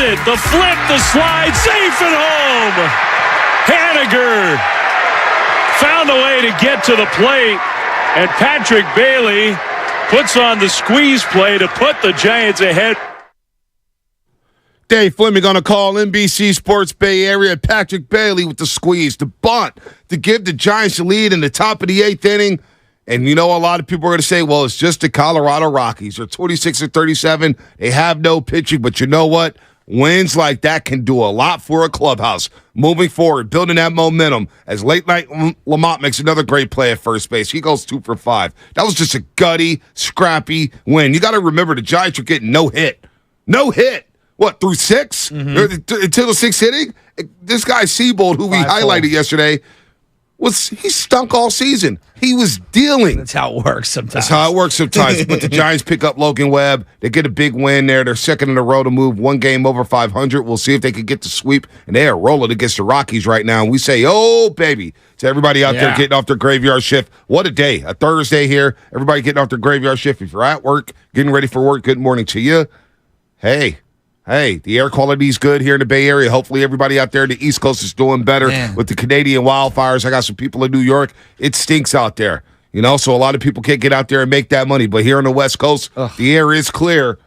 it. The flip, the slide, safe at home. Haniger found a way to get to the plate, and Patrick Bailey puts on the squeeze play to put the Giants ahead. Dave Fleming on a call, NBC Sports Bay Area. Patrick Bailey with the squeeze, the bunt to give the Giants the lead in the top of the 8th inning. And you know, a lot of people are going to say, well, it's just the Colorado Rockies. They're 26-37. They have no pitching. But you know what? Wins like that can do a lot for a clubhouse. Moving forward, building that momentum. As late night Lamont makes another great play at first base. He goes 2 for 5. That was just a gutty, scrappy win. You got to remember the Giants are getting no hit. No hit. What, through 6? Mm-hmm. Until the 6th inning? This guy Seabold, who we highlighted yesterday, he stunk all season. He was dealing. That's how it works sometimes. But the Giants pick up Logan Webb. They get a big win there. They're second in a row to move one game over 500. We'll see if they can get the sweep. And they are rolling against the Rockies right now. And we say, oh, baby. To everybody out there getting off their graveyard shift. What a day. A Thursday here. Everybody getting off their graveyard shift. If you're at work, getting ready for work, good morning to you. Hey, the air quality is good here in the Bay Area. Hopefully everybody out there in the East Coast is doing better with the Canadian wildfires. I got some people in New York. It stinks out there, so a lot of people can't get out there and make that money. But here on the West Coast, the air is clear,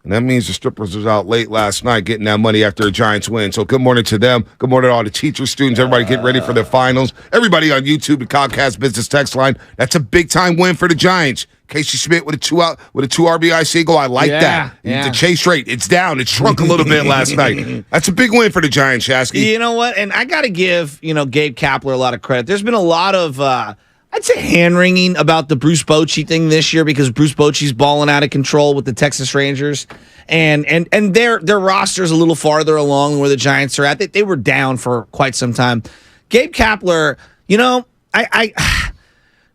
and that means the strippers was out late last night getting that money after a Giants win. So good morning to them. Good morning to all the teachers, students, everybody getting ready for their finals. Everybody on YouTube, the Comcast Business Text Line. That's a big-time win for the Giants. Casey Schmidt with a 2 RBI single. I like that. Yeah. The chase rate, it's down. It shrunk a little bit last night. That's a big win for the Giants, Shasky. You know what? And I got to give, Gabe Kapler a lot of credit. There's been a lot of, I'd say, hand-wringing about the Bruce Bochy thing this year because Bruce Bochy's balling out of control with the Texas Rangers. And their roster's a little farther along than where the Giants are at. They were down for quite some time. Gabe Kapler,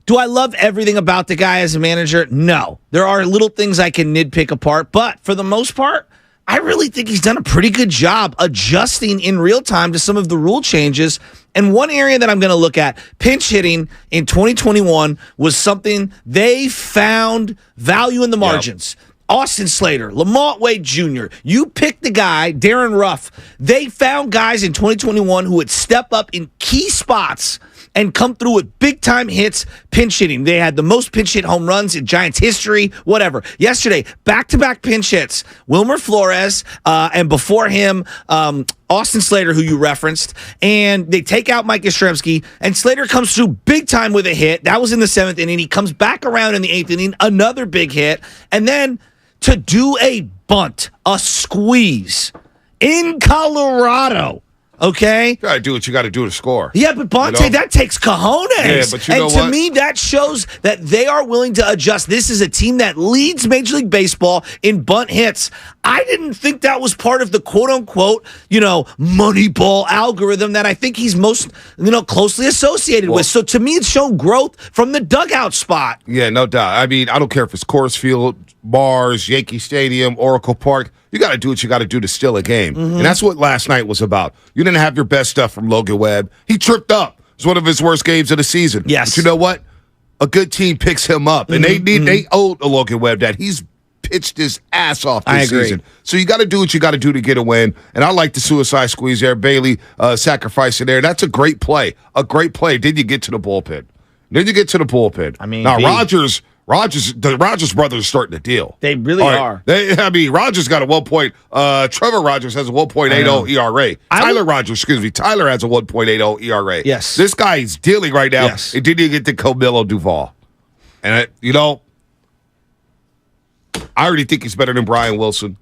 do I love everything about the guy as a manager? No. There are little things I can nitpick apart, but for the most part, I really think he's done a pretty good job adjusting in real time to some of the rule changes. And one area that I'm going to look at, pinch hitting in 2021, was something they found value in the margins. Yep. Austin Slater, Lamont Wade Jr., you picked the guy, Darren Ruff. They found guys in 2021 who would step up in key spots and come through with big-time hits, pinch hitting. They had the most pinch hit home runs in Giants history, whatever. Yesterday, back-to-back pinch hits. Wilmer Flores, and before him, Austin Slater, who you referenced, and they take out Mike Yastrzemski, and Slater comes through big-time with a hit. That was in the 7th inning. He comes back around in the 8th inning, another big hit, and then to do a bunt, a squeeze in Colorado. Okay? You got to do what you got to do to score. Yeah, but Bonte, that takes cojones. Yeah, but you know what? And to me, that shows that they are willing to adjust. This is a team that leads Major League Baseball in bunt hits. I didn't think that was part of the quote-unquote, Moneyball algorithm that I think he's most, closely associated with. So to me, it's shown growth from the dugout spot. Yeah, no doubt. I mean, I don't care if it's Coors Field, Mars, Yankee Stadium, Oracle Park. You got to do what you got to do to steal a game. Mm-hmm. And that's what last night was about. You didn't have your best stuff from Logan Webb. He tripped up. It was one of his worst games of the season. Yes. But you know what? A good team picks him up. And they owed a Logan Webb that. He's pitched his ass off this season. So you got to do what you got to do to get a win. And I like the suicide squeeze there. Bailey sacrificing there. That's a great play. A great play. Then you get to the bullpen. I mean, now the Rogers brothers are starting to deal. They really are. Rogers got a 1 point. Trevor Rogers has a 1.80 ERA. Tyler has a 1.80 ERA. Yes. This guy is dealing right now. Yes. And then you get to Camilo Doval. And, I already think he's better than Brian Wilson.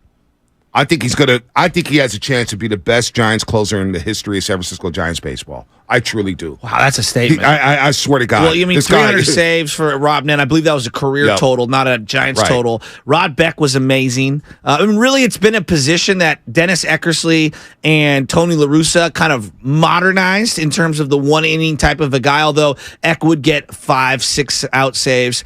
I think he has a chance to be the best Giants closer in the history of San Francisco Giants baseball. I truly do. That's a statement. I swear to God. Well, you mean 300 saves for Rob Nen. I believe that was a career total, not a Giants total. Rod Beck was amazing. Really, it's been a position that Dennis Eckersley and Tony La Russa kind of modernized in terms of the one-inning type of a guy, although Eck would get 5-6 out saves.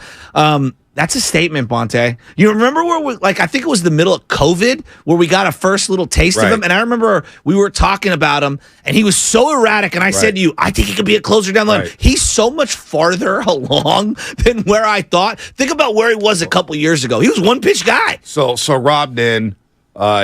That's a statement, Bonte. You remember where I think it was the middle of COVID where we got a first little taste of him? And I remember we were talking about him, and he was so erratic, and I said to you, I think he could be a closer down the line. He's so much farther along than where I thought. Think about where he was a couple years ago. He was one-pitch guy. So Rob Nen,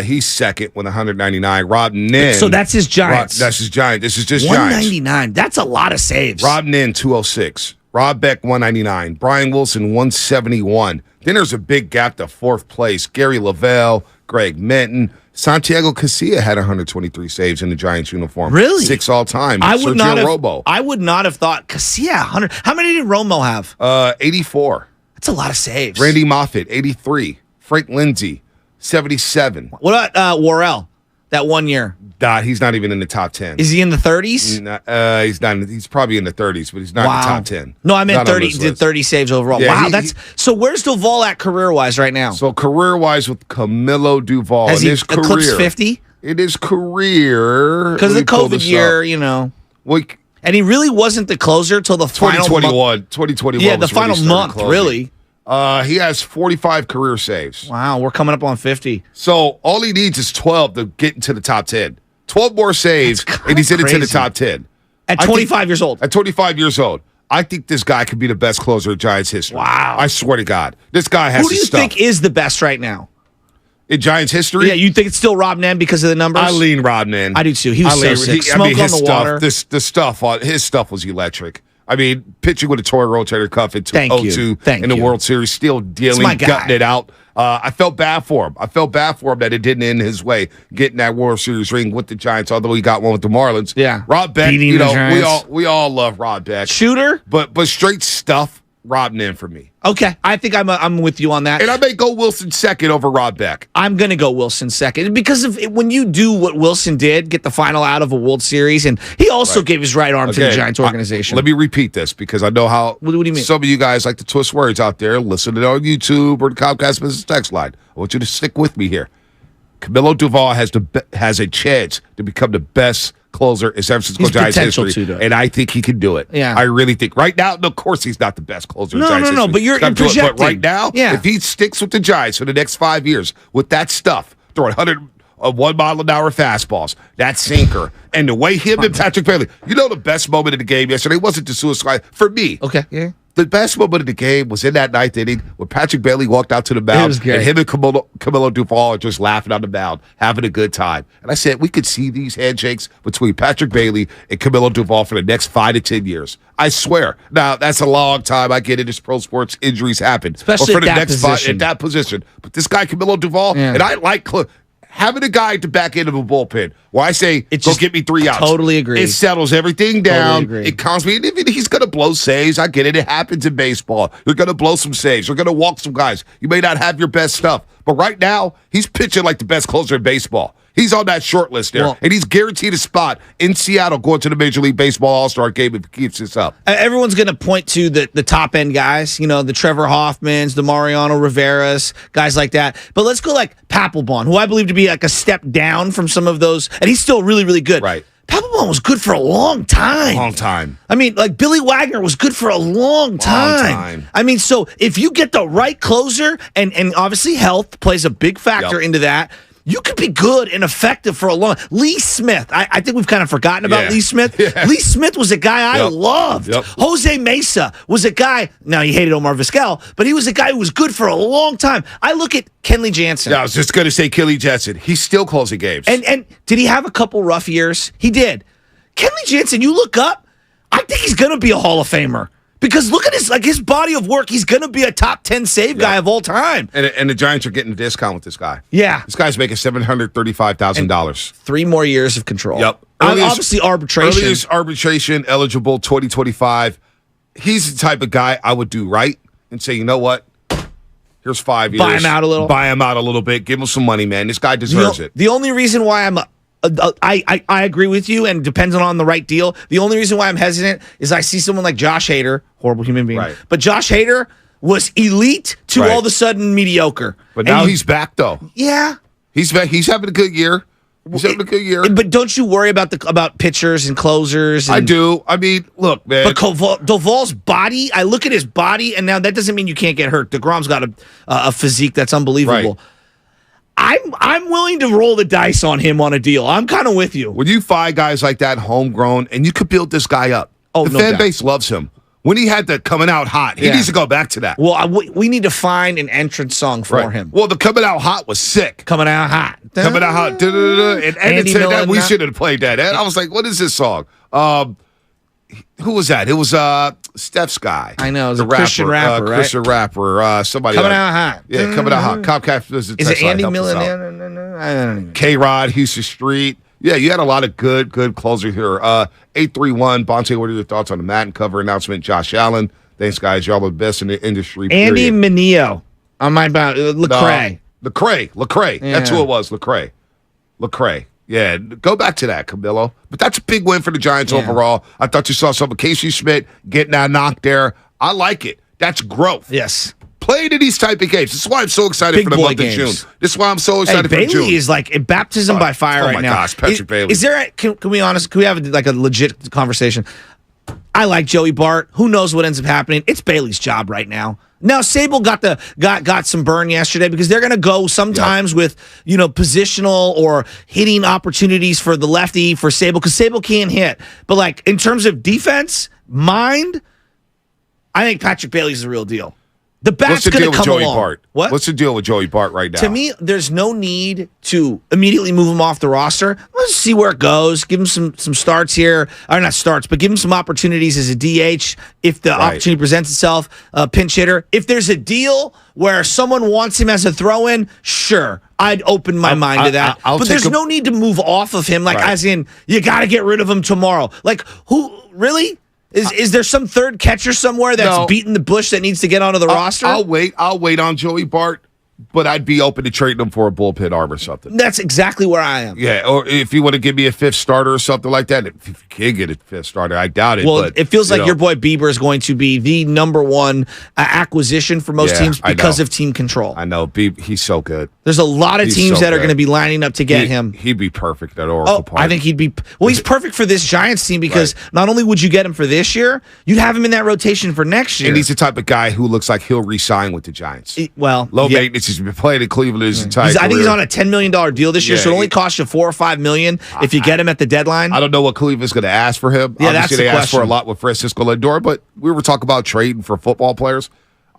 He's second with 199. Rob Nin. So that's his Giants. That's his Giants. This is just Giants. 199. That's a lot of saves. Rob Nin, 206. Rob Beck, 199. Brian Wilson, 171. Then there's a big gap to fourth place. Gary Lavelle, Greg Menton. Santiago Casilla had 123 saves in the Giants uniform. Really? 6 all time. I would not have. Robo. I would not have thought Casilla 100. How many did Romo have? 84. That's a lot of saves. Randy Moffett, 83. Frank Lindsay, 77. What about Worrell? That 1 year. He's not even in the top 10. Is he in the 30s? He's not. He's probably in the 30s, but he's not in the top 10. No, I meant 30. Did 30 saves overall. Yeah, wow, so where's Doval at career-wise right now? So career-wise with Camilo Doval. Has he eclipsed career, 50? In his career. Because of the COVID year, and he really wasn't the closer till the final 2021. Yeah, the final month, really. He has 45 career saves. Wow, we're coming up on 50. So all he needs is 12 to get into the top 10. 12 more saves, and he's into the top 10. At 25 years old. At 25 years old. I think this guy could be the best closer in Giants history. Wow. I swear to God. This guy has Who do you think is the best right now? In Giants history? Yeah, you think it's still Rob Nen because of the numbers? I lean Rob Nen. I do too. He was so sick. Smoke on the water. His stuff was electric. I mean, pitching with a torn rotator cuff in 2002 in the World Series, still dealing, gutting it out. I felt bad for him. That it didn't end his way, getting that World Series ring with the Giants, although he got one with the Marlins. Yeah. Rob Beck, we all love Rob Beck. Shooter? But straight stuff, Rob Nen for me. Okay, I think I'm with you on that. And I may go Wilson second over Rob Beck. I'm going to go Wilson second because when you do what Wilson did, get the final out of a World Series, and he also gave his right arm to the Giants organization. Let me repeat this because I know how what do you mean? Some of you guys like to twist words out there, listening on YouTube or the Comcast Business text line. I want you to stick with me here. Camilo Doval has a chance to become the best closer in San Francisco Giants history, and I think he can do it. Yeah, I really think. Right now, of course, he's not the best closer in Giants history. But you're projecting. But right now, if he sticks with the Giants for the next 5 years with that stuff, throwing 101 mile an hour fastballs, that sinker, and the way him and Patrick Bailey, the best moment of the game yesterday wasn't the suicide for me. Okay, yeah. The best moment of the game was in that ninth inning when Patrick Bailey walked out to the mound and him and Camilo Doval are just laughing on the mound, having a good time. And I said, we could see these handshakes between Patrick Bailey and Camilo Doval for the next 5 to 10 years. I swear. Now, that's a long time. I get it. It's pro sports. Injuries happen. Especially at that position. But this guy, Camilo Doval, and I like having a guy at the back end of a bullpen where I say, go get me 3 outs. Totally agree. It settles everything down. It calms me. And he's going to blow saves. I get it. It happens in baseball. You're going to blow some saves. You're going to walk some guys. You may not have your best stuff. But right now, he's pitching like the best closer in baseball. He's on that short list there. And he's guaranteed a spot in Seattle going to the Major League Baseball All-Star game if he keeps this up. Everyone's going to point to the top-end guys, the Trevor Hoffmans, the Mariano Rivera's, guys like that. But let's go like Papelbon, who I believe to be like a step down from some of those. And he's still really, really good. Right. Papelbon was good for a long time. I mean, like Billy Wagner was good for a long time. I mean, so if you get the right closer, and obviously health plays a big factor into that, you could be good and effective for a long. Lee Smith, I think we've kind of forgotten about Lee Smith. Yeah. Lee Smith was a guy I loved. Jose Mesa was a guy. Now he hated Omar Vizquel, but he was a guy who was good for a long time. I look at Kenley Jansen. Yeah, I was just going to say Kenley Jansen. He's still closing games. And did he have a couple rough years? He did. Kenley Jansen, you look up, I think he's going to be a Hall of Famer. Because look at his body of work. He's going to be a top 10 save guy of all time. And the Giants are getting a discount with this guy. Yeah. This guy's making $735,000. 3 more years of control. Yep. Obviously arbitration. Earliest arbitration eligible 2025. He's the type of guy I would do right and say, you know what? Here's 5 years. Buy him out a little. Buy him out a little bit. Give him some money, man. This guy deserves it. The only reason why I agree with you, and depends on the right deal. The only reason why I'm hesitant is I see someone like Josh Hader, horrible human being, but Josh Hader was elite to all of a sudden mediocre. But now he's back, though. Yeah, he's back. He's having a good year. But don't you worry about pitchers and closers? I do. I mean, look, man. But Doval's body, I look at his body, and now that doesn't mean you can't get hurt. DeGrom's got a physique that's unbelievable. I'm willing to roll the dice on him on a deal. I'm kind of with you. When you find guys like that, homegrown, and you could build this guy up, the fan base loves him. When he had the coming out hot, he needs to go back to that. Well, we need to find an entrance song for him. Well, the coming out hot was sick. Coming out hot. Coming out hot. And Ed said that we should have played that. And I was like, what is this song? Who was that? It was Steph's guy. I know. It was a Christian rapper, right? Christian rapper. Somebody coming out hot. Yeah, coming out hot. Comcast is it Andy Millen? I don't even. K-Rod, Houston Street. Yeah, you had a lot of good closers here. 831, Bonte, what are your thoughts on the Madden cover announcement? Josh Allen. Thanks, guys. Y'all are the best in the industry. Andy Mineo. On my about Lecrae. Lecrae. Yeah. That's who it was. Lecrae. Yeah, go back to that, Camilo. But that's a big win for the Giants overall. I thought you saw some of Casey Schmidt getting that knock there. I like it. That's growth. Yes. Play in these type of games. This is why I'm so excited Big for the month games. of June. This is why I'm so excited for June. Bailey is like a baptism by fire right now. Oh, my gosh, Patrick Bailey. Is there can we be honest? Can we have like a legit conversation? I like Joey Bart. Who knows what ends up happening? It's Bailey's job right now. Now Sable got some burn yesterday because they're going to go sometimes with positional or hitting opportunities for the lefty for Sable because Sable can't hit. But like in terms of defense, I think Patrick Bailey's the real deal. The bat's going to come along. Bart? What? What's the deal with Joey Bart right now? To me, there's no need to immediately move him off the roster. Let's see where it goes. Give him some starts here. Or not starts, but give him some opportunities as a DH if the opportunity presents itself, pinch hitter. If there's a deal where someone wants him as a throw-in, sure, I'd open my mind to that. But there's no need to move off of him, as in, you got to get rid of him tomorrow. Like, who, really? Is there some third catcher somewhere that's beating the bush that needs to get onto the roster? I'll wait on Joey Bart, but I'd be open to trading him for a bullpen arm or something. That's exactly where I am. Yeah, or if you want to give me a fifth starter or something like that, if you can get a fifth starter, I doubt it. Well, but, it feels like your boy Bieber is going to be the number one acquisition for most teams because of team control. I know. He's so good. There's a lot of teams that are going to be lining up to get him. He'd be perfect at Oracle Park. I think he'd be. Well, he's perfect for this Giants team because not only would you get him for this year, you'd have him in that rotation for next year. And he's the type of guy who looks like he'll re-sign with the Giants. Low maintenance. He's been playing in Cleveland his entire career. I think he's on a $10 million deal this year, so it only costs you $4 or $5 million if you get him at the deadline. I don't know what Cleveland's going to ask for him. Yeah, obviously, that's the they asked question. for a lot with Francisco Lindor, but we were talking about trading for football players.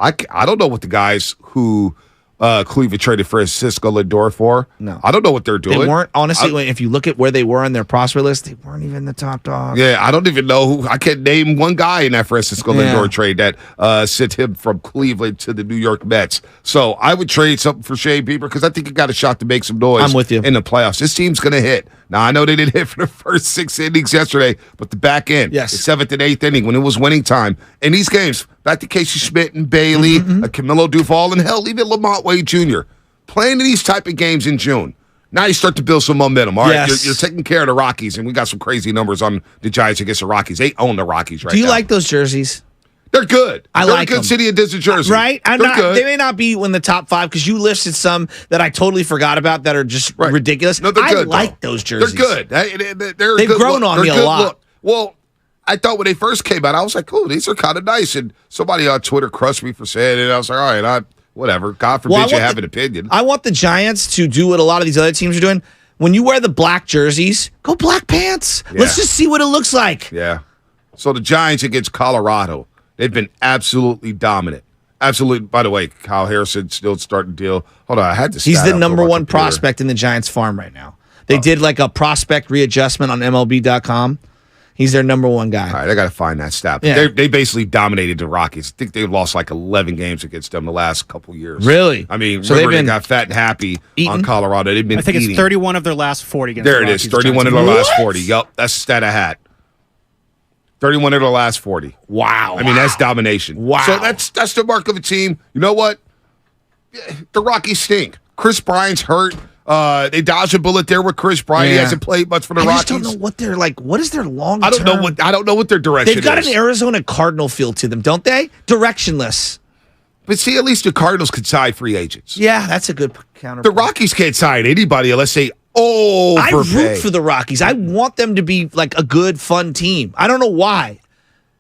I don't know what the guys who Cleveland traded Francisco Lindor for. No. I don't know what they're doing. They weren't, honestly, if you look at where they were on their prospect list, they weren't even the top dog. Yeah, I don't even know who. I can't name one guy in that Francisco Lindor trade that sent him from Cleveland to the New York Mets. So I would trade something for Shane Bieber because I think he got a shot to make some noise. I'm with you. In the playoffs. This team's going to hit. Now, I know they didn't hit for the first 6 innings yesterday, but the back end, the 7th and 8th inning, when it was winning time. In these games, back to Casey Schmidt and Bailey, Camilo Doval, and hell, even Lamont Wade Jr. Playing in these type of games in June. Now you start to build some momentum. All right, you're taking care of the Rockies, and we got some crazy numbers on the Giants against the Rockies. They own the Rockies right now. Do you like those jerseys? They're good. They're like a good city edition jersey. Right? Good. They may not be in the top 5 because you listed some that I totally forgot about that are just ridiculous. No, they're good. I like those jerseys. They're good. They've grown on me a lot. Look. Well, I thought when they first came out, I was like, "Oh, these are kind of nice." And somebody on Twitter crushed me for saying it. I was like, "All right, whatever. God forbid you have an opinion." I want the Giants to do what a lot of these other teams are doing. When you wear the black jerseys, go black pants. Yeah. Let's just see what it looks like. Yeah. So the Giants against Colorado. They've been absolutely dominant. Absolutely. By the way, Kyle Harrison still starting to deal. Hold on, I had to. He's the number one prospect in the Giants farm right now. They did like a prospect readjustment on MLB.com. He's their number one guy. All right, I got to find that stat. Yeah. They basically dominated the Rockies. I think they lost like 11 games against them the last couple years. Really? I mean, so they got fat and happy on Colorado. They've been. I think it's 31 of their last 40 against there the it is. 31 of their last 40. Yup, that's the stat I had. 31 of their last 40. Wow. I mean, that's domination. Wow. So that's the mark of a team. You know what? The Rockies stink. Chris Bryant's hurt. They dodged a bullet there with Chris Bryant. He hasn't played much for the Rockies. I just don't know what they're like. What is their long term? I don't know what their direction is. They've got an Arizona Cardinal feel to them, don't they? Directionless. But see, at least the Cardinals could sign free agents. Yeah, that's a good counter. The Rockies can't sign anybody unless they overpay. I root for the Rockies. I want them to be like a good, fun team. I don't know why.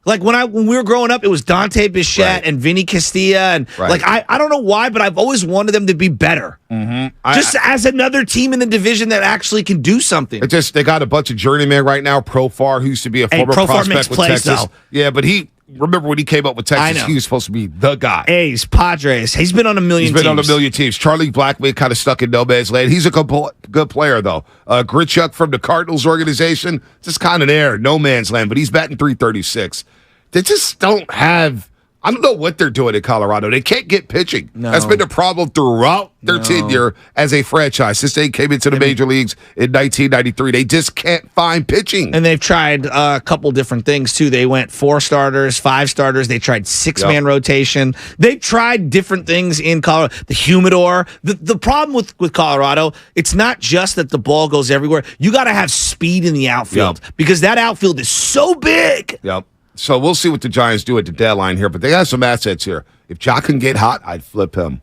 Like when we were growing up, it was Dante Bichette and Vinny Castilla, and I don't know why, but I've always wanted them to be better. Just as another team in the division that actually can do something. They got a bunch of journeymen right now. Profar, who used to be a former prospect with Texas. Though. Yeah, but he remember when he came up with Texas, he was supposed to be the guy. A's, Padres. He's been on a million teams. He's been on a million teams. Charlie Blackmon kind of stuck in no man's land. He's a good player, though. Grichuk from the Cardinals organization, just kind of there, no man's land, but he's batting .336. They just don't have... I don't know what they're doing in Colorado. They can't get pitching. No. That's been the problem throughout their tenure as a franchise. Since they came into the major leagues in 1993, they just can't find pitching. And they've tried a couple different things, too. They went 4 starters, 5 starters. They tried 6-man rotation. They tried different things in Colorado. The humidor. The problem with Colorado, it's not just that the ball goes everywhere. You got to have speed in the outfield because that outfield is so big. Yep. So we'll see what the Giants do at the deadline here, but they have some assets here. If Jock can get hot, I'd flip him.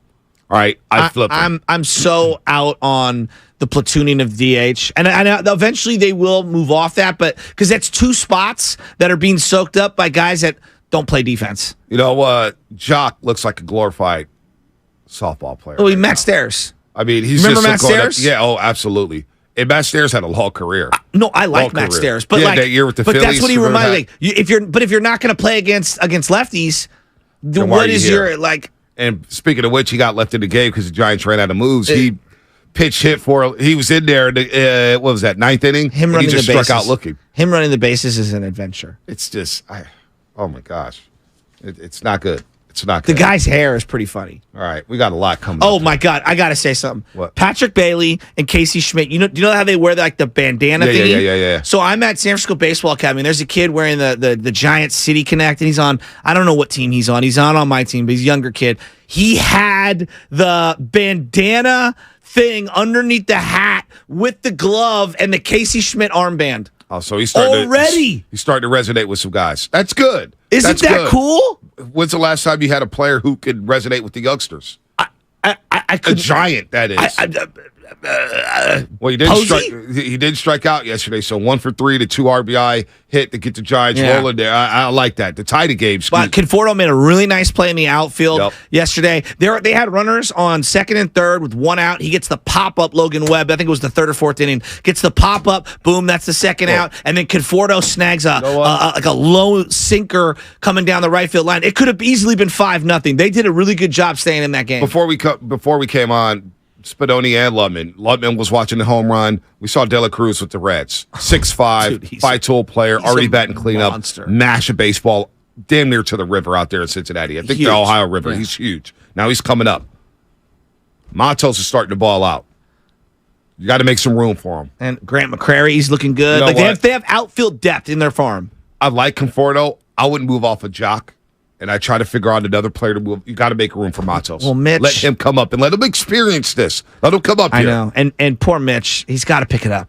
All right, I'd flip him. I'm so out on the platooning of DH, and eventually they will move off that, but because that's 2 spots that are being soaked up by guys that don't play defense. You know, Jock looks like a glorified softball player. Oh, Matt Stairs. I mean, he's remember just Matt Stairs? Yeah, absolutely. And Matt Stairs had a long career. No, I like Matt Stairs, but that year with the Phillies, that's what he reminded me. If you're not going to play against lefties, then what is your like? And speaking of which, he got left in the game because the Giants ran out of moves. He pitch hit for. He was in there. What was that, 9th inning? Him running he just the bases. struck out looking. Him running the bases is an adventure. It's just, oh my gosh, it's not good. It's not good. The guy's hair is pretty funny. All right, we got a lot coming. Oh my God, I gotta say something. What? Patrick Bailey and Casey Schmidt. Do you know how they wear like the bandana thingy? Yeah. So I'm at San Francisco Baseball Academy. And there's a kid wearing the Giants City Connect, and he's on. I don't know what team he's on. He's on my team, but he's a younger kid. He had the bandana thing underneath the hat with the glove and the Casey Schmidt armband. Oh, so he's starting he's starting to resonate with some guys. That's good. Isn't that cool? When's the last time you had a player who could resonate with the youngsters? I could, a giant, that is. Well, he did strike out yesterday, so 1 for 3 to 2 RBI hit to get the Giants rolling there. I like that. The tie the game. But Conforto made a really nice play in the outfield yesterday. They had runners on 2nd and 3rd with 1 out. He gets the pop-up, Logan Webb. I think it was the 3rd or 4th inning. Gets the pop-up. Boom, that's the 2nd out. And then Conforto snags a low sinker coming down the right field line. It could have easily been 5-0. They did a really good job staying in that game. Before we came on, Spadoni and Ludman. Ludman was watching the home run. We saw De La Cruz with the Reds. 6'5", 5-tool player, already batting cleanup. Mash a baseball damn near to the river out there in Cincinnati. I think the Ohio River. Yeah. He's huge. Now he's coming up. Matos is starting to ball out. You got to make some room for him. And Grant McCrary, he's looking good. You know they have outfield depth in their farm. I like Conforto. I wouldn't move off of Jock. And I try to figure out another player to move. You got to make room for Matos. Well, Mitch, let him come up and let him experience this. Let him come up here. I know. And poor Mitch, he's got to pick it up.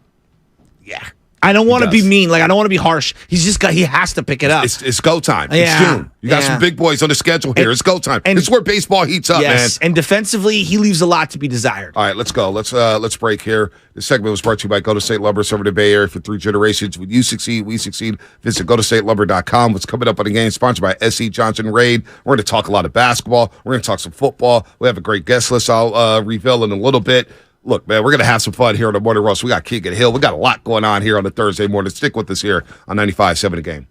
Yeah. I don't want to be mean. Like, I don't want to be harsh. He has to pick it up. It's go time. Yeah. It's June. You got some big boys on the schedule here. It's go time. It's where baseball heats up, man. And defensively, he leaves a lot to be desired. All right, let's go. Let's break here. This segment was brought to you by Go to State Lumber, serving the Bay Area for 3 generations. When you succeed, we succeed. Visit GoToStateLumber.com. What's coming up on the game? Sponsored by S.C. Johnson Raid. We're going to talk a lot of basketball. We're going to talk some football. We have a great guest list I'll reveal in a little bit. Look, man, we're going to have some fun here on the Morning Roast. We got King and Hill. We got a lot going on here on a Thursday morning. Stick with us here on 95.7 The Game.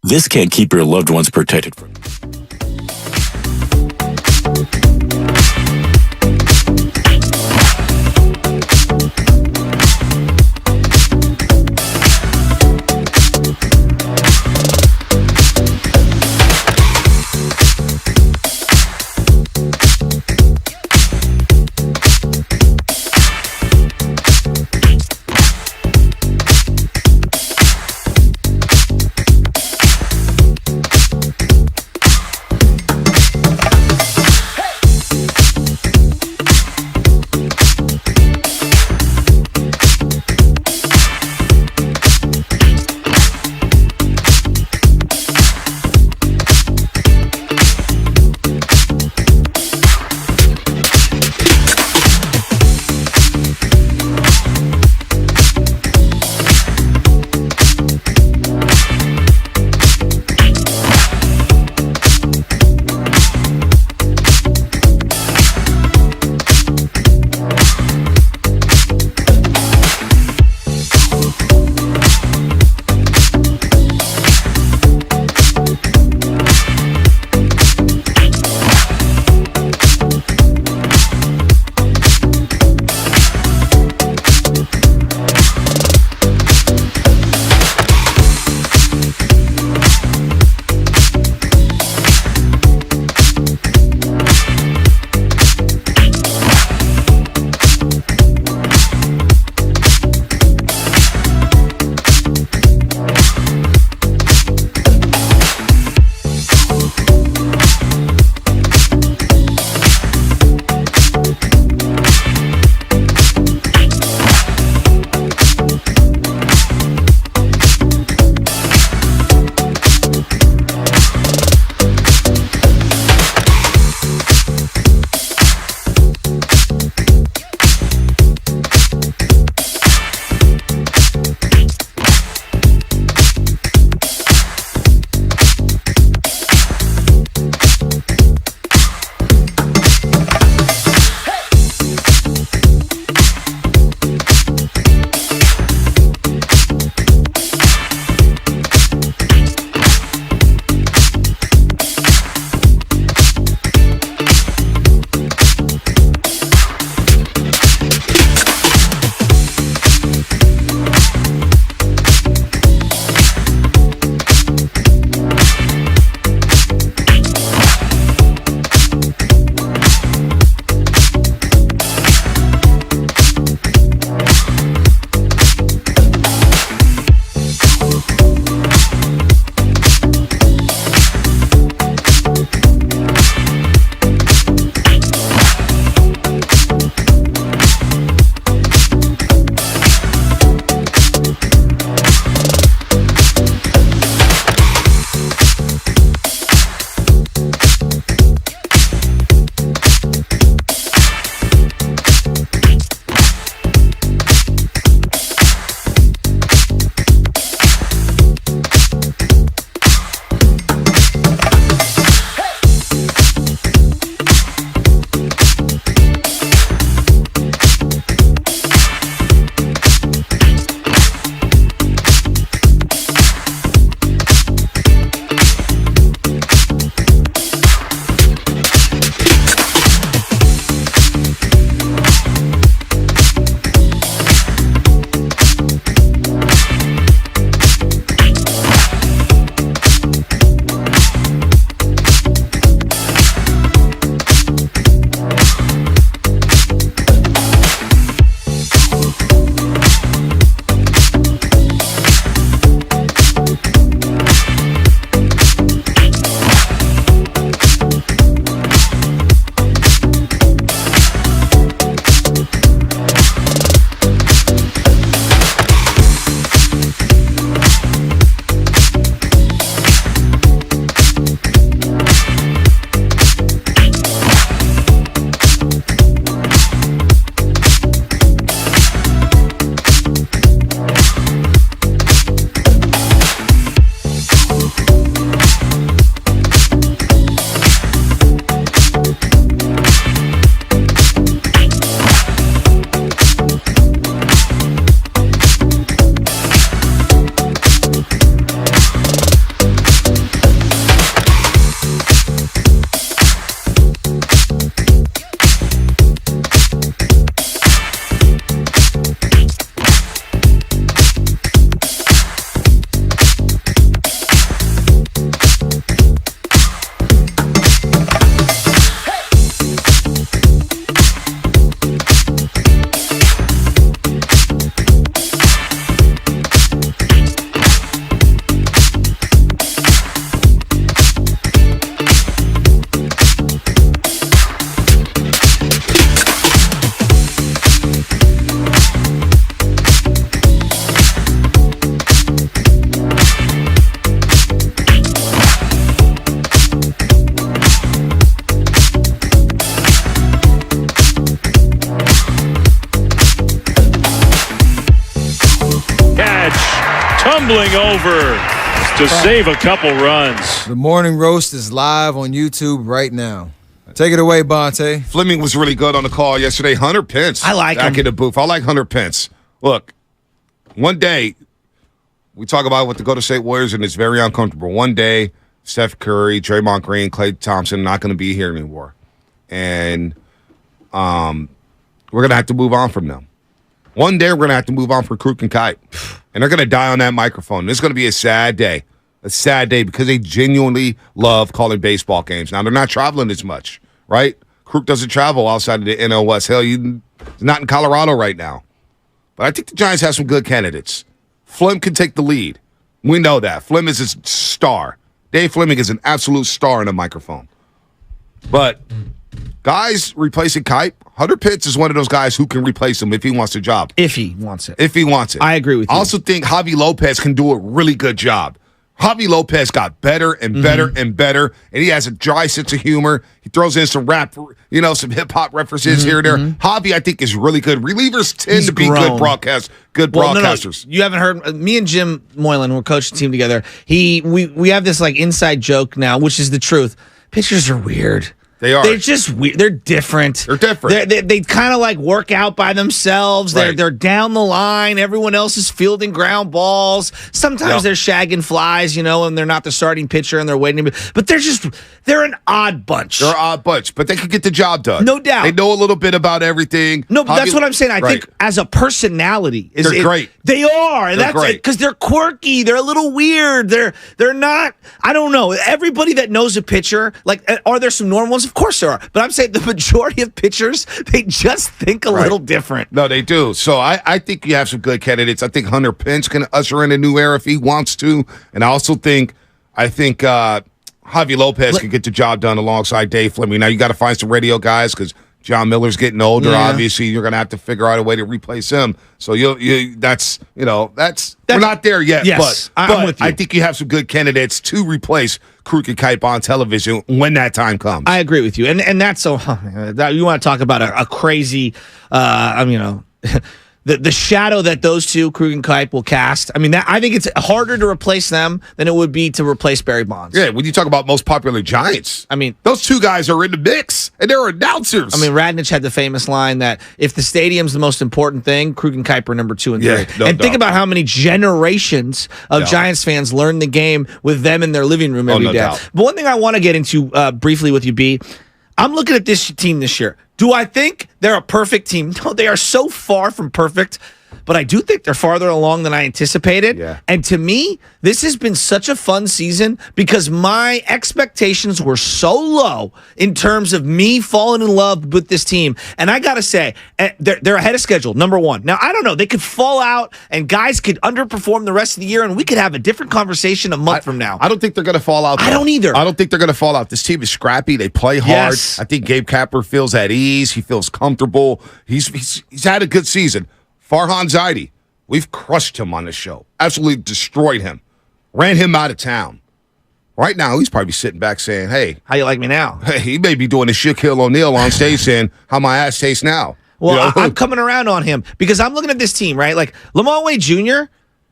This can't keep your loved ones protected from tumbling over to save a couple runs. The Morning Roast is live on YouTube right now. Take it away, Bonte. Fleming was really good on the call yesterday. Hunter Pence. I like back him. in the booth. I like Hunter Pence. Look, one day, we talk about what the Golden State Warriors, and it's very uncomfortable. One day, Steph Curry, Draymond Green, Klay Thompson not going to be here anymore. And we're going to have to move on from them. One day, we're going to have to move on from Kruk and Kite. And they're going to die on that microphone. It's going to be a sad day. A sad day because they genuinely love calling baseball games. Now, they're not traveling as much, right? Kruk doesn't travel outside of the NL West. Hell, he's not in Colorado right now. But I think the Giants have some good candidates. Flem can take the lead. We know that. Flem is a star. Dave Fleming is an absolute star in a microphone. But guys replacing Kite, Hunter Pence is one of those guys who can replace him if he wants the job. If he wants it. If he wants it. I agree with you. I also think Javi Lopez can do a really good job. Javi Lopez got better and better and better, and he has a dry sense of humor. He throws in some rap, some hip-hop references here and there. Javi, I think, is really good. Relievers tend to be good broadcasters. No. You haven't heard me and Jim Moylan, we're coaching the team together. We have this like inside joke now, which is the truth. Pitchers are weird. They are. They're just weird. They're different. They're different. They kind of like work out by themselves. Right. They're down the line. Everyone else is fielding ground balls. Sometimes they're shagging flies, and they're not the starting pitcher and they're waiting. But they're an odd bunch. They're an odd bunch, but they can get the job done. No doubt. They know a little bit about everything. No, but that's what I'm saying. I think as a personality, they're great. They are. They're great because they're quirky. They're a little weird. They're not. I don't know. Everybody that knows a pitcher, like, are there some normal ones? Of course there are. But I'm saying the majority of pitchers, they just think a little different. No, they do. So I think you have some good candidates. I think Hunter Pence can usher in a new era if he wants to, and I think Javi Lopez can get the job done alongside Dave Fleming. Now you got to find some radio guys because John Miller's getting older. Yeah. Obviously, you're going to have to figure out a way to replace him. So we're not there yet. Yes, but I'm with you. I think you have some good candidates to replace Kruk and Kite on television when that time comes. I agree with you, and that's so. You want to talk about a crazy, the shadow that those two, Krug and Kite, will cast. I mean, I think it's harder to replace them than it would be to replace Barry Bonds. Yeah, when you talk about most popular Giants, I mean, those two guys are in the mix, and they're announcers. I mean, Radnich had the famous line that if the stadium's the most important thing, Krug and Kite are number 2 and 3. Think about how many generations of Giants fans learn the game with them in their living room every day. Doubt. But one thing I want to get into briefly with you, B, I'm looking at this team this year. Do I think they're a perfect team? No, they are so far from perfect. But I do think they're farther along than I anticipated. Yeah. And to me, this has been such a fun season because my expectations were so low in terms of me falling in love with this team. And I got to say, they're ahead of schedule, number one. Now, I don't know. They could fall out and guys could underperform the rest of the year, and we could have a different conversation a month from now. I don't think they're going to fall out. I don't either. I don't think they're going to fall out. This team is scrappy. They play hard. Yes. I think Gabe Kapler feels at ease. He feels comfortable. He's had a good season. Farhan Zaidi, we've crushed him on this show. Absolutely destroyed him. Ran him out of town. Right now, he's probably sitting back saying, hey. How you like me now? Hey, he may be doing the Shaquille O'Neal on stage saying, how my ass tastes now. Well, I'm coming around on him because I'm looking at this team, right? Like, Lamar Wade Jr.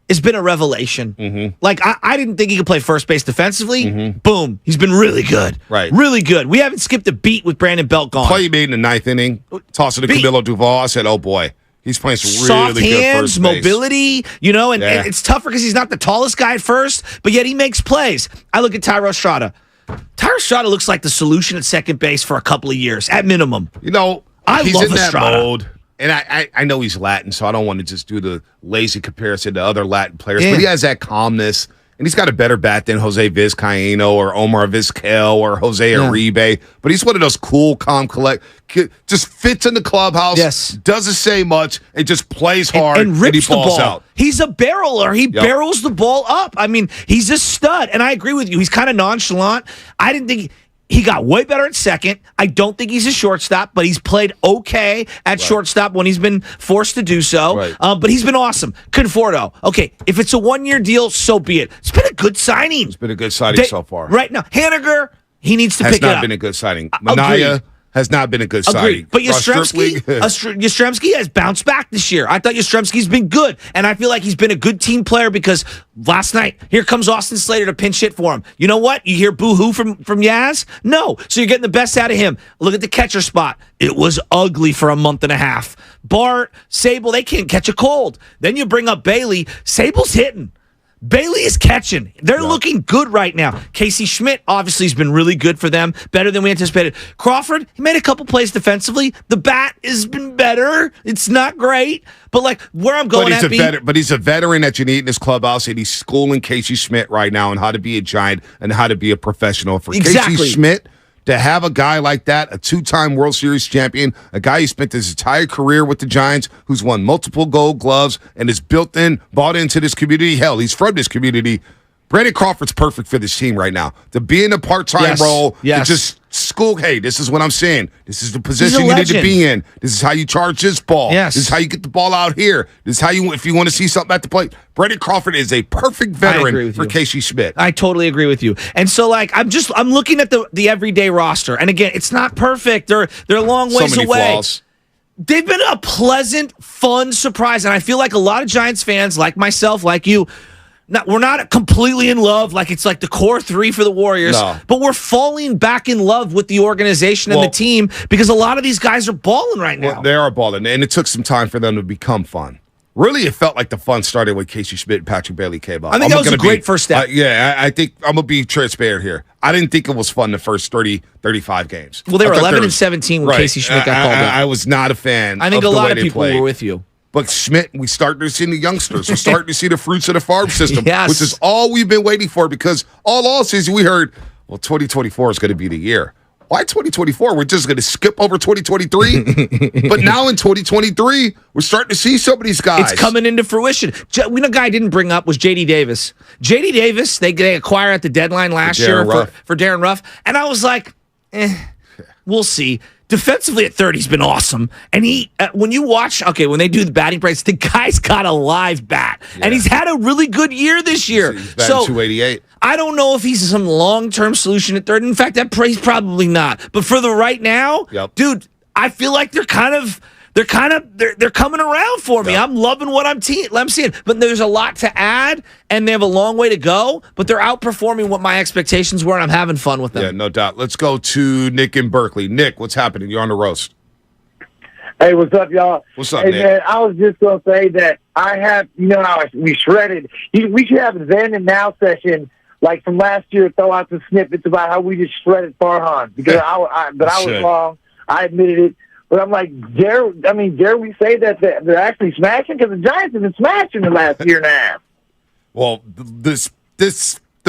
has been a revelation. Mm-hmm. Like, I didn't think he could play first base defensively. Mm-hmm. Boom. He's been really good. Right. Really good. We haven't skipped a beat with Brandon Belt gone. Play he made in the ninth inning, tossing to Camilo Doval. I said, oh, boy. He's playing some soft really hands, good first base. mobility, and it's tougher because he's not the tallest guy at first, but yet he makes plays. I look at Tyro Estrada. Tyro Estrada looks like the solution at second base for a couple of years, at minimum. He's love in that Estrada. mode. And I know he's Latin, so I don't want to just do the lazy comparison to other Latin players, but he has that calmness. And he's got a better bat than Jose Vizcaíno or Omar Vizquel or Jose Uribe. But he's one of those cool, calm, just fits in the clubhouse, doesn't say much, and just plays hard and rips he balls the ball. out. He's a barreler. He barrels the ball up. I mean, he's a stud. And I agree with you. He's kind of nonchalant. I didn't think... He got way better at second. I don't think he's a shortstop, but he's played okay at shortstop when he's been forced to do so. Right. But he's been awesome. Conforto. Okay, if it's a one-year deal, so be it. It's been a good signing. It's been a good signing so far. Right now, Haniger, he needs to pick it up. Has not been a good signing. Manaya has not been a good signing. Agreed. But Yastrzemski has bounced back this year. I thought Yastrzemski's been good, and I feel like he's been a good team player because last night, here comes Austin Slater to pinch hit for him. You know what? You hear boo-hoo from Yaz? No. So you're getting the best out of him. Look at the catcher spot. It was ugly for a month and a half. Bart, Sable, they can't catch a cold. Then you bring up Bailey. Sable's hitting. Bailey is catching. They're looking good right now. Casey Schmidt obviously has been really good for them, better than we anticipated. Crawford, he made a couple plays defensively. The bat has been better. It's not great, but like where I'm going but he's a veteran that you need in this clubhouse, and he's schooling Casey Schmidt right now on how to be a Giant and how to be a professional. For Casey Schmidt to have a guy like that, a two-time World Series champion, a guy who spent his entire career with the Giants, who's won multiple Gold Gloves and is bought into this community. Hell, he's from this community. Brandon Crawford's perfect for this team right now. To be in a part-time role, to just school, hey, this is what I'm saying. This is the position you need to be in. This is how you charge this ball. This is how you get the ball out here. This is how you, if you want to see something at the plate. Brandon Crawford is a perfect veteran for Casey Schmidt. I totally agree with you. And so, like, I'm looking at the everyday roster. And again, it's not perfect. They're a long ways away. Flaws. They've been a pleasant, fun surprise. And I feel like a lot of Giants fans, like myself, like you, we're not completely in love, like it's like the core three for the Warriors, but we're falling back in love with the organization and the team because a lot of these guys are balling right now. Well, they are balling, and it took some time for them to become fun. Really, it felt like the fun started when Casey Schmidt and Patrick Bailey came up. I think that was a great first step. I think I'm going to be transparent here. I didn't think it was fun the first 30, 35 games. Well, they were 11 and 17 when Casey Schmidt got called up. I was not a fan. I think of a the lot way of people were with you. But Schmidt, we started to see the youngsters. We're starting to see the fruits of the farm system, which is all we've been waiting for because all season we heard, well, 2024 is going to be the year. Why 2024? We're just going to skip over 2023? But now in 2023, we're starting to see some of these guys. It's coming into fruition. A guy I didn't bring up was J.D. Davis. J.D. Davis, they acquired at the deadline last year for Darren Ruff. And I was like, we'll see. Defensively at third, he's been awesome. And when you watch, when they do the batting practice, the guy's got a live bat. And he's had a really good year this year. He's batting 288. I don't know if he's some long-term solution at third. In fact, he's probably not. But for the right now, dude, I feel like they're coming around for me. I'm loving what I'm seeing. But there's a lot to add, and they have a long way to go. But they're outperforming what my expectations were, and I'm having fun with them. Yeah, no doubt. Let's go to Nick in Berkeley. Nick, what's happening? You're on the roast. Hey, what's up, y'all? What's up, Nick? Man, I was just going to say that I have, how we shredded. We should have a then and now session, like from last year, throw out some snippets about how we just shredded Farhan. Because I was wrong. I admitted it. But I'm like, dare we say that they're actually smashing? Because the Giants have been smashing the last year and a half. Well, the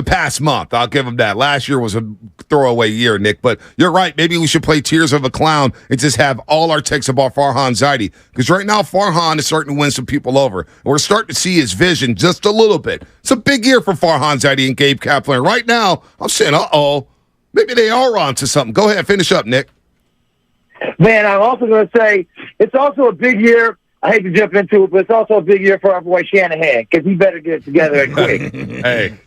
past month, I'll give them that. Last year was a throwaway year, Nick. But you're right. Maybe we should play Tears of a Clown and just have all our takes about Farhan Zaidi. Because right now, Farhan is starting to win some people over. And we're starting to see his vision just a little bit. It's a big year for Farhan Zaidi and Gabe Kapler. And right now, I'm saying, maybe they are on to something. Go ahead, finish up, Nick. Man, I'm also going to say it's also a big year. I hate to jump into it, but it's also a big year for our boy Shanahan because he better get it together and quick. Hey,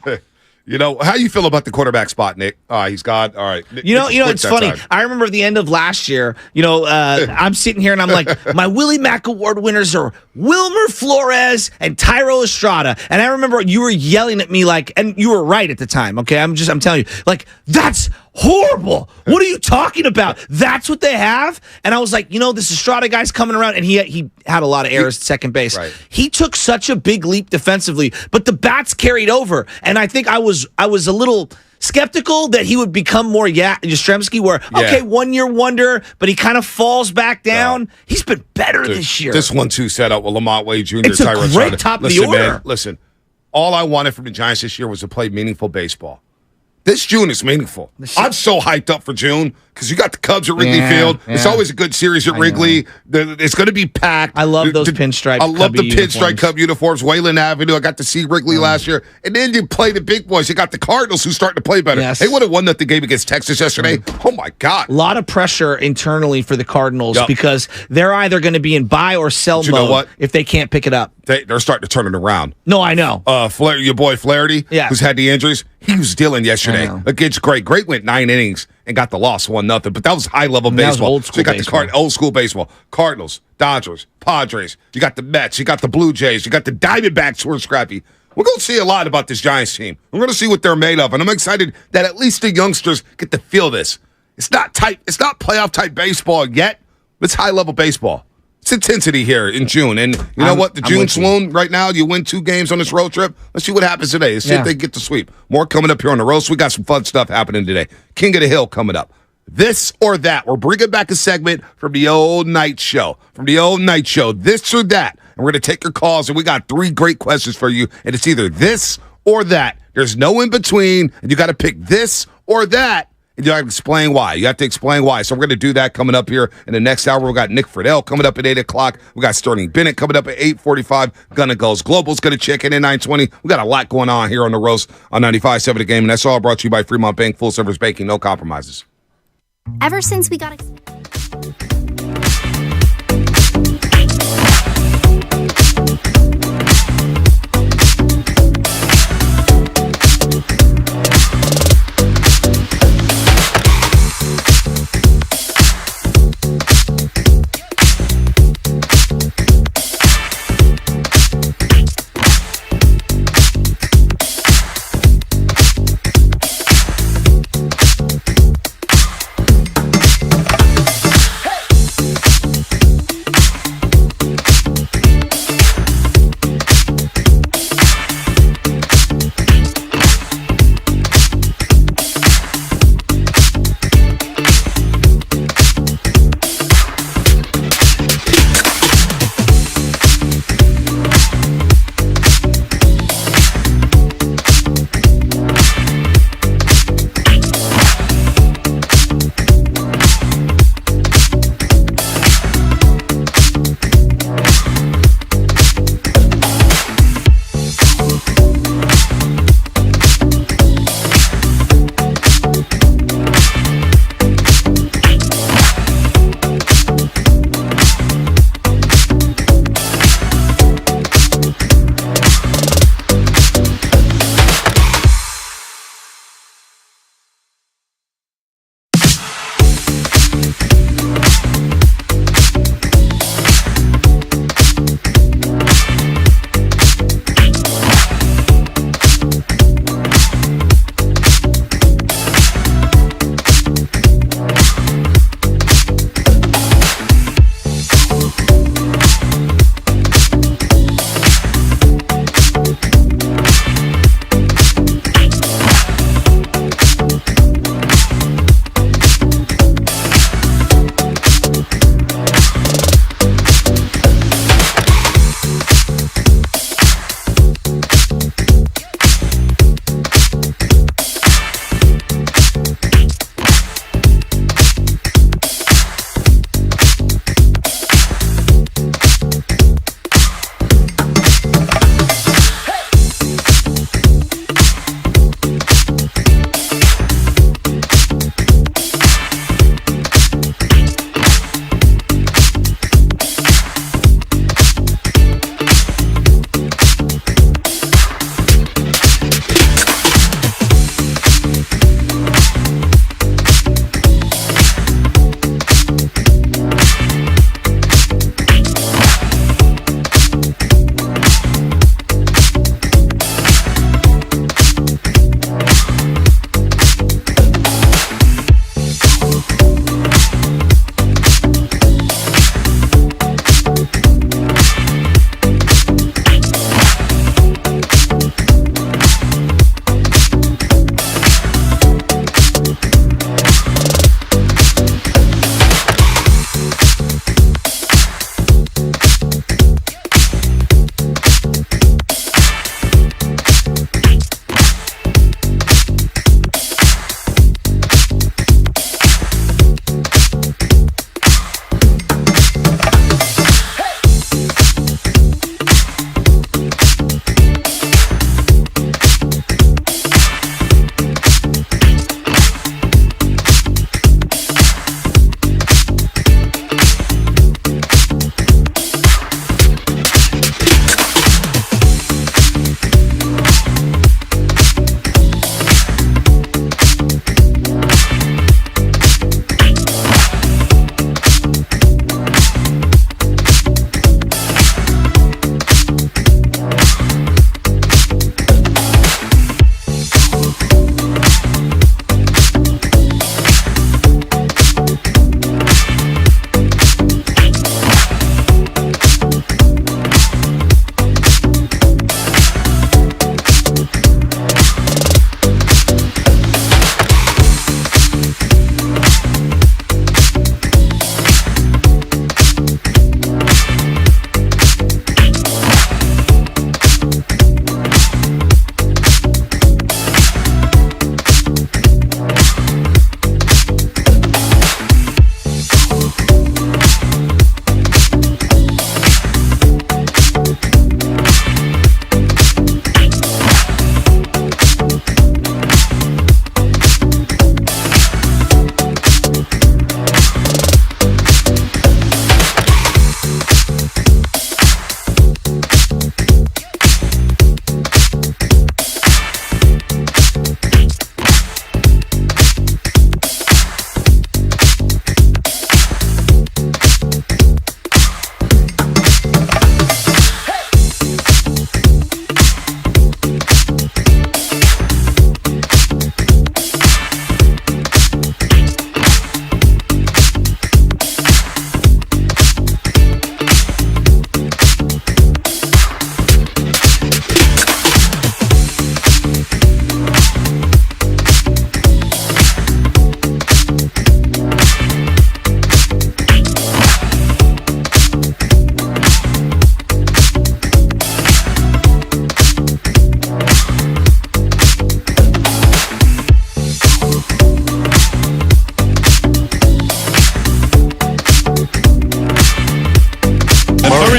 how you feel about the quarterback spot, Nick? He's got all right. It's funny. I remember at the end of last year, I'm sitting here and I'm like, my Willie Mack Award winners are Wilmer Flores and Tyro Estrada. And I remember you were yelling at me and you were right at the time. Okay, I'm telling you, that's horrible. What are you talking about? That's what they have. And I was like, this Estrada guy's coming around, and he had a lot of errors at second base. Right. He took such a big leap defensively, but the bats carried over. And I think I was a little skeptical that he would become more Yastrzemski, where 1 year wonder, but he kind of falls back down. No. He's been better this year. This 1-2 setup with Lamont Wade Jr. It's a great top of the order. Man, listen, all I wanted from the Giants this year was to play meaningful baseball. This June is meaningful. I'm so hyped up for June because you got the Cubs at Wrigley Field. Yeah. It's always a good series at Wrigley. It's going to be packed. I love those pinstripe. I love the pinstripe Cub uniforms. Wayland Avenue. I got to see Wrigley last year. And then you play the big boys. You got the Cardinals who's starting to play better. Yes. They would have won the game against Texas yesterday. Oh, my God. A lot of pressure internally for the Cardinals because they're either going to be in buy or sell mode if they can't pick it up. They're starting to turn it around. No, I know. Your boy Flaherty, who's had the injuries, he was dealing yesterday against Great. Great went 9 innings and got the loss 1-0. But that was high-level That was baseball. old So school you got baseball. the old school baseball. Cardinals, Dodgers, Padres. You got the Mets. You got the Blue Jays. You got the Diamondbacks who are scrappy. We're going to see a lot about this Giants team. We're going to see what they're made of, and I'm excited that at least the youngsters get to feel this. It's not tight. It's not playoff-type baseball yet, but it's high-level baseball. It's intensity here in June. And you know what? The I'm June with you. swoon right now, you win 2 games on this road trip. Let's see what happens today. Let's see if they get the sweep. More coming up here on the roast. We got some fun stuff happening today. King of the Hill coming up. This or that. We're bringing back a segment from the old night show. This or that. And we're going to take your calls, and we got 3 great questions for you. And it's either this or that. There's no in between, and you got to pick this or that. And you have to explain why. So we're going to do that coming up here in the next hour. We got Nick Friedell coming up at 8 o'clock. We got Sterling Bennett coming up at 8:45. Gonna Goes Global's going to check in at 9:20. We got a lot going on here on the roast on 95.7 The Game, and that's all brought to you by Fremont Bank. Full service banking, no compromises. Ever since we got...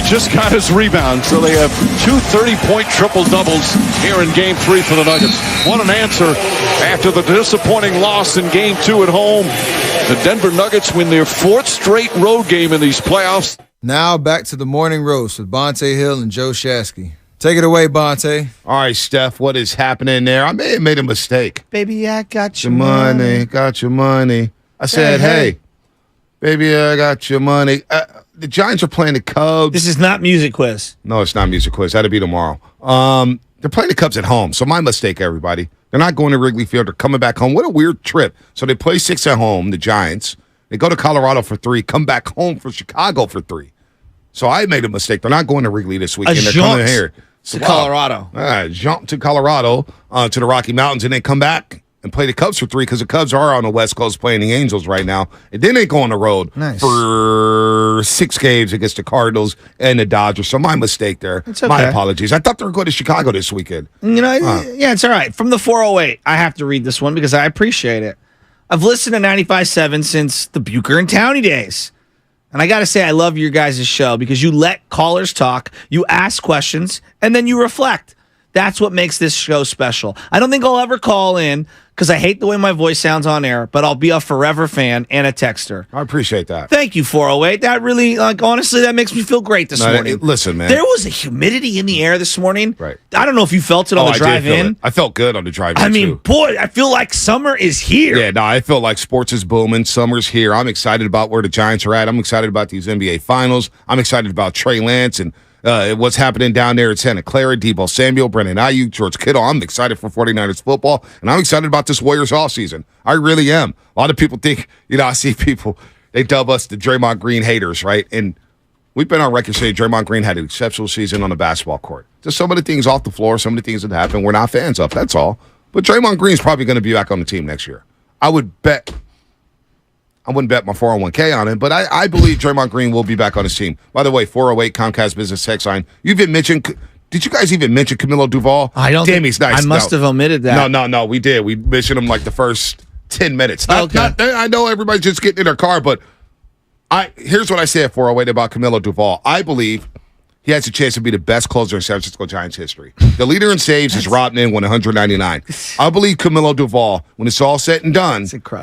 just got his rebound. So they have 2 30-point triple-doubles here in Game 3 for the Nuggets. What an answer after the disappointing loss in Game 2 at home. The Denver Nuggets win their 4th straight road game in these playoffs. Now back to the morning roast with Bonte Hill and Joe Shasky. Take it away, Bonte. All right, Steph, what is happening there? I may have made a mistake. Baby, I got your money. Got your money. I said, hey, baby, I got your money. The Giants are playing the Cubs. This is not music quiz. No, it's not music quiz. That'll be tomorrow. They're playing the Cubs at home, so my mistake, everybody. They're not going to Wrigley Field. They're coming back home. What a weird trip. So they play 6 at home, the Giants. They go to Colorado for 3, come back home for Chicago for 3. So I made a mistake. They're not going to Wrigley this weekend. They're coming here. To Colorado. Jump to Colorado, to the Rocky Mountains, and then come back and play the Cubs for 3 because the Cubs are on the West Coast playing the Angels right now. And then they go on the road for 6 games against the Cardinals and the Dodgers. So my mistake there. It's okay. My apologies. I thought they were going to Chicago this weekend. Yeah, it's all right. From the 408, I have to read this one because I appreciate it. I've listened to 95.7 since the Bucher and Townie days. And I got to say, I love your guys' show because you let callers talk, you ask questions, and then you reflect. That's what makes this show special. I don't think I'll ever call in because I hate the way my voice sounds on air, but I'll be a forever fan and a texter. I appreciate that. Thank you, 408. That really, honestly, that makes me feel great this morning. Listen, man. There was a humidity in the air this morning. Right. I don't know if you felt it on the drive in. I felt good on the drive in. I mean, boy, I feel like summer is here. Yeah, no, I feel like sports is booming. Summer's here. I'm excited about where the Giants are at. I'm excited about these NBA Finals. I'm excited about Trey Lance and what's happening down there at Santa Clara, Deebo Samuel, Brennan Ayuk, George Kittle. I'm excited for 49ers football, and I'm excited about this Warriors offseason. I really am. A lot of people think, I see people, they dub us the Draymond Green haters, right? And we've been on record saying Draymond Green had an exceptional season on the basketball court. Just some of the things off the floor, some of the things that happen, we're not fans of. That's all. But Draymond Green's probably going to be back on the team next year. I wouldn't bet my 401k on it, but I believe Draymond Green will be back on his team. By the way, 408 Comcast Business Text line. You've even mentioned. Did you guys even mention Camilo Doval? I don't. Damn, he's nice. I must have omitted that. No, we did. We mentioned him like the first 10 minutes. Okay. I know everybody's just getting in their car, but here's what I say at 408 about Camilo Doval. I believe he has a chance to be the best closer in San Francisco Giants history. The leader in saves is Rodman, won 199. I believe Camilo Doval, when it's all said and done,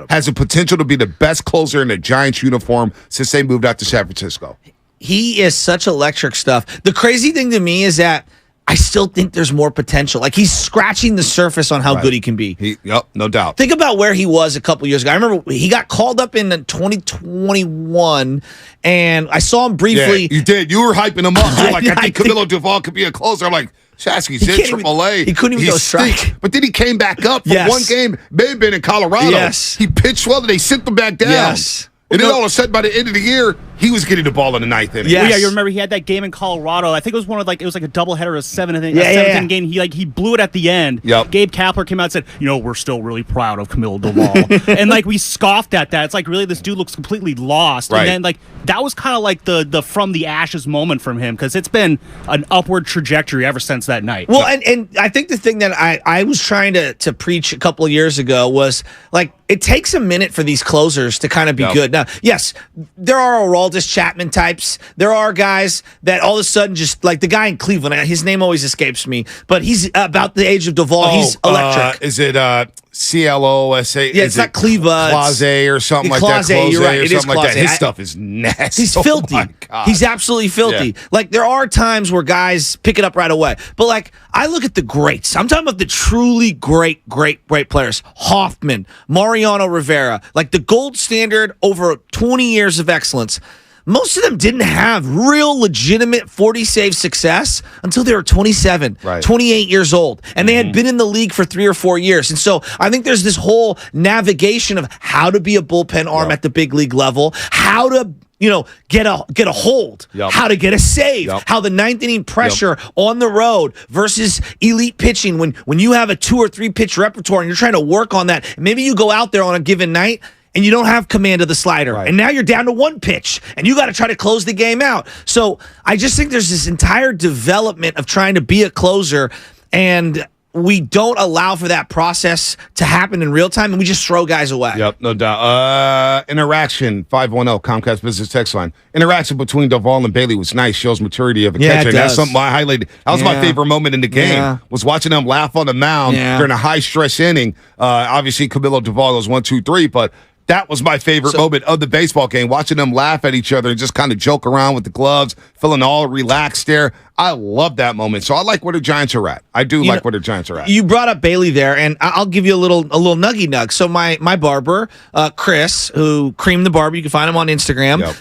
has the potential to be the best closer in the Giants uniform since they moved out to San Francisco. He is such electric stuff. The crazy thing to me is that I still think there's more potential. Like, he's scratching the surface on how good he can be. Yep, no doubt. Think about where he was a couple years ago. I remember he got called up in 2021, and I saw him briefly. Yeah, you did. You were hyping him up. You're like, I think Camilo Doval could be a closer. I'm like, Shasky's in AAA. He couldn't even go strike. But then he came back up for one game. May have been in Colorado. Yes. He pitched well, and they sent him back down. Yes. And then all of a sudden, by the end of the year, he was getting the ball in the 9th inning. Yes. Well, yeah, you remember he had that game in Colorado. I think it was it was like a doubleheader, a seventh inning game. He blew it at the end. Yep. Gabe Kapler came out and said, we're still really proud of Camilo Doval. And we scoffed at that. It's like, really, this dude looks completely lost. Right. And then that was kind of like the from the ashes moment from him, because it's been an upward trajectory ever since that night. Well, and I think the thing that I was trying to preach a couple of years ago was, it takes a minute for these closers to kind of be good. Now, yes, there are Aroldis Chapman types. There are guys that all of a sudden just, like the guy in Cleveland, his name always escapes me, but he's about the age of Doval. He's electric. Is it CLOSA? Yeah, it's not Cleva. Clase or something like that. Clase, you're right. Or It is something like that. Clase. His stuff is nasty. He's filthy. Oh my God. He's absolutely filthy. Yeah. There are times where guys pick it up right away. But I look at the greats. I'm talking about the truly great players. Hoffman, Mariano Rivera, the gold standard over 20 years of excellence. Most of them didn't have real legitimate 40-save success until they were 27, 28 years old. And they had been in the league for 3 or 4 years. And so I think there's this whole navigation of how to be a bullpen arm at the big league level, how to get a hold, how to get a save, how the 9th inning pressure on the road versus elite pitching when you have a 2 or 3 pitch repertoire and you're trying to work on that. Maybe you go out there on a given night and you don't have command of the slider. Right. And now you're down to 1 pitch, and you got to try to close the game out. So I just think there's this entire development of trying to be a closer, and we don't allow for that process to happen in real time, and we just throw guys away. Yep, no doubt. Interaction, 510, Comcast Business Text Line. Interaction between Doval and Bailey was nice, shows maturity of a catcher. And that's something I highlighted. That was my favorite moment in the game, was watching them laugh on the mound during a high-stress inning. Obviously, Camilo Doval goes 1, 2, 3, but that was my favorite moment of the baseball game, watching them laugh at each other and just kind of joke around with the gloves, feeling all relaxed there. I love that moment. So I like where the Giants are at. I do like where the Giants are at. You brought up Bailey there, and I'll give you a little nuggy nug. So my barber, Chris, who creamed the barber, you can find him on Instagram.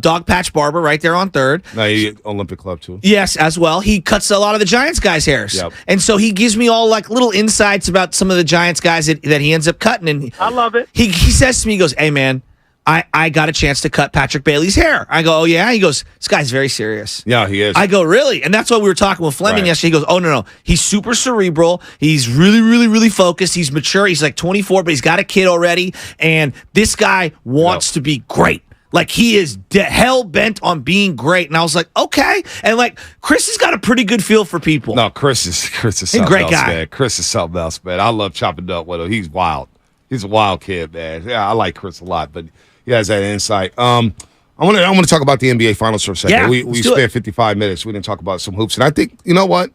Dog Patch Barber right there on 3rd. Olympic Club too. Yes, as well. He cuts a lot of the Giants guys' hairs. Yep. And so he gives me all like little insights about some of the Giants guys that he ends up cutting. And I love it. He says to me, he goes, "Hey man, I got a chance to cut Patrick Bailey's hair." I go, "Oh yeah?" He goes, "This guy's very serious." Yeah, he is. I go, "Really?" And that's what we were talking with Fleming yesterday. He goes, "Oh no, he's super cerebral. He's really, really, really focused. He's mature. He's like 24, but he's got a kid already. And this guy wants to be great. Like he is hell bent on being great." And I was like, "Okay." And like Chris has got a pretty good feel for people. No, Chris is something great else, guy. man. Chris is something else, man. I love chopping up with him. He's wild. He's a wild kid, man. Yeah, I like Chris a lot, but he has that insight. I want to talk about the NBA Finals for a second. Yeah, we spent 55 minutes. We didn't talk about some hoops, and I think you know what?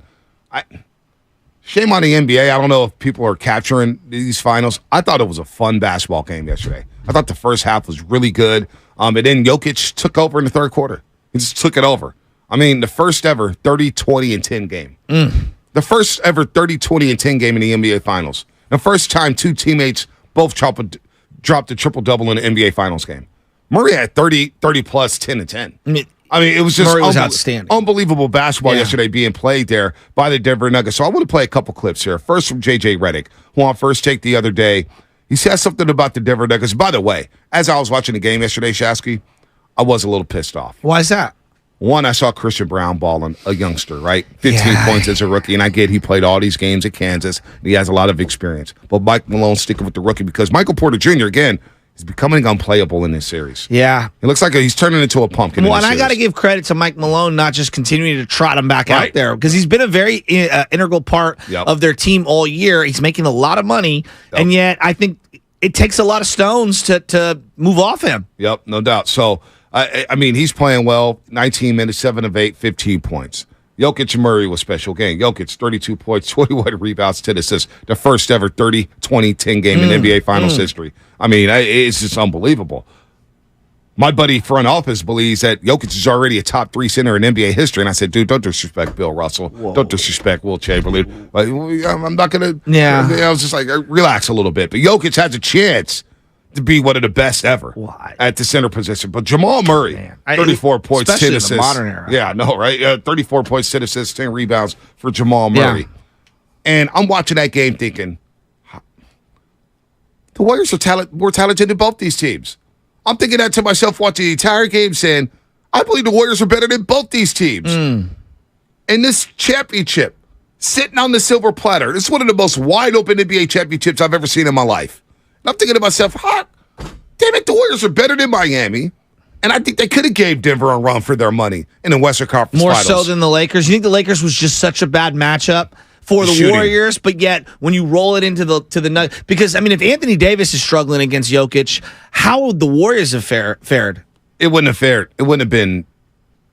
Shame on the NBA. I don't know if people are capturing these finals. I thought it was a fun basketball game yesterday. I thought the first half was really good, and then Jokic took over in the third quarter. He just took it over. I mean, the first ever 30, 20, and 10 game. The first ever 30, 20, and 10 game in the NBA Finals. The first time two teammates both dropped a triple-double in an NBA Finals game. Murray had 30 plus, 10 and 10. I mean, it was just Murray was outstanding. Unbelievable basketball yesterday being played there by the Denver Nuggets. So I want to play a couple clips here. First from J.J. Redick, who on First Take the other day, he said something about the Denver Nuggets. By the way, as I was watching the game yesterday, Shasky, I was a little pissed off. Why is that? One, I saw Christian Brown balling, a youngster, right? 15 points as a rookie, and I get he played all these games at Kansas, and he has a lot of experience. But Mike Malone sticking with the rookie because Michael Porter Jr., again, is becoming unplayable in this series. Yeah. It looks like he's turning into a pumpkin. Well, and I got to give credit to Mike Malone not just continuing to trot him back out there because he's been a very integral part of their team all year. He's making a lot of money, and yet I think it takes a lot of stones to move off him. Yep, no doubt. So, I mean, he's playing well. 19 minutes, 7 of 8, 15 points. Jokic and Murray was special game. Jokic, 32 points, 21 rebounds, 10 assists. The first ever 30, 20, 10 game in NBA Finals history. I mean, it's just unbelievable. My buddy front office believes that Jokic is already a top 3 center in NBA history. And I said, dude, don't disrespect Bill Russell. Whoa. Don't disrespect Will Chamberlain. Like, I'm not going to. Yeah. I was just like, relax a little bit. But Jokic has a chance to be one of the best ever at the center position. But Jamal Murray, 34 points, 10 assists. In the modern era. Yeah, no, right? 34 points, 10 assists, 10 rebounds for Jamal Murray. Yeah. And I'm watching that game thinking, the Warriors are more talented than both these teams. I'm thinking that to myself watching the entire game saying, I believe the Warriors are better than both these teams. And this championship, sitting on the silver platter, this is one of the most wide-open NBA championships I've ever seen in my life. And I'm thinking to myself, damn it, the Warriors are better than Miami. And I think they could have gave Denver a run for their money in the Western Conference Finals. More so than the Lakers. You think the Lakers was just such a bad matchup for the Warriors, but yet when you roll it into the Nuggets, because I mean, if Anthony Davis is struggling against Jokic, how would the Warriors have fared? It wouldn't have fared. It wouldn't have been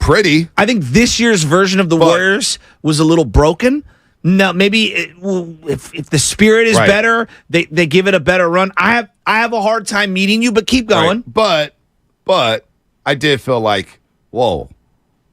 pretty. I think this year's version of the Warriors was a little broken. No, maybe if the spirit is better, they give it a better run. I have a hard time meeting you, but keep going. Right. But I did feel like, whoa.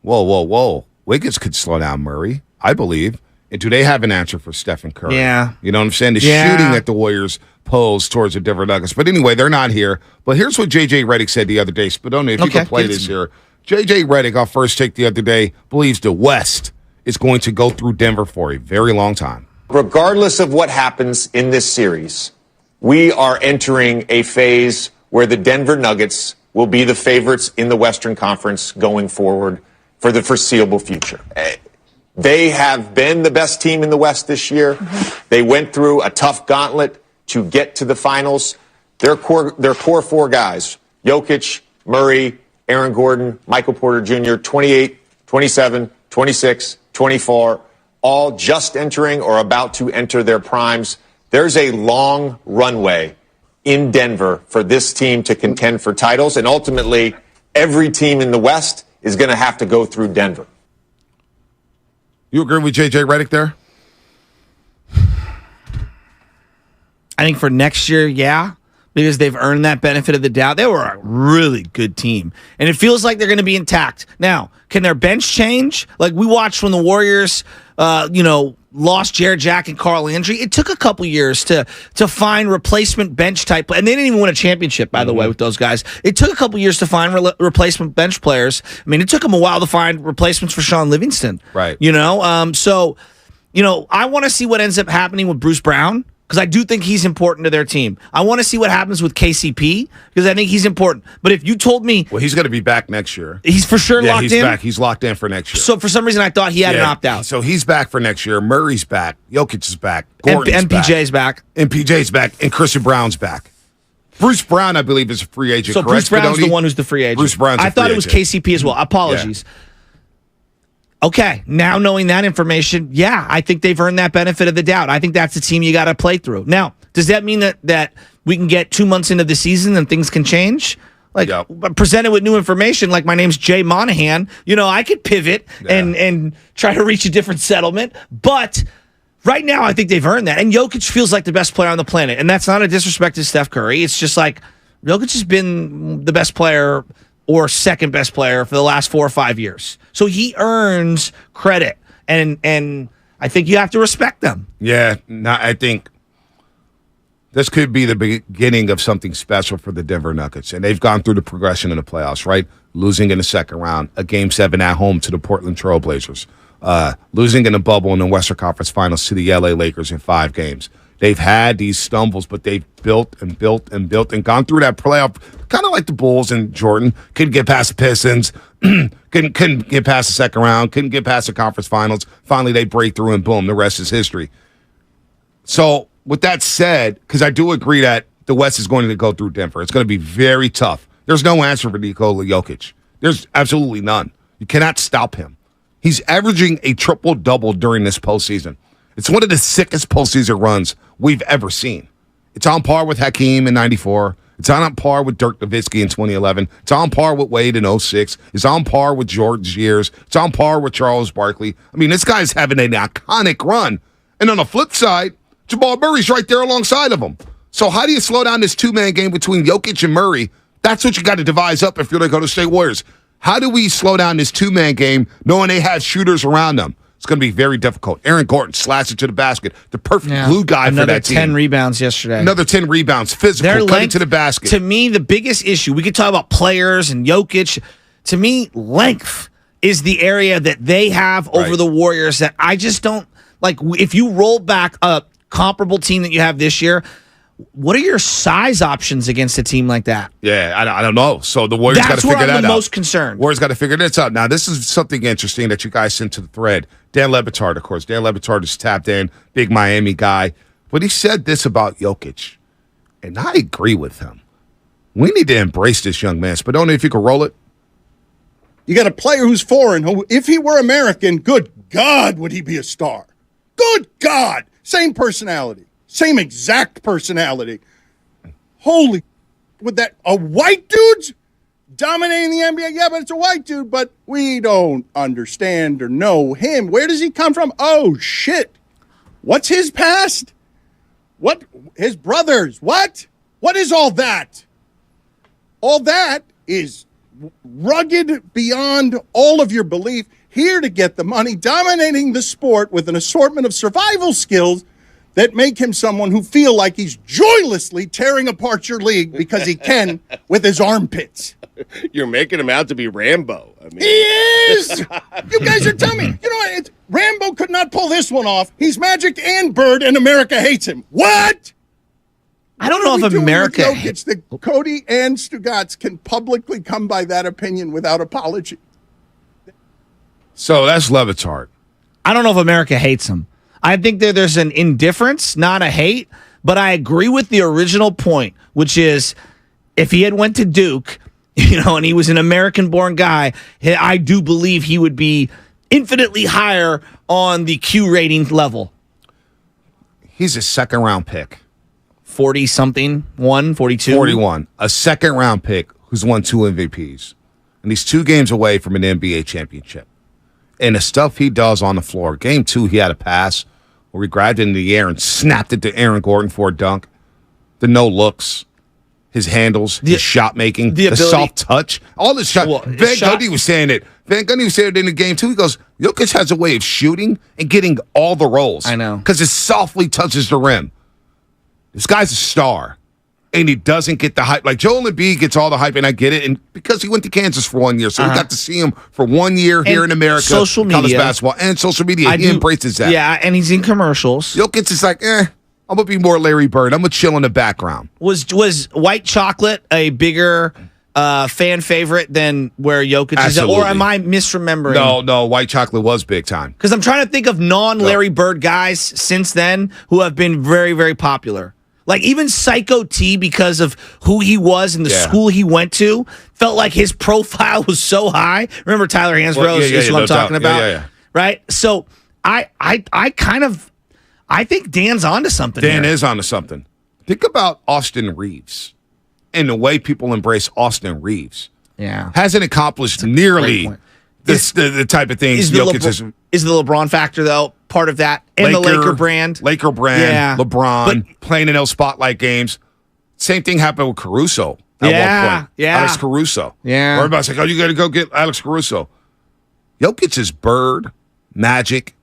Wiggins could slow down Murray, I believe. And do they have an answer for Stephen Curry? Yeah. You know what I'm saying? The shooting that the Warriors pose towards the Denver Nuggets. But anyway, they're not here. But here's what J.J. Redick said the other day. Spadoni, if you can play this here. J.J. Redick, on First Take the other day, believes the West is going to go through Denver for a very long time. Regardless of what happens in this series, we are entering a phase where the Denver Nuggets will be the favorites in the Western Conference going forward for the foreseeable future. They have been the best team in the West this year. They went through a tough gauntlet to get to the finals. Their core 4 guys, Jokic, Murray, Aaron Gordon, Michael Porter Jr., 28, 27, 26, 24, all just entering or about to enter their primes. There's a long runway in Denver for this team to contend for titles, and ultimately, every team in the West is going to have to go through Denver. You agree with J.J. Redick there? I think for next year, yeah, because they've earned that benefit of the doubt. They were a really good team, and it feels like they're going to be intact. Now, can their bench change? Like we watched when the Warriors, lost Jared Jack and Carl Landry. It took a couple years to find replacement bench type, and they didn't even win a championship, by the way, with those guys. It took a couple years to find replacement bench players. I mean, it took them a while to find replacements for Sean Livingston. Right. So I want to see what ends up happening with Bruce Brown, because I do think he's important to their team. I want to see what happens with KCP, because I think he's important. But if you told me... Well, he's going to be back next year. He's for sure locked in? He's back. He's locked in for next year. So for some reason, I thought he had an opt-out. So he's back for next year. Murray's back. Jokic is back. Gordon's MPJ's back. MPJ's back. And Christian Brown's back. Bruce Brown, I believe, is a free agent. So correct? Bruce Brown's the one who's the free agent. Bruce Brown's I thought it was KCP as well. Apologies. Yeah. Okay, now knowing that information, yeah, I think they've earned that benefit of the doubt. I think that's the team you got to play through. Now, does that mean that we can get 2 months into the season and things can change? Presented with new information, like my name's Jay Monahan, I could pivot and try to reach a different settlement. But right now, I think they've earned that. And Jokic feels like the best player on the planet. And that's not a disrespect to Steph Curry. It's just like Jokic has been the best player or second best player for the last 4 or 5 years. So he earns credit. And I think you have to respect them. Yeah, I think this could be the beginning of something special for the Denver Nuggets. And they've gone through the progression in the playoffs, right? Losing in the second round, a Game 7 at home to the Portland Trail Blazers. Losing in the bubble in the Western Conference Finals to the LA Lakers in 5 games. They've had these stumbles, but they've built and built and built and gone through that playoff, kind of like the Bulls and Jordan. Couldn't get past the Pistons, couldn't get past the second round, couldn't get past the conference finals. Finally, they break through and boom, the rest is history. So with that said, because I do agree that the West is going to go through Denver. It's going to be very tough. There's no answer for Nikola Jokic. There's absolutely none. You cannot stop him. He's averaging a triple-double during this postseason. It's one of the sickest postseason runs we've ever seen. It's on par with Hakeem in 94. It's on par with Dirk Nowitzki in 2011. It's on par with Wade in 06. It's on par with Jordan's years. It's on par with Charles Barkley. I mean, this guy's having an iconic run. And on the flip side, Jamal Murray's right there alongside of him. So how do you slow down this two-man game between Jokic and Murray? That's what you got to devise up if you're the Golden State Warriors. How do we slow down this two-man game knowing they have shooters around them? It's going to be very difficult. Aaron Gordon slashed it to the basket. The perfect glue guy for that team. Another 10 rebounds yesterday. Another 10 rebounds. Physical, cutting to the basket. To me, the biggest issue, we could talk about players and Jokic. To me, length is the area that they have over the Warriors that I just don't, like, if you roll back a comparable team that you have this year, what are your size options against a team like that? Yeah, I don't know. So the Warriors got to figure that out. That's where I'm the most concerned. Warriors got to figure this out. Now, this is something interesting that you guys sent to the thread. Dan Lebitard, of course. Dan Lebitard is tapped in, big Miami guy. But he said this about Jokic, and I agree with him. We need to embrace this young man. Spadoni, if you could roll it. You got a player who's foreign, who, if he were American, good God, would he be a star. Good God. Same personality. Same exact personality. Holy, with that, a white dude's dominating the NBA? Yeah, but it's a white dude, but we don't understand or know him. Where does he come from? Oh, shit. What's his past? What? His brothers? What? What is all that? All that is rugged beyond all of your belief, here to get the money, dominating the sport with an assortment of survival skills that make him someone who feel like he's joylessly tearing apart your league because he can with his armpits. You're making him out to be Rambo. I mean, he is! You guys are telling me, you know what? Rambo could not pull this one off. He's Magic and Bird, and America hates him. What? I don't know if America hates that Cody and Stugotz can publicly come by that opinion without apology. So that's Levitard. I don't know if America hates him. I think there's an indifference, not a hate, but I agree with the original point, which is if he had went to Duke, and he was an American-born guy, I do believe he would be infinitely higher on the Q rating level? He's a second-round pick. 40-something, 42? 41. A second-round pick who's won 2 MVPs. And he's 2 games away from an NBA championship. And the stuff he does on the floor. Game 2, he had a pass where he grabbed it in the air and snapped it to Aaron Gordon for a dunk. The no-looks, his handles, his shot-making, the soft touch, all this shot. Van Gundy was saying it. Van Gundy was saying it in the game, too. He goes, Jokic has a way of shooting and getting all the rolls. I know. Because it softly touches the rim. This guy's a star, and he doesn't get the hype. Like, Joel Embiid gets all the hype, and I get it, and because he went to Kansas for 1 year, so we got to see him for 1 year here in America. Social media. College basketball, and social media. He embraces that. Yeah, and he's in commercials. Jokic is like, I'm going to be more Larry Bird. I'm going to chill in the background. Was White Chocolate a bigger fan favorite than where Jokic is? Or am I misremembering? No, White Chocolate was big time. Because I'm trying to think of non-Larry Bird guys since then who have been very, very popular. Like even Psycho T, because of who he was and the school he went to, felt like his profile was so high. Remember Tyler Hansbrough is what I'm talking about? Right? So I think Dan's onto something. Dan is onto something. Think about Austin Reeves and the way people embrace Austin Reeves. Yeah. Hasn't accomplished nearly the type of things Jokic is. Is the LeBron factor, though, part of that? And the Laker brand? LeBron, playing in those spotlight games. Same thing happened with Caruso at one point. Alex Caruso. Yeah. Everybody's like, you got to go get Alex Caruso. Jokic is Bird, Magic.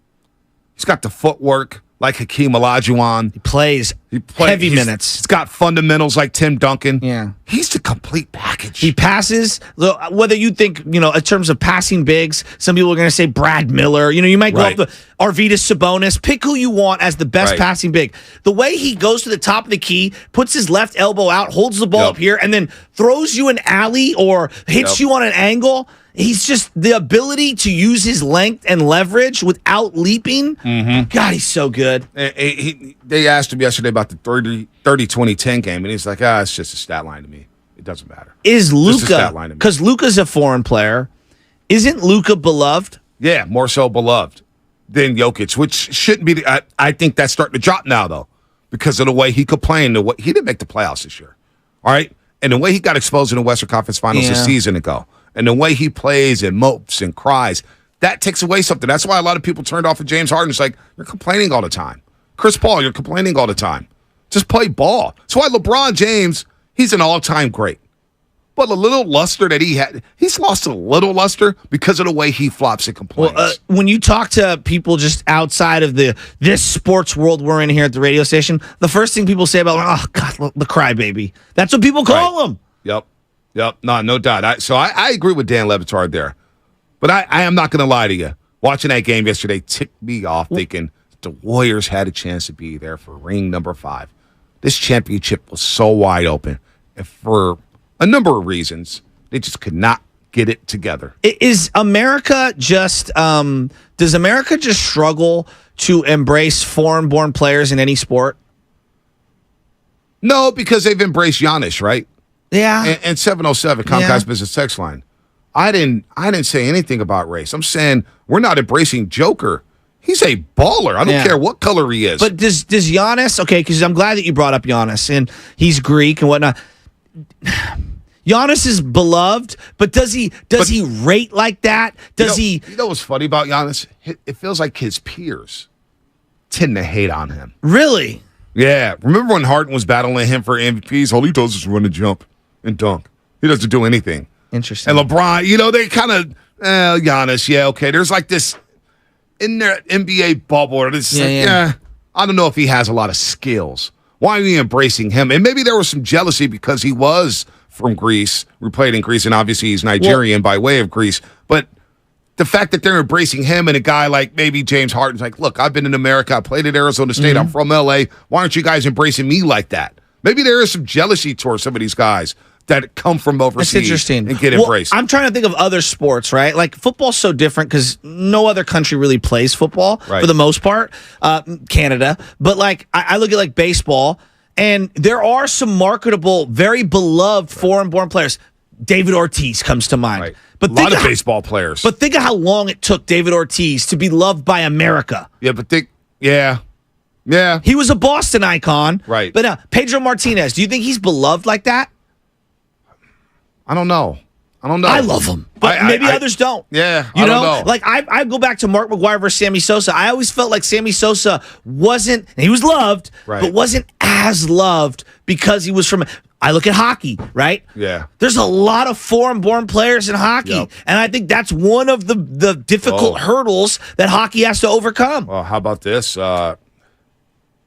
He's got the footwork like Hakeem Olajuwon. He plays heavy minutes. He's got fundamentals like Tim Duncan. Yeah. He's the complete package. He passes, whether you think, in terms of passing bigs, some people are going to say Brad Miller. You might go up the Arvydas Sabonis. Pick who you want as the best passing big. The way he goes to the top of the key, puts his left elbow out, holds the ball up here, and then throws you an alley or hits you on an angle. He's just the ability to use his length and leverage without leaping. Mm-hmm. God, he's so good. They asked him yesterday about the 30-20-10 game, and he's like, it's just a stat line to me. It doesn't matter. Is Luka, because Luka's a foreign player, isn't Luka beloved? Yeah, more so beloved than Jokic, which shouldn't be. I think that's starting to drop now, though, because of the way he could play. He didn't make the playoffs this year, all right? And the way he got exposed in the Western Conference Finals a season ago. And the way he plays and mopes and cries, that takes away something. That's why a lot of people turned off of James Harden. It's like, you're complaining all the time. Chris Paul, you're complaining all the time. Just play ball. That's why LeBron James, he's an all-time great. But a little luster that he had, he's lost a little luster because of the way he flops and complains. Well, when you talk to people just outside of this sports world we're in here at the radio station, the first thing people say about, the crybaby. That's what people call him. Yep, no doubt. I agree with Dan Le Batard there. But I am not going to lie to you. Watching that game yesterday ticked me off thinking the Warriors had a chance to be there for ring number 5. This championship was so wide open. And for a number of reasons, they just could not get it together. Is America just, does America just struggle to embrace foreign-born players in any sport? No, because they've embraced Giannis, right? Yeah. And 707, Comcast Business Text Line. I didn't say anything about race. I'm saying we're not embracing Joker. He's a baller. I don't care what color he is. But does Giannis, okay, because I'm glad that you brought up Giannis, and he's Greek and whatnot. Giannis is beloved, but does he rate like that? You know what's funny about Giannis? It feels like his peers tend to hate on him. Really? Yeah. Remember when Harden was battling him for MVPs? All he does is run and jump and dunk. He doesn't do anything. Interesting. And LeBron, they kind of, Giannis, okay. There's like this in their NBA bubble. I don't know if he has a lot of skills. Why are we embracing him? And maybe there was some jealousy because he was from Greece. We played in Greece, and obviously he's Nigerian by way of Greece. But the fact that they're embracing him and a guy like maybe James Harden's like, look, I've been in America. I played at Arizona State. I'm from L.A. Why aren't you guys embracing me like that? Maybe there is some jealousy towards some of these guys that come from overseas. That's interesting. And get embraced. I'm trying to think of other sports, right? Like football's so different because no other country really plays football for the most part, Canada. But like I look at like baseball, and there are some marketable, very beloved foreign-born players. David Ortiz comes to mind. Right. But a lot of baseball players. But think of how long it took David Ortiz to be loved by America. Yeah, but yeah. He was a Boston icon. Right. But Pedro Martinez, do you think he's beloved like that? I don't know. I love him, but maybe others don't. Yeah, you I don't know. Like I go back to Mark McGwire versus Sammy Sosa. I always felt like Sammy Sosa he was loved, but wasn't as loved because he was from. I look at hockey, right? Yeah. There's a lot of foreign-born players in hockey, and I think that's one of the difficult hurdles that hockey has to overcome. Well, how about this? The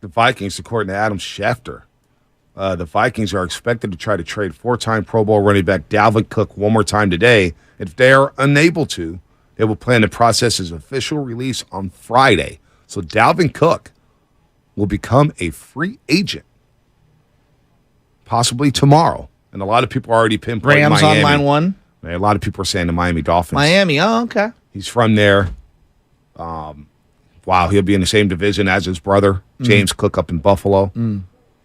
Vikings, according to Adam Schefter, the Vikings are expected to try to trade 4-time Pro Bowl running back Dalvin Cook one more time today. If they are unable to, they will plan to process his official release on Friday. So Dalvin Cook will become a free agent possibly tomorrow. And a lot of people are already pinpointing Rams Miami. on line one. A lot of people are saying the Miami Dolphins. Miami, okay. He's from there. Wow, he'll be in the same division as his brother, James Cook, up in Buffalo.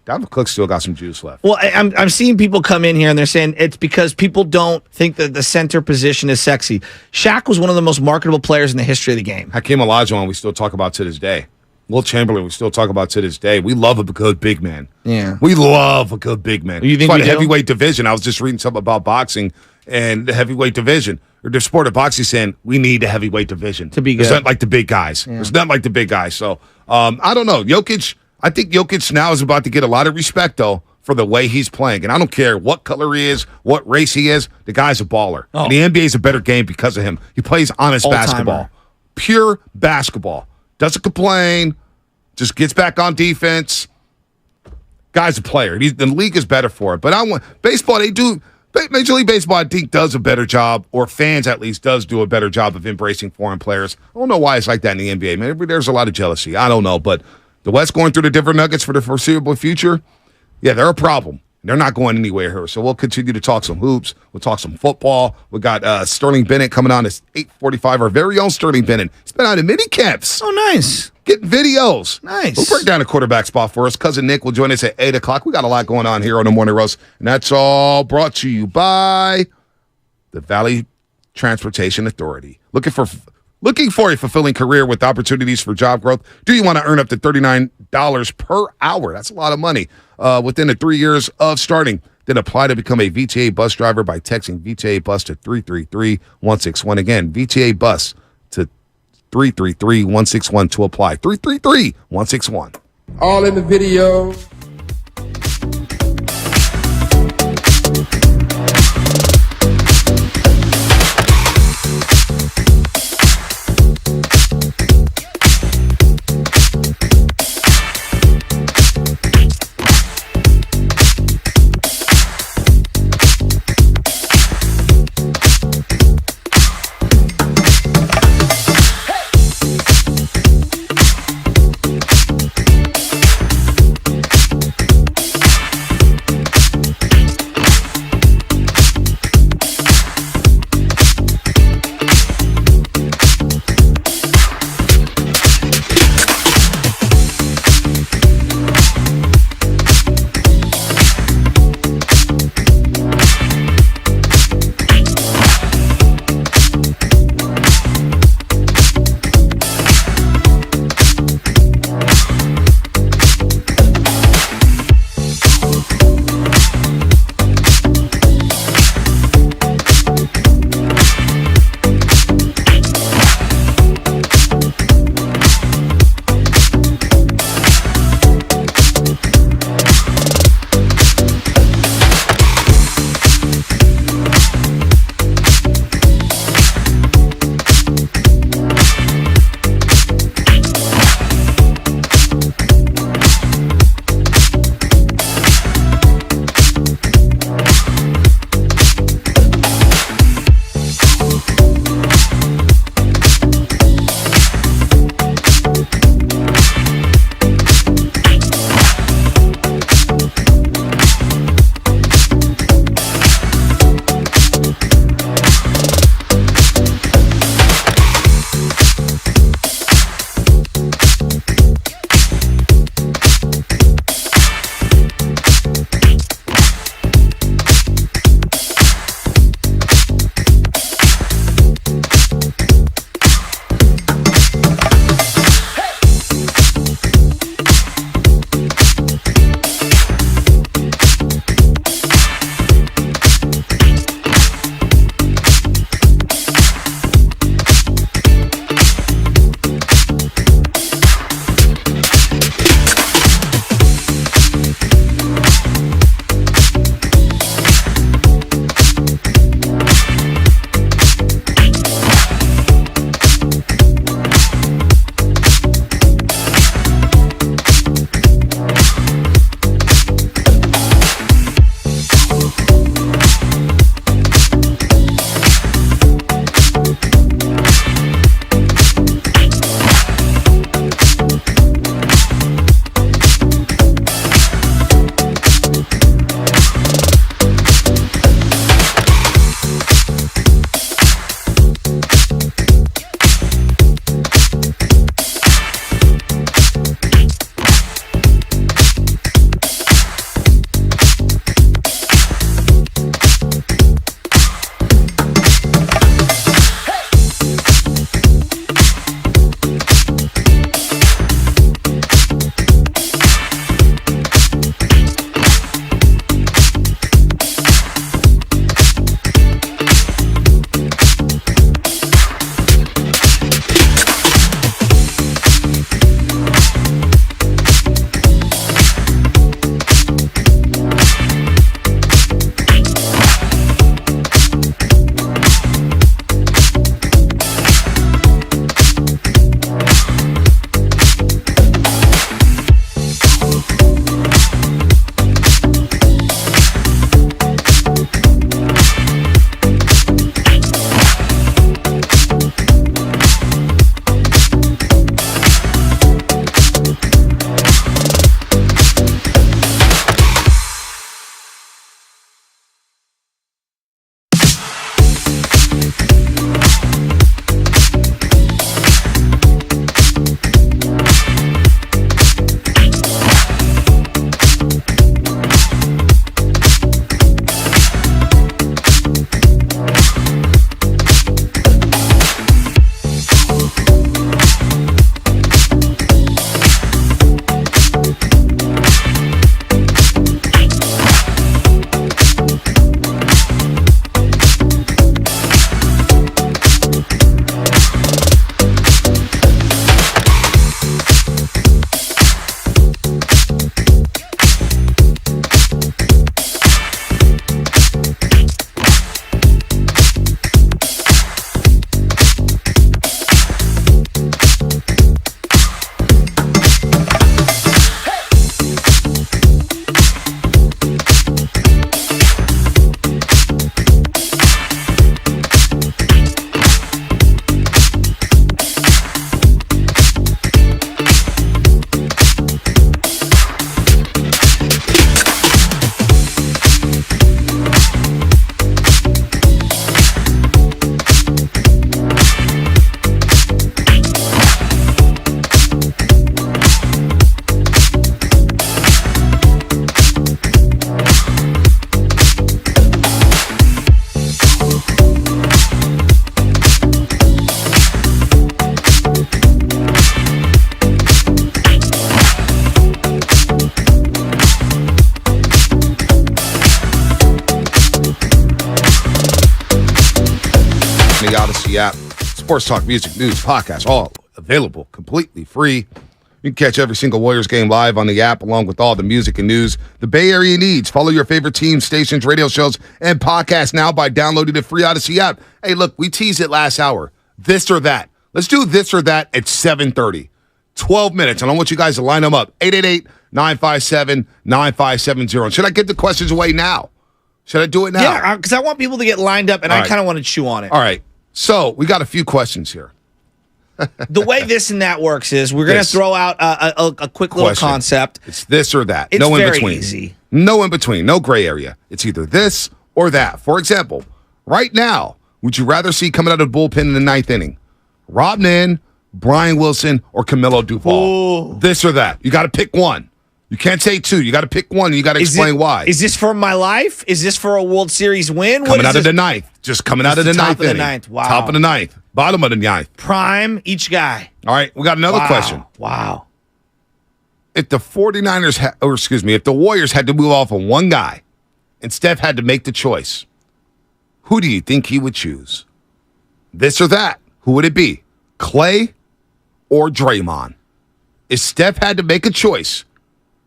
Dalvin Cook still got some juice left. Well, I'm seeing people come in here and they're saying it's because people don't think that the center position is sexy. Shaq was one of the most marketable players in the history of the game. Hakeem Olajuwon, we still talk about to this day. Will Chamberlain, we still talk about to this day. We love a good big man. Yeah. We love a good big man. You think That's why we the do? heavyweight division, I was just reading something about boxing and the heavyweight division, or the sport of boxing saying we need a heavyweight division. To be good. It's not like the big guys. Yeah. It's not like the big guys. So, I don't know. Jokic, I think Jokic now is about to get a lot of respect, though, for the way he's playing. And I don't care what color he is, what race he is, the guy's a baller. And the NBA is a better game because of him. He plays honest All-timer. basketball. Pure basketball. Doesn't complain, just gets back on defense. Guy's a player. The league is better for it. But I want baseball, Major League Baseball, I think, does a better job, or fans at least does do a better job of embracing foreign players. I don't know why it's like that in the NBA. Maybe there's a lot of jealousy. I don't know. But the West going through the Denver Nuggets for the foreseeable future, yeah, they're a problem. They're not going anywhere here. So we'll continue to talk some hoops. We'll talk some football. We got Sterling Bennett coming on at 8:45. Our very own Sterling Bennett. He's been out in mini camps. Oh, nice. Getting videos. Nice. We'll break down a quarterback spot for us. Cousin Nick will join us at 8 o'clock. We got a lot going on here on the Morning Roast. And that's all brought to you by the Valley Transportation Authority. Looking for a fulfilling career with opportunities for job growth? Do you want to earn up to $39 per hour? That's a lot of money within the 3 years of starting. Then apply to become a VTA bus driver by texting VTA Bus to 333-161. Again, VTA Bus to 333-161 to apply. 333-161. All in the video. Odyssey app. Sports talk, music, news, podcasts, all available completely free. You can catch every single Warriors game live on the app, along with all the music and news the Bay Area needs. Follow your favorite teams, stations, radio shows, and podcasts now by downloading the free Odyssey app. Hey, look, we teased it last hour. This or that. Let's do this or that at 7:30. 12 minutes, and I want you guys to line them up. 888-957-9570. Should I get the questions away now? Should I do it now? Yeah, because I want people to get lined up, and I kind of want to chew on it. All right. So we got a few questions here. The way this and that works is we're going to throw out a quick little concept. It's this or that. It's no in very between. Easy. No in between. No gray area. It's either this or that. For example, right now, would you rather see coming out of the bullpen in the ninth inning? Rob Nin, Brian Wilson, or Camilo Doval? Ooh. This or that. You got to pick one. You can't say two. You got to pick one, and you got to explain why. Is this for my life? Is this for a World Series win? Coming out of the ninth. Just coming out of the ninth inning. Wow. Top of the ninth. Bottom of the ninth. Prime, each guy. All right, we got another question. Wow. If the 49ers, if the Warriors had to move off of one guy and Steph had to make the choice, who do you think he would choose? This or that? Who would it be? Clay or Draymond? If Steph had to make a choice,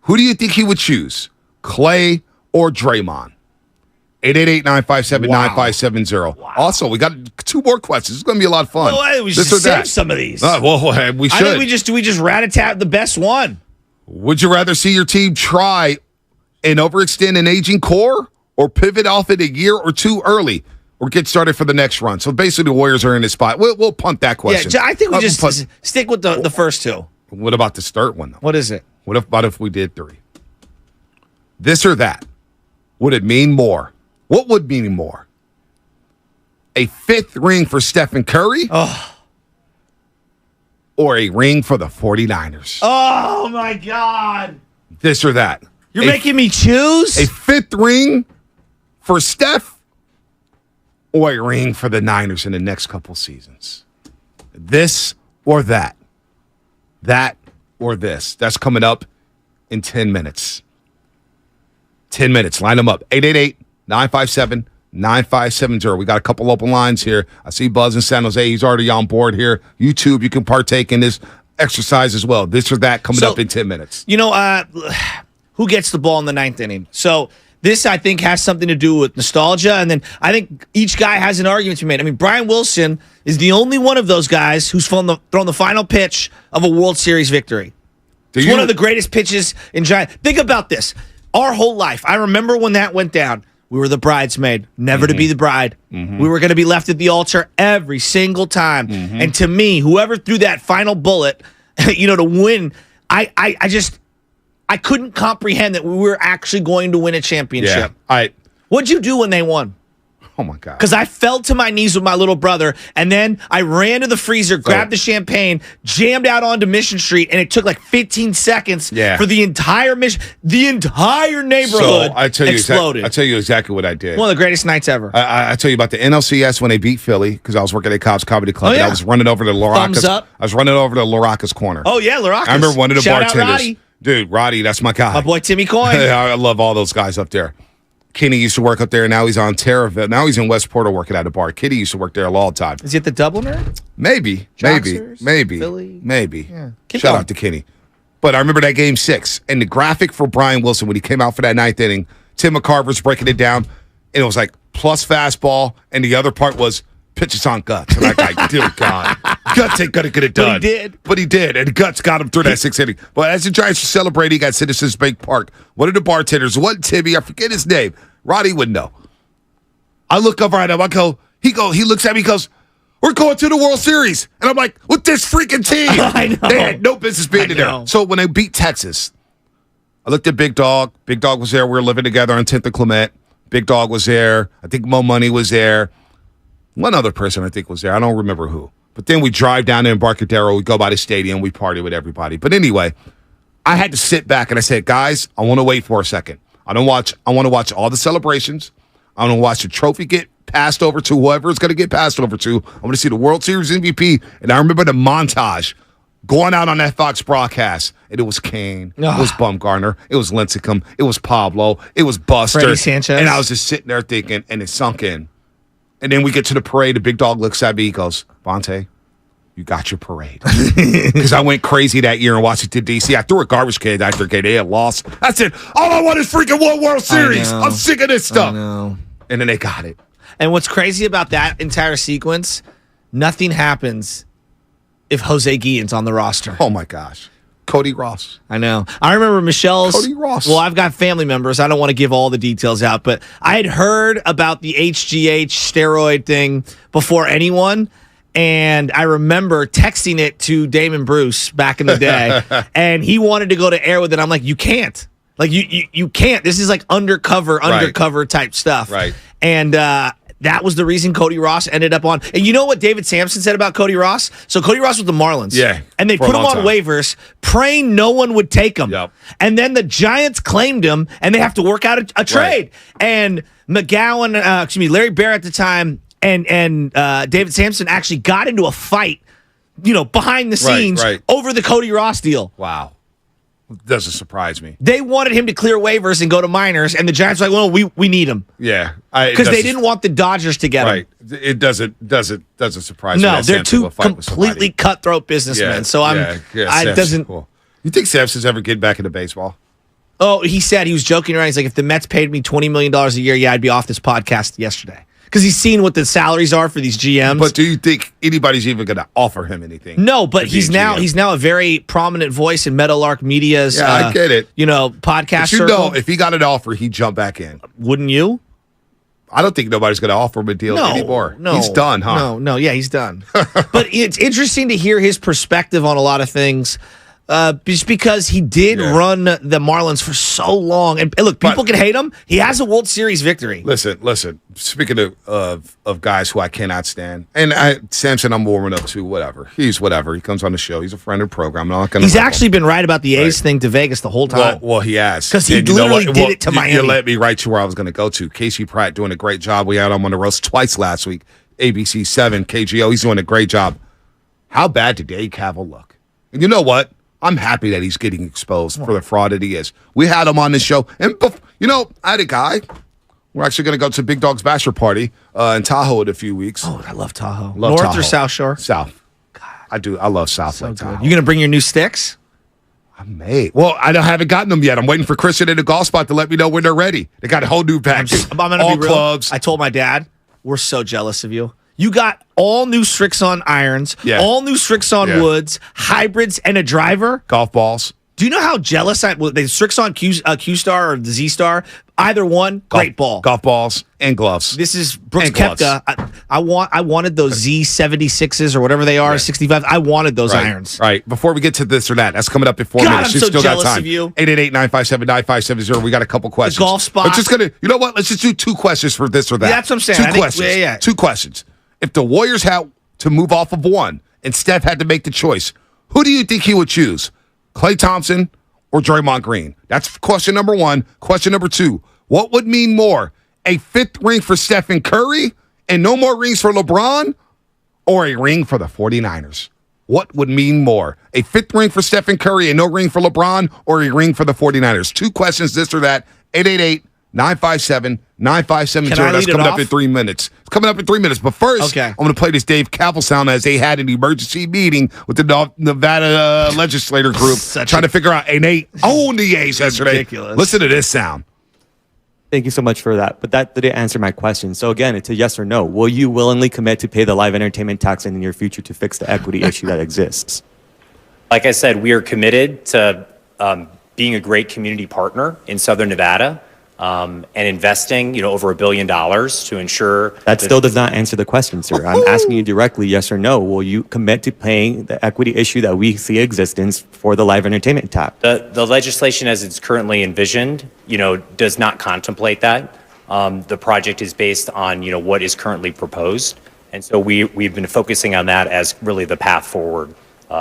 who do you think he would choose? Clay or Draymond? 888-957-9570. Wow. Also, we got 2 more questions. It's going to be a lot of fun. Well, we should save some of these. We should. I think we just rat-a-tat the best one. Would you rather see your team try and overextend an aging core or pivot off it a year or two early or get started for the next run? So basically the Warriors are in this spot. We'll punt that question. Yeah, I think we just stick with the first two. What about the third one, though? What is it? What about if we did 3? This or that? Would it mean more? What would mean more? A 5th ring for Stephen Curry? Oh. Or a ring for the 49ers? Oh, my God. This or that? You're making me choose? A 5th ring for Steph or a ring for the Niners in the next couple seasons? This or that? That or this? That's coming up in 10 minutes. 10 minutes. Line them up. 888-957-9570. We got a couple open lines here. I see Buzz in San Jose. He's already on board here. YouTube, you can partake in this exercise as well. This or that coming up in 10 minutes. You know, who gets the ball in the ninth inning? So this, I think, has something to do with nostalgia. And then I think each guy has an argument to be made. I mean, Brian Wilson is the only one of those guys who's thrown the final pitch of a World Series victory. It's one of the greatest pitches in Giants. Think about this. Our whole life, I remember when that went down, we were the bridesmaid, never to be the bride. We were going to be left at the altar every single time. And to me, whoever threw that final bullet, to win, I couldn't comprehend that we were actually going to win a championship. Yeah. What'd you do when they won? Oh, my God. Because I fell to my knees with my little brother, and then I ran to the freezer, grabbed the champagne, jammed out onto Mission Street, and it took like 15 seconds for the entire neighborhood exploded. I tell you exactly what I did. One of the greatest nights ever. I tell you about the NLCS when they beat Philly because I was working at Cobb's Comedy Club. Oh, yeah. And I was running over to Thumbs up. I was running over to LaRocca's corner. Oh, yeah, LaRocca's. I remember one of the Shout out bartenders. Roddy. Dude, Roddy, that's my guy. My boy Timmy Coyne. I love all those guys up there. Kenny used to work up there. Now he's on Terraville. Now he's in West Portal working at a bar. Kitty used to work there a long time. Is he at the Dubliner? Maybe. Joxers? Maybe. Philly? Maybe. Yeah. Shout out to Kenny. But I remember that game 6. And the graphic for Brian Wilson when he came out for that 9th inning, Tim McCarver's breaking it down. And it was like plus fastball. And the other part was pitches on Guts. And that guy, dear God. Guts ain't going to get it done. But he did. And Guts got him through that 6th inning. But as the Giants were celebrating, he got Citizens Bank Park. One of the bartenders, one Timmy, I forget his name. Roddy would know. I look up right up. He looks at me, he goes, we're going to the World Series. And I'm like, with this freaking team. I know. They had no business being there. So when they beat Texas, I looked at Big Dog. Big Dog was there. We were living together on 10th and Clement. Big Dog was there. I think Mo Money was there. One other person I think was there. I don't remember who. But then we drive down to Embarcadero. We go by the stadium. We party with everybody. But anyway, I had to sit back and I said, guys, I want to wait for a second. I want to watch all the celebrations. I want to watch the trophy get passed over to whoever it's going to get passed over to. I want to see the World Series MVP. And I remember the montage going out on that Fox broadcast. And it was Kane. It was Bumgarner. It was Lincecum. It was Pablo. It was Buster. Freddie Sanchez. And I was just sitting there thinking, and it sunk in. And then we get to the parade. The big dog looks at me. He goes, Bonte, you got your parade. Because I went crazy that year in Washington, D.C. I threw a garbage can after they had lost. I said, all I want is freaking one World Series. I'm sick of this stuff. And then they got it. And what's crazy about that entire sequence, nothing happens if Jose Guillen's on the roster. Oh, my gosh. Cody Ross. I know. I remember Michelle's. Cody Ross. Well, I've got family members. I don't want to give all the details out, but I had heard about the HGH steroid thing before anyone. And I remember texting it to Damon Bruce back in the day, and he wanted to go to air with it. I'm like, you can't. Like, you can't. This is like undercover type stuff. Right. And that was the reason Cody Ross ended up on. And you know what David Sampson said about Cody Ross? So Cody Ross was the Marlins. Yeah. And they put him on waivers, praying no one would take him. Yep. And then the Giants claimed him, and they have to work out a trade. Right. And Larry Bear at the time, and David Sampson actually got into a fight, behind the scenes over the Cody Ross deal. Wow. Doesn't surprise me. They wanted him to clear waivers and go to minors, and the Giants were like, well, we need him. Yeah. Because they didn't want the Dodgers to get him. Right. It doesn't surprise me. No, they're two completely cutthroat businessmen. Yeah, so it doesn't. Cool. You think Sampson's ever getting back into baseball? Oh, he said he was joking around. He's like, if the Mets paid me $20 million a year, I'd be off this podcast yesterday. Because he's seen what the salaries are for these GMs. But do you think anybody's even going to offer him anything? No, but he's now a very prominent voice in Meadowlark Media's. Yeah, I get it. Podcast. But if he got an offer, he'd jump back in. Wouldn't you? I don't think nobody's going to offer him a deal anymore. No, he's done, huh? No, yeah, he's done. But it's interesting to hear his perspective on a lot of things. Just because he did run the Marlins for so long. And look, people can hate him. He has a World Series victory. Listen. Speaking of guys who I cannot stand, and Sampson, I'm warming up to, whatever. He's whatever. He comes on the show. He's a friend of the program. I'm not gonna. He's actually been right about the A's thing to Vegas the whole time. Well, he has. Because he literally did it to Miami. You let me right to where I was going to go to. Casey Pratt doing a great job. We had him on the roast twice last week. ABC 7, KGO. He's doing a great job. How bad did Dave Kaval look? And you know what? I'm happy that he's getting exposed for the fraud that he is. We had him on the show. And, I had a guy. We're actually going to go to Big Dog's bachelor party in Tahoe in a few weeks. Oh, I love Tahoe. North Tahoe. Or South Shore? South. God. I do. I love South Lake Tahoe. You going to bring your new sticks? I may. Well, I haven't gotten them yet. I'm waiting for Christian in the golf spot to let me know when they're ready. They got a whole new package. I'm going to be real. Clubs. I told my dad, we're so jealous of you. You got all new Strixon irons, all new Strixon woods, hybrids, and a driver. Golf balls. Do you know how jealous the Strixon Q Star or the Z Star? Either one, great ball. Golf balls and gloves. This is Brooks Koepka. I wanted those Z76s or whatever they are, 65. I wanted those irons. Right. Before we get to this or that, that's coming up in 4 minutes. I'm so still jealous got time. of you. 888-957-9570. We got a couple questions. The golf spot. You know what? Let's just do 2 questions for this or that. Yeah, that's what I'm saying. 2 questions. 2 questions. If the Warriors had to move off of one and Steph had to make the choice, who do you think he would choose? Klay Thompson or Draymond Green? That's question number 1. Question number 2, what would mean more, a 5th ring for Stephen Curry and no more rings for LeBron, or a ring for the 49ers? What would mean more, a 5th ring for Stephen Curry and no ring for LeBron, or a ring for the 49ers? 2 questions, this or that. 888-957-9570. That's coming up in 3 minutes. It's coming up in 3 minutes. But first, I'm going to play this Dave Kapler sound as they had an emergency meeting with the Nevada legislator group trying to figure out, and they owned the A's yesterday. Ridiculous. Listen to this sound. Thank you so much for that. But that didn't answer my question. So again, it's a yes or no. Will you willingly commit to pay the live entertainment tax in the near future to fix the equity issue that exists? Like I said, we are committed to being a great community partner in Southern Nevada. And investing, over $1 billion to ensure that still does not answer the question, sir. I'm asking you directly, yes or no. Will you commit to paying the equity issue that we see existence for the live entertainment tax? The legislation as it's currently envisioned, does not contemplate that. The project is based on, what is currently proposed. And so we've been focusing on that as really the path forward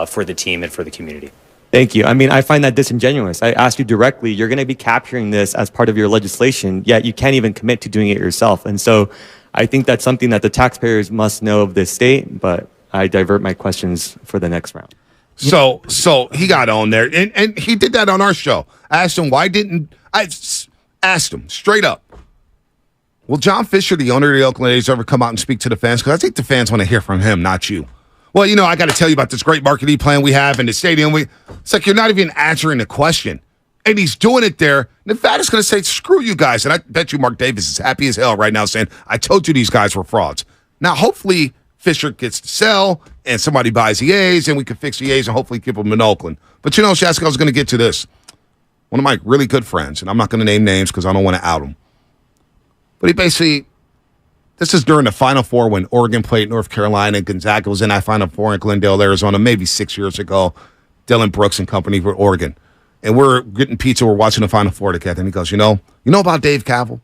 for the team and for the community. Thank you. I mean, I find that disingenuous. I asked you directly, you're going to be capturing this as part of your legislation, yet you can't even commit to doing it yourself. And so I think that's something that the taxpayers must know of this state, but I divert my questions for the next round. So he got on there, and he did that on our show. I asked him, I asked him straight up, Will John Fisher, the owner of the Oakland A's, ever come out and speak to the fans? Because I think the fans want to hear from him, not you. Well, I got to tell you about this great marketing plan we have in the stadium. It's like you're not even answering the question. And he's doing it there. Nevada's going to say, screw you guys. And I bet you Mark Davis is happy as hell right now saying, I told you these guys were frauds. Now, hopefully, Fisher gets to sell and somebody buys the A's and we can fix the A's and hopefully keep them in Oakland. But Shaska, I was going to get to this. One of my really good friends, and I'm not going to name names because I don't want to out him. But he basically, this is during the Final Four when Oregon played North Carolina and Gonzaga was in that Final Four in Glendale, Arizona, maybe 6 years ago. Dylan Brooks and company for Oregon. And we're getting pizza, we're watching the Final Four together. And he goes, you know about Dave Kaval?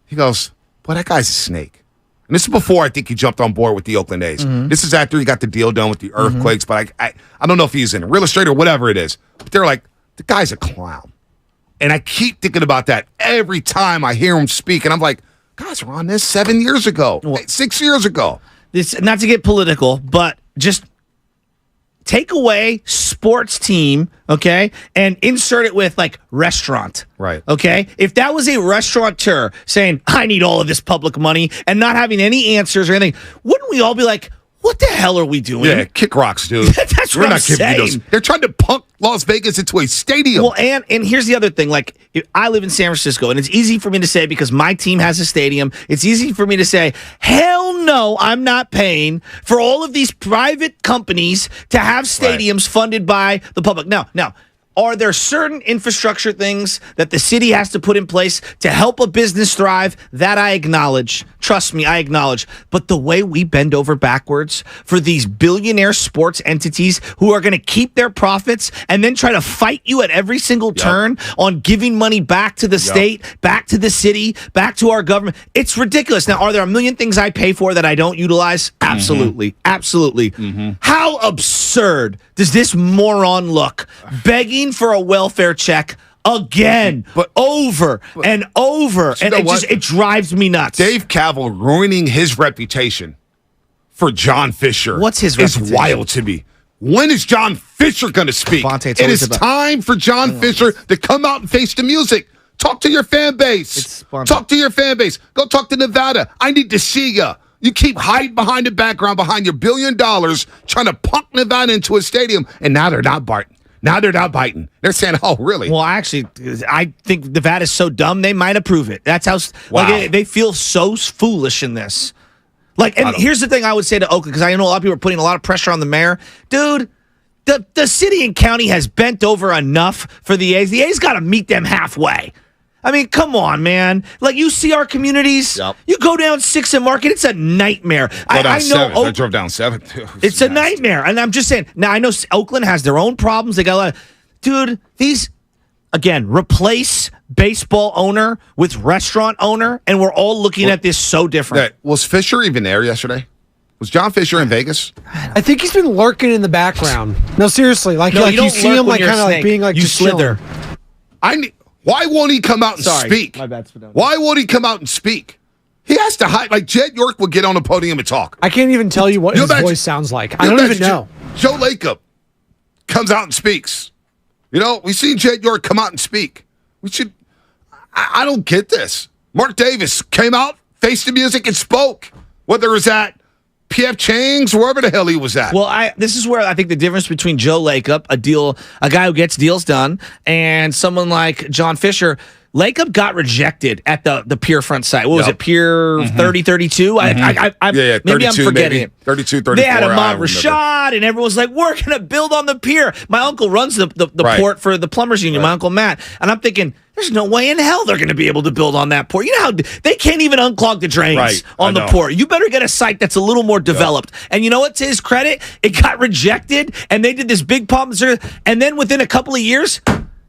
He goes, boy, that guy's a snake. And this is before I think he jumped on board with the Oakland A's. Mm-hmm. This is after he got the deal done with the earthquakes, but I don't know if he's in real estate or whatever it is. But they're like, the guy's a clown. And I keep thinking about that every time I hear him speak. And I'm like, guys, we're on this 7 years ago, 6 years ago. This, not to get political, but just take away sports team, okay, and insert it with like restaurant. Right. Okay? If that was a restaurateur saying, I need all of this public money and not having any answers or anything, wouldn't we all be like, what the hell are we doing? Yeah, kick rocks, dude. That's what I'm saying. They're trying to punk Las Vegas into a stadium. Well, and here's the other thing. Like, I live in San Francisco, and it's easy for me to say because my team has a stadium. It's easy for me to say, hell no, I'm not paying for all of these private companies to have stadiums funded by the public. Now, are there certain infrastructure things that the city has to put in place to help a business thrive? That I acknowledge. Trust me, I acknowledge. But the way we bend over backwards for these billionaire sports entities who are going to keep their profits and then try to fight you at every single turn on giving money back to the state, back to the city, back to our government, it's ridiculous. Now, are there a million things I pay for that I don't utilize? Absolutely. Absolutely. How absurd does this moron look? Begging for a welfare check again, over and over, and it drives me nuts. Dave Kaval ruining his reputation for John Fisher. What's his reputation? Is wild to me. When is John Fisher going to speak? It is time for John Fisher to come out and face the music. Talk to your fan base. Talk to your fan base. Go talk to Nevada. I need to see you. You keep hiding behind the background, behind your $1 billion, trying to punk Nevada into a stadium, and now they're not biting. They're saying, oh, really? Well, actually, I think Nevada's so dumb, they might approve it. That's how they feel so foolish in this. Like, and here's the thing I would say to Oakland, because I know a lot of people are putting a lot of pressure on the mayor. Dude, the city and county has bent over enough for the A's. The A's got to meet them halfway. I mean, come on, man. Like, you see our communities. Yep. You go down 6th and Market, it's a nightmare. I drove down 7th. It's a nightmare. And I'm just saying, now I know Oakland has their own problems. They got a lot of, dude, replace baseball owner with restaurant owner, and we're all looking at this so different. Was Fisher even there yesterday? Was John Fisher in Vegas? I think he's been lurking in the background. No, seriously. You see him kind of like being like you slither. Why won't he come out and speak? My bad, Spadone. Why won't he come out and speak? He has to hide. Like, Jed York would get on the podium and talk. I can't even tell you what his voice sounds like. I don't even know. Joe Lacob comes out and speaks. We've seen Jed York come out and speak. I don't get this. Mark Davis came out, faced the music, and spoke. Whether it was at P.F. Chang's, wherever the hell he was at. Well, this is where I think the difference between Joe Lacob, a guy who gets deals done, and someone like John Fisher. Lacob got rejected at the Pier front site. What was it, Pier 30, 32? Maybe I'm forgetting it. 32, 34. They had a Mont Rashad, and everyone's like, we're going to build on the pier. My uncle runs the port for the Plumbers Union, my Uncle Matt. And I'm thinking, there's no way in hell they're going to be able to build on that port. You know how they can't even unclog the drains on the port. You better get a site that's a little more developed. And you know what? To his credit, it got rejected, and they did this big pump. And then within a couple of years,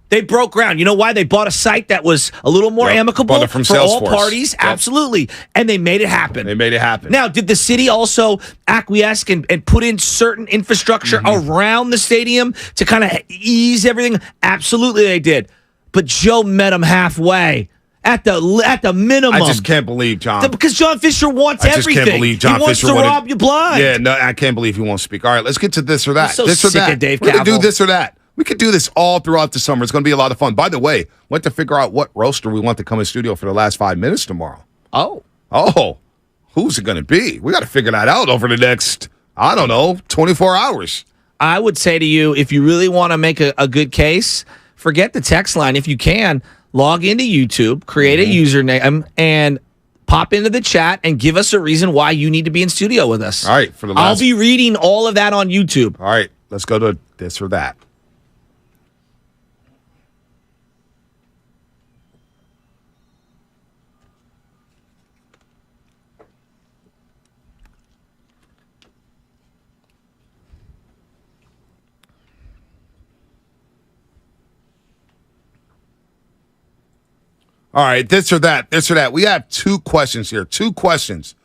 they broke ground. You know why? They bought a site that was a little more amicable for all parties. Yep. Absolutely. And they made it happen. Now, did the city also acquiesce and put in certain infrastructure around the stadium to kind of ease everything? Absolutely they did. But Joe met them halfway. At the minimum. I just can't believe John. Because John Fisher wants everything. I just can't believe John Fisher wants to rob you blind. Yeah, no, I can't believe he won't speak. All right, let's get to this or that. I'm so sick of Dave Kaval. We're going to do this or that. We could do this all throughout the summer. It's going to be a lot of fun. By the way, went to figure out what roaster we want to come in studio for the last 5 minutes tomorrow. Oh. Who's it going to be? We got to figure that out over the next, 24 hours. I would say to you, if you really want to make a good case, forget the text line. If you can, log into YouTube, create a username, and pop into the chat and give us a reason why you need to be in studio with us. All right. I'll be reading all of that on YouTube. All right. Let's go to this or that. All right, this or that. We have 2 questions here. 2 questions.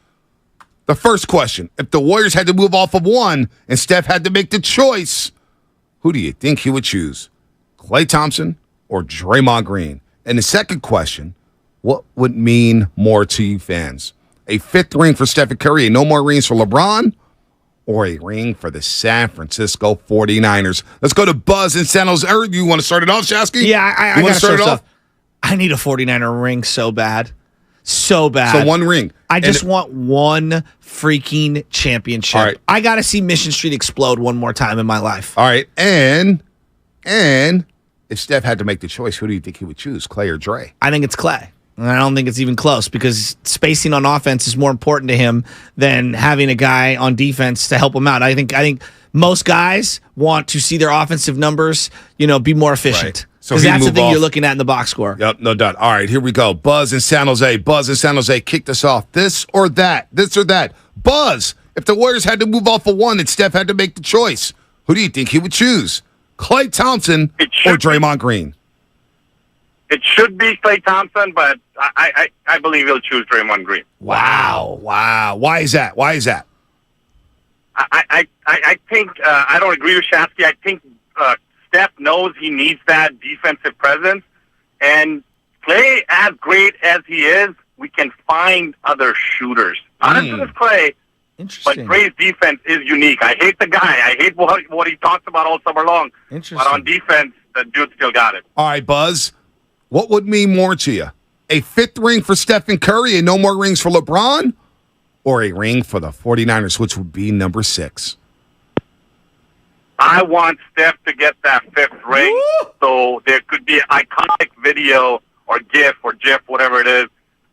The first question, if the Warriors had to move off of 1 and Steph had to make the choice, who do you think he would choose? Klay Thompson or Draymond Green? And the second question, what would mean more to you fans? A 5th ring for Stephen Curry and no more rings for LeBron? Or a ring for the San Francisco 49ers? Let's go to Buzz in San Jose. You want to start it off, Shasky? Yeah, I got to start it off. I need a 49er ring so bad. So bad. So 1 ring. I just want 1 freaking championship. All right. I got to see Mission Street explode one more time in my life. All right. And if Steph had to make the choice, who do you think he would choose, Klay or Dre? I think it's Klay. And I don't think it's even close because spacing on offense is more important to him than having a guy on defense to help him out. I think most guys want to see their offensive numbers, be more efficient. Right. Because that's the thing you're looking at in the box score. Yep, no doubt. All right, here we go. Buzz in San Jose. Kick this off. This or that. Buzz, if the Warriors had to move off of 1 and Steph had to make the choice, who do you think he would choose? Klay Thompson or Draymond Green? It should be Klay Thompson, but I believe he'll choose Draymond Green. Wow. Why is that? I think I don't agree with Shasky. I think Steph knows he needs that defensive presence, and Klay, as great as he is, we can find other shooters. Not as good as Klay, but Klay's defense is unique. I hate the guy. I hate what he talks about all summer long. But on defense, the dude still got it. All right, Buzz, what would mean more to you? A 5th ring for Stephen Curry and no more rings for LeBron? Or a ring for the 49ers, which would be number 6? I want Steph to get that 5th ring, so there could be an iconic video or GIF or GIF, whatever it is,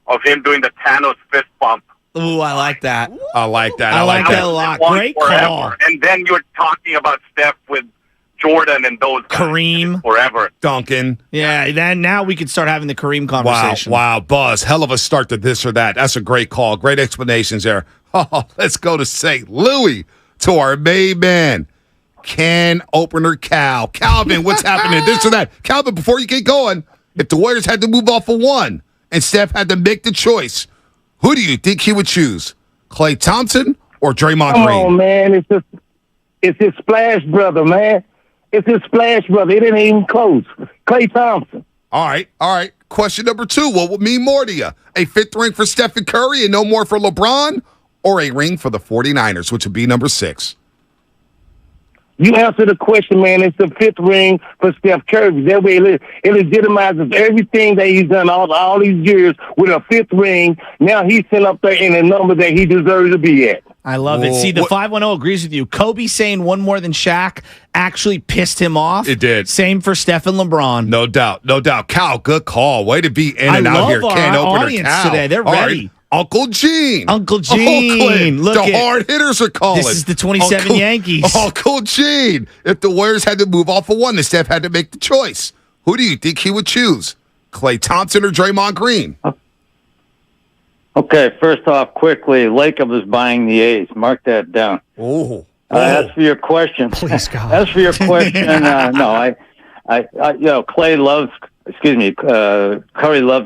of him doing the Thanos fist bump. Ooh, I like that. I like that a lot. Great call. And then you're talking about Steph with Jordan and those guys. Kareem. Forever. Duncan. Yeah, then now we could start having the Kareem conversation. Wow, Buzz. Hell of a start to this or that. That's a great call. Great explanations there. Oh, let's go to St. Louis to our main man. Can opener Calvin, what's happening? This or that. Calvin, before you get going, if the Warriors had to move off of 1 and Steph had to make the choice, who do you think he would choose? Klay Thompson or Draymond Green? Come on, man. It's his splash brother, man. It's his splash brother. It ain't even close. Klay Thompson. All right. Question number 2. What would mean more to you? A 5th ring for Stephen Curry and no more for LeBron? Or a ring for the 49ers, which would be number 6? You answer the question, man. It's the 5th ring for Steph Curry. That way it legitimizes everything that he's done all these years with a 5th ring. Now he's sitting up there in a number that he deserves to be at. I love it. See, the 510 agrees with you. Kobe saying 1 more than Shaq actually pissed him off. It did. Same for Steph and LeBron. No doubt. Cal, good call. Way to be in and out here. Can't open audience Cal. Today. They're ready. Right. Uncle Gene. Look, the hard hitters are calling. This is the 27 Yankees. Uncle Gene. If the Warriors had to move off of 1, the Steph had to make the choice. Who do you think he would choose? Klay Thompson or Draymond Green? Okay, first off, quickly, Lacob is buying the A's. Mark that down. As for your question, please, God. As for your question, no, Curry loves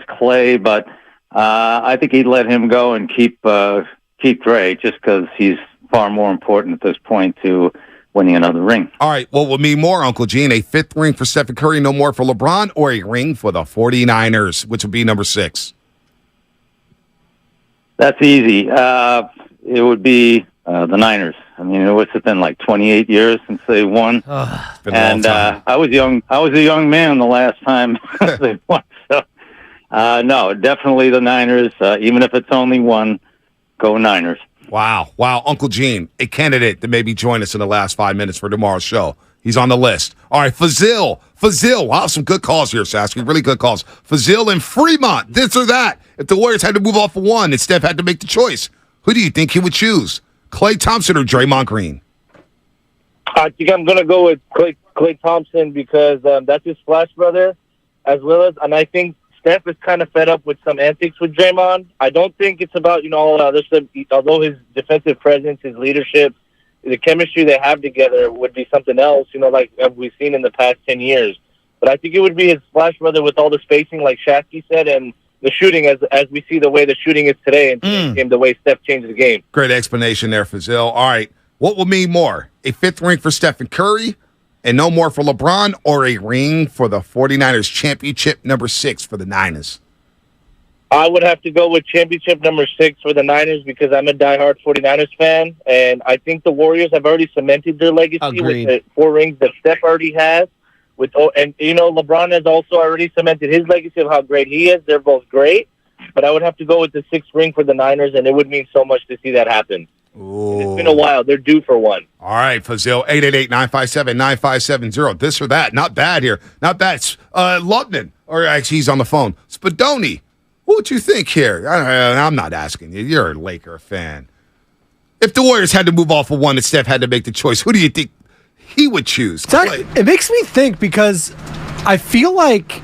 Klay, but I think he'd let him go and keep Dre just because he's far more important at this point to winning another ring. All right, what will mean more, Uncle Gene? A 5th ring for Stephen Curry, no more for LeBron, or a ring for the 49ers, which would be number 6? That's easy. It would be the Niners. I mean, what's it been, like 28 years since they won? Been a long time. I was a young man the last time they won. So No, definitely the Niners. Even if it's only one, go Niners. Wow. Uncle Gene, a candidate to maybe join us in the last 5 minutes for tomorrow's show. He's on the list. All right, Fazil. Wow, some good calls here, Sasky. Really good calls. Fazil and Fremont, this or that. If the Warriors had to move off of one and Steph had to make the choice, who do you think he would choose? Klay Thompson or Draymond Green? I think I'm going to go with Klay Thompson because that's his Splash brother, and I think Steph is kind of fed up with some antics with Draymond. I don't think it's about, all other stuff, although his defensive presence, his leadership, the chemistry they have together would be something else, like we've seen in the past 10 years. But I think it would be his Splash brother with all the spacing, like Shasky said, and the shooting as we see the way the shooting is today and game, the way Steph changed the game. Great explanation there, Fazil. All right, what will mean more? A fifth ring for Stephen Curry and no more for LeBron, or a ring for the 49ers championship number 6 for the Niners? I would have to go with championship number 6 for the Niners because I'm a diehard 49ers fan, and I think the Warriors have already cemented their legacy with the 4 rings that Steph already has. LeBron has also already cemented his legacy of how great he is. They're both great, but I would have to go with the 6th ring for the Niners, and it would mean so much to see that happen. It's been a while. They're due for one. All right, Fazil, 888-957-9570. This or that. Not bad here. Not bad. Lubman, or actually he's on the phone. Spadoni, what would you think here? I'm not asking you. You're a Laker fan. If the Warriors had to move off of one and Steph had to make the choice, who do you think he would choose? It makes me think because I feel like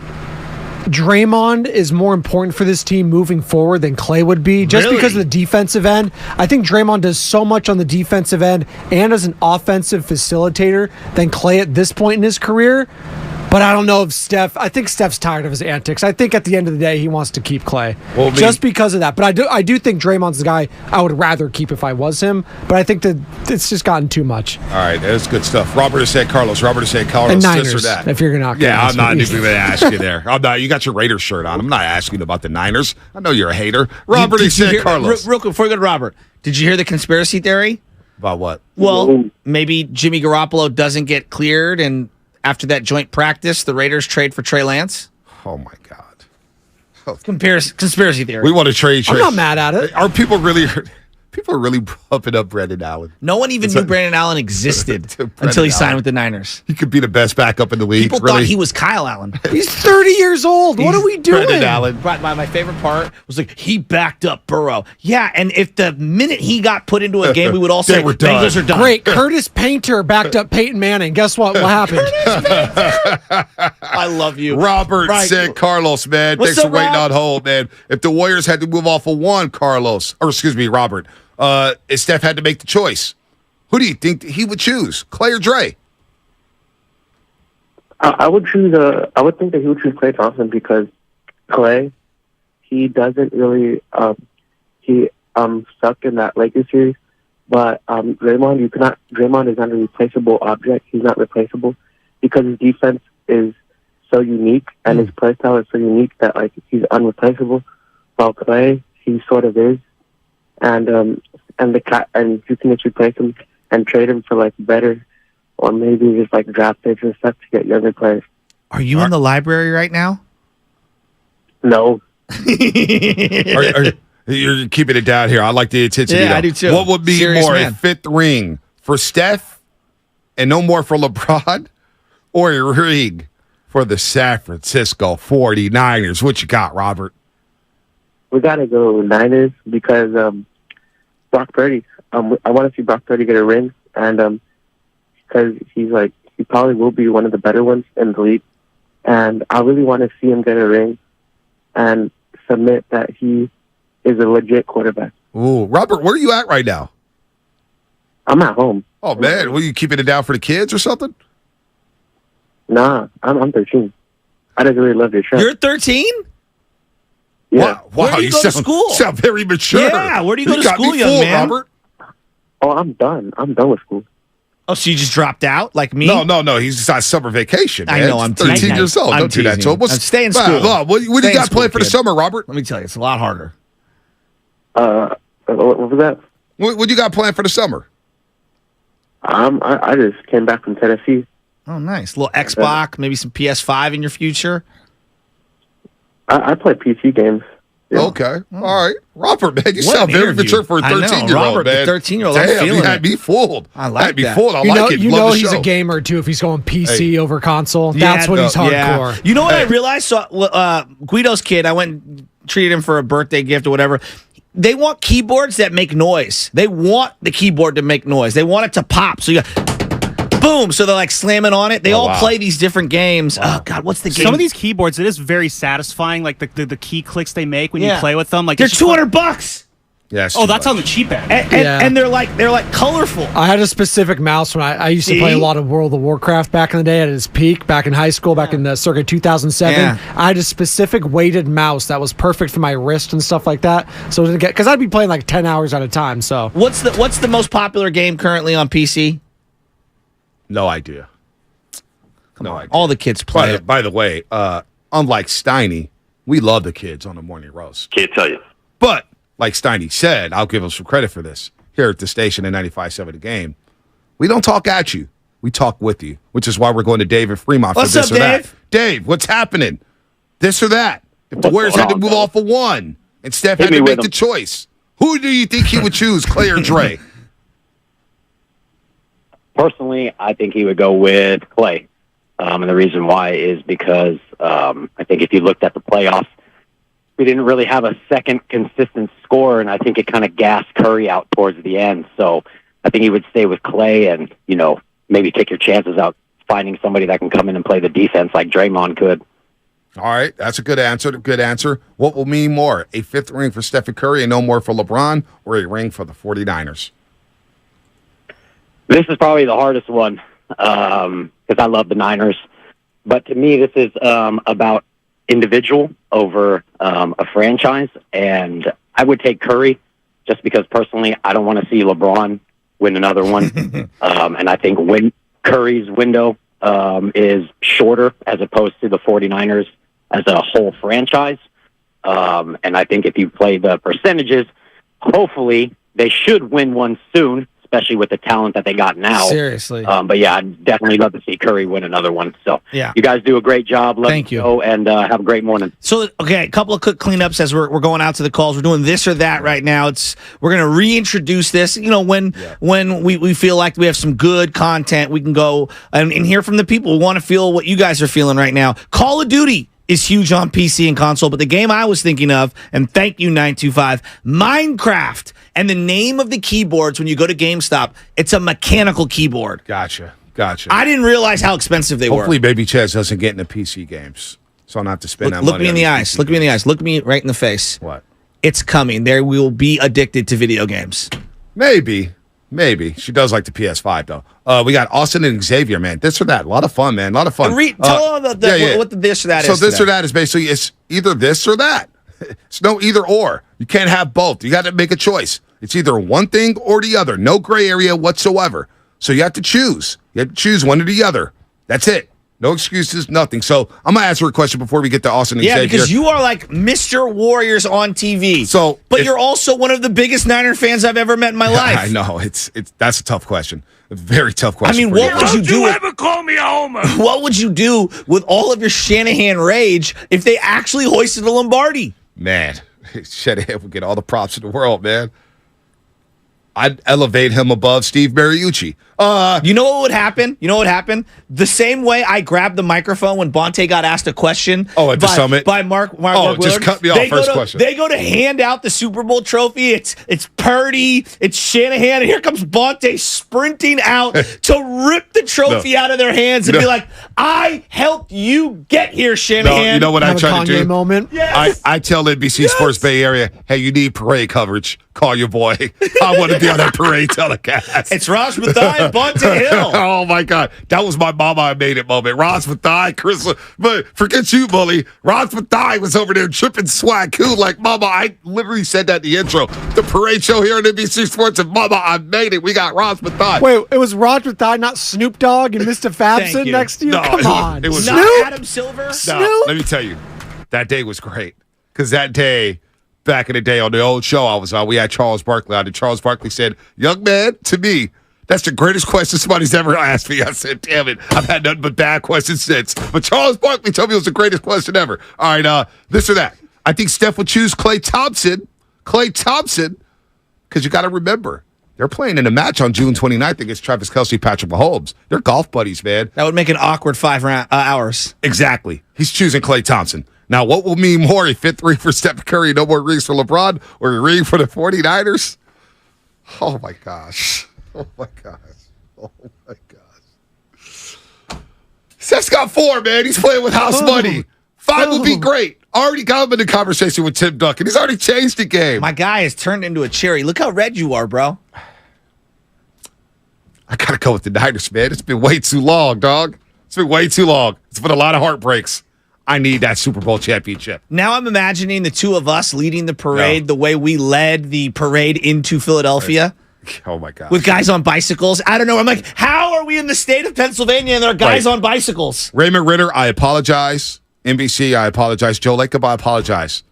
Draymond is more important for this team moving forward than Klay would be, just because of the defensive end. I think Draymond does so much on the defensive end and as an offensive facilitator than Klay at this point in his career. But I don't know if I think Steph's tired of his antics. I think at the end of the day, he wants to keep Klay just because of that. But I do think Draymond's the guy I would rather keep if I was him. But I think that it's just gotten too much. All right, that's good stuff. Robert has said Carlos. And Niners, this or that. if you're not. Yeah, I'm not even going to ask you there. I'm not. You got your Raiders shirt on. I'm not asking about the Niners. I know you're a hater. Robert has said Carlos. Real quick before we go to Robert, did you hear the conspiracy theory? About what? Well, maybe Jimmy Garoppolo doesn't get cleared, and after that joint practice, the Raiders trade for Trey Lance. Oh, my God. Conspiracy theory. We want to trade. I'm not mad at it. Are people really pumping up Brandon Allen? No one even knew Brandon Allen existed until he signed with the Niners. He could be the best backup in the league. People thought he was Kyle Allen. He's 30 years old. What are we doing? Brandon Allen. My favorite part was he backed up Burrow. Yeah, and if the minute he got put into a game, we would all say Bengals are done. Great. Curtis Painter backed up Peyton Manning. Guess what happened? I love you. Robert said Carlos, man. Thanks for waiting on hold, man. If the Warriors had to move off of one, Robert, if Steph had to make the choice, who do you think he would choose, Klay or Dre? I would choose. I would think that he would choose Klay Thompson because Klay, he doesn't really. He sucked in that Lakers series, but Draymond, Draymond is not a replaceable object. He's not replaceable because his defense is so unique and his play style is so unique that he's unreplaceable. While Klay, he sort of is. And you can just replace him and trade him for better, or maybe just draft picks and stuff to get younger players. Are you in the library right now? No. You're keeping it down here. I like the intensity. Yeah, I do too. What would be Serious more, man. a fifth ring for Steph and no more for LeBron, or a ring for the San Francisco 49ers? What you got, Robert? We got to go Niners because Brock Purdy. I want to see Brock Purdy get a ring, and because he probably will be one of the better ones in the league, and I really want to see him get a ring and submit that he is a legit quarterback. Ooh, Robert, where are you at right now? I'm at home. Oh man, were you keeping it down for the kids or something? Nah, I'm 13. I just really love your show. You're 13? Yeah. Wow, Where do you go to school? Sound very mature. Yeah, where do you go to school, young man? Robert. Oh, I'm done. I'm done with school. Oh, so you just dropped out like me? No. He's just on summer vacation, man. I know, I'm 13 teasing. years old. I'm Don't do that to him. I'm staying in school. What do you got planned for the summer, Robert? Let me tell you, it's a lot harder. What was that? What you got planned for the summer? I just came back from Tennessee. Oh, nice. A little Xbox, maybe some PS5 in your future? I play PC games. Yeah. Okay. All right. Robert, man, you What sound an very interview. mature for a I know, 13-year-old, Robert, man. the 13-year-old, I'm Damn, feeling you had it. me fooled. I like had me that. fooled. I You like know, it. you Love know the he's show. a gamer too. If he's going PC over console, Yeah, that's when he's hardcore. yeah. You know what I realized? So, Guido's kid, I went and treated him for a birthday gift or whatever. They want keyboards that make noise. They want the keyboard to make noise. They want it to pop. So you got boom. So they're like slamming on it. They all play these different games. Oh God, what's the game? Some of these keyboards, it is very satisfying. Like the key clicks they make when you play with them. Like they're $200. Yes. Oh, that's on the cheap end. And they're like colorful. I had a specific mouse when I used to play a lot of World of Warcraft back in the day at its peak, back in high school, back in the circa 2007. Yeah. I had a specific weighted mouse that was perfect for my wrist and stuff like that. So it didn't get, because I'd be playing like 10 hours at a time. So What's the most popular game currently on PC? No idea. No idea. All the kids play it. By the way, unlike Steiny, we love the kids on the morning roast. Can't tell you. But like Steiny said, I'll give him some credit for this. Here at the station in 95.7 The Game, we don't talk at you. We talk with you, which is why we're going to Dave and Fremont What's for this up, or that. Dave? Dave, what's happening? This or that? If the What's Warriors going had to on, move fellas? off of one and Steph Hit had me to with make the him. choice, who do you think he would choose, Clay or Dre? Personally, I think he would go with Clay. And the reason why is because I think if you looked at the playoffs, we didn't really have a second consistent scorer, and I think it kind of gassed Curry out towards the end. So I think he would stay with Clay and, maybe take your chances out finding somebody that can come in and play the defense like Draymond could. All right, that's a good answer. Good answer. What will mean more, a fifth ring for Stephen Curry and no more for LeBron, or a ring for the 49ers? This is probably the hardest one because I love the Niners. But to me, this is about individual over a franchise. And I would take Curry just because personally I don't want to see LeBron win another one. And I think when Curry's window is shorter as opposed to the 49ers as a whole franchise. And I think if you play the percentages, hopefully they should win one soon, especially with the talent that they got now. Seriously. But yeah, I'd definitely love to see Curry win another one. So Yeah. you guys do a great job. Thank you. Go and have a great morning. So, okay, a couple of quick cleanups as we're going out to the calls. We're doing this or that right now. We're going to reintroduce this. When we feel like we have some good content, we can go and hear from the people. We want to feel what you guys are feeling right now. Call of Duty is huge on PC and console, but the game I was thinking of, and thank you, 925, Minecraft. And the name of the keyboards when you go to GameStop, it's a mechanical keyboard. Gotcha. I didn't realize how expensive they Hopefully were. Baby Chaz doesn't get into PC games, so I don't have to spend that money. Look me in on the these eyes. PC Look me in the games. eyes. Look me right in the face. What? It's coming. There we will be addicted to video games. Maybe. She does like the PS5 though. We got Austin and Xavier, man. This or that. A lot of fun, man. A lot of fun. Tell them what the this or that So is. this today. or that is basically it's either this or that. It's no either or. You can't have both. You got to make a choice. It's either one thing or the other. No gray area whatsoever. So you have to choose. You have to choose one or the other. That's it. No excuses, nothing. So I'm gonna answer a question before we get to Austin and Xavier. because you are like Mr. Warriors on TV. So, but you're also one of the biggest Niner fans I've ever met in my life. I know it's that's a tough question. A very tough question. I mean, for what would you do? ever call me a homer? What would you do with all of your Shanahan rage if they actually hoisted a Lombardi? Man, Shanahan would get all the props in the world, man. I'd elevate him above Steve Mariucci. You know what would happen? The same way I grabbed the microphone when Bonte got asked a question. At the summit by Mark just Willard. cut me off first question. They go to hand out the Super Bowl trophy. It's Purdy. It's Shanahan, and here comes Bonte sprinting out to rip the trophy out of their hands and be like, "I helped you get here, Shanahan." No, you know what I try to do? Moment. Yes. I tell NBC Sports Bay Area, hey, you need parade coverage. Call your boy. I want to be on that parade telecast. It's Raj Mathai and Bonte Hill. Oh, my God. That was my mama I made it moment. Raj Mathai, Chris. But forget you, bully. Raj Mathai was over there tripping swag cool like, mama, I literally said that in the intro. The parade show here on NBC Sports, and mama, I made it. We got Raj Mathai. Wait, it was Roger Thigh, not Snoop Dogg and Mr. Fabson next to you? No, Come on. it was Not Snoop? Adam Silver. No, let me tell you, that day was great. Because that day, back in the day on the old show I was on, we had Charles Barkley on, and Charles Barkley said, young man, to me, That's the greatest question somebody's ever asked me. I said, damn it, I've had nothing but bad questions since. But Charles Barkley told me it was the greatest question ever. All right, this or that. I think Steph would choose Klay Thompson. Because you got to remember, they're playing in a match on June 29th against Travis Kelce, Patrick Mahomes. They're golf buddies, man. That would make an awkward 5 hours. Exactly. He's choosing Klay Thompson. Now, what will mean more, a fifth ring for Steph Curry, no more rings for LeBron, or a ring for the 49ers? Oh, my gosh. Oh, my gosh. Oh, my gosh. Steph's got 4, man. He's playing with house money. 5 would be great. Already got him in the conversation with Tim Duncan. He's already changed the game. My guy has turned into a cherry. Look how red you are, bro. I got to go with the Niners, man. It's been way too long, dog. It's been way too long. It's been a lot of heartbreaks. I need that Super Bowl championship. Now I'm imagining the two of us leading the parade the way we led the parade into Philadelphia. Oh, my God. With guys on bicycles. I don't know. I'm like, how are we in the state of Pennsylvania and there are guys on bicycles? Raymond Ritter, I apologize. NBC, I apologize. Joe Lacob, I apologize.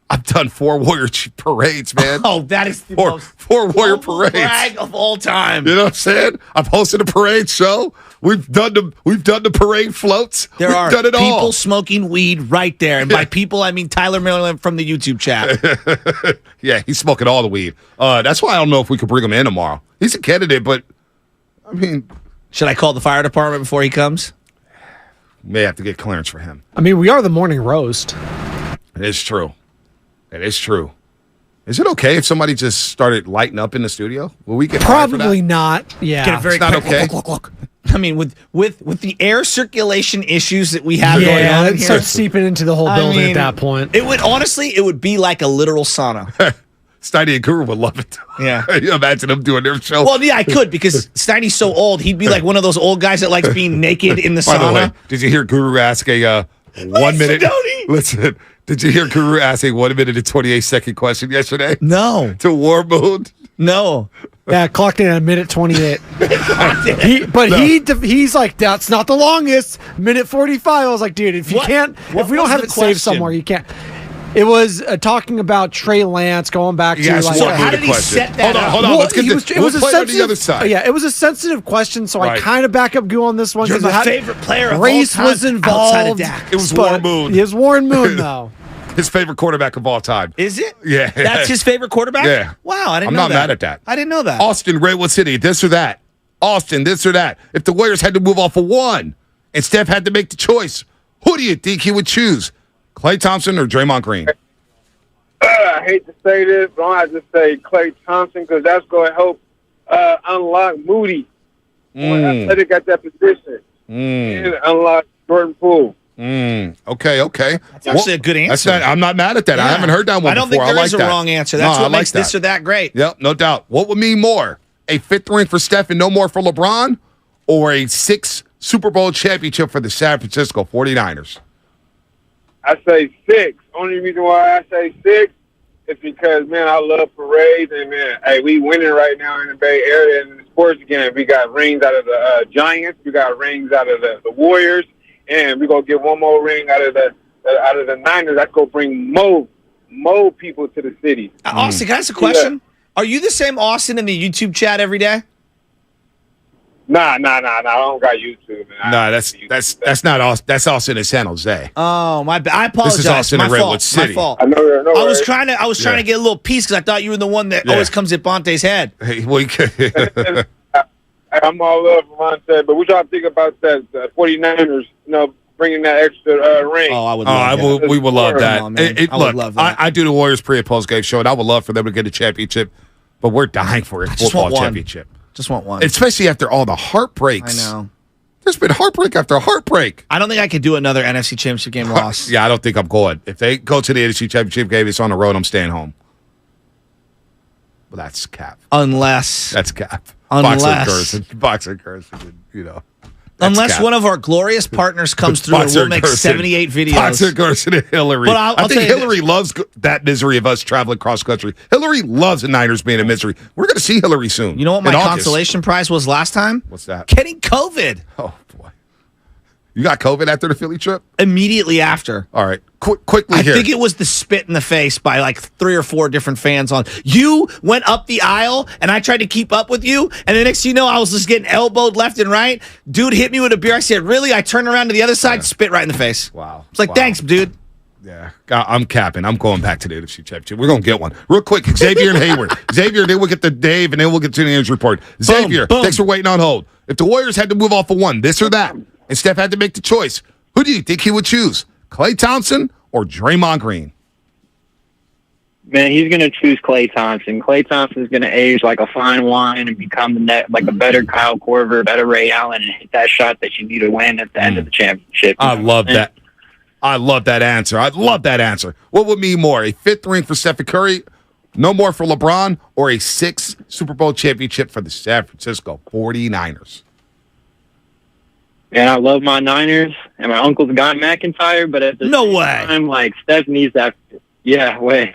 I've done 4 Warrior parades, man. Oh, that is the most 4 Warrior parades brag of all time. You know what I'm saying? I've hosted a parade show. We've done the parade floats. There are done it people all. smoking weed right there, and by people I mean Tyler Maryland from the YouTube chat. Yeah, he's smoking all the weed. That's why I don't know if we could bring him in tomorrow. He's a candidate, but I mean, should I call the fire department before he comes? May have to get clearance for him. I mean, we are the morning roast. It is true. It is true. Is it okay if somebody just started lighting up in the studio? Will we get fired for that? Probably not. Yeah, Get it very it's not quick. okay. Look. I mean, with the air circulation issues that we have going on it here, starts seeping into the whole building at that point. It would be like a literal sauna. Steiny and Guru would love it. Yeah. You imagine them doing their show. Well, yeah, I could because Steiny's so old. He'd be like one of those old guys that likes being naked in the By sauna. the way, did you hear Guru ask a 1 minute? Listen, did you hear Guru ask a 1 minute and 28-second question yesterday? No. To War Moon? No. Yeah, clocked in at minute 28. He's like, that's not the longest. Minute 45. I was like, dude, if you can't, if we don't have it saved somewhere, you can't. It was talking about Trey Lance going back to like. So how did he set that up? Hold on. Let's get this. We'll play on the other side. Yeah, it was a sensitive question, so I kind of back up Goo on this one. You're my favorite player of race all time was involved. outside of Dak. It was Warren Moon. It was Warren Moon, though. His favorite quarterback of all time. Is it? Yeah. That's his favorite quarterback? Yeah. Wow, I didn't I'm know not that. mad at that. I didn't know that. Austin, Redwood City, this or that. Austin, this or that. If the Warriors had to move off of one and Steph had to make the choice, who do you think he would choose? Klay Thompson or Draymond Green? I hate to say this, but I just say Klay Thompson because that's going to help unlock Moody. I think at that position. And unlock Jordan Poole. Okay. That's actually a good answer. I'm not mad at that. Yeah. I haven't heard that one before. I don't think there is a that. wrong answer. That's what makes this or that great. Yep, no doubt. What would mean more? A 5th ring for Steph and no more for LeBron? Or a 6th Super Bowl championship for the San Francisco 49ers? I say 6. Only reason why I say 6 is because, man, I love parades. And, man, hey, we winning right now in the Bay Area in the sports again. We got rings out of the Giants. We got rings out of the Warriors. And we're going to get one more ring out of the Niners. That's going to bring more people to the city. Austin, can I ask a question? Yeah. Are you the same Austin in the YouTube chat every day? Nah. I don't got YouTube, man. No, that's not Austin. That's Austin in San Jose. Oh, my bad. I apologize. This is Austin in Redwood City. My fault. I know. I was trying to get a little piece because I thought you were the one that always comes at Bonte's head. Hey, well, I'm all love for Monte, but what y'all think about that 49ers, bringing that extra ring? Oh, I would love that. We would love that. I would love that. I do the Warriors pre- and post-game show, and I would love for them to get a championship, but we're dying for a football championship. Just want one. Especially after all the heartbreaks. I know. There's been heartbreak after heartbreak. I don't think I could do another NFC Championship game loss. Yeah, I don't think I'm going. If they go to the NFC Championship game, it's on the road, I'm staying home. Well, that's cap. That's cap. Unless. Boxer Gerson, Unless cap. one of our glorious partners comes through and we'll make 78 videos. Boxer Gerson and Hillary. But I'll think Hillary loves that misery of us traveling cross country. Hillary loves the Niners being a misery. We're going to see Hillary soon. You know what my consolation prize was last time? What's that? Getting COVID. Oh, boy. You got COVID after the Philly trip? Immediately after. All right. Quickly here. I think it was the spit in the face by like 3 or 4 different fans on. You went up the aisle, and I tried to keep up with you, and the next thing you know, I was just getting elbowed left and right. Dude hit me with a beer. I said, really? I turned around to the other side, spit right in the face. Wow. It's like, thanks, dude. Yeah, I'm capping. I'm going back to the NFC Championship. We're going to get one. Real quick, Xavier and Hayward. Xavier, then we'll get to Dave, and then we'll get to the injury report. Xavier, thanks for waiting on hold. If the Warriors had to move off of one, this or that, and Steph had to make the choice, who do you think he would choose? Klay Thompson or Draymond Green? Man, he's going to choose Klay Thompson. Klay Thompson's going to age like a fine wine and become like a better Kyle Korver, better Ray Allen, and hit that shot that you need to win at the end of the championship. I love that. I love that answer. I love that answer. What would mean more, a 5th ring for Stephen Curry, no more for LeBron, or a 6th Super Bowl championship for the San Francisco 49ers? And I love my Niners, and my uncle's Guy McIntyre, but at the same time, like, Steph needs that. Yeah, way.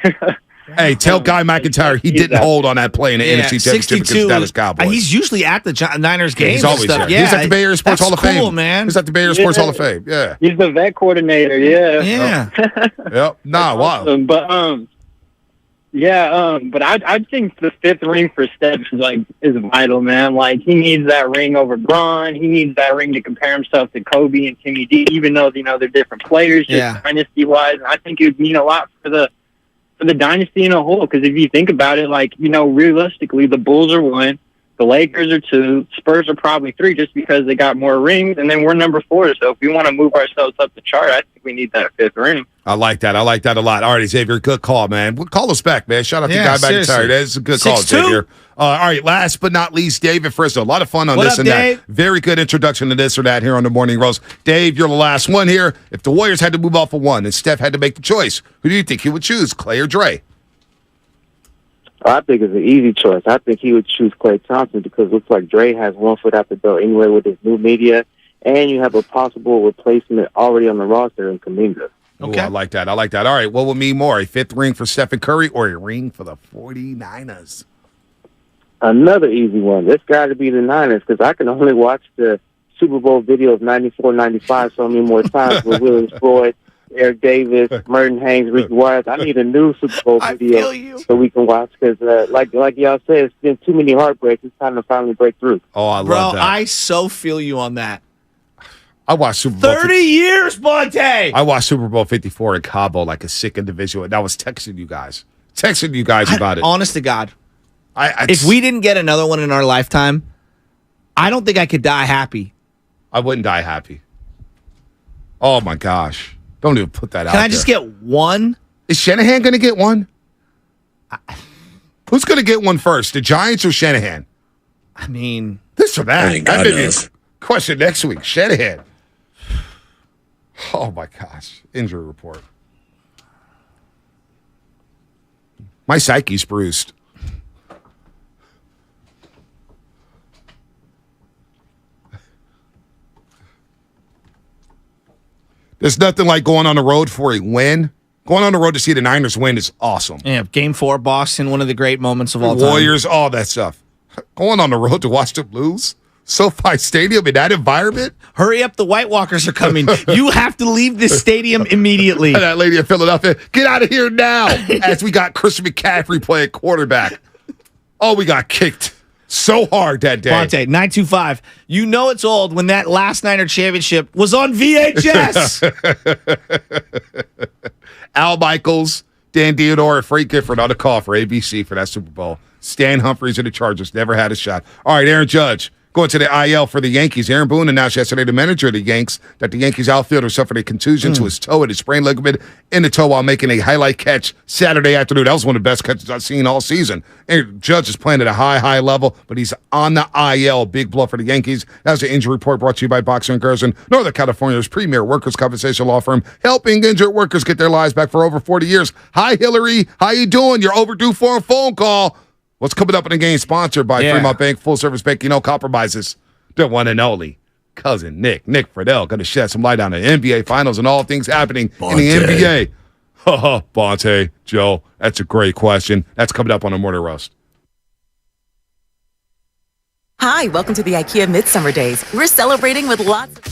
Hey, tell Guy McIntyre he didn't hold on that play in the NFC Championship against the Dallas Cowboys. He's usually at the Niners games. He's always there. Yeah, he's at the Bay Area Sports Hall of Fame. Cool, man. He's at the Bay Area Sports Hall of Fame. Yeah. He's the vet coordinator. Yeah. Yeah. Yep. Nah, wow. Awesome. But but I think the 5th ring for Steph is vital, man. Like, he needs that ring over Bron. He needs that ring to compare himself to Kobe and Timmy D, even though they're different players, just dynasty wise. I think it would mean a lot for the dynasty in a whole, because if you think about it, realistically, the Bulls are 1, the Lakers are 2, Spurs are probably 3, just because they got more rings, and then we're number 4. So if we want to move ourselves up the chart, I think we need that 5th ring. I like that. I like that a lot. All right, Xavier, good call, man. Call us back, man. Shout out to Guy McIntyre. That's a good call, Xavier. All right, last but not least, David Fristo. A lot of fun on this and that. Very good introduction to this or that here on the Morning Roast. Dave, you're the last one here. If the Warriors had to move off of one and Steph had to make the choice, who do you think he would choose, Klay or Dre? I think it's an easy choice. I think he would choose Klay Thompson because it looks like Dre has one foot out the door anyway with his new media, and you have a possible replacement already on the roster in Kuminga. Okay. Ooh, I like that. All right, what will mean more, a 5th ring for Stephen Curry or a ring for the 49ers? Another easy one. It's got to be the Niners because I can only watch the Super Bowl video of 94, 95 so many more times with Williams Floyd, Eric Davis, Merton Haynes, Ricky Wise. I need a new Super Bowl video so we can watch because, like y'all said, it's been too many heartbreaks. It's time to finally break through. Oh, I love that. Bro, I so feel you on that. I watched Super Bowl 30 years, Bonte! I watched Super Bowl 54 in Cabo like a sick individual, and I was texting you guys about it. Honest to God. If we didn't get another one in our lifetime, I don't think I could die happy. I wouldn't die happy. Oh, my gosh. Don't even put that out there. Can I just get one? Is Shanahan going to get one? Who's going to get one first, the Giants or Shanahan? I mean... This or that. That may be a question next week. Shanahan. Oh, my gosh. Injury report. My psyche's bruised. There's nothing like going on the road for a win. Going on the road to see the Niners win is awesome. Yeah, Game 4, Boston, one of the great moments of all time. Warriors, all that stuff. Going on the road to watch them lose? SoFi Stadium in that environment? Hurry up, the White Walkers are coming. You have to leave this stadium immediately. That lady in Philadelphia, get out of here now, as we got Christian McCaffrey playing quarterback. Oh, we got kicked so hard that day. Bonte, 925. You know it's old when that last Niner championship was on VHS. Al Michaels, Dan Diodore, and Frank Gifford on the call for ABC for that Super Bowl. Stan Humphries and the Chargers never had a shot. All right, Aaron Judge. Going to the IL for the Yankees. Aaron Boone announced yesterday, the manager of the Yanks, that the Yankees outfielder suffered a contusion to his toe and his sprained ligament in the toe while making a highlight catch Saturday afternoon. That was one of the best catches I've seen all season. Aaron Judge is playing at a high level, but he's on the IL. Big blow for the Yankees. That was the injury report brought to you by Boxer & Gerson, Northern California's premier workers' compensation law firm, helping injured workers get their lives back for over 40 years. Hi, Hillary. How you doing? You're overdue for a phone call. What's coming up in the game? Sponsored by Fremont Bank, full-service banking, no compromises. The one and only cousin Nick Friedell, going to shed some light on the NBA Finals and all things happening in the NBA. Bonte, Joe, that's a great question. That's coming up on the Morning Roast. Hi, welcome to the IKEA Midsummer Days. We're celebrating with lots of...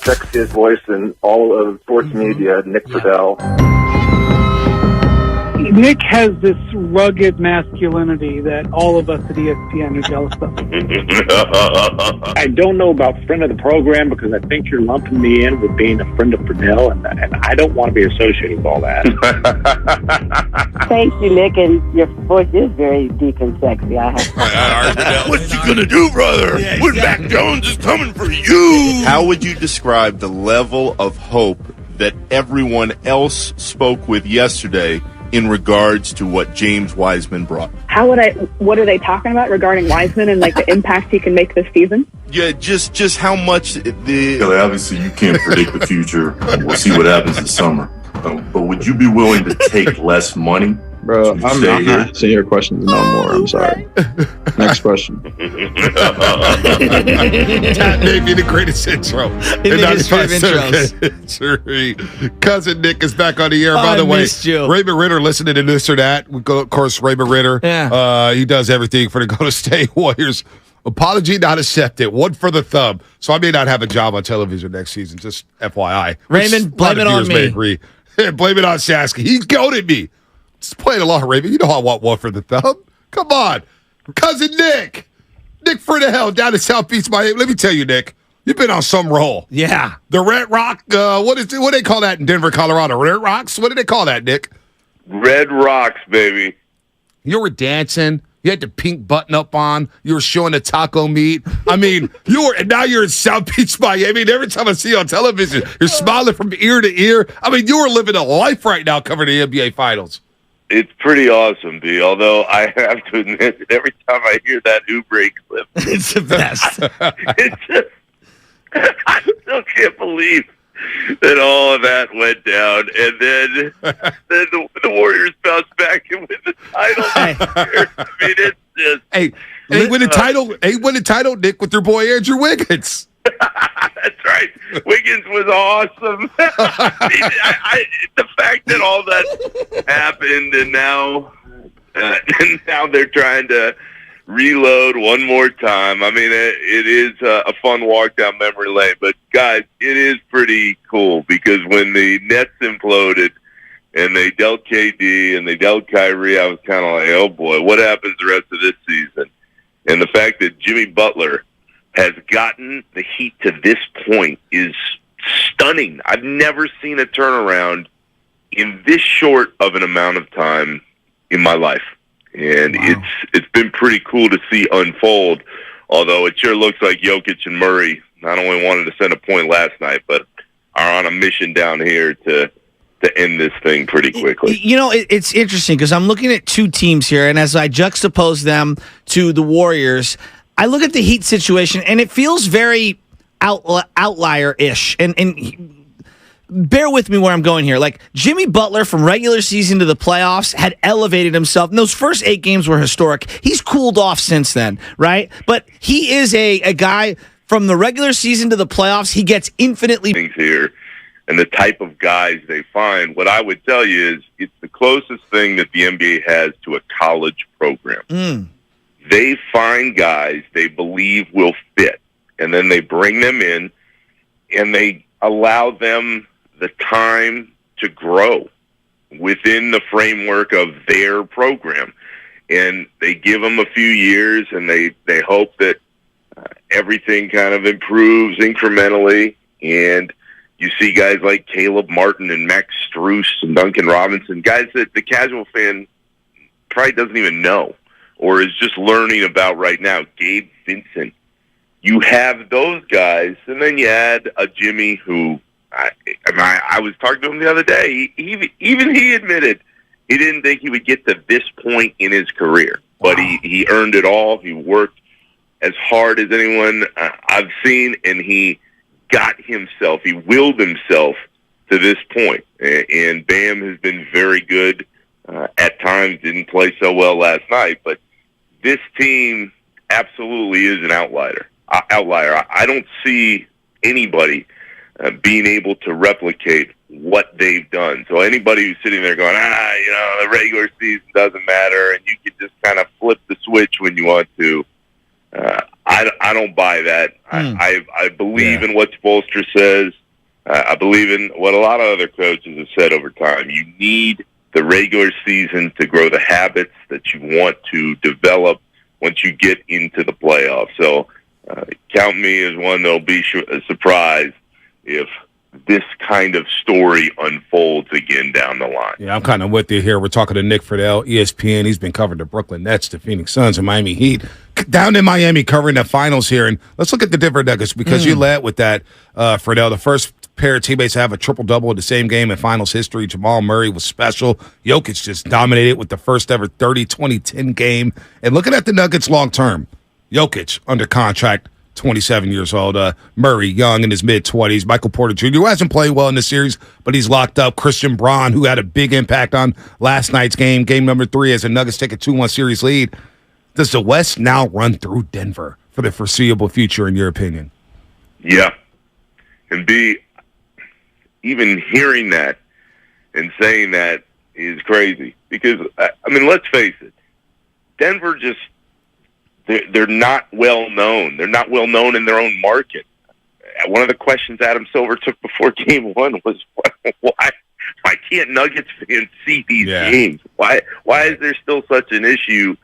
sexiest voice in all of sports media, Nick Friedell. Nick has this rugged masculinity that all of us at ESPN are jealous of. I don't know about friend of the program because I think you're lumping me in with being a friend of Friedell, and I don't want to be associated with all that. Thank you, Nick, and your voice is very deep and sexy. I have What you gonna do, brother? When Mac Jones is coming for you? How would you describe the level of hope that everyone else spoke with yesterday in regards to what James Wiseman brought? What are they talking about regarding Wiseman and like the impact he can make this season? Yeah, just how much the... Obviously, you can't predict the future. We'll see what happens this summer. But would you be willing to take less money? Bro, I'm not answering your questions no more. I'm sorry. Next question. That may be the greatest intro in the history of intros. Cousin Nick is back on the air. By the way, Raymond Ritter listening to this or that. We go, of course, Raymond Ritter. Yeah. He does everything for the Golden State Warriors. Apology not accepted. One for the thumb. So I may not have a job on television next season. Just FYI. Raymond, blame it on me. Blame it on Sasky. He goaded me. Just playing along, Raven. You know I want one for the thumb. Come on. Cousin Nick. Nick Friedell down in South Beach, Miami. Let me tell you, Nick, you've been on some roll. Yeah. The Red Rock, what do they call that in Denver, Colorado? Red Rocks? What do they call that, Nick? Red Rocks, baby. You were dancing. You had the pink button up on. You were showing the taco meat. I mean, now you're in South Beach, Miami. And every time I see you on television, you're smiling from ear to ear. I mean, you are living a life right now covering the NBA Finals. It's pretty awesome, B. Although I have to admit, every time I hear that Oubre clip, it's the best. It's just, I still can't believe that all of that went down, and then the Warriors bounced back and win the title. I mean, it's just they win the title, Nick, with their boy Andrew Wiggins. That's right. Wiggins was awesome. I mean, the fact that all that happened, and now they're trying to reload one more time. I mean, it is a fun walk down memory lane. But, guys, it is pretty cool because when the Nets imploded and they dealt KD and they dealt Kyrie, I was kind of like, oh, boy, what happens the rest of this season? And the fact that Jimmy Butler has gotten the Heat to this point is stunning. I've never seen a turnaround in this short of an amount of time in my life. And it's been pretty cool to see unfold, although it sure looks like Jokic and Murray not only wanted to send a point last night, but are on a mission down here to end this thing pretty quickly. You know, it's interesting because I'm looking at two teams here, and as I juxtapose them to the Warriors, I look at the Heat situation, and it feels very outlier-ish. And bear with me where I'm going here. Like, Jimmy Butler from regular season to the playoffs had elevated himself. And those first 8 games were historic. He's cooled off since then, right? But he is a guy from the regular season to the playoffs. He gets infinitely... things here and the type of guys they find. What I would tell you is it's the closest thing that the NBA has to a college program. They find guys they believe will fit, and then they bring them in, and they allow them the time to grow within the framework of their program. And they give them a few years, and they hope that everything kind of improves incrementally. And you see guys like Caleb Martin and Max Strus and Duncan Robinson, guys that the casual fan probably doesn't even know or is just learning about right now. Gabe Vincent. You have those guys, and then you add a Jimmy who, I was talking to him the other day. Even he admitted he didn't think he would get to this point in his career, but he earned it all. He worked as hard as anyone I've seen, and he got himself, he willed himself to this point. And Bam has been very good at times, didn't play so well last night, but this team absolutely is an outlier. I don't see anybody being able to replicate what they've done. So anybody who's sitting there going, the regular season doesn't matter, and you can just kind of flip the switch when you want to, I don't buy that. I believe in what Spoelstra says. I believe in what a lot of other coaches have said over time. You need the regular season to grow the habits that you want to develop once you get into the playoffs. So count me as one that'll be surprised if this kind of story unfolds again down the line. Yeah, I'm kind of with you here. We're talking to Nick Friedell, ESPN. He's been covering the Brooklyn Nets, the Phoenix Suns, and Miami Heat. Down in Miami covering the finals here. And let's look at the Denver Nuggets because you led with that, Friedell. The first pair of teammates to have a triple-double in the same game in finals history. Jamal Murray was special. Jokic just dominated with the first ever 30-20-10 game. And looking at the Nuggets long-term, Jokic under contract, 27 years old. Murray, young in his mid-20s. Michael Porter Jr., who hasn't played well in this series, but he's locked up. Christian Braun, who had a big impact on last night's game, game number 3, as the Nuggets take a 2-1 series lead. Does the West now run through Denver for the foreseeable future, in your opinion? Yeah. And even hearing that and saying that is crazy. Because, I mean, let's face it. Denver just... They're not well known. They're not well known in their own market. One of the questions Adam Silver took before Game 1 was, why can't Nuggets fans see these games? Why is there still such an issue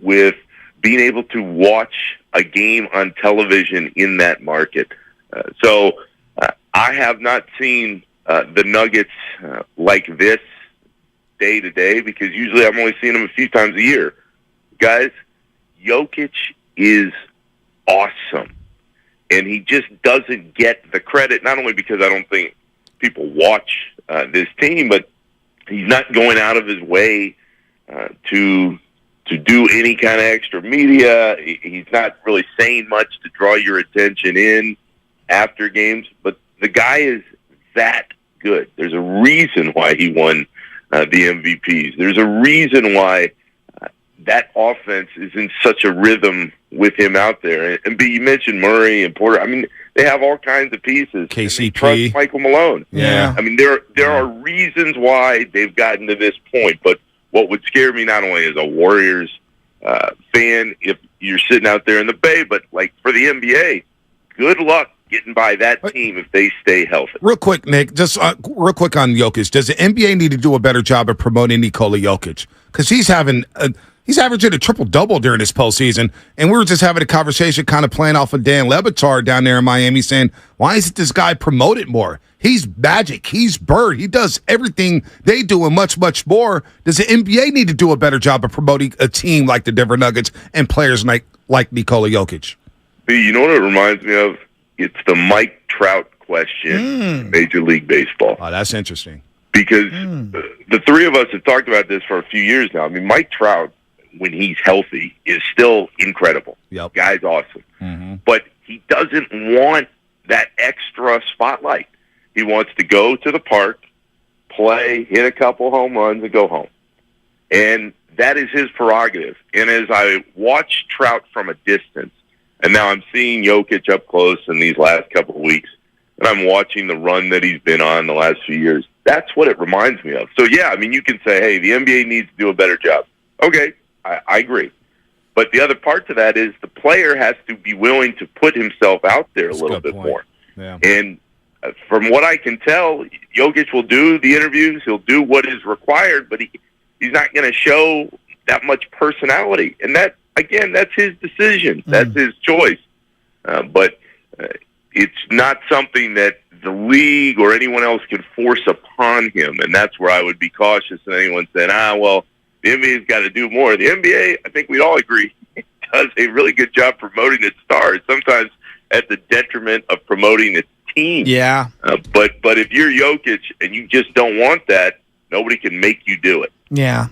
with being able to watch a game on television in that market? So I have not seen the Nuggets like this day to day, because usually I'm only seeing them a few times a year. Guys, Jokic is awesome, and he just doesn't get the credit, not only because I don't think people watch this team, but he's not going out of his way to do any kind of extra media. He's not really saying much to draw your attention in after games, but the guy is that good. There's a reason why he won the MVPs. There's a reason why that offense is in such a rhythm with him out there. And you mentioned Murray and Porter. I mean, they have all kinds of pieces. KCP. Trust Michael Malone. Yeah. I mean, there are reasons why they've gotten to this point. But what would scare me not only as a Warriors fan if you're sitting out there in the Bay, but like for the NBA, good luck getting by that team if they stay healthy. Real quick, Nick, just real quick on Jokic. Does the NBA need to do a better job of promoting Nikola Jokic? Because he's averaging a triple-double during this postseason, and we were just having a conversation kind of playing off of Dan Le Batard down there in Miami saying, why isn't this guy promoted more? He's Magic. He's Bird. He does everything they do and much, much more. Does the NBA need to do a better job of promoting a team like the Denver Nuggets and players like Nikola Jokic? You know what it reminds me of? It's the Mike Trout question in Major League Baseball. Oh, that's interesting. Because the three of us have talked about this for a few years now. I mean, Mike Trout, when he's healthy, is still incredible. Yep. Guy's awesome. But he doesn't want that extra spotlight. He wants to go to the park, play, hit a couple home runs, and go home. And that is his prerogative. And as I watch Trout from a distance, and now I'm seeing Jokic up close in these last couple of weeks, and I'm watching the run that he's been on the last few years, that's what it reminds me of. So, yeah, I mean, you can say, hey, the NBA needs to do a better job. Okay, I agree. But the other part to that is the player has to be willing to put himself out there a little bit more. Yeah. And from what I can tell, Jokic will do the interviews. He'll do what is required, but he's not going to show that much personality. And that, again, that's his decision. That's his choice. But it's not something that the league or anyone else can force upon him. And that's where I would be cautious of anyone saying, well, the NBA's got to do more. The NBA, I think we'd all agree, does a really good job promoting its stars, sometimes at the detriment of promoting its team. Yeah. But if you're Jokic and you just don't want that, nobody can make you do it. Yeah.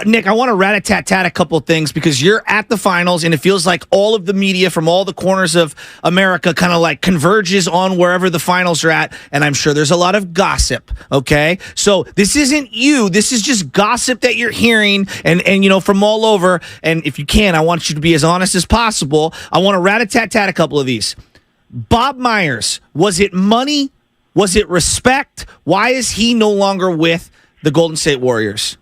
Nick, I want to rat-a-tat-tat a couple of things because you're at the finals and it feels like all of the media from all the corners of America kind of like converges on wherever the finals are at, and I'm sure there's a lot of gossip, okay? So this isn't you. This is just gossip that you're hearing and you know, from all over, and if you can, I want you to be as honest as possible. I want to rat-a-tat-tat a couple of these. Bob Myers, was it money? Was it Why is he no longer with the Golden State Warriors?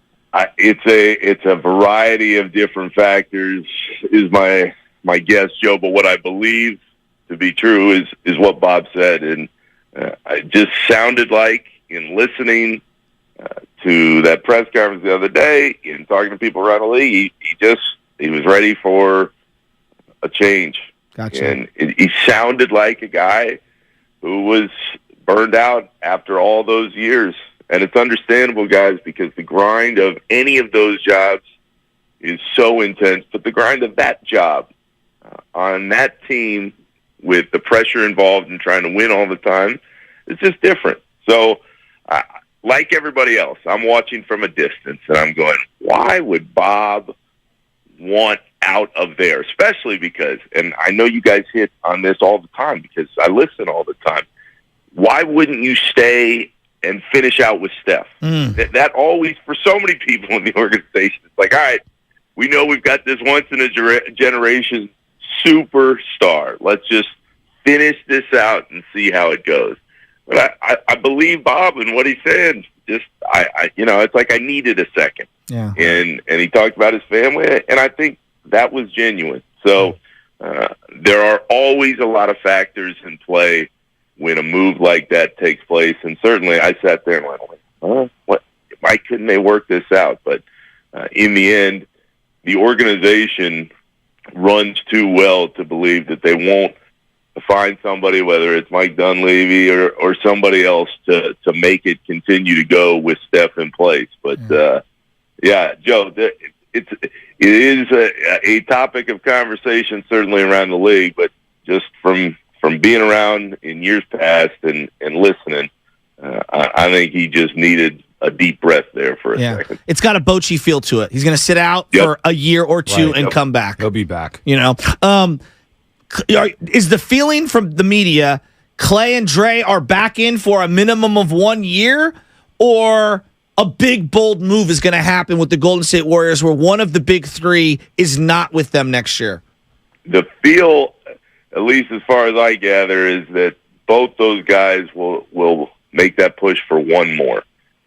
It's a variety of different factors is my my guess, Joe, but what I believe to be true is what Bob said. And it just sounded like, in listening to that press conference the other day and talking to people around the league, he was ready for a change. Gotcha. And he sounded like a guy who was burned out after all those years. And it's understandable, guys, because the grind of any of those jobs is so intense. But the grind of that job on that team with the pressure involved in trying to win all the time, it's just different. So, like everybody else, I'm watching from a distance, and I'm going, why would Bob want out of there? Especially because, and I know you guys hit on this all the time because I listen all the time, why wouldn't you stay and finish out with Steph? That always, for so many people in the organization, it's like, all right, we know we've got this once-in-a-generation superstar. Let's just finish this out and see how it goes. But I believe Bob and what he said. Just it's like I needed a second. Yeah. And he talked about his family, and I think that was genuine. So there are always a lot of factors in play when a move like that takes place. And certainly, I sat there and went, "What? Why couldn't they work this out?" But in the end, the organization runs too well to believe that they won't find somebody, whether it's Mike Dunleavy or somebody else, to make it continue to go with Steph in place. But Joe, it is a topic of conversation certainly around the league. But just from being around in years past and listening, I think he just needed a deep breath there for a second. It's got a Bochy feel to it. He's going to sit out for a year or two and come back. He'll be back. Is the feeling from the media Clay and Dre are back in for a minimum of 1 year, or a big, bold move is going to happen with the Golden State Warriors where one of the big three is not with them next year? The feel, at least as far as I gather, is that both those guys will make that push for one more.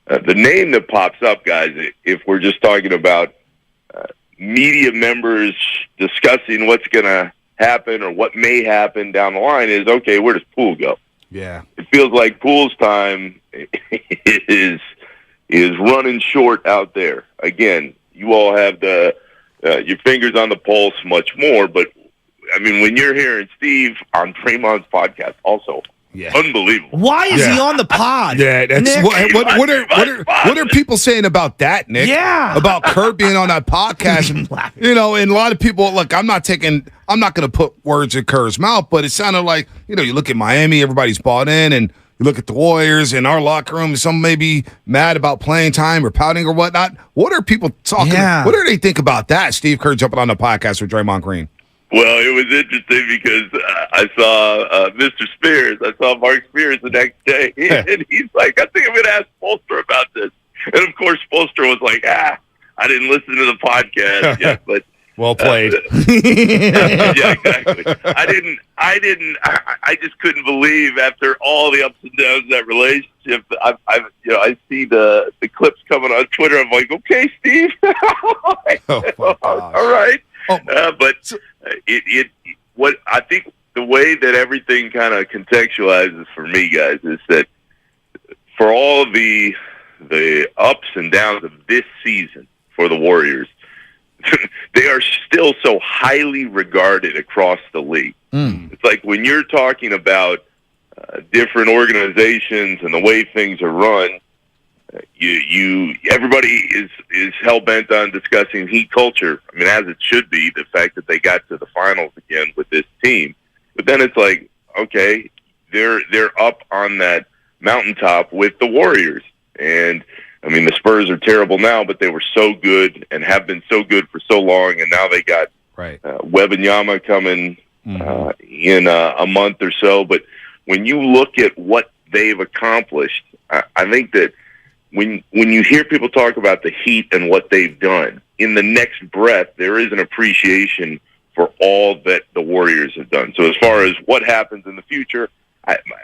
The name that pops up, guys, if we're just talking about media members discussing what's going to happen or what may happen down the line, is, okay, where does Poole go? Yeah. It feels like Poole's time is running short out there. Again, you all have your fingers on the pulse much more, but I mean, when you're hearing Steve on Draymond's podcast, also unbelievable. Why is he on the pod? Yeah, that's Nick? what are people saying about that, Nick? Yeah, about Kurt being on that podcast. And a lot of people, look, I'm not going to put words in Kurt's mouth, but it sounded like, you look at Miami, everybody's bought in, and you look at the Warriors in our locker room, some may be mad about playing time or pouting or whatnot. What are people talking? What do they think about that? Steve Kerr jumping on the podcast with Draymond Green. Well, it was interesting because I saw Mr. Spears. I saw Mark Spears the next day, and he's like, I think I'm going to ask Spoelstra about this. And, of course, Spoelstra was like, I didn't listen to the podcast yet, but well played. Yeah, exactly. I just couldn't believe, after all the ups and downs of that relationship, I see the clips coming on Twitter. I'm like, okay, Steve. All right. But what I think the way that everything kind of contextualizes for me, guys, is that for all the ups and downs of this season for the Warriors, they are still so highly regarded across the league. It's like when you're talking about different organizations and the way things are run, everybody is hell bent on discussing Heat culture. I mean, as it should be, the fact that they got to the finals again with this team. But then it's like, okay, they're up on that mountaintop with the Warriors, and I mean, the Spurs are terrible now, but they were so good and have been so good for so long, and now they got Wembanyama coming in a month or so. But when you look at what they've accomplished, I think that when you hear people talk about the Heat and what they've done, in the next breath, there is an appreciation for all that the Warriors have done. So as far as what happens in the future,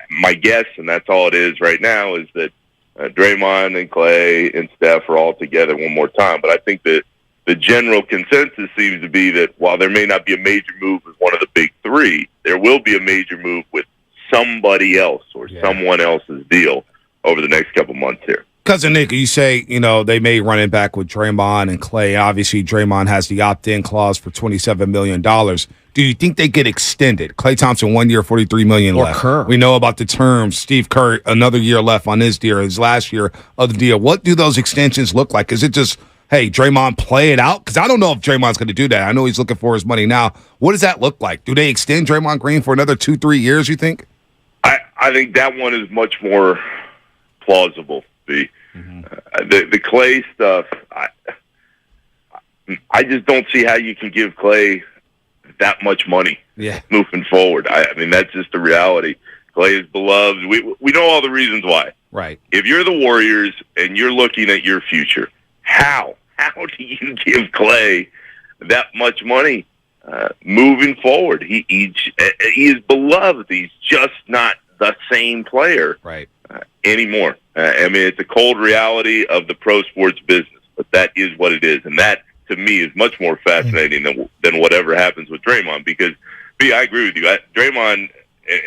my guess, and that's all it is right now, is that Draymond and Clay and Steph are all together one more time. But I think that the the general consensus seems to be that while there may not be a major move with one of the big three, there will be a major move with somebody else or someone else's deal over the next couple months here. Cousin Nick, you say, they may run it back with Draymond and Clay. Obviously, Draymond has the opt-in clause for $27 million. Do you think they get extended? Klay Thompson, 1 year, $43 million left. Kerr. We know about the terms. Steve Kerr, another year left on his deal, his last year of the deal. What do those extensions look like? Is it just, hey, Draymond, play it out? Because I don't know if Draymond's going to do that. I know he's looking for his money now. What does that look like? Do they extend Draymond Green for another 2-3 years, you think? I think that one is much more plausible. The Clay stuff, I just don't see how you can give Clay that much money moving forward. I mean, that's just the reality. Clay is beloved. We know all the reasons why. Right. If you're the Warriors and you're looking at your future, how do you give Clay that much money moving forward? He is beloved. He's just not the same player anymore. I mean, it's a cold reality of the pro sports business, but that is what it is. And that, to me, is much more fascinating than whatever happens with Draymond because, I agree with you. Draymond,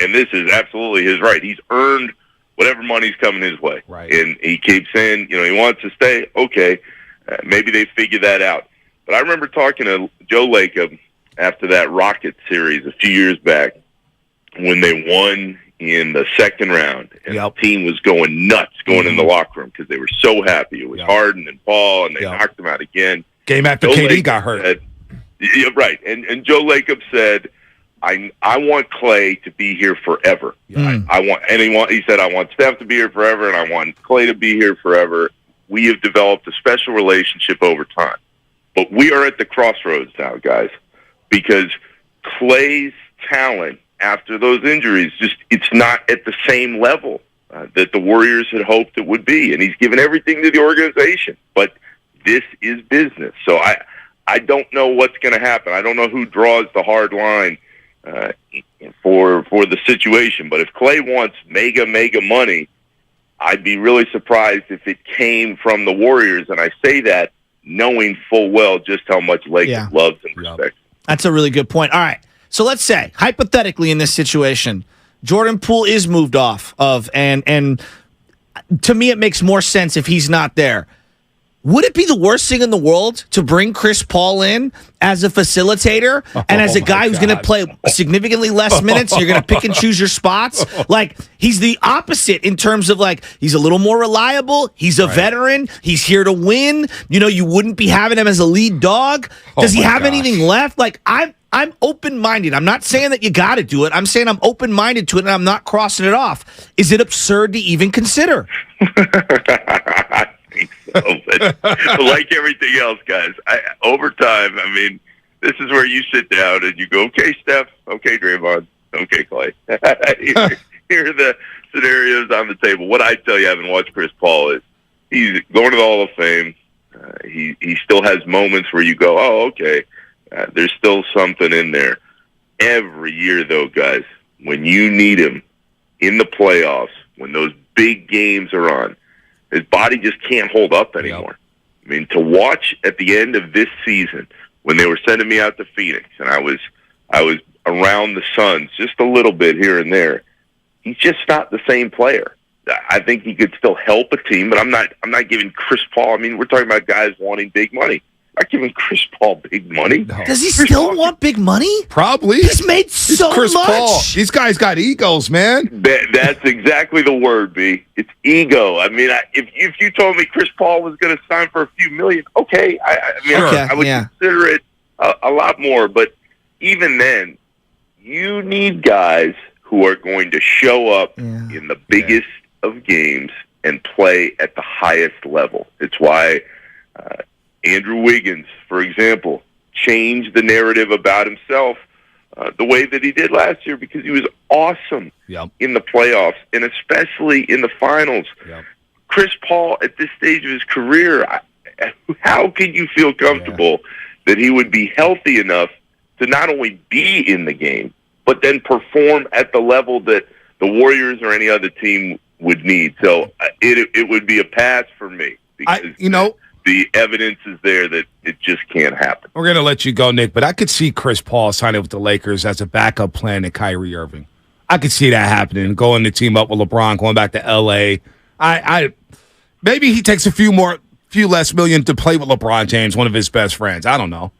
and this is absolutely his right, he's earned whatever money's coming his way. Right. And he keeps saying, he wants to stay. Okay, maybe they figure that out. But I remember talking to Joe Lacob after that Rockets series a few years back when they won in the second round, and the team was going nuts going in the locker room because they were so happy. It was Harden and Paul, and they knocked them out again. Game after Joe KD Lacob got hurt. Right. And Joe Lacob said, I want Clay to be here forever. He said, I want Steph to be here forever, and I want Clay to be here forever. We have developed a special relationship over time. But we are at the crossroads now, guys, because Clay's talent after those injuries, it's not at the same level that the Warriors had hoped it would be. And he's given everything to the organization. But this is business. So I don't know what's going to happen. I don't know who draws the hard line for the situation. But if Clay wants mega money, I'd be really surprised if it came from the Warriors. And I say that knowing full well just how much Lakers loves and respects. That's a really good point. All right. So let's say, hypothetically in this situation, Jordan Poole is moved off of, and to me it makes more sense if he's not there. Would it be the worst thing in the world to bring Chris Paul in as a facilitator and as a guy who's going to play significantly less minutes? You're going to pick and choose your spots. Like, he's the opposite in terms of, like, he's a little more reliable. He's a veteran. He's here to win. You wouldn't be having him as a lead dog. Does he have anything left? Like, I'm open-minded. I'm not saying that you got to do it. I'm saying I'm open-minded to it, and I'm not crossing it off. Is it absurd to even consider? I think so. But like everything else, guys, over time, I mean, this is where you sit down and you go, okay, Steph, okay, Draymond, okay, Clay. Here are the scenarios on the table. What I tell you, having watched Chris Paul, is he's going to the Hall of Fame. He still has moments where you go, oh, okay. There's still something in there. Every year, though, guys, when you need him in the playoffs, when those big games are on, his body just can't hold up anymore. I mean, to watch at the end of this season when they were sending me out to Phoenix, and I was around the Suns just a little bit here and there, he's just not the same player. I think he could still help a team, but I'm not giving Chris Paul. I mean, we're talking about guys wanting big money. Not giving Chris Paul big money. No. Does he still want big money? Probably. He's made so Chris much. Paul. These guys got egos, man. That's exactly the word, B. It's ego. I mean, if you told me Chris Paul was going to sign for a few million, okay. I would consider it a lot more. But even then, you need guys who are going to show up in the biggest of games and play at the highest level. It's why Andrew Wiggins, for example, changed the narrative about himself the way that he did last year because he was awesome in the playoffs and especially in the finals. Chris Paul, at this stage of his career, how can you feel comfortable that he would be healthy enough to not only be in the game, but then perform at the level that the Warriors or any other team would need? So it would be a pass for me. Because the evidence is there that it just can't happen. We're going to let you go, Nick, but I could see Chris Paul signing with the Lakers as a backup plan to Kyrie Irving. I could see that happening, going to team up with LeBron, going back to L.A. Maybe he takes a few less million to play with LeBron James, one of his best friends. I don't know.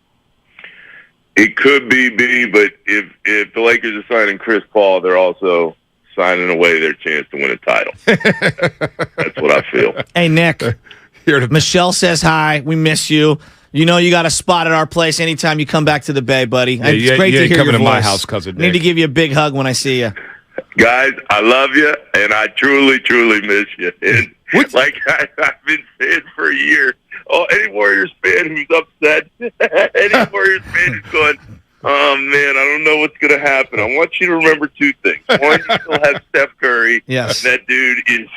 It could be B, but if the Lakers are signing Chris Paul, they're also signing away their chance to win a title. That's what I feel. Hey, Nick. Michelle says hi. We miss you. You know you got a spot at our place anytime you come back to the Bay, buddy. Yeah, it's great to hear coming your to voice. my house, cousin Nick. Need to give you a big hug when I see you. Guys, I love you, and I truly, truly miss you. And like I've been saying for a year, any Warriors fan who's upset, any Warriors fan who's going, oh, man, I don't know what's going to happen. I want you to remember two things. One, you still have Steph Curry. Yes. That dude is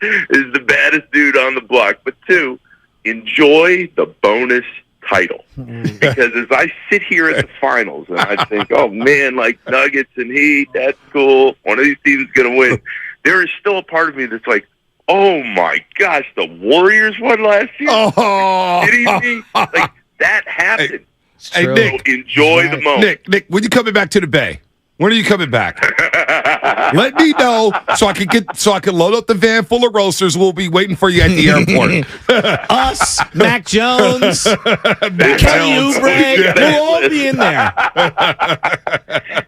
the baddest dude on the block. But two, enjoy the bonus title. Because as I sit here at the finals and I think, oh, man, like Nuggets and Heat, that's cool. One of these teams is going to win. There is still a part of me that's like, oh, my gosh, the Warriors won last year? Oh. Are you kidding me? Like, that happened. Hey, Nick, so enjoy the moment. Nick, when you coming back to the Bay? When are you coming back? Let me know so I can load up the van full of roasters. We'll be waiting for you at the airport. Us, Mac Jones, Kelly Oubre, we'll all be in there.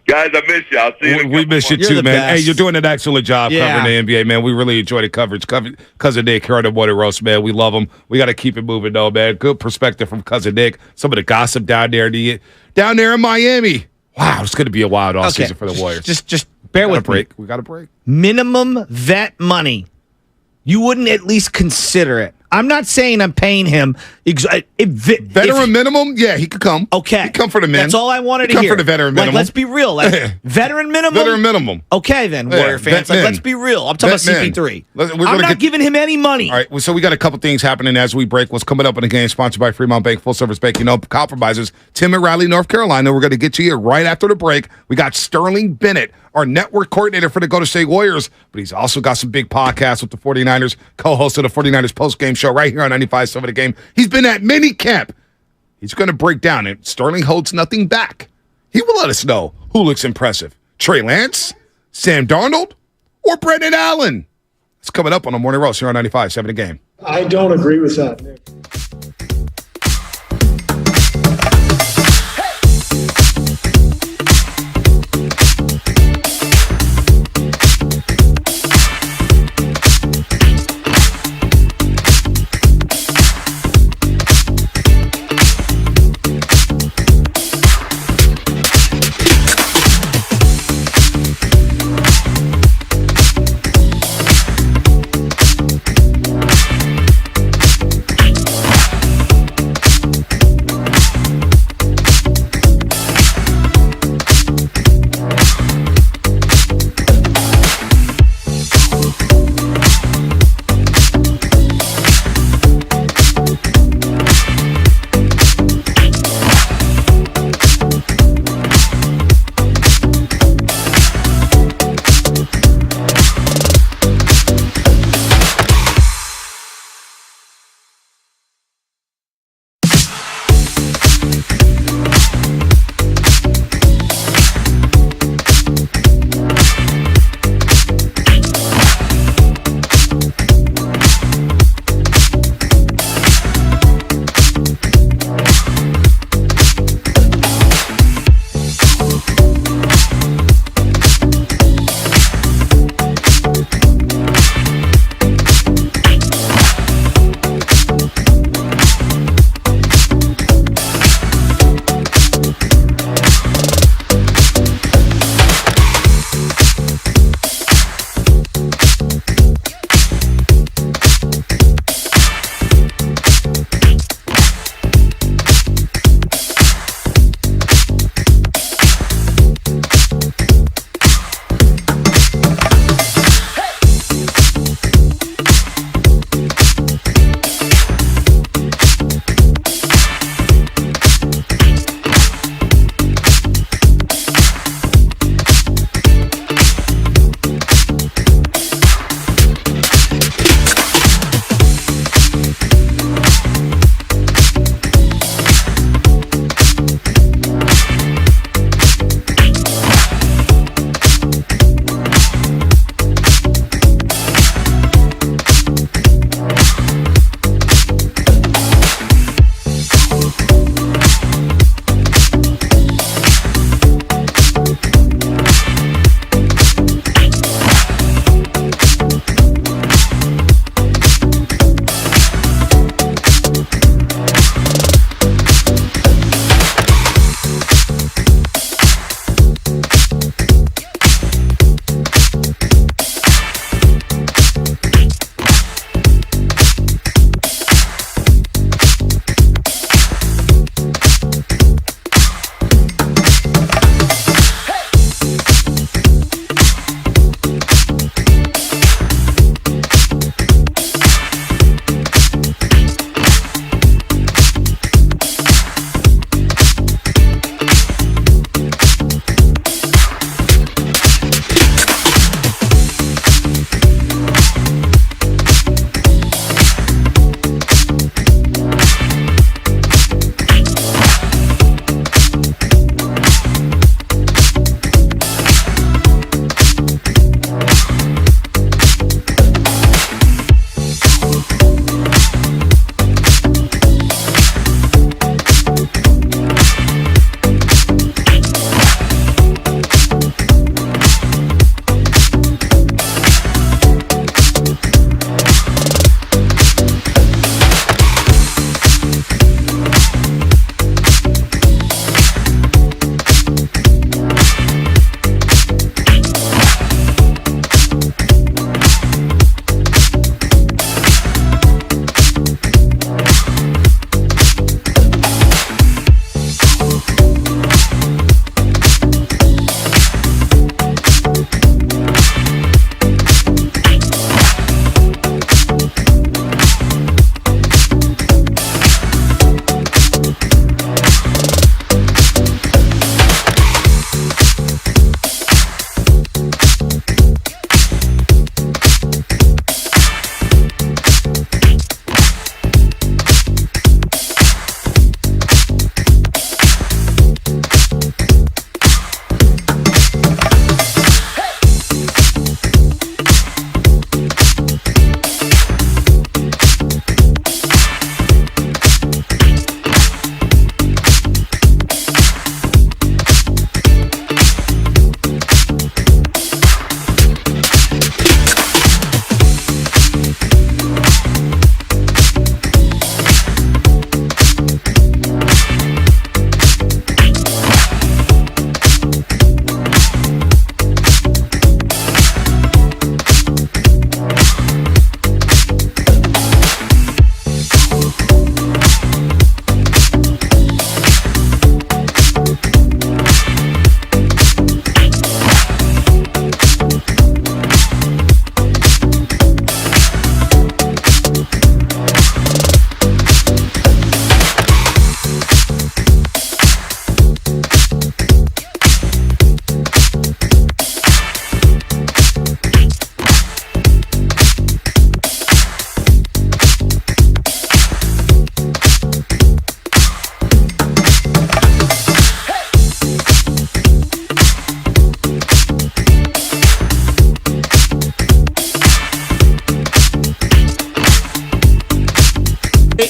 Guys, I miss you. I'll see you. We miss you too, man. best. Hey, you're doing an excellent job covering the NBA, man. We really enjoy the coverage. Cousin Nick here on the Morning Roast, man. We love him. We got to keep it moving, though, man. Good perspective from Cousin Nick. Some of the gossip down there in Miami. Wow, it's going to be a wild offseason for the Warriors. Just bear with me. We got a break. Minimum vet money. You wouldn't at least consider it. I'm not saying I'm paying him. Veteran minimum? Yeah, he could come. Okay. He'd come for the men. That's all I wanted to He'd hear. come for the veteran minimum. Let's be real. Veteran minimum? Veteran minimum. Okay, then, Warrior fans. Let's be real. I'm talking about CP3. I'm not giving him any money. All right, so we got a couple things happening as we break. What's coming up in the game sponsored by Fremont Bank, full service bank. Compromises. Tim and Raleigh, North Carolina. We're going to get to you right after the break. We got Sterling Bennett, our network coordinator for the Golden State Warriors, but he's also got some big podcasts with the 49ers, co-host of the 49ers post-game show right here on 95.7 The Game. He's been at minicamp. He's going to break down it. Sterling holds nothing back. He will let us know who looks impressive. Trey Lance, Sam Darnold, or Brendan Allen. It's coming up on the Morning Roast here on 95.7 The Game. I don't agree with that, Nick.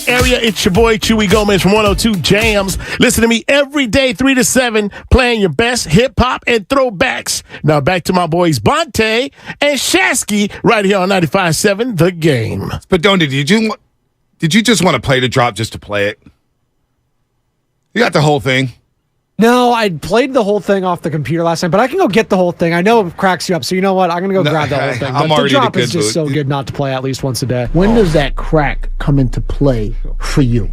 Area, it's your boy Chewy Gomez from 102 Jams. Listen to me every day, 3 to 7, playing your best hip-hop and throwbacks. Now back to my boys Bonte and Shasky right here on 95.7 The Game. But did you just want to play the drop just to play it? You got the whole thing? No, I played the whole thing off the computer last night, but I can go get the whole thing. I know it cracks you up, so you know what? I'm going to go grab the whole thing. But the drop is just so good not to play at least once a day. When does that crack come into play for you?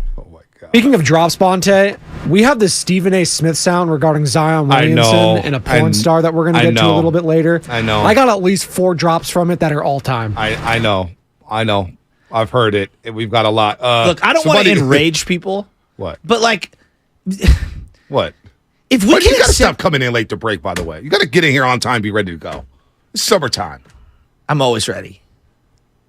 Speaking of drops, Bonte, we have this Stephen A. Smith sound regarding Zion Williamson and a porn star that we're going to get to a little bit later. I know. I got at least 4 drops from it that are all time. I know. I've heard it. We've got a lot. Look, I don't want to enrage people. What? But what? If we you got to stop coming in late to break, by the way. You got to get in here on time, be ready to go. It's summertime. I'm always ready.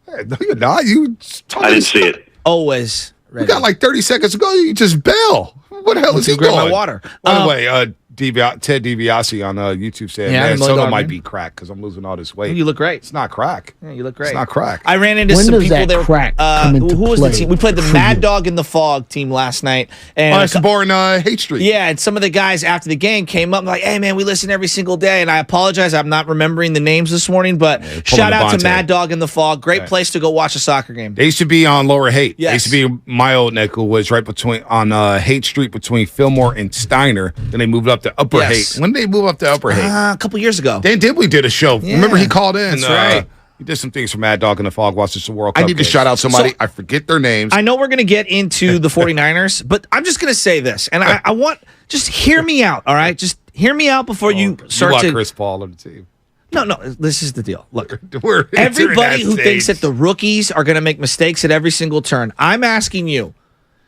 Hey, no, you're not. I didn't see it. Always ready. We got like 30 seconds to go. You just bail. What the hell is he grab doing? my water. By the way, Ted DiBiase on YouTube said, man, soda might be crack because I'm losing all this weight. You look great. It's not crack. Yeah, you look great. It's not crack. I ran into some people that who was the team? We played the Mad Dog in the Fog team last night. And it's born Hate Street. Yeah, and some of the guys after the game came up and like, hey, man, we listen every single day. And I apologize, I'm not remembering the names this morning, but shout out to Mad Dog in the Fog. Great place to go watch a soccer game. They used to be on Lower Haight. Yes. They used to be my old neck, who was right on Haight Street between Fillmore and Steiner. Then they moved up to Upper Haight. When did they move up to Upper Haight? A couple years ago. We did a show. Yeah. Remember he called in? That's right. He did some things for Mad Dog in the Fog. Watched the World Cup. I need to shout out somebody. I forget their names. I know we're going to get into the 49ers, but I'm just going to say this, and I want just hear me out, all right? Just hear me out before you start want to Chris Paul on the team. No, this is the deal. Look, we're everybody who stage. thinks that the rookies are going to make mistakes at every single turn, I'm asking you.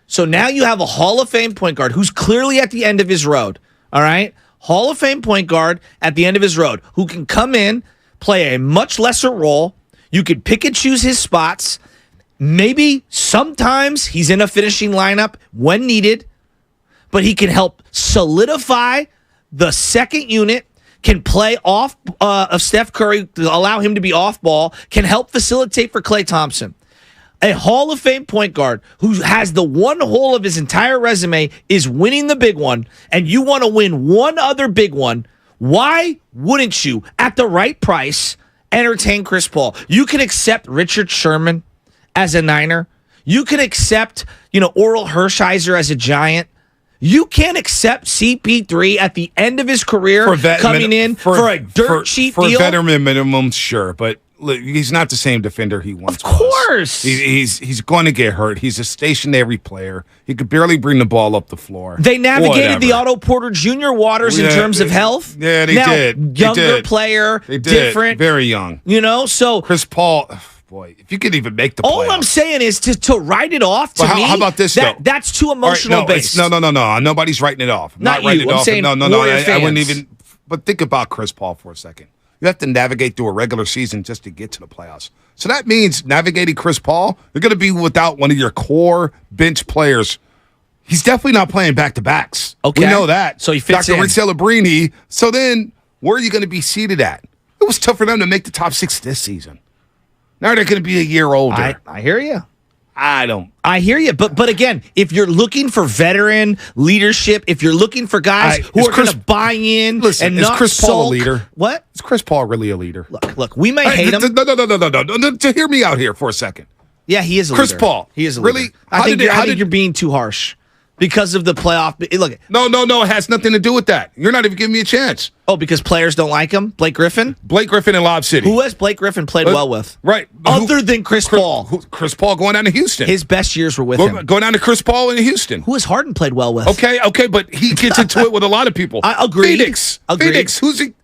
So now you have a Hall of Fame point guard who's clearly at the end of his road, all right? Hall of Fame point guard at the end of his road who can come in, play a much lesser role. You could pick and choose his spots. Maybe sometimes he's in a finishing lineup when needed, but he can help solidify the second unit, can play off of Steph Curry to allow him to be off ball, can help facilitate for Klay Thompson. A Hall of Fame point guard who has the one hole of his entire resume is winning the big one, and you want to win one other big one. Why wouldn't you, at the right price, entertain Chris Paul? You can accept Richard Sherman as a Niner. You can accept, Oral Hershiser as a Giant. You can't accept CP3 at the end of his career coming in for a dirt cheap deal. For veteran minimum, sure, but look, he's not the same defender he once was. Of course. He's going to get hurt. He's a stationary player. He could barely bring the ball up the floor. They navigated the Otto Porter Jr. waters in terms of health. Yeah, they did. Younger player, they did. Different. Very young. So Chris Paul, boy, if you could even make the playoffs. All I'm saying is to write it off to me. How about this, though? That's too emotional based. No. Nobody's writing it off. Not writing you. it I'm off. saying No. I wouldn't even. But think about Chris Paul for a second. You have to navigate through a regular season just to get to the playoffs. So that means navigating Chris Paul, you're going to be without one of your core bench players. He's definitely not playing back-to-backs. Okay. We know that. So he fits Dr. in. Rick Celebrini. So then, where are you going to be seated at? It was tough for them to make the top 6 this season. Now they're going to be a year older. I hear you. I hear you. But again, if you're looking for veteran leadership, if you're looking for guys who are going to buy in and not is Chris Paul a sulk, leader? What? Is Chris Paul really a leader? Look, we may hate him. No. To hear me out here for a second. Yeah, he is a leader. Chris Paul. He is a leader. Really? I think you're being too harsh because of the playoff. Look. No. It has nothing to do with that. You're not even giving me a chance. Oh, because players don't like him? Blake Griffin in Lob City. Who has Blake Griffin played well with? Right. Other than Chris Paul. Chris Paul going down to Houston. His best years were with him. Going down to Chris Paul in Houston. Who has Harden played well with? Okay, but he gets into it with a lot of people. I agree. Phoenix. He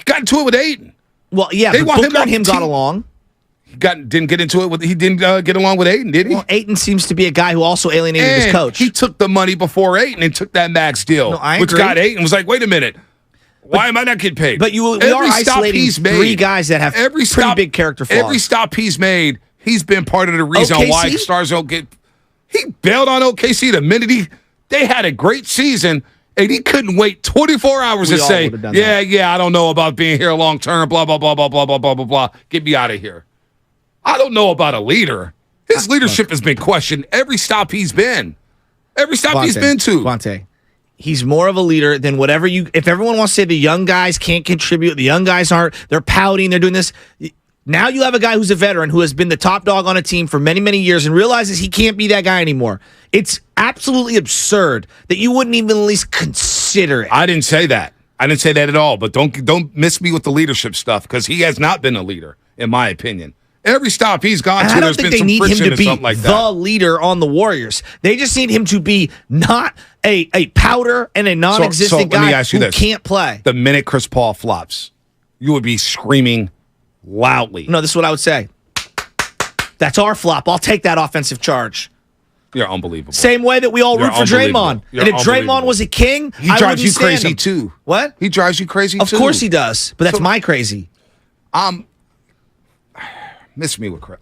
got into it with Aiden. Well, yeah, they but Booker and him got along. He didn't get into it with. He didn't get along with Aiden, did he? Well, Aiden seems to be a guy who also alienated his coach. He took the money before Aiden and took that max deal, which got Aiden was like, wait a minute. Why am I not getting paid? But we are isolating 3 guys that have pretty big character flaws. Every stop he's made, he's been part of the reason why stars don't get. He bailed on OKC the minute they had a great season, and he couldn't wait 24 hours to say, I don't know about being here long term, blah, blah, blah, blah, blah, blah, blah, blah, blah. Get me out of here. I don't know about a leader. His leadership has been questioned every stop he's been. Every stop he's been to. Devontae, he's more of a leader than whatever if everyone wants to say the young guys can't contribute, the young guys aren't, they're pouting, they're doing this. Now you have a guy who's a veteran who has been the top dog on a team for many, many years and realizes he can't be that guy anymore. It's absolutely absurd that you wouldn't even at least consider it. I didn't say that. I didn't say that at all. But don't miss me with the leadership stuff because he has not been a leader, in my opinion. Every stop he's gone to, there's been some friction or something like that. I don't think they need him to be the leader on the Warriors. They just need him to be not a powder and a non-existent guy who can't play. The minute Chris Paul flops, you would be screaming loudly. No, this is what I would say. That's our flop. I'll take that offensive charge. You're unbelievable. Same way that we all root for Draymond. And if Draymond was a king, he drives you crazy too. What? He drives you crazy too. Of course he does, but that's my crazy. Miss me with Chris.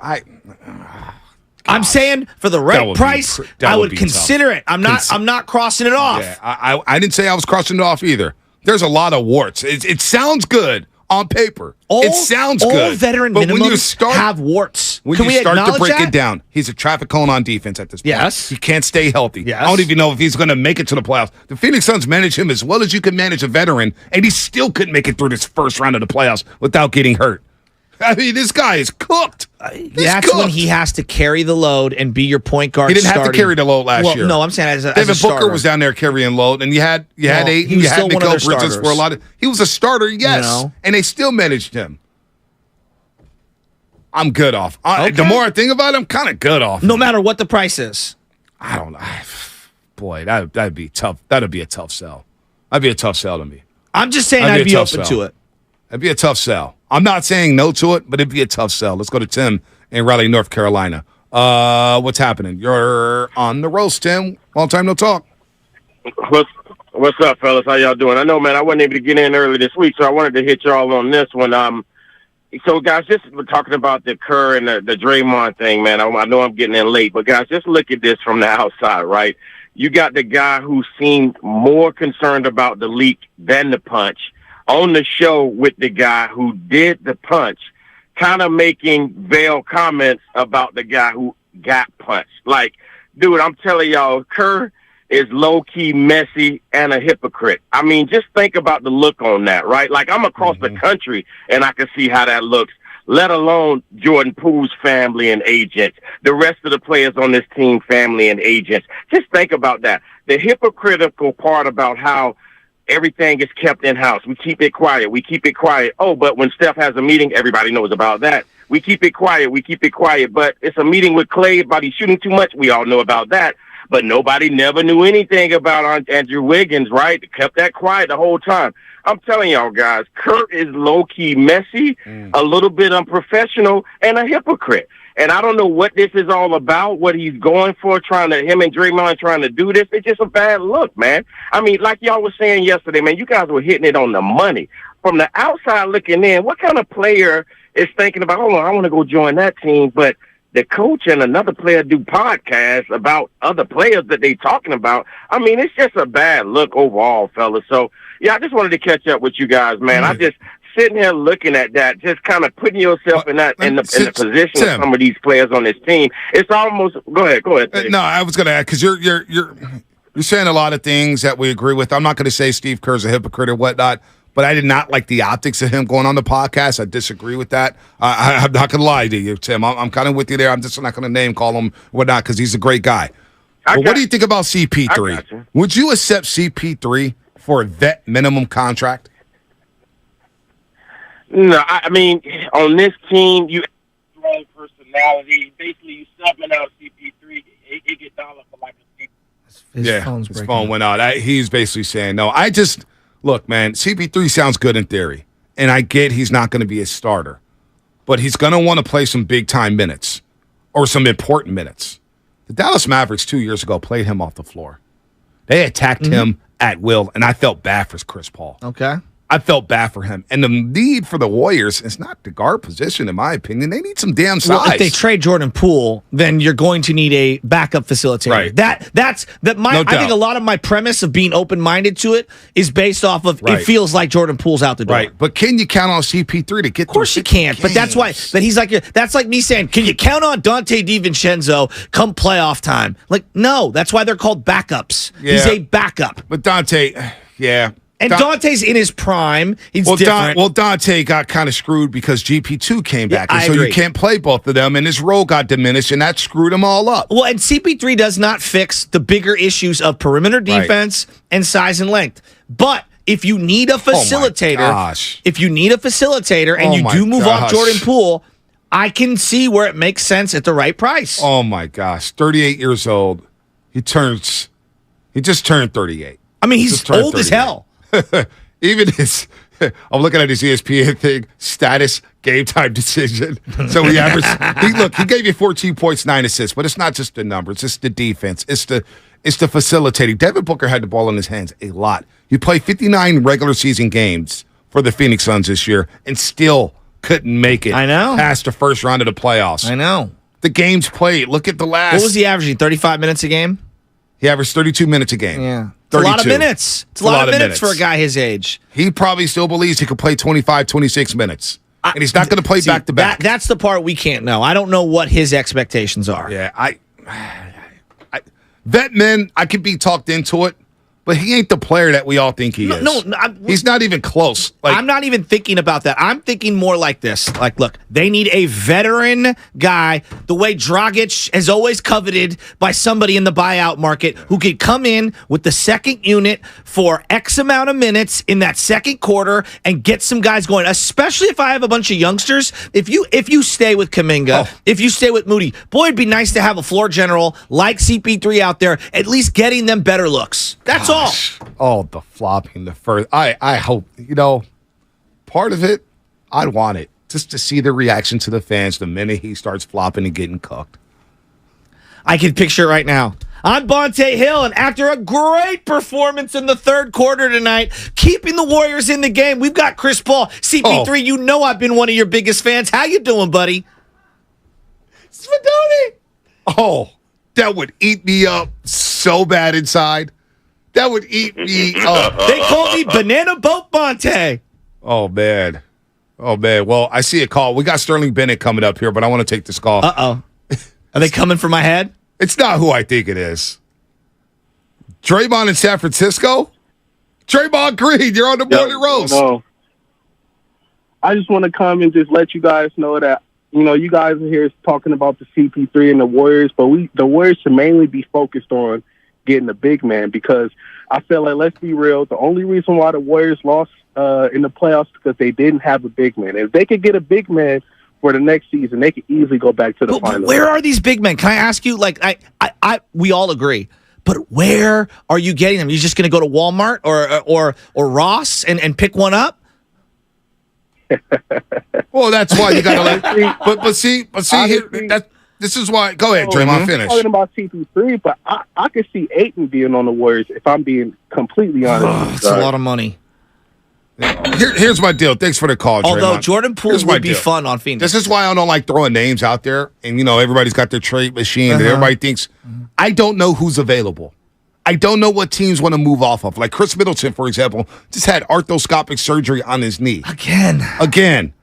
I'm saying for the right price, I would consider it. I'm not crossing it off. Yeah, I didn't say I was crossing it off either. There's a lot of warts. It sounds good on paper. It sounds good. All veteran minimums have warts. When Can you we start to break that? it down, he's a traffic cone on defense at this point. Yes. He can't stay healthy. Yes. I don't even know if he's going to make it to the playoffs. The Phoenix Suns manage him as well as you can manage a veteran, and he still couldn't make it through this first round of the playoffs without getting hurt. I mean, this guy is cooked. That's when he has to carry the load and be your point guard. He didn't have to carry the load last year. No, I'm saying as a David starter. Booker was down there carrying load, and you had Ayton, you had Mikal Bridges for a lot of. He was a starter, yes, and they still managed him. I'm good off. The more I think about it, I'm kind of good off. No matter what the price is. I don't know. Boy, that'd be tough. That'd be a tough sell. That'd be a tough sell to me. I'm just saying I'd be open to it. That'd be a tough sell. I'm not saying no to it, but it'd be a tough sell. Let's go to Tim in Raleigh, North Carolina. What's happening? You're on the roast, Tim. Long time no talk. What's up, fellas? How y'all doing? I know, man, I wasn't able to get in early this week, so I wanted to hit y'all on this one. So, guys, just we're talking about the Kerr and the Draymond thing, man. I know I'm getting in late, but, guys, just look at this from the outside, right? You got the guy who seemed more concerned about the leak than the punch on the show with the guy who did the punch, kind of making veiled comments about the guy who got punched. Like, dude, I'm telling y'all, Kerr is low-key messy and a hypocrite. I mean, just think about the look on that, right? Like, I'm across the country, and I can see how that looks, let alone Jordan Poole's family and agents, the rest of the players on this team, family and agents. Just think about that. The hypocritical part about how everything is kept in-house. We keep it quiet. We keep it quiet. Oh, but when Steph has a meeting, everybody knows about that. We keep it quiet. We keep it quiet. But it's a meeting with Clay about he's shooting too much. We all know about that. But nobody never knew anything about Andrew Wiggins, right? Kept that quiet the whole time. I'm telling y'all guys, Kurt is low-key messy, a little bit unprofessional, and a hypocrite. And I don't know what this is all about, what he's going for, him and Draymond trying to do this. It's just a bad look, man. I mean, like y'all was saying yesterday, man, you guys were hitting it on the money. From the outside looking in, what kind of player is thinking about, hold on, I want to go join that team, but the coach and another player do podcasts about other players that they talking about? I mean, it's just a bad look overall, fellas. So, yeah, I just wanted to catch up with you guys, man. I just sitting here looking at that, just kind of putting yourself in the position of some of these players on this team. It's almost go ahead. No, I was going to add because you're saying a lot of things that we agree with. I'm not going to say Steve Kerr's a hypocrite or whatnot, but I did not like the optics of him going on the podcast. I disagree with that. I'm not going to lie to you, Tim. I'm kind of with you there. I'm just not going to name call him whatnot because he's a great guy. But what do you think about CP3? Would you accept CP3 for a vet minimum contract? No, I mean, on this team, you have personality. Basically, you subbing out CP3, it gets dollar for like a CP3. His phone went out. He's basically saying, no, look, man, CP3 sounds good in theory, and I get he's not going to be a starter, but he's going to want to play some big-time minutes or some important minutes. The Dallas Mavericks 2 years ago played him off the floor. They attacked him at will, and I felt bad for Chris Paul. Okay. I felt bad for him. And the need for the Warriors is not the guard position, in my opinion. They need some damn size. Well, if they trade Jordan Poole, then you're going to need a backup facilitator. Right. I think a lot of my premise of being open-minded to it is based off of it feels like Jordan Poole's out the door. Right. But can you count on CP3 to get? Of course you can't. But that's why. But he's like that's like me saying, can you count on Dante DiVincenzo come playoff time? Like, no. That's why they're called backups. Yeah. He's a backup. But Dante, yeah. And Dante's in his prime. He's different. Dante got kind of screwed because GP2 came back. And I so agree. you can't play both of them, and his role got diminished, and that screwed them all up. Well, and CP3 does not fix the bigger issues of perimeter defense and size and length. But if you need a facilitator, and you do move off Jordan Poole, I can see where it makes sense at the right price. Oh my gosh, 38 years old. He just turned 38. I mean, he's old as hell. Even his, I'm looking at his ESPN thing, status, game time decision. So he averaged, he gave you 14 points, 9 assists, but it's not just the numbers, it's the defense, it's the facilitating. Devin Booker had the ball in his hands a lot. He played 59 regular season games for the Phoenix Suns this year and still couldn't make it past the first round of the playoffs. I know. The games played. Look at the last. What was he averaging, 35 minutes a game? He averaged 32 minutes a game. Yeah. It's 32. a lot of minutes. It's a lot of minutes for a guy his age. He probably still believes he could play 25, 26 minutes. And he's not going to play back-to-back. That's the part we can't know. I don't know what his expectations are. Yeah, vet men, I could be talked into it, but he ain't the player that we all think he is. No, he's not even close. I'm not even thinking about that. I'm thinking more like this. Like, look, they need a veteran guy, the way Dragic has always coveted by somebody in the buyout market who could come in with the second unit for X amount of minutes in that second quarter and get some guys going, especially if I have a bunch of youngsters. If you stay with Kuminga, if you stay with Moody, boy, it'd be nice to have a floor general like CP3 out there, at least getting them better looks. That's all. Oh, the flopping, the first. I hope, part of it, I'd want it just to see the reaction to the fans the minute he starts flopping and getting cooked. I can picture it right now. I'm Bonte Hill, and after a great performance in the third quarter tonight, keeping the Warriors in the game, we've got Chris Paul. CP3, you know I've been one of your biggest fans. How you doing, buddy? Spadoni! Oh, that would eat me up so bad inside. That would eat me up. They call me Banana Boat Bonte. Oh, man. Well, I see a call. We got Sterling Bennett coming up here, but I want to take this call. Uh-oh. Are they coming for my head? It's not who I think it is. Draymond in San Francisco? Draymond Green, you're on the Morning Roast. No. I just want to come and just let you guys know that, you guys are here talking about the CP3 and the Warriors, but the Warriors should mainly be focused on getting a big man, because I feel like, let's be real, the only reason why the Warriors lost in the playoffs is because they didn't have a big man. If they could get a big man for the next season, they could easily go back to the finals. Where are these big men? Can I ask you? Like, we all agree, but where are you getting them? You just going to go to Walmart or Ross and pick one up? Well, that's why you got to. But see here. This is why. Go ahead, Draymond. Finish. I'm talking about CP3, but I could see Ayton being on the Warriors if I'm being completely honest. It's a lot of money. Here's my deal. Thanks for the call, Draymond. Although Jordan Poole would be fun on Phoenix. This is why I don't like throwing names out there. And, everybody's got their trade machine. And everybody thinks, I don't know who's available. I don't know what teams want to move off of. Like Chris Middleton, for example, just had arthroscopic surgery on his knee. Again.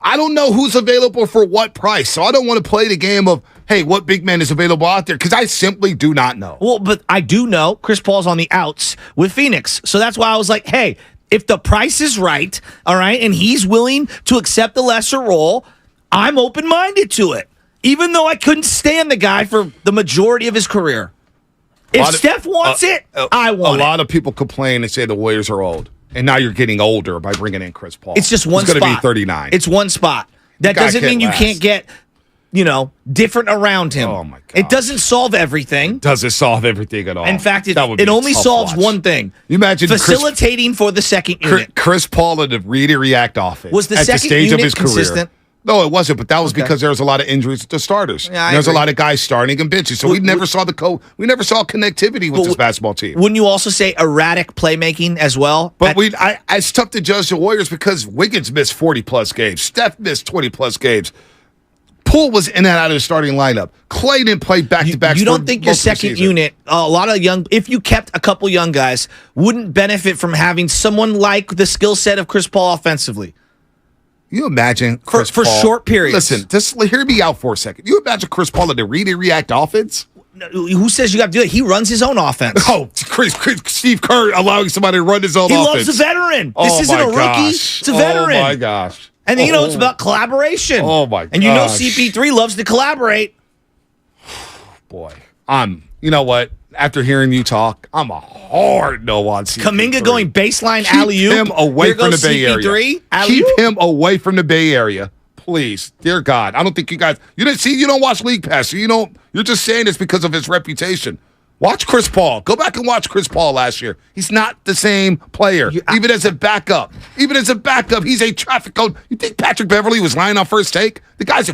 I don't know who's available for what price. So I don't want to play the game of, hey, what big man is available out there? Because I simply do not know. Well, but I do know Chris Paul's on the outs with Phoenix. So that's why I was like, hey, if the price is right, all right, and he's willing to accept the lesser role, I'm open-minded to it. Even though I couldn't stand the guy for the majority of his career. If Steph wants it, I want it. A lot of people complain and say the Warriors are old. And now you're getting older by bringing in Chris Paul. It's just one spot. He's going to be 39. It's one spot. That doesn't mean you can't get, different around him. Oh, my God. It doesn't solve everything. Doesn't solve everything at all. In fact, it only solves one thing. You imagine facilitating for the second unit. Chris Paul in the read and react offense was the at second the stage unit of his consistent? career. No, it wasn't, but that was because there was a lot of injuries to starters. Yeah, There's a lot of guys starting and benching, so we never saw connectivity with this basketball team. Wouldn't you also say erratic playmaking as well? But it's tough to judge the Warriors because Wiggins missed 40-plus games. Steph missed 20-plus games. Poole was in and out of the starting lineup. Clay didn't play back-to-back. You don't think your second unit, a lot of if you kept a couple young guys, wouldn't benefit from having someone like the skill set of Chris Paul offensively? You imagine Chris for Paul, short periods. Listen, just hear me out for a second. You imagine Chris Paul in the read and react offense? Who says you got to do it? He runs his own offense. Oh, Steve Kerr allowing somebody to run his own offense. He loves a veteran. This isn't a rookie. It's a veteran. Oh, my gosh. And it's about collaboration. Oh, my gosh. And CP3 loves to collaborate. Boy. You know what? After hearing you talk, I'm a hard no on CP3. Kuminga going baseline alley-oop. Keep him away from the Bay Area. Alley-oop? Keep him away from the Bay Area. Please. Dear God. I don't think you guys... You don't watch League Pass. So you're just saying this because of his reputation. Watch Chris Paul. Go back and watch Chris Paul last year. He's not the same player. Even as a backup, he's a traffic cone. You think Patrick Beverly was lying on first take? The guy's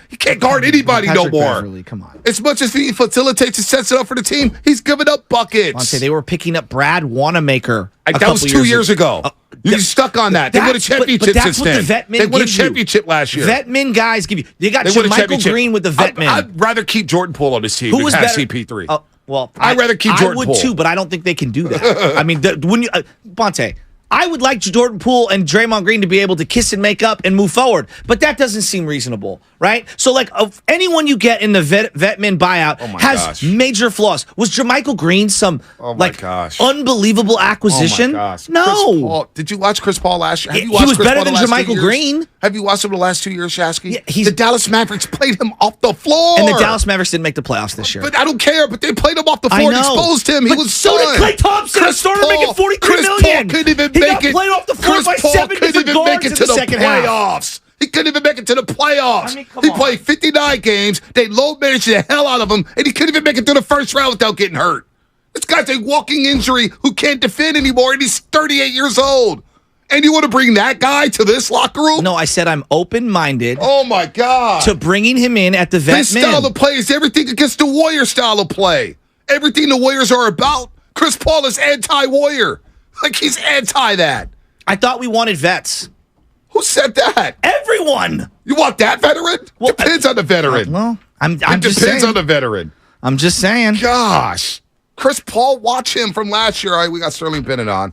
he can't guard anybody no more. Beverly, come on. As much as he facilitates and sets it up for the team, he's giving up buckets. They were picking up Brad Wanamaker. That was 2 years ago. You stuck on that. They won a championship since then. They won a championship last year. Vet men guys give you. They got Michael Green with the vet men. I'd rather keep Jordan Poole on this team than have CP3. Well, I'd rather keep Jordan Poole. I would too, but I don't think they can do that. I mean, Bonte, I would like Jordan Poole and Draymond Green to be able to kiss and make up and move forward, but that doesn't seem reasonable, right? So, of anyone you get in the vet men buyout has major flaws. Was JaMychal Green some unbelievable acquisition? Oh my gosh. No. Did you watch Chris Paul last year? He was better than JaMychal Green. Have you watched him the last 2 years, Shasky? Yeah, the Dallas Mavericks played him off the floor. And the Dallas Mavericks didn't make the playoffs this year. But I don't care, but they played him off the floor and exposed him. He was so did Klay Thompson. Chris started making $43 million. Paul couldn't even he got played off the floor by 7 different guards in the second half. He couldn't even make it to the playoffs. He played 59 games. They low managed the hell out of him, and he couldn't even make it to the first round without getting hurt. This guy's a walking injury who can't defend anymore, and he's 38 years old. And you want to bring that guy to this locker room? No, I said I'm open-minded. Oh, my God. To bringing him in at the vet His style of play is everything against the Warrior style of play. Everything the Warriors are about, Chris Paul is anti-Warrior. He's anti that. I thought we wanted vets. Who said that? Everyone. You want that veteran? Well, depends on the veteran. I'm just saying. Depends on the veteran. I'm just saying. Gosh. Chris Paul, watch him from last year. All right, we got Sterling Bennett on.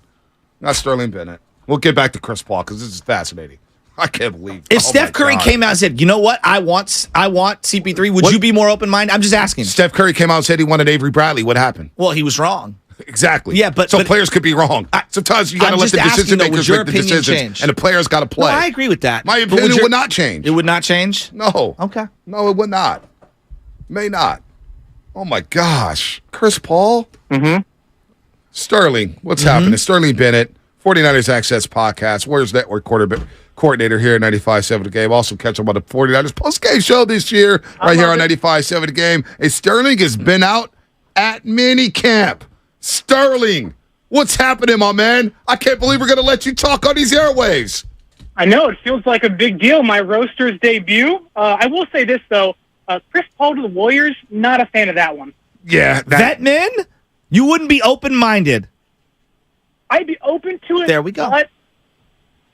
We'll get back to Chris Paul because this is fascinating. I can't believe. If Steph Curry came out and said, "You know what? I want CP3," would you be more open-minded? I'm just asking. Steph Curry came out and said he wanted Avery Bradley. What happened? Well, he was wrong. Exactly. Yeah, but players could be wrong. Sometimes you got to let the decision makers make the decisions, and the players got to play. No, I agree with that. My opinion would not change. It would not change? No. Okay. No, it would not. May not. Oh my gosh, Chris Paul. Mm-hmm. Sterling, what's happening? Sterling Bennett, 49ers Access Podcast, Warriors Network coordinator here at 95.7 The Game. Also catch him on the 49ers post-game show this year right here on 95.7 The Game. Hey, Sterling has been out at minicamp. Sterling, what's happening, my man? I can't believe we're going to let you talk on these airwaves. I know. It feels like a big deal. My Roasters debut. I will say this, though. Chris Paul to the Warriors, not a fan of that one. Yeah. Vet men? You wouldn't be open-minded. I'd be open to it. There we go. But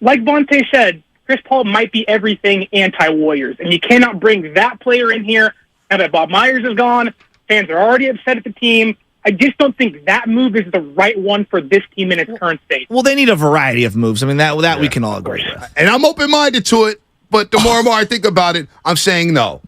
like Bonte said, Chris Paul might be everything anti-Warriors, and you cannot bring that player in here. Now that Bob Myers is gone, fans are already upset at the team. I just don't think that move is the right one for this team in its current state. Well, they need a variety of moves. I mean, that we can all agree with. And I'm open-minded to it, but the more and more I think about it, I'm saying no.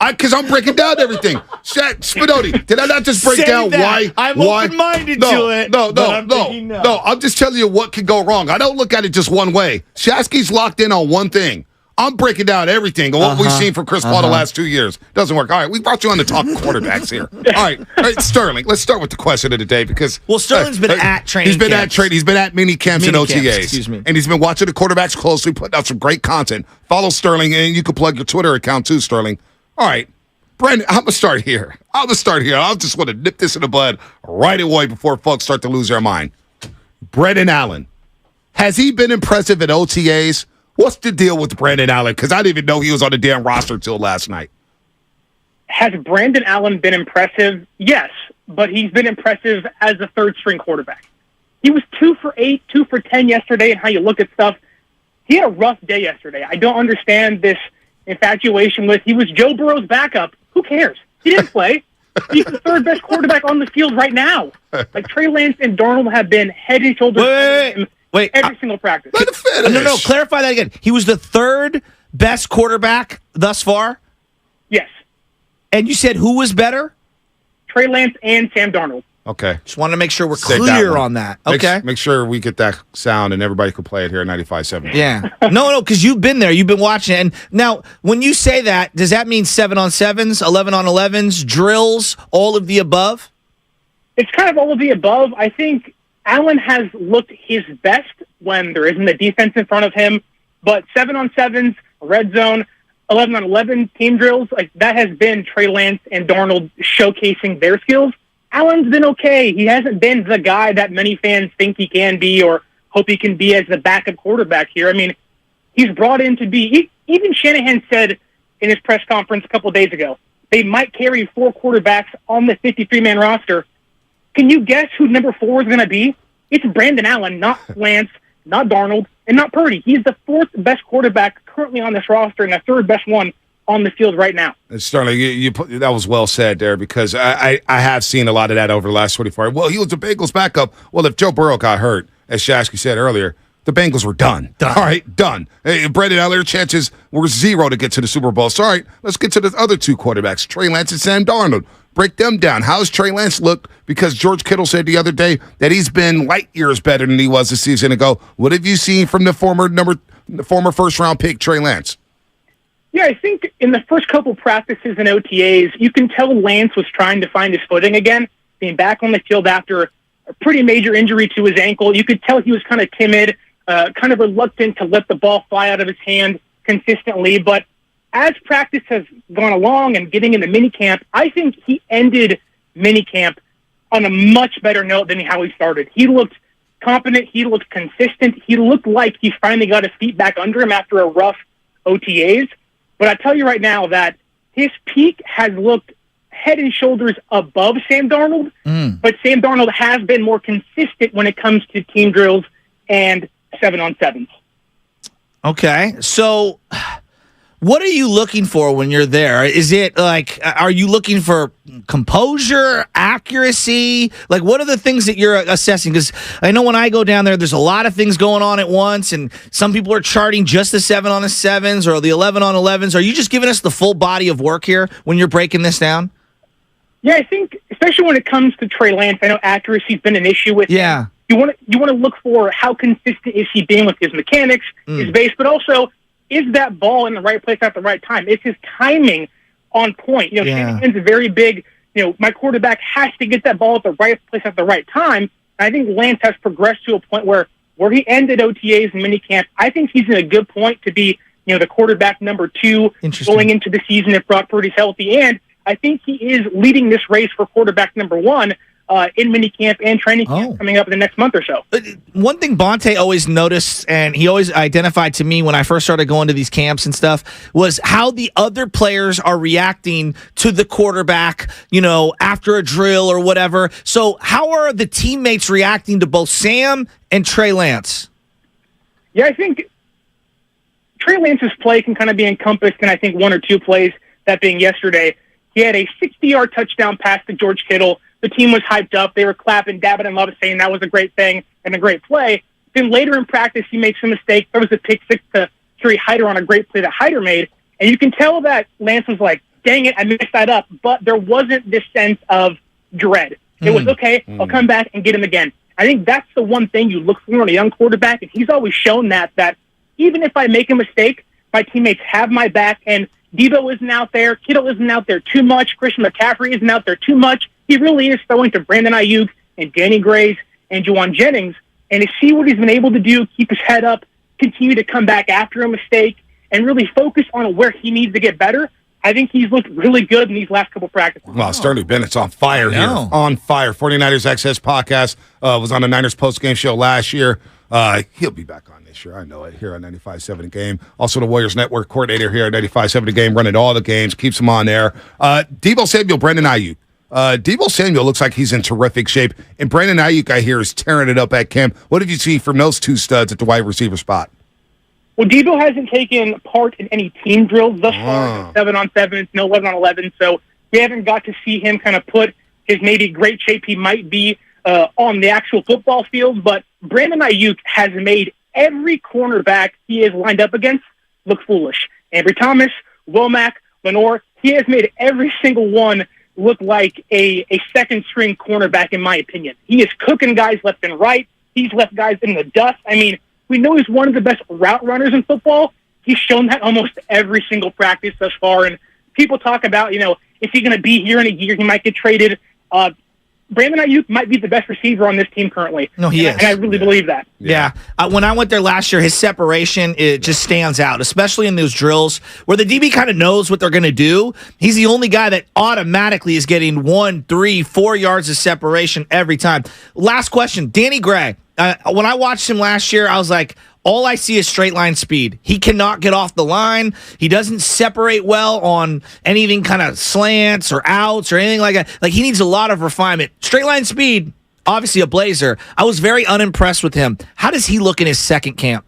Because I'm breaking down everything. Spinotti, did I not just break down why? I'm open-minded to it. No. I'm just telling you what could go wrong. I don't look at it just one way. Shasky's locked in on one thing. I'm breaking down everything and what we've seen from Chris Paul the last 2 years. Doesn't work. All right, we brought you on to talk quarterbacks here. All right, Sterling, let's start with the question of the day because Sterling's been at training. He's been at training. He's been at mini camps and OTAs. Excuse me. And he's been watching the quarterbacks closely, putting out some great content. Follow Sterling, and you can plug your Twitter account too, Sterling. All right, Brandon, I'm going to start here. I just want to nip this in the bud right away before folks start to lose their mind. Brendan Allen, has he been impressive at OTAs? What's the deal with Brandon Allen? Because I didn't even know he was on the damn roster until last night. Has Brandon Allen been impressive? Yes, but he's been impressive as a third-string quarterback. He was 2 for 8, 2 for 10 yesterday, and how you look at stuff. He had a rough day yesterday. I don't understand this infatuation with he was Joe Burrow's backup. Who cares? He didn't play. He's the third-best quarterback on the field right now. Like, Trey Lance and Darnold have been head and shoulders better than him every single practice. No, clarify that again. He was the third best quarterback thus far? Yes. And you said who was better? Trey Lance and Sam Darnold. Okay. Just want to make sure we're Save clear that on that. Okay. Make sure we get that sound and everybody can play it here at 95.7. Yeah. No, because you've been there. You've been watching it. And now, when you say that, does that mean 7-on-7s, 11-on-11s, drills, all of the above? It's kind of all of the above. I think Allen has looked his best when there isn't a defense in front of him. But 7-on-7s, red zone, 11-on-11 team drills, like that has been Trey Lance and Darnold showcasing their skills. Allen's been okay. He hasn't been the guy that many fans think he can be or hope he can be as the backup quarterback here. I mean, he's brought in to be, even Shanahan said in his press conference a couple of days ago, they might carry 4 quarterbacks on the 53-man roster. Can you guess who number 4 is going to be? It's Brandon Allen, not Lance, not Darnold, and not Purdy. He's the 4th best quarterback currently on this roster and the 3rd best one on the field right now. Sterling, that was well said there because I have seen a lot of that over the last 24 hours. Well, he was the Bengals backup. Well, if Joe Burrow got hurt, as Shasky said earlier, the Bengals were done. All right, done. Hey, Brandon Allen, chances were 0 to get to the Super Bowl. So, all right, let's get to the other 2 quarterbacks, Trey Lance and Sam Darnold. Break them down. How's Trey Lance look? Because George Kittle said the other day that he's been light years better than he was a season ago. What have you seen from the former first-round pick, Trey Lance? Yeah, I think in the first couple practices and OTAs, you can tell Lance was trying to find his footing again, being back on the field after a pretty major injury to his ankle. You could tell he was kind of timid, kind of reluctant to let the ball fly out of his hand consistently. But as practice has gone along and getting into minicamp, I think he ended minicamp on a much better note than how he started. He looked competent. He looked consistent. He looked like he finally got his feet back under him after a rough OTAs. But I tell you right now that his peak has looked head and shoulders above Sam Darnold, but Sam Darnold has been more consistent when it comes to team drills and 7-on-7s. Okay, so what are you looking for when you're there? Is it like, are you looking for composure, accuracy? Like, what are the things that you're assessing? Because I know when I go down there, there's a lot of things going on at once, and some people are charting just the 7-on-7s or the 11-on-11s. Are you just giving us the full body of work here when you're breaking this down? Yeah, I think, especially when it come's to Trey Lance, I know accuracy's been an issue with him. You want to look for how consistent is he being with his mechanics, his base, but also, is that ball in the right place at the right time? Is his timing on point? You know, Shanahan's a very big, my quarterback has to get that ball at the right place at the right time. And I think Lance has progressed to a point where he ended OTAs and minicamp. I think he's in a good point to be, the quarterback number 2 going into the season if Brock Purdy's healthy. And I think he is leading this race for quarterback number 1 in minicamp and training camp coming up in the next month or so. One thing Bonte always noticed, and he always identified to me when I first started going to these camps and stuff, was how the other players are reacting to the quarterback, after a drill or whatever. So how are the teammates reacting to both Sam and Trey Lance? Yeah, I think Trey Lance's play can kind of be encompassed in, I think, 1 or 2 plays, that being yesterday. He had a 60-yard touchdown pass to George Kittle. The team was hyped up. They were clapping, dabbing, and loving, saying that was a great thing and a great play. Then later in practice, he made some mistakes. There was a pick 6 to Kerry Hyder on a great play that Hyder made. And you can tell that Lance was like, dang it, I messed that up. But there wasn't this sense of dread. It was, okay, I'll come back and get him again. I think that's the one thing you look for in a young quarterback, and he's always shown that even if I make a mistake, my teammates have my back, and Debo isn't out there, Kittle isn't out there too much, Christian McCaffrey isn't out there too much. He really is throwing to Brandon Ayuk and Danny Grace and Juwan Jennings, and to see what he's been able to do, keep his head up, continue to come back after a mistake, and really focus on where he needs to get better. I think he's looked really good in these last couple practices. Wow, Sterling Bennett's on fire here. On fire. 49ers Access podcast was on the Niners postgame show last year. He'll be back on this sure. I know it. Here on 95.7 The Game. Also the Warriors Network coordinator here at 95.7 The Game, running all the games, keeps them on there. Deebo Samuel, Brandon Ayuk. Deebo Samuel looks like he's in terrific shape. And Brandon Ayuk, I hear, is tearing it up at camp. What did you see from those two studs at the wide receiver spot? Well, Deebo hasn't taken part in any team drills thus far. 7-on-7, it's no 11-on-11, so we haven't got to see him kind of put his maybe great shape he might be on the actual football field. But Brandon Ayuk has made every cornerback he is lined up against look foolish. Ambry Thomas, Womack, Lenore, he has made every single one look like a second-string cornerback, in my opinion. He is cooking guys left and right. He's left guys in the dust. I mean, we know he's one of the best route runners in football. He's shown that almost every single practice thus far. And people talk about, is he going to be here in a year? He might get traded. Brandon Ayuk might be the best receiver on this team currently. No, he is. And I really believe that. Yeah. When I went there last year, his separation, it just stands out, especially in those drills where the DB kind of knows what they're going to do. He's the only guy that automatically is getting 1, 3, 4 yards of separation every time. Last question, Danny Gray. When I watched him last year, I was like, all I see is straight line speed. He cannot get off the line. He doesn't separate well on anything kind of slants or outs or anything like that. Like, he needs a lot of refinement. Straight line speed, obviously a blazer. I was very unimpressed with him. How does he look in his second camp?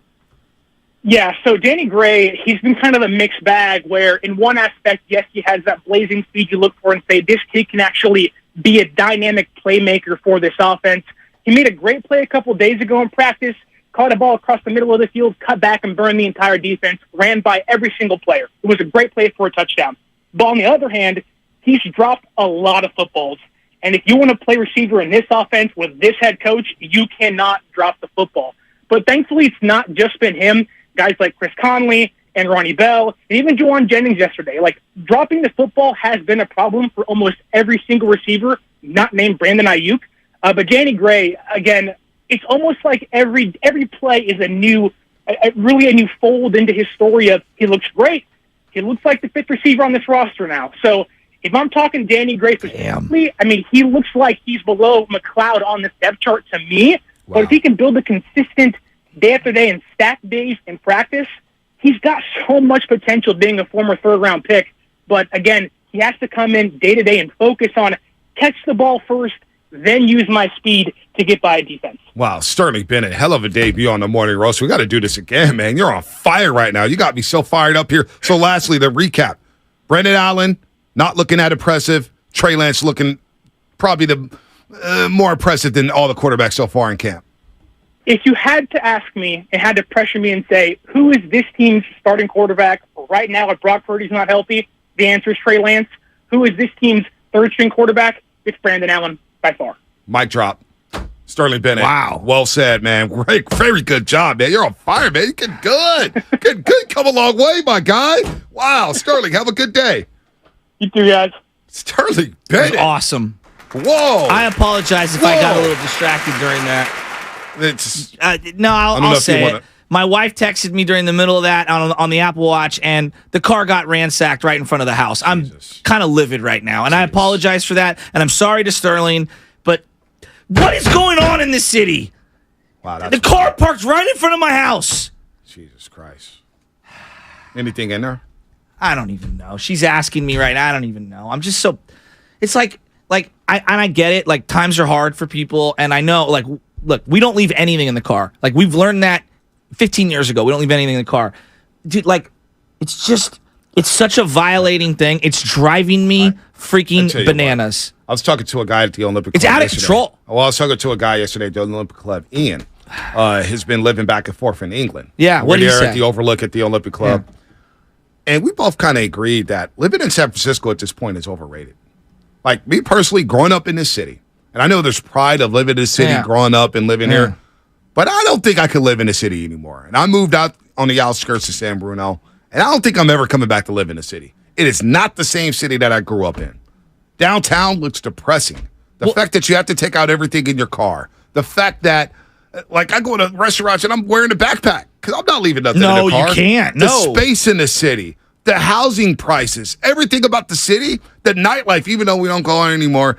Yeah, so Danny Gray, he's been kind of a mixed bag where in one aspect, yes, he has that blazing speed you look for and say this kid can actually be a dynamic playmaker for this offense. He made a great play a couple days ago in practice, caught a ball across the middle of the field, cut back and burned the entire defense, ran by every single player. It was a great play for a touchdown. But on the other hand, he's dropped a lot of footballs. And if you want to play receiver in this offense with this head coach, you cannot drop the football. But thankfully, it's not just been him. Guys like Chris Conley and Ronnie Bell, and even Juwan Jennings yesterday. Like, dropping the football has been a problem for almost every single receiver, not named Brandon Ayuk. But Danny Gray, again, it's almost like every play is really a new fold into his story of he looks great. He looks like the fifth receiver on this roster now. So if I'm talking Danny Gray specifically, I mean, he looks like he's below McLeod on this depth chart to me. Wow. But if he can build a consistent day after day and stack days in practice, he's got so much potential being a former third-round pick. But again, he has to come in day to day and focus on catch the ball first, then use my speed to get by a defense. Wow, Sterling Bennett, hell of a debut on the Morning Roast. We got to do this again, man. You're on fire right now. You got me so fired up here. So lastly, the recap. Brendan Allen, not looking that impressive. Trey Lance looking probably the more impressive than all the quarterbacks so far in camp. If you had to ask me and had to pressure me and say, who is this team's starting quarterback right now if Brock Purdy's not healthy, the answer is Trey Lance. Who is this team's third-string quarterback? It's Brandon Allen. By far. Mic drop. Sterling Bennett. Wow. Well said, man. Great, very good job, man. You're on fire, man. You get good. Get good. Come a long way, my guy. Wow. Sterling, have a good day. You too, guys. Sterling Bennett. Awesome. Whoa. I apologize if I got a little distracted during that. It's I'll say it. My wife texted me during the middle of that on the Apple Watch, and the car got ransacked right in front of the house. I'm kind of livid right now, and I apologize for that, and I'm sorry to Sterling, but what is going on in this city? Wow, the car parked right in front of my house. Jesus Christ. Anything in there? I don't even know. She's asking me right now. I don't even know. I'm just so... It's like I get it. Like, times are hard for people, and I know, like, look, we don't leave anything in the car. Like, we've learned that 15 years ago. We don't leave anything in the car. Dude, like, it's such a violating thing. It's driving me freaking bananas. I was talking to a guy at the Olympic Club. It's out of control. Well, I was talking to a guy yesterday at the Olympic Club. Ian has been living back and forth in England. Yeah, what did he say? At the Overlook at the Olympic Club. Yeah. And we both kind of agreed that living in San Francisco at this point is overrated. Like, me personally, growing up in this city, and I know there's pride of living in this city, growing up and living here, but I don't think I could live in the city anymore. And I moved out on the outskirts of San Bruno, and I don't think I'm ever coming back to live in the city. It is not the same city that I grew up in. Downtown looks depressing. The fact that you have to take out everything in your car. The fact that, like, I go to restaurants and I'm wearing a backpack because I'm not leaving nothing in the car. No, you can't. The space in the city, the housing prices, everything about the city, the nightlife, even though we don't go on anymore,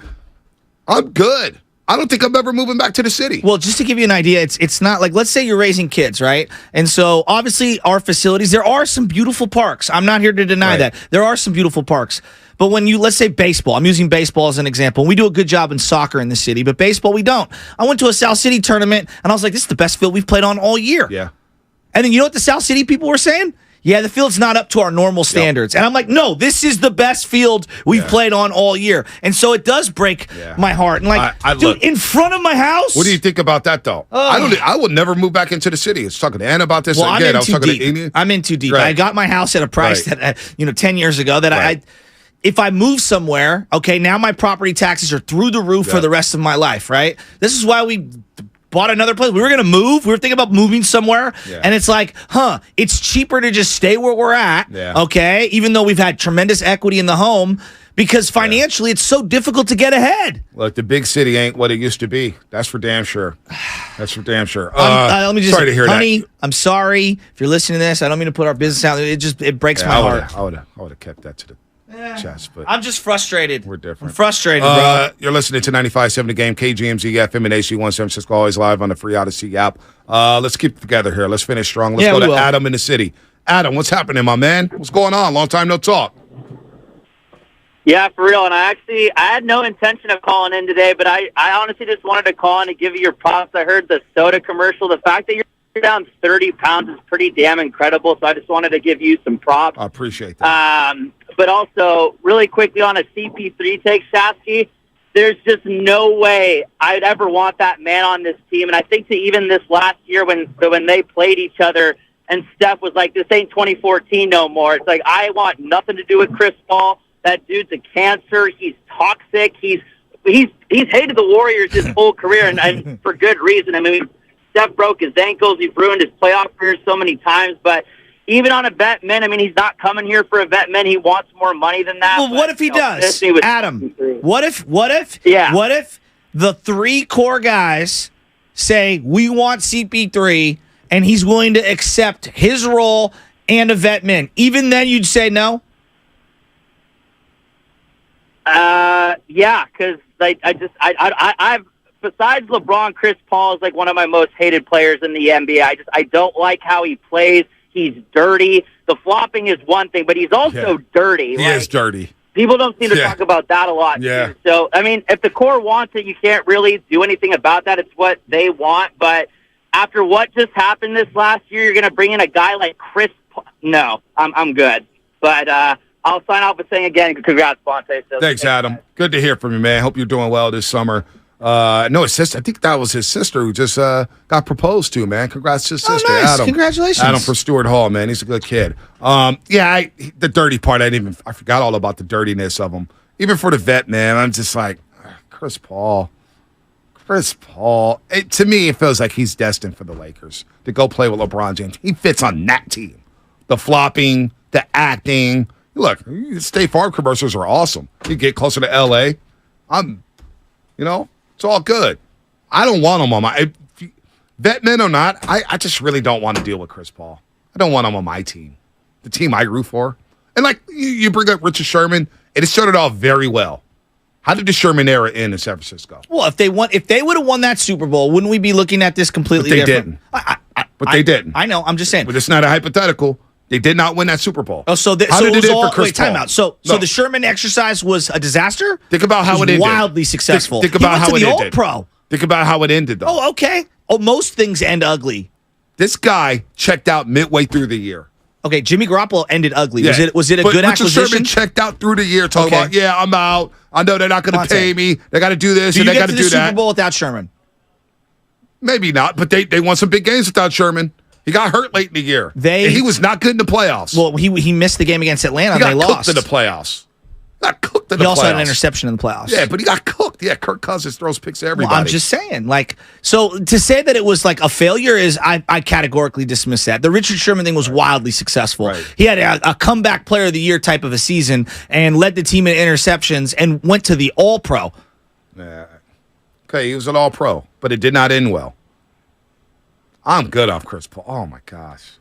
I'm good. I don't think I'm ever moving back to the city. Well, just to give you an idea, it's not like, let's say you're raising kids, right? And so obviously our facilities, there are some beautiful parks. I'm not here to deny that. There are some beautiful parks. But when let's say baseball, I'm using baseball as an example. We do a good job in soccer in the city, but baseball, we don't. I went to a South City tournament, and I was like, this is the best field we've played on all year. Yeah. And then you know what the South City people were saying? Yeah, the field's not up to our normal standards. And I'm like, no, this is the best field we've played on all year. And so it does break my heart. And like, dude, look, in front of my house? What do you think about that, though? I would never move back into the city. I was talking to Ann about this again. I was talking to Amy. I'm in too deep. Right. I got my house at a price that, 10 years ago that if I move somewhere, okay, now my property taxes are through the roof for the rest of my life, right? This is why we bought another place. We were going to move. We were thinking about moving somewhere. Yeah. And it's like, it's cheaper to just stay where we're at, okay, even though we've had tremendous equity in the home, because financially it's so difficult to get ahead. Look, the big city ain't what it used to be. That's for damn sure. That's for damn sure. Let me just sorry to hear honey, that. I'm sorry if you're listening to this. I don't mean to put our business out. It breaks my heart. I would have kept that to the chest, but I'm just frustrated. We're different. I'm frustrated, bro. You're listening to 95.7 The Game, KGMZ FM and AC1 San Francisco, always live on the free Odyssey app. Let's keep it together here. Let's finish strong. Let's go to Adam in the city. Adam, what's happening, my man? What's going on? Long time no talk. Yeah, for real. And I had no intention of calling in today, but I honestly just wanted to call in to give you your props. I heard the soda commercial. The fact that you're down 30 pounds is pretty damn incredible, so I just wanted to give you some props. I appreciate that. But also, really quickly on a CP3 take, Shasky, there's just no way I'd ever want that man on this team. And I think to even this last year when they played each other and Steph was like, this ain't 2014 no more. It's like, I want nothing to do with Chris Paul. That dude's a cancer. He's toxic. He's hated the Warriors his whole career, and for good reason. I mean, Steph broke his ankles. He's ruined his playoff career so many times, but even on a vet min, I mean, he's not coming here for a vet min. He wants more money than that. Well, what if he does? Adam, what if the three core guys say, we want CP3, and he's willing to accept his role and a vet min? Even then, you'd say no? Yeah, because I've besides LeBron, Chris Paul is like one of my most hated players in the NBA. I don't like how he plays. He's dirty. The flopping is one thing, but he's also dirty. He is dirty. People don't seem to talk about that a lot. Yeah. Too. So, I mean, if the core wants it, you can't really do anything about that. It's what they want. But after what just happened this last year, you're going to bring in a guy like Chris Paul. No, I'm good. But I'll sign off with saying again, congrats, Bonte. So thanks, Adam. Good to hear from you, man. Hope you're doing well this summer. No, his sister. I think that was his sister who just got proposed to, man. Congrats to his sister, nice. Adam. Congratulations. Adam from Stewart Hall, man. He's a good kid. The dirty part, I forgot all about the dirtiness of him. Even for the vet, man, I'm just like, Chris Paul. To me, it feels like he's destined for the Lakers to go play with LeBron James. He fits on that team. The flopping, the acting. Look, State Farm commercials are awesome. You get closer to L.A., it's all good. I don't want him on my vet men or not. I just really don't want to deal with Chris Paul. I don't want him on my team, the team I root for. And like you bring up Richard Sherman, it started off very well. How did the Sherman era end in San Francisco? Well, if they would have won that Super Bowl, wouldn't we be looking at this completely different? They didn't. I know. I'm just saying. But it's not a hypothetical. They did not win that Super Bowl. Oh, so how did it end for Chris Paul? Time out. So the Sherman exercise was a disaster? Think about how it ended. Wildly successful. Think about how it ended. All-Pro. Think about how it ended, though. Oh, okay. Oh, most things end ugly. This guy checked out midway through the year. Okay, Jimmy Garoppolo ended ugly. Yeah. Was it a good acquisition? Richard Sherman checked out through the year, talking about, I'm out. I know they're not going to pay me. They got to do this and they got to do that. Super Bowl without Sherman? Maybe not, but they won some big games without Sherman. He got hurt late in the year. He was not good in the playoffs. Well, he missed the game against Atlanta and they lost. He got cooked in the playoffs. He also had an interception in the playoffs. Yeah, but he got cooked. Yeah, Kirk Cousins throws picks to everybody. Well, I'm just saying. So to say that it was like a failure is, I categorically dismiss that. The Richard Sherman thing was wildly successful. Right. He had a comeback player of the year type of a season and led the team in interceptions and went to the All-Pro. Yeah. Okay, he was an All-Pro, but it did not end well. I'm good off Chris Paul. Oh, my gosh.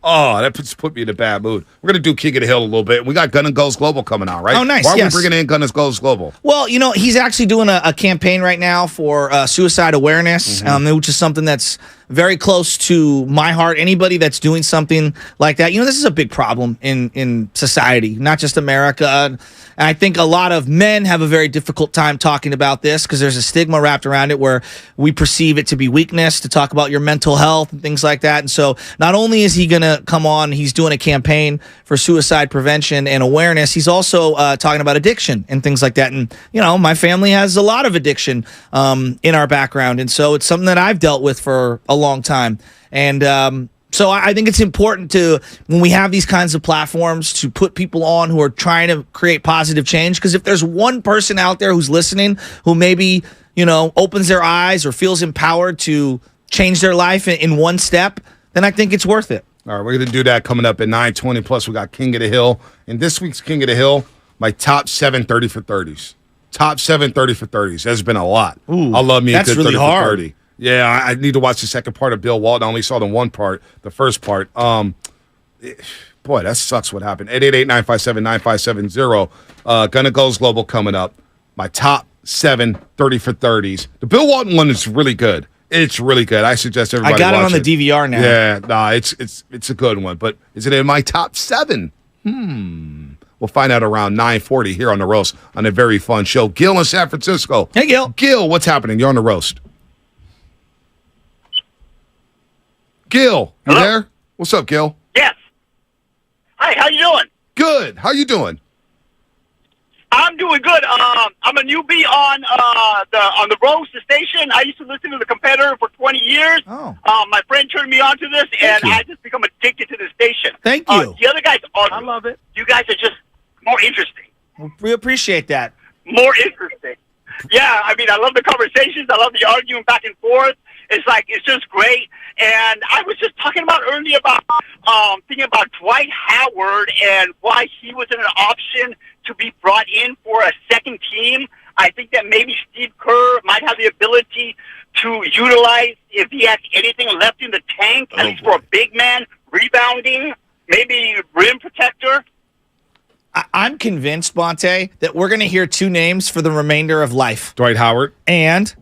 Oh, that put me in a bad mood. We're going to do King of the Hill a little bit. We got Gun and Goes Global coming out, right? Oh, nice. Why are yes. we bringing in Gun and Goes Global? Well, he's actually doing a campaign right now for suicide awareness, which is something that's very close to my heart. Anybody that's doing something like that, this is a big problem in society, not just America. And I think a lot of men have a very difficult time talking about this because there's a stigma wrapped around it where we perceive it to be weakness to talk about your mental health and things like that. And so not only is he going to come on, he's doing a campaign for suicide prevention and awareness. He's also talking about addiction and things like that. And, my family has a lot of addiction in our background. And so it's something that I've dealt with for a long time. And so I think it's important to, when we have these kinds of platforms, to put people on who are trying to create positive change. Because if there's one person out there who's listening who maybe, opens their eyes or feels empowered to change their life in one step, then I think it's worth it. All right, we're going to do that coming up at 9:20. Plus, we got King of the Hill. And this week's King of the Hill, my top 7 30 for 30s. Top 7 30 for 30s. That's been a lot. Ooh, I love me a good really 30 hard. for 30. Yeah, I need to watch the second part of Bill Walton. I only saw the one part, the first part. Boy, that sucks what happened. 888-957-9570. Gonna Goes Global coming up. My top 7 30 for 30s. The Bill Walton one is really good. It's really good. I suggest everybody watch it. I got it on the DVR now. Yeah, it's a good one. But is it in my top 7? We'll find out around 9:40 here on The Roast on a very fun show. Gil in San Francisco. Hey, Gil. Gil, what's happening? You're on The Roast. Gil, you there? What's up, Gil? Yes. Hi, how you doing? Good. How you doing? I'm doing good. I'm a newbie on the roast station. I used to listen to The Competitor for 20 years. Oh. My friend turned me on to this, and I just become addicted to the station. Thank you. The other guys are. I love it. You guys are just more interesting. We appreciate that. More interesting. Yeah, I love the conversations. I love the arguing back and forth. It's just great. And I was just talking about earlier about thinking about Dwight Howard and why he wasn't an option to be brought in for a second team. I think that maybe Steve Kerr might have the ability to utilize, if he has anything left in the tank, at least for a big man, rebounding, maybe rim protector. I'm convinced, Bonte, that we're going to hear 2 names for the remainder of life. Dwight Howard. And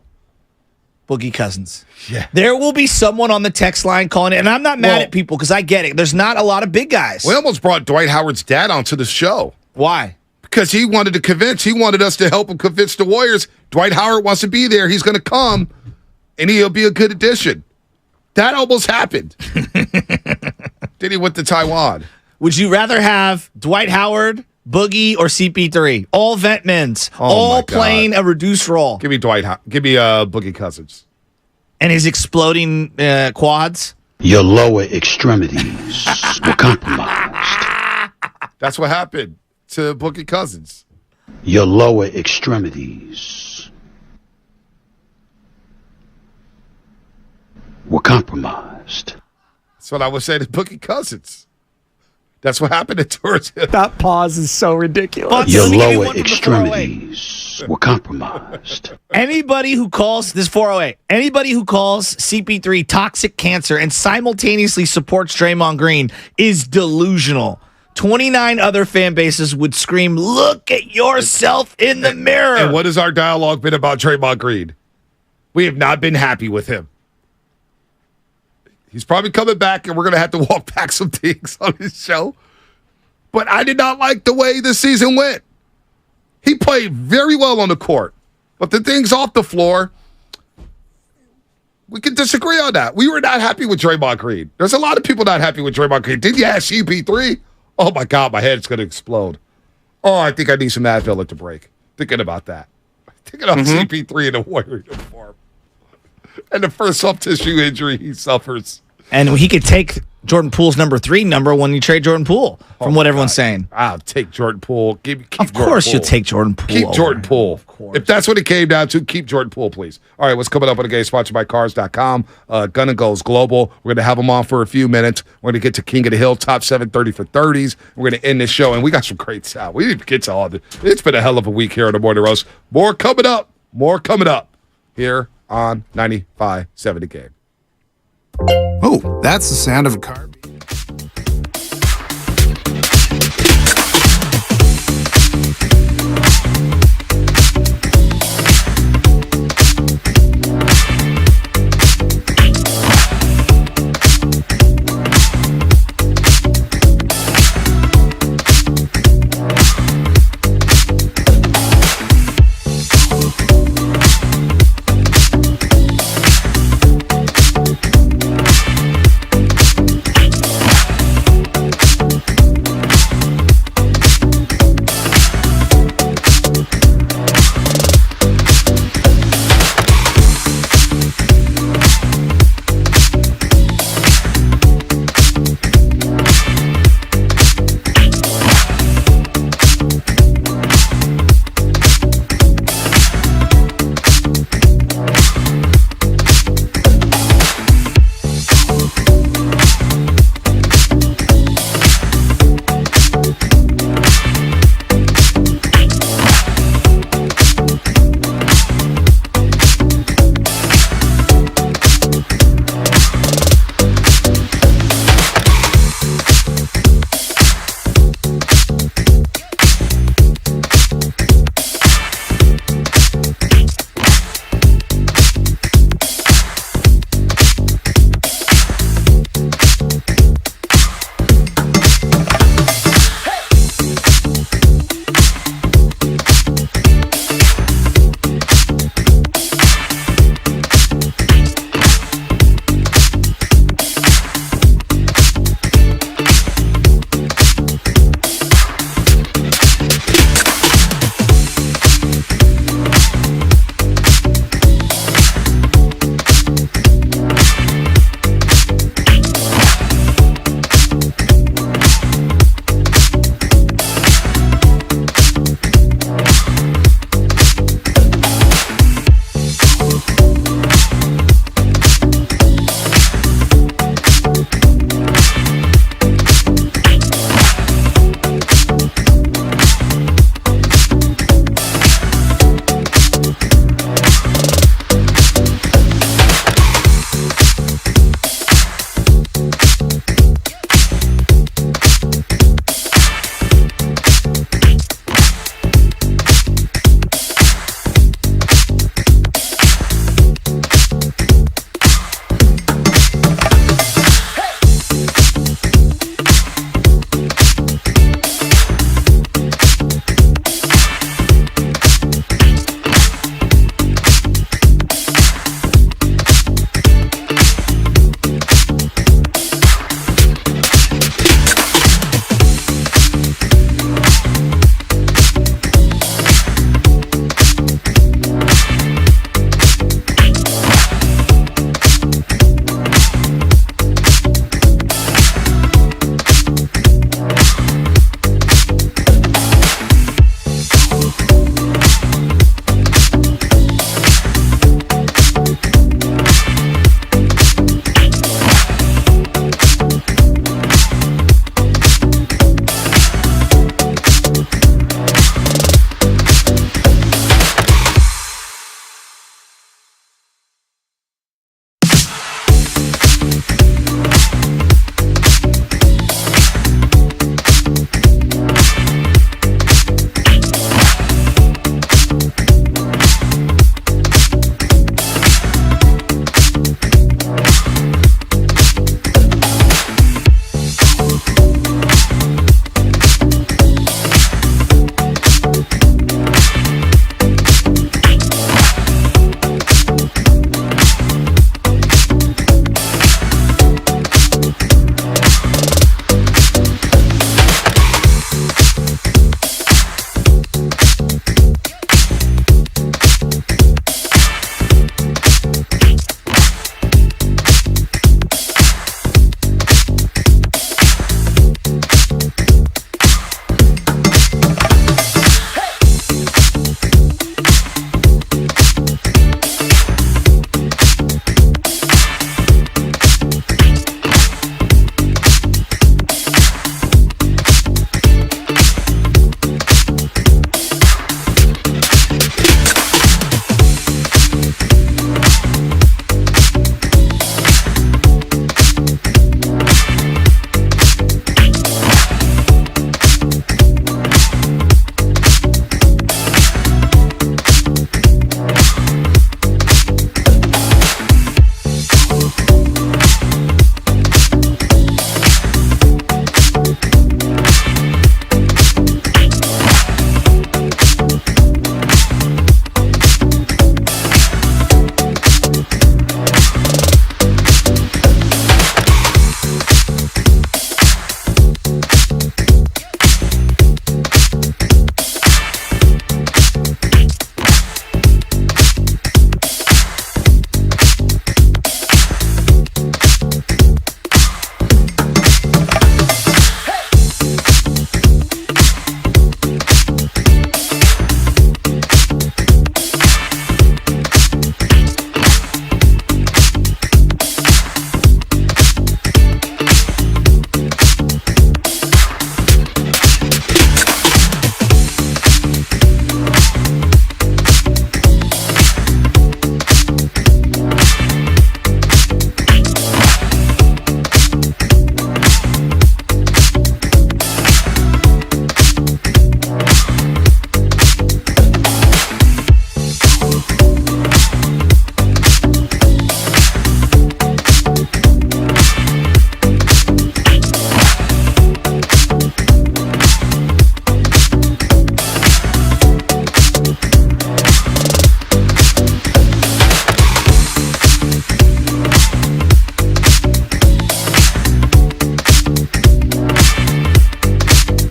Boogie Cousins. Yeah. There will be someone on the text line calling it, and I'm not mad at people because I get it. There's not a lot of big guys. We almost brought Dwight Howard's dad onto the show. Why? Because he wanted us to help him convince the Warriors. Dwight Howard wants to be there. He's going to come, and he'll be a good addition. That almost happened. Then he went to Taiwan. Would you rather have Dwight Howard, Boogie, or CP3? All vet men's, all playing a reduced role. Give me Boogie Cousins. And his exploding quads? Your lower extremities were compromised. That's what happened to Boogie Cousins. Your lower extremities were compromised. That's what I would say to Boogie Cousins. That's what happened to towards him. That pause is so ridiculous. Your lower extremities were compromised. Anybody who calls this 408, anybody who calls CP3 toxic cancer and simultaneously supports Draymond Green is delusional. 29 other fan bases would scream, "Look at yourself in the mirror." And what has our dialogue been about Draymond Green? We have not been happy with him. He's probably coming back, and we're going to have to walk back some things on his show. But I did not like the way the season went. He played very well on the court. But the things off the floor, we can disagree on that. We were not happy with Draymond Green. There's a lot of people not happy with Draymond Green. Did you ask CP3? Oh, my God, my head's going to explode. Oh, I think I need some Advil at the break. Thinking about that. Thinking of CP3 in a Warrior uniform. And the first soft tissue injury he suffers. And he could take Jordan Poole's number 3 number when you trade Jordan Poole, from what everyone's saying. I'll take Jordan Poole. Of course you'll take Jordan Poole. Keep Jordan Poole. Of course. If that's what it came down to, keep Jordan Poole, please. All right, what's coming up on the game? Sponsored by Cars.com. Gun and Goes Global. We're going to have them on for a few minutes. We're going to get to King of the Hill, top 7 30 for 30s. We're going to end this show, and we got some great stuff. We didn't get to all this. It's been a hell of a week here on the Morning Roast. More coming up here on 95.7 The Game. Oh, that's the sound of a car.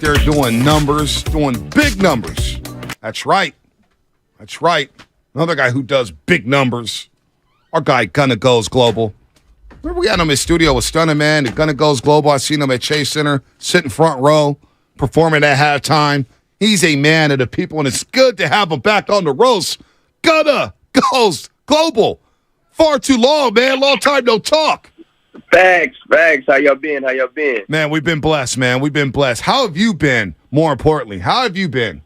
there doing numbers, doing big numbers. That's right. That's right. Another guy who does big numbers. Our guy, Gunna Goes Global. Remember we had him in his studio with Stunning Man, the Gunna Goes Global. I seen him at Chase Center, sitting front row, performing at halftime. He's a man of the people, and it's good to have him back on the roast. Gunna Goes Global. Far too long, man. Long time no talk. Facts. How y'all been? Man, we've been blessed, man. We've been blessed. How have you been, more importantly? How have you been?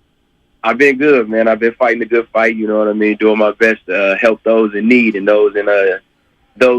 I've been good, man. I've been fighting a good fight, you know what I mean? Doing my best to help those in need and those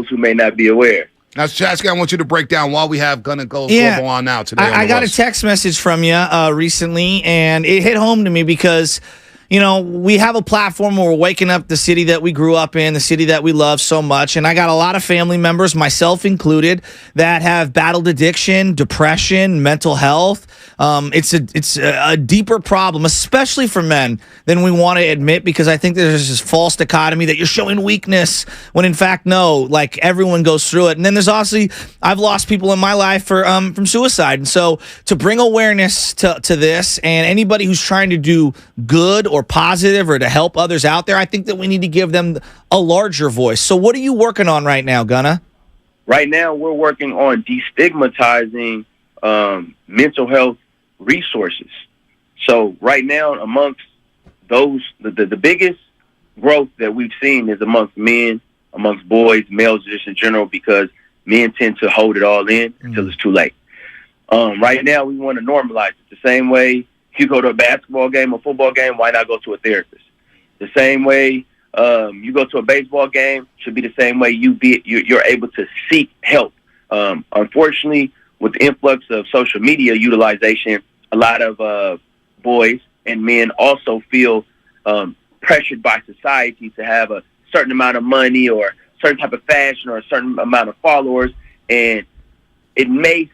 who may not be aware. Now, Chasky, I want you to break down why we have Gunna Goes Global on now today. I got a text message from you recently, and it hit home to me because, you know, we have a platform where we're waking up the city that we grew up in, the city that we love so much, and I got a lot of family members, myself included, that have battled addiction, depression, mental health. It's a deeper problem, especially for men, than we want to admit, because I think there's this false dichotomy that you're showing weakness when in fact, no, like everyone goes through it. And then there's also, I've lost people in my life from suicide. And so to bring awareness to this, and anybody who's trying to do good or positive or to help others out there, I think that we need to give them a larger voice. So what are you working on right now, Gunna? Right now, we're working on destigmatizing mental health resources. So right now, amongst those, the biggest growth that we've seen is amongst men, amongst boys, males just in general, because men tend to hold it all in until it's too late. Right now, we want to normalize it. The same way you go to a basketball game or football game, why not go to a therapist? The same way you go to a baseball game should be the same way you're able to seek help. Unfortunately, with the influx of social media utilization, a lot of boys and men also feel pressured by society to have a certain amount of money or a certain type of fashion or a certain amount of followers. And it may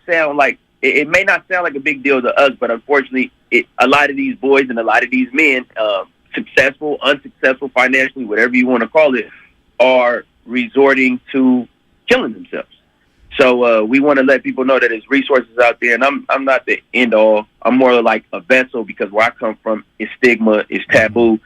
not sound like a big deal to us, but unfortunately, a lot of these boys and a lot of these men, successful, unsuccessful, financially, whatever you want to call it, are resorting to killing themselves. So we want to let people know that there's resources out there, and I'm not the end all. I'm more like a vessel, because where I come from is stigma, is taboo.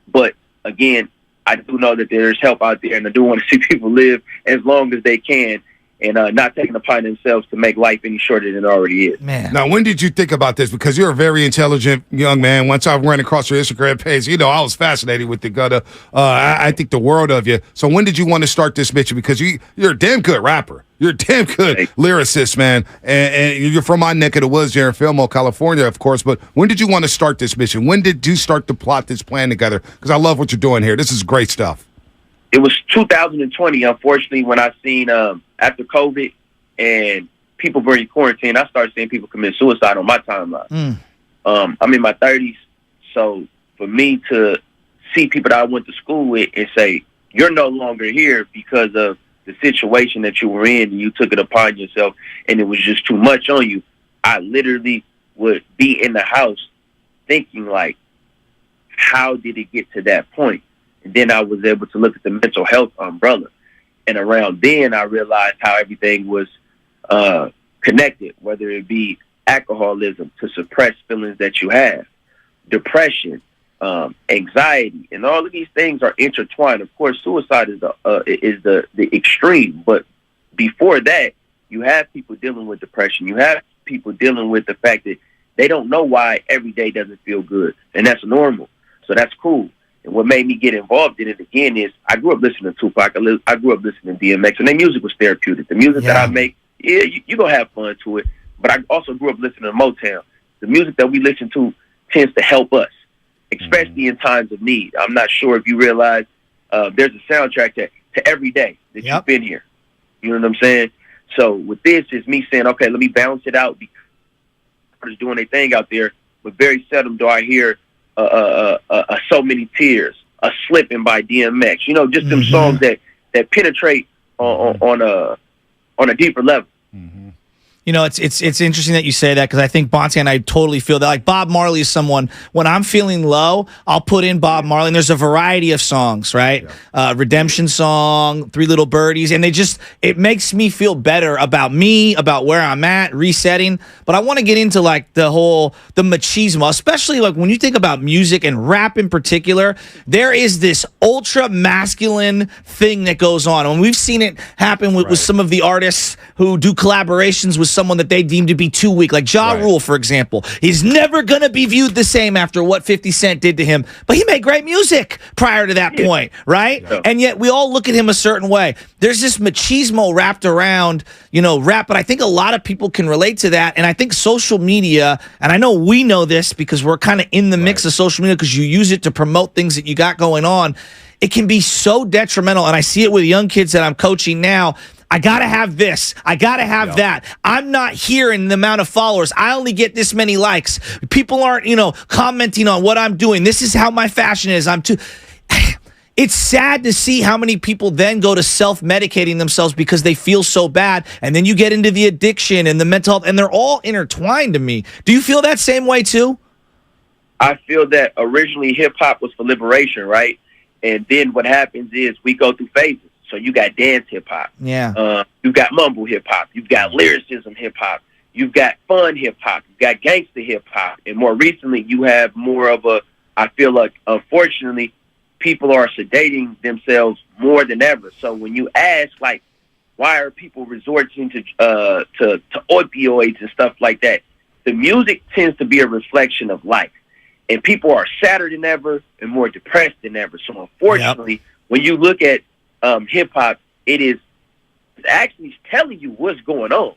But again, I do know that there's help out there, and I do want to see people live as long as they can, and not taking it upon themselves to make life any shorter than it already is. Man. Now, when did you think about this? Because you're a very intelligent young man. Once I ran across your Instagram page, you know, I was fascinated with the Gunna. I think the world of you. So when did you want to start this mission? Because you're a damn good rapper. You're a damn good lyricist, man. And you're from my neck of the woods here in Fillmore, California, of course. But when did you want to start this mission? When did you start to plot this plan together? Because I love what you're doing here. This is great stuff. It was 2020, unfortunately, when I seen after COVID and people being quarantined, I started seeing people commit suicide on my timeline. I'm in my 30s, so for me to see people that I went to school with and say, you're no longer here because of the situation that you were in and you took it upon yourself and it was just too much on you, I literally would be in the house thinking, like, how did it get to that point? And then I was able to look at the mental health umbrella. And around then, I realized how everything was connected, whether it be alcoholism to suppress feelings that you have, depression, anxiety, and all of these things are intertwined. Of course, suicide is the extreme. But before that, you have people dealing with depression. You have people dealing with the fact that they don't know why every day doesn't feel good. And that's normal. So that's cool. And what made me get involved in it again is I grew up listening to Tupac. I grew up listening to DMX, and their music was therapeutic. The music that I make, you're going to have fun to it. But I also grew up listening to Motown. The music that we listen to tends to help us, especially in times of need. I'm not sure if you realize there's a soundtrack to every day that you've been here. You know what I'm saying? So with this, it's me saying, okay, let me balance it out because others doing their thing out there, but very seldom do I hear So Many Tears, a Slipping by DMX. You know, just them songs that penetrate on a deeper level. You know, it's interesting that you say that because I think Bonte and I totally feel that. Like Bob Marley is someone, when I'm feeling low, I'll put in Bob Marley. And there's a variety of songs, right? Yeah. Redemption Song, Three Little Birdies. And it makes me feel better about me, about where I'm at, resetting. But I want to get into like the machismo, especially like when you think about music and rap in particular, there is this ultra masculine thing that goes on. And we've seen it happen with some of the artists who do collaborations with someone that they deem to be too weak, like Ja Rule, for example. He's never going to be viewed the same after what 50 Cent did to him, but he made great music prior to that point, right? Yeah. And yet we all look at him a certain way. There's this machismo wrapped around, rap, but I think a lot of people can relate to that, and I think social media, and I know we know this because we're kind of in the mix of social media because you use it to promote things that you got going on. It can be so detrimental, and I see it with young kids that I'm coaching now. I got to have this. I got to have that. I'm not here in the amount of followers. I only get this many likes. People aren't, commenting on what I'm doing. This is how my fashion is. It's sad to see how many people then go to self-medicating themselves because they feel so bad. And then you get into the addiction and the mental health, and they're all intertwined to me. Do you feel that same way too? I feel that originally hip-hop was for liberation, right? And then what happens is we go through phases. So you got dance hip-hop. Yeah. You've got mumble hip-hop. You've got lyricism hip-hop. You've got fun hip-hop. You've got gangster hip-hop. And more recently, you have more of I feel like, unfortunately, people are sedating themselves more than ever. So when you ask, like, why are people resorting to opioids and stuff like that, the music tends to be a reflection of life. And people are sadder than ever and more depressed than ever. So unfortunately, when you look at hip-hop, it's actually telling you what's going on.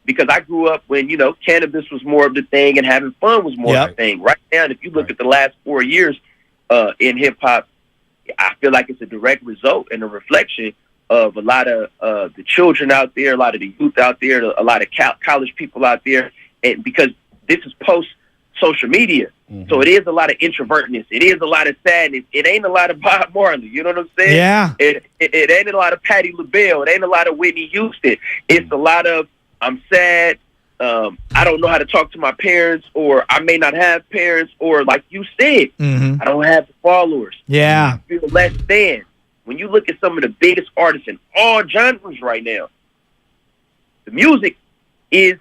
Because I grew up when, cannabis was more of the thing and having fun was more of the thing. Right now, if you look at the last 4 years in hip-hop, I feel like it's a direct result and a reflection of a lot of the children out there, a lot of the youth out there, a lot of college people out there. And because this is post-social media, so it is a lot of introvertness. It is a lot of sadness. It ain't a lot of Bob Marley. You know what I'm saying? Yeah. It ain't a lot of Patti LaBelle. It ain't a lot of Whitney Houston. It's a lot of, I'm sad. I don't know how to talk to my parents, or I may not have parents, or like you said, I don't have the followers. Yeah. I feel less than. When you look at some of the biggest artists in all genres right now, the music is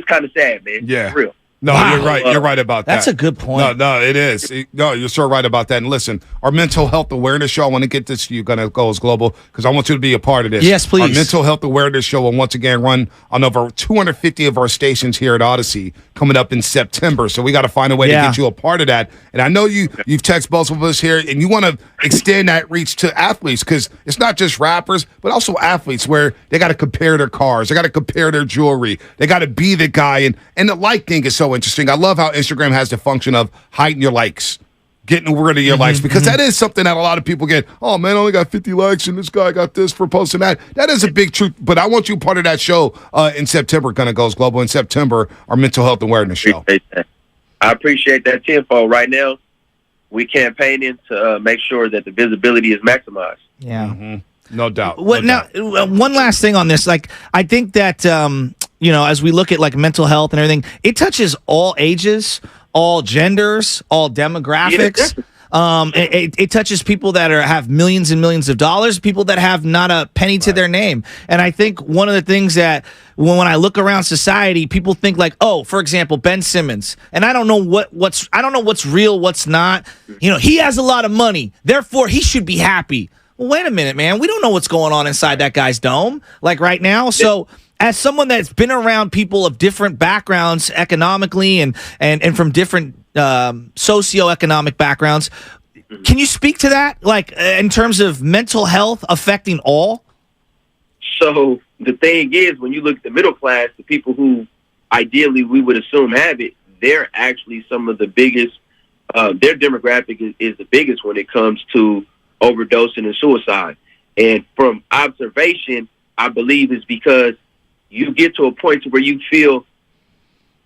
kind of sad, man. Yeah. For real. No, you're right. You're right about that. That's a good point. No, it is. No, you're so right about that. And listen, our mental health awareness show, I want to get this to you, Gonna Goes Global, because I want you to be a part of this. Yes, please. Our mental health awareness show will once again run on over 250 of our stations here at Odyssey coming up in September. So we got to find a way to get you a part of that. And I know you've texted both of us here, and you want to extend that reach to athletes, because it's not just rappers, but also athletes where they got to compare their cars, they got to compare their jewelry, they got to be the guy. And the like thing is so interesting. I love how Instagram has the function of hiding your likes, getting rid of your likes, because that is something that a lot of people get. Oh, man, I only got 50 likes, and this guy got this for posting that. That is a big truth, but I want you part of that show in September. Gonna Goes Global in September, our mental health awareness show. I appreciate that tenfold. Right now, we campaigning to make sure that the visibility is maximized. Yeah. No doubt. Now, one last thing on this. Like, I think that, as we look at like mental health and everything, it touches all ages, all genders, all demographics. It touches people that have millions and millions of dollars, people that have not a penny to their name. And I think one of the things that when I look around society, people think like, oh, for example, Ben Simmons, and I don't know what's real, what's not. He has a lot of money, therefore he should be happy. Well, wait a minute, man. We don't know what's going on inside that guy's dome, like right now. So as someone that's been around people of different backgrounds economically and from different socioeconomic backgrounds, can you speak to that, like in terms of mental health affecting all? So the thing is, when you look at the middle class, the people who ideally we would assume have it, they're actually some of the biggest, their demographic is the biggest when it comes to overdosing and suicide. And from observation, I believe is because you get to a point to where you feel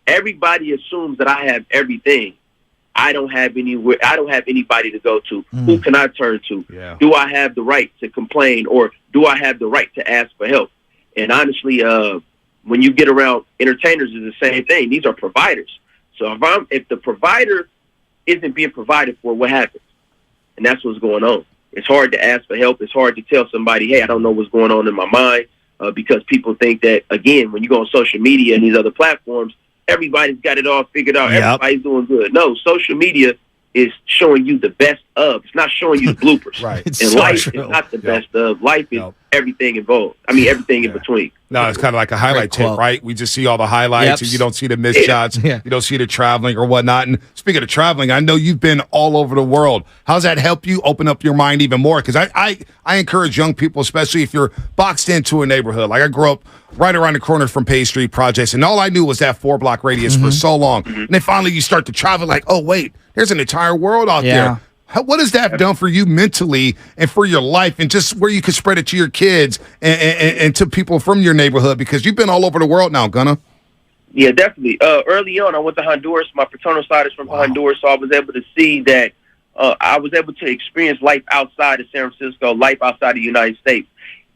everybody assumes that I have everything. I don't have anybody to go to. Who can I turn to? Yeah. Do I have the right to complain, or do I have the right to ask for help? And honestly, when you get around entertainers, it's the same thing. These are providers. So if the provider isn't being provided for, what happens? And that's what's going on. It's hard to ask for help. It's hard to tell somebody, hey, I don't know what's going on in my mind, because people think that, again, when you go on social media and these other platforms, everybody's got it all figured out. Yep. Everybody's doing good. No, social media is showing you the best of. It's not showing you the bloopers. Right. And so life is not the best of. Life is everything involved. I mean, everything in between. No, it's kind of like a highlight tape, right? We just see all the highlights, and you don't see the missed shots. You don't see the traveling or whatnot. And speaking of traveling, I know you've been all over the world. How's that help you open up your mind even more? Because I encourage young people, especially if you're boxed into a neighborhood. Like I grew up right around the corner from Page Street Projects, and all I knew was that 4-block radius for so long. And then finally you start to travel like, oh, wait, there's an entire world out there. What has that done for you mentally and for your life, and just where you can spread it to your kids and to people from your neighborhood? Because you've been all over the world now, Gunna. Yeah, definitely. Early on, I went to Honduras. My paternal side is from Honduras, so I was able to see that I was able to experience life outside of San Francisco, life outside of the United States.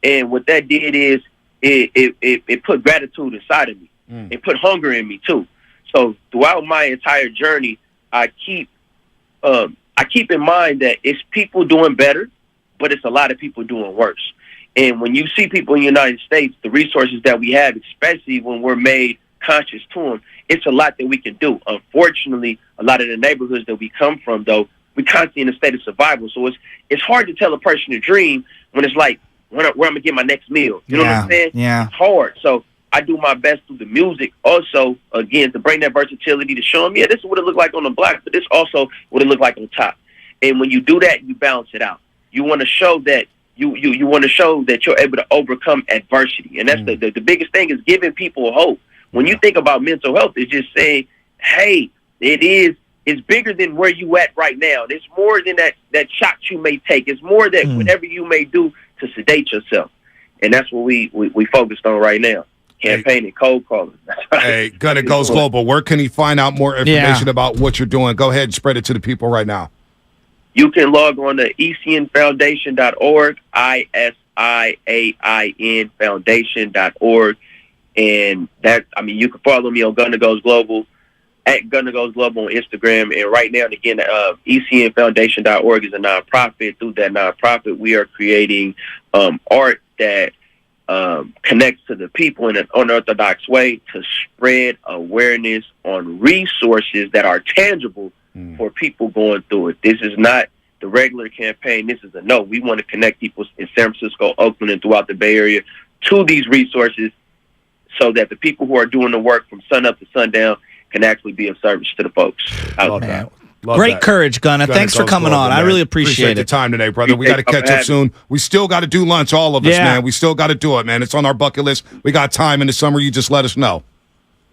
And what that did is it put gratitude inside of me. It put hunger in me, too. So throughout my entire journey, I keep in mind that it's people doing better, but it's a lot of people doing worse. And when you see people in the United States, the resources that we have, especially when we're made conscious to them, it's a lot that we can do. Unfortunately, a lot of the neighborhoods that we come from, though, we're constantly in a state of survival. So it's hard to tell a person to dream when it's like, where I'm going to get my next meal. You know what I'm saying? Yeah. It's hard. So I do my best through the music also, again, to bring that versatility, to show them, this is what it looked like on the block, but this also what it looked like on top. And when you do that, you balance it out. You want to show that you want to show that you're able to overcome adversity. And that's the biggest thing, is giving people hope. When you think about mental health, it's just saying, hey, it's bigger than where you at right now. It's more than that shot you may take. It's more than whatever you may do to sedate yourself. And that's what we focused on right now. Campaigning, cold calling. Hey, Gunna Goes Global. Where can he find out more information about what you're doing? Go ahead and spread it to the people right now. You can log on to ecnfoundation.org, ISIAIN foundation.org. And you can follow me on Gunna Goes Global, at Gunna Goes Global on Instagram. And right now, again, ecnfoundation.org is a nonprofit. Through that nonprofit, we are creating art that connects to the people in an unorthodox way to spread awareness on resources that are tangible for people going through it. This is not the regular campaign. This is we want to connect people in San Francisco, Oakland, and throughout the Bay Area to these resources, so that the people who are doing the work from sun up to sundown can actually be of service to the folks out there. Great courage, Gunna. Thanks for coming on. I really appreciate the time today, brother. We got to catch up soon. We still got to do lunch, all of us, man. We still got to do it, man. It's on our bucket list. We got time in the summer. You just let us know.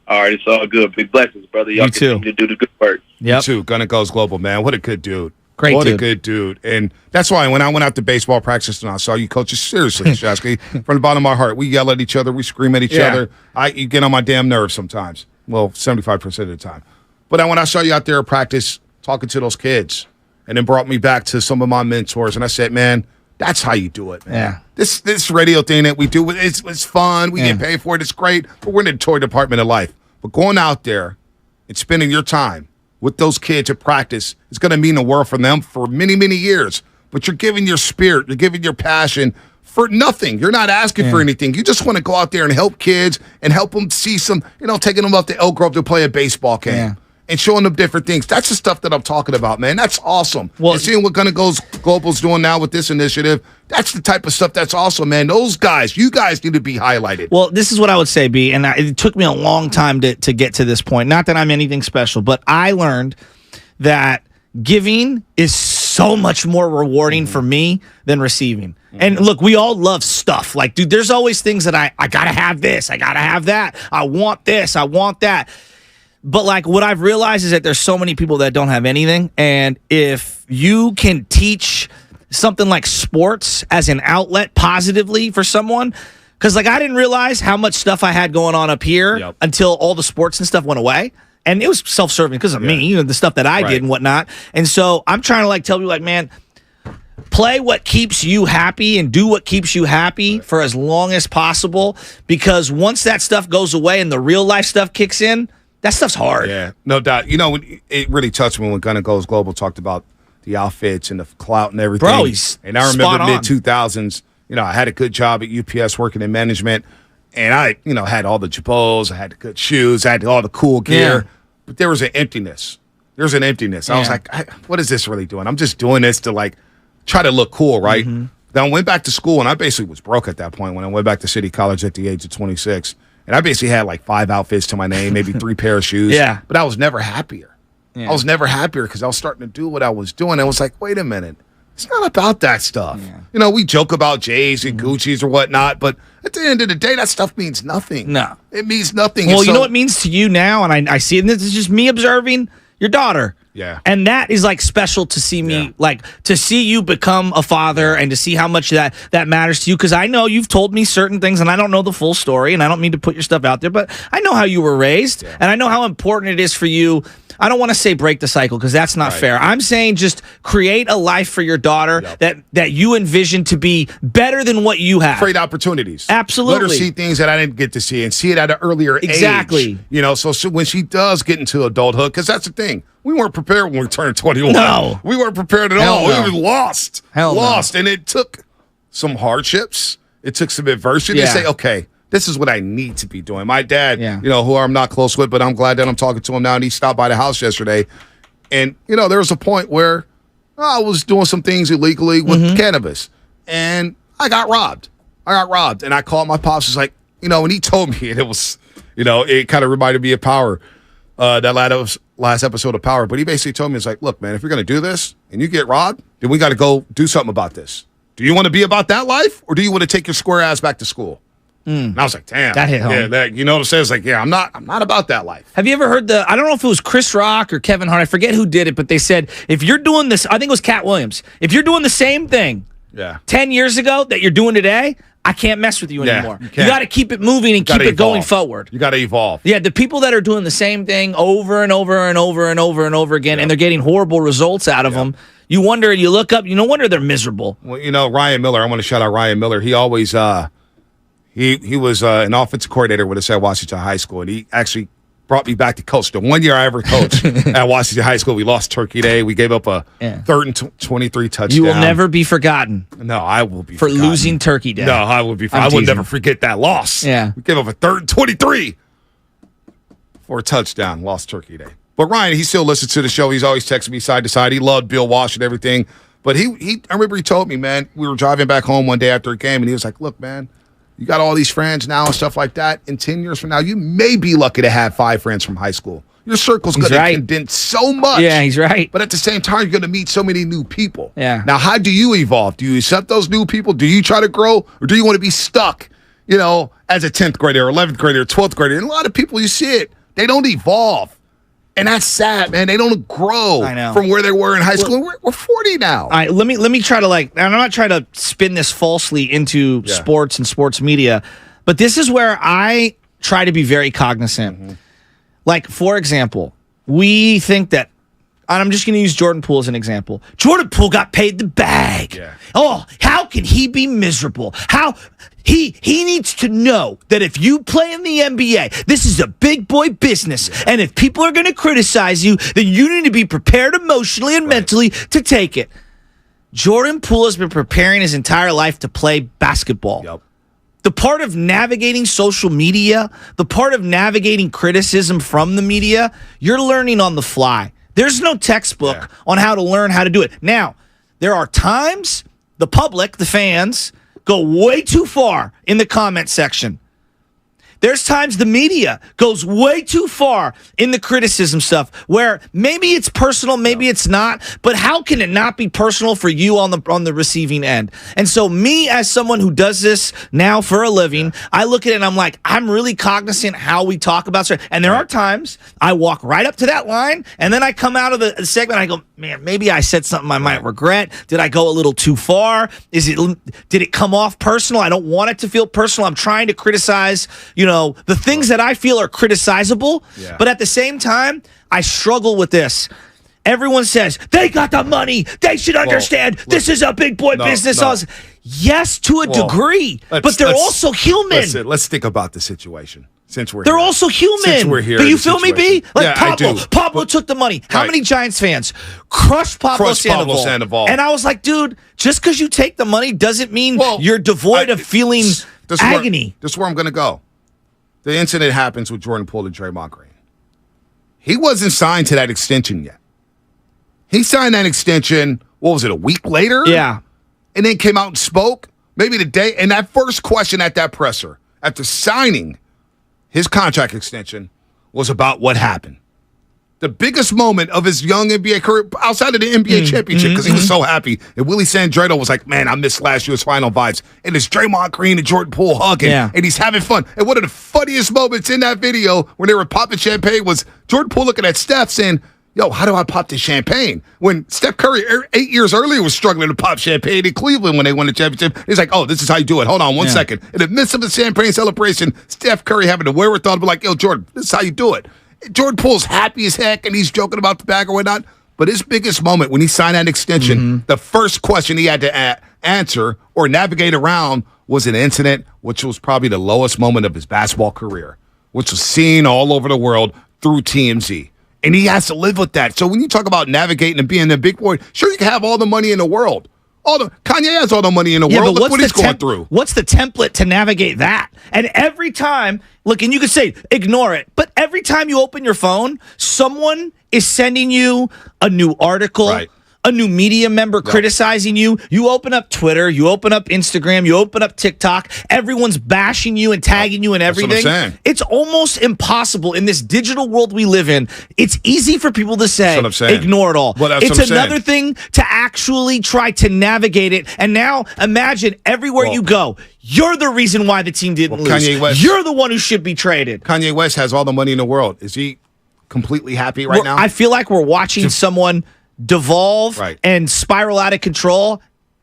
All right, it's all good. Big blessings, brother. Y'all continue to do the good work. You too. Gunna Goes Global, man. What a good dude. Great what dude. A good dude. And that's why when I went out to baseball practice and I saw you coaches, seriously, Shasky, from the bottom of my heart, we yell at each other. We scream at each other. You get on my damn nerves sometimes. Well, 75% of the time. But when I saw you out there at practice talking to those kids, and then brought me back to some of my mentors, and I said, man, that's how you do it, man. Yeah. This radio thing that we do, it's fun. We get paid for it. It's great. But we're in the toy department of life. But going out there and spending your time with those kids at practice, it's going to mean the world for them for many, many years. But you're giving your spirit, you're giving your passion for nothing. You're not asking for anything. You just want to go out there and help kids and help them see some, taking them up to Elk Grove to play a baseball game. And showing them different things. That's the stuff that I'm talking about, man. That's awesome. Well, and seeing what Gunna Goes Global's doing now with this initiative, that's the type of stuff that's awesome, man. Those guys, you guys need to be highlighted. Well, this is what I would say, B, and it took me a long time to get to this point. Not that I'm anything special, but I learned that giving is so much more rewarding for me than receiving. And look, we all love stuff. Like, dude, there's always things that I got to have this, I got to have that, I want this, I want that. But, like, what I've realized is that there's so many people that don't have anything. And if you can teach something like sports as an outlet positively for someone, because, like, I didn't realize how much stuff I had going on up here until all the sports and stuff went away. And it was self-serving because of me, the stuff that I did and whatnot. And so I'm trying to, like, tell people, like, man, play what keeps you happy and do what keeps you happy for as long as possible, because once that stuff goes away and the real life stuff kicks in, that stuff's hard. Yeah, no doubt. It really touched me when Gunna Goes Global talked about the outfits and the clout and everything. Bro, he's and I remember spot on. mid-2000s, I had a good job at UPS working in management, and I, had all the jabos, I had the good shoes, I had all the cool gear, but there was an emptiness. I was like, what is this really doing? I'm just doing this to, try to look cool, right? Then I went back to school, and I basically was broke at that point when I went back to City College at the age of 26. And I basically had 5 outfits to my name, maybe 3 pair of shoes. Yeah. But I was never happier. Yeah. I was never happier because I was starting to do what I was doing. I was like, wait a minute. It's not about that stuff. Yeah. We joke about J's and Gucci's or whatnot, but at the end of the day, that stuff means nothing. No. It means nothing. Well, you know what it means to you now, and I see it, and this is just me observing your daughter. Yeah. And that is special to see me, to see you become a father and to see how much that matters to you. Because I know you've told me certain things and I don't know the full story and I don't mean to put your stuff out there, but I know how you were raised and I know how important it is for you. I don't want to say break the cycle because that's not fair. I'm saying just create a life for your daughter that you envision to be better than what you have. Create opportunities. Absolutely. Let her see things that I didn't get to see and see it at an earlier age. Exactly. So when she does get into adulthood, because that's the thing. We weren't prepared when we turned 21. No. We weren't prepared at all. We were lost. Lost. And it took some hardships. It took some adversity to say, okay, this is what I need to be doing. My dad, who I'm not close with, but I'm glad that I'm talking to him now, and he stopped by the house yesterday. And, there was a point where I was doing some things illegally with cannabis, and I got robbed. And I called my pops. He's like, and he told me, and it was, it kind of reminded me of Power, that last episode of Power. But he basically told me, it's like, look, man, if you're going to do this and you get robbed, then we got to go do something about this. Do you want to be about that life, or do you want to take your square ass back to school? And I was like, damn. That hit home. Yeah, you know what I'm saying? It's like, I'm not about that life. Have you ever heard I don't know if it was Chris Rock or Kevin Hart, I forget who did it, but they said, if you're doing this, I think it was Cat Williams, if you're doing the same thing 10 years ago that you're doing today, I can't mess with you anymore. You got to keep it moving and keep it going forward. You got to evolve. Yeah, the people that are doing the same thing over and over and over and over and over again, and they're getting horrible results out of them, you wonder, you look up, no wonder they're miserable. Well, Ryan Miller, I want to shout out Ryan Miller. He always, he was an offensive coordinator with us at Washington High School, and he actually brought me back to coach. The 1 year I ever coached at Washington High School, we lost Turkey Day. We gave up a 3rd and 23 touchdown. You will never be forgotten. No, I will be for forgotten. losing Turkey Day. No, I will be. I will never forget that loss. Yeah, we gave up a 3rd and 23 for a touchdown. Lost Turkey Day. But Ryan, he still listens to the show. He's always texting me side to side. He loved Bill Walsh and everything. But I remember he told me, man, we were driving back home one day after a game, and he was like, look, man, you got all these friends now and stuff like that. In 10 years from now, you may be lucky to have 5 friends from high school. Your circle's going to condense so much. Yeah, he's right. But at the same time, you're going to meet so many new people. Yeah. Now, how do you evolve? Do you accept those new people? Do you try to grow? Or do you want to be stuck, as a 10th grader or 11th grader or 12th grader? And a lot of people, you see it, they don't evolve. And that's sad, man. They don't grow from where they were in high school. We're 40 now. All right, let me try to and I'm not trying to spin this falsely into sports and sports media, but this is where I try to be very cognizant. For example, we think that, and I'm just going to use Jordan Poole as an example. Jordan Poole got paid the bag. Yeah. Oh, how can he be miserable? How he needs to know that if you play in the NBA, this is a big boy business. Yeah. And if people are going to criticize you, then you need to be prepared emotionally and mentally to take it. Jordan Poole has been preparing his entire life to play basketball. Yep. The part of navigating social media, the part of navigating criticism from the media, you're learning on the fly. There's no textbook on how to learn how to do it. Now, there are times the public, the fans, go way too far in the comment section. There's times the media goes way too far in the criticism stuff where maybe it's personal, maybe it's not, but how can it not be personal for you on the receiving end? And so me as someone who does this now for a living, I look at it and I'm like, I'm really cognizant how we talk about stuff. And there are times I walk right up to that line and then I come out of the segment and I go, man, maybe I said something I might regret. Did I go a little too far? Did it come off personal? I don't want it to feel personal. I'm trying to criticize, the things that I feel are criticizable, but at the same time, I struggle with this. everyone says, they got the money. They should understand this is a big boy business. No. Yes, to a degree, but they're also human. Let's think about the situation. Since we're They're here. also human. Since we're here. Do you feel me, B? Like yeah, Pablo. I do. Pablo took the money. How many Giants fans crushed Pablo Sandoval? And I was like, dude, just because you take the money doesn't mean you're devoid of feeling agony. This is where I'm going to go. The incident happens with Jordan Poole and Draymond Green. He wasn't signed to that extension yet. He signed that extension, what was it, a week later? Yeah. And then came out and spoke, maybe the day. And that first question at that presser, after signing his contract extension, was about what happened. The biggest moment of his young NBA career outside of the NBA championship, because he was so happy. And Willie Sandretto was like, man, I missed last year's final vibes. And it's Draymond Green and Jordan Poole hugging, and he's having fun. And one of the funniest moments in that video when they were popping champagne was Jordan Poole looking at Steph saying, yo, how do I pop this champagne? When Steph Curry 8 years earlier was struggling to pop champagne in Cleveland when they won the championship, he's like, oh, this is how you do it. Hold on one second. In the midst of the champagne celebration, Steph Curry having the wherewithal to be like, yo, Jordan, this is how you do it. Jordan Poole's happy as heck, and he's joking about the bag or whatnot. But his biggest moment when he signed that extension, the first question he had to answer or navigate around was an incident which was probably the lowest moment of his basketball career, which was seen all over the world through TMZ. And he has to live with that. So when you talk about navigating and being a big boy, sure, you can have all the money in the world. Kanye has all the money in the world. Look what he's going through. What's the template to navigate that? And every time, look, and you could say, ignore it, but every time you open your phone, someone is sending you a new article, a new media member criticizing you. You open up Twitter, you open up Instagram, you open up TikTok. Everyone's bashing you and tagging you and everything. That's what I'm saying. It's almost impossible in this digital world we live in. It's easy for people to say, ignore it all. It's another thing to actually try to navigate it. And now imagine everywhere you go, you're the reason why the team didn't lose. Kanye West, you're the one who should be traded. Kanye West has all the money in the world. Is he completely happy right now? I feel like we're watching someone devolve and spiral out of control,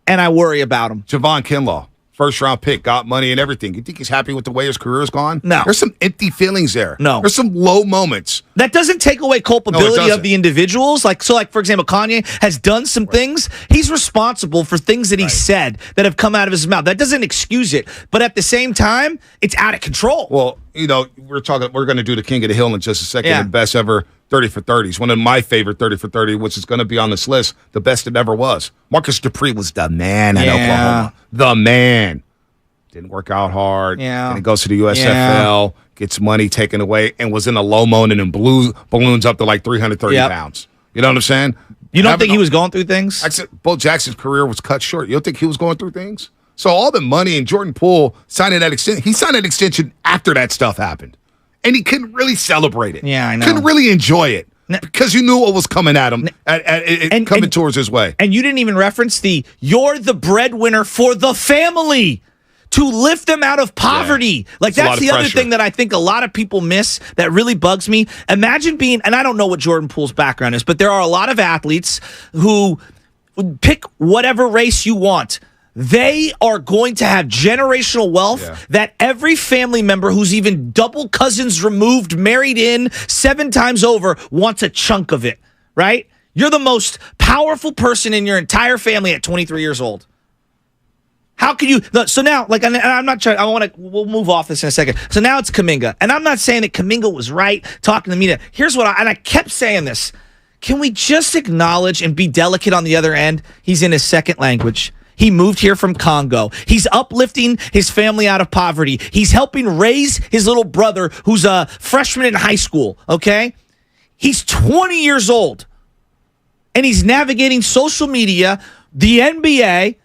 and I worry about him. Javon Kinlaw, first-round pick, got money and everything. You think he's happy with the way his career has gone? No. There's some empty feelings there. No. There's some low moments. That doesn't take away culpability of the individuals. Like, for example, Kanye has done some things. He's responsible for things that he said that have come out of his mouth. That doesn't excuse it. But at the same time, it's out of control. Well, we're going to do the King of the Hill in just a second. The best ever 30 for 30s. One of my favorite 30 for 30, which is going to be on this list, the best it ever was. Marcus Dupree was the man at Oklahoma. The man. Didn't work out hard. And he goes to the USFL, gets money taken away, and was in a low moan and blew balloons up to like 330 pounds. You know what I'm saying? You don't think he was going through things? Bo Jackson's career was cut short. You don't think he was going through things? So all the money and Jordan Poole signing that extension, he signed that extension after that stuff happened. And he couldn't really celebrate it. Yeah, I know. Couldn't really enjoy it because you knew what was coming at him, coming towards his way. And you didn't even reference you're the breadwinner for the family to lift them out of poverty. Like, that's the other thing that I think a lot of people miss that really bugs me. Imagine being, and I don't know what Jordan Poole's background is, but there are a lot of athletes who pick whatever race you want. They are going to have generational wealth that every family member who's even double cousins removed, married in 7 times over, wants a chunk of it, right? You're the most powerful person in your entire family at 23 years old. How can you? So now, and I'm not trying. We'll move off this in a second. So now it's Kuminga, and I'm not saying that Kuminga was right talking to the media. Here's what I kept saying this. Can we just acknowledge and be delicate on the other end? He's in his second language. He moved here from Congo. He's uplifting his family out of poverty. He's helping raise his little brother who's a freshman in high school, okay? He's 20 years old, and he's navigating social media, the NBA,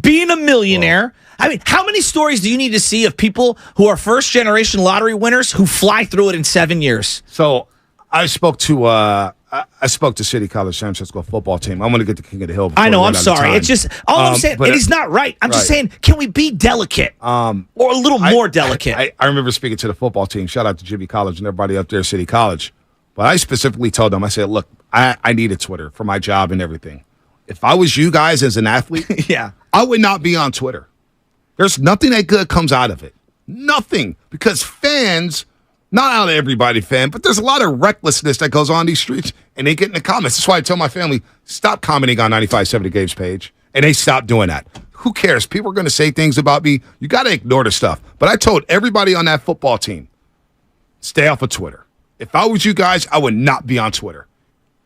being a millionaire. I mean, how many stories do you need to see of people who are first-generation lottery winners who fly through it in 7 years? So I spoke to City College San Francisco football team. I'm going to get the King of the Hill. I know. I'm sorry. It's just all I'm saying, and he's not right. I'm just saying, can we be delicate or a little more delicate? I remember speaking to the football team. Shout out to Jimmy College and everybody up there at City College. But I specifically told them, I said, look, I needed Twitter for my job and everything. If I was you guys as an athlete, I would not be on Twitter. There's nothing that good comes out of it. Nothing. Because fans, not out of everybody fan, but there's a lot of recklessness that goes on these streets. and they get in the comments. That's why I tell my family, stop commenting on 95.7 Gabe's page. And they stopped doing that. Who cares? People are going to say things about me. You got to ignore the stuff. But I told everybody on that football team, stay off of Twitter. If I was you guys, I would not be on Twitter.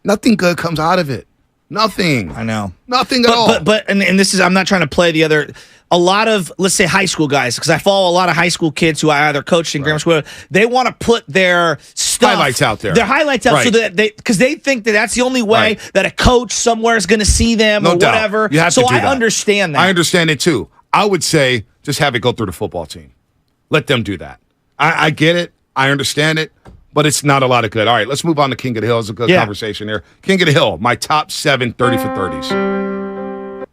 Nothing good comes out of it. Nothing. I know. Nothing at all. But this is, I'm not trying to play the other, a lot of, let's say, high school guys, because I follow a lot of high school kids who I either coached in grammar school. They want to put their stuff. Highlights out there. Their highlights out so that because they think that that's the only way that a coach somewhere is going to see them or whatever. You have so to do I that. understand that. I understand it too. I would say just have it go through the football team. Let them do that. I get it. I understand it. But it's not a lot of good. All right, let's move on to King of the Hill. It's a good conversation here. King of the Hill, my top 7 30 for 30s.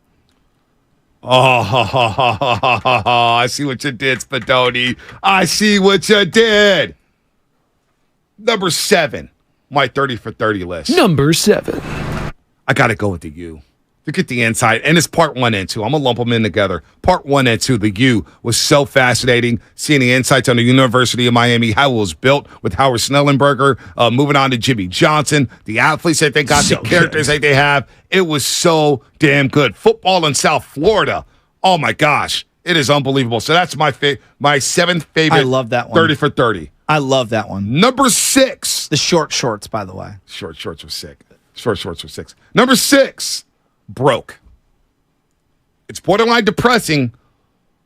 I see what you did, Spadoni. I see what you did. Number 7, my 30 for 30 list. Number 7. I got to go with the U. To get the insight, and it's part 1 and 2. I'm going to lump them in together. Part 1 and 2, the U was so fascinating, seeing the insights on the University of Miami, how it was built with Howard Snellenberger, moving on to Jimmy Johnson, the athletes that they got, the characters that they have. It was so damn good. Football in South Florida, oh my gosh, it is unbelievable. So that's my 7th favorite. I love that one. 30 for 30. I love that one. Number 6. The short shorts, by the way. Short shorts were sick. Short shorts were 6. Number 6. Broke. It's borderline depressing,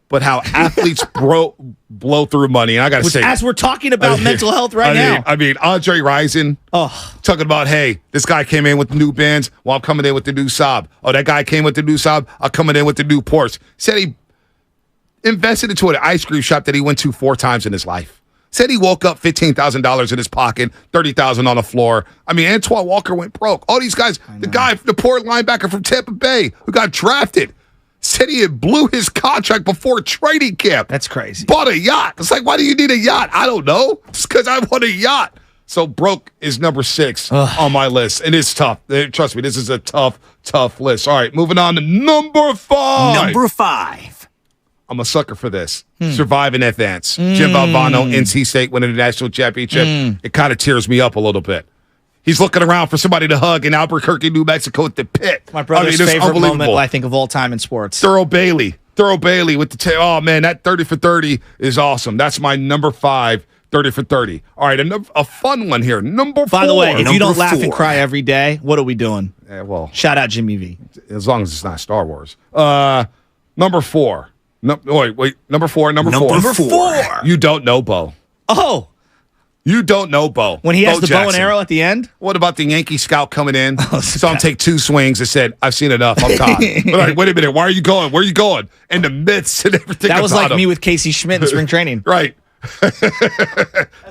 but how athletes blow through money. And I got to say, as we're talking about mental health now. I mean, Andre Rison talking about, hey, this guy came in with the new Benz, well, I'm coming in with the new Saab. Oh, that guy came with the new Saab, I'm coming in with the new Porsche. Said he invested into an ice cream shop that he went to 4 times in his life. Said he woke up $15,000 in his pocket, $30,000 on the floor. I mean, Antoine Walker went broke. All these guys, the poor linebacker from Tampa Bay who got drafted, said he had blew his contract before training camp. That's crazy. Bought a yacht. It's like, why do you need a yacht? I don't know. It's because I want a yacht. So broke is number 6 on my list. And it's tough. Trust me, this is a tough list. All right, moving on to number 5. Number 5. I'm a sucker for this. Survive and advance. Jim Valvano, NC State winning the national championship. It kind of tears me up a little bit. He's looking around for somebody to hug in Albuquerque, New Mexico at the pit. My brother's favorite moment, I think, of all time in sports. Thurl Bailey with the oh man, that 30 for 30 is awesome. That's my number 5, 30 for 30. All right, a fun one here. Number 4. By the way, if you don't laugh and cry every day, what are we doing? Well, shout out Jimmy V. As long as it's not Star Wars. Number 4. No, wait. Number 4. Number 4. You don't know Bo. Oh. You don't know Bo. When he has Bo the Jackson. bow and arrow at the end? What about the Yankee scout coming in? Saw him take 2 swings and said, I've seen enough. I'm caught. Like, wait a minute. Why are you going? Where are you going? And the myths and everything. That was like him. me with Casey Schmidt in spring training. Right.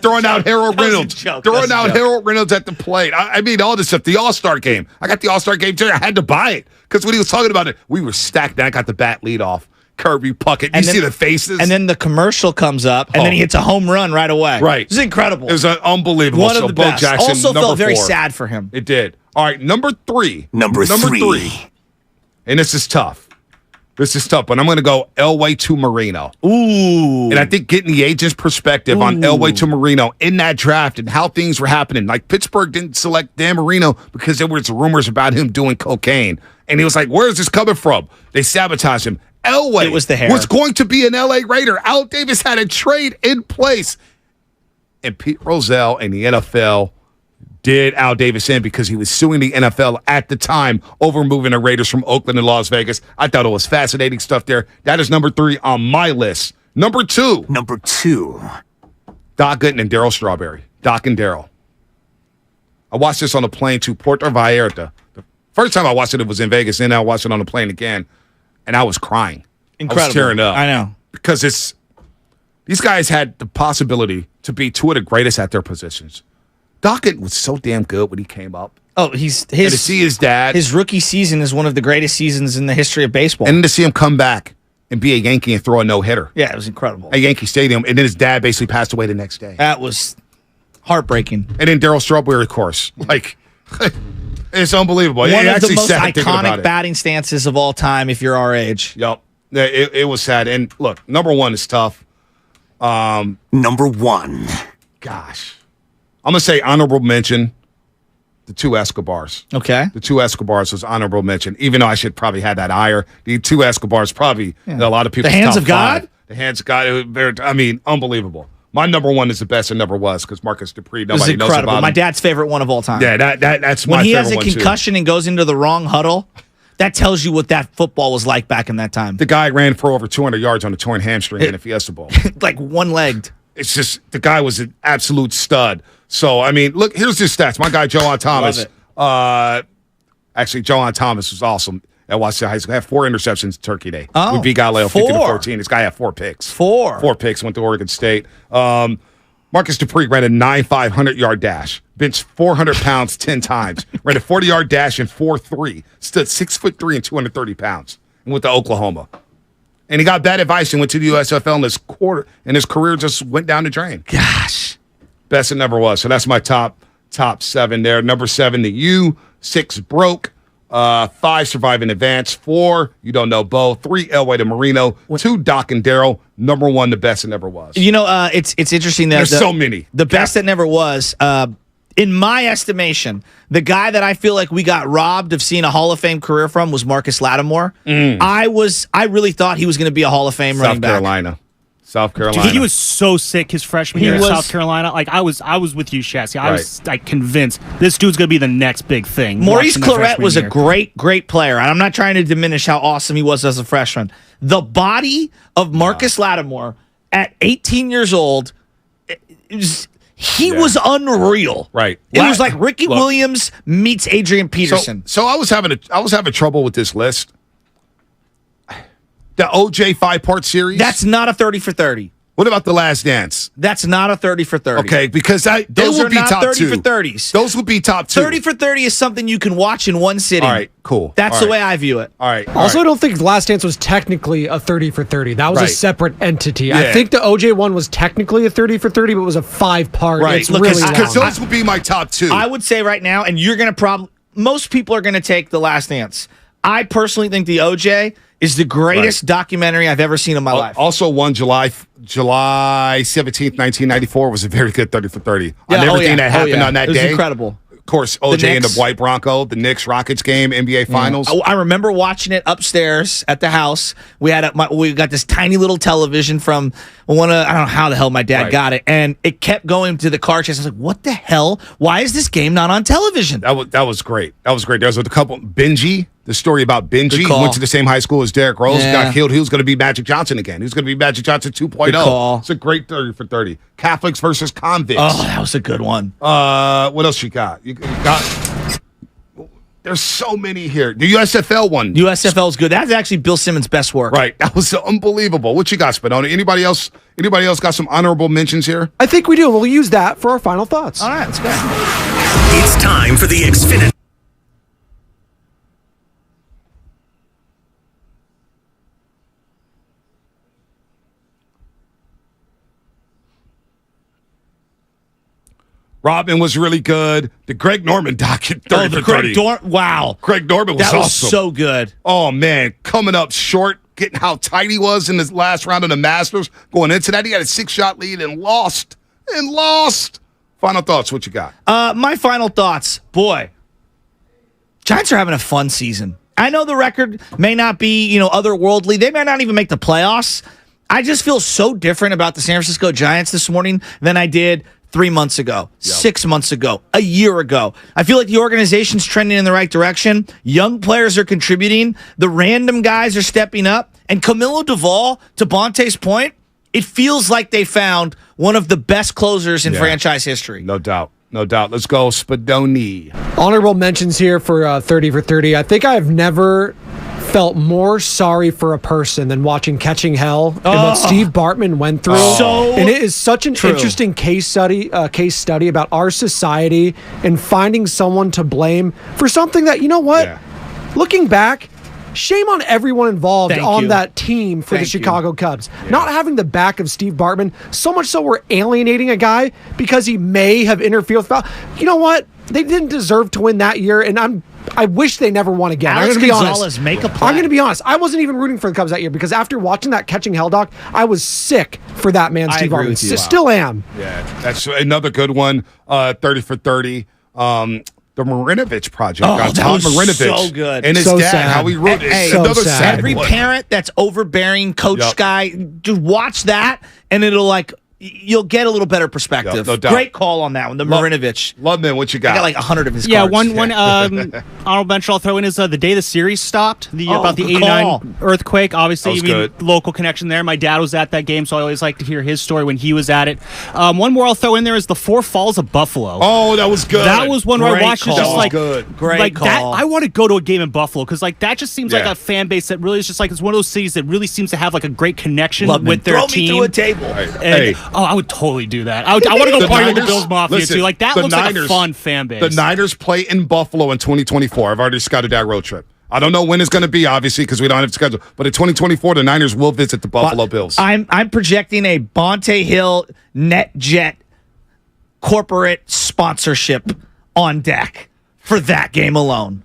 Throwing out Harold Reynolds. Throwing out Harold Reynolds at the plate. I mean, all this stuff. The All-Star game. I got the All-Star game too. I had to buy it. Because when he was talking about it, we were stacked. And I got the bat lead off. Kirby Puckett. You see the faces? And then the commercial comes up, and then he hits a home run right away. Right. It was incredible. It was unbelievable. One of the Bo best. Jackson, also felt very 4. sad for him. It did. All right, number 3. Number 3. And this is tough. But I'm going to go Elway to Marino. Ooh. And I think getting the agent's perspective on Elway to Marino in that draft and how things were happening. Like, Pittsburgh didn't select Dan Marino because there was rumors about him doing cocaine. And he was like, where's this coming from? They sabotaged him. Elway was going to be an L.A. Raider. Al Davis had a trade in place. And Pete Rozelle and the NFL did Al Davis in because he was suing the NFL at the time over moving the Raiders from Oakland to Las Vegas. I thought it was fascinating stuff there. That is number 3 on my list. Number 2. Number 2. Doc Gooden and Darryl Strawberry. Doc and Darryl. I watched this on a plane to Puerto Vallarta. The first time I watched it was in Vegas, and then I watched it on the plane again. And I was crying. Incredible. I was tearing up. I know. Because these guys had the possibility to be 2 of the greatest at their positions. Dockett was so damn good when he came up. Oh, and to see his dad. His rookie season is one of the greatest seasons in the history of baseball. And to see him come back and be a Yankee and throw a no-hitter. Yeah, it was incredible. At Yankee Stadium. And then his dad basically passed away the next day. That was heartbreaking. And then Darryl Strawberry, of course. Like, it's unbelievable. One of the most iconic batting stances of all time if you're our age. Yep. It was sad. And look, number 1 is tough. Number 1. Gosh. I'm going to say honorable mention. the two Escobars. Okay. The two Escobars was honorable mention, even though I should probably have that higher. The two Escobars probably, a lot of people. The Hands of God? The Hands of God. I mean, unbelievable. My number one is the best it never was because Marcus Dupree, nobody knows about him. My dad's favorite one of all time. Yeah, that's my favorite one, when he has a concussion and goes into the wrong huddle, that tells you what that football was like back in that time. The guy ran for over 200 yards on a torn hamstring in a Fiesta Bowl. Like one-legged. It's just, the guy was an absolute stud. So, I mean, look, here's his stats. My guy, Joan Thomas. Actually, Joan Thomas was awesome at Washington High School. He had 4 interceptions Turkey Day. Oh, we beat Galileo 50-14. This guy had 4 picks. 4 picks, went to Oregon State. Marcus Dupree ran a 9,500-yard dash, benched 400 pounds 10 times, ran a 40-yard dash in 4.3, stood 6'3" and 230 pounds, and went to Oklahoma. And he got bad advice and went to the USFL, and his career just went down the drain. Gosh. Best it never was. So that's my top 7 there. Number 7, the U. 6, broke. 5, survive in advance. 4, you don't know Bo. 3, Elway to Marino. 2, Doc and Darryl. Number 1, the best it never was. You know, it's interesting that there's so many. The best that never was. In my estimation, the guy that I feel like we got robbed of seeing a Hall of Fame career from was Marcus Lattimore. I really thought he was going to be a Hall of Fame running back. South Carolina. Dude, he was so sick his freshman year in South Carolina. Like I was with you, Shasky. I was like convinced this dude's gonna be the next big thing. Maurice Clarett was a great player, and I'm not trying to diminish how awesome he was as a freshman. The body of Marcus Lattimore at 18 years old, he was unreal. Right. It was like Ricky Williams meets Adrian Peterson. So I was having trouble with this list. The OJ 5-part series? That's not a 30 for 30. What about The Last Dance? That's not a 30 for 30. Okay, because those would be top 30 2. for 30s. Those would be top 2. 30 for 30 is something you can watch in one sitting. All right, cool. That's the way I view it. All right. Also, I don't think Last Dance was technically a 30 for 30. That was a separate entity. Yeah. I think the OJ one was technically a 30 for 30, but it was a 5-part. Right. It's really Because those would be my top 2. I would say right now, and you're going to most people are going to take The Last Dance. I personally think the OJ is the greatest documentary I've ever seen in my life. Also won July 17th, 1994 was a very good 30 for 30. On everything that happened on that day. It was incredible. Of course, OJ and the White Bronco, the Knicks-Rockets game, NBA Finals. I remember watching it upstairs at the house. We got this tiny little television from I don't know how the hell my dad got it, and it kept going to the car chase. I was like, what the hell? Why is this game not on television? That was great. There was a couple. Benji, the story about Benji, who went to the same high school as Derrick Rose, got killed. He was going to be Magic Johnson again. He was going to be Magic Johnson 2.0. It's a great 30 for 30. Catholics versus convicts. Oh, that was a good one. What else you got? You got. There's so many here. The USFL one. USFL is good. That's actually Bill Simmons' best work. Right. That was unbelievable. What you got, Spadona? Anybody else got some honorable mentions here? I think we do. We'll use that for our final thoughts. All right, let's go. It's time for the Xfinity. Robin was really good. The Greg Norman doc at 30 for 30. Wow. Greg Norman was awesome. That was so good. Oh, man. Coming up short, getting how tight he was in his last round of the Masters. Going into that, he had a 6-shot lead and lost. Final thoughts. What you got? My final thoughts. Boy, Giants are having a fun season. I know the record may not be, otherworldly. They may not even make the playoffs. I just feel so different about the San Francisco Giants this morning than I did 3 months ago, 6 months ago, a year ago. I feel like the organization's trending in the right direction. Young players are contributing. The random guys are stepping up. And Camilo Doval, to Bonte's point, it feels like they found one of the best closers in franchise history. No doubt. Let's go, Spadoni. Honorable mentions here for 30 for 30. I think I've never felt more sorry for a person than watching Catching Hell and what Steve Bartman went through. And it is such an interesting case study about our society and finding someone to blame for something that, looking back, shame on everyone involved that team for the Chicago Cubs. Yeah. Not having the back of Steve Bartman, so much so we're alienating a guy because he may have interfered with foul. You know what? They didn't deserve to win that year, and I wish they never won again. Alex I'm going to be Gonzalez, honest. make a play. I'm going to be honest. I wasn't even rooting for the Cubs that year because after watching that Catching Hell doc, I was sick for that man, Steve Bartman. Still am. Yeah, that's another good one. 30 for 30. The Marinovich Project. Oh, got that Tom was Marinovich. so good. And his So dad, sad. how he wrote it. Hey, Another so sad. Every one. parent that's overbearing, coach Yep. guy, just watch that, and it'll you'll get a little better perspective. Yep, no doubt. Great call on that one, the Marinovich. Ludman, what you I got? got like 100 of his Yeah, cards. one honorable mention I'll throw in is the day the series stopped, about the good 89 call. earthquake. Obviously, That was good. local connection there. My dad was at that game, so I always like to hear his story when he was at it. One more I'll throw in there is the Four Falls of Buffalo. Oh, that was good. That was one where I Great watched it call. just That was like good. Great like that. call. I want to go to a game in Buffalo because like that just seems like Yeah. a fan base that really is just like it's one of those cities that really seems to have like a great connection Love with their Throw team. me through a table. And, Hey. oh, I would totally do that. I want to go The party with the Niners- Bills Mafia listen, too. Like that the looks like a Niners- fun fan base. The Niners play in Buffalo in 2024. I've already scouted that road trip. I don't know when it's going to be, obviously, because we don't have a schedule. But in 2024, the Niners will visit the Buffalo Bills. I'm projecting a Bonte Hill NetJet corporate sponsorship on deck for that game alone.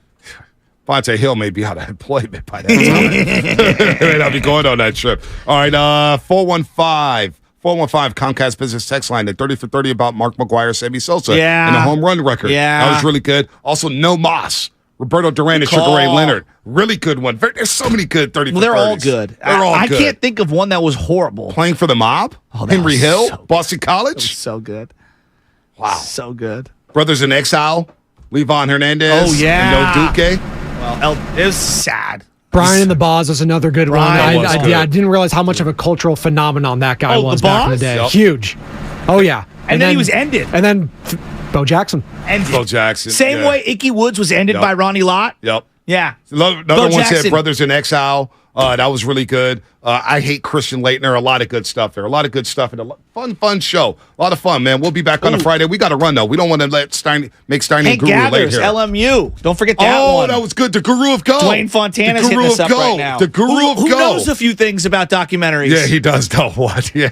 Fonte Hill may be out of employment by that time. He may not be going on that trip. All right, 415 Comcast Business Text Line at 30 for 30 about Mark McGuire, Sammy Sosa, Yeah. and the home run record. Yeah. That was really good. Also, No Moss, Roberto Duran, and Sugar Ray call. Leonard. Really good one. There's so many good 30 Well, for 30s. they're all good. They're all I good. can't think of one that was horrible. Playing for the Mob, Oh, that Henry was Hill, so good. Boston That College, was so good. Wow. So good. Brothers in Exile, Levon Hernandez, Oh, yeah. and No Duque. Well, it was sad. Brian and the Boz was another good Brian one. was good. I didn't realize how much of a cultural phenomenon that guy Oh, was the back in the Boz? day. Yep. Huge. Oh, yeah. And then he was ended. And then Bo Jackson. Ended. Bo Jackson. Same yeah. way Ickey Woods was ended Yep. by Ronnie Lott. Yep. Yeah. Another Bo one said Jackson. Brothers in Exile. That was really good. I hate Christian Leitner. A lot of good stuff there. A lot of good stuff. And a fun show. A lot of fun, man. We'll be back on a Friday. We got to run, though. We don't want to let Steiny and Hank Guru late Gathers, here. LMU. Don't forget that Oh, one. that was good. The Guru of Go. Dwayne Fontana's the Guru hitting us of up Go. right now. The Guru of Who Go. knows a few things about documentaries? Yeah, he does know what. Yeah.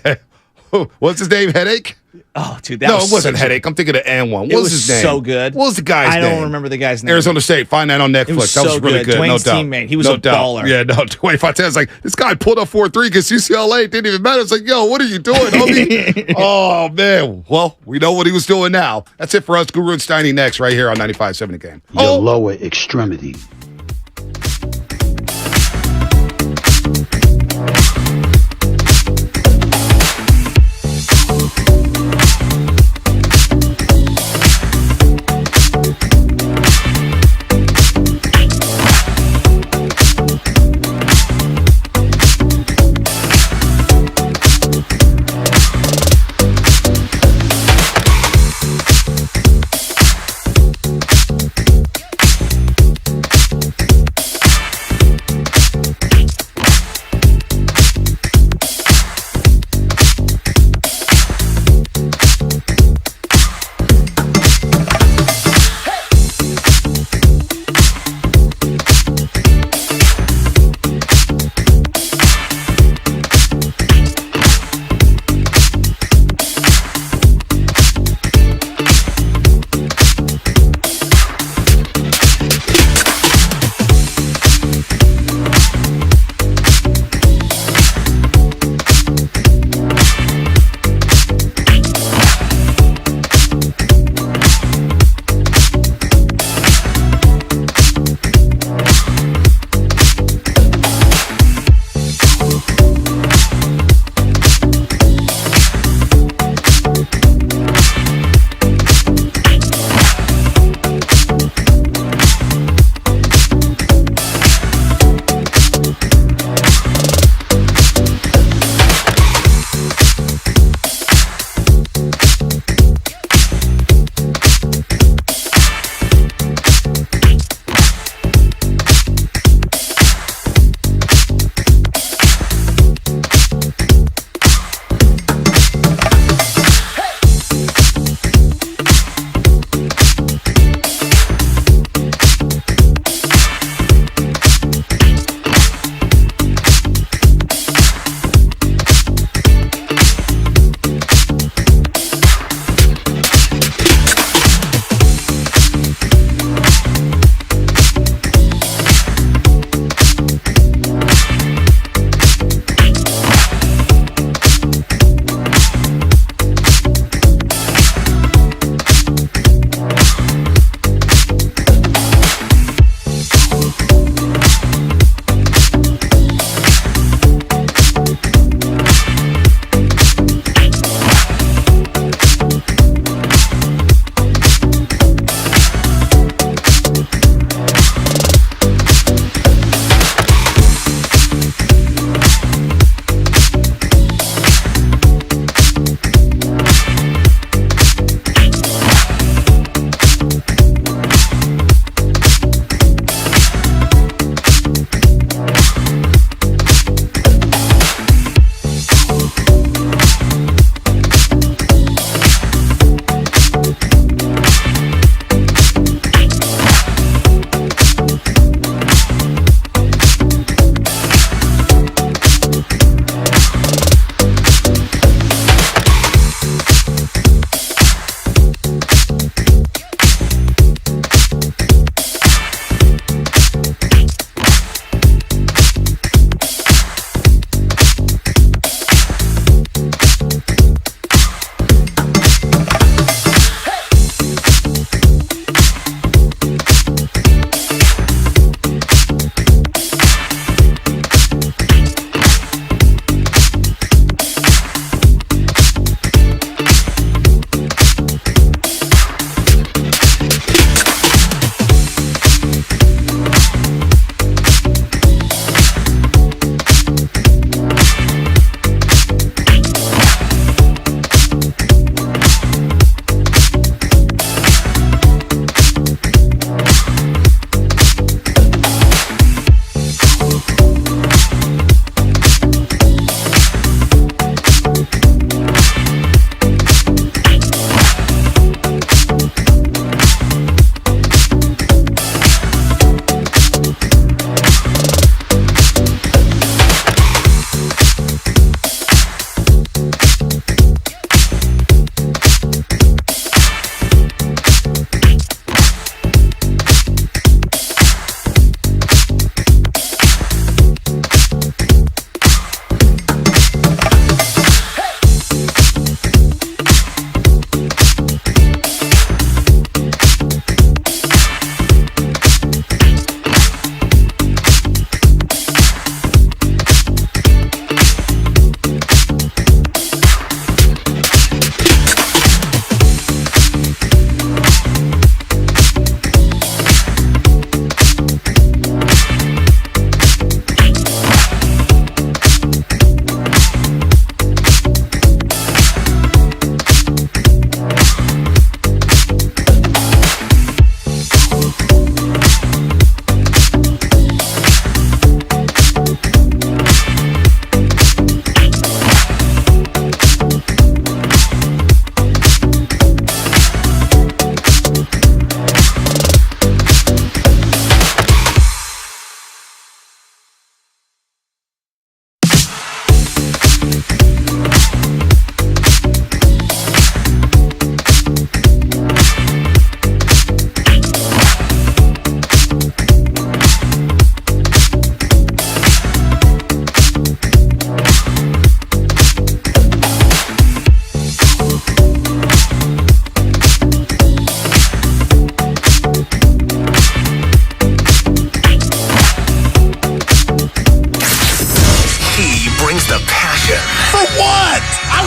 What's his name? Headache? Oh, dude, that No, was it wasn't such a- Headache. I'm thinking of N one. It What was his name? so good. What was the guy's name? I don't remember the guy's name. Arizona State. Find that on Netflix. was that was so really good. good. No Dwayne's doubt. teammate. He was no a doubt. baller. Yeah, no. Dwayne Fontana's like, this guy pulled up 4-3 against UCLA. It didn't even matter. It's like, yo, what are you doing, homie? Oh, man. Well, we know what he was doing now. That's it for us. Guru and Steiny next right here on 95.7 The Game. Your lower extremity.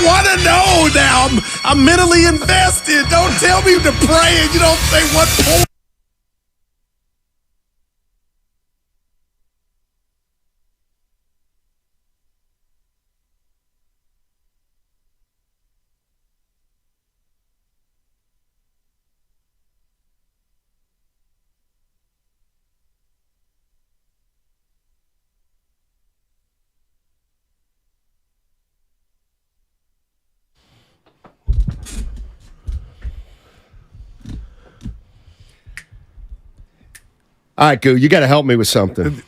want to know now. I'm mentally invested. Don't tell me to pray and you don't say what point. All right, Goo, you got to help me with something.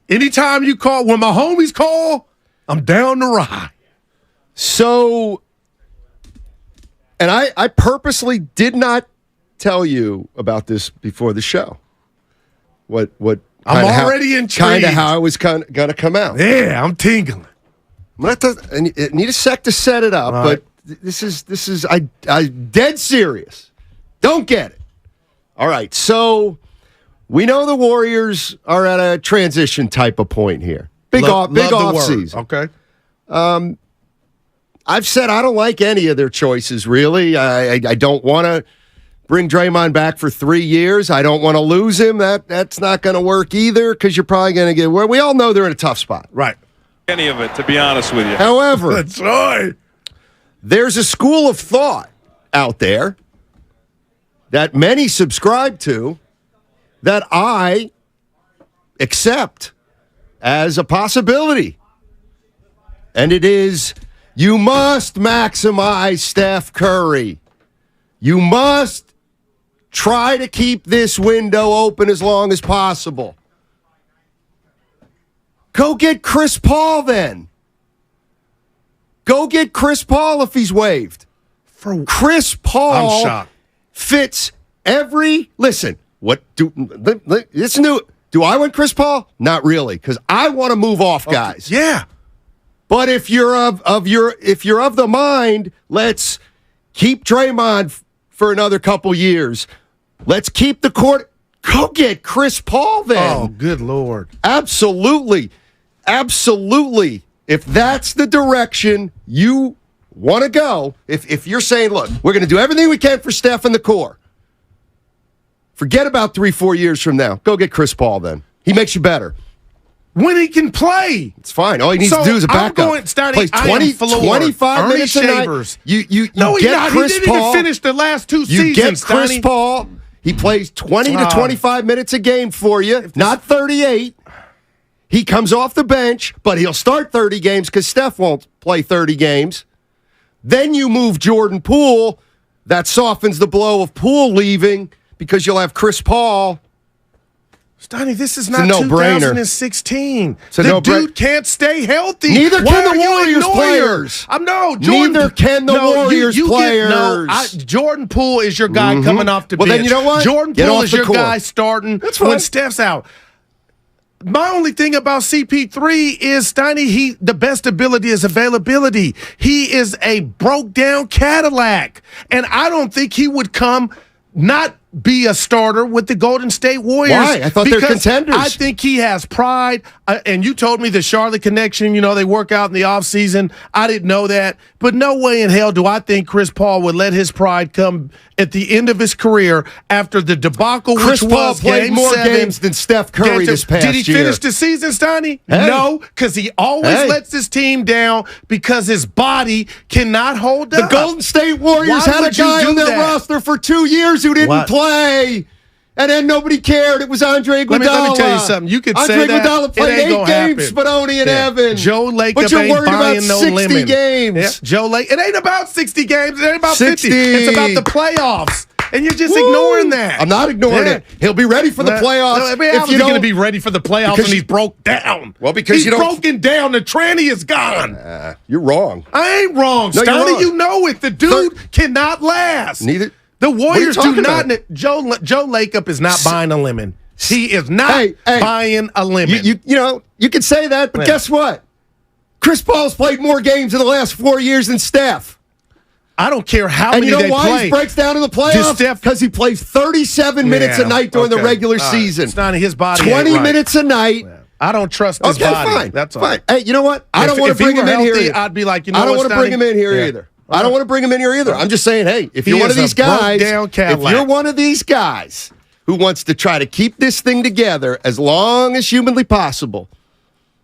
Anytime you call, when my homies call, I'm down to ride. So, and I purposely did not tell you about this before the show. What I'm already intrigued. Kind of how I was going to come out. Yeah, I'm tingling. I'm gonna have to, I need a sec to set it up, right. but this is I dead serious. Don't get it. All right, so we know the Warriors are at a transition type of point here. Big off season. Okay. I've said I don't like any of their choices, really. I don't want to bring Draymond back for 3 years. I don't want to lose him. That's not going to work either because you're probably going to get where we all know they're in a tough spot. Right. Any of it, to be honest with you. However, that's right. There's a school of thought out there that many subscribe to that I accept as a possibility. And it is, you must maximize Steph Curry. You must try to keep this window open as long as possible. Go get Chris Paul then. Go get Chris Paul if he's waived. For Chris Paul I'm shocked. Fits every listen. Do I want Chris Paul? Not really, because I want to move off guys. Okay. Yeah. But if you're of the mind, let's keep Draymond for another couple years. Let's keep the court. Go get Chris Paul then. Oh, good Lord. Absolutely. Absolutely. If that's the direction you want to go, if you're saying, look, we're going to do everything we can for Steph and the core. Forget about 3-4 years from now. Go get Chris Paul then. He makes you better. When he can play. It's fine. All he needs to do is a backup. Plays 25 minutes a night. You get Chris Paul. He didn't even finish the last two seasons. You get Chris Paul. He plays 20 to 25 minutes a game for you, not 38. He comes off the bench, but he'll start 30 games because Steph won't play 30 games. Then you move Jordan Poole. That softens the blow of Poole leaving because you'll have Chris Paul. Stoney, this is not 2016. The dude can't stay healthy. Neither can the Warriors players. Neither can the Warriors players. Jordan Poole is your guy coming off the bench. Well, then you know what? Jordan Poole is your guy starting when Steph's out. My only thing about CP3 is, Steiny, the best ability is availability. He is a broke-down Cadillac, and I don't think he would not be a starter with the Golden State Warriors. Why? I thought they're contenders. I think he has pride, and you told me the Charlotte connection, they work out in the offseason. I didn't know that, but no way in hell do I think Chris Paul would let his pride come at the end of his career after the debacle, Chris which Paul was played more games than Steph Curry this past year. Did he finish the season, Steiny? Hey. No, because he always lets his team down because his body cannot hold up. The Golden State Warriors had a guy on their roster for 2 years who didn't play, and then nobody cared. It was Andre Iguodala. Let me tell you something. You could say that. Andre Iguodala played 8 games, Spadoni and Evans. Joe Lacob but you're ain't worried buying about no 60 lemon. games. Yeah. Joe Lacob. It ain't about 60 games. It ain't about 60. 50. It's about the playoffs. And you're just ignoring that. I'm not ignoring it. He'll be ready for the playoffs. If you're going to be ready for the playoffs when he's broke down. Well, because he's broken down. The tranny is gone. You're wrong. I ain't wrong, No, Stoney. wrong. You know it. The dude cannot last. Neither. The Warriors do not. About? Joe Lacob is not buying a lemon. He is not buying a lemon. You can say that, but guess what? Chris Paul's played more games in the last 4 years than Steph. I don't care how many they play. And they you know why he breaks down in the playoffs? Because he plays 37 minutes a night during the regular season. It's not his body. 20 minutes a night. I don't trust his body. Fine. That's all. Fine. Hey, you know what? I don't want to bring him in here. I'd be like, I don't want to bring him in here either. I don't want to bring him in here either. I'm just saying, hey, if you're one of these guys, if you're one of these guys who wants to try to keep this thing together as long as humanly possible,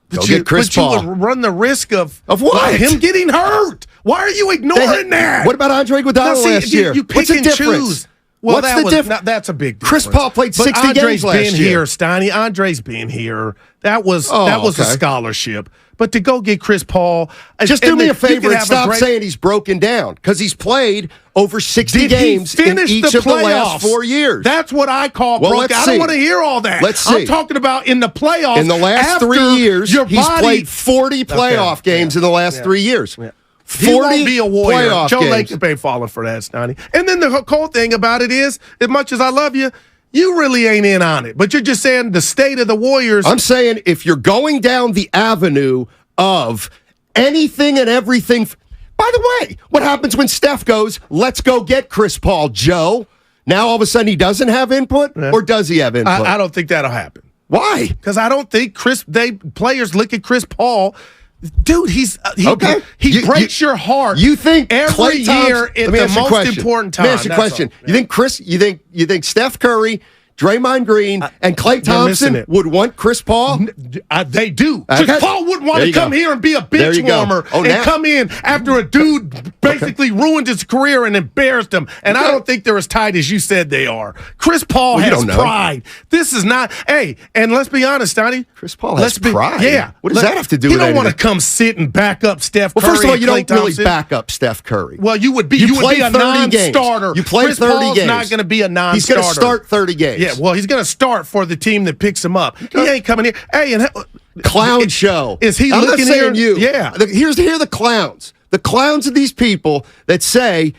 go get Chris Paul. You would run the risk of what? Him getting hurt. Why are you ignoring that? What about Andre Iguodala last year? You pick What's the and difference? choose. Well, What's the difference? That's a big difference. Chris Paul played 60 games last been year. Here, Steiny. Andre's been here. That was a scholarship. But to go get Chris Paul, just do me a favor and stop saying he's broken down, because he's played over 60 games in each of the last 4 years. That's what I call broken. I don't want to hear all that. Let's see. I'm talking about in the playoffs. In the last 3 years, he's played 40 playoff games in the last 3 years. Yeah. He won't be a Warrior. Joe Lacob ain't falling for that, Stoney. And then the cool thing about it is, as much as I love you, you really ain't in on it. But you're just saying the state of the Warriors. I'm saying if you're going down the avenue of anything and everything. By the way, what happens when Steph goes, let's go get Chris Paul, Joe? Now all of a sudden he doesn't have input? Or does he have input? I don't think that'll happen. Why? Because I don't think players look at Chris Paul. Dude, he breaks your heart. You think every year at the most important time? Let me ask you a question. You think Steph Curry, Draymond Green, and Klay Thompson would want Chris Paul? They do. Chris Paul wouldn't want to come here and be a bench warmer and come in after a dude basically ruined his career and embarrassed him. And I don't think they're as tight as you said they are. Chris Paul has pride. This is not. Hey, and let's be honest, Donnie. Chris Paul has pride. Yeah. What does that have to do with anything? You don't want to come sit and back up Steph Curry. Well, first of all, you don't really Thompson. back up Steph Curry. Well, you would be a non-starter. You play 30 games. Chris Paul's not going to be a non-starter. He's going to start 30 games. Yeah, well, he's going to start for the team that picks him up. He ain't coming here. Hey, and clown show. Is he I'm looking not saying here? You. Yeah. Here are the clowns. The clowns of these people that say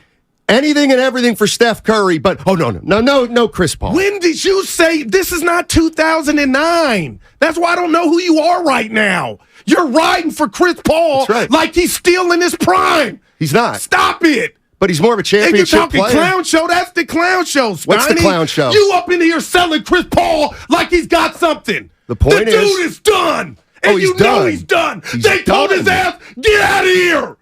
anything and everything for Steph Curry, but no, Chris Paul. When did you say this is not 2009? That's why I don't know who you are right now. You're riding for Chris Paul like he's still in his prime. He's not. Stop it. But he's more of a championship player. You're talking player. clown show. That's the clown show, Steiny. What's the clown show? You up in here selling Chris Paul like he's got something. The point is, the dude is done. And you know he's done. They told his ass, get out of here.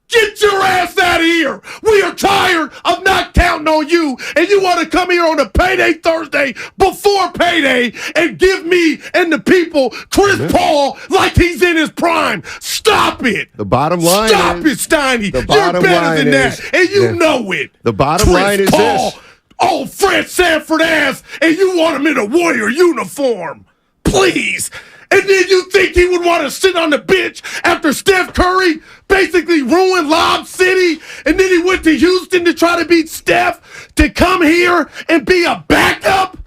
Get your ass out of here. We are tired of not counting on you. And you want to come here on a payday Thursday before payday and give me and the people Chris Paul like he's in his prime. Stop it. The bottom line Stop it, Steiny. You're better than that. And you know it. The bottom line is this. Old Fred Sanford ass, and you want him in a Warrior uniform. Please. And then you think he would want to sit on the bench after Steph Curry basically ruined Lob City, and then he went to Houston to try to beat Steph, to come here and be a backup?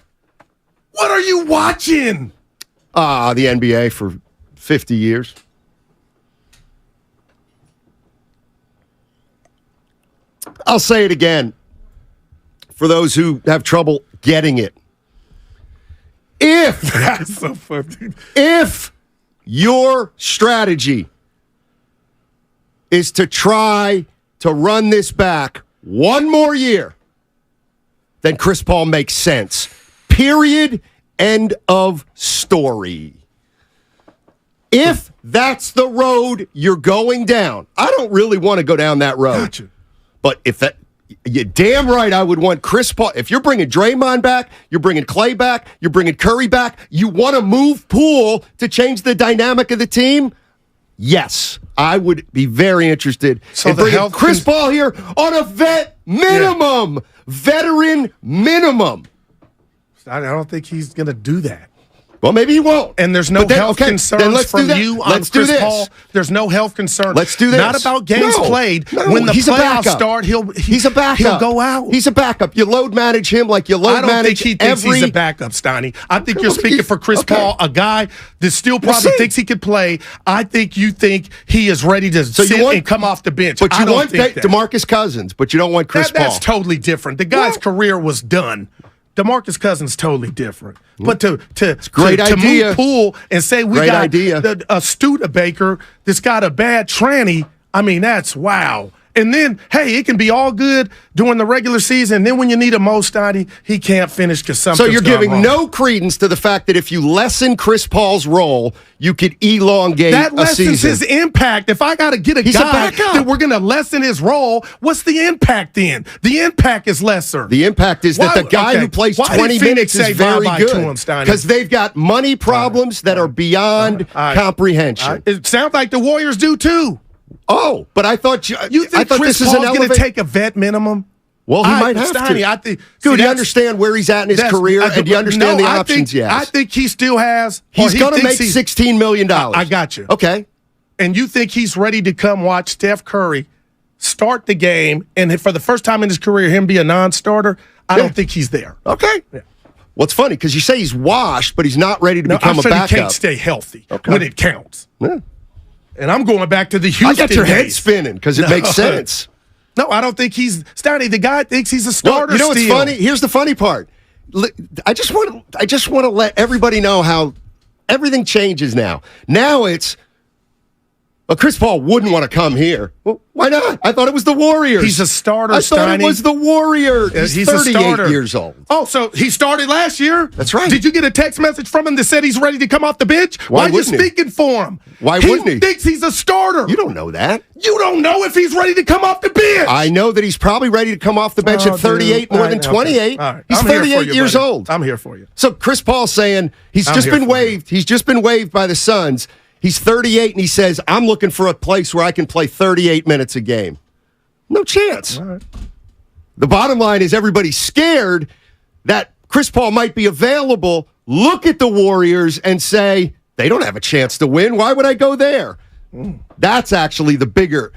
What are you watching? The NBA for 50 years. I'll say it again for those who have trouble getting it. That's so funny. If your strategy is to try to run this back one more year, then Chris Paul makes sense. Period. End of story. If that's the road you're going down, I don't really want to go down that road. Gotcha. But if that, you're damn right I would want Chris Paul. If you're bringing Draymond back, you're bringing Klay back, you're bringing Curry back, you want to move Poole to change the dynamic of the team? Yes, I would be very interested in bringing Chris Paul here on a vet minimum. Yeah. Veteran minimum. I don't think he's going to do that. Well, maybe he won't. And there's no health concerns from you on Chris Paul. There's no health concerns. Let's do this. Not about games played. When the playoffs start, he's a backup. He'll go out. He's a backup. You load manage him like you load manage every... I don't think he thinks he's a backup, Steiny. I think you're speaking for Chris Paul, a guy that still probably thinks he could play. I think you think he is ready to sit and come off the bench. But you want DeMarcus Cousins, but you don't want Chris Paul. That's totally different. The guy's career was done. DeMarcus Cousins totally different. But to move Poole and say we got a Studebaker that's got a bad tranny, I mean, that's wow. And then, hey, it can be all good during the regular season. And then when you need a most Steiny, he can't finish because something's So you're gone giving wrong. no credence to the fact that if you lessen Chris Paul's role, you could elongate that a season. lessens his impact. If I got to get a He's a guy backup. that we're going to lessen his role, what's the impact then? The impact is lesser. The impact is that the guy who plays 20 minutes is very good because they've got money problems that are beyond comprehension. It sounds like the Warriors do too. Oh, but I thought you think Chris Paul's going to take a vet minimum? Well, he might have Steiny, to. I think, do you understand where he's at in his career, and do you understand the options he has? I think he still has. He's going to make $16 million. I got you. Okay. And you think he's ready to come watch Steph Curry start the game, and for the first time in his career, him be a non-starter? I don't think he's there. Okay. Yeah. What's funny, because you say he's washed, but he's not ready to become a backup. He can't stay healthy when it counts. Yeah. And I'm going back to the Houston I got your head days. spinning because it makes sense. No, I don't think he's Steiny. The guy thinks he's a starter. You know what's still. funny? Here's the funny part. I just want to let everybody know how everything changes now. Now it's Chris Paul wouldn't want to come here. Well, why not? I thought it was the Warriors. He's a starter. I thought it was the Warriors. He's 38 years old. Oh, so he started last year? That's right. Did you get a text message from him that said he's ready to come off the bench? Why are you speaking for him? Why wouldn't he? He thinks he's a starter. You don't know that. You don't know if he's ready to come off the bench. I know that he's probably ready to come off the bench at 38 more than 28. All right. He's I'm here 38 for you, years buddy. old. I'm here for you. So Chris Paul's saying he's just been waived. He's just been waived by the Suns. He's 38, and he says, I'm looking for a place where I can play 38 minutes a game. No chance. All right. The bottom line is everybody's scared that Chris Paul might be available, look at the Warriors, and say, they don't have a chance to win. Why would I go there? That's actually the bigger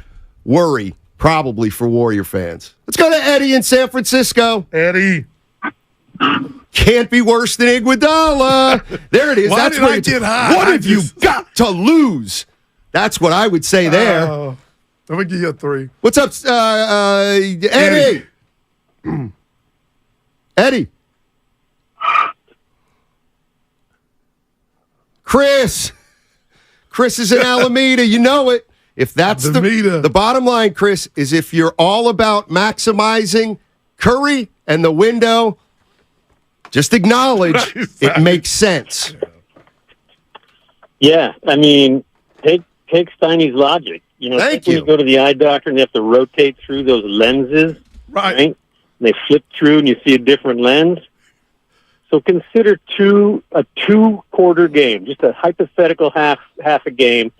worry, probably, for Warrior fans. Let's go to Eddie in San Francisco. Eddie. Can't be worse than Iguodala. There it is. Why That's did what I get high? What have you got to lose? That's what I would say there. Let me give you a 3. What's up, Eddie? Eddie. Chris is in Alameda. You know it. If that's the bottom line, Chris, is if you're all about maximizing Curry and the window, just acknowledge it makes sense. Yeah, I mean, take Steiny's logic. You know, when you go to the eye doctor and you have to rotate through those lenses, right? And they flip through and you see a different lens. So consider a 2-quarter game, just a hypothetical half a game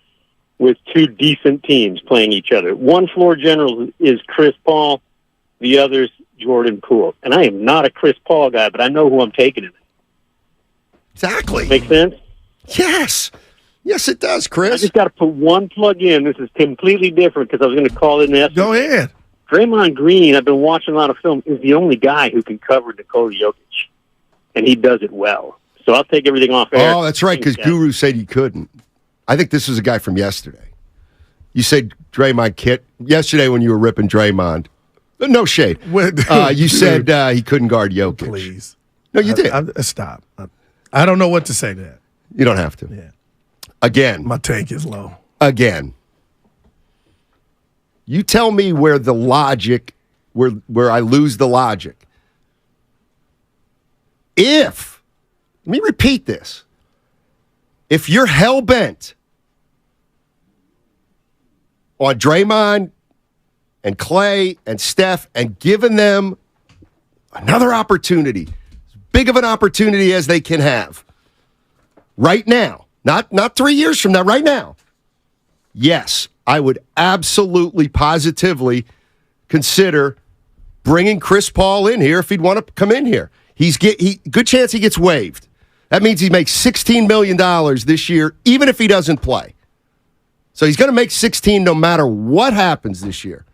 with 2 decent teams playing each other. One floor general is Chris Paul, the other's Jordan Poole. And I am not a Chris Paul guy, but I know who I'm taking in. Exactly. Make sense? Yes. Yes, it does, Chris. I just got to put one plug in. This is completely different because I was going to call it an Go ahead. Draymond Green, I've been watching a lot of film, is the only guy who can cover Nikola Jokic. And he does it well. So I'll take everything off air. Oh, that's right, because Guru said he couldn't. I think this was a guy from yesterday. You said Draymond Kit yesterday when you were ripping Draymond. No shade. You said he couldn't guard Jokic. Please. No, you did. Stop. I don't know what to say to that. You don't have to. Yeah. Again. My tank is low. Again. You tell me where the logic, where I lose the logic. Let me repeat this. If you're hell-bent on Draymond and Clay and Steph and giving them another opportunity, as big of an opportunity as they can have, right now, not 3 years from now, right now, yes, I would absolutely, positively consider bringing Chris Paul in here if he'd want to come in here. Good chance he gets waived. That means he makes $16 million this year, even if he doesn't play. So he's going to make 16 no matter what happens this year.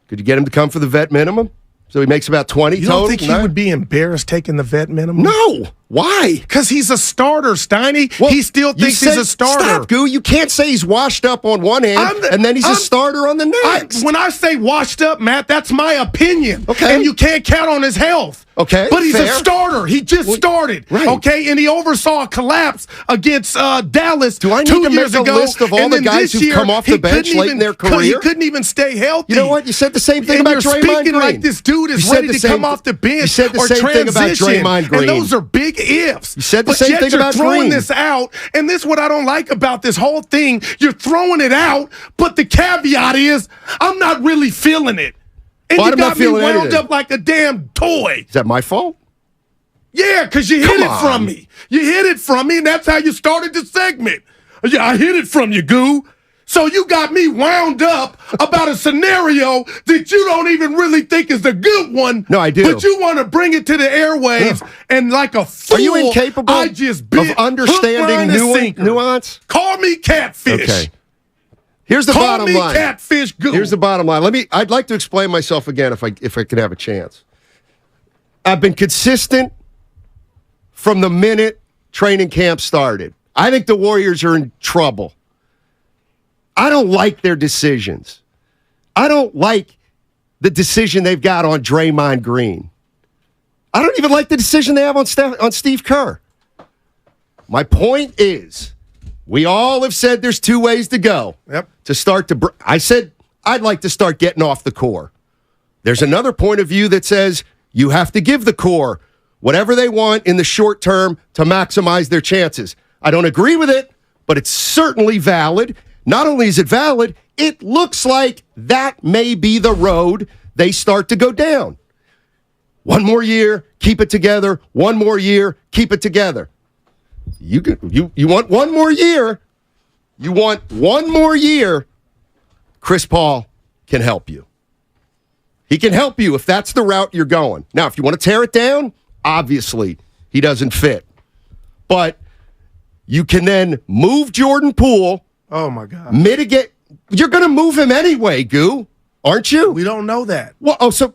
Could you get him to come for the vet minimum? So he makes about 20 You total? don't think he would be embarrassed taking the vet minimum? No. Why? Because he's a starter, Steiny. Well, he still thinks he's a starter. Stop, Goo. You can't say he's washed up on one hand and then he's a starter on the next. When I say washed up, Matt, that's my opinion. Okay. And you can't count on his health. Okay, but he's fair. a starter. He just started. Right. Okay, and he oversaw a collapse against Dallas. Do I need 2 to years make a ago, list of all the guys who've come off the bench late in their career? He couldn't even stay healthy. You know what? You said the same thing and about you're Draymond speaking Green. like this dude is ready to come off the bench. You said the or same thing about transition, Draymond Green. and those are big ifs. You said the but same yet thing you're about throwing Green. this out, and this is what I don't like about this whole thing. You're throwing it out, but the caveat is I'm not really feeling it. And Well, you I'm not got me feeling wound anything. up like a damn toy. Is that my fault? Yeah, because you hid it from me. You hid it from me, and that's how you started the segment. Yeah, I hid it from you, Goo. So you got me wound up about a scenario that you don't even really think is a good one. No, I do. But you want to bring it to the airwaves and like a fool. Are you incapable I just of understanding nuance? Call me catfish. Okay. Here's the Call bottom me line. catfish Goo. Here's the bottom line. I'd like to explain myself again if I could have a chance. I've been consistent from the minute training camp started. I think the Warriors are in trouble. I don't like their decisions. I don't like the decision they've got on Draymond Green. I don't even like the decision they have on Steve Kerr. My point is, we all have said there's two ways to go. Yep. To start to, I said I'd like to start getting off the core. There's another point of view that says you have to give the core whatever they want in the short term to maximize their chances. I don't agree with it, but it's certainly valid. Not only is it valid, it looks like that may be the road they start to go down. One more year, keep it together. One more year, keep it together. You want one more year? You want one more year? Chris Paul can help you. He can help you if that's the route you're going. Now, if you want to tear it down, obviously he doesn't fit. But you can then move Jordan Poole. Oh, my God. Mitigate. You're going to move him anyway, Goo, aren't you? We don't know that. Well, so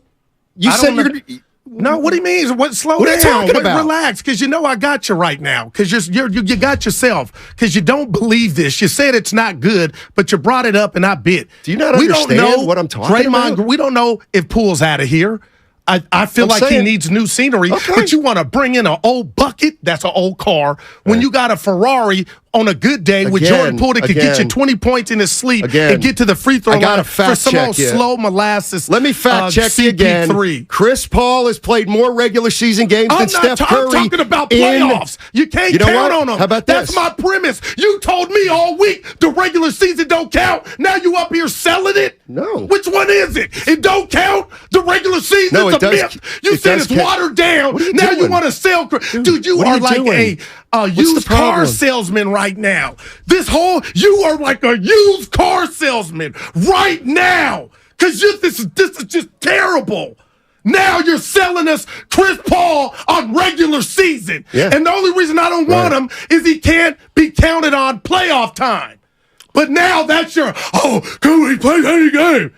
you said you're going to... No, what do you mean? Slow what down. Are you talking about? Relax, because you know I got you right now. Because you got yourself. Because you don't believe this. You said it's not good, but you brought it up and I bit. Do you not understand what I'm talking about? We don't know if Poole's out of here. I feel like he needs new scenery. Okay. But you want to bring in an old bucket? That's an old car. When you got a Ferrari on a good day with Jordan Poole that could get you 20 points in his sleep and get to the free throw line for some old slow molasses. Let me fact check you again. Chris Paul has played more regular season games than Steph Curry. I'm talking about playoffs. You can't count on them. How about That's my premise. You told me all week the regular season don't count. Now you up here selling it? No. Which one is it? It don't count? The regular season is a myth. You said it's watered down. Now you want to sell. Dude, you are like a used car salesman right now. You are like a used car salesman right now. Because this is just terrible. Now you're selling us Chris Paul on regular season. Yeah. And the only reason I don't want him is he can't be counted on playoff time. But now that's can we play any game?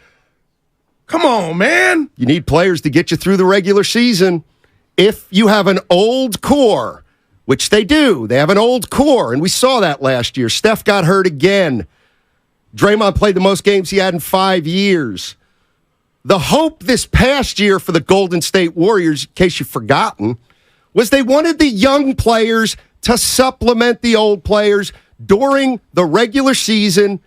Come on, man. You need players to get you through the regular season. If you have an old core, which they do, they have an old core, and we saw that last year. Steph got hurt again. Draymond played the most games he had in 5 years. The hope this past year for the Golden State Warriors, in case you've forgotten, was they wanted the young players to supplement the old players during the regular season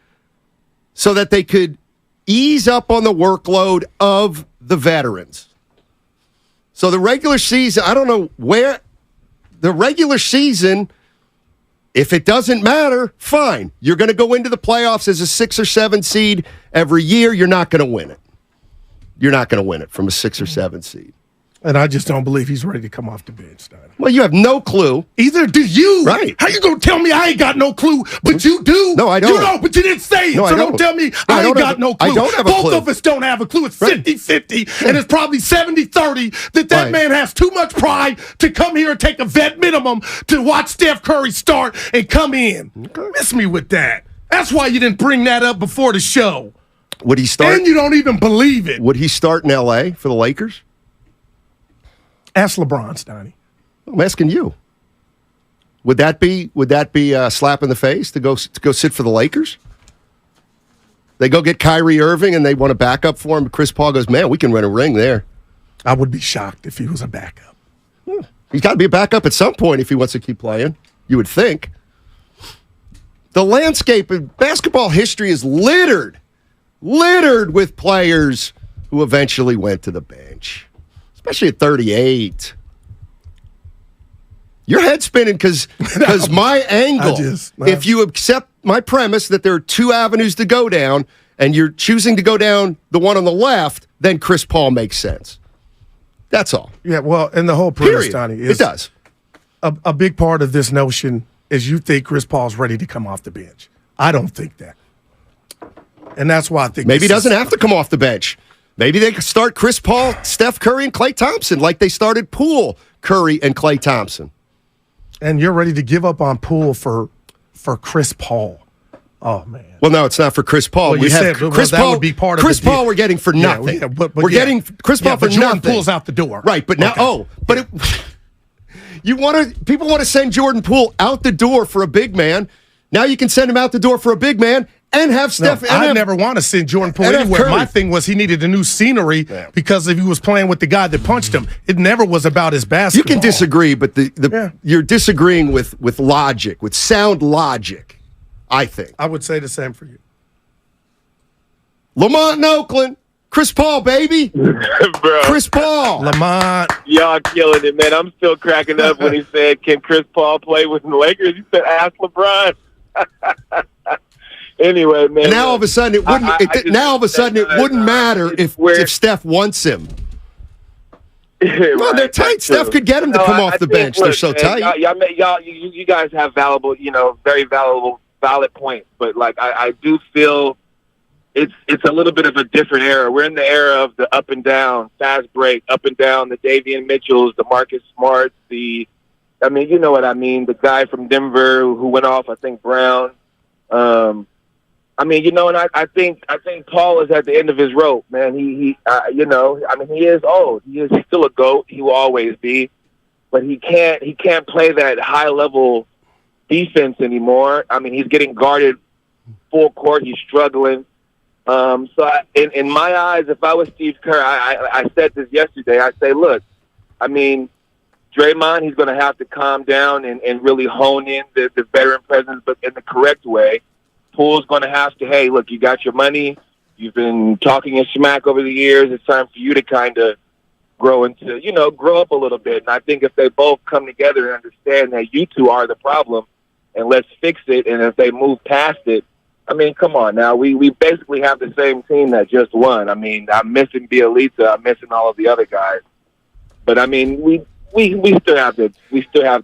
so that they could ease up on the workload of the veterans. So the regular season, I don't know where the regular season, if it doesn't matter, fine. You're going to go into the playoffs as a 6 or 7 seed every year. You're not going to win it. You're not going to win it from a 6 or 7 seed. And I just don't believe he's ready to come off the bench, Steiner. Well, you have no clue. Either do you. Right. How you going to tell me I ain't got no clue, but you do? No, I don't. You know, but you didn't say it, no, so don't tell me I ain't got no clue. I don't have a clue. Both of us don't have a clue. It's 50-50, and it's probably 70-30 that man has too much pride to come here and take a vet minimum to watch Steph Curry start and come in. Okay. Miss me with that. That's why you didn't bring that up before the show. Would he start? And you don't even believe it. Would he start in L.A. for the Lakers? Ask LeBron, Steiny. I'm asking you. Would that be a slap in the face to go sit for the Lakers? They go get Kyrie Irving and they want a backup for him. Chris Paul goes, man, we can run a ring there. I would be shocked if he was a backup. He's got to be a backup at some point if he wants to keep playing, you would think. The landscape of basketball history is littered with players who eventually went to the bench, especially at 38. Your head's spinning because my angle, if you accept my premise that there are two avenues to go down and you're choosing to go down the one on the left, then Chris Paul makes sense. That's all. Yeah, well, and the whole premise, Donnie, is it does. A big part of this notion is you think Chris Paul's ready to come off the bench. I don't think that. And that's why I think maybe he doesn't have to come off the bench. Maybe they could start Chris Paul, Steph Curry, and Klay Thompson like they started Poole, Curry, and Klay Thompson. And you're ready to give up on Poole for Chris Paul. Oh, man. Well, no, it's not for Chris Paul. Well, we have Chris that Paul. Would be part of Chris Paul we're getting for nothing. Yeah, but we're getting Chris Paul for Jordan nothing. Poole's out the door. Right, but now, people want to send Jordan Poole out the door for a big man. Now you can send him out the door for a big man and have Steph. I never want to send Jordan Poole anywhere. My thing was he needed a new scenery because if he was playing with the guy that punched him, it never was about his basketball. You can disagree, but you're disagreeing with logic, with sound logic, I think. I would say the same for you. Lamont in Oakland. Chris Paul, baby. Bro. Chris Paul. Lamont. Y'all killing it, man. I'm still cracking up when he said, can Chris Paul play with the Lakers? He said, ask LeBron. Anyway, man. And now all of a sudden it wouldn't. It wouldn't matter if Steph wants him. Well, they're tight. Steph could get him to come off the bench. They're so tight. You guys have valuable, very valid points. But like, I do feel it's a little bit of a different era. We're in the era of the up and down, fast break, up and down. The Davian Mitchells, the Marcus Smarts, you know what I mean. The guy from Denver who went off, I think Brown. And I think Paul is at the end of his rope, man. He is old. He's still a GOAT. He will always be, but he can't play that high level defense anymore. I mean, he's getting guarded full court. He's struggling. In my eyes, if I was Steve Kerr, I said this yesterday. I say, look, I mean, Draymond, he's going to have to calm down and really hone in the veteran presence, but in the correct way. Poole's going to have to, hey, look, you got your money. You've been talking a smack over the years. It's time for you to kind of grow up a little bit. And I think if they both come together and understand that you two are the problem and let's fix it, and if they move past it, I mean, come on now. We basically have the same team that just won. I mean, I'm missing Bielitsa. I'm missing all of the other guys. But, I mean, we still have the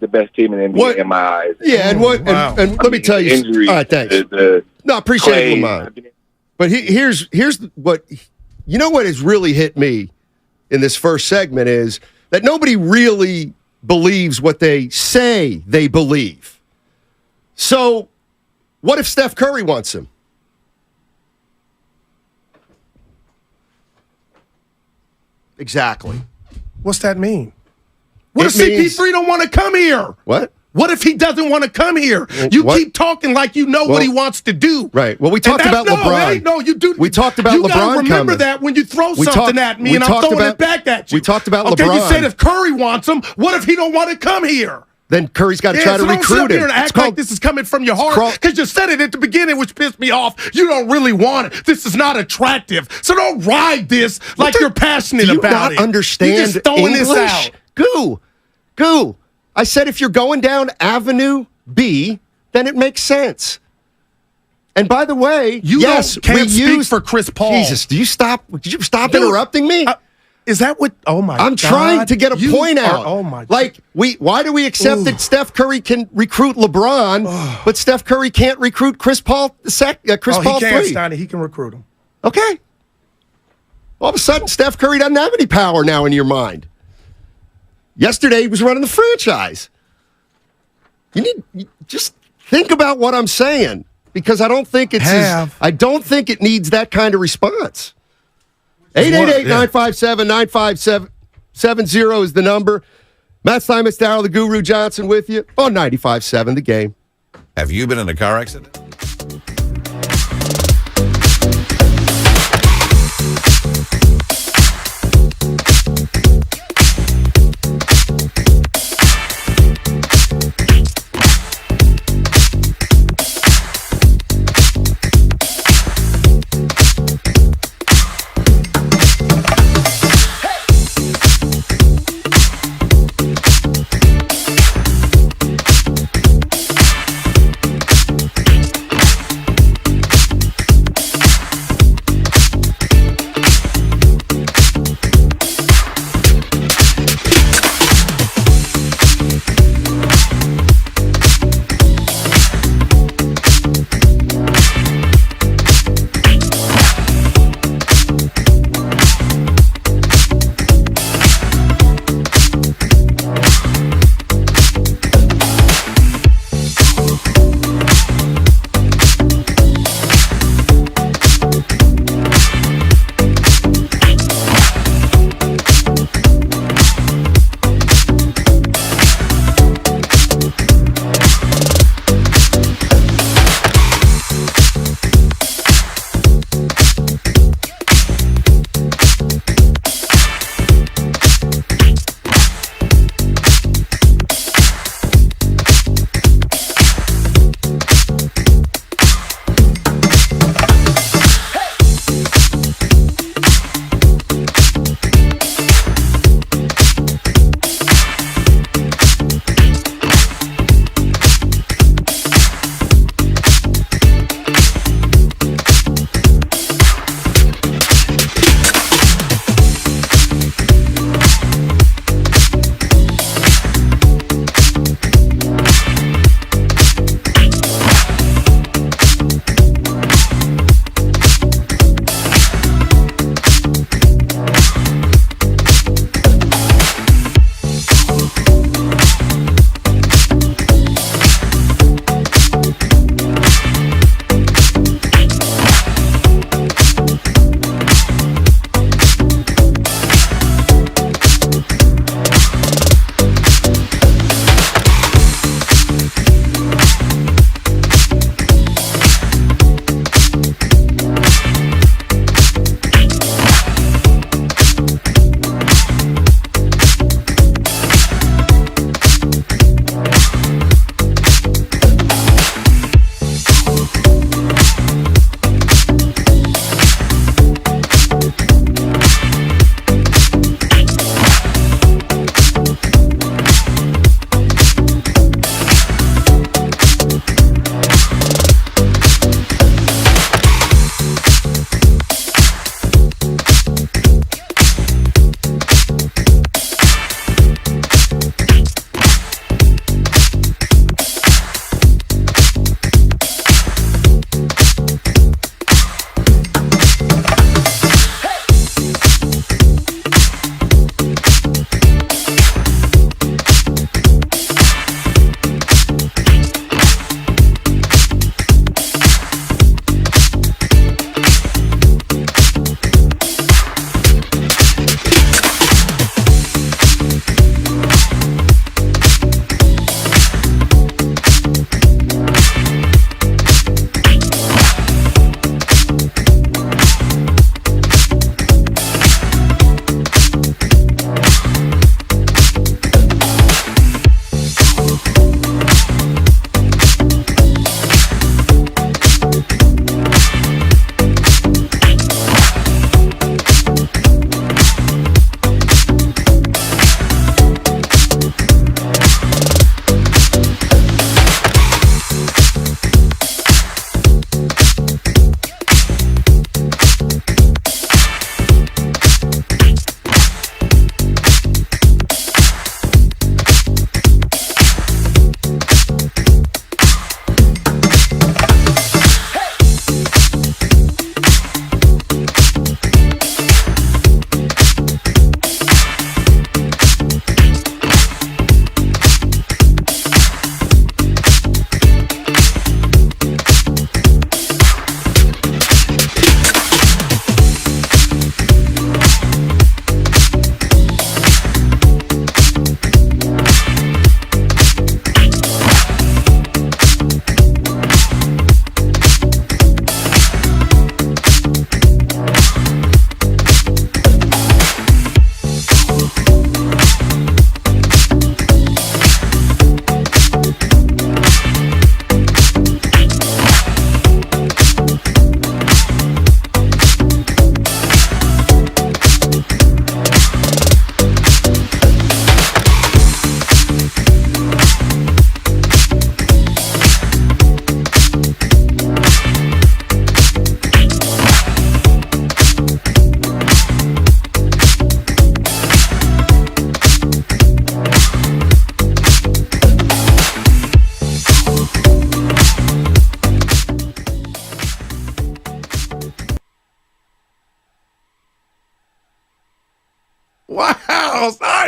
best team in the NBA in my eyes. Yeah, and let me tell you. Injuries, all right, thanks. I appreciate it, Lamont. But here's what what has really hit me in this first segment is that nobody really believes what they say they believe. So, what if Steph Curry wants him? Exactly. What's that mean? What if CP3 don't want to come here? What? What if he doesn't want to come here? Keep talking like you know what he wants to do. Right. Well, we talked about LeBron. No, you do. We talked about LeBron. You got to remember that when you throw something at me and I'm throwing it back at you. We talked about LeBron. LeBron. You said if Curry wants him, what if he don't want to come here? Then Curry's got to try to recruit him. And act like this is coming from your heart because you said it at the beginning, which pissed me off. You don't really want it. This is not attractive. So don't ride this like you're passionate about it. Do you not understand You're just throwing English? This out. Goo. I said if you're going down Avenue B, then it makes sense. And by the way, can't speak for Chris Paul. Jesus, did you stop interrupting me? Is that what? Oh my! I'm trying to get a point out. Oh my! Like why do we accept that Steph Curry can recruit LeBron, but Steph Curry can't recruit Chris Paul? Paul he can, III. Steiny. He can recruit him. Okay. All of a sudden, Steph Curry doesn't have any power now in your mind. Yesterday, he was running the franchise. You just think about what I'm saying because I don't think it needs that kind of response. 888-957-9570 is the number. Matt Steinmetz, Darryl the Guru Johnson with you on 95.7 The Game. Have you been in a car accident?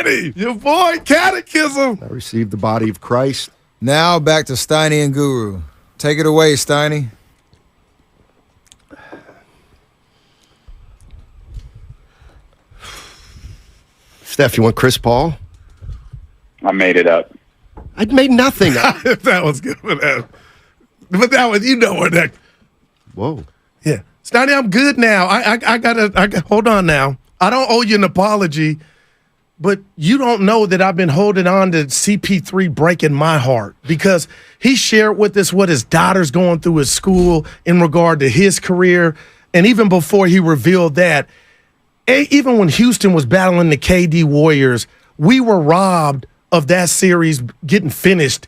Steiny, your boy Catechism. I received the body of Christ. Now back to Steiny and Guru. Take it away, Steiny. Steph, you want Chris Paul? I made it up. I made nothing up. That was good for that. But that was, you know what that. Whoa. Yeah. Steiny, I'm good now. I gotta hold on now. I don't owe you an apology, but you don't know that I've been holding on to CP3 breaking my heart because he shared with us what his daughter's going through at school in regard to his career. And even before he revealed that, even when Houston was battling the KD Warriors, we were robbed of that series getting finished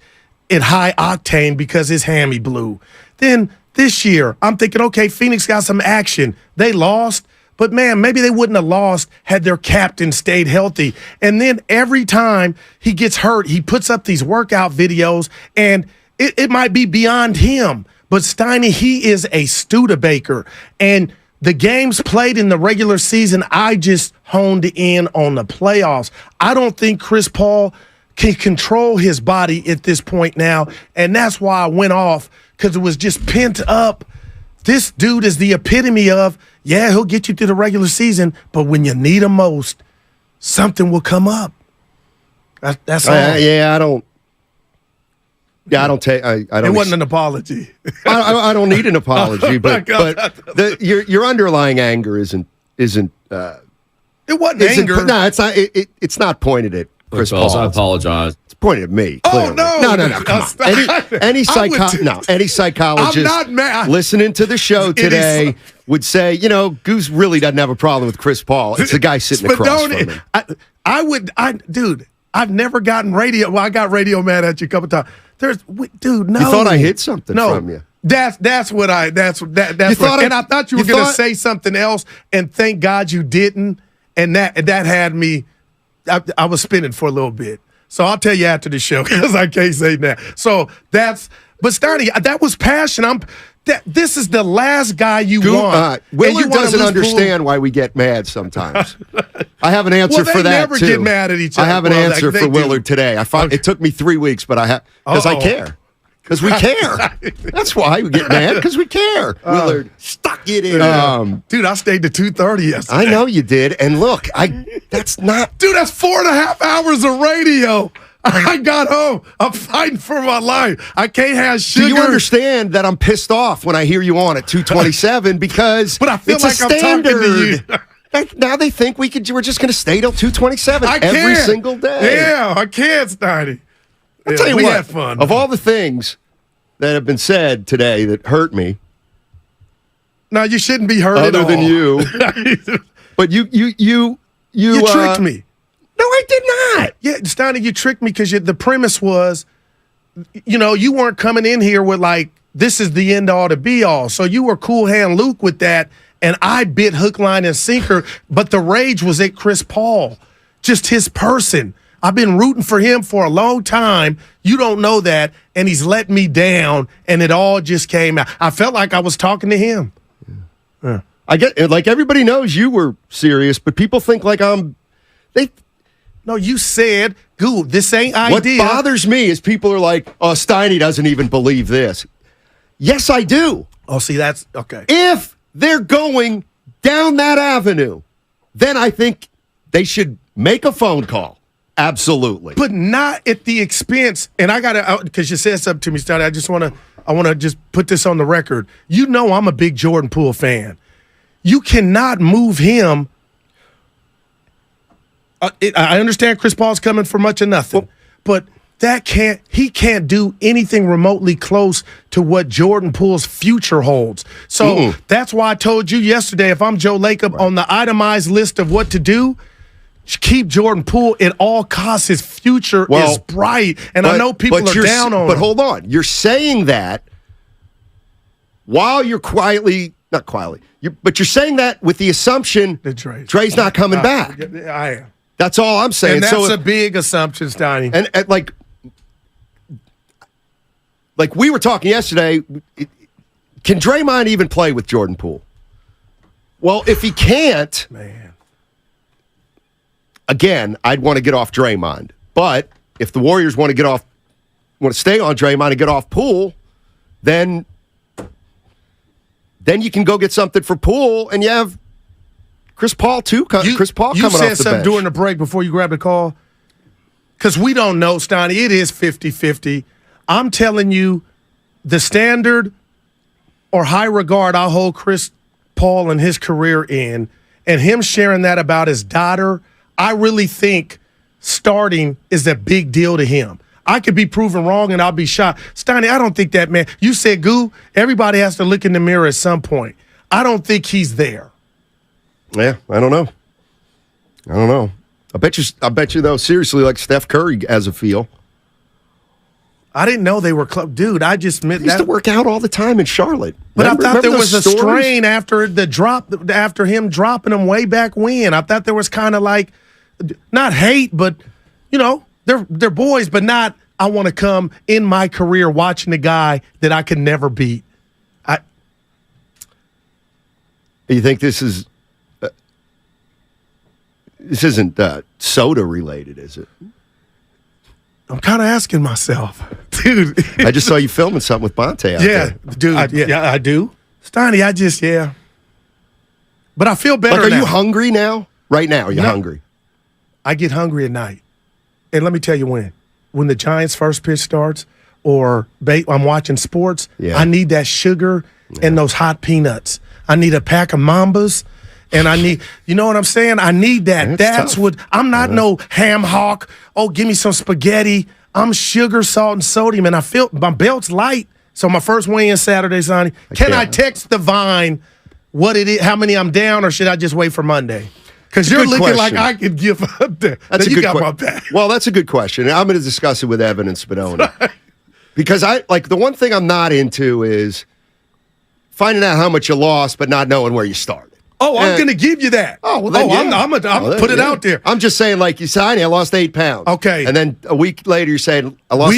at high octane because his hammy blew. Then this year, I'm thinking, okay, Phoenix got some action. They lost, but man, maybe they wouldn't have lost had their captain stayed healthy. And then every time he gets hurt, he puts up these workout videos, and it might be beyond him. But Steiny, he is a Studebaker. And the games played in the regular season, I just honed in on the playoffs. I don't think Chris Paul can control his body at this point now, and that's why I went off, because it was just pent up. This dude is the epitome of, yeah, he'll get you through the regular season, but when you need him most, something will come up. That's all. Yeah, I don't. Yeah, I don't take. I don't. It wasn't an apology. I don't need an apology, but your underlying anger isn't. It wasn't anger. No, it's not. It's not pointed at Chris Paul. I apologize. It's pointed at me. Oh no! No! Come on. Any psychologist I'm not mad. listening to the show today would say, Goose really doesn't have a problem with Chris Paul. It's the guy sitting across from him. Dude. I've never gotten radio. Well, I got radio mad at you a couple times. No. You thought I hid something from you. That's what. And I thought you were going to say something else, and thank God you didn't. And that had me. I was spinning for a little bit. So I'll tell you after the show because I can't say that. So but Steiny, that was passion. This is the last guy you want. Willard doesn't understand why we get mad sometimes. I have an answer for that, they never get mad at each other. I have an answer for Willard today. It took me 3 weeks, but because I care. Because we care. That's why we get mad, because we care. Willard, stuck it in. Dude, I stayed to 2:30 yesterday. I know you did. And look, that's not. Dude, that's 4.5 hours of radio. I got home. I'm fighting for my life. I can't have sugar. Do you understand that I'm pissed off when I hear you on at 2:27 because but I feel it's like a standard. I'm talking to you. Now they think we're just going to stay till 2:27 every single day. Yeah, I can't, Steiny. I'll tell you we what, had fun. Of all the things that have been said today that hurt me. No, you shouldn't be hurt other at all. than you. But you tricked me. No, I did not. Yeah, Steiny, you tricked me because the premise was, you weren't coming in here with this is the end all to be all. So you were cool hand Luke with that, and I bit hook, line, and sinker. But the rage was at Chris Paul, just his person. I've been rooting for him for a long time. You don't know that, and he's let me down, and it all just came out. I felt like I was talking to him. Yeah. I get everybody knows you were serious, but people think No, you said, "Dude, this ain't idea." What bothers me is people are like, "Oh, Steiny doesn't even believe this." Yes, I do. Oh, see, that's okay. If they're going down that avenue, then I think they should make a phone call. Absolutely, but not at the expense. And I gotta, because you said something to me, Steiny. I want to just put this on the record. I'm a big Jordan Poole fan. You cannot move him. I understand Chris Paul's coming for much of nothing, but he can't do anything remotely close to what Jordan Poole's future holds. So that's why I told you yesterday, if I'm Joe Lacob on the itemized list of what to do, keep Jordan Poole at all costs. His future is bright, and I know people are down on him. But hold on. You're saying that while you're not quietly, but you're saying that with the assumption that Dre's not coming back. I am. That's all I'm saying. And that's a big assumption, Steiny. And like we were talking yesterday, can Draymond even play with Jordan Poole? Well, if he can't, man, again, I'd want to get off Draymond. But if the Warriors want to stay on Draymond and get off Poole, then you can go get something for Poole, and you have Chris Paul too. Chris Paul coming off the bench. You said something during the break before you grabbed the call. Because we don't know, Stoney. It is 50-50. I'm telling you, the standard or high regard I hold Chris Paul and his career in, and him sharing that about his daughter, I really think starting is a big deal to him. I could be proven wrong, and I'll be shocked. Stoney, I don't think that man. You said, Goo, everybody has to look in the mirror at some point. I don't think he's there. Yeah, I don't know. I bet you though, seriously, like Steph Curry has a feel. I didn't know they were close. Dude, I just meant that. He used to work out all the time in Charlotte. But I thought there was a strain after the drop, after him dropping them way back when. I thought there was kind of like, not hate, but, they're boys, but not, I want to come in my career watching a guy that I could never beat. You think this is... This isn't soda related, is it? I'm kind of asking myself, dude. I just saw you filming something with Bonte out there. Dude. I do. Stoney, But I feel better now. Are you hungry now? Right now, you're hungry. I get hungry at night. And let me tell you when. When the Giants' first pitch starts or I'm watching sports, I need that sugar and those hot peanuts. I need a pack of Mambas. And I need, you know what I'm saying? I need that. That's what, I'm not no ham hock. Oh, give me some spaghetti. I'm sugar, salt, and sodium. And I feel my belt's light. So my first weigh-in Saturday, Sonny. Can I text the Vine what it is, how many I'm down, or should I just wait for Monday? Because you're looking like I could give up there. That's you got my back. Well, that's a good question. I'm going to discuss it with Evan and Spadoni. Because the one thing I'm not into is finding out how much you lost, but not knowing where you started. Oh, I'm going to give you that. Oh, well, then, I'm going to put it out there. I'm just saying, like you said, I lost 8 pounds. Okay. And then a week later, you're saying, I lost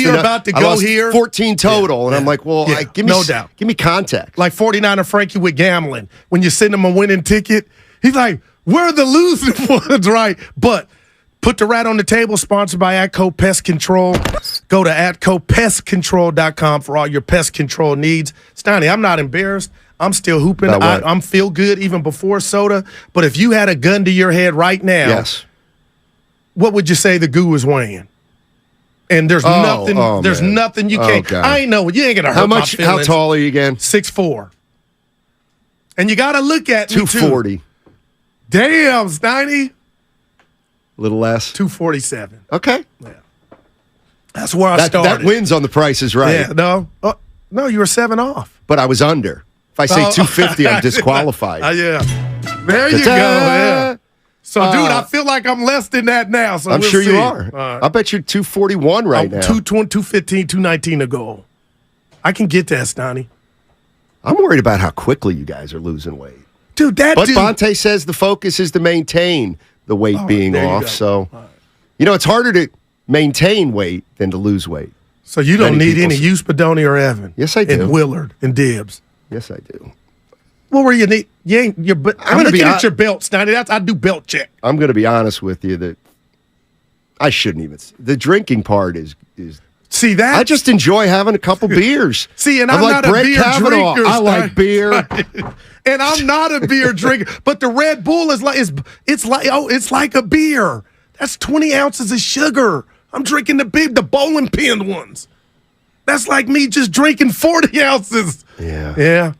14 total. And I'm like, well, give me context. Like 49er Frankie with gambling. When you send him a winning ticket, he's like, where are the losing ones, right? But put the rat on the table, sponsored by Atco Pest Control. Go to AtcoPestControl.com for all your pest control needs. Stoney, I'm not embarrassed. I'm still hooping. I'm feel good even before soda. But if you had a gun to your head right now, what would you say the Goo is weighing? And there's nothing. There's nothing you can't. I ain't know. You ain't gonna hurt my feelings. How tall are you again? 6'4". And you got to look at 240. Damn, Steiny. A little less. 247. Okay. Yeah. That's where I started. That wins on the Price is Right. Yeah. No, you were 7 off. But I was under. If I say 250, I'm disqualified. Yeah. There you go. Yeah. So, dude, I feel like I'm less than that now. So I'm sure see. you are. I bet you're 241 right now. 215, 219 to go. I can get that, Stoney. I'm worried about how quickly you guys are losing weight. Dude, But Bonte says the focus is to maintain the weight being off. So, it's harder to maintain weight than to lose weight. So you don't need any use Spadoni or Evan. Yes, I do. And Willard and Dibbs. Yes, I do. What were you need? I'm looking at your belt, Stoney. I do belt check. I'm going to be honest with you that I shouldn't even. The drinking part is. See that? I just enjoy having a couple beers. See, and I'm like not a beer drinker. I like beer, and I'm not a beer drinker. But the Red Bull is it's like a beer. That's 20 ounces of sugar. I'm drinking the bowling pin ones. That's like me just drinking 40 ounces. Yeah.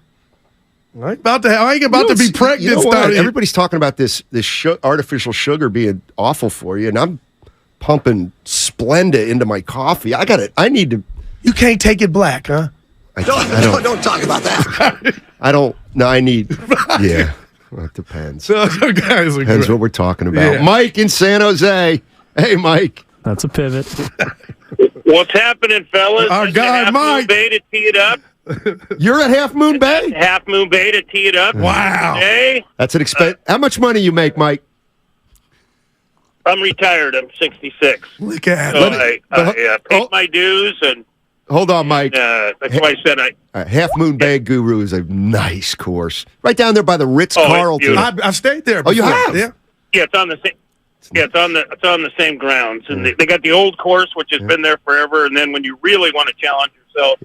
I ain't about to be pregnant. Everybody's talking about this artificial sugar being awful for you, and I'm pumping Splenda into my coffee. I need to. You can't take it black, huh? Don't talk about that. I don't. No, I need. Yeah. Well, it depends. Depends what we're talking about. Yeah. Mike in San Jose. Hey, Mike. That's a pivot. What's happening, fellas? Our guy, Mike. Bay to tee it up. You're at Half Moon Bay? Half Moon Bay to tee it up. Wow. Hey. That's an expense. How much money you make, Mike? I'm retired. I'm 66. Look at so I paid my dues and. Hold on, Mike. That's why I said Half Moon Bay Guru is a nice course. Right down there by the Ritz-Carlton. I've stayed there before. Oh, you have? Yeah. Yeah, it's on the same. Yeah, it's on the same grounds, and they got the old course, which has been there forever. And then when you really want to challenge yourself,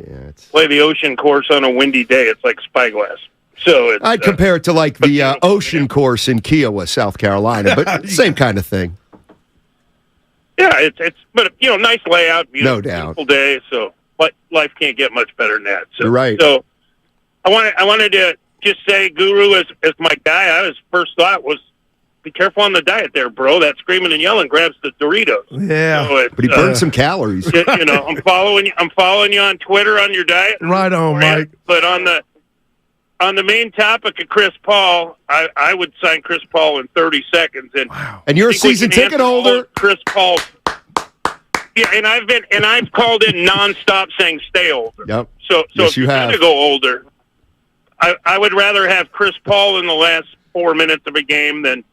play the ocean course on a windy day. It's like Spyglass. So I'd compare it to like the ocean course in Kiowa, South Carolina, but same kind of thing. Yeah, it's but nice layout, no doubt, beautiful day. So, but life can't get much better than that. So, you're right. So, I wanted to just say, Guru, as my guy, his first thought was, be careful on the diet there, bro. That screaming and yelling grabs the Doritos. Yeah, so but he burned some calories. I'm following you on Twitter on your diet. Right on, Mike. But on the main topic of Chris Paul, I would sign Chris Paul in 30 seconds. And and you're a season ticket holder, Chris Paul. Yeah, and I've called in nonstop saying stay older. Yep. So yes, if you're going to go older, I would rather have Chris Paul in the last 4 minutes of a game than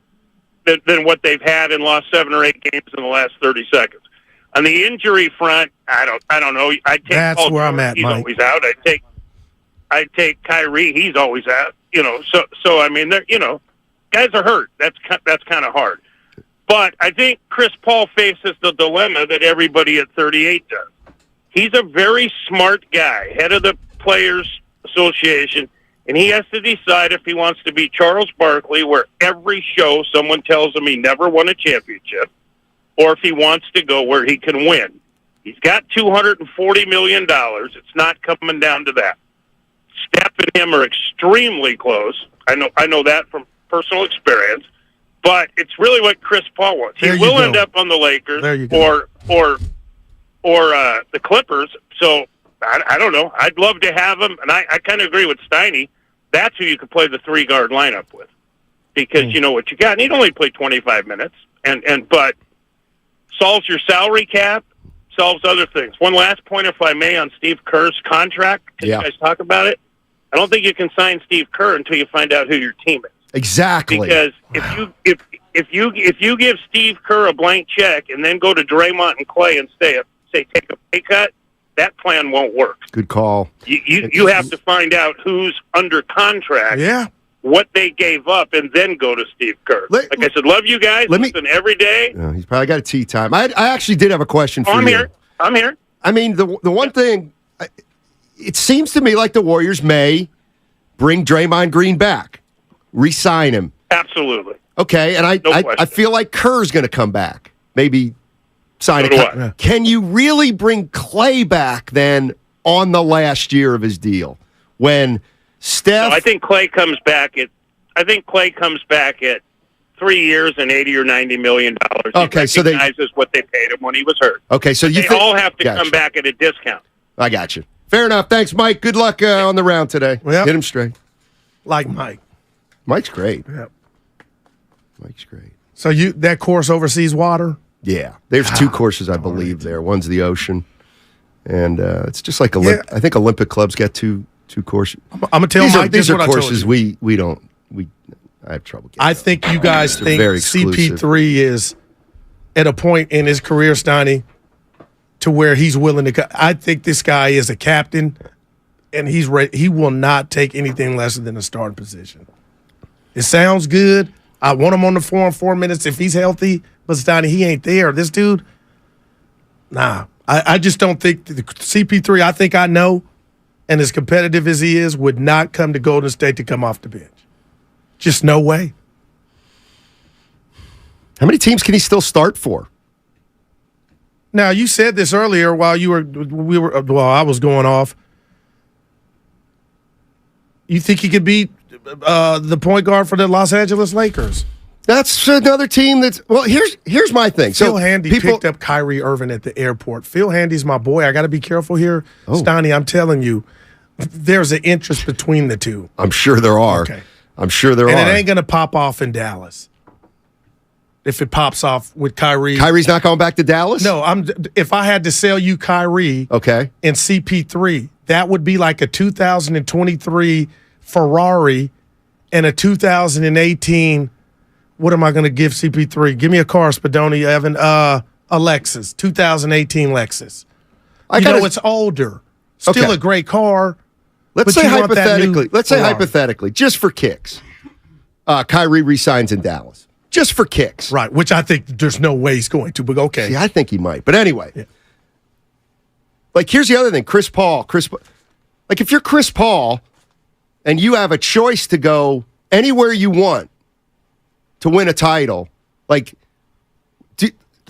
what they've had and lost 7 or 8 games in the last 30 seconds. On the injury front, I don't know. I take that's Paul where George, I'm at, he's Mike. always out. I take Kyrie, he's always out. So I mean, guys are hurt. That's kind of hard. But I think Chris Paul faces the dilemma that everybody at 38 does. He's a very smart guy, head of the Players Association, and he has to decide if he wants to be Charles Barkley, where every show someone tells him he never won a championship, or if he wants to go where he can win. He's got $240 million. It's not coming down to that. Steph and him are extremely close. I know that from personal experience. But it's really what Chris Paul wants. He will end up on the Lakers or the Clippers. So I don't know. I'd love to have him, and I kind of agree with Steiny. That's who you could play the 3-guard lineup with, because you know what you got. And he'd only play 25 minutes, but solves your salary cap, solves other things. One last point, if I may, on Steve Kerr's contract. Can you guys talk about it? I don't think you can sign Steve Kerr until you find out who your team is. Exactly. Because if you give Steve Kerr a blank check and then go to Draymond and Clay and say take a pay cut, that plan won't work. Good call. You have to find out who's under contract. Yeah. What they gave up, and then go to Steve Kerr. Like I said, love you guys. Listen every day. He's probably got a tea time. I actually did have a question for you. I'm here. I mean, the one thing, it seems to me like the Warriors may bring Draymond Green back, re-sign him. Absolutely. Okay, and I feel like Kerr's going to come back. Maybe sign a contract. Can you really bring Clay back then on the last year of his deal when Steph? No, I think Clay comes back at 3 years and $80 or $90 million. Okay, so they recognizes what they paid him when he was hurt. Okay, so they all have to come back at a discount. I got you. Fair enough. Thanks, Mike. Good luck on the round today. Yep. Hit him straight. Like Mike. Mike's great. Yep. Mike's great. So that course oversees water? Yeah. There's 2 courses, I believe, there. One's the ocean. And it's just like I think Olympic clubs get two courses. I'm going to tell Mike these this are what courses I told you. we don't. I have trouble getting. I think you guys think CP3 is at a point in his career, Steiny, to where he's willing to. I think this guy is a captain, and he's ready. He will not take anything less than a starting position. It sounds good. I want him on the floor in 4 minutes if he's healthy, but Steiny, he ain't there. This dude, nah. I just don't think the CP3. I think I know, and as competitive as he is, would not come to Golden State to come off the bench. Just no way. How many teams can he still start for? Now, you said this earlier while I was going off. You think he could beat the point guard for the Los Angeles Lakers? That's another team that's – well, here's my thing. Phil Handy picked up Kyrie Irving at the airport. Phil Handy's my boy. I got to be careful here. Steiny, I'm telling you, there's an interest between the two. I'm sure there are. Okay. I'm sure there are. And it ain't going to pop off in Dallas. If it pops off with Kyrie. Kyrie's not going back to Dallas? No, if I had to sell you Kyrie and CP3, that would be like a 2023 Ferrari and a 2018, what am I going to give CP3? Give me a car, Spadoni, Evan. A Lexus, 2018 Lexus. It's older. Still a great car. Let's say hypothetically, just for kicks, Kyrie resigns in Dallas. just for kicks. Right, which I think there's no way he's going to, but okay. See, I think he might. But anyway, like, here's the other thing. Chris Paul. Like, if you're Chris Paul and you have a choice to go anywhere you want to win a title, like,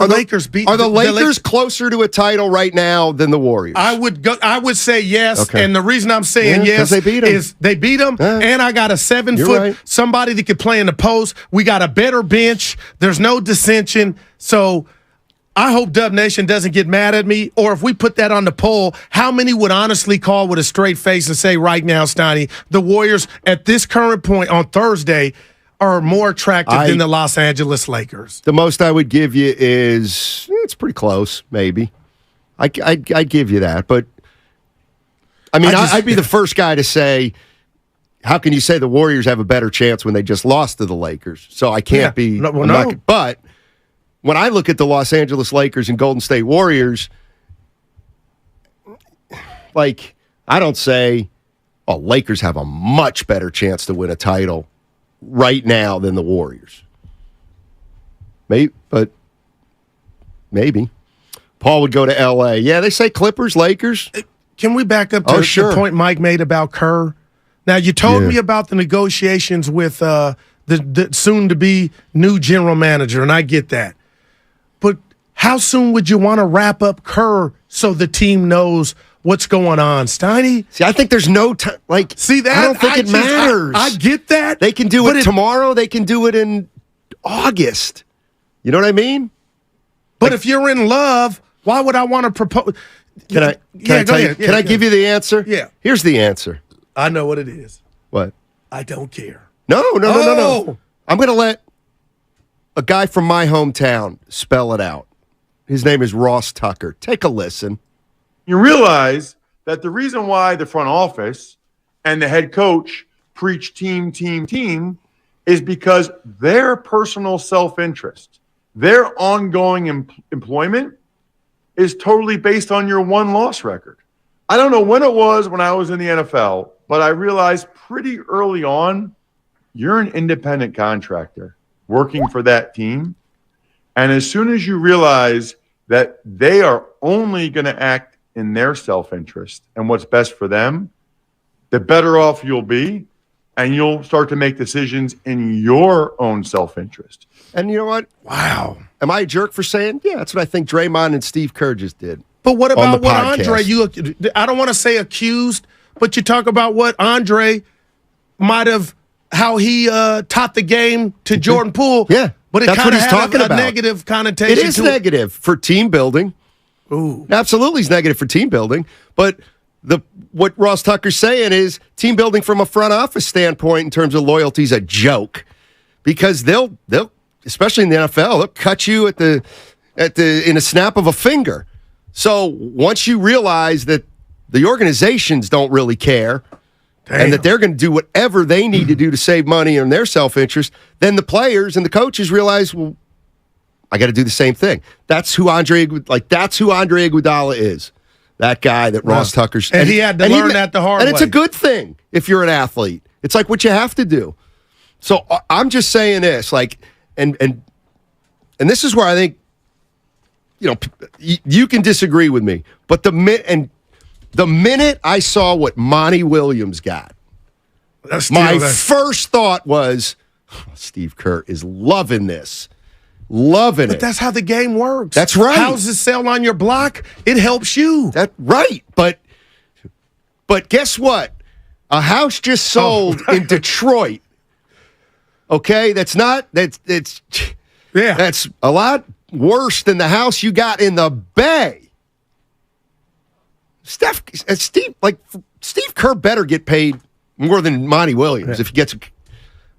are the Lakers closer to a title right now than the Warriors? I would say yes, Okay. and the reason I'm saying yes is they beat them, and I got a 7-foot somebody that could play in the post. We got a better bench. There's no dissension. So I hope Dub Nation doesn't get mad at me, or if we put that on the poll, how many would honestly call with a straight face and say right now, Steiny, the Warriors at this current point on Thursday are more attractive than the Los Angeles Lakers? The most I would give you is, it's pretty close, maybe. I'd give you that. But, I mean, I'd be the first guy to say, how can you say the Warriors have a better chance when they just lost to the Lakers? So I can't be. No. But when I look at the Los Angeles Lakers and Golden State Warriors, like, I don't say, Lakers have a much better chance to win a title right now than the Warriors. Maybe. Paul would go to L.A. Yeah, they say Clippers, Lakers. Can we back up to the point Mike made about Kerr? Now, you told me about the negotiations with the soon-to-be new general manager, and I get that. But how soon would you want to wrap up Kerr so the team knows what's going on, Steiny? See, I think there's no time. Like, see that? I don't think it matters. I get that. They can do it tomorrow. They can do it in August. You know what I mean? But if you're in love, why would I want to propose? Can I give you the answer? Yeah. Here's the answer. I know what it is. What? I don't care. No. I'm going to let a guy from my hometown spell it out. His name is Ross Tucker. Take a listen. You realize that the reason why the front office and the head coach preach team is because their personal self-interest, their ongoing employment is totally based on your one-loss record. I don't know when it was when I was in the NFL, but I realized pretty early on, you're an independent contractor working for that team. And as soon as you realize that they are only going to act in their self-interest and what's best for them, the better off you'll be, and you'll start to make decisions in your own self-interest. And you know what? Wow. Am I a jerk for saying, yeah, that's what I think Draymond and Steve Kerr just did. But what about what Andre, I don't want to say accused, but you talk about what Andre might have, how he taught the game to Jordan Poole. Yeah. But it kind of had a negative connotation. It is negative for team building. Ooh. Absolutely is negative for team building. But what Ross Tucker's saying is team building from a front office standpoint in terms of loyalty is a joke. Because they'll especially in the NFL, they'll cut you in a snap of a finger. So once you realize that the organizations don't really care and that they're going to do whatever they need to do to save money in their self-interest, then the players and the coaches realize, well, I got to do the same thing. That's who Andre Iguodala is. That guy that Ross Tucker's. And he had to learn that the hard way. And it's a good thing if you're an athlete. It's like what you have to do. So I'm just saying this, like, and this is where I think, you can disagree with me, but the minute I saw what Monty Williams got, my first thought was, Steve Kerr is loving this. Loving it. But that's how the game works. That's right. Houses sell on your block. It helps you. That's right. But guess what? A house just sold in Detroit. Okay? That's a lot worse than the house you got in the Bay. Steve Kerr better get paid more than Monty Williams if he gets.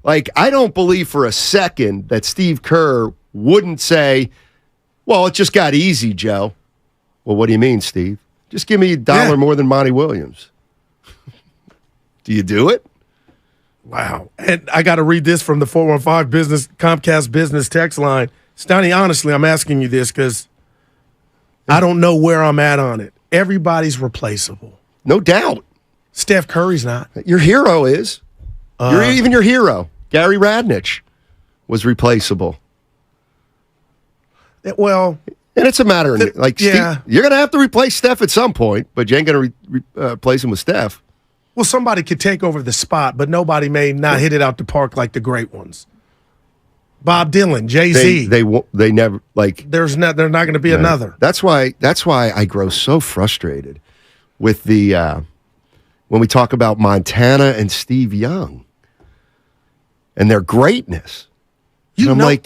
I don't believe for a second that Steve Kerr wouldn't say, well, it just got easy, Joe. Well, what do you mean, Steve? Just give me $1 more than Monty Williams. Do you do it? Wow. And I got to read this from the 415 Comcast business text line. Stoney, honestly, I'm asking you this because I don't know where I'm at on it. Everybody's replaceable. No doubt. Steph Curry's not. Your hero is. Even your hero, Gary Radnich, was replaceable. Well, and it's a matter of Steve, you're going to have to replace Steph at some point, but you ain't going to replace him with Steph. Well, somebody could take over the spot, but nobody may not hit it out the park like the great ones. Bob Dylan, Jay-Z. They never There's not going to be another. That's why I grow so frustrated with the when we talk about Montana and Steve Young and their greatness. And I'm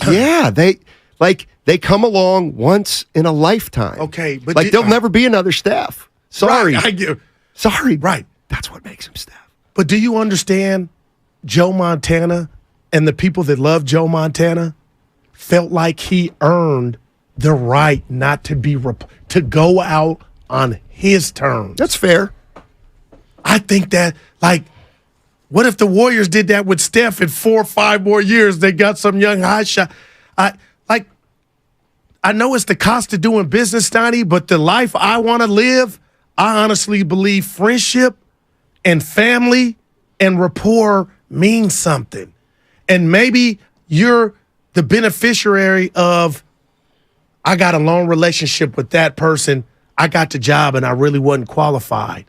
they come along once in a lifetime. Okay, but there'll never be another Steph. Sorry. Right, Sorry. Right. That's what makes him Steph. But do you understand Joe Montana and the people that love Joe Montana felt like he earned the right not to be to go out on his terms? That's fair. I think that, what if the Warriors did that with Steph in 4 or 5 more years? They got some young high shot. I know it's the cost of doing business, Steiny, but the life I want to live, I honestly believe friendship and family and rapport means something. And maybe you're the beneficiary of, I got a long relationship with that person. I got the job and I really wasn't qualified.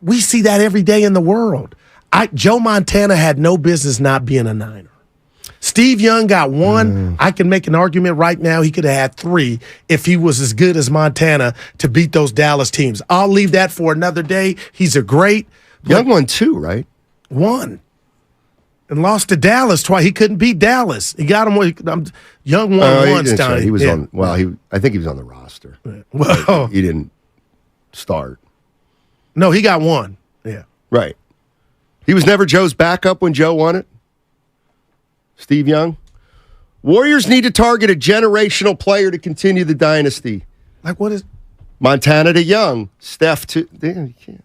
We see that every day in the world. Joe Montana had no business not being a Niner. Steve Young got 1. I can make an argument right now he could have had 3 if he was as good as Montana to beat those Dallas teams. I'll leave that for another day. He's a great. Young won 2, right? 1. And lost to Dallas twice. He couldn't beat Dallas. He got him. Young won once. He was on. Well, I think he was on the roster. Well, he didn't start. No, he got 1. Yeah, right. He was never Joe's backup when Joe won it. Steve Young. Warriors need to target a generational player to continue the dynasty. What is Montana to Young, Steph to. You can't.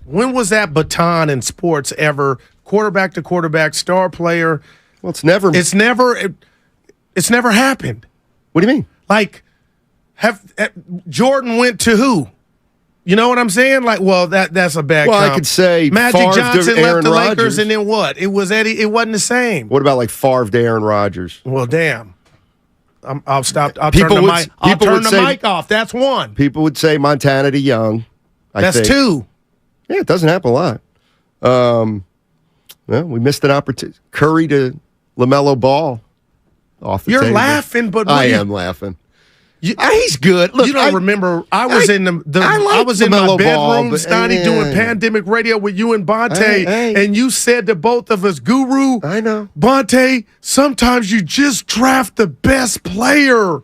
When was that baton in sports ever quarterback to quarterback, star player? Well, it's never happened. What do you mean? Jordan went to who? You know what I'm saying? That's a bad. Well, I could say Magic Favre Johnson to left Aaron the Rodgers. Lakers, and then what? It was Eddie. It wasn't the same. What about Favre to Aaron Rodgers? Well, damn. I'll stop. I'll turn the mic off. That's 1. People would say Montana to Young. That's 2. Yeah, it doesn't happen a lot. Well, we missed an opportunity. Curry to LaMelo Ball off the You're table. laughing, but I am laughing. He's good. Look, you don't remember? I was in I was in my bedroom, Steiny, doing pandemic radio with you and Bonte, and you said to both of us, "Guru, I know, Bonte. Sometimes you just draft the best player."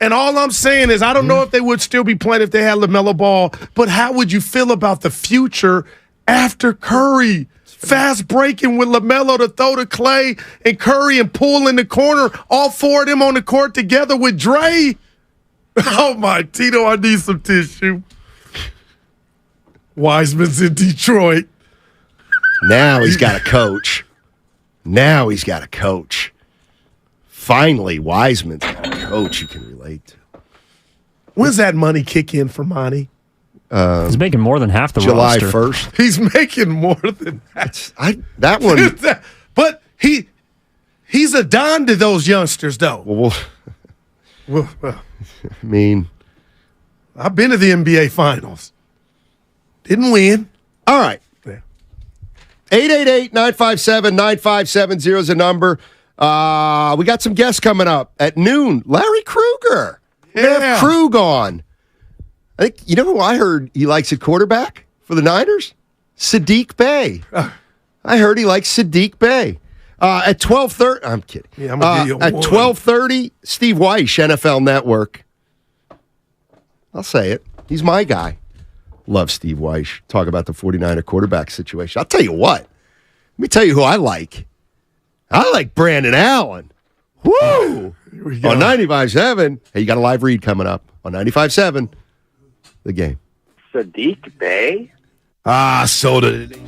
And all I'm saying is, I don't know if they would still be playing if they had LaMelo Ball, but how would you feel about the future after Curry? Fast breaking with LaMelo to throw to Clay and Curry and pull in the corner, all 4 of them on the court together with Dre. Oh, my, Tito, I need some tissue. Wiseman's in Detroit. Now he's got a coach. Finally, Wiseman's got a coach you can relate to. When's that money kick in for Monty? He's making more than half the July roster. 1st. He's making more than that. That one. But he's a don to those youngsters, though. Well, I mean, I've been to the NBA Finals. Didn't win. All right. 888-957-9570 is a number. We got some guests coming up at noon. Larry Krueger. We're going to have Krug on. I think, you know who I heard he likes at quarterback for the Niners? Sadiq Bey. I heard he likes Sadiq Bey. At 12:30, I'm kidding. Yeah, I'm gonna give you at 12:30, Steve Weish, NFL Network. I'll say it. He's my guy. Love Steve Weish. Talk about the 49er quarterback situation. I'll tell you what. Let me tell you who I like. I like Brandon Allen. Woo! On 95.7. Hey, you got a live read coming up on 95.7. The Game. Sadiq Bey? So did it.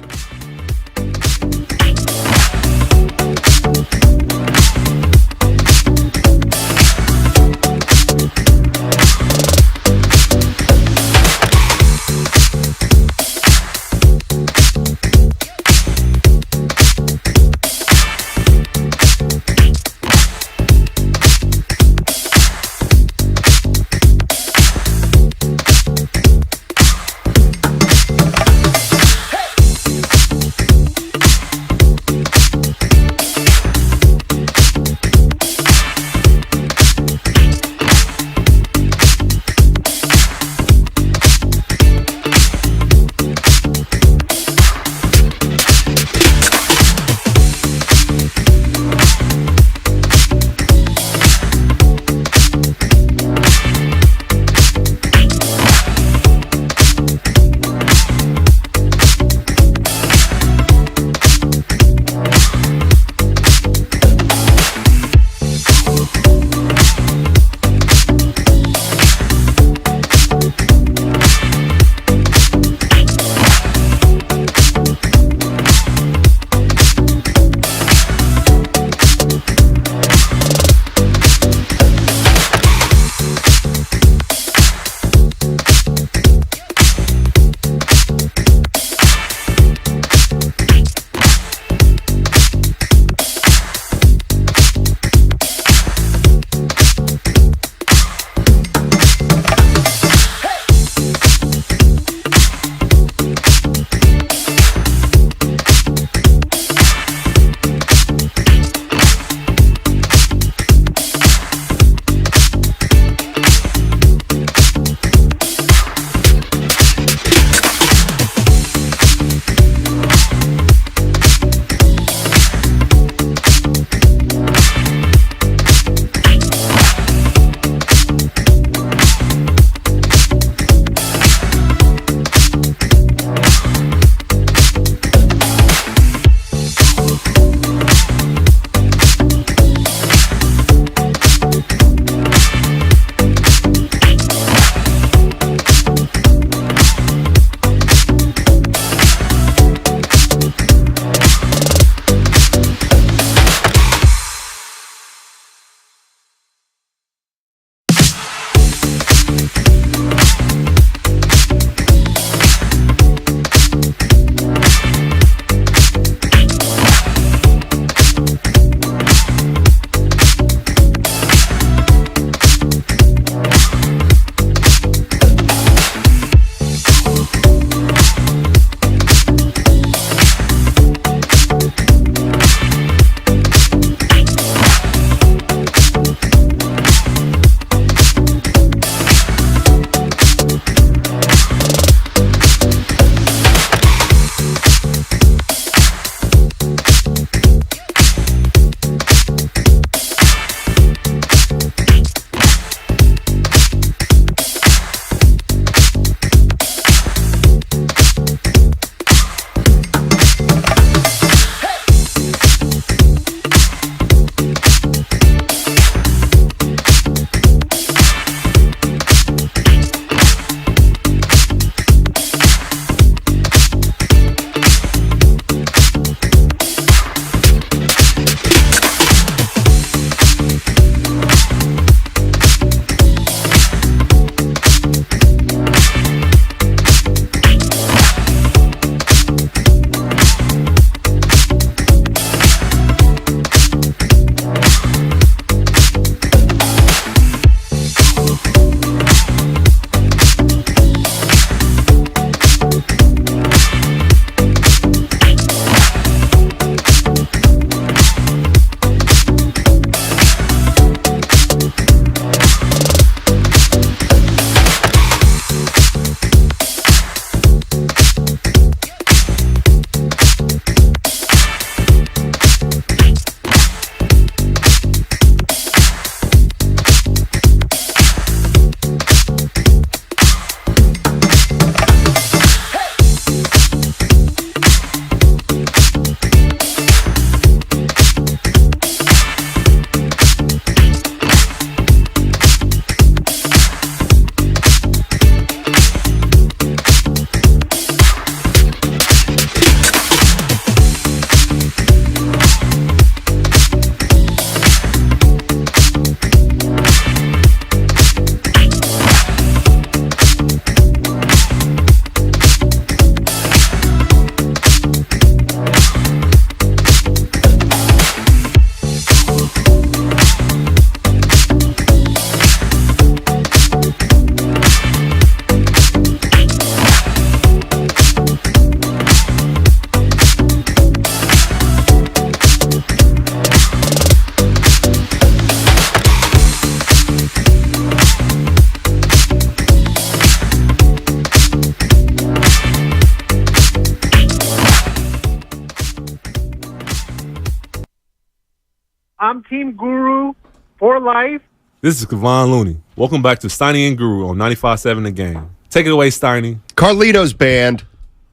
I'm Team Guru for life. This is Kevon Looney. Welcome back to Steiny and Guru on 95.7 The Game. Take it away, Steiny. Carlito's band.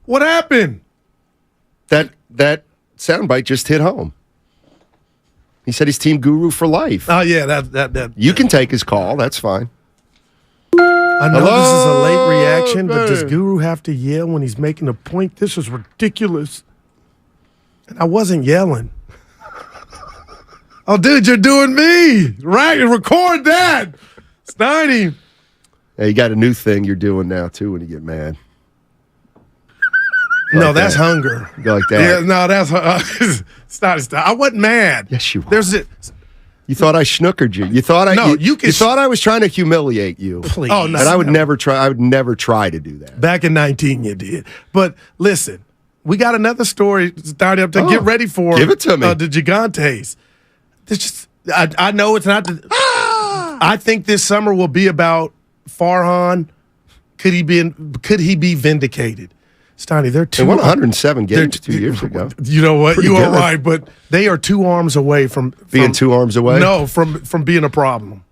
What happened? That soundbite just hit home. He said he's Team Guru for life. Oh, yeah. That. You can take his call. That's fine. I know this is a late reaction, but does Guru have to yell when he's making a point? This is ridiculous. And I wasn't yelling. Oh, dude, you're doing me. Right, record that. Steiny. Yeah, you got a new thing you're doing now, too, when you get mad. No, that's hunger. Go like that. Yeah, no, that's it's not. I wasn't mad. Yes, you were. You thought I schnookered you. You thought I was trying to humiliate you. Please. Oh, no. And I would never try to do that. Back in 19 you did. But listen, we got another story started up to get ready for. Give it to me. The Gigantes. I know it's not I think this summer will be about Farhan. Could he be vindicated? Steiny, they won 107 games 2 years ago. You know what? You are right, but they are 2 arms away from being 2 arms away. No, from being a problem.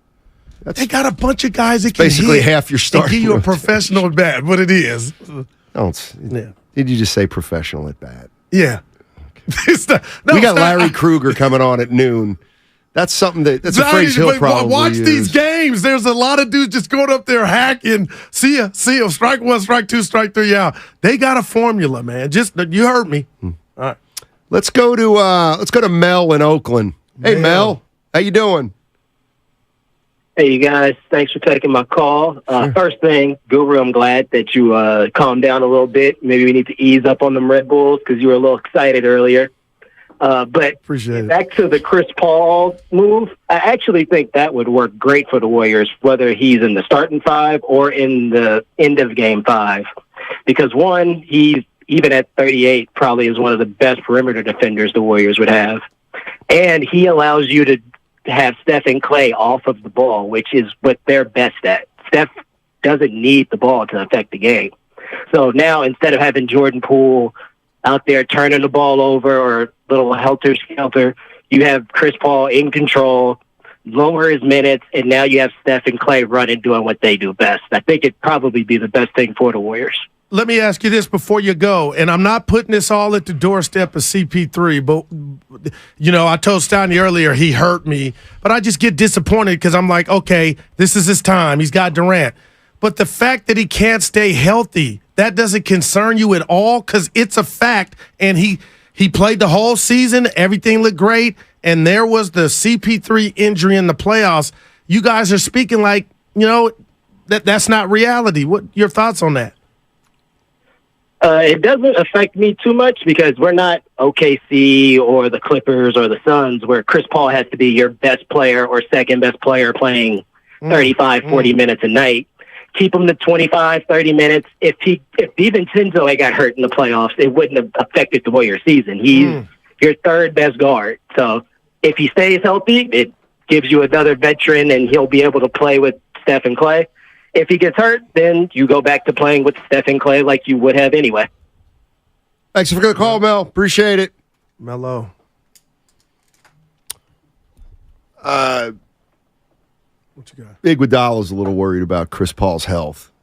They got a bunch of guys that can basically hit half your starting. Give you a professional at bat, but it is. Did you just say professional at bat? Yeah. We got Larry Krueger coming on at noon. That's something that's a phrase he'll probably watch use. These games. There's a lot of dudes just going up there hacking. See ya. Strike 1, strike 2, strike 3 out. They got a formula, man. You heard me. All right. Let's go to Mel in Oakland. Hey, Mel, how you doing? Hey, you guys. Thanks for taking my call. First thing, Guru, I'm glad that you calmed down a little bit. Maybe we need to ease up on them Red Bulls because you were a little excited earlier. But back to the Chris Paul move, I actually think that would work great for the Warriors, whether he's in the starting 5 or in the end of game 5. Because one, he's, even at 38, probably is one of the best perimeter defenders the Warriors would have. And he allows you to have Steph and Clay off of the ball, which is what they're best at. Steph doesn't need the ball to affect the game. So now, instead of having Jordan Poole out there turning the ball over or little helter-skelter, you have Chris Paul in control, lower his minutes, and now you have Steph and Clay running, doing what they do best. I think it'd probably be the best thing for the Warriors. Let me ask you this before you go, and I'm not putting this all at the doorstep of CP3, but, I told Steiny earlier he hurt me, but I just get disappointed because I'm like, okay, this is his time. He's got Durant. But the fact that he can't stay healthy, that doesn't concern you at all because it's a fact, and he played the whole season. Everything looked great, and there was the CP3 injury in the playoffs. You guys are speaking like, that's not reality. What your thoughts on that? It doesn't affect me too much because we're not OKC or the Clippers or the Suns where Chris Paul has to be your best player or second best player playing 35, 40 minutes a night. Keep him to 25, 30 minutes. If DiVincenzo had got hurt in the playoffs, it wouldn't have affected the Warriors season. He's your third best guard. So if he stays healthy, it gives you another veteran and he'll be able to play with Steph and Clay. If he gets hurt, then you go back to playing with Steph and Clay like you would have anyway. Thanks for the call, Mel. Appreciate it. Mello. What you got? Iguodala's a little worried about Chris Paul's health.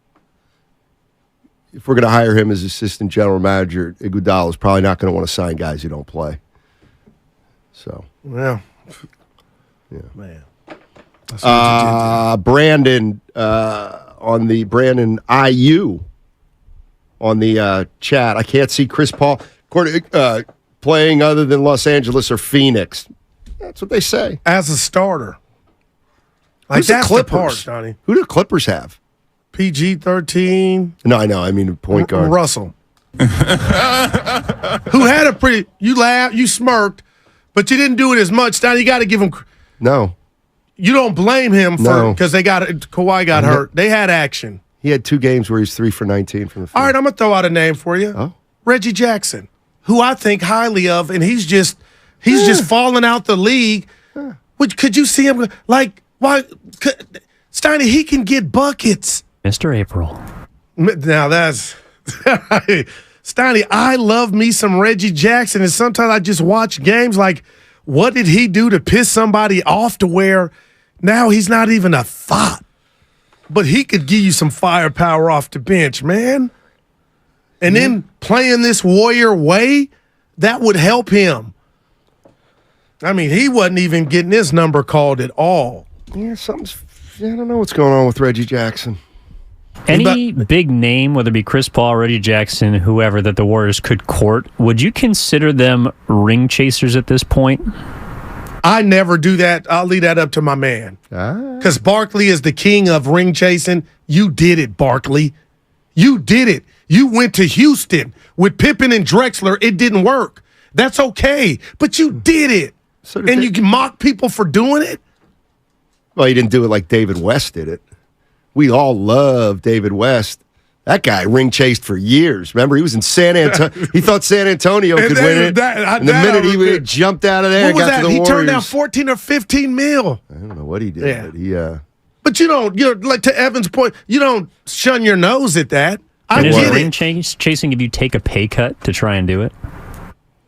If we're going to hire him as assistant general manager, Iguodala's probably not going to want to sign guys who don't play. So, yeah. Man. Brandon Brandon IU on the chat. I can't see Chris Paul playing other than Los Angeles or Phoenix. That's what they say. As a starter. Who's that's the Clippers? The part, Johnny. Who do the Clippers have? PG-13. No, I know. I mean point guard. Russell. Who had a pretty... You laughed, you smirked, but you didn't do it as much. Now you got to give him... No. You don't blame him for because Kawhi got hurt. They had action. He had 2 games where he's 3 for 19 from the field. All right, I'm going to throw out a name for you. Oh? Reggie Jackson, who I think highly of, and he's just falling out the league. Which could you see him like... Why, Steiny? He can get buckets. Mr. April. Now that's Steiny. I love me some Reggie Jackson, and sometimes I just watch games like, what did he do to piss somebody off to where now he's not even a thought? But he could give you some firepower off the bench, man. And then playing this Warrior way, that would help him. I mean, he wasn't even getting his number called at all. Yeah, I don't know what's going on with Reggie Jackson. Any big name, whether it be Chris Paul, Reggie Jackson, whoever, that the Warriors could court, would you consider them ring chasers at this point? I never do that. I'll leave that up to my man. Because Barkley is the king of ring chasing. You did it, Barkley. You did it. You went to Houston with Pippen and Drexler. It didn't work. That's okay. But you did it. And you can mock people for doing it? Well, he didn't do it like David West did it. We all love David West. That guy ring chased for years. Remember, he was in San Antonio. He thought San Antonio could win it. And the minute he jumped out of there, got to the Warriors. He turned down 14 or 15 mil. I don't know what he did, but you don't. Like to Evan's point, you don't shun your nose at that. I Is get ring chasing if you take a pay cut to try and do it?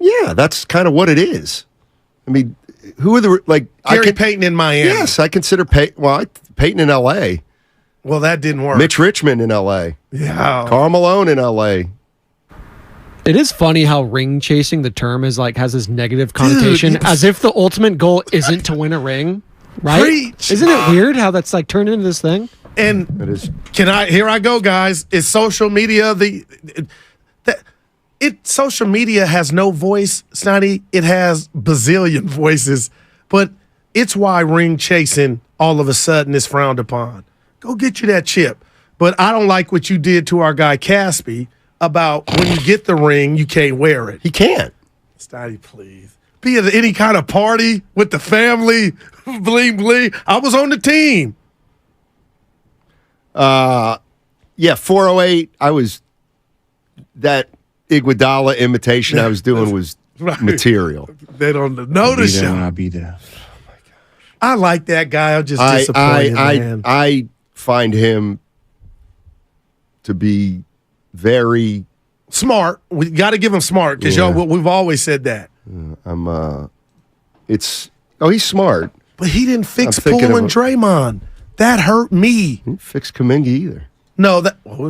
Yeah, that's kind of what it is. I mean, who are the Gary Payton in Miami? Yes, I consider Payton in L.A. Well, that didn't work. Mitch Richmond in L.A. Yeah. Karl Malone in L.A. It is funny how ring chasing, the term, has this negative connotation, as if the ultimate goal isn't to win a ring, right? Preach. Isn't it weird how that's turned into this thing? And here I go, guys. Is social media social media has no voice, Snotty. It has bazillion voices, but it's why ring chasing all of a sudden is frowned upon. Go get you that chip. But I don't like what you did to our guy Caspi about when you get the ring, you can't wear it. He can't. Snotty, please. Be at any kind of party with the family, bling, bling. I was on the team. 408. That Iguodala imitation I was doing was material. They don't notice you. I'll be there. I like that guy. I'm just disappointed, man. I find him to be very smart. We got to give him smart because we've always said that. He's smart, but he didn't fix Poole and Draymond. That hurt me. He didn't fix Kuminga either. No,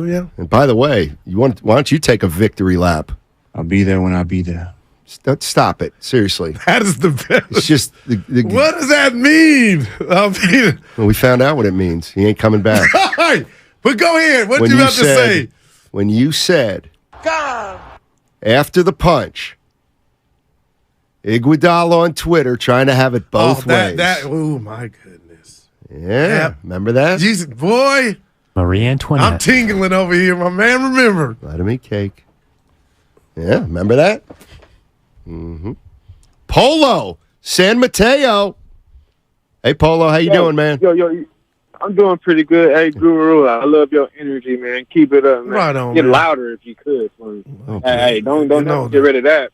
yeah. And by the way, why don't you take a victory lap? I'll be there when I be there. Stop it. Seriously. That is the best. It's just what does that mean? Well, we found out what it means. He ain't coming back. But go ahead. What you about to say? When you said after the punch, Iguodala on Twitter trying to have it both ways. Oh my goodness. Yeah. Remember that? Jesus, boy. Marie Antoinette. I'm tingling over here, my man. Remember. Let him eat cake. Yeah, remember that? Mm-hmm. Polo, San Mateo. Hey, Polo, how you doing, man? Yo, I'm doing pretty good. Hey, Guru, I love your energy, man. Keep it up, man. Right on, Get man. louder if you could. Hey, don't get rid of that.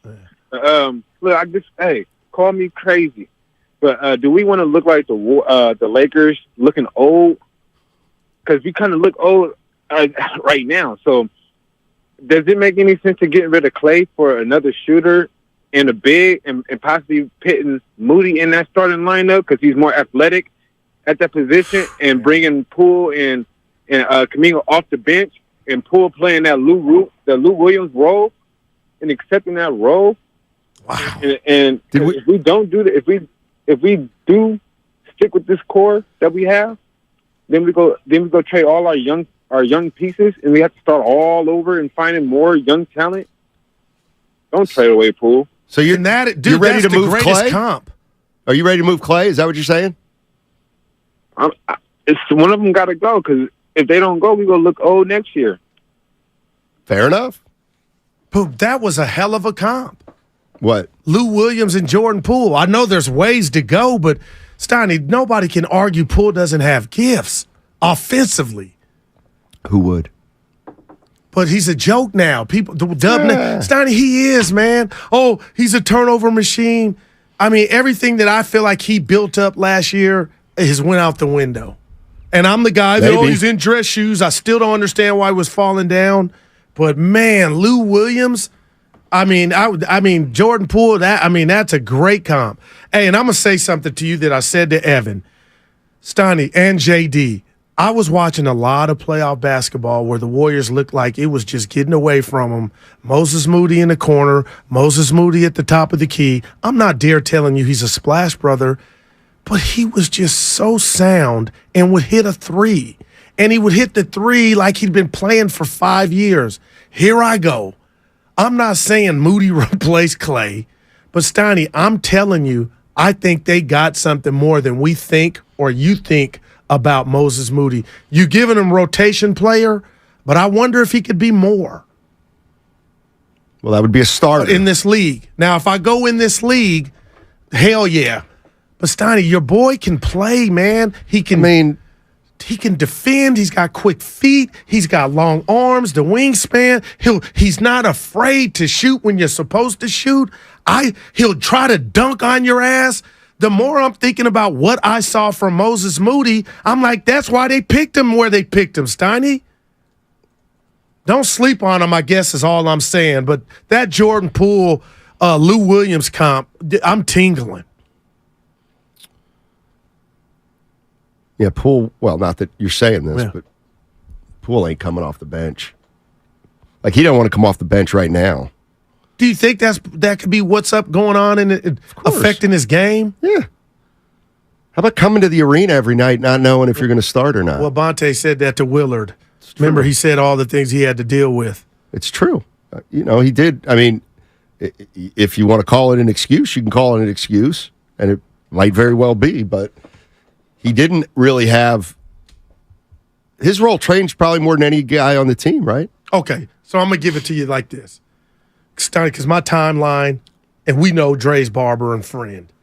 Look, call me crazy, but do we want to look like the Lakers looking old? Because we kind of look old right now. So does it make any sense to get rid of Clay for another shooter and a big and possibly pitting Moody in that starting lineup because he's more athletic at that position, and bringing Poole and Camilo off the bench and Poole playing that Lou Williams role and accepting that role? Wow. And if we don't do that, if we do stick with this core that we have, then we go trade all our young pieces, and we have to start all over and finding more young talent. Don't trade away Poole. So you're ready to move Clay? Comp. Are you ready to move Clay? Is that what you're saying? It's one of them got to go, because if they don't go, we gonna look old next year. Fair enough. But that was a hell of a comp. What? Lou Williams and Jordan Poole. I know there's ways to go, but Steiny, nobody can argue Poole doesn't have gifts offensively. Who would? But he's a joke now. People, Steiny, he is, man. Oh, he's a turnover machine. I mean, everything that I feel like he built up last year has went out the window. And I'm the guy that, he's in dress shoes. I still don't understand why he was falling down. But, man, Lou Williams, I mean, Jordan Poole, that's a great comp. Hey, and I'm going to say something to you that I said to Evan, Steiny, and JD. I was watching a lot of playoff basketball where the Warriors looked like it was just getting away from them. Moses Moody in the corner, Moses Moody at the top of the key. I'm not dare telling you he's a splash brother, but he was just so sound and would hit a three. And he would hit the three like he'd been playing for 5 years. Here I go. I'm not saying Moody replaced Clay, but Steiny, I'm telling you, I think they got something more than we think or you think about Moses Moody. You giving him rotation player, but I wonder if he could be more. Well, that would be a starter in this league. Now, if I go in this league, hell yeah. But Steiny, your boy can play, man. He can defend. He's got quick feet. He's got long arms, the wingspan. He's not afraid to shoot when you're supposed to shoot. He'll try to dunk on your ass. The more I'm thinking about what I saw from Moses Moody, I'm like, that's why they picked him where they picked him, Steiny. Don't sleep on him, I guess, is all I'm saying. But that Jordan Poole, Lou Williams comp, I'm tingling. Yeah, Poole, well, not that you're saying this, but Poole ain't coming off the bench. Like, he don't want to come off the bench right now. Do you think that could be what's up going on and affecting his game? Yeah. How about coming to the arena every night not knowing if you're going to start or not? Well, Bonte said that to Willard. Remember, he said all the things he had to deal with. It's true. He did. I mean, if you want to call it an excuse, you can call it an excuse, and it might very well be, but he didn't really have – his role changed probably more than any guy on the team, right? Okay, so I'm going to give it to you like this. Because my timeline, and we know Dre's barber and friend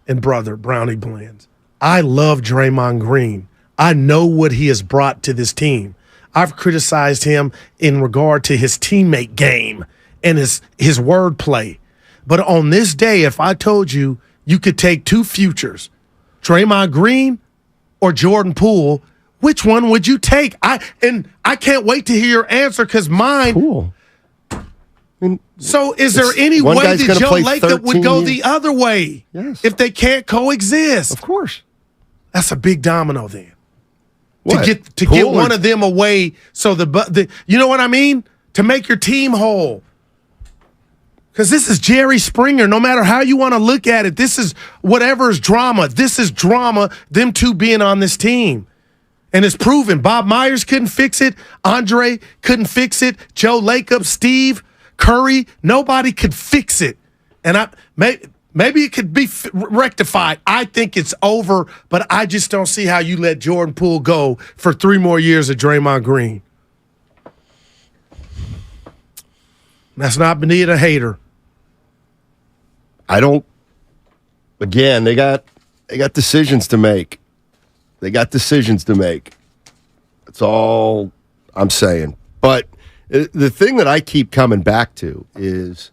and brother, Brownie Blends. I love Draymond Green. I know what he has brought to this team. I've criticized him in regard to his teammate game and his wordplay. But on this day, if I told you you could take two futures, Draymond Green or Jordan Poole, which one would you take? I can't wait to hear your answer because mine. Cool. So is there any way that Joe Lacob would go the other way if they can't coexist? Of course. That's a big domino then. What? To get one of them away so the you know what I mean? To make your team whole. Because this is Jerry Springer. No matter how you want to look at it, this is whatever is drama. This is drama, them two being on this team. And it's proven. Bob Myers couldn't fix it. Andre couldn't fix it. Joe Lacob, Steve Curry, nobody could fix it. And maybe it could be rectified. I think it's over, but I just don't see how you let Jordan Poole go for 3 more years of Draymond Green. That's not being a hater. Again, they got decisions to make. That's all I'm saying. But the thing that I keep coming back to is,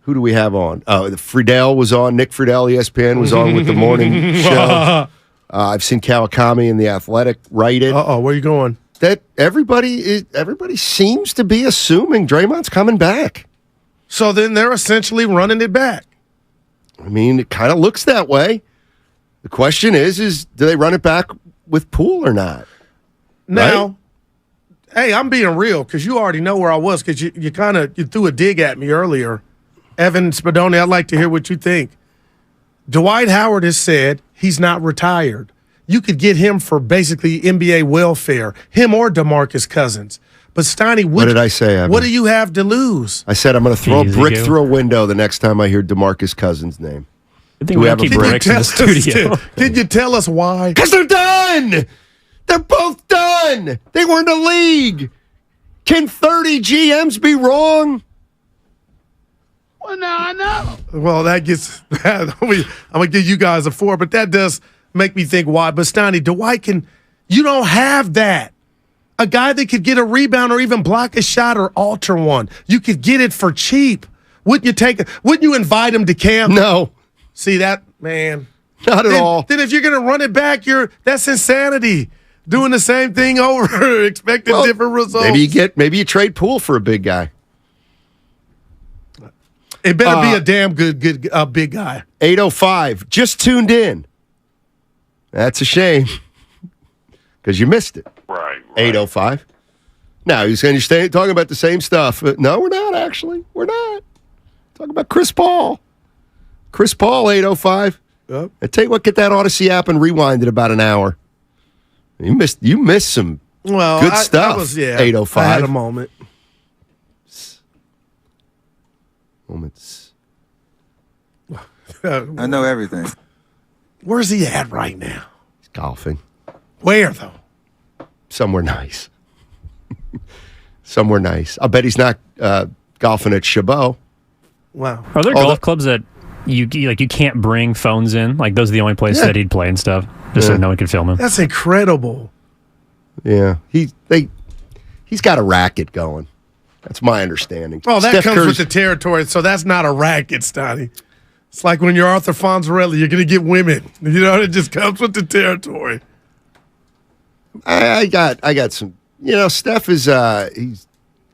who do we have on? Friedell was on. Nick Friedell, ESPN, was on with the morning show. I've seen Kawakami in The Athletic write it. Uh-oh, where are you going? That everybody seems to be assuming Draymond's coming back. So then they're essentially running it back. I mean, it kind of looks that way. The question is do they run it back with Poole or not? Now, right? Hey, I'm being real because you already know where I was because you threw a dig at me earlier. Evan Spadoni, I'd like to hear what you think. Dwight Howard has said he's not retired. You could get him for basically NBA welfare, him or DeMarcus Cousins. But Steiny, what did I say, Evan? What do you have to lose? I said I'm going to throw a brick through a window the next time I hear DeMarcus Cousins' name. I think we have keep bricks in the studio. Can you tell us why? Because they're done! They're both done! They were in the league! Can 30 GMs be wrong? Well, now I know. Well, that gets I'm going to give you guys a 4, but that does make me think why. But Steiny, Dwight you don't have that. A guy that could get a rebound or even block a shot or alter one. You could get it for cheap. Wouldn't you take it? Wouldn't you invite him to camp? No. See that, man? Not at all. Then if you're going to run it back, that's insanity. Doing the same thing over, expecting different results. Maybe you trade Poole for a big guy. It better be a damn good big guy. 8:05. Just tuned in. That's a shame because you missed it. Right. 8:05. Now, you're saying you're talking about the same stuff. No, we're not, actually. We're not. Talking about Chris Paul. Chris Paul, 8:05. Yep. I tell you what, get that Odyssey app and rewind it about an hour. You missed some good stuff. 8:05. I had a moment. Moments. I know everything. Where's he at right now? He's golfing. Where, though? Somewhere nice. Somewhere nice. I bet he's not golfing at Chabot. Wow. Are there golf clubs that you can't bring phones in? Like those are the only places that he'd play and stuff, just so no one could film him. That's incredible. Yeah, he's got a racket going. That's my understanding. Oh, that Steph comes Curry's, with the territory, so that's not a racket, Stoney. It's like when you're Arthur Fonzarelli, you're going to get women. You know, it just comes with the territory. I got some. You know, Steph is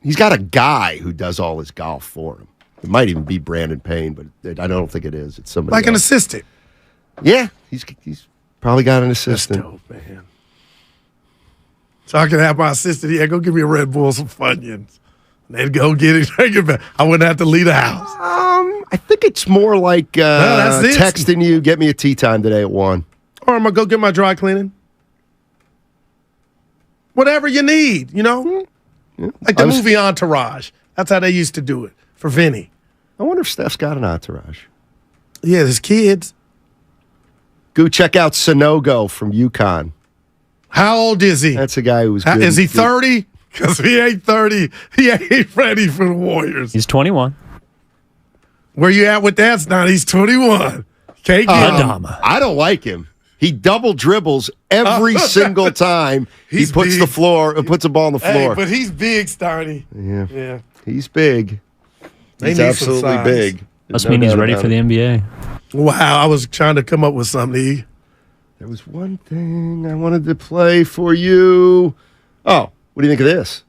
he's got a guy who does all his golf for him. It might even be Brandon Payne, but I don't think it is. It's somebody like else. An assistant. Yeah, he's probably got an assistant. That's dope, man. So I can have my assistant. Yeah, go give me a Red Bull, some Funyuns. They'd go get it. I wouldn't have to leave the house. I think it's more like texting you, get me a tea time today at 1. Or I'm going to go get my dry cleaning. Whatever you need, you know? Yeah. Like the movie Entourage. That's how they used to do it for Vinny. I wonder if Steph's got an entourage. Yeah, there's kids. Go check out Sonogo from UConn. How old is he? That's a guy who's good. Is he 30? Because if he ain't 30, he ain't ready for the Warriors. He's 21. Where you at with that? Now he's 21. Can't get him. I don't like him. He double dribbles every single time he puts big. Puts a ball on the floor. Hey, but he's big, Starny. Yeah. He's big. He's absolutely big. Must mean he's ready for the NBA. Wow, I was trying to come up with something. There was one thing I wanted to play for you. Oh, what do you think of this?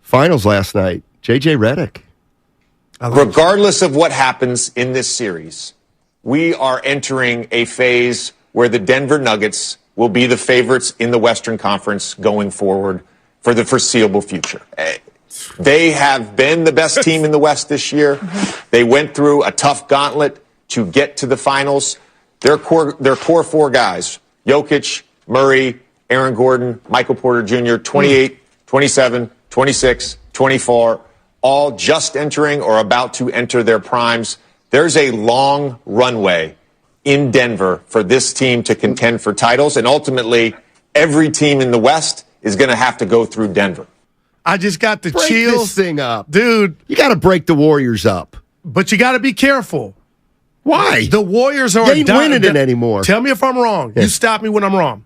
Finals last night. JJ Redick. Regardless of what happens in this series, we are entering a phase where the Denver Nuggets will be the favorites in the Western Conference going forward for the foreseeable future. They have been the best team in the West this year. They went through a tough gauntlet to get to the finals. Their core four guys, Jokic, Murray, Aaron Gordon, Michael Porter Jr., 28, 27, 26, 24, all just entering or about to enter their primes. There's a long runway in Denver for this team to contend for titles, and ultimately, every team in the West is going to have to go through Denver. I just got the break chills. This thing up. Dude. You got to break the Warriors up. But you got to be careful. Why? The Warriors are ain't winning it anymore. Tell me if I'm wrong. Yeah. You stop me when I'm wrong.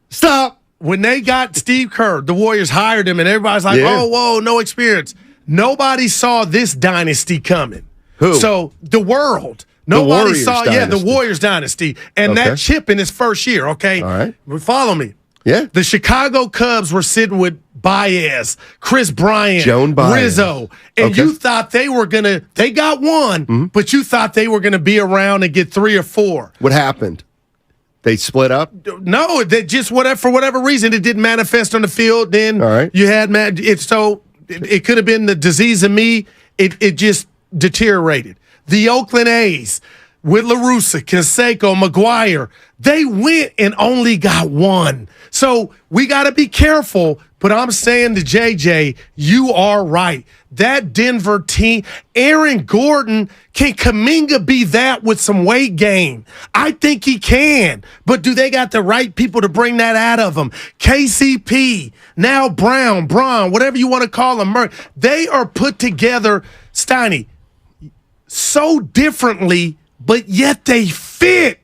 Stop. When they got Steve Kerr, the Warriors hired him, and everybody's like, oh, whoa, no experience. Nobody saw this dynasty coming. Who? So the world. Nobody saw, dynasty. The Warriors dynasty. And that chip in his first year, okay? All right. Follow me. Yeah. The Chicago Cubs were sitting with Baez, Chris Bryant, Joan Baez. Rizzo. And you thought they were going to, they got one, but you thought they were going to be around and get 3 or 4. What happened? They split up? No, they just for whatever reason, it didn't manifest on the field. Then you had it could have been the disease of me. It just deteriorated. The Oakland A's with La Russa, Canseco, McGuire, they went and only got one. So we got to be careful. But I'm saying to JJ, you are right. That Denver team, Aaron Gordon, can Kuminga be that with some weight gain? I think he can. But do they got the right people to bring that out of him? KCP, now Braun, whatever you want to call them. They are put together, Steiny, so differently, but yet they fit.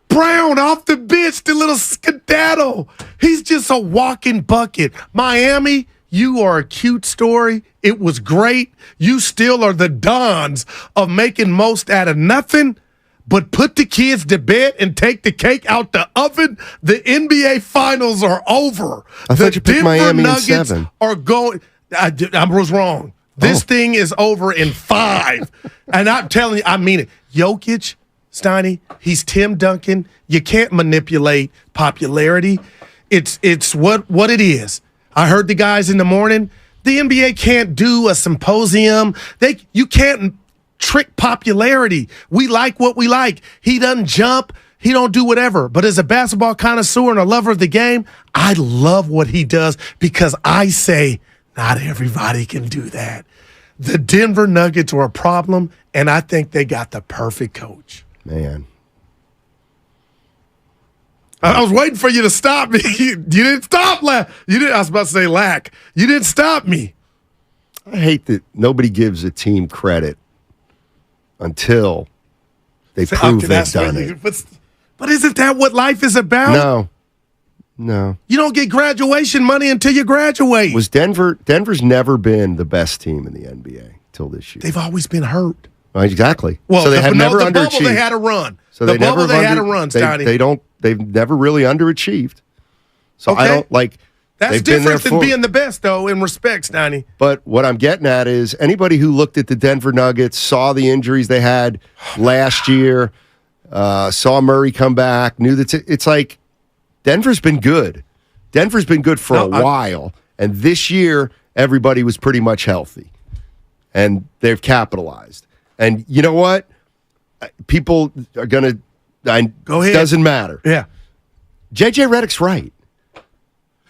Brown off the bench, the little skedaddle. He's just a walking bucket. Miami, you are a cute story. It was great. You still are the dons of making most out of nothing, but put the kids to bed and take the cake out the oven. The NBA Finals are over. I thought you picked Miami in 7. Are going. I was wrong. This thing is over in 5. And I'm telling you, I mean it. Jokic, Steiny, he's Tim Duncan. You can't manipulate popularity. It's what it is. I heard the guys in the morning. The NBA can't do a symposium. You can't trick popularity. We like what we like. He doesn't jump. He don't do whatever. But as a basketball connoisseur and a lover of the game, I love what he does because I say not everybody can do that. The Denver Nuggets are a problem, and I think they got the perfect coach. Man. I was waiting for you to stop me. You didn't stop. I was about to say lack. You didn't stop me. I hate that nobody gives a team credit until they prove they've done it. But isn't that what life is about? No. You don't get graduation money until you graduate. Denver's never been the best team in the NBA till this year. They've always been hurt. Exactly. Well, so they have never underachieved. Bubble they had a run. So they had a run, Stoney. They've never really underachieved. So okay. I don't like. That's different than being the best, though, in respect, Stoney. But what I'm getting at is anybody who looked at the Denver Nuggets, saw the injuries they had last year, saw Murray come back, knew that it's like Denver's been good. Denver's been good for a while, and this year everybody was pretty much healthy, and they've capitalized. And you know what? People are gonna. Go ahead. Doesn't matter. Yeah. JJ Redick's right.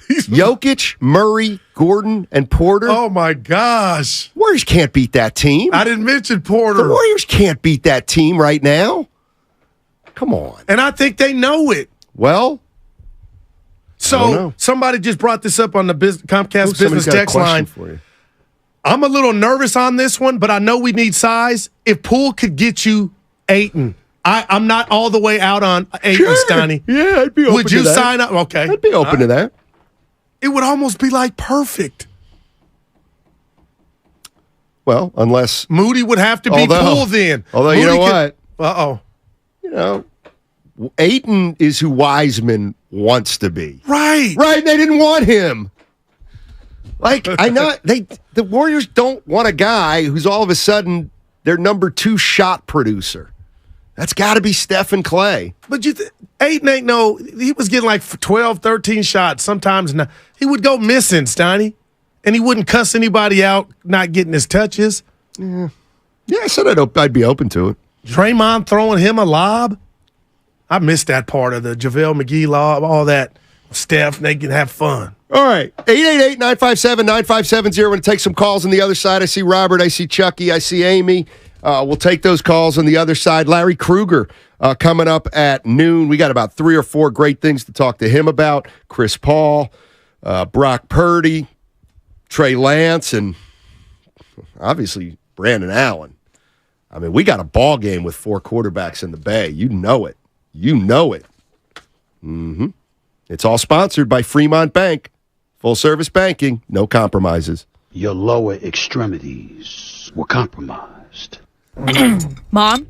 Jokic, Murray, Gordon, and Porter. Oh, my gosh. Warriors can't beat that team. I didn't mention Porter. The Warriors can't beat that team right now. Come on. And I think they know it. Well, so somebody just brought this up on the Comcast business text line. For you. I'm a little nervous on this one, but I know we need size. If Poole could get you Ayton, I'm not all the way out on Ayton, Stoney. Yeah, I'd be open Would you to that. sign up? Okay. I'd be open to that. It would almost be like perfect. Well, unless Moody would have to be Poole then. Although Moody you know what? Uh-oh. You know, Ayton is who Wiseman wants to be. Right. Right. They didn't want him. Like, I know the Warriors don't want a guy who's all of a sudden their number 2 shot producer. That's got to be Stephen Clay. But Ayton he was getting like 12, 13 shots sometimes. He would go missing, Steiny, and he wouldn't cuss anybody out not getting his touches. Yeah, I said I'd be open to it. Draymond throwing him a lob. I missed that part of the JaVale McGee lob, all that. Steph, they can have fun. All right, 888-957-9570. We're going to take some calls on the other side. I see Robert, I see Chucky, I see Amy. We'll take those calls on the other side. Larry Krueger coming up at noon. We got about 3 or 4 great things to talk to him about. Chris Paul, Brock Purdy, Trey Lance, and obviously Brandon Allen. I mean, we got a ball game with 4 quarterbacks in the Bay. You know it. You know it. Mm-hmm. It's all sponsored by Fremont Bank. Full service banking, no compromises. Your lower extremities were compromised. Mom?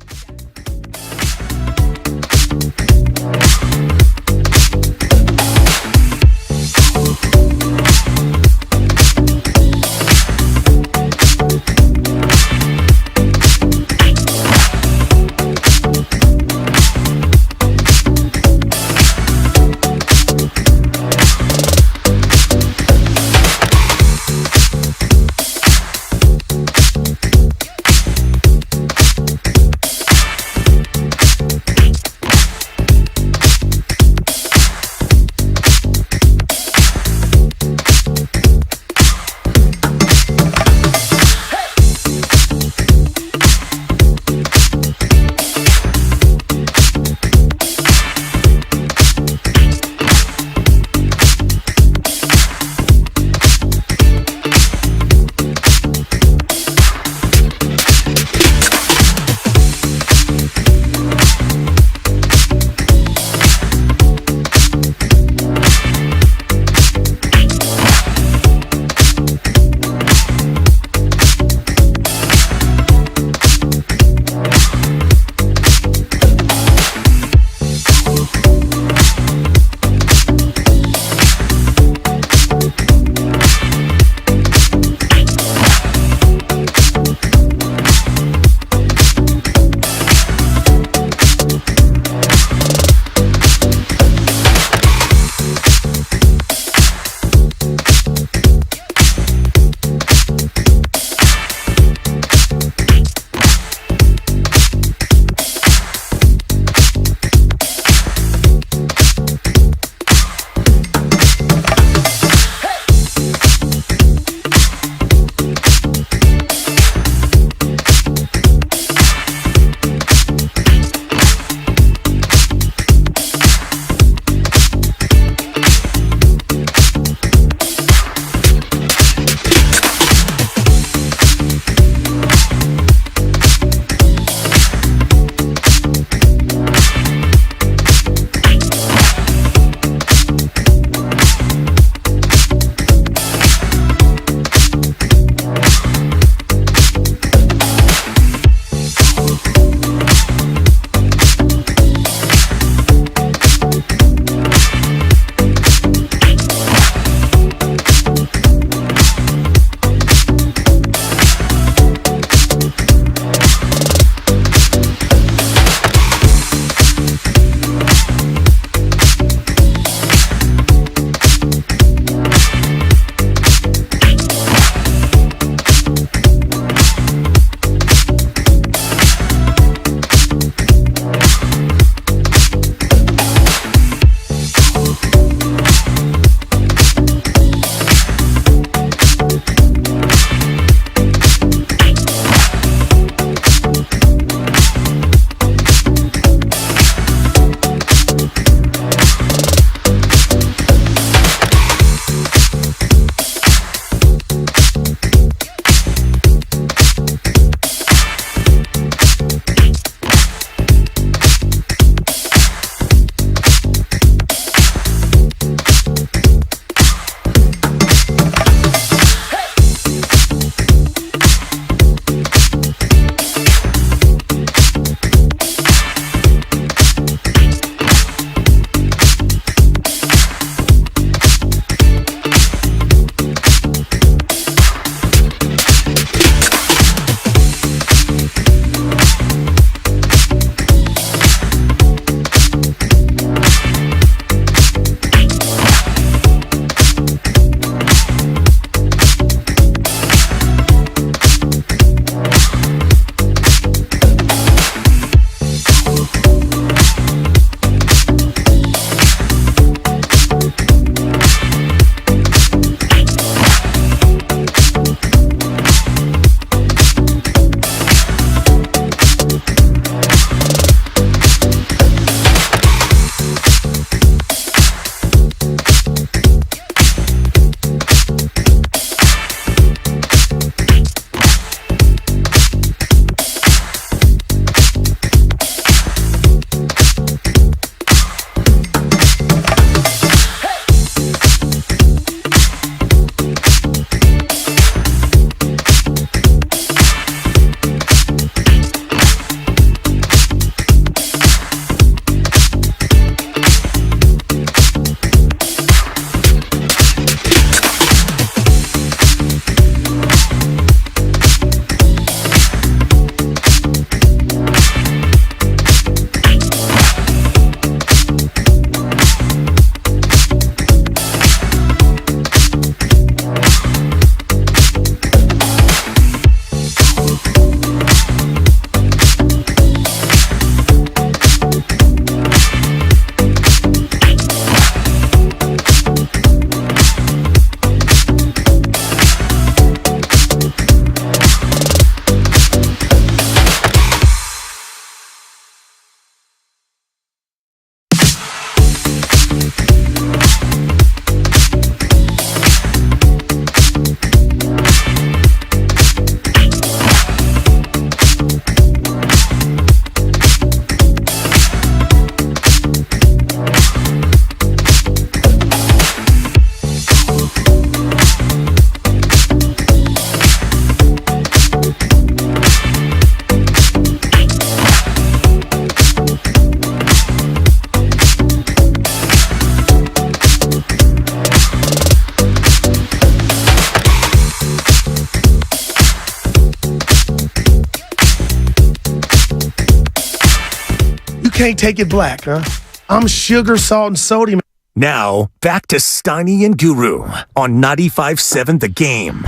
can't take it black, huh? I'm sugar, salt, and sodium. Now, back to Steiny and Guru on 95.7 The Game.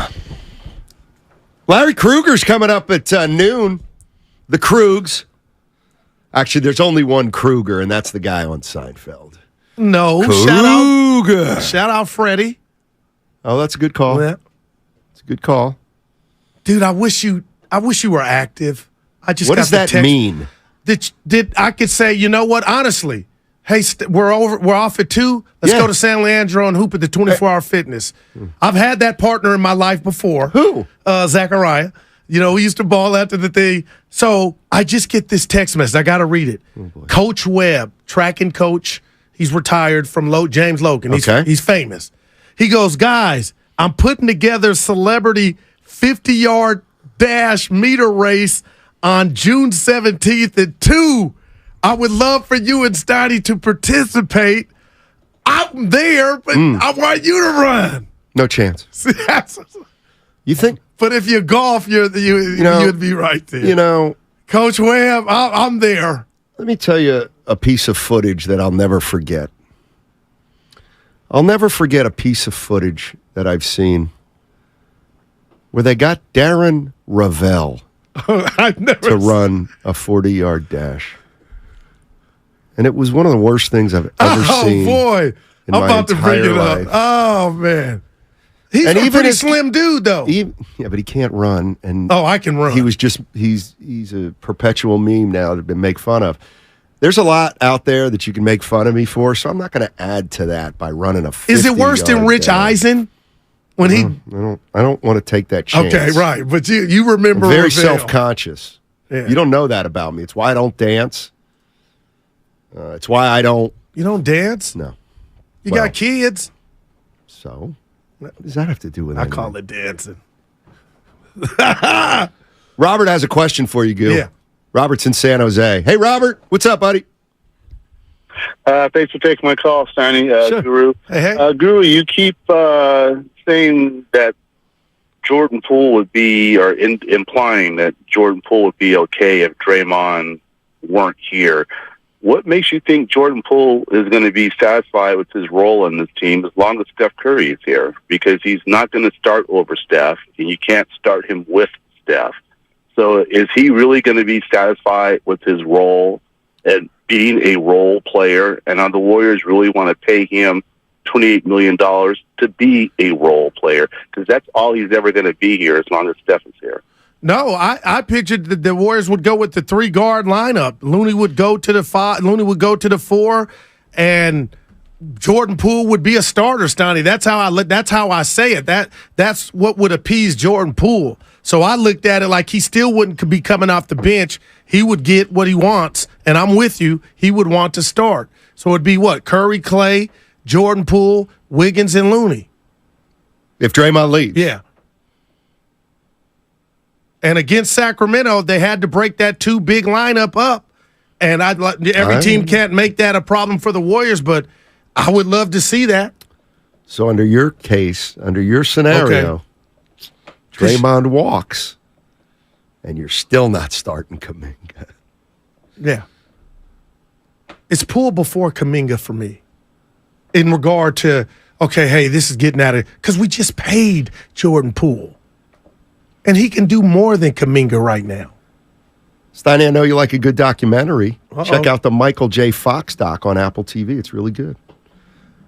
Larry Kruger's coming up at noon. The Krugs. Actually, there's only one Kruger, and that's the guy on Seinfeld. No, Kruger. Shout out Freddie. Oh, that's a good call. Yeah. It's a good call. Dude, I wish you were active. I just what got does that text mean? Did I could say, you know what? Honestly, hey, we're off at 2. Let's go to San Leandro and hoop at the 24-hour fitness. I've had that partner in my life before. Who? Zachariah. You know, we used to ball after the thing. So I just get this text message. I got to read it. Coach Webb, tracking coach. He's retired from James Logan. He's famous. He goes, guys, I'm putting together a celebrity 50-yard dash meter race on June 17th at 2. I would love for you and Steiny to participate. I'm there, but I want you to run. No chance. You think? But if you golf, you'd be right there. You know, Coach Webb, I'm there. Let me tell you a piece of footage that I'll never forget. I'll never forget a piece of footage that I've seen where they got Darren Ravel to run a 40-yard dash. And it was one of the worst things I've ever seen. Oh, boy. I'm about to bring it up. Oh, man. He's a pretty slim dude, though. But he can't run. And I can run. He's a perpetual meme now to make fun of. There's a lot out there that you can make fun of me for, so I'm not going to add to that by running a 50-yard Is it worse than Rich Eisen? When I don't want to take that chance. Okay, right. But you remember I'm very Ravel. self-conscious. Yeah. You don't know that about me. It's why I don't dance. It's why I don't. You don't dance? No. You got kids. So? What does that have to do with it? I call it dancing. Robert has a question for you, Gil. Yeah. Robert's in San Jose. Hey, Robert. What's up, buddy? Thanks for taking my call, Steiny. Sure. Guru. Hey. Guru, you keep saying that Jordan Poole would be, or implying that Jordan Poole would be okay if Draymond weren't here. What makes you think Jordan Poole is going to be satisfied with his role in this team as long as Steph Curry is here? Because he's not going to start over Steph, and you can't start him with Steph. So is he really going to be satisfied with his role and being a role player? And the Warriors really want to pay him $28 million to be a role player? Because that's all he's ever going to be here as long as Steph is here. No, I pictured that the Warriors would go with the 3-guard lineup. Looney would go to the 5. Looney would go to the 4, and Jordan Poole would be a starter. Steiny. That's how I say it. That's what would appease Jordan Poole. So I looked at it like he still wouldn't be coming off the bench. He would get what he wants, and I'm with you. He would want to start. So it'd be what? Curry, Clay, Jordan Poole, Wiggins, and Looney. If Draymond leaves. Yeah. And against Sacramento, they had to break that 2-big lineup up. And every team can't make that a problem for the Warriors, but I would love to see that. So under your case, under your scenario, Draymond walks, and you're still not starting Kuminga. Yeah. It's Poole before Kuminga for me in regard to, okay, hey, this is getting out of – because we just paid Jordan Poole. And he can do more than Kuminga right now. Steiny, I know you like a good documentary. Check out the Michael J. Fox doc on Apple TV. It's really good.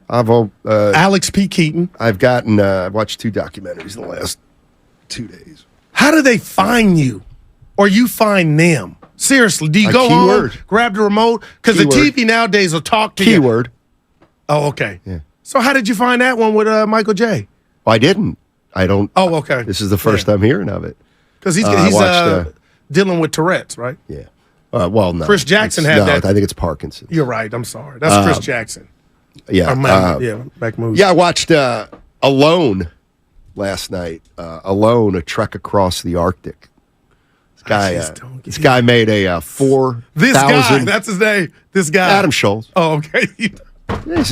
Alex P. Keaton. I've watched 2 documentaries in the last 2 days. How do they find you? Or you find them? Seriously, do you go home, grab the remote? Because the TV nowadays will talk to you. Keyword. Oh, okay. Yeah. So how did you find that one with Michael J.? Well, I didn't. I don't. Oh, okay. This is the first I'm hearing of it. Because he's dealing with Tourette's, right? Yeah. Well, no. Chris Jackson had that. I think it's Parkinson's. You're right. I'm sorry. That's Chris Jackson. Yeah. Back moves. Yeah, I watched Alone last night. Alone, a trek across the Arctic. This guy made a 4,000. This guy, that's his name. This guy, Adam Scholes. Oh, okay.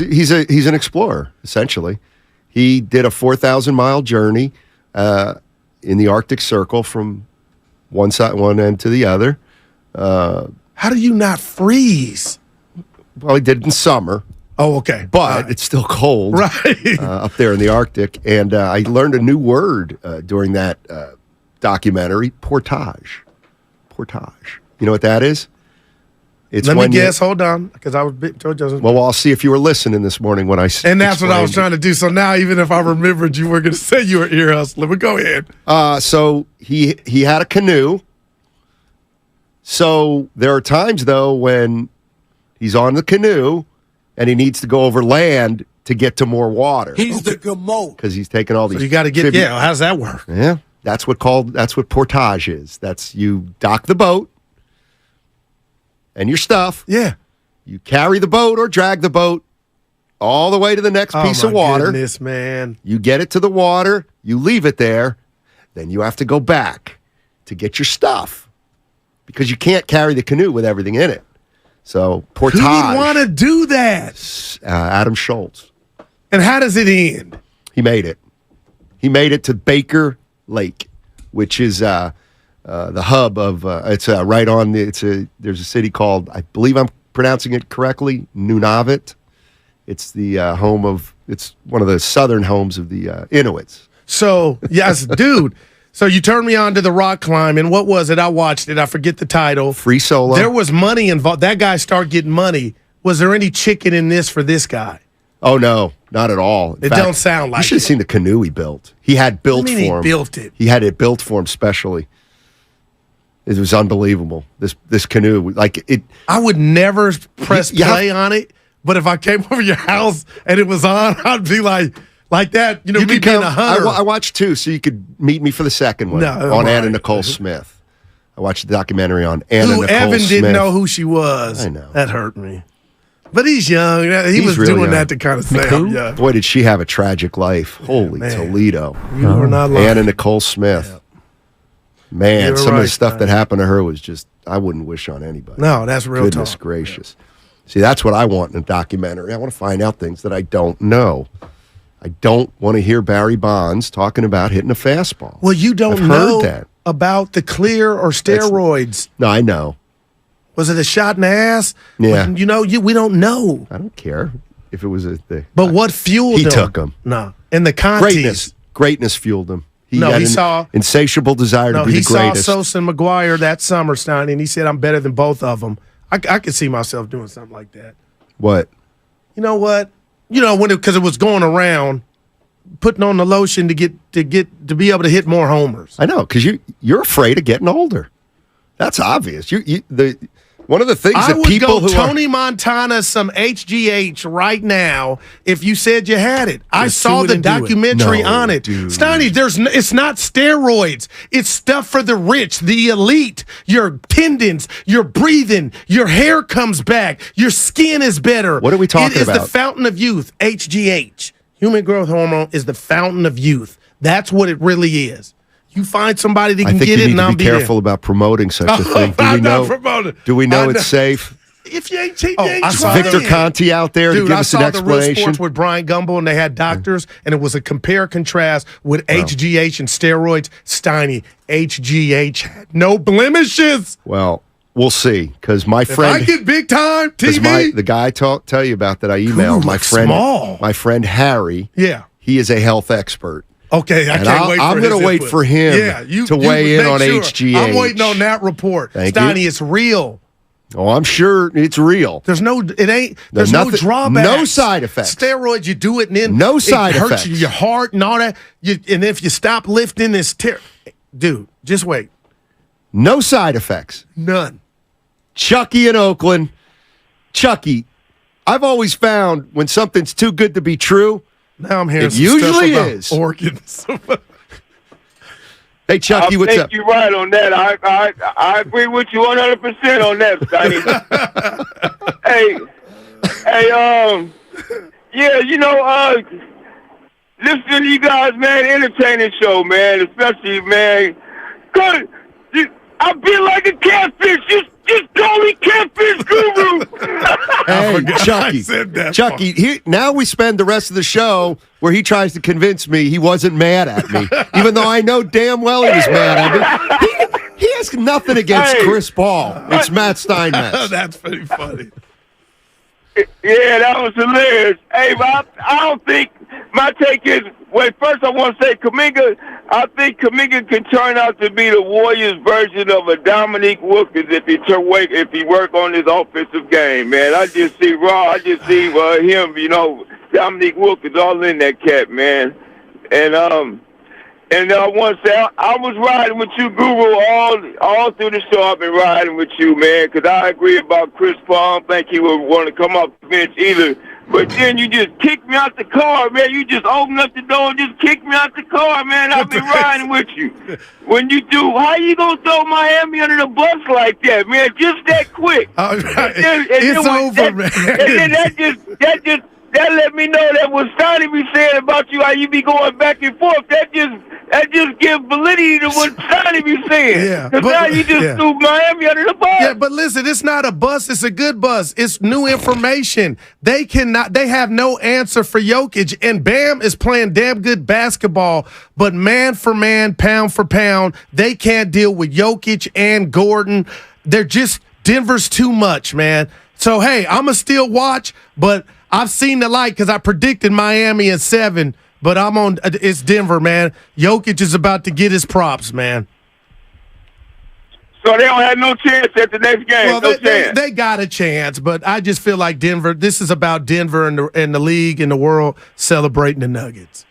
He's an explorer essentially. He did a 4,000-mile journey in the Arctic Circle from one end to the other. How How do you not freeze? Well, he did it in summer. Oh, okay. But it's still cold up there in the Arctic. And I learned a new word during that documentary, portage. Portage. You know what that is? It's Let me guess. Hold on, because I was told you. Well, I'll see if you were listening this morning when I and that's what I was trying to do. So now, even if I remembered, you were going to say you were ear hustler. But go ahead. So he had a canoe. So there are times, though, when he's on the canoe and he needs to go over land to get to more water. He's the gamote. Because he's taking all these. So you got to get, how does that work? Yeah, that's what portage is. That's you dock the boat and your stuff. Yeah. You carry the boat or drag the boat all the way to the next piece of water. Goodness, man. You get it to the water, you leave it there, then you have to go back to get your stuff because you can't carry the canoe with everything in it. So portage. Who would want to do that? Adam Schultz. And how does it end? He made it. He made it to Baker Lake, which is the hub of. It's right on. There's a city called, I believe I'm pronouncing it correctly, Nunavut. It's the home of. It's one of the southern homes of the Inuits. So yes, dude. So you turned me on to the rock climbing. What was it? I watched it. I forget the title. Free solo. There was money involved. That guy started getting money. Was there any chicken in this for this guy? Oh, no. Not at all. It don't sound like you should have seen the canoe he built. He had built for him. He built it. He had it built for him specially. It was unbelievable. This canoe, like it. I would never press play on it, but if I came over your house and it was on, I'd be like that. You know, me being a hunter. I watched two, so you could meet me for the second one on Anna Nicole Smith. I watched the documentary on Anna Nicole Smith. Evan didn't know who she was. I know. That hurt me. But he's young. He was really doing young. That to kind of say, yeah. Boy, did she have a tragic life. Holy Toledo. You were not lying. Anna Nicole Smith. Yeah. Man, some of the stuff that happened to her was just, I wouldn't wish on anybody. No, that's real Goodness gracious. Yeah. See, that's what I want in a documentary. I want to find out things that I don't know. I don't want to hear Barry Bonds talking about hitting a fastball. Well, you don't know about the clear or steroids. No, I know. Was it a shot in the ass? Yeah. You know, we don't know. I don't care if it was a thing. But what fueled him? He took him. No. In the contest. Greatness fueled him. He saw insatiable desire to be the greatest. He saw Sosa and McGuire that summer, Steiny, and he said, I'm better than both of them. I could see myself doing something like that. What? You know what? You know, because it was going around, putting on the lotion to be able to hit more homers. I know, because you're afraid of getting older. That's obvious. One of the things that people who Tony Montana some HGH right now if you said you had it. I saw the documentary on it. Steiny, it's not steroids. It's stuff for the rich, the elite. Your tendons, your breathing, your hair comes back, your skin is better. What are we talking about? It is the fountain of youth, HGH. Human growth hormone is the fountain of youth. That's what it really is. You find somebody that can get it, and I'll be there. I think you need to be careful about promoting such a thing. Do we know it's safe? If you ain't trying. Victor Conti out there to give us an explanation. I saw the Real Sports with Brian Gumbel, and they had doctors, and it was a compare-contrast with HGH and steroids. Steiny, HGH had no blemishes. Well, we'll see, because my friend. If I get big-time TV. The guy I tell you about that I emailed, my friend Harry, he is a health expert. Okay, I can't wait for I'm going to wait for him to weigh in on HGH. I'm waiting on that report. Steiny, it's real. Oh, I'm sure it's real. There's no drawbacks. No side effects. Steroids, you do it and then no side effects. It hurts your heart and all that. And if you stop lifting, dude, just wait. No side effects. None. Chucky in Oakland. Chucky, I've always found when something's too good to be true, now I'm hearing it usually is. Organs. Hey, Chucky, what's up? I think you're right on that. I agree with you 100% on that, Steiny. Listening to you guys, man, entertaining show, man, especially, man. Good. I feel like a catfish. Just call me Catfish Guru. Hey, Chucky, now we spend the rest of the show where he tries to convince me he wasn't mad at me, even though I know damn well he was mad at me. He has nothing against Chris Paul. It's Matt Steinmetz. That's pretty funny. Yeah, that was hilarious. Hey, but I don't think my take is. Wait, first I want to say Kuminga. I think Kuminga can turn out to be the Warriors' version of a Dominique Wilkins if he work on his offensive game. Man, I just see him. Dominique Wilkins all in that cat, man. And I want to say I was riding with you, Guru, all through the show. I've been riding with you, man, because I agree about Chris Paul. I don't think he would want to come off the bench either. But then you just kicked me out the car, man. You just opened up the door and just kicked me out the car, man. I've been riding with you. When you do, how you gonna throw Miami under the bus like that, man? Just that quick. All right. It's over, man. And then that let me know that what Steiny be saying about you, how you be going back and forth, that just gives validity to what Steiny be saying. Yeah. Because now you just threw Miami under the bus. Yeah, but listen, it's not a bus, it's a good bus. It's new information. They have no answer for Jokic, and Bam is playing damn good basketball, but man for man, pound for pound, they can't deal with Jokic and Gordon. Denver's too much, man. So, hey, I'm going to still watch, but I've seen the light because I predicted Miami at 7, but it's Denver, man. Jokic is about to get his props, man. So they don't have no chance at the next game. Well, they got a chance, but I just feel like Denver. This is about Denver and the league and the world celebrating the Nuggets.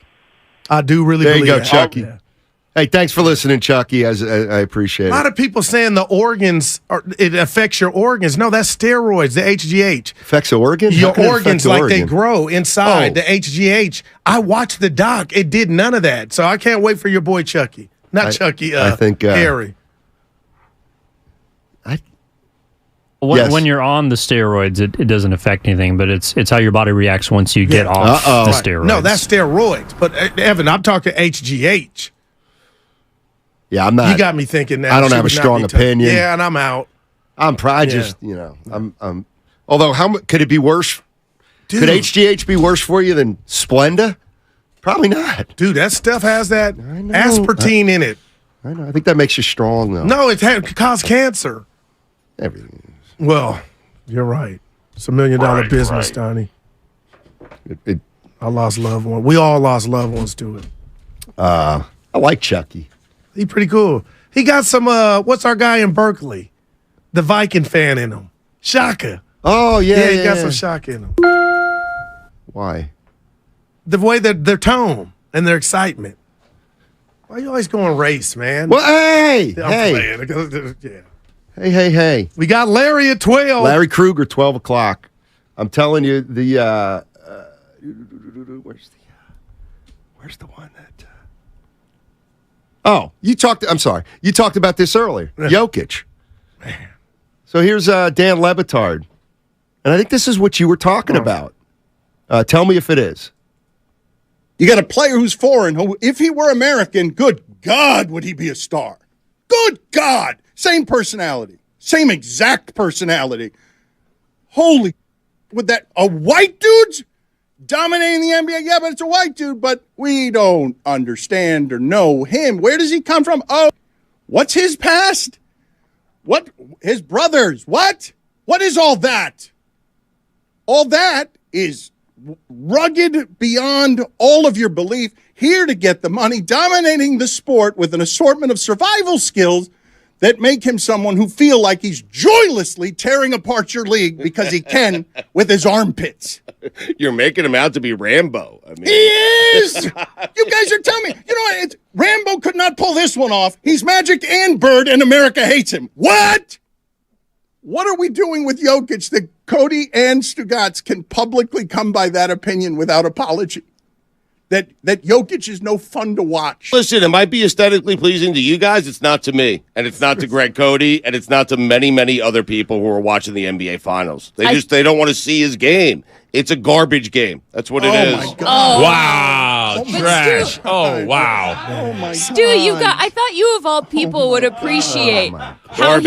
I do really believe that. There you go, Chucky. Yeah. Hey, thanks for listening, Chucky. I appreciate it. A lot of people saying the organs, it affects your organs. No, that's steroids, the HGH. Affects the organs? Your organs, like they grow inside, the HGH. I watched the doc. It did none of that. So I can't wait for your boy Chucky. Not Chucky, I think Harry. When you're on the steroids, it doesn't affect anything, but it's how your body reacts once you get off the steroids. No, that's steroids. But, Evan, I'm talking HGH. Yeah, I'm not. You got me thinking that. I don't have a strong opinion. Yeah, and I'm out. I'm although, how could it be worse? Dude. Could HGH be worse for you than Splenda? Probably not. Dude, that stuff has that aspartame in it. I know. I think that makes you strong, though. No, it could cause cancer. Everything. Well, you're right. It's $1 million business, Donnie. I lost loved ones. We all lost loved ones to it. I like Chucky. He's pretty cool. He got some, what's our guy in Berkeley? The Viking fan in him. Shaka. Oh, yeah. He got some Shaka in him. Why? The way that their tone and their excitement. Why are you always going race, man? Well, hey. Hey. We got Larry at 12. Larry Kruger, 12 o'clock. I'm telling you, where's the one that... Oh, I'm sorry. You talked about this earlier. Jokic. Man. So here's Dan Lebitard. And I think this is what you were talking about. Tell me if it is. You got a player who's foreign, who, if he were American, good God, would he be a star? Good God. Same personality. Same exact personality. Holy, with that, a white dude's dominating the NBA? Yeah, but it's a white dude, but we don't understand or know him. Where does he come from? Oh, what's his past? What? His brothers? What? What is all that? All that is rugged beyond all of your belief, here to get the money, dominating the sport with an assortment of survival skills that make him someone who feel like he's joylessly tearing apart your league because he can with his armpits. You're making him out to be Rambo. I mean, he is! You guys are telling me. You know what? Rambo could not pull this one off. He's Magic and Bird, and America hates him. What? What are we doing with Jokic that Cody and Stugotz can publicly come by that opinion without apology? That Jokic is no fun to watch. Listen, it might be aesthetically pleasing to you guys. It's not to me. And it's not to Greg Cody. And it's not to many, many other people who are watching the NBA Finals. They don't want to see his game. It's a garbage game. That's what it is. My God. Oh. Wow. Trash. Stu, wow. Oh, my Stu, God. I thought you of all people would appreciate how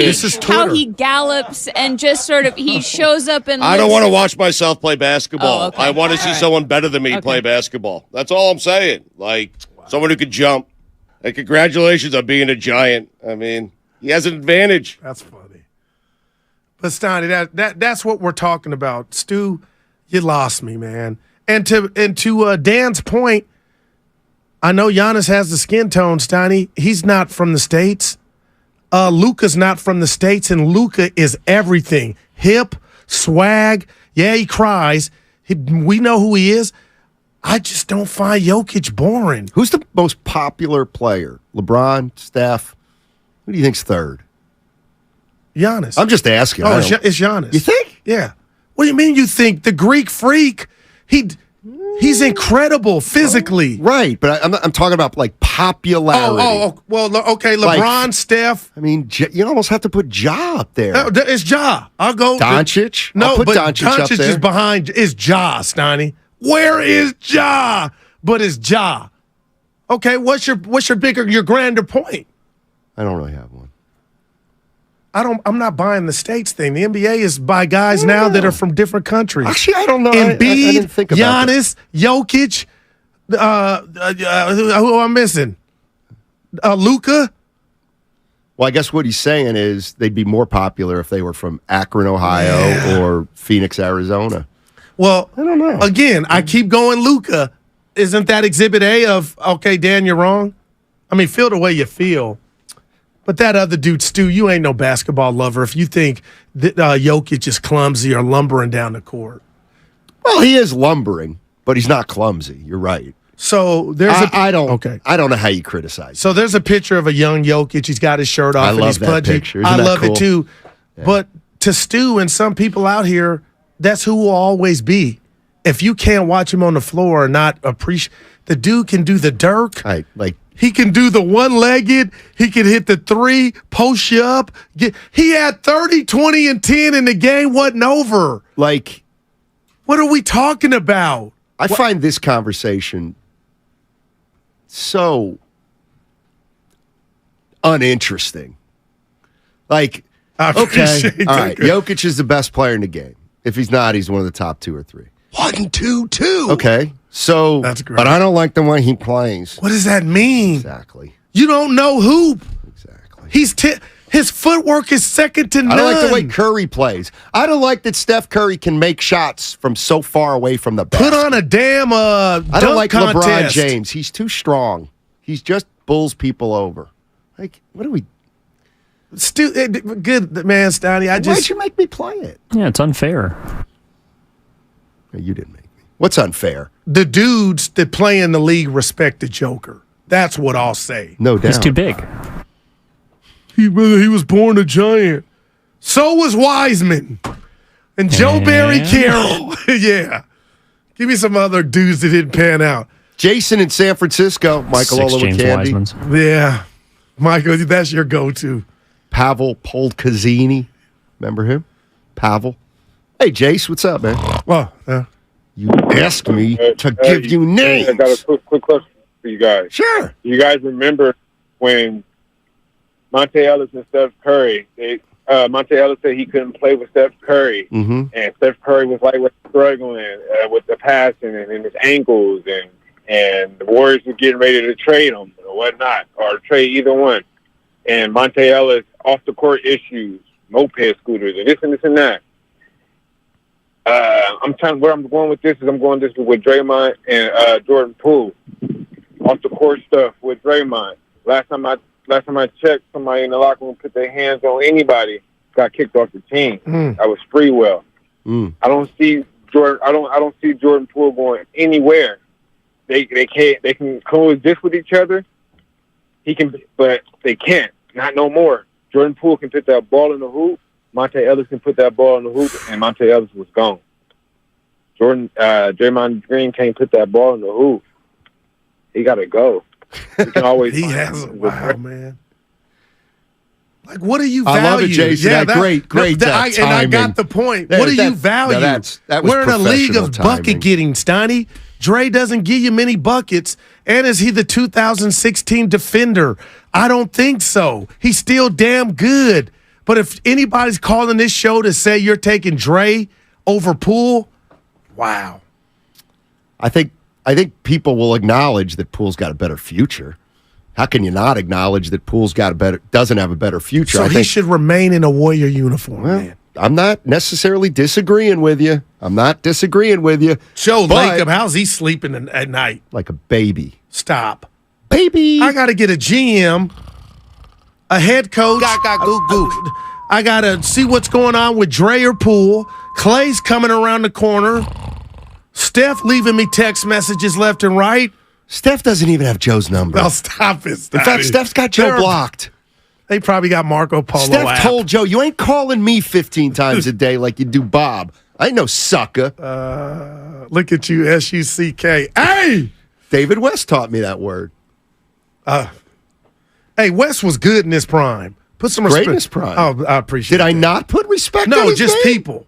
he gallops and just sort of, he shows up and I don't want to watch myself play basketball. Oh, okay. I want to see someone better than me play basketball. That's all I'm saying. Like, someone who could jump. And congratulations on being a Giant. I mean, He has an advantage. That's funny. But Steiny, that's what we're talking about. Stu, you lost me, man. And to Dan's point, I know Giannis has the skin tone, Steiny. He's not from the States. Luka's not from the States, and Luka is everything. Hip, swag. Yeah, he cries. We know who he is. I just don't find Jokic boring. Who's the most popular player? LeBron, Steph? Who do you think's third? Giannis. I'm just asking. Oh, it's Giannis. You think? Yeah. What do you mean you think? The Greek freak, he's incredible physically. Right, but I'm talking about like popularity. Well, okay, LeBron, Steph. I mean, you almost have to put Ja up there. It's Ja. I'll go. Doncic? No, I'll put but Doncic up Doncic there. is behind. Is Ja, Steiny? Where is Ja? But it's Ja. Okay, what's your grander point? I don't really have one. I'm not buying the States thing. The NBA is by guys now that are from different countries. Actually, I don't know. Embiid, I didn't think about Giannis, Jokic, who I'm missing? Luka. Well, I guess what he's saying is they'd be more popular if they were from Akron, Ohio, or Phoenix, Arizona. Well, I don't know. Again, I keep going Luka. Isn't that exhibit A of, okay, Dan, you're wrong? I mean, feel the way you feel. But that other dude, Stu, you ain't no basketball lover if you think that Jokic is clumsy or lumbering down the court. Well, he is lumbering, but he's not clumsy. You're right. So there's I don't know how you criticize. So there's a picture of a young Jokic. He's got his shirt off I and love he's that pudgy. picture. Isn't I that love cool? it too. Yeah. But to Stu and some people out here, that's who will always be. If you can't watch him on the floor and not appreciate, the dude can do the Dirk. He can do the one-legged. He can hit the three, post you up. He had 30, 20, and 10 in the game. Wasn't over. Like, what are we talking about? I find this conversation so uninteresting. Like, okay, all right, Jokic is the best player in the game. If he's not, he's one of the top 2 or 3. 1, 2, 2. Okay, so that's great. But I don't like the way he plays. What does that mean? Exactly. You don't know hoop. Exactly. His footwork is second to none. I don't like the way Curry plays. I don't like that Steph Curry can make shots from so far away from the basket. Put on a damn I don't dunk like contest. LeBron James. He's too strong. He's just bulls people over. Like, what are we? Good man, Steiny. Why'd you make me play it? Yeah, it's unfair. You didn't make me. What's unfair? The dudes that play in the league respect the Joker. That's what I'll say. No doubt. He's too big. He was born a giant. So was Wiseman. And Joe Barry Carroll. Yeah. Give me some other dudes that didn't pan out. Jason in San Francisco. Michael 6 Olowokandi. James Wisemans. Yeah. Michael, that's your go-to. Pavel Polkazzini. Remember him? Pavel. Hey, Jace, what's up, man? Well, you asked me to give you names. I got a quick question for you guys. Sure. You guys remember when Monte Ellis and Steph Curry, Monte Ellis said he couldn't play with Steph Curry, Mm-hmm. and Steph Curry was struggling with the passing and his ankles, and the Warriors were getting ready to trade him or whatnot, or trade either one. And Monte Ellis, off the court issues, moped scooters, and this and that. Where I'm going with this is with Draymond and Jordan Poole. Off the court stuff with Draymond. Last time I checked, somebody in the locker room put their hands on anybody, got kicked off the team. That was Freewell. I don't see Jordan. I don't see Jordan Poole going anywhere. They can coexist with each other. He can, but they can't. Not no more. Jordan Poole can put that ball in the hoop. Monte Ellis can put that ball in the hoop, and Monte Ellis was gone. Draymond Green can't put that ball in the hoop. He got to go. He can always. He has. Wow, man. Like, what do you value? I love it, Jason. Yeah, great timing. And I got the point. What do you value? That was We're in a league of professional bucket getting, Steiny. Dre doesn't give you many buckets. And is he the 2016 defender? I don't think so. He's still damn good. But if anybody's calling this show to say you're taking Dre over Poole, wow. I think people will acknowledge that Poole's got a better future. How can you not acknowledge that Poole's doesn't have a better future? So he should remain in a Warrior uniform, man. I'm not necessarily disagreeing with you. Joe Lacob, how's he sleeping at night? Like a baby. Stop. Baby. I got to get a GM, a head coach. I got to see what's going on with Dre or Poole. Clay's coming around the corner. Steph leaving me text messages left and right. Steph doesn't even have Joe's number. No, stop it. In fact, Steph's got Joe blocked. They probably got Marco Polo Steph app. told Joe, you ain't calling me 15 times a day like you do Bob. I ain't no sucker. Look at you, S-U-C-K. Hey! David West taught me that word. Hey, West was good in his prime. Put some respect. Great in his prime. Oh, I appreciate Did that. I not put respect on No, his just name? people.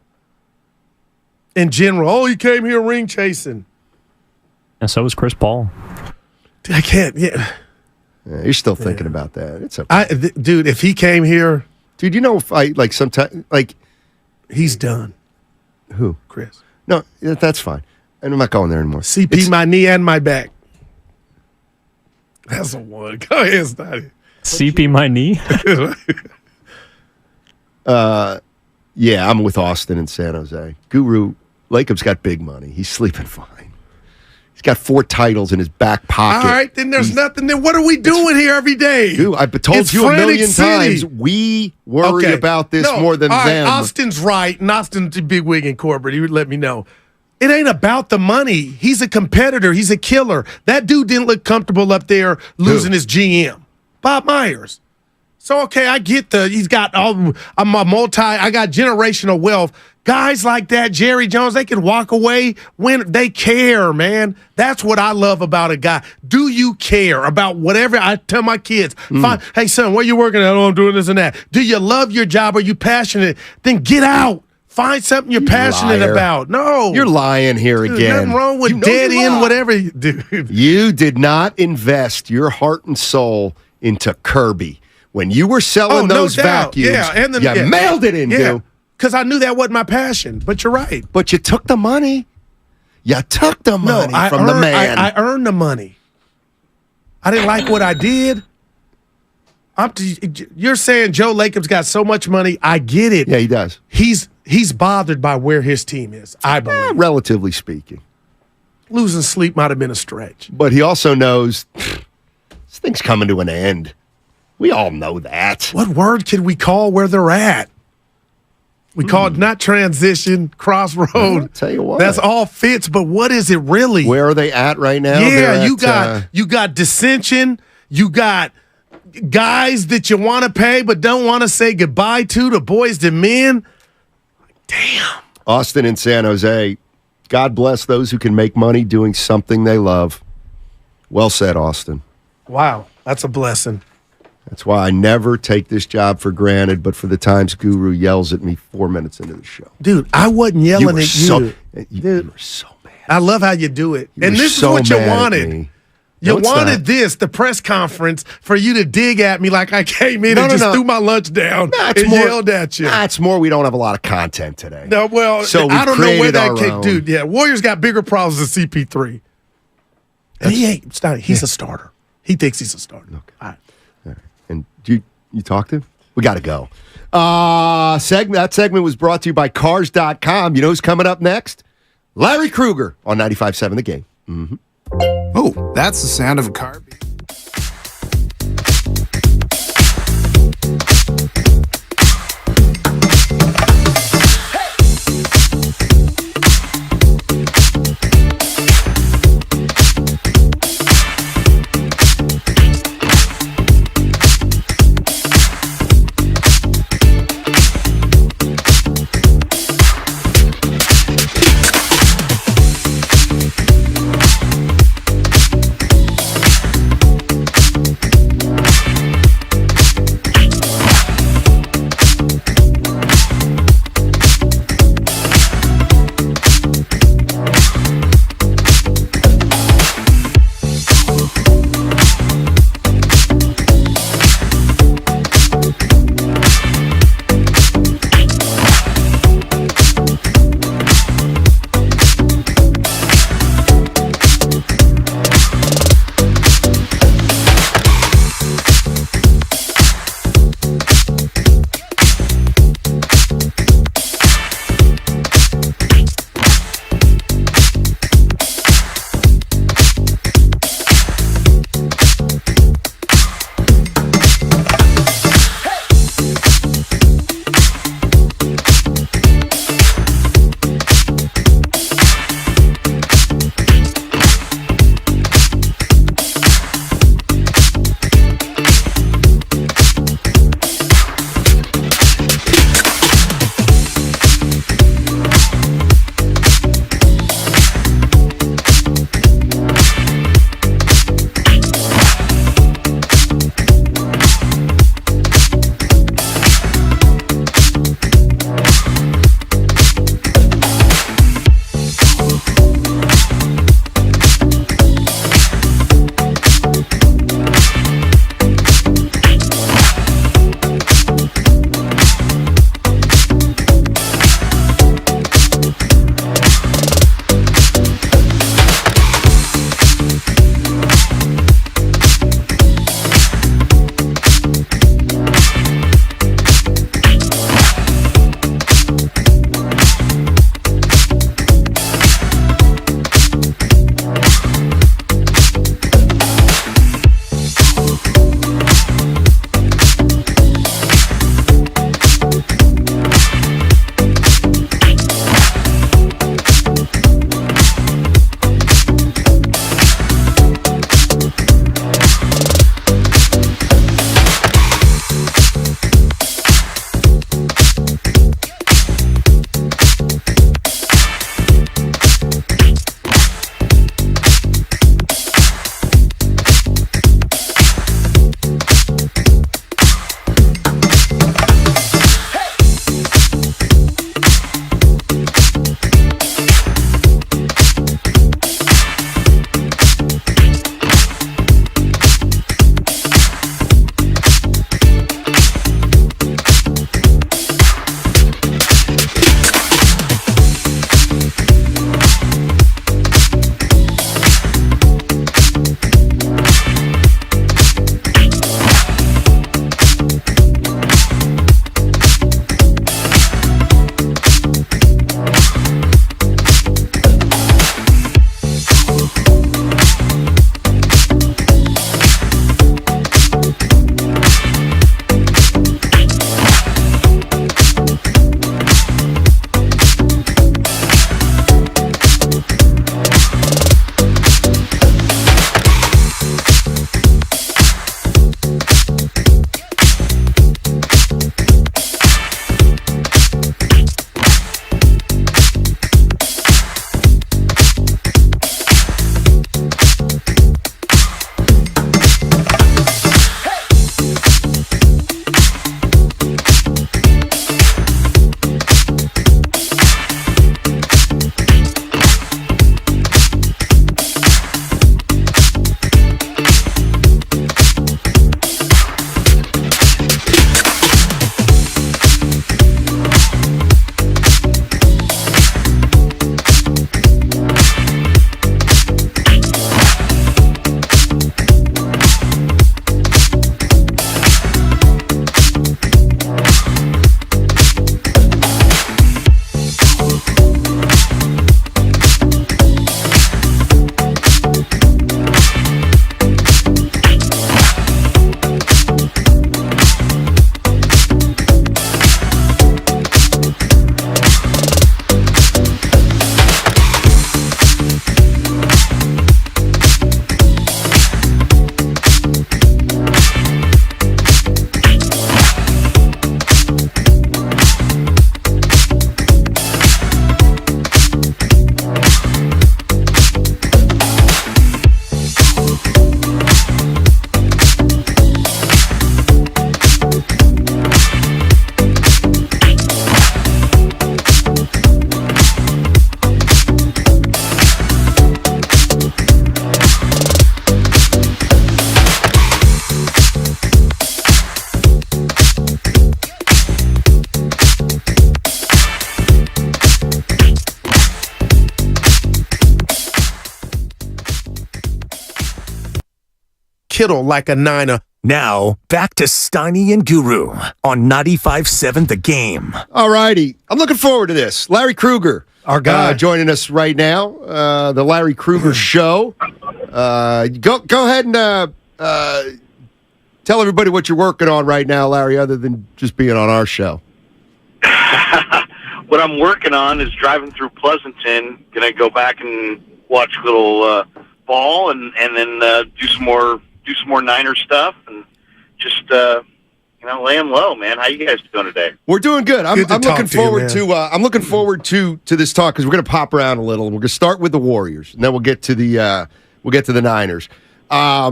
In general. Oh, he came here ring chasing. And so was Chris Paul. I can't. Yeah. You're still thinking about that. It's okay. Dude, if he came here. Dude, you know, if I, like, sometimes, like. He's done. Who? Chris. No, that's fine. And I'm not going there anymore. CP, my knee and my back. That's a one. Go ahead, Stoney. CP, my knee? Yeah, I'm with Austin and San Jose. Guru, Lacob's got big money. He's sleeping fine. He's got 4 titles in his back pocket. All right, then there's nothing. Then what are we doing here every day? Dude, I've told you a million times, we worry about this more than them. Austin's right, and Austin's a big wig in corporate. He would let me know. It ain't about the money. He's a competitor. He's a killer. That dude didn't look comfortable up there losing his GM. Bob Myers. So, okay, I get he's got I got generational wealth. Guys like that, Jerry Jones, they can walk away when they care, man. That's what I love about a guy. Do you care about whatever? I tell my kids, fine, hey, son, where you working at? Oh, I'm doing this and that. Do you love your job? Are you passionate? Then get out. Find something you're passionate about. No. You're lying here again. Nothing wrong with dead end, whatever, dude. You did not invest your heart and soul into Kirby. When you were selling those vacuums, you mailed it in, dude. Because I knew that wasn't my passion. But you're right. But you took the money. You took the money from the man. I earned the money. I didn't like what I did. You're saying Joe Lacob's got so much money. I get it. Yeah, he does. He's bothered by where his team is, I believe. Relatively speaking. Losing sleep might have been a stretch. But he also knows this thing's coming to an end. We all know that. What word can we call where they're at? We call it not transition, crossroad. I'll tell you what. That's all fits, but what is it really? Where are they at right now? Yeah, you got dissension. You got guys that you want to pay but don't want to say goodbye to, the boys to men. Damn. Austin and San Jose, God bless those who can make money doing something they love. Well said, Austin. Wow, that's a blessing. That's why I never take this job for granted, but for the times Guru yells at me 4 minutes into the show. Dude, I wasn't yelling at you. You were so mad. I love how you do it. And this is what you wanted. You wanted this, the press conference, for you to dig at me like I came in and just threw my lunch down and yelled at you. That's more we don't have a lot of content today. No, well, so I don't know where that came. Dude, yeah, Warriors got bigger problems than CP3. And he ain't. He's a starter. He thinks he's a starter. Okay. All right. And you talked to him? We got to go. That segment was brought to you by Cars.com. You know who's coming up next? Larry Krueger on 95.7 The Game. Mm-hmm. Oh, that's the sound of a car. Kittle like a Niner. Now, back to Steiny and Guru on 95.7 The Game. All righty. I'm looking forward to this. Larry Krueger, our guy, joining us right now. The Larry Krueger Show. Go ahead and tell everybody what you're working on right now, Larry, other than just being on our show. What I'm working on is driving through Pleasanton. Going to go back and watch a little ball and then do some more Niner stuff and just lay them low, man. How you guys doing today? We're doing good. I'm looking forward to I'm looking forward to this talk because we're going to pop around a little. We're going to start with the Warriors, and then we'll get to the Niners. I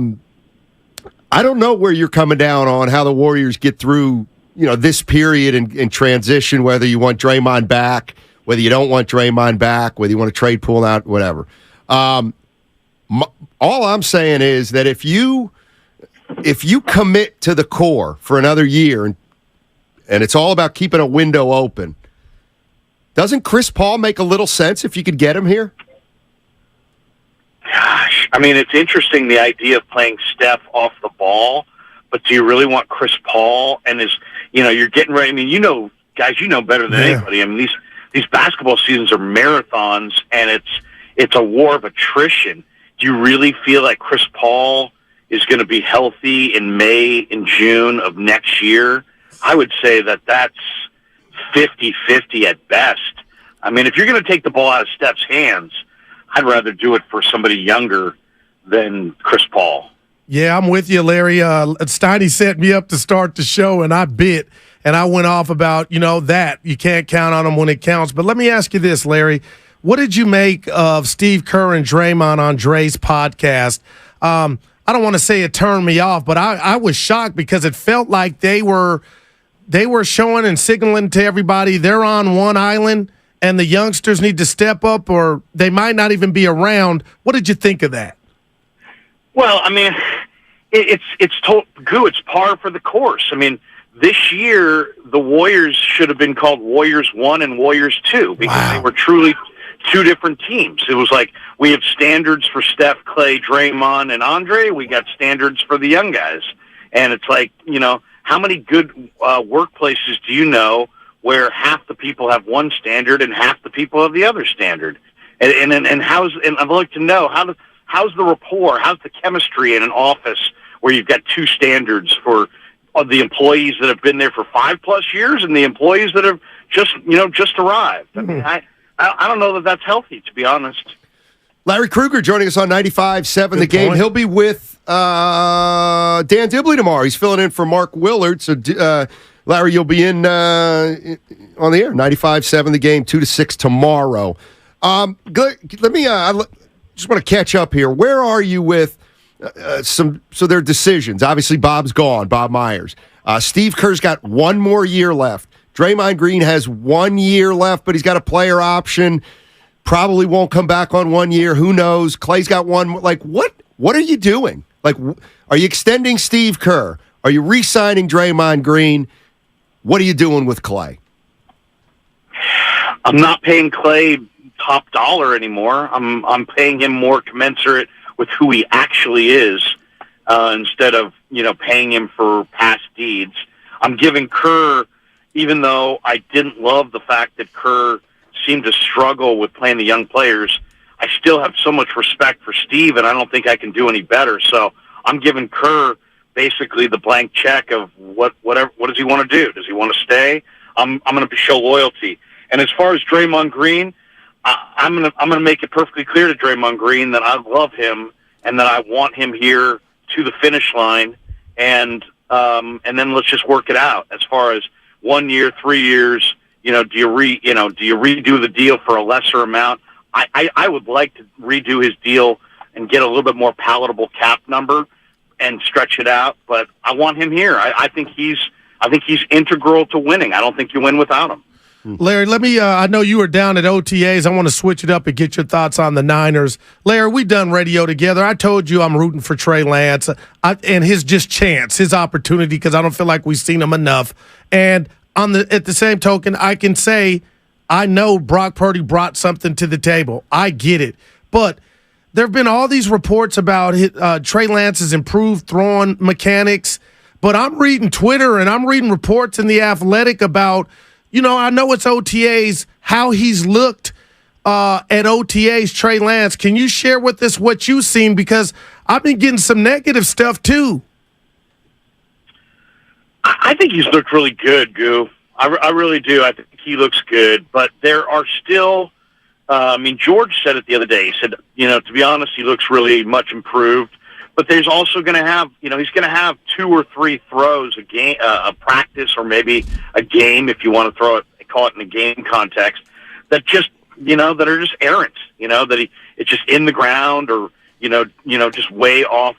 don't know where you're coming down on how the Warriors get through this period in transition. Whether you want Draymond back, whether you don't want Draymond back, whether you want to trade Poole out, whatever. All I'm saying is that if you commit to the core for another year and it's all about keeping a window open, doesn't Chris Paul make a little sense if you could get him here? Gosh, I mean, it's interesting the idea of playing Steph off the ball, but do you really want Chris Paul? And you're getting ready. I mean, guys, better than anybody. I mean, these basketball seasons are marathons, and it's a war of attrition. Do you really feel like Chris Paul is going to be healthy in May and June of next year? I would say that's 50-50 at best. I mean, if you're going to take the ball out of Steph's hands, I'd rather do it for somebody younger than Chris Paul. Yeah, I'm with you, Larry. Steiny set me up to start the show, and I bit, and I went off about, that. You can't count on them when it counts. But let me ask you this, Larry. What did you make of Steve Kerr and Draymond on Dre's podcast? I don't want to say it turned me off, but I was shocked because it felt like they were showing and signaling to everybody they're on one island and the youngsters need to step up or they might not even be around. What did you think of that? Well, I mean, it's par for the course. I mean, this year the Warriors should have been called Warriors 1 and Warriors 2 because they were truly two different teams. It was like we have standards for Steph, Clay, Draymond, and Andre. We got standards for the young guys. And it's like, how many good workplaces do you know where half the people have one standard and half the people have the other standard? And I'd like to know how's the rapport, how's the chemistry in an office where you've got two standards for the employees that have been there for 5+ years and the employees that have just arrived. I mean, I don't know that that's healthy, to be honest. Larry Krueger joining us on 95.7 The Game. He'll be with Dan Dibley tomorrow. He's filling in for Mark Willard. So, Larry, you'll be in on the air, 95.7 The Game, 2 to 6 tomorrow. Let me just want to catch up here. Where are you with their decisions? Obviously, Bob's gone, Bob Myers. Steve Kerr's got one more year left. Draymond Green has 1 year left, but he's got a player option. Probably won't come back on 1 year. Who knows? Clay's got one. Like, what are you doing? Like, are you extending Steve Kerr? Are you re-signing Draymond Green? What are you doing with Clay? I'm not paying Clay top dollar anymore. I'm paying him more commensurate with who he actually is instead of, paying him for past deeds. I'm giving Kerr, even though I didn't love the fact that Kerr seemed to struggle with playing the young players, I still have so much respect for Steve, and I don't think I can do any better. So I'm giving Kerr basically the blank check of what does he want to do? Does he want to stay? I'm going to show loyalty. And as far as Draymond Green, I'm going to make it perfectly clear to Draymond Green that I love him and that I want him here to the finish line, and then let's just work it out as far as 1 year, 3 years. Do you redo the deal for a lesser amount? I would like to redo his deal and get a little bit more palatable cap number and stretch it out. But I want him here. I think he's integral to winning. I don't think you win without him. Larry, let me, I know you were down at OTAs. I want to switch it up and get your thoughts on the Niners. Larry, we done radio together. I told you I'm rooting for Trey Lance and his his opportunity, because I don't feel like we've seen him enough. And at the same token, I can say I know Brock Purdy brought something to the table. I get it. But there have been all these reports about Trey Lance's improved throwing mechanics, but I'm reading Twitter and I'm reading reports in The Athletic about, I know it's OTAs, how he's looked at OTAs, Trey Lance. Can you share with us what you've seen? Because I've been getting some negative stuff too. I think he's looked really good, Goo. I really do. I think he looks good, but there are still. George said it the other day. He said, to be honest, he looks really much improved. But there's also going to have, he's going to have 2 or 3 throws a game, a practice, or maybe a game if you want to call it in a game context. That just, that are just errant. That it's just in the ground or just way off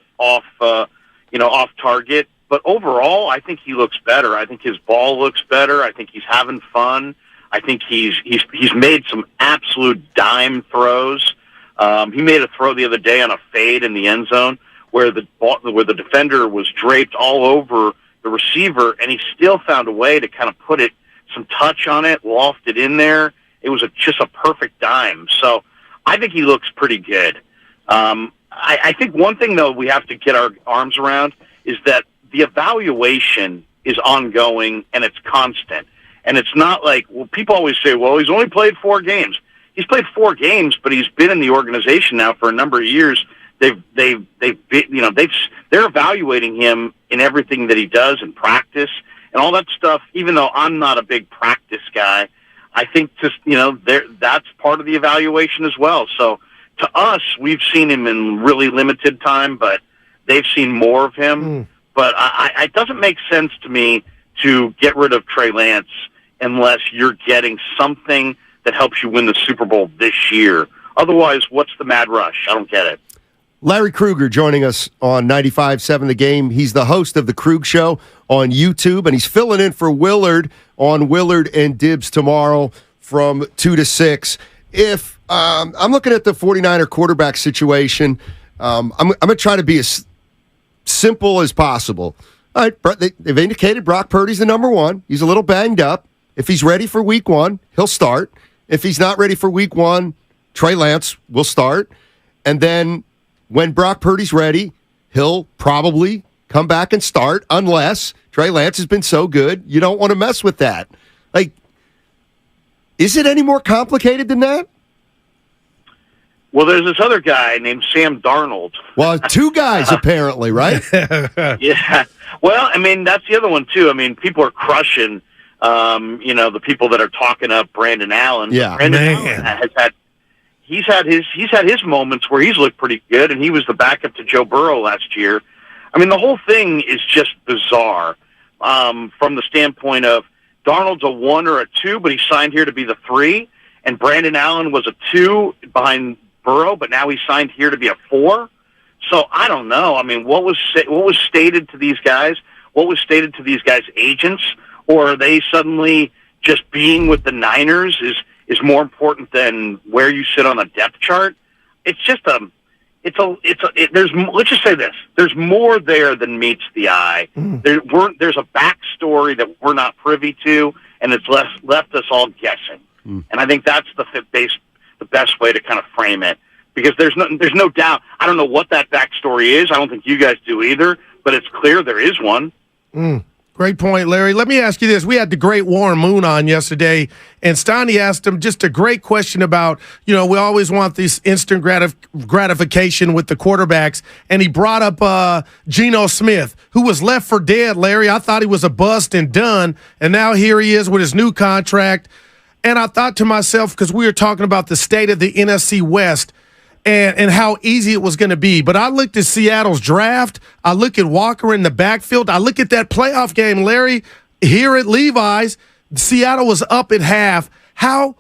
target. But overall, I think he looks better. I think his ball looks better. I think he's having fun. I think he's made some absolute dime throws. He made a throw the other day on a fade in the end zone where the defender was draped all over the receiver, and he still found a way to kind of put some touch on it, loft it in there. It was just a perfect dime. So I think he looks pretty good. I think one thing, though, we have to get our arms around is that the evaluation is ongoing and it's constant. And it's not like, people always say, well, he's only played 4 games. He's played 4 games, but he's been in the organization now for a number of years. They're evaluating him in everything that he does in practice and all that stuff. Even though I'm not a big practice guy, I think that's part of the evaluation as well. So to us, we've seen him in really limited time, but they've seen more of him. But it doesn't make sense to me to get rid of Trey Lance unless you're getting something that helps you win the Super Bowl this year. Otherwise, what's the mad rush? I don't get it. Larry Krueger joining us on 95.7 The Game. He's the host of The Krug Show on YouTube, and he's filling in for Willard on Willard and Dibs tomorrow from 2 to 6. If I'm looking at the 49er quarterback situation, I'm going to try to be as simple as possible. All right, they've indicated Brock Purdy's the number 1. He's a little banged up. If he's ready for week 1, he'll start. If he's not ready for week 1, Trey Lance will start. And then when Brock Purdy's ready, he'll probably come back and start unless Trey Lance has been so good, you don't want to mess with that. Like, is it any more complicated than that? Well, there's this other guy named Sam Darnold. Well, 2 guys apparently, right? Yeah. Well, that's the other one too. People are crushing, the people that are talking up Brandon Allen. Yeah, Brandon Allen he's had his moments where he's looked pretty good, and he was the backup to Joe Burrow last year. The whole thing is just bizarre from the standpoint of Darnold's a 1 or a 2, but he signed here to be the 3, and Brandon Allen was a 2 behind Burrow, but now he's signed here to be a 4. So I don't know. What was stated to these guys? What was stated to these guys' agents? Or are they suddenly just being with the Niners is more important than where you sit on a depth chart? It's just let's just say this. There's more there than meets the eye. There's a backstory that we're not privy to, and it's left us all guessing. And I think that's the best way to kind of frame it. Because there's no doubt. I don't know what that backstory is. I don't think you guys do either, but it's clear there is one. Great point, Larry. Let me ask you this. We had the great Warren Moon on yesterday, and Steiny asked him just a great question about, we always want this instant gratification with the quarterbacks, and he brought up Geno Smith, who was left for dead, Larry. I thought he was a bust and done, and now here he is with his new contract. And I thought to myself, because we were talking about the state of the NFC West, and how easy it was going to be. But I looked at Seattle's draft. I look at Walker in the backfield. I look at that playoff game, Larry, here at Levi's. Seattle was up at half. How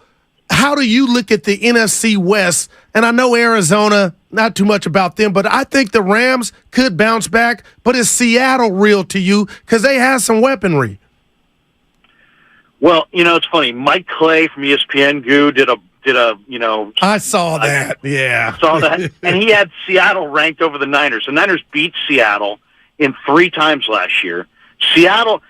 do you look at the NFC West? And I know Arizona, not too much about them, but I think the Rams could bounce back. But is Seattle real to you? Because they have some weaponry. Well, it's funny. Mike Clay from ESPN Goo did a I saw that. Yeah. Saw that. And he had Seattle ranked over the Niners. The Niners beat Seattle in 3 times last year. Seattle,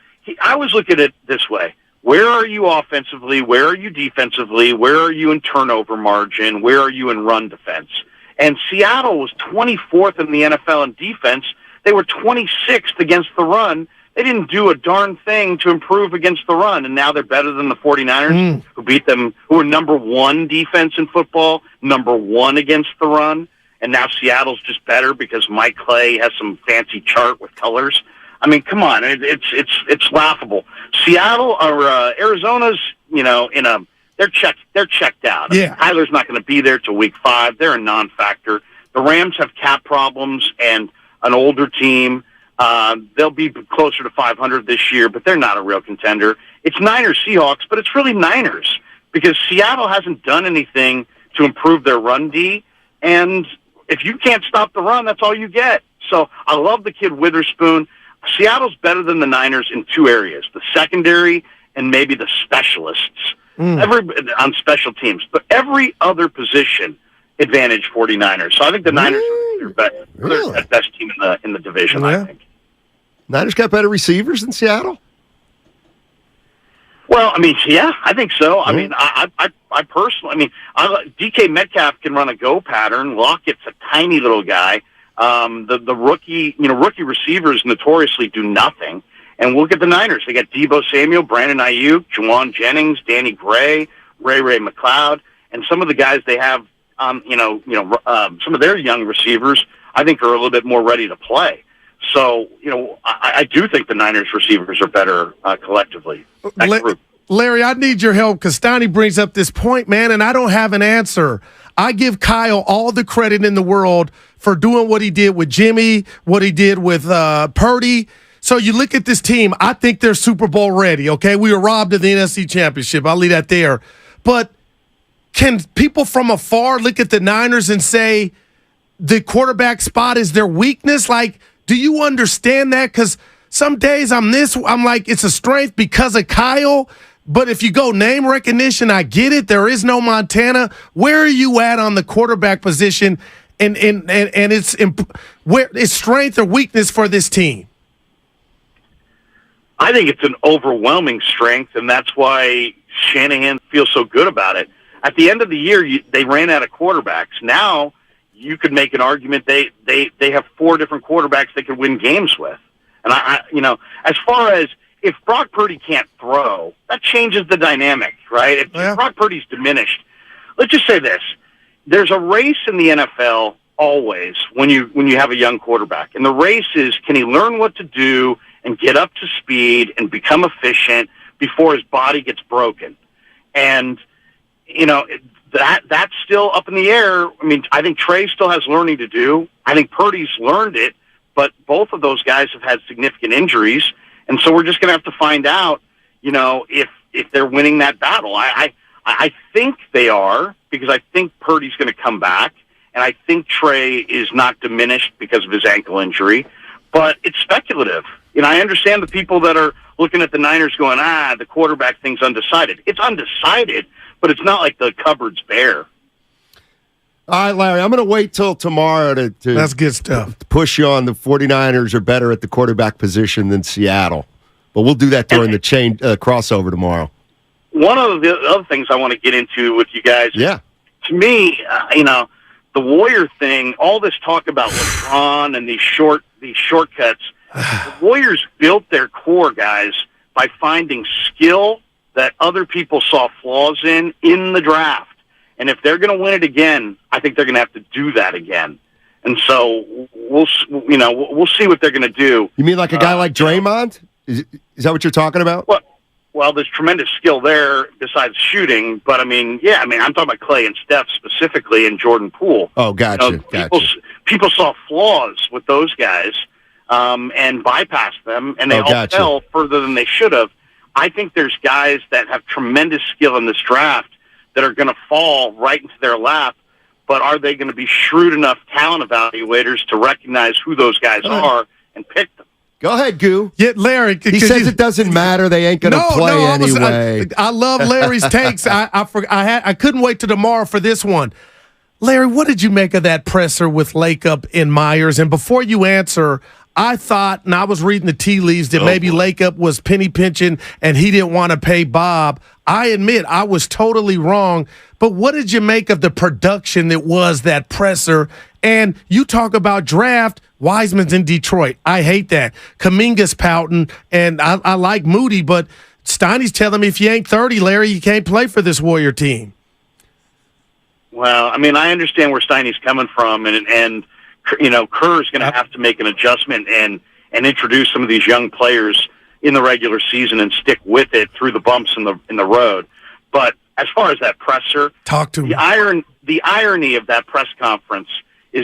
I was looking at it this way. Where are you offensively? Where are you defensively? Where are you in turnover margin? Where are you in run defense? And Seattle was 24th in the NFL in defense. They were 26th against the run. They didn't do a darn thing to improve against the run, and now they're better than the 49ers, who beat them, who are number one defense in football, number one against the run, and now Seattle's just better because Mike Clay has some fancy chart with colors. I mean, come on, it's laughable. Seattle or Arizona's, they're checked out. Yeah. Tyler's not going to be there till week 5. They're a non-factor. The Rams have cap problems and an older team. They'll be closer to 500 this year, but they're not a real contender. It's Niners Seahawks, but it's really Niners because Seattle hasn't done anything to improve their run D, and if you can't stop the run, that's all you get. So I love the kid Witherspoon. Seattle's better than the Niners in 2 areas, the secondary and maybe the specialists on special teams. But every other position, advantage 49ers. So I think the Niners are the best team in the division, I think. Niners got better receivers than Seattle? Well, I mean, yeah, I think so. I mean, I personally, DK Metcalf can run a go pattern. Lockett's a tiny little guy. The rookie receivers notoriously do nothing. And look at the Niners. They got Deebo Samuel, Brandon Ayuk, Juwan Jennings, Danny Gray, Ray McLeod, and some of the guys they have, some of their young receivers, I think are a little bit more ready to play. So, I do think the Niners receivers are better collectively. Larry, I need your help because Steiny brings up this point, man, and I don't have an answer. I give Kyle all the credit in the world for doing what he did with Jimmy, what he did with Purdy. So you look at this team, I think they're Super Bowl ready, okay? We were robbed of the NFC Championship. I'll leave that there. But can people from afar look at the Niners and say the quarterback spot is their weakness? Like, do you understand that? Because some days I'm like, it's a strength because of Kyle. But if you go name recognition, I get it. There is no Montana. Where are you at on the quarterback position and its strength or weakness for this team? I think it's an overwhelming strength, and that's why Shanahan feels so good about it. At the end of the year, they ran out of quarterbacks. Now you could make an argument they have 4 different quarterbacks they could win games with. And as far as if Brock Purdy can't throw, that changes the dynamic, right? If Brock Purdy's diminished, let's just say this: there's a race in the NFL always when you have a young quarterback, and the race is, can he learn what to do and get up to speed and become efficient before his body gets broken? And that's still up in the air. I mean, I think Trey still has learning to do. I think Purdy's learned it, but both of those guys have had significant injuries. And so we're just going to have to find out, if they're winning that battle. I think they are, because I think Purdy's going to come back, and I think Trey is not diminished because of his ankle injury. But it's speculative. I understand the people that are looking at the Niners going, the quarterback thing's undecided. It's undecided, but it's not like the cupboard's bare. All right, Larry, I'm going to wait till tomorrow to that's good stuff. Push you on the 49ers are better at the quarterback position than Seattle. But we'll do that during the chain crossover tomorrow. One of the other things I want to get into with you guys, to me, the Warrior thing, all this talk about LeBron and these shortcuts, the Warriors built their core, guys, by finding skill that other people saw flaws in the draft. And if they're going to win it again, I think they're going to have to do that again. And so we'll see what they're going to do. You mean like a guy like Draymond? Is that what you're talking about? Well, there's tremendous skill there besides shooting. But, I'm talking about Clay and Steph specifically and Jordan Poole. Oh, gotcha. People saw flaws with those guys and bypassed them, and they all fell further than they should have. I think there's guys that have tremendous skill in this draft that are going to fall right into their lap, but are they going to be shrewd enough talent evaluators to recognize who those guys are and pick them? Go ahead, Goo. Yeah, Larry. He says it doesn't matter. They ain't going to play anyway. I love Larry's takes. I couldn't wait till tomorrow for this one. Larry, what did you make of that presser with Lakeup and Myers? And before you answer, I thought, and I was reading the tea leaves, that maybe Lakeup was penny pinching and he didn't want to pay Bob. I admit I was totally wrong. But what did you make of the production that was that presser? And you talk about draft, Wiseman's in Detroit. I hate that. Kuminga's pouting, and I like Moody, but Steiny's telling me if you ain't 30, Larry, you can't play for this Warrior team. Well, I mean, I understand where Steiny's coming from, and you know, Kerr's going to have to make an adjustment and introduce some of these young players in the regular season and stick with it through the bumps in the road. But as far as that presser, talk to me. The irony of that press conference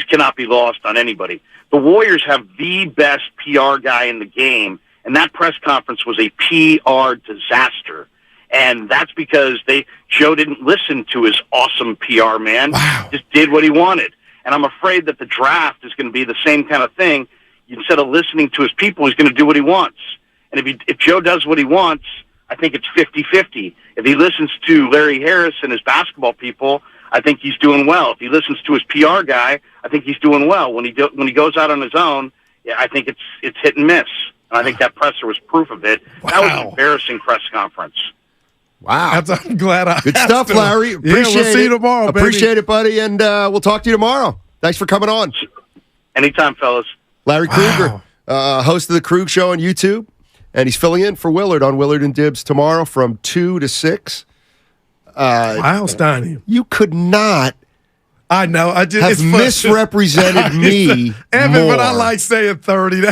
cannot be lost on anybody. The Warriors have the best PR guy in the game, and that press conference was a PR disaster. And that's because Joe didn't listen to his awesome PR man. Wow. Just did what he wanted. And I'm afraid that the draft is going to be the same kind of thing. Instead of listening to his people, he's going to do what he wants. And if Joe does what he wants, I think it's 50-50. If he listens to Larry Harris and his basketball people, I think he's doing well. If he listens to his PR guy, I think he's doing well. When he goes out on his own, yeah, I think it's hit and miss. And I think that presser was proof of it. Wow. That was an embarrassing press conference. Wow. I'm glad I Good stuff, to. Larry. Appreciate we'll see you tomorrow, baby. Appreciate it, buddy, and we'll talk to you tomorrow. Thanks for coming on. Anytime, fellas. Larry Krueger, host of the Krug Show on YouTube, and he's filling in for Willard on Willard and Dibs tomorrow from 2 to 6. Wow, Steiny. You could not I know. have misrepresented me Evan, more. but I like saying 30.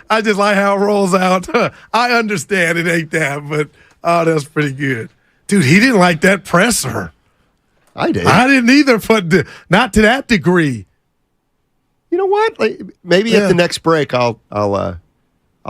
I just like how it rolls out. I understand it ain't that, but that's pretty good. Dude, he didn't like that presser. I did. I didn't either, but not to that degree. You know what? Maybe at the next break, I'll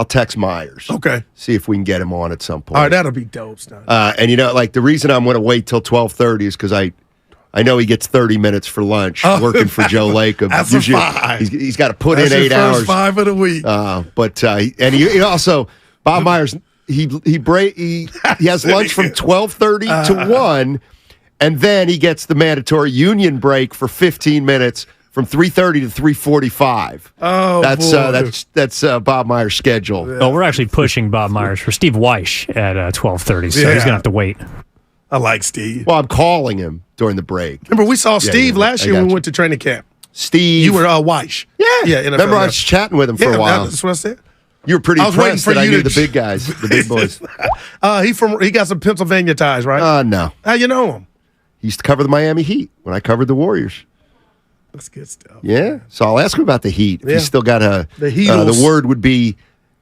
text Myers. Okay. See if we can get him on at some point. All right, that'll be dope, Stein. And the reason I'm going to wait till 12:30 is because I know he gets 30 minutes for lunch working for Joe Lacob. That's Usually, a 5. He's got to put That's in 8 hours. First 5 of the week. But he also Bob Myers he has lunch from 12:30 to 1, and then he gets the mandatory union break for 15 minutes from 3:30 to 3:45. Oh, that's Bob Myers' schedule. Yeah. Oh, we're actually pushing Bob Myers for Steve Weish at 12:30, so he's gonna have to wait. I like Steve. Well, I'm calling him during the break. Remember, we saw Steve last year when we went to training camp. Steve, you were Weish. Yeah. Remember, I was chatting with him for a while. That's what I said. You were pretty impressed that I knew the big guys, the big boys. He got some Pennsylvania ties, right? No. How you know him? He used to cover the Miami Heat when I covered the Warriors. That's good stuff. Yeah. So I'll ask him about the Heat. If he's still got the word would be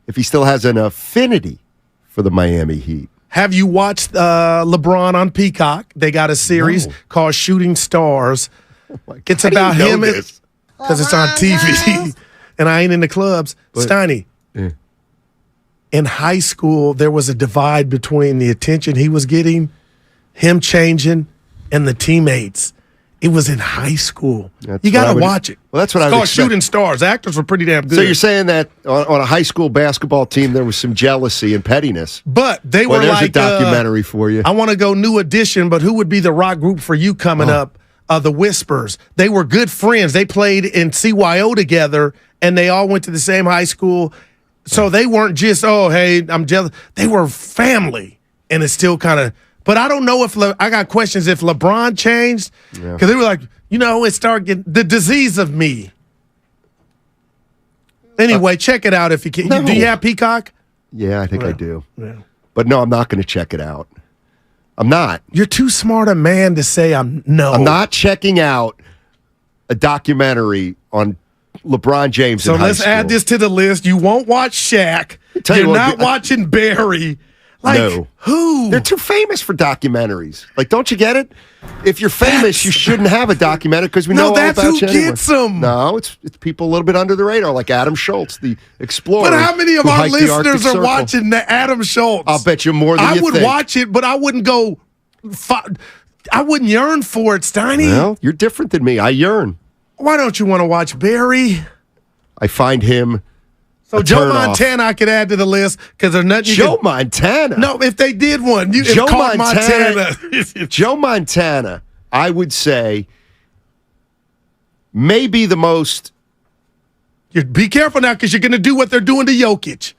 if he still has an affinity for the Miami Heat. Have you watched LeBron on Peacock? They got a series called Shooting Stars. It's about him because it's on TV, and I ain't in the clubs. Steiny, in high school, there was a divide between the attention he was getting, him changing, and the teammates. It was in high school. You got to watch it. Well, that's what it's I called expect. Shooting Stars. Actors were pretty damn good. So you're saying that on a high school basketball team there was some jealousy and pettiness. But they were there's like a documentary for you. I want to go New Edition, but who would be the rock group for you coming up? The Whispers. They were good friends. They played in CYO together, and they all went to the same high school. So they weren't just, hey, I'm jealous. They were family, and it's still kind of. But I don't know if I got questions if LeBron changed because they were like, it started getting the disease of me. Anyway, check it out if you can. No. Do you have Peacock? Yeah, I think I do. Yeah. But no, I'm not going to check it out. I'm not. You're too smart a man to say no. I'm not checking out a documentary on LeBron James. So in high let's school. add this to the list. You won't watch Shaq. You're not watching Barry. No. Who? They're too famous for documentaries. Don't you get it? If you're famous, you shouldn't have a documentary because we know all about you anyway. Gets them. No, it's people a little bit under the radar, like Adam Schultz, the explorer. But how many of who our hiked the Arctic listeners are Circle. watching the Adam Schultz? I'll bet you more than you think. I would watch it, but I wouldn't go. I wouldn't yearn for it, Steiny. Well, you're different than me. I yearn. Why don't you want to watch Barry? I find him. So Joe Montana, I could add to the list because there's nothing. Montana. No, if they did one, Joe Montana. Joe Montana, I would say, maybe the most Be careful now because you're going to do what they're doing to Jokic.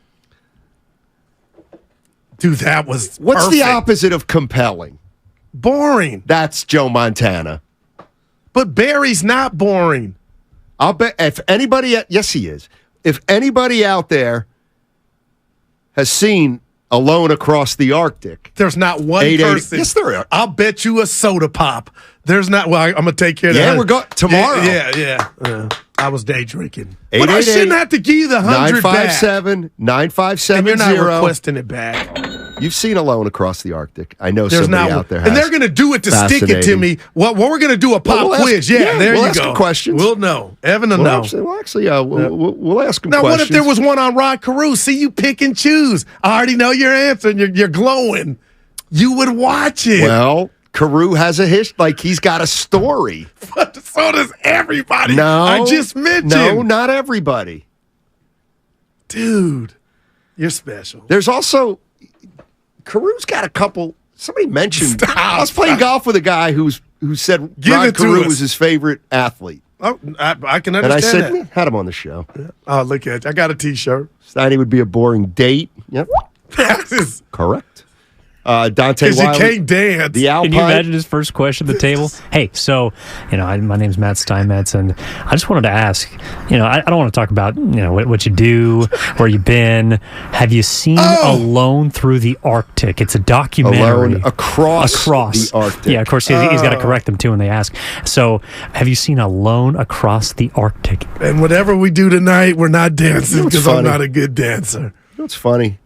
Dude, that was What's perfect. the opposite of compelling? Boring. That's Joe Montana. But Barry's not boring. I'll bet if anybody, yes, he is. If anybody out there has seen Alone Across the Arctic, there's not one person. Yes, there are. I'll bet you a soda pop. There's not. Well, I'm gonna take care of that. Yeah, we're going tomorrow. Yeah. I was day drinking, but 888 I shouldn't have to give you the 100 back. 957-9570. And you're not requesting it back. You've seen Alone Across the Arctic. I know There's somebody not, out there has. and they're going to do it to stick it to me. Well, we're going to do a pop quiz. There we'll you ask go. Him questions. We'll know. Evan will know. We'll ask him now, questions. what if there was one on Rod Carew? See, you pick and choose. I already know your answer, and you're glowing. You would watch it. Well, Carew has a he's got a story. But so does everybody. No, I just mentioned. No, not everybody. Dude, you're special. There's also Carew's got a couple. Somebody mentioned. I was playing golf with a guy who said Rod Carew was his favorite athlete. Oh, I can understand and I said, that. Had him on the show. Oh, look at you. I got a T-shirt. Steiny would be a boring date. Yep. Correct. Dante Wiley. Because you can't dance. The Alpine. Can you imagine his first question at the table? Hey, so, my name's Matt Steinmetz, and I just wanted to ask, I don't want to talk about, what you do, where you've been. Have you seen Alone Through the Arctic? It's a documentary. Alone across the Arctic. Yeah, of course, he's got to correct them, too, when they ask. So, have you seen Alone Across the Arctic? And whatever we do tonight, we're not dancing because I'm not a good dancer. It's funny.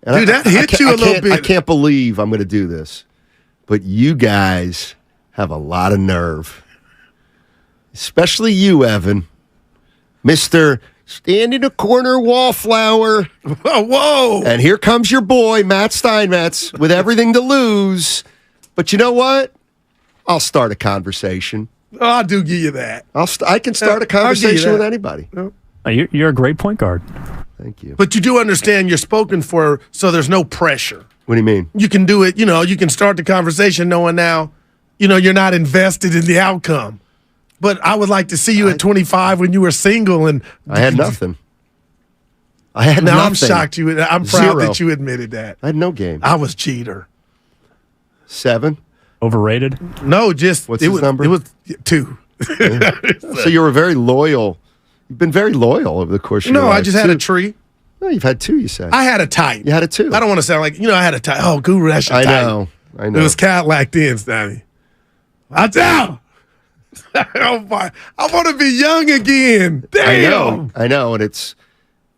And dude, that hit you a little bit. I can't believe I'm going to do this, but you guys have a lot of nerve, especially you, Evan, Mr. Stand in a corner wallflower. Whoa! And here comes your boy, Matt Steinmetz, with everything to lose. But you know what? I'll start a conversation. Oh, I do give you that. I can start a conversation with anybody. You're a great point guard. Thank you. But you do understand you're spoken for, so there's no pressure. What do you mean? You can do it, you can start the conversation knowing now, you're not invested in the outcome. But I would like to see you at 25 when you were single and I had nothing. I'm shocked you. I'm proud that you admitted that. I had no game. I was cheater. 7. Overrated? No, just what's his number? It was 2. Yeah. So you were very loyal. You've been very loyal over the course of your life. No, I just had a tree. No, you've had 2, you said. I had a type. You had a 2. I don't want to sound like, I had a type. Oh, Guru, that's your type. I know. It was Cadillac then, Stanley. Watch out. Oh, my. I want to be young again. Damn. I know, and it's...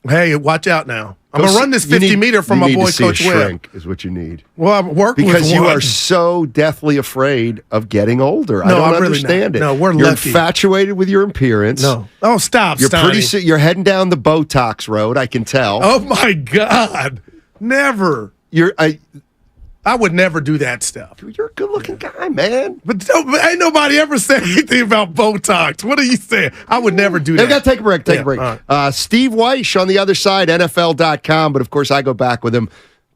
Hey, watch out now. I'm going to run this 50-meter from my boy, Coach Webb. Shrink is what you need. Well, I'm working with because you are so deathly afraid of getting older. No, I don't I'm understand really it. No, we're You're lucky. infatuated with your appearance. No. Oh, stop, You're heading down the Botox road, I can tell. Oh, my God. Never. I would never do that stuff. Dude, you're a good-looking guy, man. But ain't nobody ever said anything about Botox. What are you saying? I would never do that. We got to take a break. Take a break. Right. Steve Weish on the other side, NFL.com. But, of course, I go back with him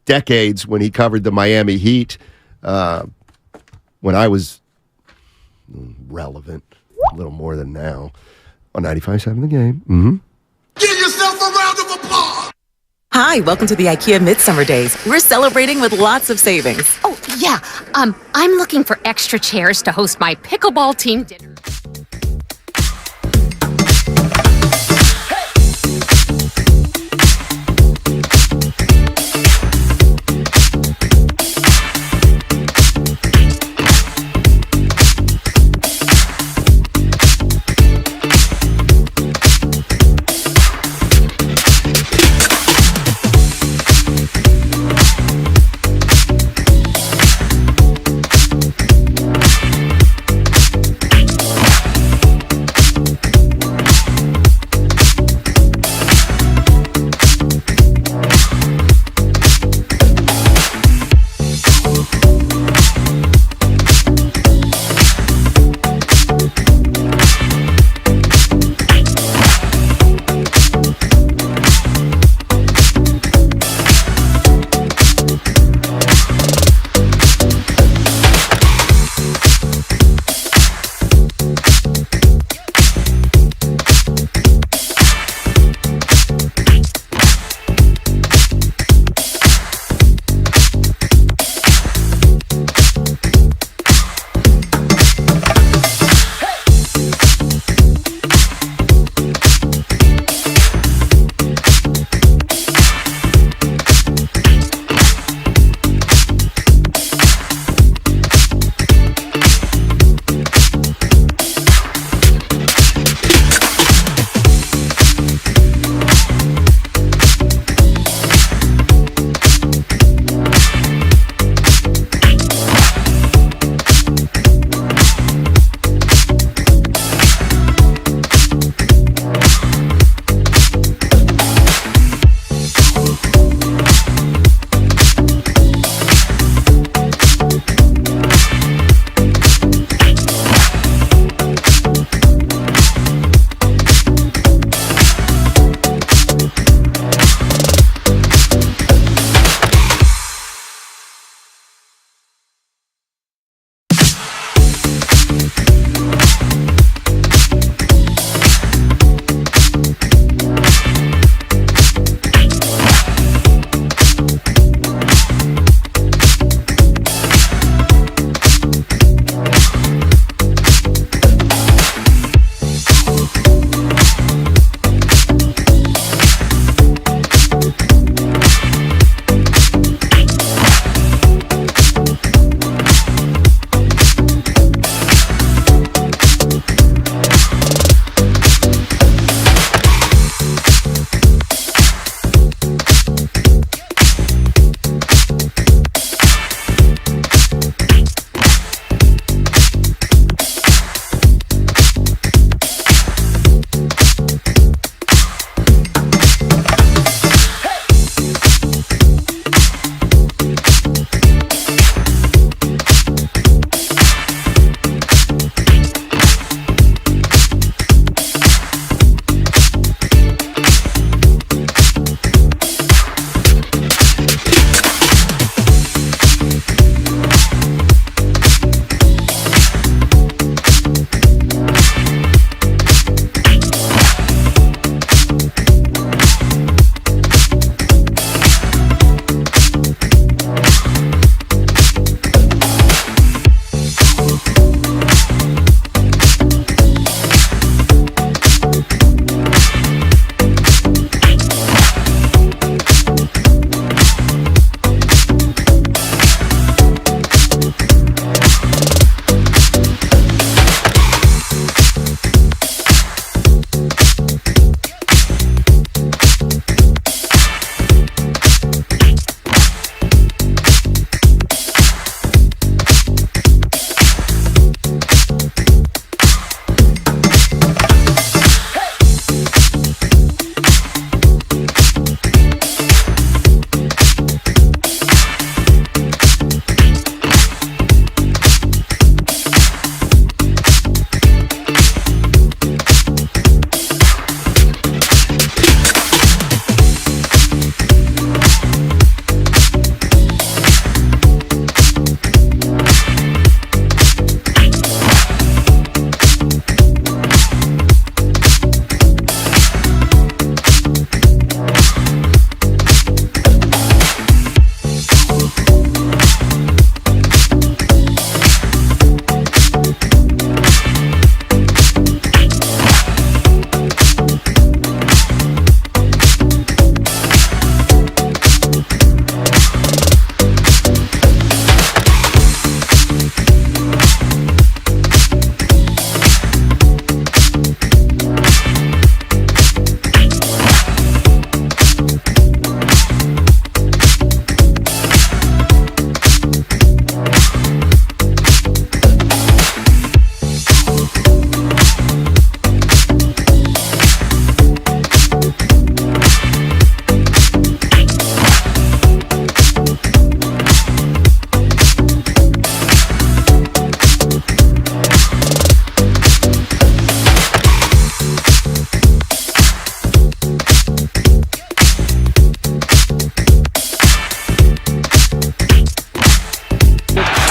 decades when he covered the Miami Heat when I was relevant, a little more than now, on 95.7 The Game. Mm-hmm. Give yourself a round of applause. Hi, welcome to the IKEA Midsummer Days. We're celebrating with lots of savings. Oh, yeah. I'm looking for extra chairs to host my pickleball team dinner.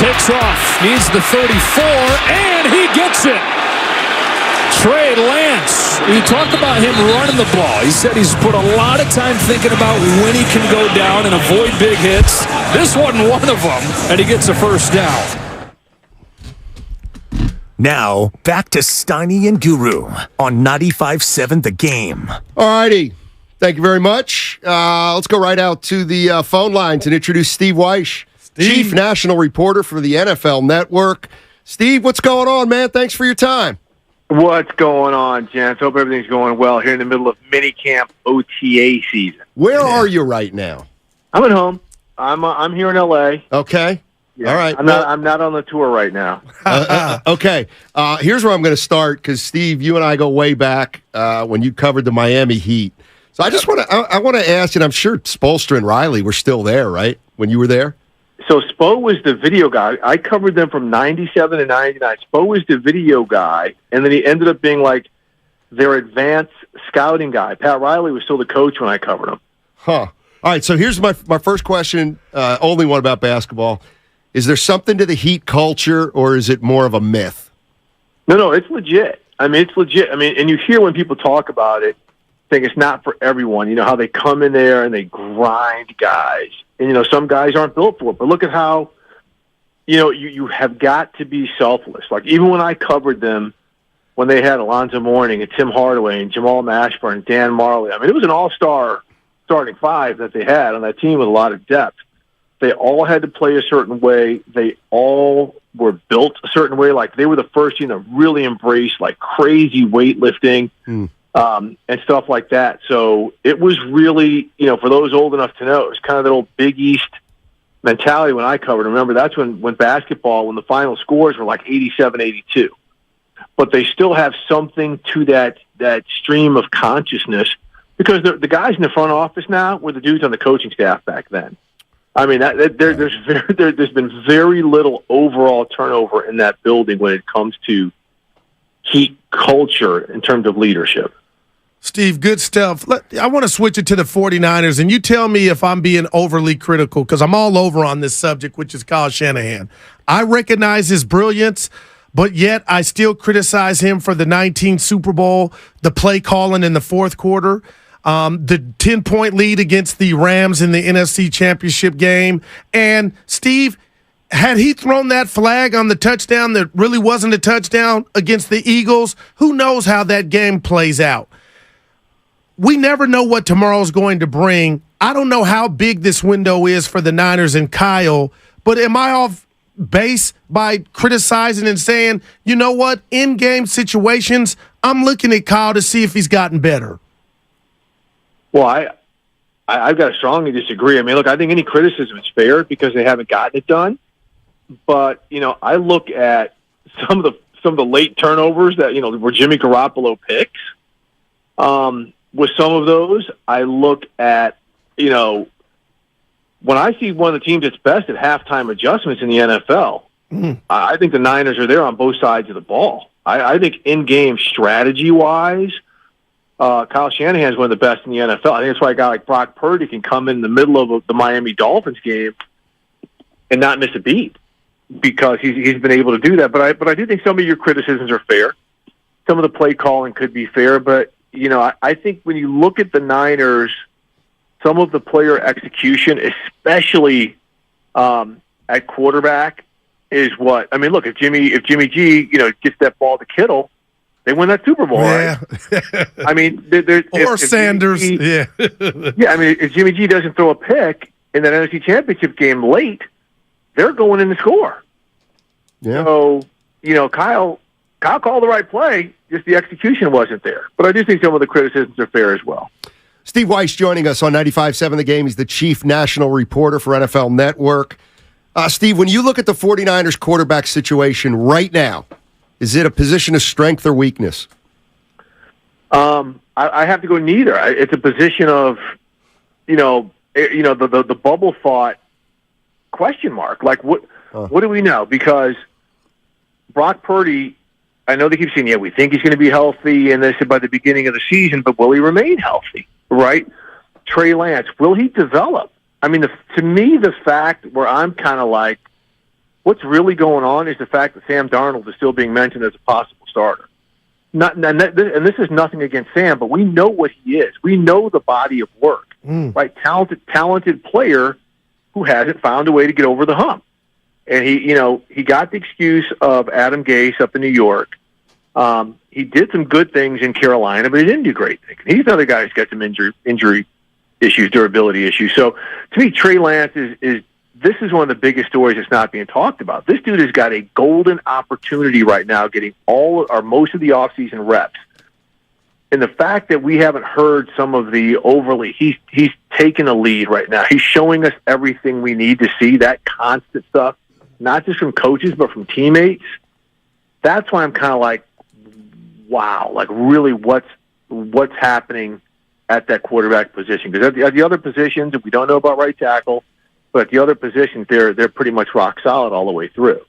takes off, needs the 34, and he gets it. Trey Lance, you talk about him running the ball. He said he's put a lot of time thinking about when he can go down and avoid big hits. This wasn't one of them, and he gets a first down. Now, back to Steiny and Guru on 95.7 The Game. All righty. Thank you very much. Let's go right out to the phone lines and introduce Steve Weish, Chief National Reporter for the NFL Network. Steve, what's going on, man? Thanks for your time. What's going on, gents? Hope everything's going well here in the middle of minicamp OTA season. Where are you right now? I'm at home. I'm here in L.A. Okay. Yeah, All right. I'm not on the tour right now. Okay. Here's where I'm going to start because, Steve, you and I go way back when you covered the Miami Heat. So I just want to ask you, and I'm sure Spoelstra and Riley were still there, right, when you were there? So Spo was the video guy. I covered them from 97 to 99. Spo was the video guy, and then he ended up being like their advanced scouting guy. Pat Riley was still the coach when I covered him. Huh. All right, so here's my first question, only one about basketball. Is there something to the Heat culture, or is it more of a myth? No, it's legit. I mean, it's legit. I mean, and you hear when people talk about it, think it's not for everyone. You know, how they come in there and they grind guys. And, you know, some guys aren't built for it. But look at how, you know, you have got to be selfless. Like, even when I covered them, when they had Alonzo Mourning and Tim Hardaway and Jamal Mashburn and Dan Marley, I mean, it was an all-star starting five that they had on that team with a lot of depth. They all had to play a certain way. They all were built a certain way. Like, they were the first team to really embrace, like, crazy weightlifting and stuff like that. So it was really, you know, for those old enough to know, it was kind of that old Big East mentality when I covered. Remember, that's when basketball, when the final scores were like 87-82. But they still have something to that stream of consciousness because the guys in the front office now were the dudes on the coaching staff back then. I mean, there's been very little overall turnover in that building when it comes to Heat culture in terms of leadership. Steve, good stuff. I want to switch it to the 49ers, and you tell me if I'm being overly critical because I'm all over on this subject, which is Kyle Shanahan. I recognize his brilliance, but yet I still criticize him for the 19 Super Bowl, the play calling in the fourth quarter. The 10-point lead against the Rams in the NFC Championship game. And, Steve, had he thrown that flag on the touchdown that really wasn't a touchdown against the Eagles, who knows how that game plays out? We never know what tomorrow's going to bring. I don't know how big this window is for the Niners and Kyle, but am I off base by criticizing and saying, you know what, in-game situations, I'm looking at Kyle to see if he's gotten better? Well, I've got to strongly disagree. I mean, look, I think any criticism is fair because they haven't gotten it done. But, you know, I look at some of the late turnovers that, you know, where Jimmy Garoppolo picks. With some of those, I look at, you know, when I see one of the teams that's best at halftime adjustments in the NFL, I think the Niners are there on both sides of the ball. I think in-game strategy-wise, Kyle Shanahan is one of the best in the NFL. I think that's why a guy like Brock Purdy can come in the middle of the Miami Dolphins game and not miss a beat because he's been able to do that. But I do think some of your criticisms are fair. Some of the play calling could be fair. But, you know, I think when you look at the Niners, some of the player execution, especially at quarterback, is what I mean. Look, if Jimmy G, you know, gets that ball to Kittle, they win that Super Bowl, right? I mean, or Sanders, I mean, if Jimmy G doesn't throw a pick in that NFC Championship game late, they're going in to score. Yeah. So, you know, Kyle called the right play, just the execution wasn't there. But I do think some of the criticisms are fair as well. Steve Weish joining us on 95.7 The Game. He's the chief national reporter for NFL Network. Steve, when you look at the 49ers quarterback situation right now, is it a position of strength or weakness? I have to go neither. It's a position of, the bubble thought question mark. Like, what do we know? Because Brock Purdy, I know they keep saying, we think he's going to be healthy, and they said by the beginning of the season, but will he remain healthy, right? Trey Lance, will he develop? I mean, to me, the fact where I'm kind of like, What's really going on is the fact that Sam Darnold is still being mentioned as a possible starter. And this is nothing against Sam, but we know what he is. We know the body of work, right? Talented player who hasn't found a way to get over the hump. And he got the excuse of Adam Gase up in New York. He did some good things in Carolina, but he didn't do great things. He's another guy who's got some injury issues, durability issues. So to me, Trey Lance this is one of the biggest stories that's not being talked about. This dude has got a golden opportunity right now getting most of the offseason reps. And the fact that we haven't heard some of the he's taken a lead right now. He's showing us everything we need to see, that constant stuff, not just from coaches, but from teammates. That's why I'm kind of like, wow, like really what's happening at that quarterback position. Because at the other positions, we don't know about right tackle, but the other positions, they're pretty much rock solid all the way through.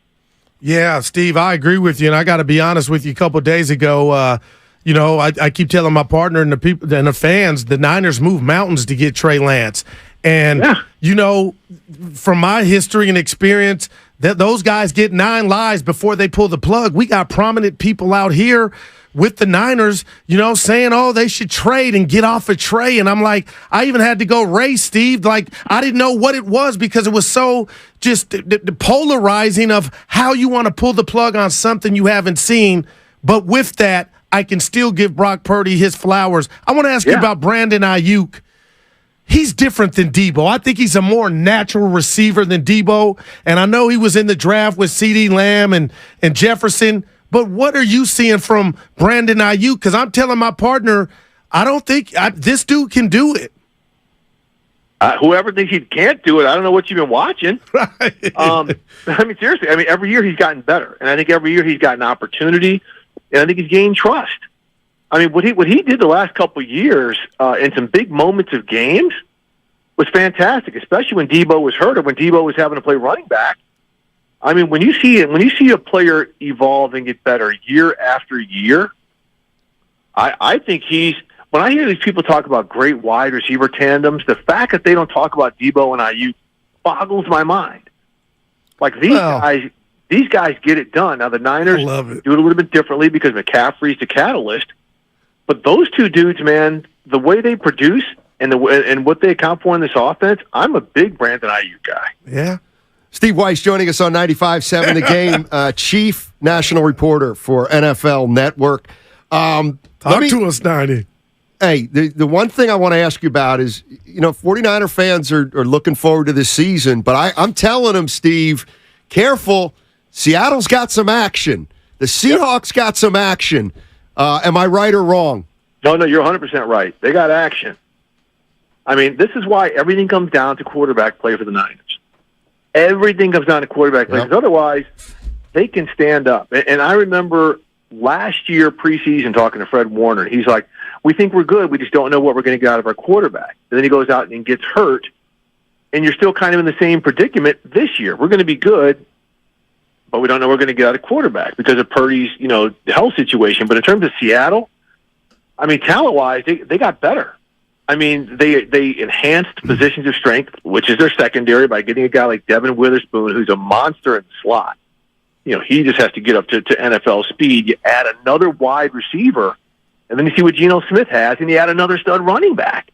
Yeah, Steve, I agree with you, and I got to be honest with you. A couple of days ago, I keep telling my partner and the people and the fans, the Niners moved mountains to get Trey Lance, and from my history and experience, that those guys get 9 lives before they pull the plug. We got prominent people out here with the Niners, saying, oh, they should trade and get off of Trey. And I'm like, I even had to go race, Steve. Like, I didn't know what it was because it was so just the polarizing of how you want to pull the plug on something you haven't seen. But with that, I can still give Brock Purdy his flowers. I want to ask you about Brandon Ayuk. He's different than Debo. I think he's a more natural receiver than Debo. And I know he was in the draft with CeeDee Lamb and Jefferson. But what are you seeing from Brandon Ayuk? Because I'm telling my partner, I don't think this dude can do it. Whoever thinks he can't do it, I don't know what you've been watching. Right. Seriously. Every year he's gotten better. And I think every year he's gotten opportunity. And I think he's gained trust. What he did the last couple of years in some big moments of games was fantastic, especially when Debo was hurt or when Debo was having to play running back. When you see a player evolve and get better year after year, I think when I hear these people talk about great wide receiver tandems, the fact that they don't talk about Debo and Ayuk boggles my mind. Like these guys get it done. Now the Niners do it a little bit differently because McCaffrey's the catalyst. But those two dudes, man, the way they produce and what they account for in this offense, I'm a big Brandon Ayuk guy. Yeah. Steve Weiss joining us on 95.7 The Game, chief national reporter for NFL Network. Talk to us, 90. Hey, the one thing I want to ask you about is, 49er fans are looking forward to this season, but I'm telling them, Steve, careful. Seattle's got some action. The Seahawks got some action. Am I right or wrong? No, you're 100% right. They got action. This is why everything comes down to quarterback play for the Niners. Everything comes down to quarterback play, because otherwise they can stand up. And I remember last year preseason talking to Fred Warner. He's like, we think we're good. We just don't know what we're going to get out of our quarterback. And then he goes out and gets hurt, and you're still kind of in the same predicament this year. We're going to be good, but we don't know what we're going to get out of quarterback because of Purdy's, health situation. But in terms of Seattle, talent-wise, they got better. They enhanced positions of strength, which is their secondary, by getting a guy like Devin Witherspoon, who's a monster in the slot. He just has to get up to NFL speed. You add another wide receiver, and then you see what Geno Smith has, and you add another stud running back.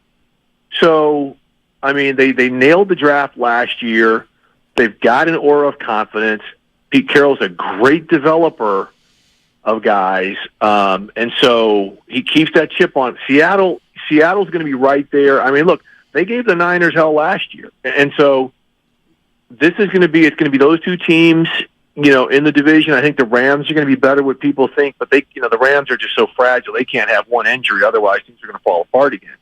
So, they nailed the draft last year. They've got an aura of confidence. Pete Carroll's a great developer of guys, and so he keeps that chip on. Seattle's going to be right there. Look, they gave the Niners hell last year, and so it's going to be those two teams, in the division. I think the Rams are going to be better what people think, but the Rams are just so fragile. They can't have one injury. Otherwise, things are going to fall apart again.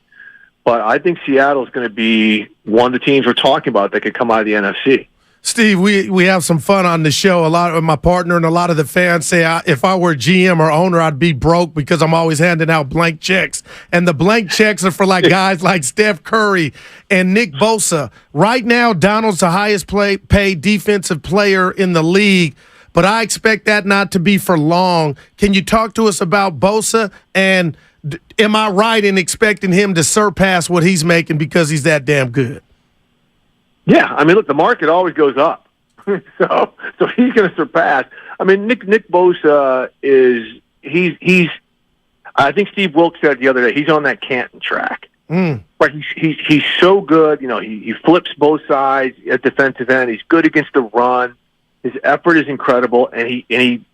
But I think Seattle is going to be one of the teams we're talking about that could come out of the NFC. Steve, we have some fun on the show. A lot of my partner and a lot of the fans say if I were GM or owner, I'd be broke because I'm always handing out blank checks. And the blank checks are for guys like Steph Curry and Nick Bosa. Right now, Donald's the highest paid defensive player in the league, but I expect that not to be for long. Can you talk to us about Bosa? And am I right in expecting him to surpass what he's making because he's that damn good? Yeah, look, the market always goes up. so he's going to surpass. I mean, Nick Bosa he's. I think Steve Wilkes said the other day he's on that Canton track. But he's so good. You know, he flips both sides at defensive end. He's good against the run. His effort is incredible, and he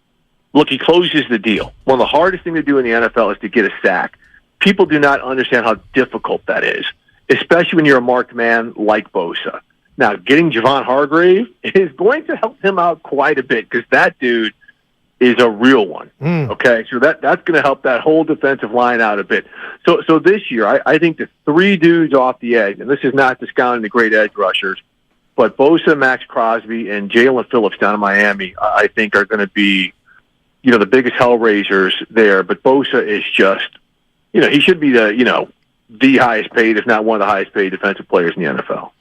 closes the deal. One of the hardest things to do in the NFL is to get a sack. People do not understand how difficult that is, especially when you're a marked man like Bosa. Now, getting Javon Hargrave is going to help him out quite a bit because that dude is a real one. Okay, so that's going to help that whole defensive line out a bit. So this year, I think the three dudes off the edge, and this is not discounting the great edge rushers, but Bosa, Max Crosby, and Jalen Phillips down in Miami, I think are going to be, the biggest hellraisers there. But Bosa is just, he should be the highest paid, if not one of the highest paid defensive players in the NFL.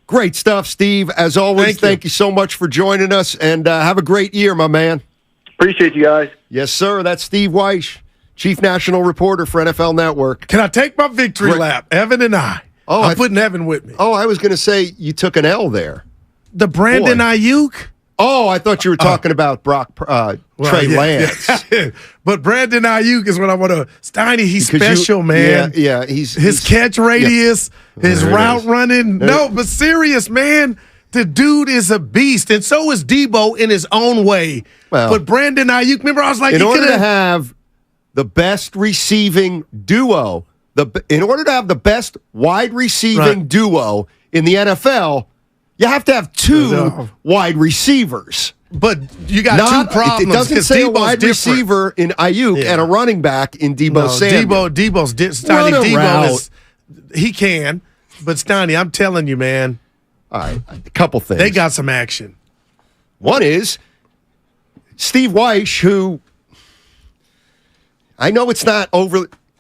Great stuff, Steve. As always, thank you so much for joining us, and have a great year, my man. Appreciate you guys. Yes, sir. That's Steve Weish, Chief National Reporter for NFL Network. Can I take my victory lap? Evan and I. I'm putting Evan with me. Oh, I was going to say you took an L there. The Brandon Ayuk? Oh, I thought you were talking about Trey Lance. Yeah. But Brandon Ayuk is what I want to. Steiny, he's special, man. Yeah, his catch radius, his route running. No, but serious, man. The dude is a beast, and so is Debo in his own way. Well, but Brandon Ayuk, remember, I was like, in order to have the best receiving duo, in order to have the best wide receiving duo in the NFL, you have to have two wide receivers. But you got two problems. It doesn't say Debo's a wide receiver in Ayuk and a running back in Debo Samuel. Debo's Steiny. Debo is, he can, but Steiny, I'm telling you, man. All right, a couple things. They got some action. One is Steve Weish, who I know it's not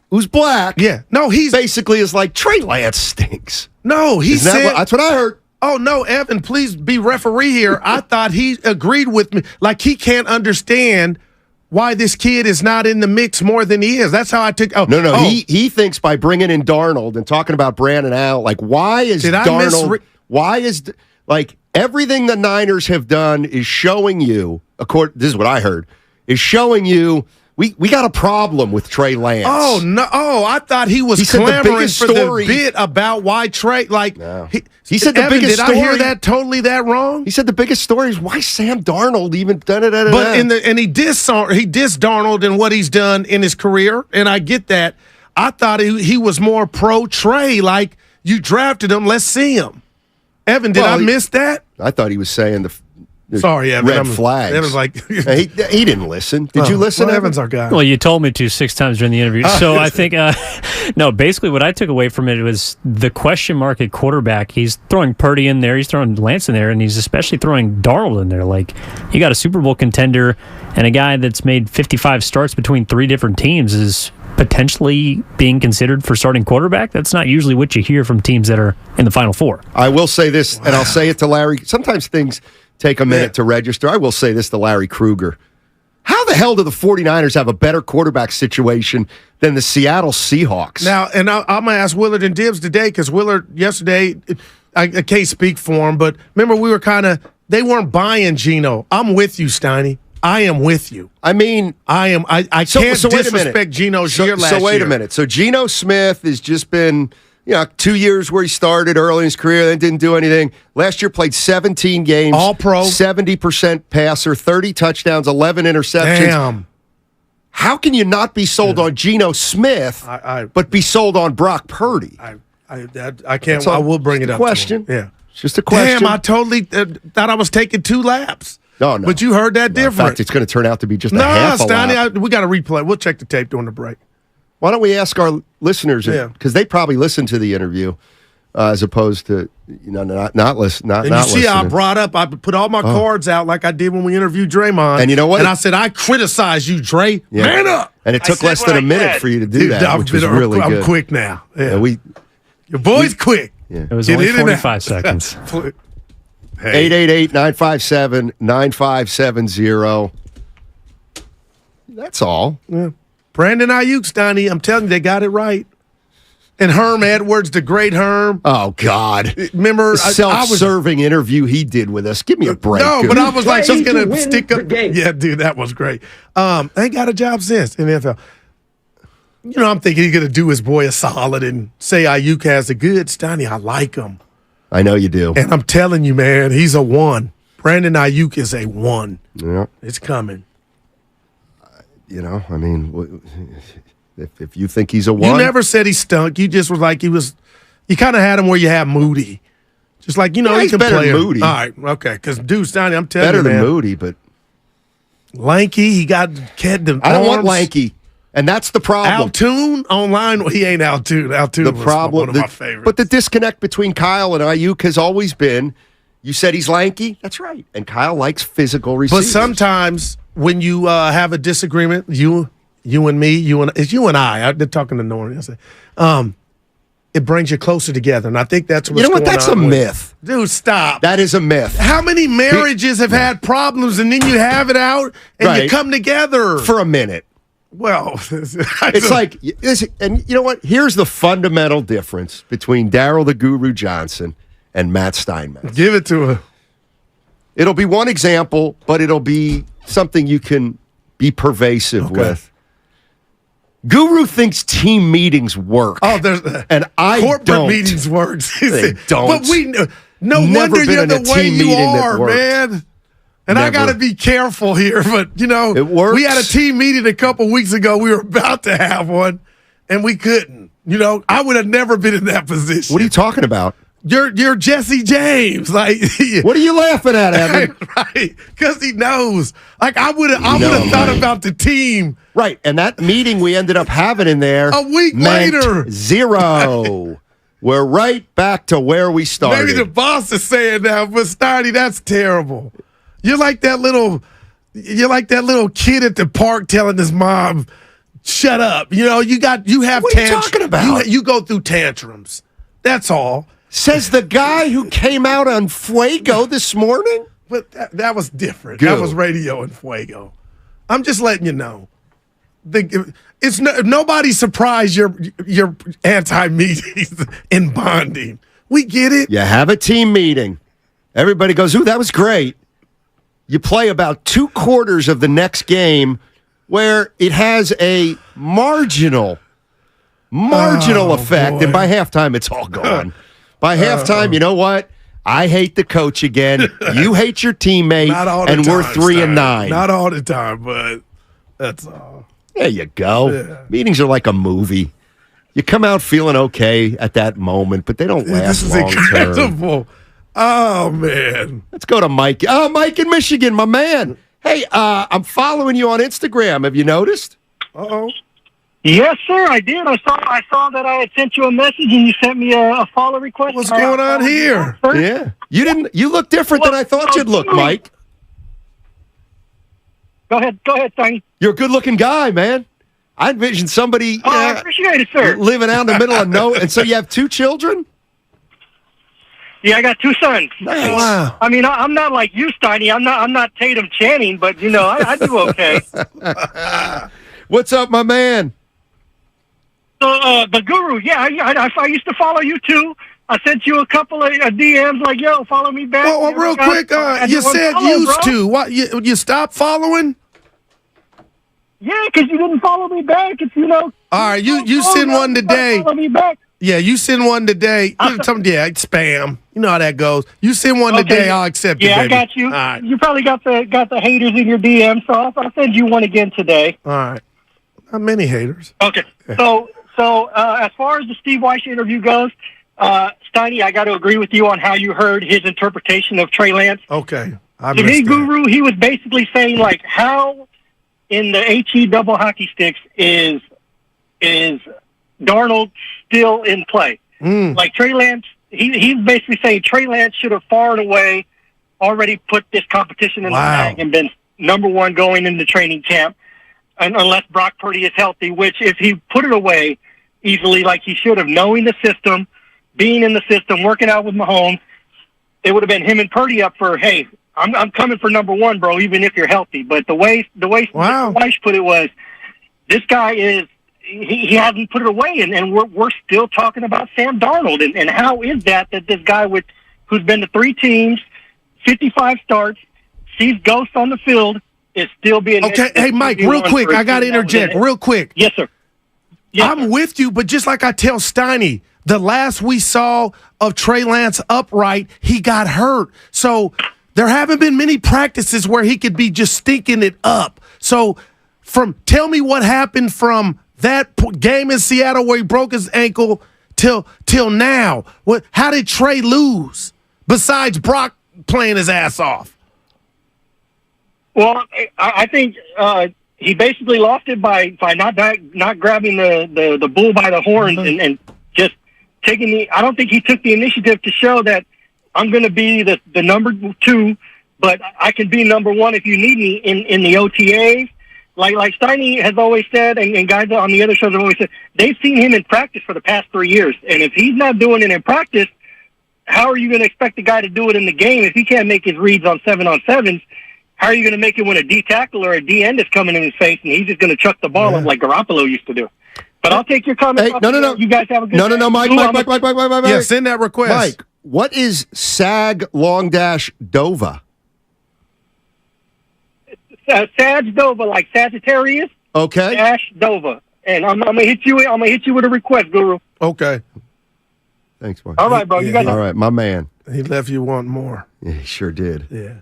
who's black. Yeah. No, he's basically is like Trey Lance stinks. No, he said that's what I heard. Oh, no, Evan, please be referee here. I thought he agreed with me. Like he can't understand why this kid is not in the mix more than he is. That's how I took. He thinks by bringing in Darnold and talking about Brandon Allen, like why is Darnold? Why is everything the Niners have done is showing you? This is what I heard. Is showing you we got a problem with Trey Lance. Oh no! Oh, I thought he was clamoring for the bit about why Trey. He said the biggest story. Did I hear that totally that wrong? He said the biggest story is why Sam Darnold even done it. But he dissed Darnold and what he's done in his career, and I get that. I thought he was more pro Trey. Like you drafted him, let's see him. Evan, did I miss that? I thought he was saying the sorry, Evan, red flags. Evan's like he didn't listen. Did you listen? Evan's our guy. Well, you told me to 6 times during the interview. So I think no. Basically, what I took away from it was the question mark at quarterback. He's throwing Purdy in there. He's throwing Lance in there, and he's especially throwing Darnold in there. Like you got a Super Bowl contender and a guy that's made 55 starts between 3 different teams is potentially being considered for starting quarterback. That's not usually what you hear from teams that are in the Final Four. I will say this, and I'll say it to Larry. Sometimes things take a minute to register. I will say this to Larry Krueger. How the hell do the 49ers have a better quarterback situation than the Seattle Seahawks? Now, and I'm going to ask Willard and Dibbs today because Willard yesterday, I can't speak for him, but remember we were they weren't buying Geno. I'm with you, Steiny. I am with you. I mean, I can't disrespect Geno's year last year. So wait a minute. So Geno Smith has just been, 2 years where he started early in his career, then didn't do anything. Last year played 17 games. All pro. 70% passer, 30 touchdowns, 11 interceptions. Damn. How can you not be sold on Geno Smith, but be sold on Brock Purdy? I can't. I will bring it up. Question. Yeah. It's just a question. Damn, I totally thought I was taking 2 laps. No. But you heard that different. In fact, it's going to turn out to be just a half a lap. We got to replay. We'll check the tape during the break. Why don't we ask our listeners, because they probably listened to the interview as opposed to not listen. Not see listening. how I brought up, I put all my cards out like I did when we interviewed Draymond. And you know what? And I said, I criticize you, Dre. Yeah. Man up. And it took less than a minute for you to do that, which was really good. I'm quick now. Yeah. Your boy's quick. It was only 45 seconds. 888-957-9570. That's all. Yeah. Brandon Ayuk, Steiny, I'm telling you, they got it right. And Herm Edwards, the great Herm. Oh, God. Remember? The self-serving interview he did with us. Give me a break. No, but I was like, he's going to stick up. Game. Yeah, dude, that was great. Ain't got a job since in the NFL. You know, I'm thinking he's going to do his boy a solid and say Ayuk has a good. Steiny, I like him. I know you do. And I'm telling you, man, he's a 1. Brandon Ayuk is a 1. Yeah. It's coming. You know, I mean, if you think he's a 1. You never said he stunk. You just was like you kind of had him where you have Moody. Just like, he he's can better play than him. Moody. All right, okay. Because dude, Steiny, I'm telling you, better man. than Moody, but lanky, he got the I don't arms. want lanky. And that's the problem. Altoon online, well, he ain't Altoon. Altoon The was problem, one of my favorites. but the disconnect between Kyle and Ayuk has always been, you said he's lanky. That's right. And Kyle likes physical receivers. But sometimes when you have a disagreement, you and me, it's you and I. They're talking to Norton. I say, it brings you closer together, and I think that's what's you know what? going That's on a with- myth. Dude, stop. That is a myth. How many marriages have had problems, and then you have it out, and you come together for a minute? Well, it's like, and you know what? Here's the fundamental difference between Daryl the Guru Johnson and Matt Steinmetz. Give it to her. It'll be one example, but it'll be something you can be pervasive with. Guru thinks team meetings work. Oh, and I corporate don't. meetings works. They don't. But no Never wonder been you're in a the way team you meeting that are, worked. man. And I got to be careful here, but it works. We had a team meeting a couple weeks ago. We were about to have one, and we couldn't. I would have never been in that position. What are you talking about? You're Jesse James. Like, what are you laughing at, Evan? Right, because he knows. Like, I would have thought about the team. Right, and that meeting we ended up having in there a week later, 0. We're right back to where we started. Maybe the boss is saying that, but Steiny, that's terrible. You're like that little kid at the park telling his mom, "Shut up." You have what tantrums. Are you talking about? You go through tantrums. That's all. Says the guy who came out on Fuego this morning. But that was different. Good. That was Radio and Fuego. I'm just letting you know. Nobody's surprised you're anti-meetings in bonding. We get it. You have a team meeting. Everybody goes, "Ooh, that was great." You play about 2 quarters of the next game where it has a marginal effect, boy. and by halftime, it's all gone. By halftime, you know what? I hate the coach again. You hate your teammate, Not all the and time, we're 3-9. Not all the time, but that's all. There you go. Yeah. Meetings are like a movie. You come out feeling okay at that moment, but they don't last This is long term. incredible. Oh, man. Let's go to Mike. Oh, Mike in Michigan, my man. Hey, I'm following you on Instagram. Have you noticed? Uh-oh. Yes, sir, I did. I saw that I had sent you a message and you sent me a follow request. What's going on here? Yeah. You look different than I thought you'd look, Mike. Go ahead, Tony. You're a good-looking guy, man. I envisioned somebody I appreciate it, sir. living out in the middle of nowhere. And so you have 2 children? Yeah, I got 2 sons. Nice. Wow. I mean, I'm not like you, Steiny. I'm not Tatum Channing, but I do okay. What's up, my man? So the Guru, yeah, I used to follow you too. I sent you a couple of DMs like, "Yo, follow me back." Well, real quick, you said used to. What? You stopped following? Yeah, because you didn't follow me back. It's All right, you send one today. Follow me back. Yeah, you send one today. It's spam. You know how that goes. You send one today, I'll accept it. Yeah, baby. I got you. All right. You probably got the haters in your DM, so I'll send you one again today. All right. Not many haters. Okay. So as far as the Steve Weiss interview goes, Steiny, I got to agree with you on how you heard his interpretation of Trey Lance. Okay. To me, Guru, he was basically saying, like, how in the HE double hockey sticks is Darnold still in play? Like, Trey Lance, he's basically saying Trey Lance should have far and away already put this competition in the bag and been number 1 going into training camp, unless Brock Purdy is healthy, which if he put it away easily like he should have, knowing the system, being in the system, working out with Mahomes, it would have been him and Purdy up for, hey, I'm coming for number 1, bro, even if you're healthy. But the way Weiss put it was, this guy he hasn't put it away, and we're still talking about Sam Darnold. And how is that this guy who's been to 3 teams, 55 starts, sees ghosts on the field, is still being... Okay, hey, Mike, real quick, I got to interject real quick. Yes, sir. I'm with you, but just like I tell Steiny, the last we saw of Trey Lance upright, he got hurt. So there haven't been many practices where he could be just stinking it up. So tell me what happened from that game in Seattle where he broke his ankle till now. How did Trey lose besides Brock playing his ass off? Well, I think he basically lost it by not grabbing the bull by the horns and just taking I don't think he took the initiative to show that I'm going to be the number 2, but I can be number 1 if you need me in the OTAs. Like Steiny has always said, and guys on the other shows have always said, they've seen him in practice for the past 3 years. And if he's not doing it in practice, how are you going to expect the guy to do it in the game if he can't make his reads on 7-on-7s? How are you going to make it when a D tackle or a D end is coming in his face and he's just going to chuck the ball up like Garoppolo used to do? But I'll take your comment. Hey, no. You guys have a good day. Mike. Yeah, send that request. Mike, what is Sag-Long-Dova? Sag-Dova, like Sagittarius. Okay. Dova. And I'm gonna hit you with a request, Guru. Okay. Thanks, Mike. All right, bro. You guys. All right, my man. He left you wanting more. Yeah, he sure did. Yeah.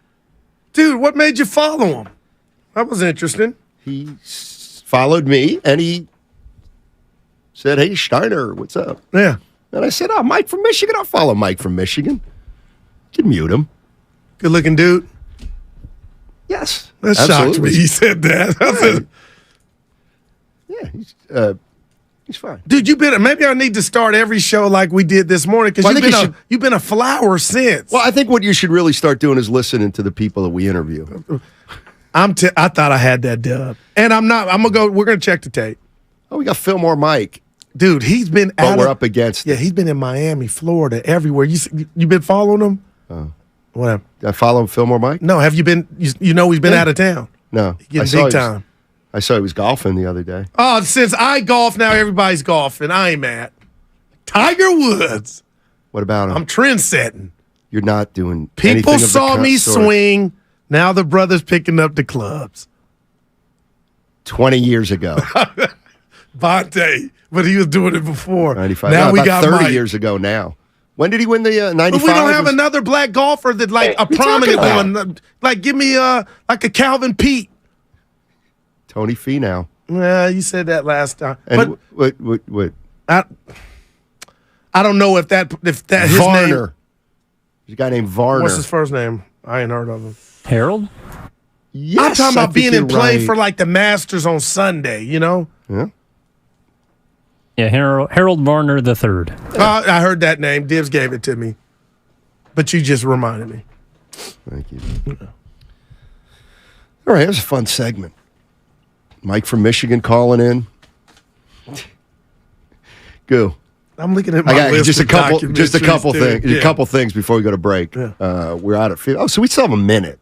Dude, what made you follow him? That was interesting. He followed me, and he said, "Hey, Steiner, what's up?" Yeah. And I said, "Oh, Mike from Michigan. I'll follow Mike from Michigan. You can mute him. Good-looking dude." Yes. That shocked me. He said that. He's fine. Dude, maybe I need to start every show like we did this morning because you've been a flower since. Well, I think what you should really start doing is listening to the people that we interview. I thought I had that dub. And I'm not. We're going to check the tape. Oh, we got Fillmore Mike. Dude, he's been we're up against he's been in Miami, Florida, everywhere. You been following him? Whatever. Did I follow Fillmore Mike? No, have you been? He's been out of town. No. He's getting big time. I saw he was golfing the other day. Oh, since I golf, now everybody's golfing. I ain't mad. Tiger Woods. What about him? I'm trend setting. You're not doing People anything saw me swing. Now the brother's picking up the clubs. 20 years ago. Bonte, but he was doing it before. 95. Now we got 30 Mike. years ago now. When did he win the 95? But we don't have another black golfer that a prominent one. Like give me like a Calvin Pete. Tony Finau. Yeah, you said that last time. And but what? I don't know if that his Varner. name. There's a guy named Varner. What's his first name? I ain't heard of him. Harold? Yes, I'm talking about being in play right. for like the Masters on Sunday, you know? Yeah. Yeah, Harold Varner III. I heard that name. Dibs gave it to me. But you just reminded me. Thank you. All right, that was a fun segment. Mike from Michigan calling in. Go. I'm looking at my list just a couple things. Yeah. A couple things before we go to break. Yeah. We're out at 50. Oh, so we still have a minute.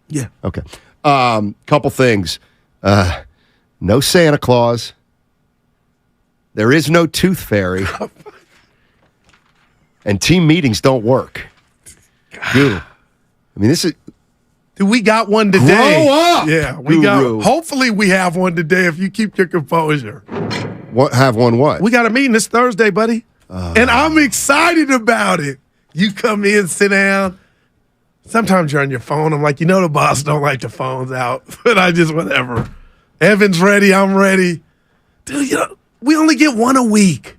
Yeah. Okay. Couple things. No Santa Claus. There is no tooth fairy. And team meetings don't work. Dude. I mean, this is. Dude, we got one today. Grow up. Yeah, we Guru. Hopefully, we have one today if you keep your composure. Have one what? We got a meeting this Thursday, buddy. And I'm excited about it. You come in, sit down. Sometimes you're on your phone. I'm like, the boss don't like the phones out. But I just, whatever. Evan's ready. I'm ready. Dude, we only get one a week.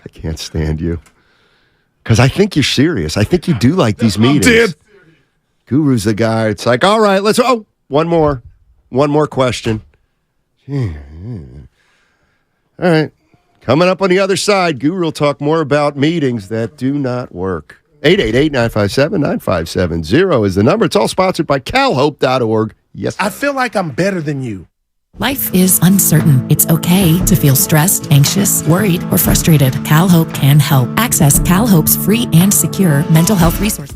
I can't stand you. Because I think you're serious. I think you do like these meetings. Dude. Guru's the guy. It's like, all right, one more question. All right. Coming up on the other side, Guru will talk more about meetings that do not work. 888-957-9570 is the number. It's all sponsored by calhope.org. Yes. I feel like I'm better than you. Life is uncertain. It's okay to feel stressed, anxious, worried, or frustrated. CalHope can help. Access CalHope's free and secure mental health resources.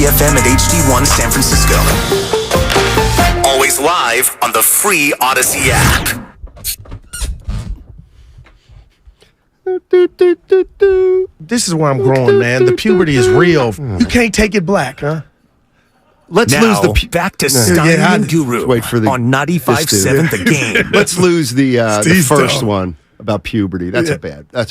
FM at HD1 San Francisco. Always live on the free Odyssey app. This is where I'm growing, man. The puberty is real. You can't take it black, huh? Let's now, lose the back to Steiny and Guru wait for the, on 95.7 The Game. Let's lose the first one about puberty. That's a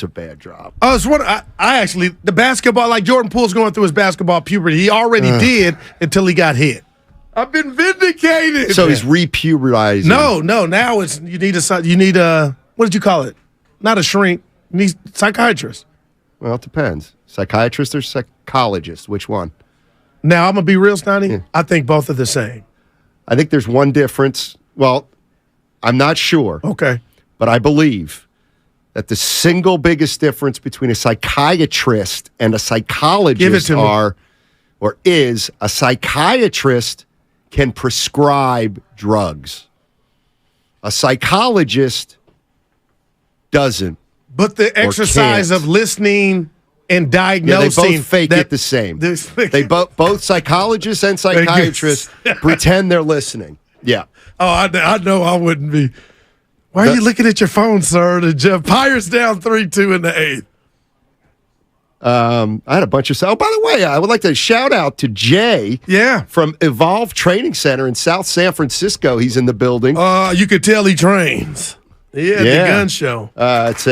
bad drop. Oh, it's I actually the basketball, like Jordan Poole's going through his basketball puberty. He already did until he got hit. I've been vindicated. So he's repubertizing. No. Now it's you need a what did you call it? Not a shrink. You need a psychiatrist. Well, it depends. Psychiatrist or psychologist? Which one? Now, I'm going to be real, Steiny. Yeah. I think both are the same. I think there's one difference. Well, I'm not sure. Okay. But I believe that the single biggest difference between a psychiatrist and a psychologist is a psychiatrist can prescribe drugs. A psychologist doesn't. But the exercise of listening and diagnosing. They both fake it the same. They both psychologists and psychiatrists pretend they're listening. Yeah. Oh, I know I wouldn't be. Why are you looking at your phone, sir? The Jeff Pirates down 3-2 in the 8th. I had a bunch of. Oh, by the way, I would like to shout out to Jay. Yeah. From Evolve Training Center in South San Francisco. He's in the building. You could tell he trains. Yeah, the gun show. It's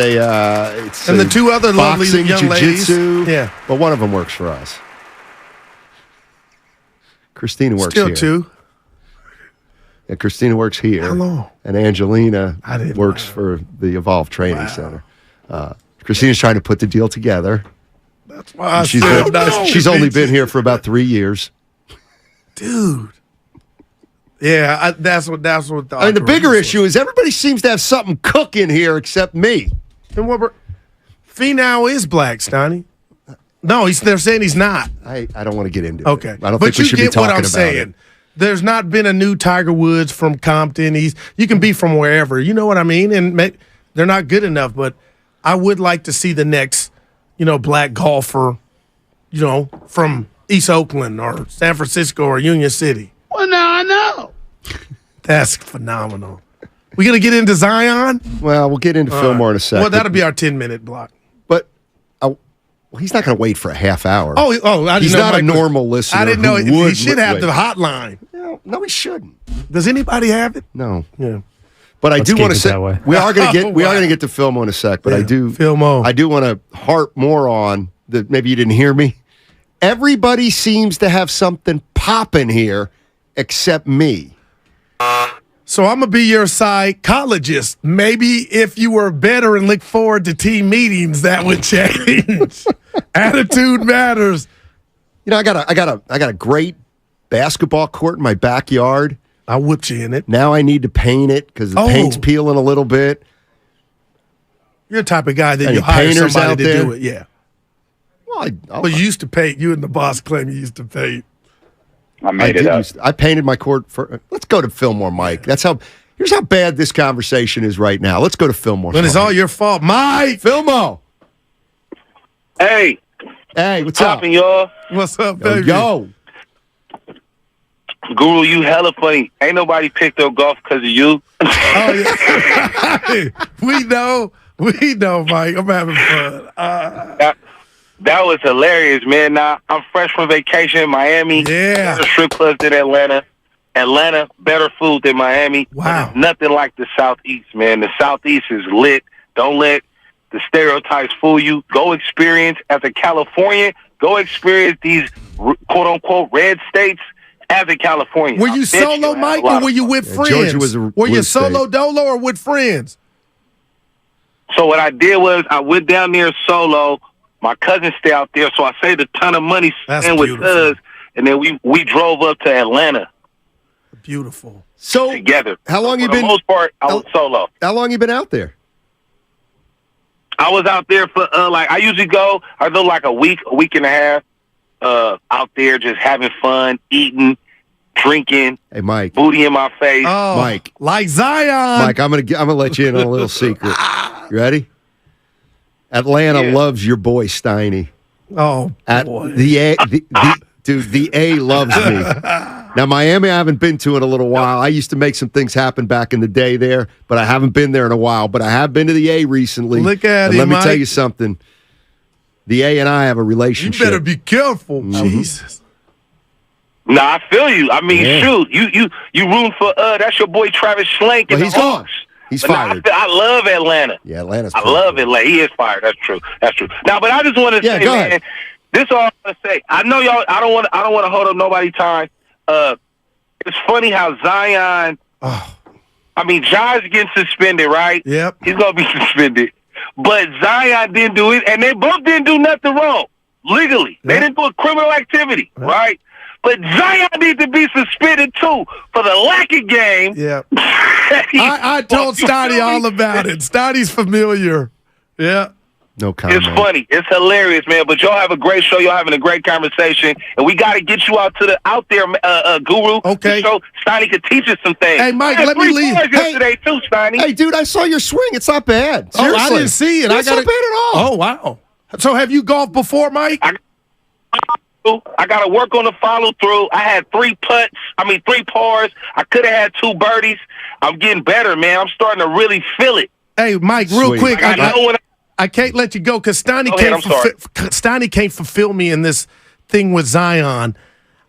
and the two other lovely boxing, young ladies. Yeah, but one of them works for us. Christina works here. Still two. Yeah, Christina works here. Hello. And Angelina works for the Evolve Training Center. Christina's trying to put the deal together. That's why she's only been here for about 3 years. Dude. Yeah, that's what. I mean, the bigger issue is everybody seems to have something cooking here except me. And what? Finau is black, Steiny. No, they're saying he's not. I don't want to get into it. Okay, I don't think we should be talking about saying. It. There's not been a new Tiger Woods from Compton. You can be from wherever. You know what I mean? And they're not good enough. But I would like to see the next, black golfer, from East Oakland or San Francisco or Union City. Well, now I know. That's phenomenal. We going to get into Zion? Well, we'll get into Fillmore in a second. Well, that'll be our 10-minute block. But he's not going to wait for a half hour. I didn't know. He's not a normal listener. I didn't know. He should have the hotline. No, he shouldn't. Does anybody have it? No. Yeah. But I do want to say we are going to get to Fillmore in a sec. But I do want to harp more on that. Maybe you didn't hear me. Everybody seems to have something popping here, except me. So I'm going to be your psychologist. Maybe if you were better and look forward to team meetings, that would change. Attitude matters. I got a great basketball court in my backyard. I whipped you in it. Now I need to paint it because the paint's peeling a little bit. You're the type of guy that you hire somebody to do it. Yeah. Well, you used to paint. You and the boss claim you used to paint. I made it up. I painted my court for. Let's go to Fillmore, Mike. Here's how bad this conversation is right now. Let's go to Fillmore. But it's all your fault, Mike. Fillmore. Hey, what's up, y'all? What's up, baby? Yo, Guru, you hella funny. Ain't nobody picked up golf because of you. Oh yeah, we know, Mike. I'm having fun. That was hilarious, man. Now, I'm fresh from vacation in Miami. Yeah. Better strip clubs than Atlanta. Atlanta, better food than Miami. Wow. Nothing like the Southeast, man. The Southeast is lit. Don't let the stereotypes fool you. Go experience, as a Californian, these quote-unquote red states as a Californian. Were you solo, Mike, or were you with friends? Were you solo dolo or with friends? So what I did was I went down there solo. My cousins stay out there, so I saved a ton of money staying with us, and then we drove up to Atlanta. Beautiful. So together. How long you been? For the most part, I was solo. How long you been out there? I was out there for I usually go like a week and a half. Out there just having fun, eating, drinking. Hey, Mike. Booty in my face. Oh, Mike. Like Zion. Mike, I'm gonna let you in on a little secret. You ready? Atlanta loves your boy Steiny. Oh, boy. Dude, the A loves me. Now, Miami I haven't been to in a little while. I used to make some things happen back in the day there, but I haven't been there in a while. But I have been to the A recently. Look at and him, let me Mike. tell you something. The A and I have a relationship. You better be careful. Jesus. Nah, I feel you. I mean, shoot, you rooting for that's your boy Travis Schlenk and he's the Hawks. gone. He's But nah, fired. I love Atlanta. Yeah, Atlanta's I love Atlanta. He is fired. That's true. Now, but I just want to say, go man, ahead. this all I want to say. I know y'all. I don't want to hold up nobody's time. It's funny how Zion. I mean, Zion's getting suspended, right? Yep. He's gonna be suspended. But Zion didn't do it, and they both didn't do nothing wrong legally. They didn't do a criminal activity, right? But Zion needs to be suspended too for the lack of game. Yeah. I told Stotty all about it. Stotty's familiar. Yeah. No comment. It's funny. It's hilarious, man. But y'all have a great show. Y'all having a great conversation, and we got to get you out there, Guru. Okay. So Steiny could teach us some things. Hey, Mike, I had let me 3 leave. points yesterday too, Steiny. Hey, dude, I saw your swing. It's not bad. Seriously. Oh, I didn't see it. It's not bad at all. Oh, wow. So have you golfed before, Mike? I got to work on the follow through. I had 3 pars. I could have had 2 birdies. I'm getting better, man. I'm starting to really feel it. Hey, Mike, real Sweet. quick. I I can't let you go because Steiny Go ahead, I'm sorry. can't fulfill me in this thing with Zion.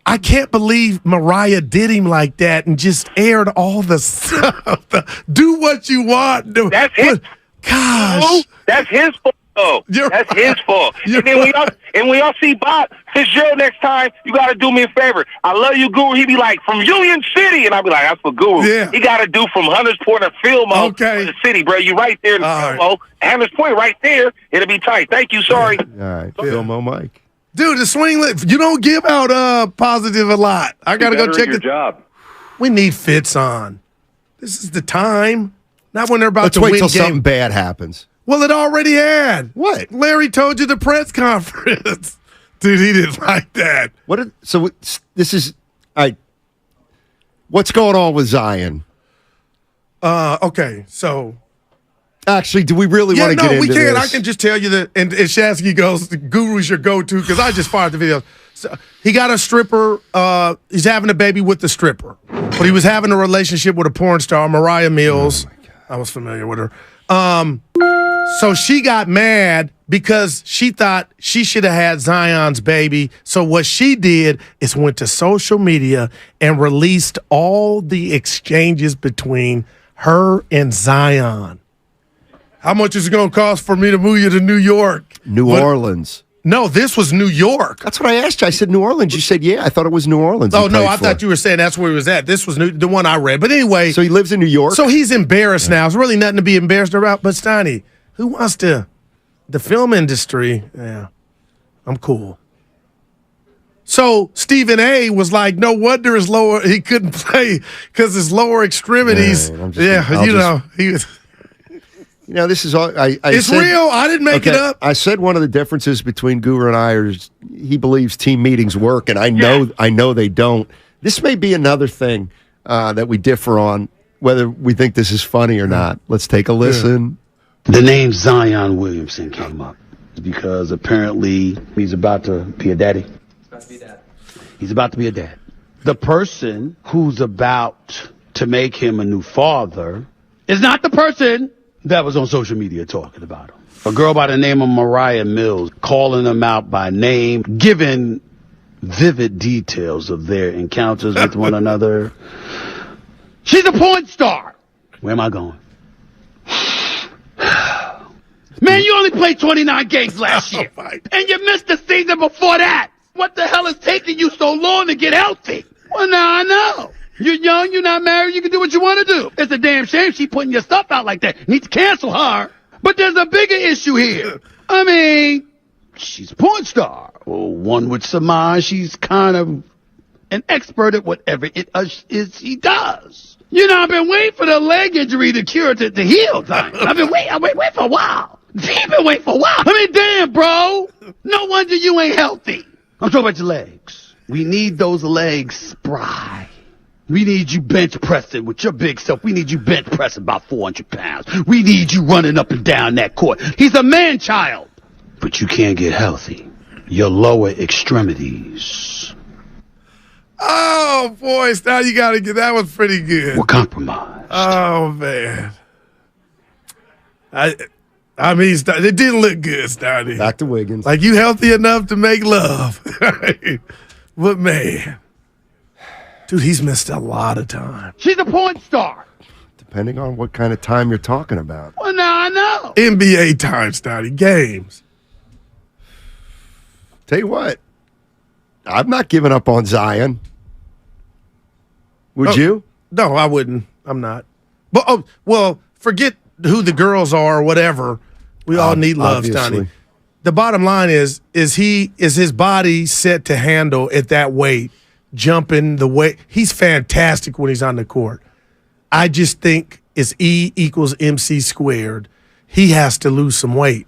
I can't believe Mariah did him like that and just aired all the stuff. Do what you want. That's his. Gosh. That's his fault. That's his fault. And then when y'all see Bob Fitzgerald next time, you got to do me a favor. I love you, Guru. He be like, from Union City. And I'll be like, that's for Guru. Yeah. He got to do from Hunters Point or Fillmore to the city, bro. You right there in Fillmore. Hunters Point right there. It'll be tight. Thank you. Sorry. All right. Fillmore Mike. Dude, the swing lift, you don't give out positive a lot. I got to go check your job. We need Fitz on. This is the time. Not when they're about Let's to wait win till game. something bad happens. Well, it already had. What? Larry told you the press conference. Dude, he didn't like that. This is all right. What's going on with Zion? Okay, so actually, do we really want to get into this? Yeah, no, we can. I can just tell you that. And Shasky goes, the Guru's your go-to because I just fired the video. So he got a stripper. He's having a baby with the stripper, but he was having a relationship with a porn star, Mariah Mills. I was familiar with her. So she got mad because she thought she should have had Zion's baby. So what she did is went to social media and released all the exchanges between her and Zion. How much is it going to cost for me to move you to New York? New Orleans. No, this was New York. That's what I asked you. I said New Orleans. You said, yeah, I thought it was New Orleans. Oh, no, I thought you were saying that's where he was at. This was the one I read. But anyway. So he lives in New York? So he's embarrassed now. It's really nothing to be embarrassed about. But Steiny, who wants to? The film industry, yeah, I'm cool. So Stephen A. was like, no wonder he couldn't play because his lower extremities. He was. You know, this is all. It's real. I didn't make it up. I said one of the differences between Guru and I is he believes team meetings work, and I know they don't. This may be another thing that we differ on, whether we think this is funny or not. Let's take a listen. The name Zion Williamson came up because apparently he's about to be a daddy. He's about to be a dad. The person who's about to make him a new father is not the person that was on social media talking about him. A girl by the name of Mariah Mills calling him out by name, giving vivid details of their encounters with one another. She's a porn star. Where am I going? Man, you only played 29 games last year. And you missed the season before that. What the hell is taking you so long to get healthy? Well, now I know. You're young, you're not married, you can do what you want to do. It's a damn shame she's putting your stuff out like that. Need to cancel her. But there's a bigger issue here. I mean, she's a porn star. Well, one would surmise she's kind of an expert at whatever it is she does. You know, I've been waiting for the leg injury to cure to heal. I've been waiting for a while. You've been waiting for a while. I mean, damn, bro. No wonder you ain't healthy. I'm talking about your legs. We need those legs spry. We need you bench pressing with your big self. We need you bench pressing about 400 pounds. We need you running up and down that court. He's a man-child. But you can't get healthy. Your lower extremities Oh, boy. Now you got to get that was pretty good. We're compromised. Oh, man. I mean, it didn't look good, Stoney. Back to Wiggins. Like, you healthy enough to make love. But, man. Dude, he's missed a lot of time. She's a porn star. Depending on what kind of time you're talking about. Well, now I know. NBA time, Stoney. Games. Tell you what. I'm not giving up on Zion. Would you? No, I wouldn't. I'm not. But well, forget who the girls are or whatever. We all need love, Stoney. The bottom line is his body set to handle at that weight, jumping the weight? He's fantastic when he's on the court. I just think it's E equals MC squared. He has to lose some weight.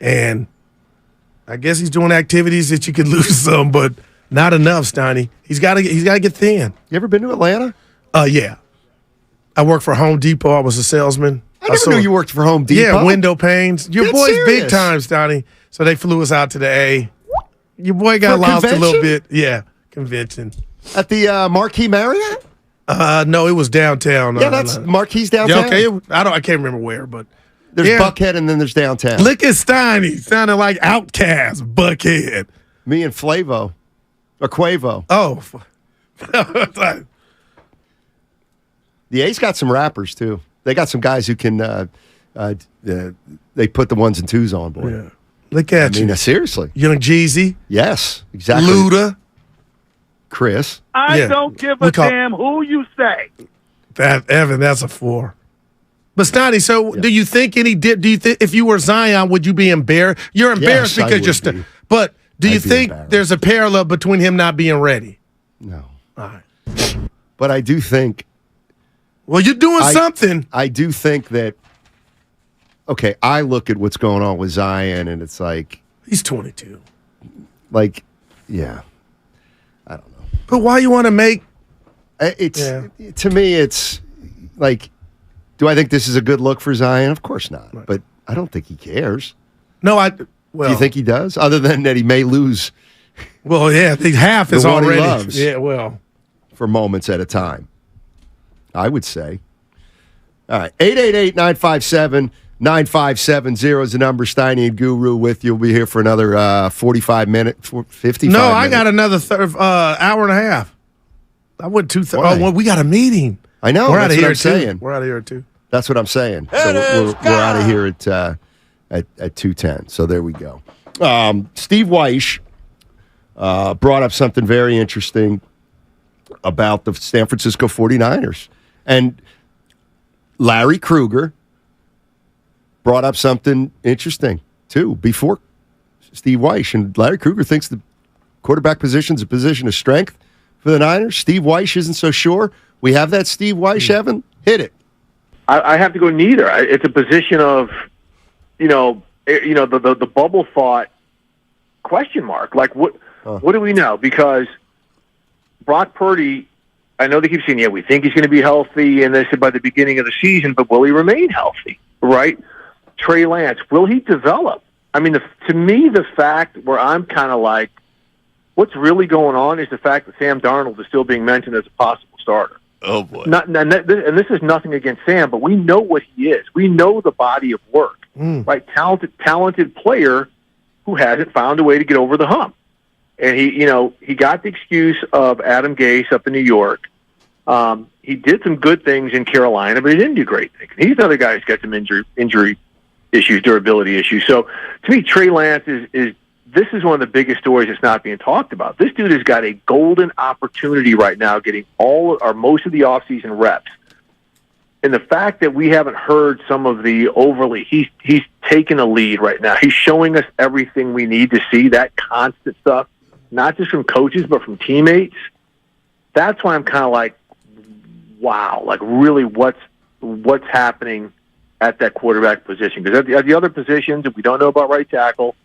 And I guess he's doing activities that you could lose some, but not enough, Stoney. He's got to get thin. You ever been to Atlanta? Yeah. I worked for Home Depot. I was a salesman. I never knew you worked for Home Depot. Yeah, window panes. Your That's boy's serious. big time, Stoney. So they flew us out to the A. Your boy got lost a little bit. Yeah, convention. At the Marquis Marriott? No, it was downtown. Yeah, that's Marquis downtown. Yeah, okay, I can't remember where, but there's Buckhead and then there's downtown. Look at Stoney, sounding like Outcast, Buckhead. Me and Flavo, or Quavo. Oh, the A's got some rappers too. They got some guys who can. They put the ones and twos on, boy. Yeah. Look at you. Seriously. Young Jeezy. Yes, exactly. Luda. Chris. I don't give a damn who you say. Evan, that's a 4. But Stoney, so do you think do you think if you were Zion, would you be embarrassed? You're embarrassed because you're but do you think there's a parallel between him not being ready? No. All right. But I do think. Well, you're doing something. I do think that. Okay, I look at what's going on with Zion, and it's like he's 22. Like, yeah, I don't know. But why you want to make? To me, it's like, do I think this is a good look for Zion? Of course not. Right. But I don't think he cares. No, do you think he does? Other than that, he may lose. Well, yeah, I think half is already. He loves for moments at a time. I would say. All right, 888-957-9570 is the number. Steiny and Guru with you. We'll be here for another 45 minutes, 55 No, minutes. I got another hour and a half. I went 2:30. Oh, well, we got a meeting. I know. We're out of here I'm saying. We're out of here too. That's what I'm saying. So we're out of here at 2:10. So there we go. Steve Weish brought up something very interesting about the San Francisco 49ers. And Larry Krueger brought up something interesting, too, before Steve Weish. And Larry Krueger thinks the quarterback position is a position of strength for the Niners. Steve Weish isn't so sure. We have that Steve Weish, Evan? Hit it. I have to go neither. It's a position of, the bubble thought question mark. Like, what do we know? Because Brock Purdy, I know they keep saying, we think he's going to be healthy, and they said by the beginning of the season, but will he remain healthy, right? Trey Lance, will he develop? I mean, to me, the fact where I'm kind of like, what's really going on is the fact that Sam Darnold is still being mentioned as a possible starter. Oh, boy. And this is nothing against Sam, but we know what he is. We know the body of work, right? Talented player who hasn't found a way to get over the hump. And he got the excuse of Adam Gase up in New York. He did some good things in Carolina, but he didn't do great things. He's another guy who's got some injury issues, durability issues. So to me, Trey Lance is this is one of the biggest stories that's not being talked about. This dude has got a golden opportunity right now, getting all or most of the offseason reps. And the fact that we haven't heard some of the he's taken a lead right now. He's showing us everything we need to see, that constant stuff, not just from coaches, but from teammates. That's why I'm kind of like, wow, like really what's happening at that quarterback position. Because at the other positions, we don't know about right tackle,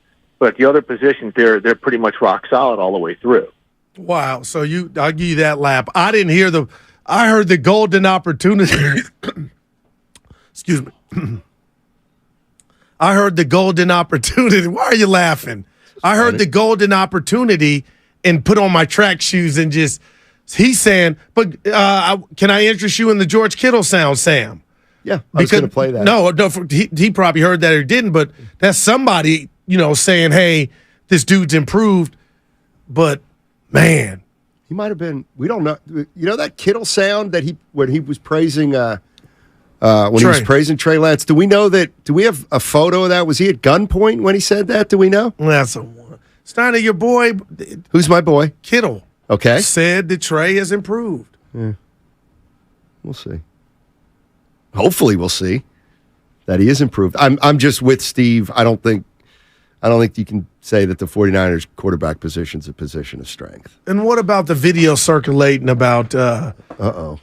but at the other positions, they're pretty much rock solid all the way through. Wow. So I'll give you that lap. I didn't hear I heard the golden opportunity. Excuse me. I heard the golden opportunity. Why are you laughing? I heard the golden opportunity and put on my track shoes and just He's saying, but can I interest you in the George Kittle sound, Sam? Yeah, I was going to play that. No, he probably heard that or didn't, but that's somebody, saying, hey, this dude's improved. But, man. He might have been, we don't know. You know that Kittle sound that when he was praising he was praising Trey Lance? Do we have a photo of that? Was he at gunpoint when he said that? Do we know? That's a one. Steiner, your boy. Who's my boy? Kittle. Okay. Said that Trey has improved. Yeah. We'll see. Hopefully we'll see that he is improved. I'm just with Steve. I don't think you can say that the 49ers quarterback position is a position of strength. And what about the video circulating about the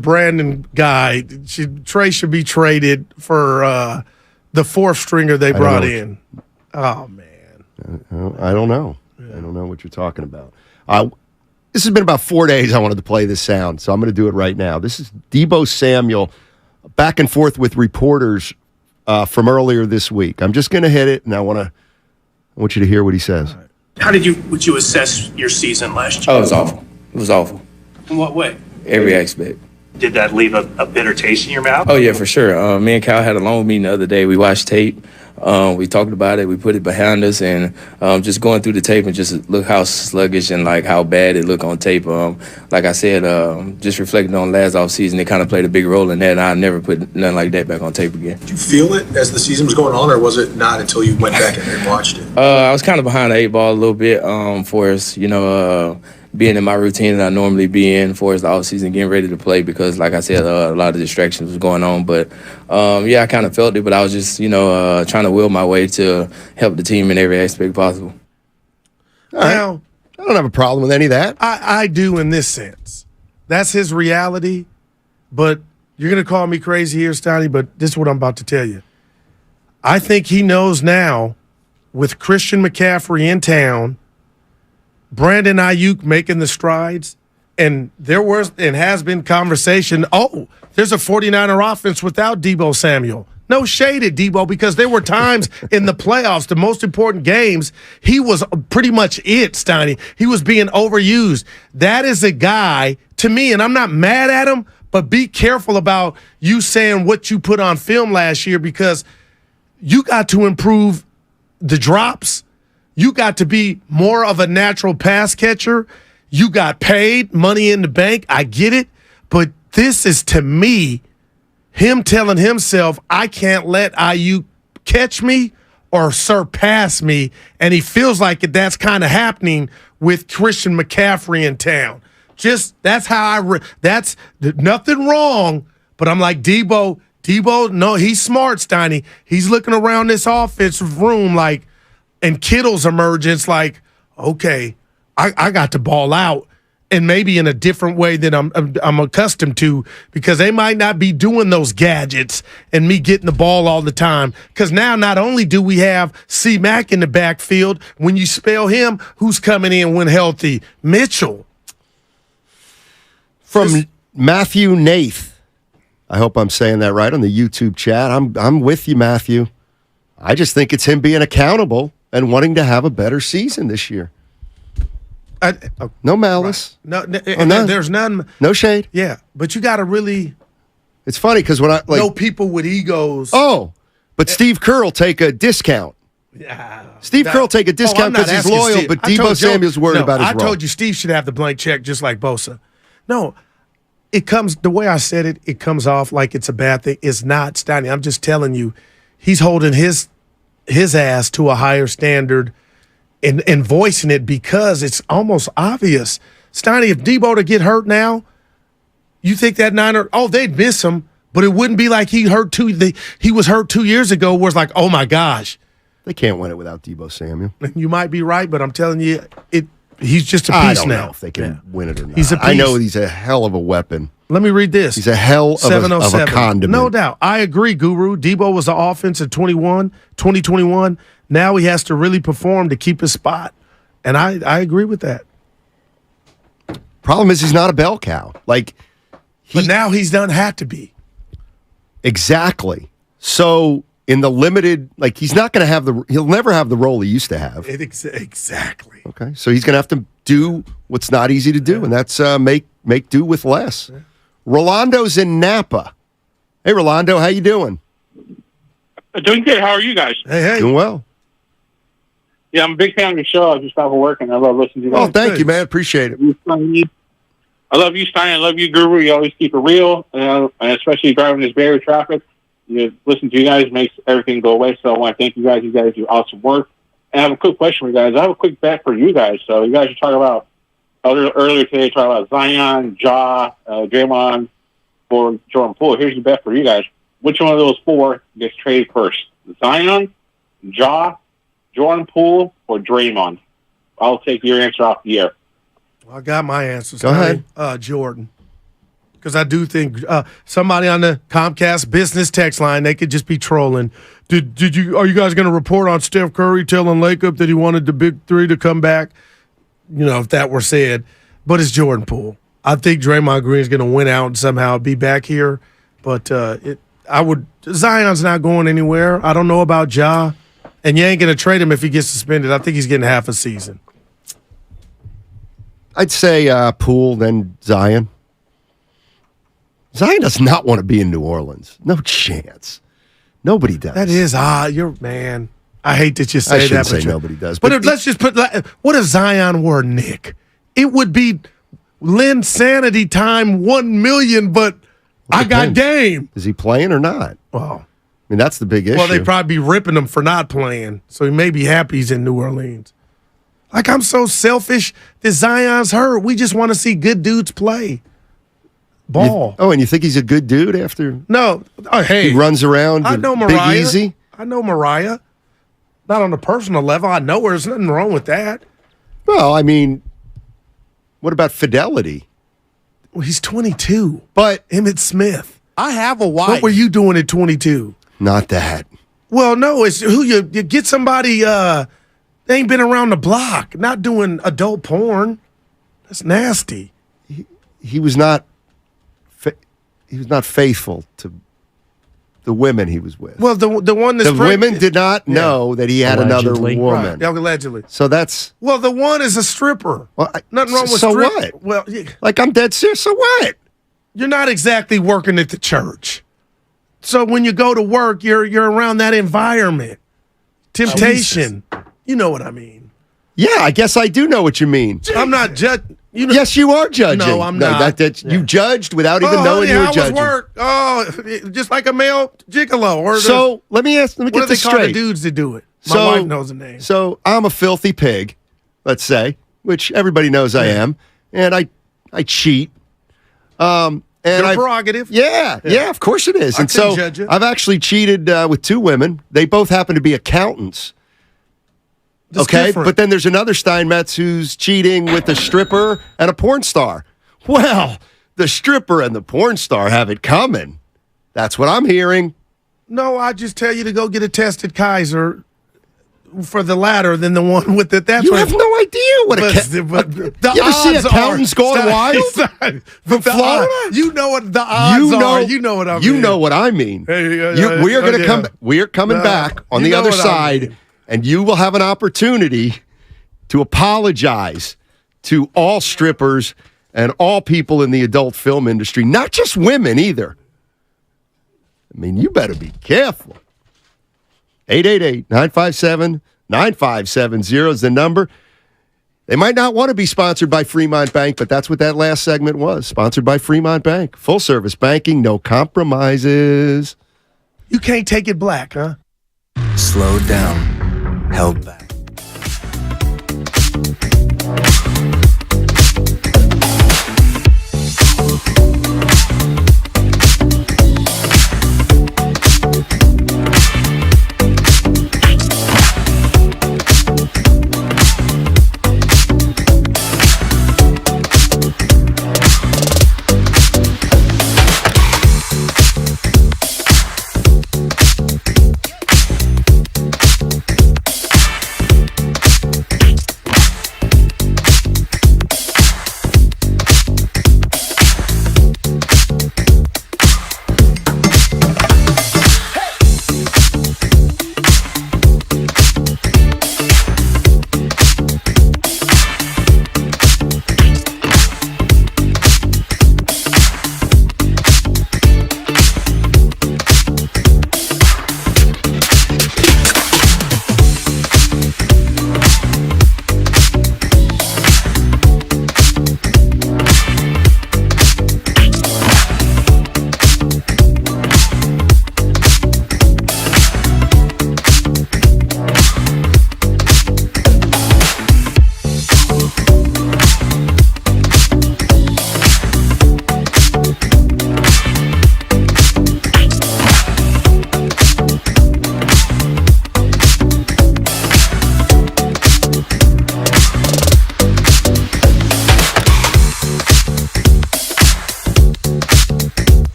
Brandon guy? Trey should be traded for the fourth stringer they brought in. Oh, man. I don't know. Yeah. I don't know what you're talking about. This has been about 4 days I wanted to play this sound, so I'm going to do it right now. This is Deebo Samuel back and forth with reporters from earlier this week. I'm just going to hit it, and I want you to hear what he says. How would you assess your season last year? Oh, it was awful. It was awful. In what way? Every aspect. Did that leave a bitter taste in your mouth? Oh, yeah, for sure. Me and Kyle had a long meeting the other day. We watched tape. We talked about it. We put it behind us, and just going through the tape and just look how sluggish and like how bad it looked on tape. Like I said, just reflecting on last offseason, it kind of played a big role in that, and I never put nothing like that back on tape again. Did you feel it as the season was going on, or was it not until you went back and watched it? I was kind of behind the eight ball a little bit for us, being in my routine that I normally be in for the offseason, getting ready to play because, like I said, a lot of distractions was going on. But, I kind of felt it, but I was just, trying to will my way to help the team in every aspect possible. Now, I don't have a problem with any of that. I do in this sense. That's his reality, but you're going to call me crazy here, Stoney, but this is what I'm about to tell you. I think he knows now, with Christian McCaffrey in town, Brandon Ayuk making the strides, and there was and has been conversation, there's a 49er offense without Deebo Samuel. No shade at Deebo, because there were times in the playoffs, the most important games, he was pretty much it, Steiny. He was being overused. That is a guy, to me, and I'm not mad at him, but be careful about you saying what you put on film last year, because you got to improve the drops. You got to be more of a natural pass catcher. You got paid, money in the bank. I get it. But this is, to me, him telling himself, I can't let IU catch me or surpass me. And he feels like that's kind of happening with Christian McCaffrey in town. That's how that's nothing wrong. But I'm like, Deebo, no, he's smart, Steiny. He's looking around this offensive room like, and Kittle's emergence, like, okay, I got to ball out, and maybe in a different way than I'm accustomed to, because they might not be doing those gadgets and me getting the ball all the time. Because now not only do we have C-Mac in the backfield, when you spell him, who's coming in when healthy? Mitchell. From Matthew Nath. I hope I'm saying that right on the YouTube chat. I'm with you, Matthew. I just think it's him being accountable and wanting to have a better season this year. No malice. Right. No, there's none. No shade. Yeah, but you got to really. It's funny because when I know people with egos. But Steve Kerr will take a discount. Yeah, Steve Kerr will take a discount because he's loyal, but Deebo Samuel's worried about his role. I told you Steve should have the blank check just like Bosa. No, it comes the way I said it. It comes off like it's a bad thing. It's not, Steiny. I'm just telling you, he's holding his ass to a higher standard and voicing it because it's almost obvious. Steiny, if Deebo to get hurt now, you think that Niner, they'd miss him, but it wouldn't be like he was hurt 2 years ago where it's like, oh my gosh. They can't win it without Deebo Samuel. You might be right, but I'm telling you, he's just a piece I don't now. know if they can win it or not. He's a piece. I know he's a hell of a weapon. Let me read this. He's a hell of a condiment. No doubt. I agree, Guru. Deebo was the offense in 2021. Now he has to really perform to keep his spot. And I agree with that. Problem is he's not a bell cow. But now he's done had to be. Exactly. So in the limited, like he's not going to he'll never have the role he used to have. Exactly. Okay, so he's going to have to do what's not easy to do, and that's make do with less. Yeah. Rolando's in Napa. Hey, Rolando, how you doing? Doing good. How are you guys? Hey. Doing well. Yeah, I'm a big fan of your show. I just got off work, and I love listening to you guys. Oh, thank you, man. Appreciate it. I love you, Stein. I love you, Guru. You always keep it real, and especially driving this Bay Area traffic. Listen to you guys makes everything go away. So I want to thank you guys. You guys do awesome work. And I have a quick question for you guys. I have a quick bet for you guys. So you guys are talking about earlier today, talking about Zion, Ja, Draymond, or Jordan Poole. Here's the bet for you guys. Which one of those four gets traded first? Zion, Ja, Jordan Poole, or Draymond? I'll take your answer off the air. Well, I got my answers. Go ahead. Jordan. Because I do think somebody on the Comcast business text line, they could just be trolling. Are you guys going to report on Steph Curry telling Lacob that he wanted the big three to come back? If that were said. But it's Jordan Poole. I think Draymond Green is going to win out and somehow be back here. But Zion's not going anywhere. I don't know about Ja. And you ain't going to trade him if he gets suspended. I think he's getting half a season. I'd say Poole, then Zion. Zion does not want to be in New Orleans. No chance. Nobody does. That is man. I hate that you say that. But nobody does. But let's just put, what if Zion were Nick? It would be Lynn Sanity time 1 million, but I got game. Is he playing or not? Well, I mean, that's the big issue. Well, they'd probably be ripping him for not playing, so he may be happy he's in New Orleans. Like, I'm so selfish that Zion's hurt. We just want to see good dudes play ball. And you think he's a good dude after? No. Oh, hey. He runs around. I know Mariah. Big Easy. I know Mariah. Not on a personal level. I know her. There's nothing wrong with that. Well, I mean, what about fidelity? Well, he's 22. But Emmitt Smith. I have a wife. What were you doing at 22? Not that. Well, no, it's who you get somebody they ain't been around the block, not doing adult porn. That's nasty. He was not faithful to the women he was with. Well, the one that's women did not know that he had Allegedly. another woman. Right. Allegedly. So that's the one is a stripper. Well, nothing wrong with so strip. what? Well, like I'm dead serious. So what? You're not exactly working at the church. So when you go to work, you're around that environment. Temptation. You know what I mean. Yeah, I guess I do know what you mean. I'm not judging. Yes, you are judging. No, I'm not. You judged without even knowing you were judging. Work. Just like a male gigolo. So let me get this straight. What do they call the dudes that do it? My wife knows the name. So I'm a filthy pig, let's say, which everybody knows I am, and I cheat. And Your prerogative. Yeah, of course it is. And so I've actually cheated with two women. They both happen to be accountants. That's different. But then there's another Steinmetz who's cheating with a stripper and a porn star. Well, the stripper and the porn star have it coming. That's what I'm hearing. No, I just tell you to go get a tested Kaiser for the latter than the one with the. That's you have no idea what the you ever see accountants going wild from Florida? You know what the odds are. You know what I mean. You know what I mean. We are going to come. We are coming back on the other side, and you will have an opportunity to apologize to all strippers and all people in the adult film industry, not just women either. I mean, you better be careful. 888-957-9570 is the number. They might not want to be sponsored by Fremont Bank, but that's what that last segment was. Sponsored by Fremont Bank. Full service banking, no compromises. You can't take it black, huh? Slowed down, held back.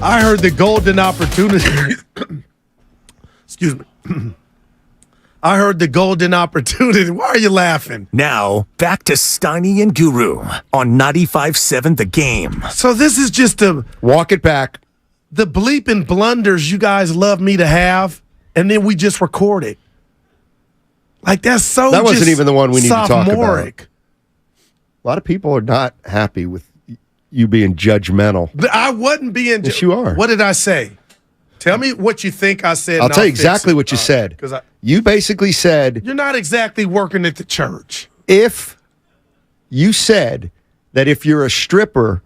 I heard the golden opportunity. Excuse me. I heard the golden opportunity. Why are you laughing? Now, back to Steiny and Guru on 95.7 The Game. So this is just a... Walk it back. The bleeping blunders you guys love me to have, and then we just record it. Like, that's so That wasn't even the one we need to talk about. sophomoric. A lot of people are not happy with you being judgmental. I wasn't being... Yes, you are. What did I say? Tell me what you think I said. I'll tell you exactly what you All said. right, 'cause You basically said... You're not exactly working at the church. If you said that if you're a stripper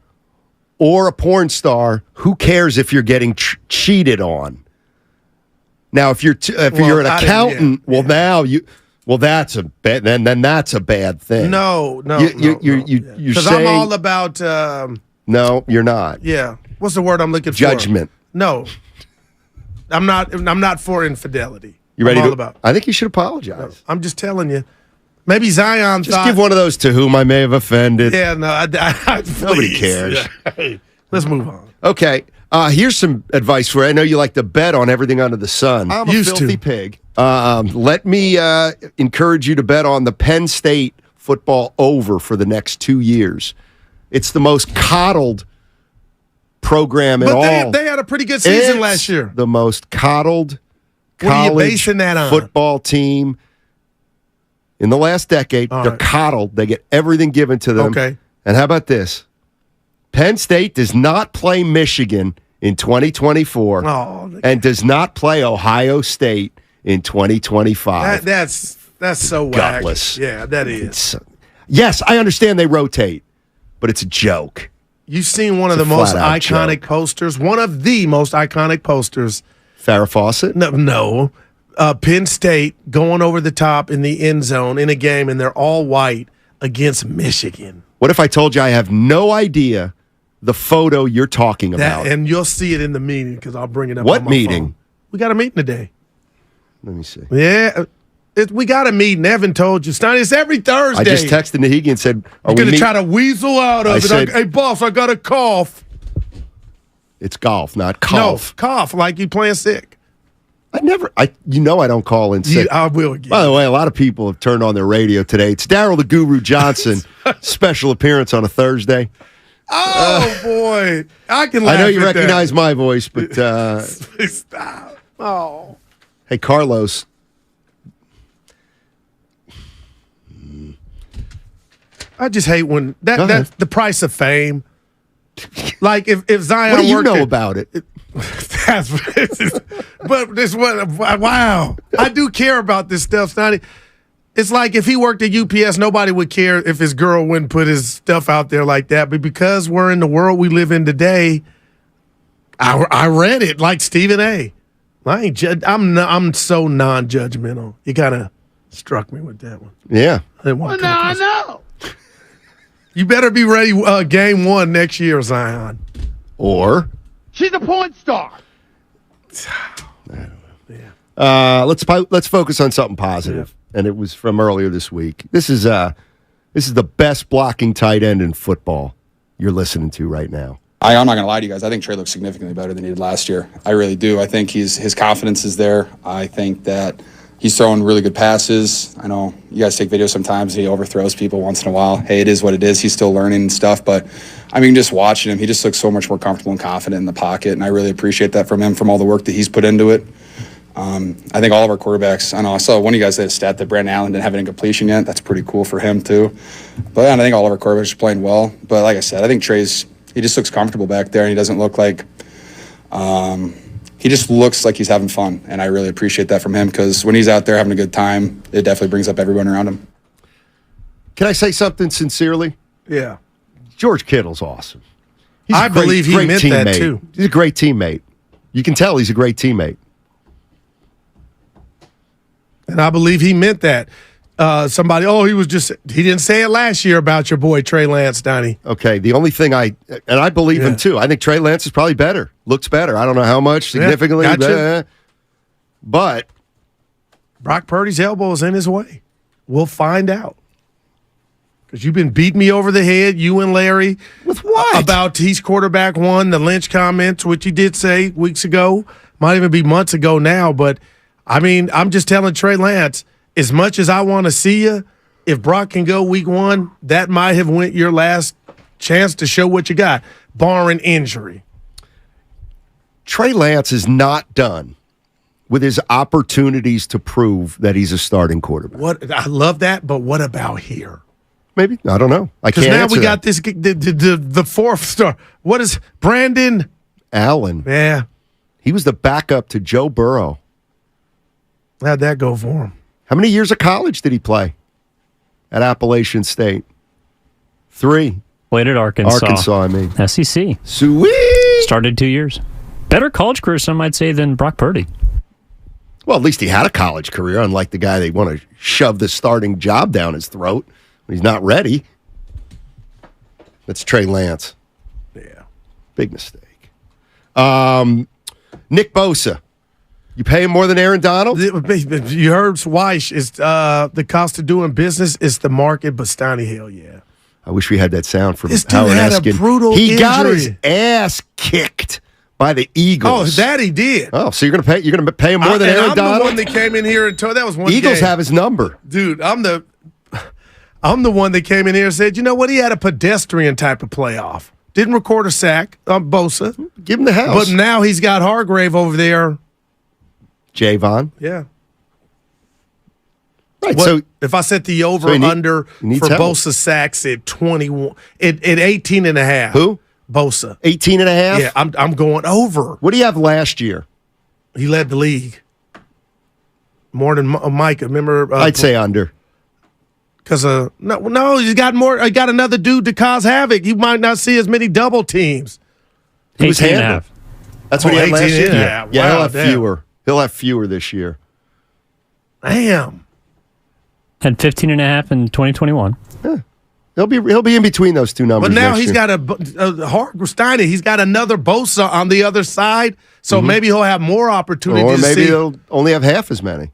or a porn star, who cares if you're getting cheated on? Now, if you're you're an accountant, that's a bad. Then that's a bad thing. No. You're Because saying I'm all about. no, you're not. Yeah. What's the word I'm looking for? Judgment. No. I'm not for infidelity. You ready I'm all to? about. I think you should apologize. I'm just telling you. Maybe Zion Just thought. give one of those to whom I may have offended. Yeah, no. Nobody Please. cares. Yeah. Hey, let's move on. Okay. Here's some advice for you. I know you like to bet on everything under the sun. I'm Used a filthy to. pig. Let me encourage you to bet on the Penn State football over for the next 2 years. It's the most coddled program in all. But they had a pretty good season last year. The most coddled What are you college basing that on? football team in the last decade. All They're right. coddled. They get everything given to them. Okay. And how about this? Penn State does not play Michigan in 2024 and does not play Ohio State in 2025. That's so Gutless. wacky. Yeah, that is. Yes, I understand they rotate, but it's a joke. You've seen one of It's the a most flat-out iconic posters. One of the most iconic posters. Farrah Fawcett? No. Penn State going over the top in the end zone in a game, and they're all white against Michigan. What if I told you I have no idea the photo you're talking about? And you'll see it in the meeting because I'll bring it up. What on my meeting? phone. We got a meeting today. Let me see. Yeah. We got a meeting. Evan told you. Stein, it's every Thursday. I just texted Nahigi and said, You're going to try to weasel out of it. said- Hey, boss, I got a cough. It's golf, not No, cough. cough like you playing sick. I don't call in sick. I will again. By the way, a lot of people have turned on their radio today. It's Daryl the Guru Johnson, special appearance on a Thursday. Oh, boy. I can laugh I know you at that. recognize my voice, but Stop. Oh. hey, Carlos. I just hate when Go that's ahead. the price of fame. Like if Zion What do you worked know at- about it? That's but this what wow. I do care about this stuff, Sonny. It's like if he worked at UPS, nobody would care if his girl wouldn't put his stuff out there like that. But because we're in the world we live in today, I read it like Stephen A. I'm so non-judgmental. You kind of struck me with that one. Yeah. I didn't want to Well, come now I across- know. You better be ready game 1 next year, Zion. Or She's a porn star. let's focus on something positive. And it was from earlier this week. This is the best blocking tight end in football you're listening to right now. I'm not going to lie to you guys. I think Trey looks significantly better than he did last year. I really do. I think his confidence is there. I think that he's throwing really good passes. I know you guys take videos sometimes. He overthrows people once in a while. Hey, it is what it is. He's still learning and stuff. But, I mean, just watching him, he just looks so much more comfortable and confident in the pocket. And I really appreciate that from him, from all the work that he's put into it. I think all of our quarterbacks, I saw one of you guys said a stat that Brandon Allen didn't have an incompletion yet. That's pretty cool for him, too. But I think all of our quarterbacks are playing well. But like I said, I think he just looks comfortable back there, and he doesn't look like he just looks like he's having fun. And I really appreciate that from him because when he's out there having a good time, it definitely brings up everyone around him. Can I say something sincerely? Yeah. George Kittle's awesome. I believe he meant that, too. He's a great teammate. You can tell he's a great teammate. And I believe he meant that. He didn't say it last year about your boy Trey Lance, Donnie. Okay, the only thing I believe him too. I think Trey Lance is probably better, looks better. I don't know how much, significantly. gotcha. But Brock Purdy's elbow is in his way. We'll find out. Because you've been beating me over the head, you and Larry. With what? About he's quarterback one, the Lynch comments, which he did say weeks ago. Might even be months ago now. But, I mean, I'm just telling Trey Lance, as much as I want to see you, if Brock can go week 1, that might have went your last chance to show what you got, barring injury. Trey Lance is not done with his opportunities to prove that he's a starting quarterback. What I love that, but what about here? Maybe. I don't know. I can't Because now answer we got that. this the fourth star. What is Brandon Allen? Yeah. He was the backup to Joe Burrow. How'd that go for him? How many years of college did he play at Appalachian State? 3. Played at Arkansas. I mean. SEC. Sweet. Started 2 years. Better college career, some might say, than Brock Purdy. Well, at least he had a college career, unlike the guy they want to shove the starting job down his throat when he's not ready. That's Trey Lance. Yeah. Big mistake. Nick Bosa. You pay him more than Aaron Donald? You heard Weish. It's the cost of doing business. It's the market, but Steiny, hell yeah. I wish we had that sound from This dude Howard had Eskin. a brutal He got injury. his ass kicked by the Eagles. Oh, that he did. Oh, so you're gonna pay him more than Aaron I'm Donald? the one that came in here and told that was one Eagles game. have his number. Dude, I'm the one that came in here and said, you know what? He had a pedestrian type of playoff. Didn't record a sack on Bosa. Give him the house. But now he's got Hargrave over there. Javon. Yeah. Right. What, So if I set the over So he under needs for help. Bosa sacks at 21, at 18 and a half. Who? Bosa. 18 and a half? Yeah, I'm going over. What do you have last year? He led the league. More than Micah. Remember? I'd say under. Because no, he's got more. He got another dude to cause havoc. You might not see as many double teams. He was 18 and a handled. half. That's what he had 18 last year. and a half. Yeah, Wow, he'll have damn. fewer. He'll have fewer this year. Damn. Had 15 and a half in 2021. He'll be in between those two numbers. But now next he's year. got a Steiner. He's got another Bosa on the other side, so maybe he'll have more opportunities. Or maybe to see. he'll only have half as many.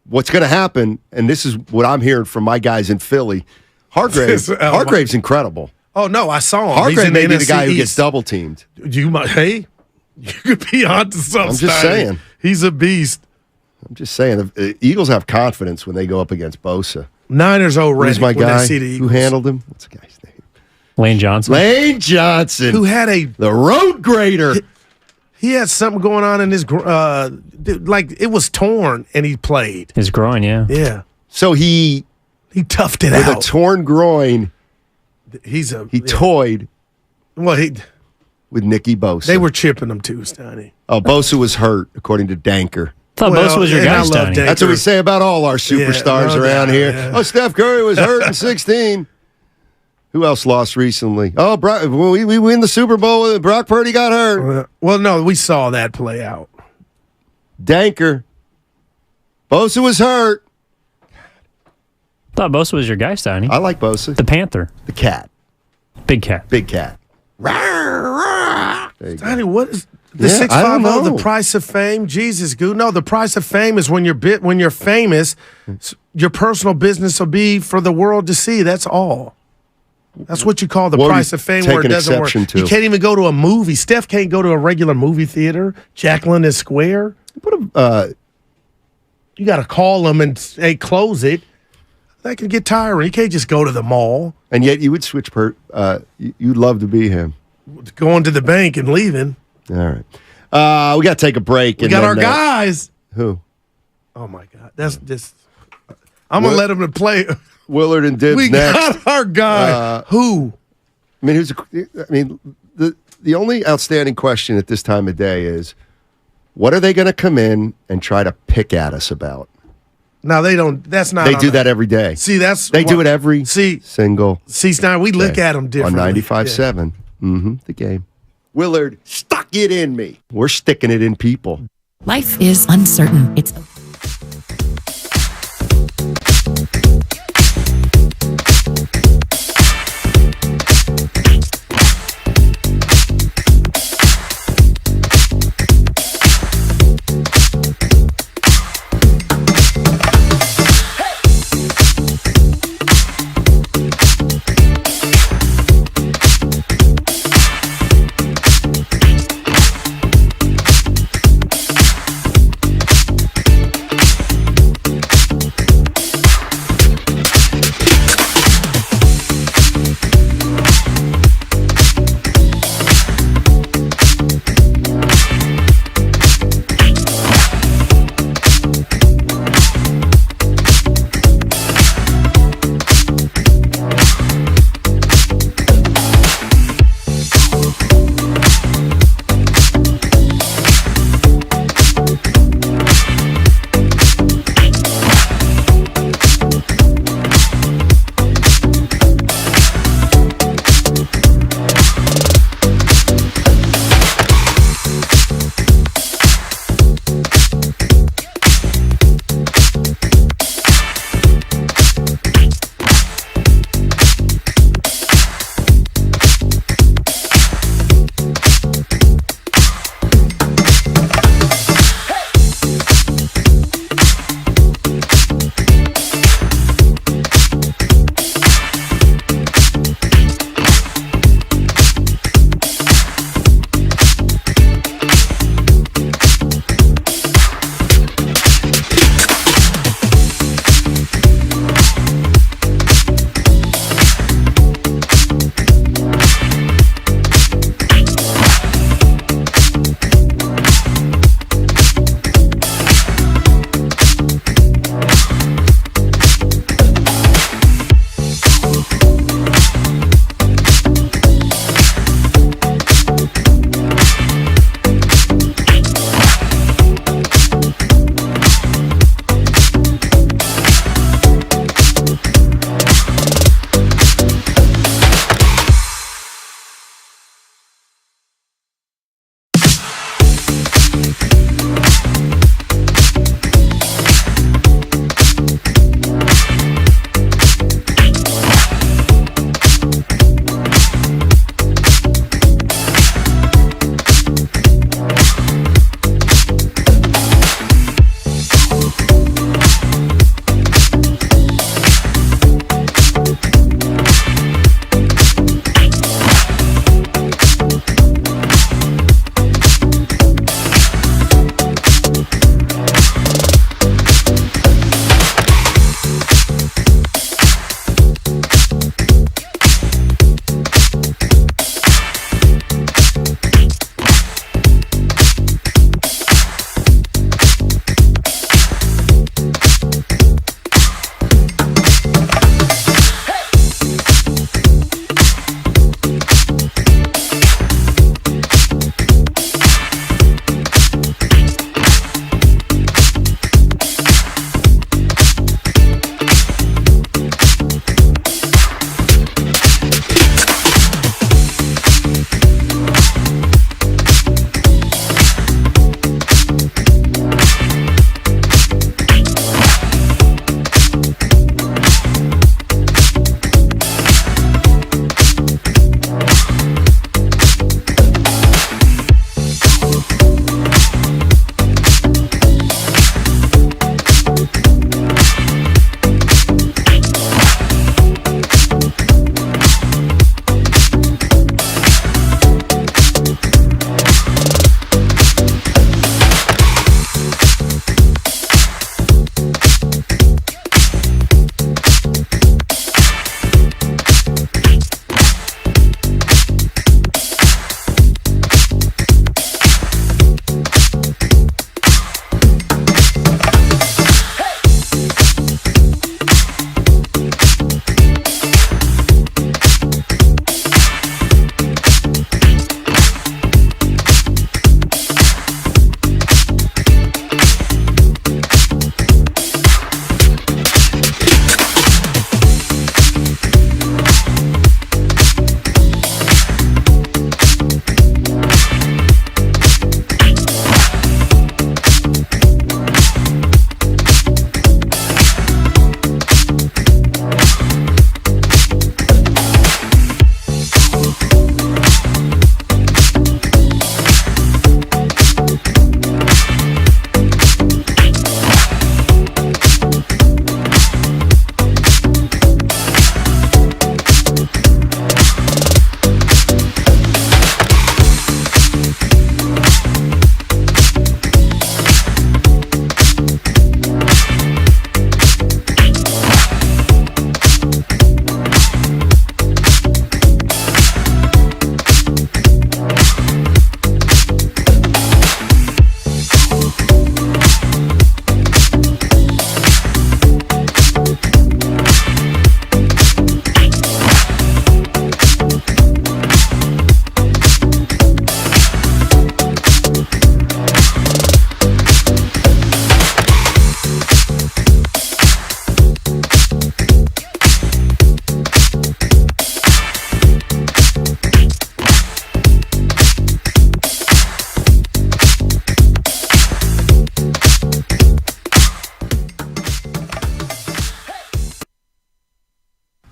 What's going to happen, and this is what I'm hearing from my guys in Philly, Hargrave's incredible. Oh no, I saw him. Hargrave He's in may be NFC the guy who East. gets double teamed. You could be onto something. I'm just Steiner. saying. He's a beast. I'm just saying. The Eagles have confidence when they go up against Bosa. Niners already. Who's my when they guy see the who Eagles. handled him? What's the guy's name? Lane Johnson. Lane Johnson. Who had the road grader. He had something going on in his like it was torn, and he played. His groin, yeah. Yeah. So he toughed it with out. a torn groin. He toyed. Well, with Nicky Bosa. They were chipping him too, Steiny. Oh, Bosa was hurt, according to Danker. Thought Bosa was your guy, Steiny. That's what we say about all our superstars around here. yeah. Oh, Steph Curry was hurt in 16. Who else lost recently? Oh, we win the Super Bowl with Brock Purdy got hurt. Well, no, we saw that play out. Danker. Bosa was hurt. Thought Bosa was your guy, Steiny. I like Bosa. The Panther. The cat. Big cat. Big cat. Steiny, what is the Yeah, I don't 650? know. The price of fame? Jesus, Goo. No, the price of fame is when you're famous. Your personal business will be for the world to see. That's all. That's what you call the What would price you of fame, take where it an doesn't work. exception to? You can't even go to a movie. Steph can't go to a regular movie theater. Jacqueline is Square. You got to call them and say close it. That can get tiring. You can't just go to the mall. And yet you would switch you'd love to be him. Going to the bank and leaving. All right. We got to take a break. We and got then, our guys. Who? Oh my God, that's just. I'm gonna let them play. Willard and Dibbs We next. got our guy. Who? I mean, the only outstanding question at this time of day is, what are they going to come in and try to pick at us about? No, they don't. That's not. They do that every day. See, They do it every single. See, now we look day at them differently. on 95.7. The game. Willard, stuck it in me. We're sticking it in people. Life is uncertain. It's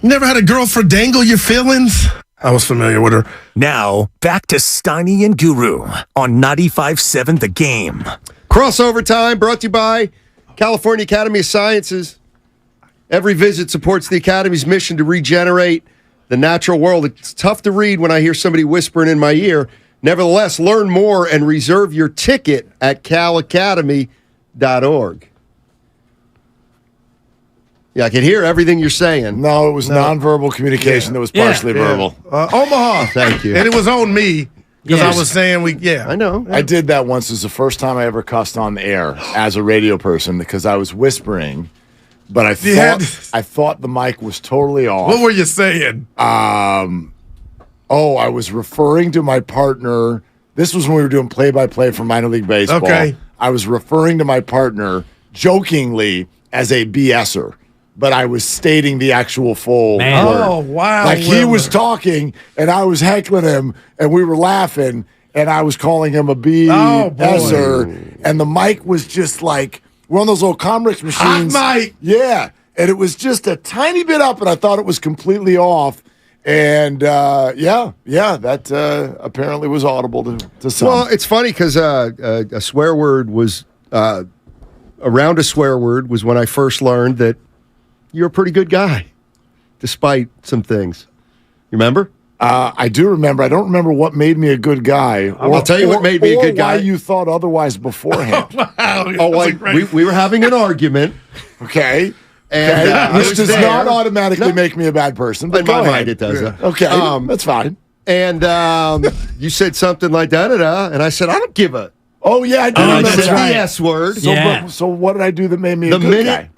Never had a girlfriend dangle your feelings? I was familiar with her. Now, back to Steiny and Guru on 95.7 The Game. Crossover time brought to you by California Academy of Sciences. Every visit supports the Academy's mission to regenerate the natural world. It's tough to read when I hear somebody whispering in my ear. Nevertheless, learn more and reserve your ticket at calacademy.org. Yeah, I can hear everything you're saying. No, it was nonverbal communication that was partially verbal. Omaha. Thank you. And it was on me because I was saying I know. I did that once. It was the first time I ever cussed on the air as a radio person because I was whispering, but I thought the mic was totally off. What were you saying? I was referring to my partner. This was when we were doing play-by-play for minor league baseball. Okay. I was referring to my partner jokingly as a BSer, but I was stating the actual full word. Oh, wow. Like he was talking, and I was heckling him, and we were laughing, and I was calling him a BSer, and the mic was just like one of those little Comrex machines. Hot mic. Yeah, and it was just a tiny bit up, and I thought it was completely off. And, that apparently was audible to some. Well, it's funny because a swear word was, around a swear word was when I first learned that you're a pretty good guy, despite some things. You remember? I do remember. I don't remember what made me a good guy. I'll tell you what made me a good guy. Why you thought otherwise beforehand. We were having an argument. Okay. And this does not automatically make me a bad person. But in my mind, it does. Okay, that's fine. And you said something like da-da-da, and I said, I don't give a... Oh, yeah, I do And I remember said that. the S word. So what did I do that made me a good guy?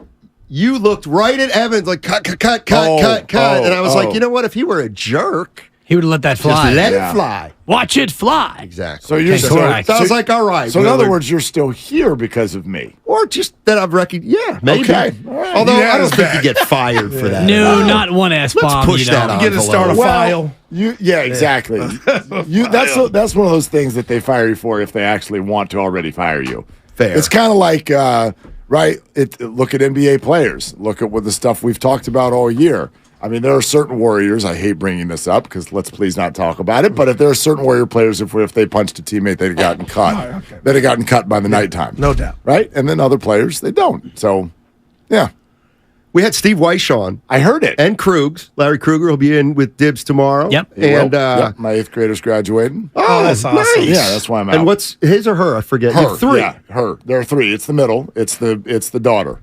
You looked right at Evans like, cut. And I was like, you know what? If he were a jerk... He would have let that fly. Just let it fly. Watch it fly. Exactly. So you're correct. So I was like, all right. So in other words, you're still here because of me. Or just that I've recognized. Yeah, maybe. Okay. All right. Although I don't think you get fired for that. No, not one S bomb. Let's push that on. You get to start a file. Exactly. That's one of those things that they fire you for if they actually want to already fire you. Fair. It's kind of like, right? Look at NBA players. Look at what the stuff we've talked about all year. I mean, there are certain Warriors. I hate bringing this up because let's please not talk about it. But if there are certain Warrior players, if they punched a teammate, they'd have gotten cut. They'd have gotten cut by the nighttime. No doubt. Right? And then other players, they don't. So, yeah. We had Steve Weiss on. I heard it. And Krugs. Larry Kruger will be in with Dibs tomorrow. Yep. And my 8th grader's graduating. Oh, that's awesome. nice. Yeah, that's why I'm out. And what's his or her? I forget. Her. You have 3. Yeah, her. There are 3. It's the middle. It's the daughter.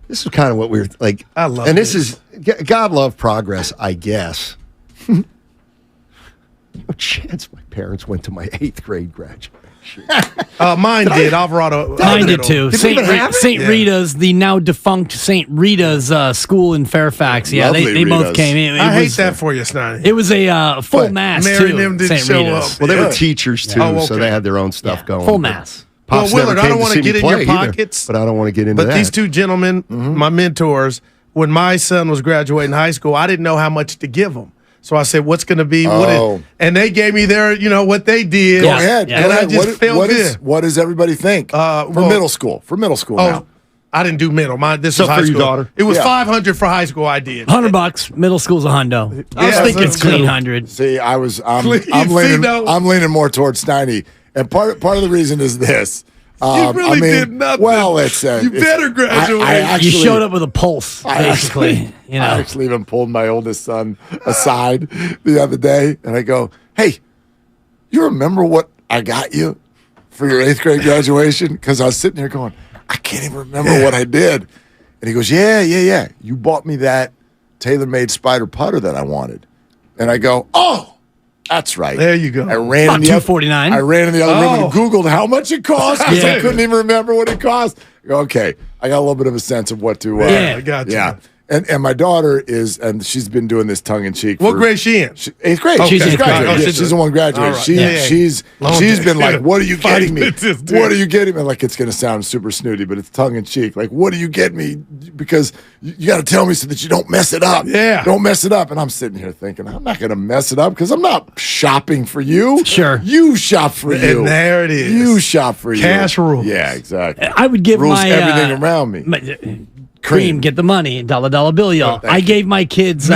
This is kind of what we're like. I love and this is God love progress, I guess. No chance my parents went to my 8th grade graduation. Mine did. Alvarado. Mine did too. Did St. Rita's, the now defunct St. Rita's school in Fairfax. Yeah, they both came. I hate that for you, Snotty. It was a full mass Mary too. and them didn't St. show Rita's. up. Well, they were teachers too, Oh, so okay. they had their own stuff going. Full mass. Pops Well, Willard, never I don't came want see to get me in your play either, pockets, but I don't want to get into But that. these two gentlemen, my mentors, when my son was graduating high school, I didn't know how much to give them. So I said, what's going to be? And they gave me their, what they did. Go ahead. And I just felt good. What does everybody think? For middle school. For middle school now. I didn't do middle. This So was high for school. your daughter? It was $500 for high school. I did $100. Middle school's a hundo. I was thinking it's clean 100. See, I'm leaning more towards Steiny. And part of the reason is this. You really did nothing. Well, it's you better graduate. I actually, you showed up with a pulse, basically. I actually even pulled my oldest son aside the other day, and I go, "Hey, you remember what I got you for your 8th grade graduation?" Because I was sitting there going, "I can't even remember what I did." And he goes, "Yeah. You bought me that tailor-made spider putter that I wanted." And I go, "Oh. That's right. There you go. About $249. I ran in the other room and Googled how much it cost because I couldn't even remember what it cost. I go, okay, I got a little bit of a sense of what to. I got you. Yeah. And my daughter and she's been doing this tongue in cheek. What grade is she in? 8th grade. Okay. She's graduating. Oh, She's the one graduating. Right. She's been like, "What are you getting me? Dude. What are you getting me?" Like it's going to sound super snooty, but it's tongue in cheek. Like, what do you get me? Because you got to tell me so that you don't mess it up. Yeah, don't mess it up. And I'm sitting here thinking, I'm not going to mess it up because I'm not shopping for you. Sure, you shop for you. And there it is. You shop for you. Cash rules. Yeah, exactly. I would give rules my everything around me. Cream, get the money. Dollar bill, y'all. I gave my kids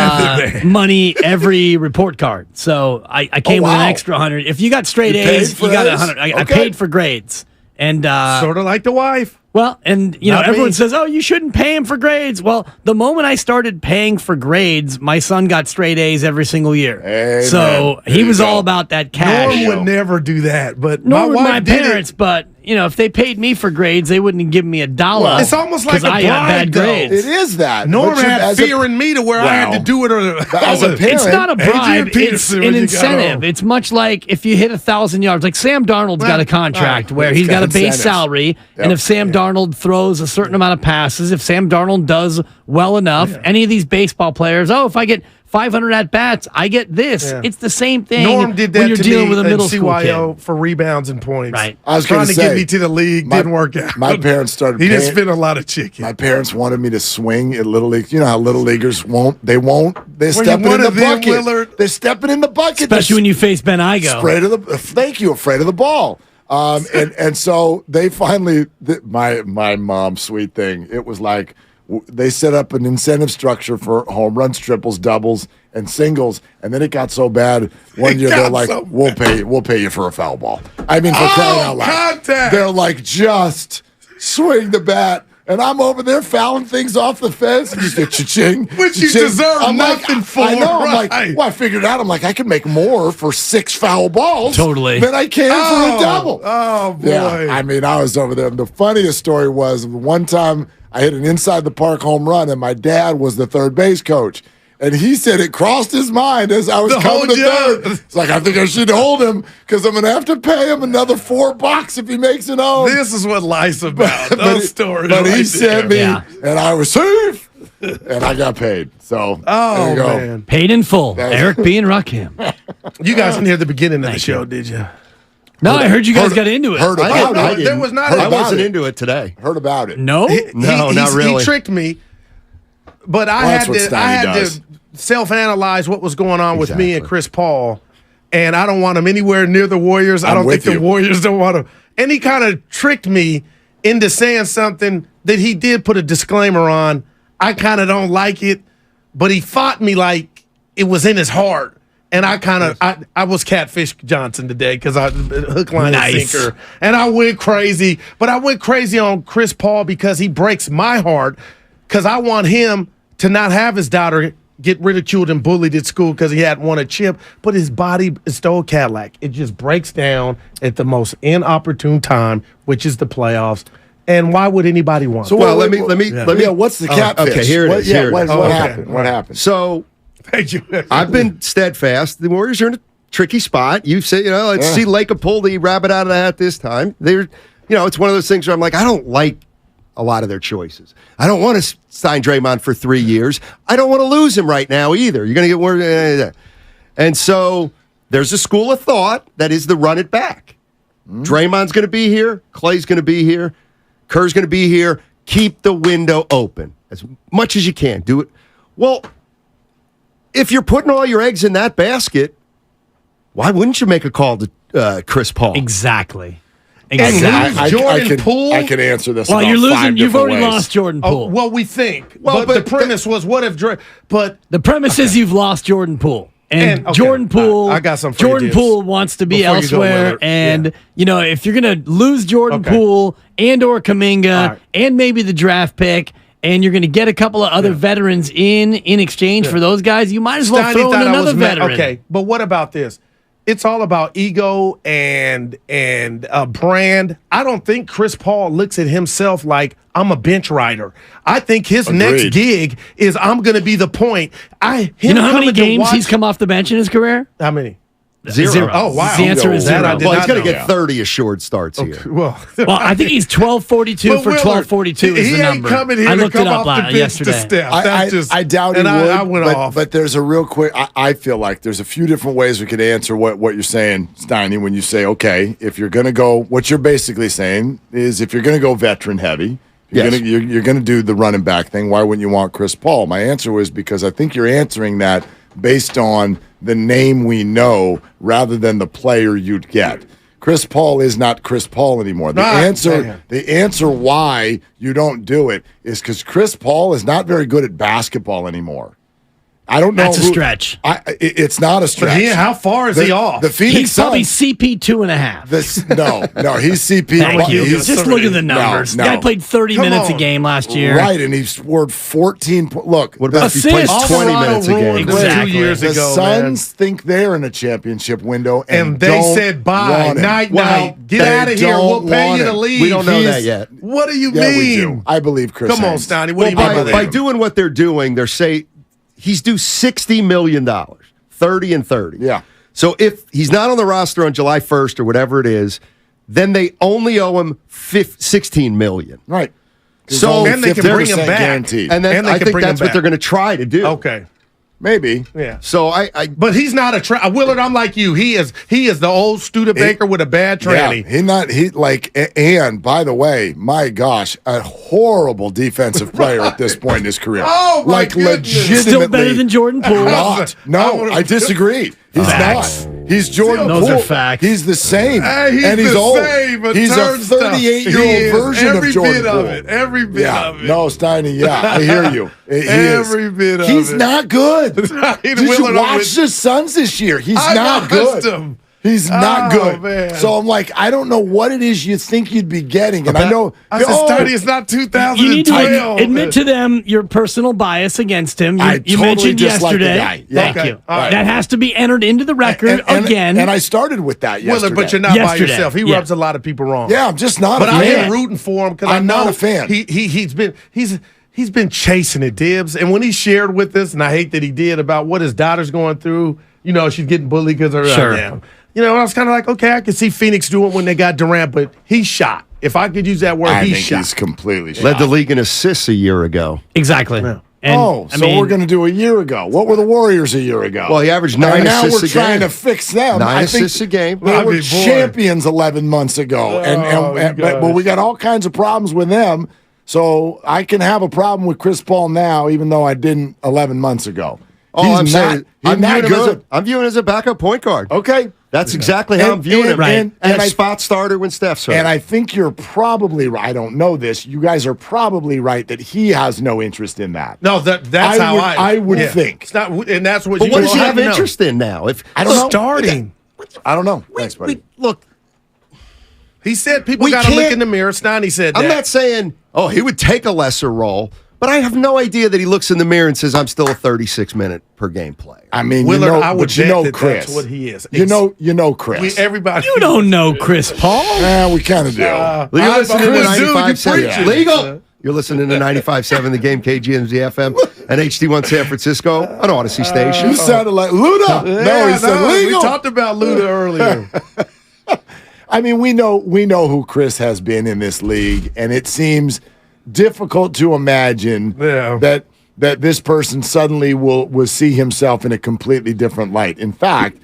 money every report card. So I came with an extra 100. If you got straight A's, you got 100. I paid for grades. And sort of like the wife. Well, and everyone says, "Oh, you shouldn't pay him for grades." Well, the moment I started paying for grades, my son got straight A's every single year. Amen. So he was all about that cash. Norm would never do that, but Nor my would wife my did parents. it. But if they paid me for grades, they wouldn't have given me $1. Well, it's almost like a I got bad bribe, though. grades. It is that. Norm But you- had as a- fear in me to where I had to do it. Or as a parent, It's not a bribe. Adrian It's Peterson, an when you got incentive. home. It's much like if you hit 1,000 yards. Like Sam Darnold's got a contract where he's got a base incentives. salary, and if Sam Darnold throws a certain amount of passes, if Sam Darnold does well enough, any of these baseball players, if I get 500 at bats, I get this. Yeah. It's the same thing. Norm did when that you're to dealing me with a in middle school CYO kid. for rebounds and points. Right. I was trying gonna to say, get me to the league. Didn't work out. My parents started. He didn't paying- spend a lot of chicken. My parents wanted me to swing at Little League. You know how Little Leaguers won't. They're Were you stepping one in the of them, bucket. Willard? They're stepping in the bucket. Especially when you face Ben Igo. Afraid of the. Thank you. Afraid of the ball. And so they finally. My mom's sweet thing. It was like they set up an incentive structure for home runs, triples, doubles, and singles, and then it got so bad one year they're like, we'll pay you for a foul ball. I mean, for crying out loud. Contact. They're like, just swing the bat. And I'm over there fouling things off the fence. And just get cha-ching. Which you cha-ching. deserve I'm nothing like, for, I know. I'm right. like, well, I figured out. I'm like, I could make more for 6 foul balls Totally. than I can for a double. Oh, boy. Yeah, I mean, I was over there. The funniest story was one time I hit an inside the park home run, and my dad was the third base coach. And he said it crossed his mind as I was coming to third. It's like, I think I should hold him because I'm going to have to pay him another $4 if he makes it home. This is what life's about. Those stories. But he right sent there. me, and I was safe, and I got paid. So, there you go. Man. Paid in full. Eric B. and Ruckham. You guys didn't hear the beginning of the show, did you? No, I heard you guys got into it. Heard about no, it. there was not. Heard I about wasn't it. into it today. Heard about it. No? Not really. He tricked me, but I Well, that's what had Steiny does. to self-analyze what was going on with me and Exactly. Chris Paul, and I don't want him anywhere near the Warriors. I I'm don't think with the you. Warriors don't want him. And he kind of tricked me into saying something that he did put a disclaimer on. I kind of don't like it, but he fought me like it was in his heart. And I was Catfish Johnson today because I hook, line, and sinker. And I went crazy. But I went crazy on Chris Paul because he breaks my heart because I want him to not have his daughter get ridiculed and bullied at school because he hadn't won a chip. But his body is still a Cadillac. It just breaks down at the most inopportune time, which is the playoffs. And why would anybody want So, it? well, let me. Yeah, what's the catfish? Okay, here it is. Here it What is. happened? What happened? So Thank you. I've been steadfast. The Warriors are in a tricky spot. You say, let's see Lake pull the rabbit out of the hat this time. They're, it's one of those things where I'm like, I don't like a lot of their choices. I don't want to sign Draymond for 3 years. I don't want to lose him right now either. You're going to get worse. And so there's a school of thought that is the run it back. Draymond's going to be here. Clay's going to be here. Kerr's going to be here. Keep the window open as much as you can. Do it. Well, if you're putting all your eggs in that basket, why wouldn't you make a call to Chris Paul? Exactly. Jordan Poole? I can answer this. Well, about you're losing. 5 You've different already ways. lost Jordan Oh, Poole. well, we think. Well, but the premise was, what if Dre? But The premise is you've lost Jordan Poole. And okay, Jordan Poole, I got some for you, Jordan Dibs. Poole wants to be Before you go, elsewhere. Willard. And, if you're going to lose Jordan Okay. Poole and or Kuminga right. and maybe the draft pick, and you're going to get a couple of other veterans in exchange for those guys, you might as well Steiny throw in thought I another was veteran. Okay, but what about this? It's all about ego and brand. I don't think Chris Paul looks at himself like I'm a bench rider. I think his next gig is I'm going to be the point. You know how many games he's come off the bench in his career? How many? Zero. Oh, wow. The answer is That I zero. did Well, he's not going to know. get 30 assured starts here. Well, I think he's 1242 But for Willard, 1242 is he the ain't number. coming here I to looked come it up off the bench yesterday. to step. I doubt he and would. I went off. But there's a real quick. I feel like there's a few different ways we could answer what you're saying, Steiny. When you say, okay, if you're going to go, what you're basically saying is, if you're going to go veteran heavy, you're going to do the running back thing. Why wouldn't you want Chris Paul? My answer was because I think you're answering that based on the name we know rather than the player you'd get. Chris Paul is not Chris Paul anymore. The answer why you don't do it is because Chris Paul is not very good at basketball anymore. I don't know. That's a stretch. It's not a stretch. How far is he off? The Phoenix He's probably Suns, CP 2.5. No, he's CP. Thank you. Just look at the numbers. No. The guy played 30 minutes a game last year. Right, and he scored 14 points. Look, what about if he plays 20 minutes a game? Exactly. 2 years the ago, Suns think they're in a championship window, and they said bye, night. Get out of here. We'll pay you to leave. We don't know that yet. What do you Yeah, mean? we do. I believe Chris. Come on, Haynes. Stoney. What do you mean by doing what they're doing? They're saying he's due $60 million, 30 and 30. Yeah. So if he's not on the roster on July 1st or whatever it is, then they only owe him $16 million. Right. So then they can bring him back. Guaranteed. And then I think that's what they're going to try to do. Okay. Maybe. Yeah. So but he's not a Willard. I'm like you. He is the old Studebaker with a bad tranny. And by the way, my gosh, a horrible defensive player at this point in his career. Oh my goodness. Legitimately Still better than Jordan Poole. No, I disagree. He's Facts. not. He's Jordan Those Poole. are facts. He's the same. He's and he's the old. same, but he's a 38-year-old version of Jordan Poole. Every bit of it. No, Steiny, I hear you. Every bit of it. He's not good. Did you watch the Suns this year? He's not good. He's not good. Man. So I'm like, I don't know what it is you think you'd be getting. And I know. I said, Steiny, it's not 2012. You need to admit to them your personal bias against him. You totally mentioned dislike the yesterday. guy. Yeah. Thank you. Right. That has to be entered into the record again. And I started with that yesterday. Willard, but you're not by yourself. He rubs a lot of people wrong. Yeah, I'm just not but a fan. I am rooting for him because I know not a fan. He's been chasing it, Dibs. And when he shared with us, and I hate that he did, about what his daughter's going through, she's getting bullied because of her down. I was kind of like, okay, I could see Phoenix do it when they got Durant, but he's shot. If I could use that word, I he's think shot. he's completely shot. Led the league in assists a year ago. Exactly. Yeah. And, we're going to do a year ago. What were the Warriors a year ago? Well, he averaged 9 assists a game. Now we're trying to fix them. 9 assists a game. They were champions 11 months ago. But we got all kinds of problems with them. So I can have a problem with Chris Paul now, even though I didn't 11 months ago. I'm viewing him as a backup point guard. Okay. That's exactly how I'm viewing him. And a spot starter when Steph's hurt. And I think you're probably right. I don't know this. You guys are probably right that he has no interest in that. No, that's how I would think. It's not, and that's what. But what does he have interest in now? I don't know. Starting. I don't know. Thanks, buddy. Look, he said people got to look in the mirror. Stoney said that. I'm not saying, he would take a lesser role. But I have no idea that he looks in the mirror and says, I'm still a 36-minute per game player. I mean, Willard, I would bet Chris. That's what he is. You know Chris. Everybody. You don't know Chris Paul. Yeah, we kind of do. You're listening to 95.7. Legal. You're listening to 95.7 The Game, KGMZ FM, and HD1 San Francisco, an Odyssey station. You sounded like Luda. He said legal. We talked about Luda earlier. I mean, we know who Chris has been in this league, and it seems difficult to imagine that this person suddenly will see himself in a completely different light. In fact,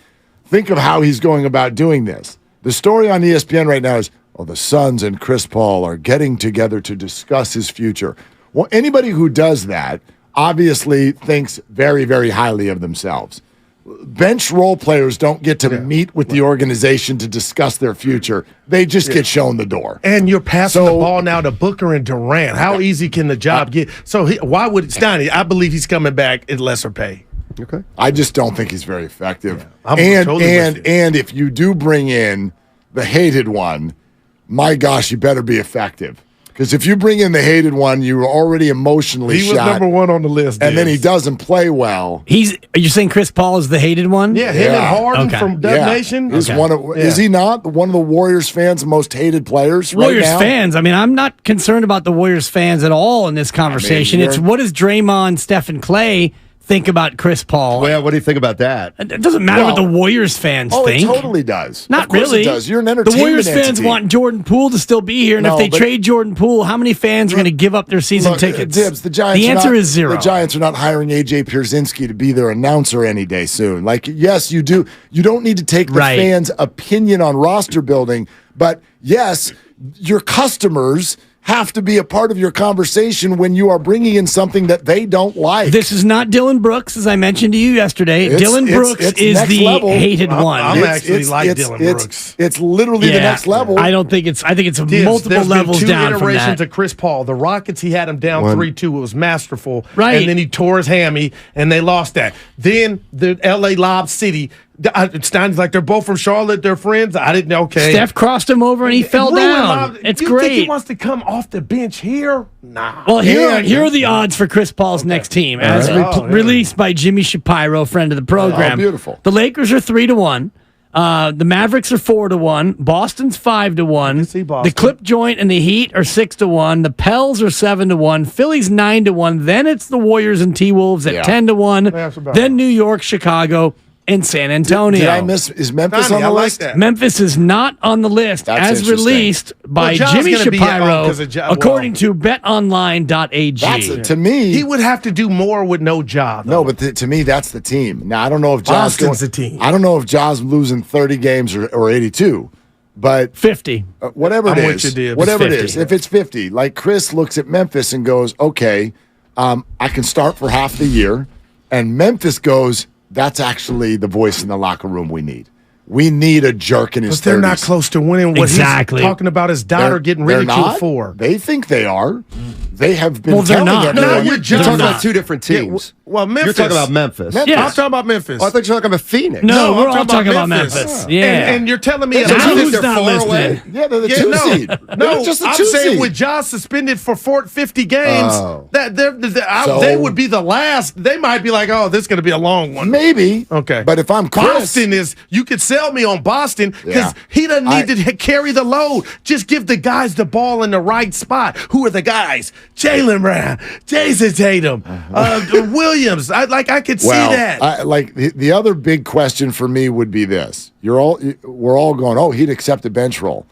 think of how he's going about doing this. The story on ESPN right now is, the Suns and Chris Paul are getting together to discuss his future. Well, anybody who does that obviously thinks very, very highly of themselves. Bench role players don't get to meet with the organization to discuss their future. They just get shown the door. And you're passing the ball now to Booker and Durant. How easy can the job get? So why would Steiny? I believe he's coming back at lesser pay. Okay. I just don't think he's very effective. Yeah, and if you do bring in the hated one, my gosh, you better be effective. Because if you bring in the hated one, you were already emotionally shot. He was number one on the list. And then he doesn't play well. Are you saying Chris Paul is the hated one? Yeah, him and Harden from Dub Nation. Is he not one of the Warriors fans' most hated players Warriors right now? fans. I mean, I'm not concerned about the Warriors fans at all in this conversation. It's what does Draymond, Steph, and Clay think about Chris Paul? Well, what do you think about that? It doesn't matter what the Warriors fans think. It totally does. Not of course really. It does. You're an entertainment The Warriors fans entity. want Jordan Poole to still be here, and if they trade Jordan Poole, how many fans are going to give up their season tickets? Dibs, the Giants. The answer is zero. The Giants are not hiring AJ Pierzynski to be their announcer any day soon. Like, yes, you do. You don't need to take the fans' opinion on roster building, but yes, your customers have to be a part of your conversation when you are bringing in something that they don't like. This is not Dylan Brooks, as I mentioned to you yesterday. Dylan Brooks is the hated one. I'm actually like Dylan Brooks. It's literally the next level. I think it's multiple levels down from that. There's been 2 iterations of Chris Paul. The Rockets, he had him down 3-2. It was masterful. Right. And then he tore his hammy, and they lost that. Then the L.A. Lob City, Stein's like, they're both from Charlotte. They're friends. I didn't know. Okay. Steph crossed him over, and he fell down. It's you great. Think he wants to come off the bench here? Nah. Well, here are the odds for Chris Paul's next team, as released by Jimmy Shapiro, friend of the program. Oh, beautiful. The Lakers are 3-1. The Mavericks are 4-1. Boston's 5-1. The Clip Joint and the Heat are 6-1. The Pels are 7-1. Philly's 9-1. Then it's the Warriors and T-Wolves at 10-1. Then New York, Chicago, and San Antonio. Did I miss? Is Memphis on the list? Memphis is not on the list, as released by Jimmy Shapiro, according to betonline.ag. To me, he would have to do more with no job. No, but to me, that's the team. Now, I don't know if Boston's the team. I don't know if Ja's losing 30 games or 82, but 50. Whatever it is. Whatever it is. If it's 50, like Chris looks at Memphis and goes, okay, I can start for half the year, and Memphis goes, that's actually the voice in the locker room we need. We need a jerk in his 30s. But they're not close to winning what he's talking about his daughter getting ridiculed for. They think they are. They have been they're telling not. everyone. No, You're talking about 2 different teams. Well, Memphis. You're talking about Memphis. I'm talking about Memphis. Oh, I thought you were talking about Phoenix. No, we're all talking about Memphis. Yeah. And you're telling me who's they're not far listening? away. Yeah, they're the 2 seed. No, just the I'm 2 saying seed. with Ja suspended for 50 games, So- they would be the last. They might be like, oh, this is going to be a long one. Maybe. Okay. But if I'm Chris, Boston is, you could sell me on Boston because Yeah. he doesn't need to carry the load. Just give the guys the ball in the right spot. Who are the guys? Jaylen Brown, Jason Tatum, Williams. I could see that. The other big question for me would be this: we're all going, oh, he'd accept a bench role.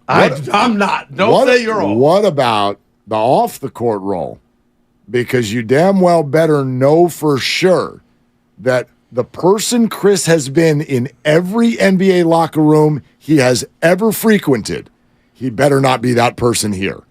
I'm not. Don't say you're all. What about the off the court role? Because you damn well better know for sure that the person Chris has been in every NBA locker room he has ever frequented, he better not be that person here.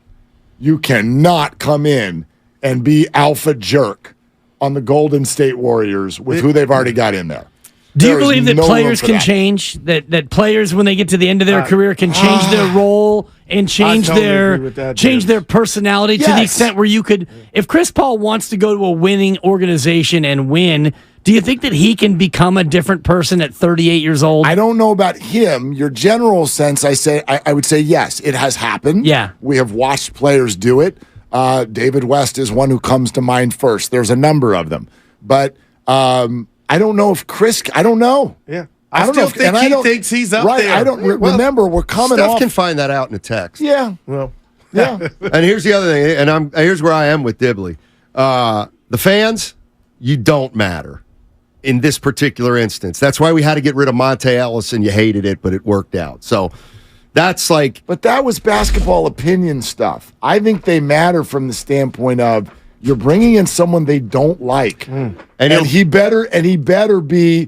You cannot come in and be alpha jerk on the Golden State Warriors with who they've already got in there. Do you believe that players can change? That players, when they get to the end of their career, can change their role and change their personality to the extent where you could, if Chris Paul wants to go to a winning organization and win, do you think that he can become a different person at 38 years old? I don't know about him. Your general sense, I would say yes, it has happened. Yeah. We have watched players do it. David West is one who comes to mind first. There's a number of them. But I don't know if Chris, I don't know. Yeah. I don't still know if, think he thinks he's up there. I don't remember. We're coming Steph off. can find that out in a text. Yeah. Well, yeah. And here's the other thing, and here's where I am with Dibley. The fans, you don't matter in this particular instance. That's why we had to get rid of Monte Ellis, and you hated it, but it worked out. So that's like... But that was basketball opinion stuff. I think they matter from the standpoint of you're bringing in someone they don't like, and he better be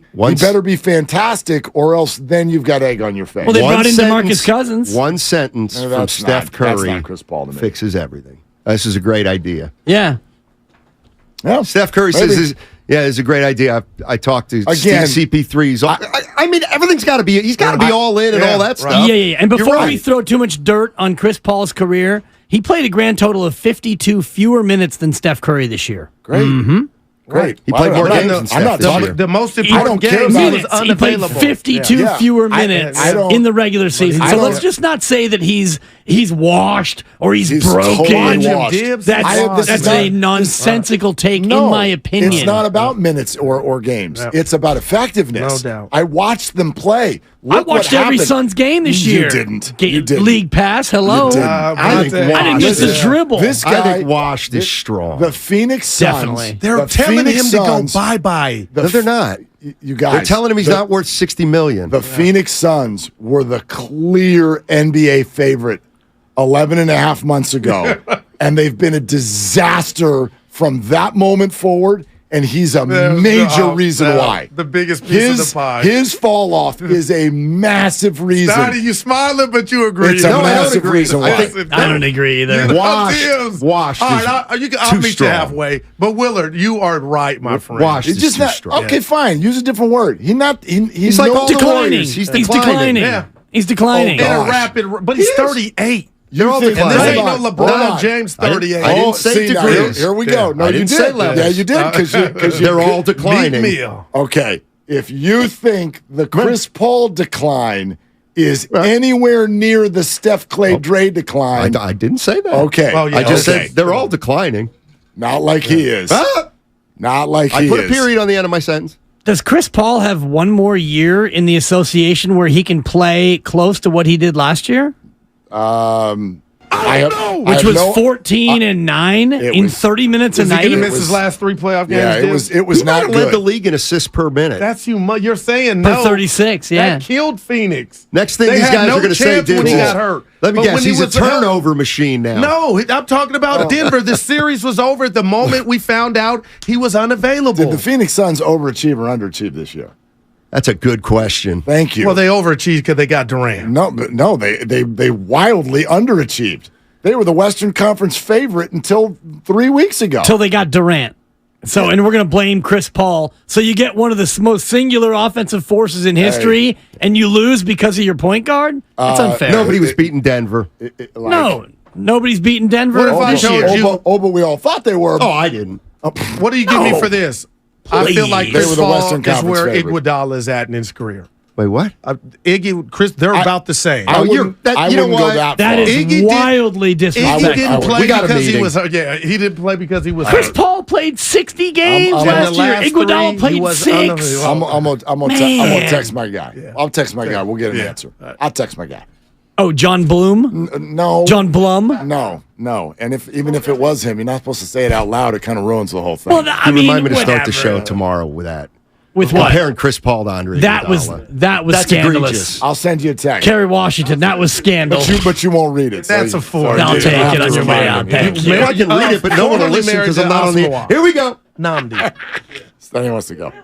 fantastic, or else then you've got egg on your face. Well, they brought in DeMarcus Cousins. One sentence from Steph Curry that's not Chris Paul to me. fixes everything. This is a great idea. Yeah. Yeah. Steph Curry says, it's a great idea. I talked to CP3's. I mean, everything's got to be, he's got to be all in and all that stuff. Yeah. And before we throw too much dirt on Chris Paul's career, he played a grand total of 52 fewer minutes than Steph Curry this year. Great. Mm-hmm. Great. He played more games than Steph this year. The most important game was unavailable. He played 52 fewer minutes in the regular season. So let's just not say that he's washed or he's broken. Totally washed. That's a nonsensical take, in my opinion. It's not about minutes or games. Yeah. It's about effectiveness. No doubt. I watched them play. I watched every Suns game this year. You didn't. League pass, hello. I didn't get the dribble. This guy, I think washed is strong. The Phoenix Suns. Definitely. They're telling him to go bye-bye. No, they're not. You guys. They're telling him he's not worth $60 million. The Phoenix Suns were the clear NBA favorite 11 and a half months ago, and they've been a disaster from that moment forward. and he's a major reason why. The biggest piece of the pie. His fall off is a massive reason. Donnie, you smiling, but you agree. It's a massive reason why. I don't agree either. Washed. All right, I'll meet you halfway. But Willard, you are right, my friend. Washed is just not strong. Okay, fine. Use a different word. He's like no declining. He's declining. Yeah. He's declining. In a rapid, but he's 38. You're all declining. And this ain't no LeBron James 38. I didn't say degrees. Here we go. No, I you didn't did. say levels. Yeah, you did because they're all declining. Okay, if you think the Chris Paul decline is anywhere near the Steph Clay Dre decline, I didn't say that. Okay, I just said they're all declining. Not like he is. Not like he is. I put a period on the end of my sentence. Does Chris Paul have one more year in the association where he can play close to what he did last year? I don't know. Which was 14 and 9 in 30 minutes a night. Is he going to miss his last 3 playoff games? Yeah, it was he not led good. the league in assists per minute. That's you're saying per no. 36, yeah. That killed Phoenix. Next thing they these guys are going to say, when he got hurt. Let me guess, he's a turnover machine now. No, I'm talking about Denver. The series was over at the moment we found out he was unavailable. Did the Phoenix Suns overachieve or underachieve this year? That's a good question. Thank you. Well, they overachieved because they got Durant. No, they wildly underachieved. They were the Western Conference favorite until 3 weeks ago. Until they got Durant. So, and we're going to blame Chris Paul. So you get one of the most singular offensive forces in history, and you lose because of your point guard? That's unfair. Nobody was beating Denver. No, nobody's beating Denver What if I this told year. you? But we all thought they were. Oh, I didn't. What do you give me for this? I feel like They Chris were the Paul Western is Conference where favorite. Iguodala is at in his career. Wait, what? Chris, they're about the same. I wouldn't go that That far. is Iggy wildly Iggy disrespectful. didn't play We got a because he meeting. was hurt. Yeah, he didn't play because he was Chris hurt. Paul played 60 games I'm- last the year. last Iguodala three, played he was 6. unavailable. I'm gonna text my guy. Yeah. I'll text my guy. We'll get an Yeah. answer. I'll text my guy. Oh, John Bloom? No. John Blum? No. And even if it was him, you're not supposed to say it out loud. It kind of ruins the whole thing. Well, I mean, remind me to start whatever. the show tomorrow with that. With what? Comparing Chris Paul to Andre That was Iguodala. That's scandalous. egregious. I'll send you a text. Kerry Washington, that was scandal. But you won't read it. That's a four. I'll take it on your way out. Thank you. I can read it, but no one will listen because I'm not on the. Here we go. Namdi. Stanley wants to go.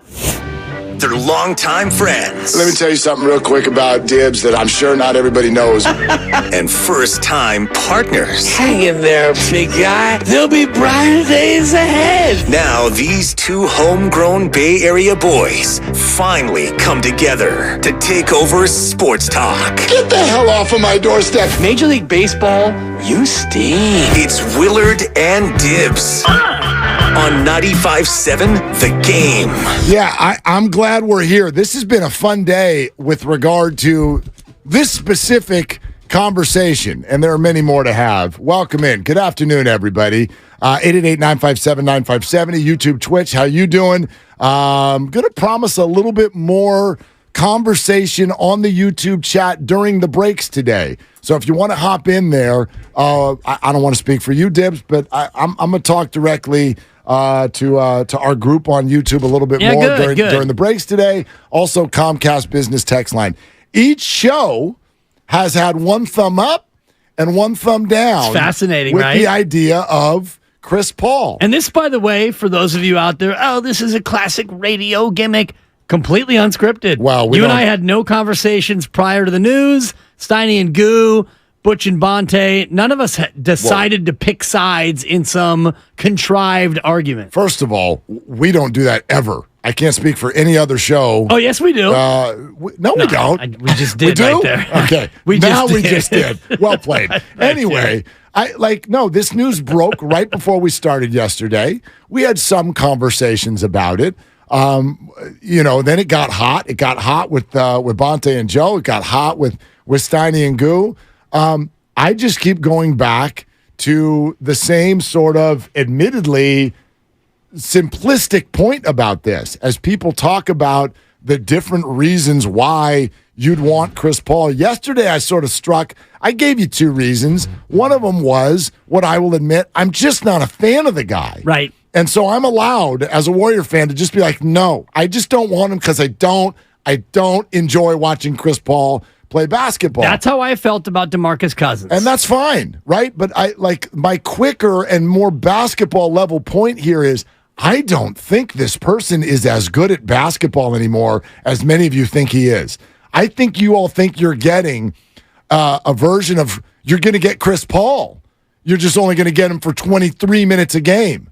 They're longtime friends. Let me tell you something real quick about Dibs that I'm sure not everybody knows. And first-time partners. Hang in there, big guy. There'll be brighter days ahead. Now these two homegrown Bay Area boys finally come together to take over sports talk. Get the hell off of my doorstep. Major League Baseball, you stink. It's Willard and Dibs on 95.7 The Game. Yeah, I'm glad we're here. This has been a fun day with regard to this specific conversation, and there are many more to have. Welcome in. Good afternoon, everybody. 888-957-9570, YouTube, Twitch. How you doing? I'm going to promise a little bit more conversation on the YouTube chat during the breaks today. So if you want to hop in there, I don't want to speak for you, Dibs, but I'm going to talk directly to our group on YouTube a little bit more during the breaks today. Also, Comcast Business Text Line. Each show has had one thumb up and one thumb down. It's fascinating, with right? the idea of Chris Paul. And this, by the way, for those of you out there, this is a classic radio gimmick, completely unscripted. Wow, you and I had no conversations prior to the news. Steiny and Goo, Butch and Bonte, none of us decided to pick sides in some contrived argument. First of all, we don't do that ever. I can't speak for any other show. Oh, yes, we do. We don't. We just did we do? right there. Okay. We just did. Well played. Anyway, this news broke right before we started yesterday. We had some conversations about it. Then it got hot. It got hot with Bonte and Joe. It got hot with Steiny and Goo. I just keep going back to the same sort of admittedly simplistic point about this as people talk about the different reasons why you'd want Chris Paul. Yesterday, I gave you 2 reasons. One of them was what I will admit, I'm just not a fan of the guy. Right. And so I'm allowed as a Warrior fan to just be like, no, I just don't want him because I don't enjoy watching Chris Paul play basketball. That's how I felt about DeMarcus Cousins. And that's fine, right? But my quicker and more basketball level point here is I don't think this person is as good at basketball anymore as many of you think he is. I think you all think you're getting a version of, you're going to get Chris Paul. You're just only going to get him for 23 minutes a game.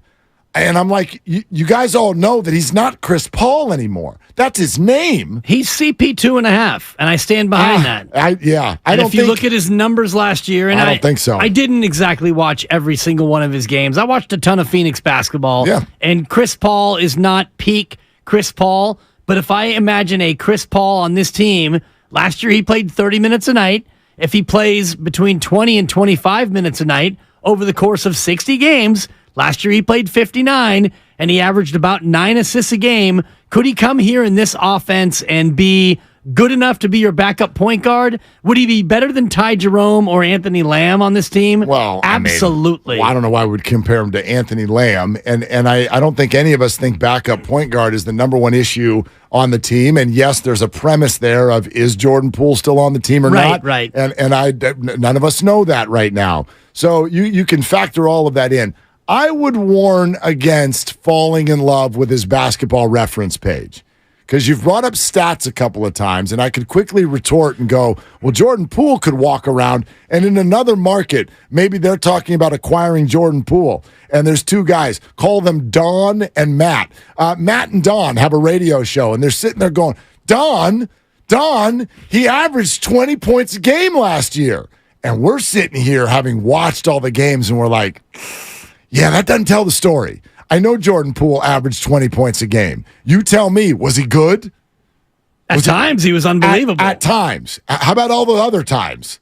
And I'm like, you guys all know that he's not Chris Paul anymore. That's his name. He's CP 2.5, and I stand behind that. If you look at his numbers last year, and I don't think so. I didn't exactly watch every single one of his games. I watched a ton of Phoenix basketball. Yeah. And Chris Paul is not peak Chris Paul, but if I imagine a Chris Paul on this team, last year he played 30 minutes a night. If he plays between 20 and 25 minutes a night over the course of 60 games, last year he played 59 and he averaged about 9 assists a game. Could he come here in this offense and be good enough to be your backup point guard? Would he be better than Ty Jerome or Anthony Lamb on this team? Well, absolutely. I don't know why I would compare him to Anthony Lamb. And I don't think any of us think backup point guard is the number one issue on the team. And yes, there's a premise there of, is Jordan Poole still on the team or not? Right. And none of us know that right now. So you can factor all of that in. I would warn against falling in love with his basketball reference page, because you've brought up stats a couple of times, and I could quickly retort and go, well, Jordan Poole could walk around, and in another market, maybe they're talking about acquiring Jordan Poole, and there's two guys. Call them Don and Matt. Matt and Don have a radio show, and they're sitting there going, Don, he averaged 20 points a game last year. And we're sitting here having watched all the games, and we're like, yeah, that doesn't tell the story. I know Jordan Poole averaged 20 points a game. You tell me, was he good? At times, he was unbelievable. At times. How about all the other times?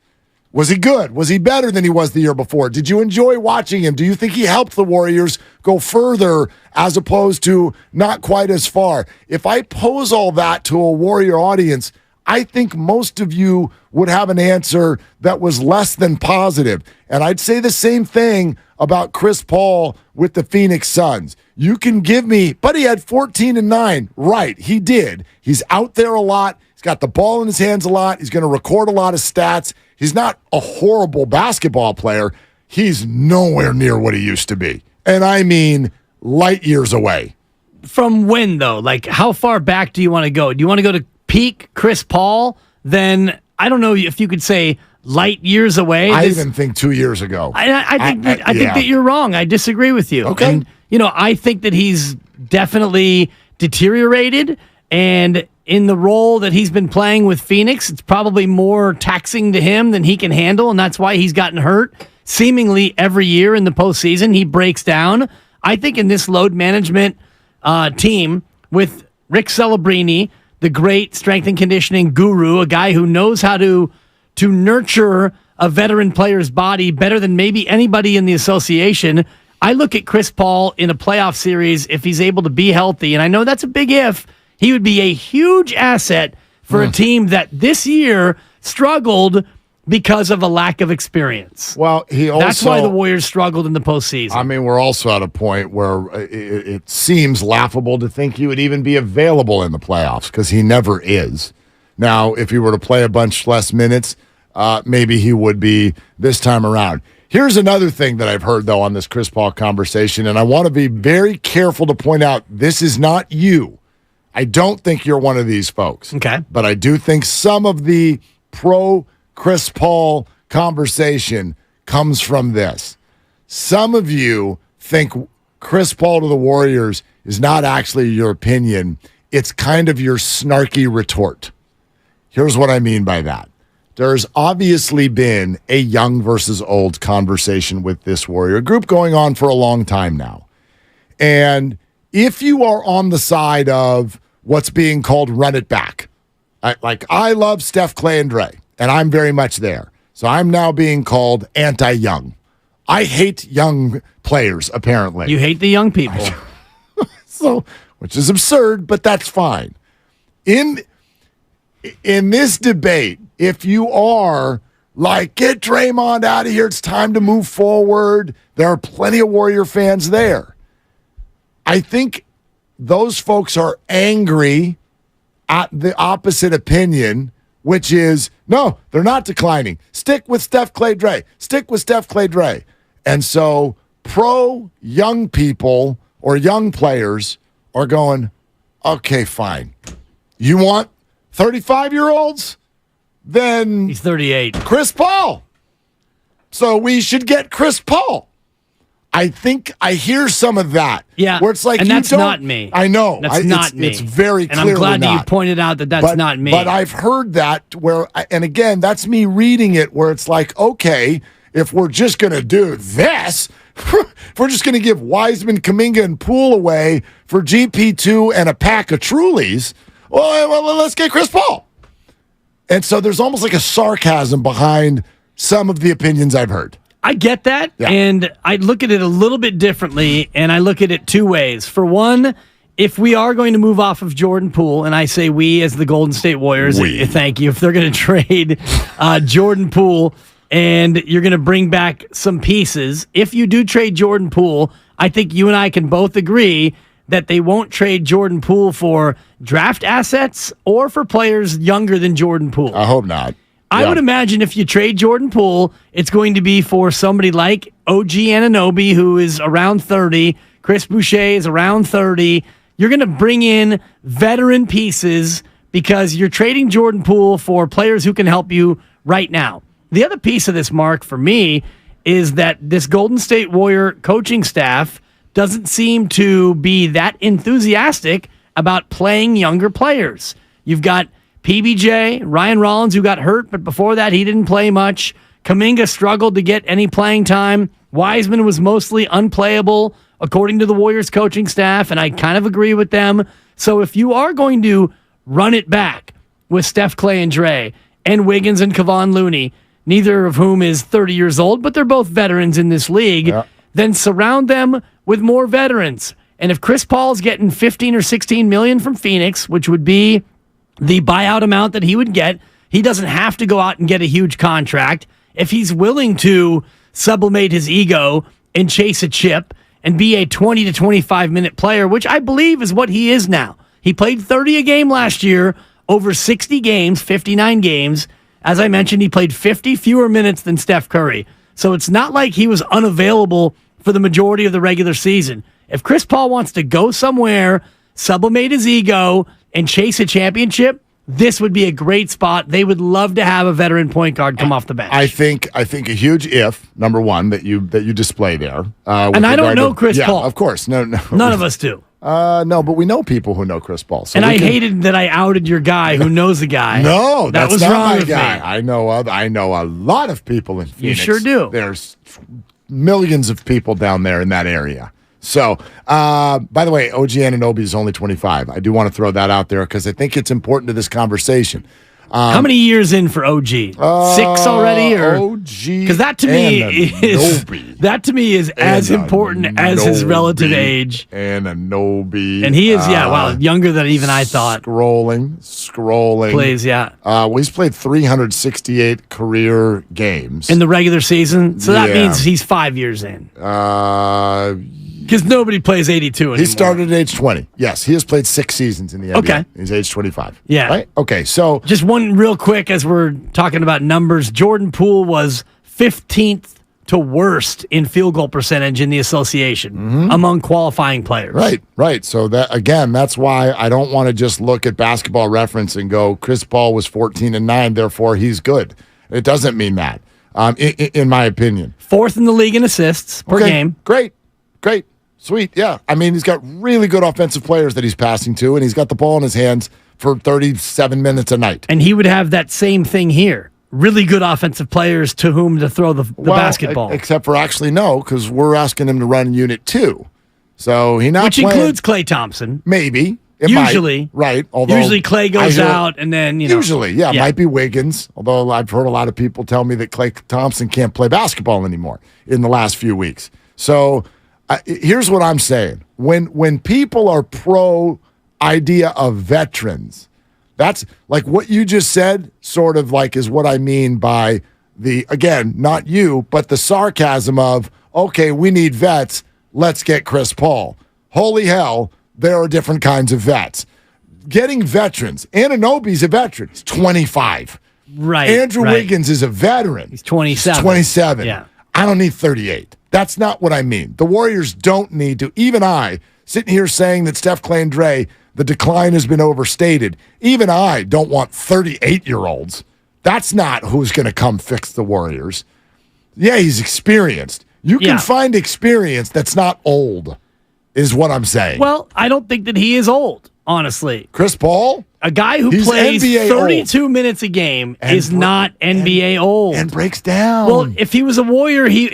Was he good? Was he better than he was the year before? Did you enjoy watching him? Do you think he helped the Warriors go further as opposed to not quite as far? If I pose all that to a Warrior audience, I think most of you would have an answer that was less than positive. And I'd say the same thing about Chris Paul with the Phoenix Suns. You can give me, but he had 14 and 9. Right, he did. He's out there a lot. He's got the ball in his hands a lot. He's going to record a lot of stats. He's not a horrible basketball player. He's nowhere near what he used to be. And I mean light years away. From when, though? Like, how far back do you want to go? Do you want to go to peak Chris Paul? Then I don't know if you could say light years away. I even think 2 years ago. I think that you're wrong. I disagree with you. Okay. And, I think that he's definitely deteriorated, and in the role that he's been playing with Phoenix, it's probably more taxing to him than he can handle, and that's why he's gotten hurt seemingly every year in the postseason. He breaks down. I think in this load management team with Rick Celebrini, the great strength and conditioning guru, a guy who knows how to nurture a veteran player's body better than maybe anybody in the association. I look at Chris Paul in a playoff series, if he's able to be healthy, and I know that's a big if, he would be a huge asset for a team that this year struggled because of a lack of experience. Well, that's why the Warriors struggled in the postseason. I mean, we're also at a point where it seems laughable to think he would even be available in the playoffs, because he never is. Now, if he were to play a bunch less minutes, maybe he would be this time around. Here's another thing that I've heard, though, on this Chris Paul conversation, and I want to be very careful to point out, this is not you. I don't think you're one of these folks. Okay. But I do think some of the pro-Chris Paul conversation comes from this. Some of you think Chris Paul to the Warriors is not actually your opinion. It's kind of your snarky retort. Here's what I mean by that. There's obviously been a young versus old conversation with this Warrior group going on for a long time now. And if you are on the side of what's being called run it back, I love Steph, Clay, and Dre, and I'm very much there. So I'm now being called anti-young. I hate young players, apparently. You hate the young people. So, which is absurd, but that's fine. In this debate, if you are like, get Draymond out of here, it's time to move forward, there are plenty of Warrior fans there. I think those folks are angry at the opposite opinion, which is, no, they're not declining. Stick with Steph, Clay, Dre. Stick with Steph, Clay, Dre. And so pro young people or young players are going, okay, fine. You want 35-year-olds? Then he's 38. Chris Paul. So we should get Chris Paul. I think I hear some of that. Yeah. Where it's like, and you that's don't, not me. I know. That's not me. It's very clear. And I'm glad that you pointed out that that's not me. But I've heard that where, and again, that's me reading it where it's like, okay, if we're just going to do this, if we're just going to give Wiseman, Kuminga, and Poole away for GP2 and a pack of Trulies, well, let's get Chris Paul. And so there's almost like a sarcasm behind some of the opinions I've heard. I get that, and I look at it a little bit differently, and I look at it two ways. For one, if we are going to move off of Jordan Poole, and I say we as the Golden State Warriors, thank you, if they're going to trade Jordan Poole and you're going to bring back some pieces, if you do trade Jordan Poole, I think you and I can both agree that they won't trade Jordan Poole for draft assets or for players younger than Jordan Poole. I hope not. I would imagine if you trade Jordan Poole, it's going to be for somebody like OG Anunoby, who is around 30. Chris Boucher is around 30. You're going to bring in veteran pieces because you're trading Jordan Poole for players who can help you right now. The other piece of this, Mark, for me, is that this Golden State Warrior coaching staff doesn't seem to be that enthusiastic about playing younger players. You've got PBJ, Ryan Rollins, who got hurt, but before that, he didn't play much. Kuminga struggled to get any playing time. Wiseman was mostly unplayable, according to the Warriors coaching staff, and I kind of agree with them. So if you are going to run it back with Steph, Clay, and Dre, and Wiggins and Kevon Looney, neither of whom is 30 years old, but they're both veterans in this league, then surround them with more veterans. And if Chris Paul's getting 15 or 16 million from Phoenix, which would be the buyout amount that he would get, he doesn't have to go out and get a huge contract. If he's willing to sublimate his ego and chase a chip and be a 20 to 25 minute player, which I believe is what he is now. He played 30 a game last year, over 60 games, 59 games. As I mentioned, he played 50 fewer minutes than Steph Curry. So it's not like he was unavailable for the majority of the regular season. If Chris Paul wants to go somewhere, sublimate his ego, and chase a championship, this would be a great spot. They would love to have a veteran point guard come off the bench. I think a huge if, number one, that you display there. And I don't know Chris Paul. Of course. No. None of us do. No, but we know people who know Chris Paul. So and I hated that I outed your guy who knows a guy. No, that was not wrong my with guy. me. I know a lot of people in Phoenix. You sure do. There's millions of people down there in that area. So, by the way, OG Anunoby is only 25. I do want to throw that out there because I think it's important to this conversation. How many years in for OG? 6 already, or OG? Because that to me is as important as his relative age. Anunoby, and he is younger than even I thought. Scrolling. Plays, yeah. Well, he's played 368 career games in the regular season, so that means he's 5 years in. Because nobody plays 82 anymore. He started at age 20. Yes, he has played 6 seasons in the NBA. Okay. He's age 25. Yeah. Right? Okay, so. Just one real quick as we're talking about numbers. Jordan Poole was 15th to worst in field goal percentage in the association among qualifying players. Right. So, that's why I don't want to just look at Basketball Reference and go, Chris Paul was 14-9, therefore he's good. It doesn't mean that, in my opinion. 4th in the league in assists per game. Great. Sweet, yeah. I mean, he's got really good offensive players that he's passing to, and he's got the ball in his hands for 37 minutes a night. And he would have that same thing here. Really good offensive players to whom to throw the basketball. Except for actually no, because we're asking him to run Unit 2. So Which includes Klay Thompson. Maybe. Usually. Right. Although usually Klay goes out and then, Usually, it might be Wiggins. Although I've heard a lot of people tell me that Klay Thompson can't play basketball anymore in the last few weeks. So here's what I'm saying. When people are pro idea of veterans, that's like what you just said, sort of like is what I mean by the, again, not you, but the sarcasm of, okay, we need vets, let's get Chris Paul. Holy hell, there are different kinds of vets. Getting veterans. Anunoby's a veteran. He's 25. Right. Andrew Wiggins is a veteran. He's 27. He's 27. Yeah. I don't need 38. That's not what I mean. The Warriors don't need to. Even I, sitting here saying that Steph, Clay, and Dre, the decline has been overstated. Even I don't want 38-year-olds. That's not who's going to come fix the Warriors. Yeah, he's experienced. You can find experience that's not old, is what I'm saying. Well, I don't think that he is old, honestly. Chris Paul? A guy who plays NBA 32 minutes a game is not NBA old. And breaks down. Well, if he was a Warrior, he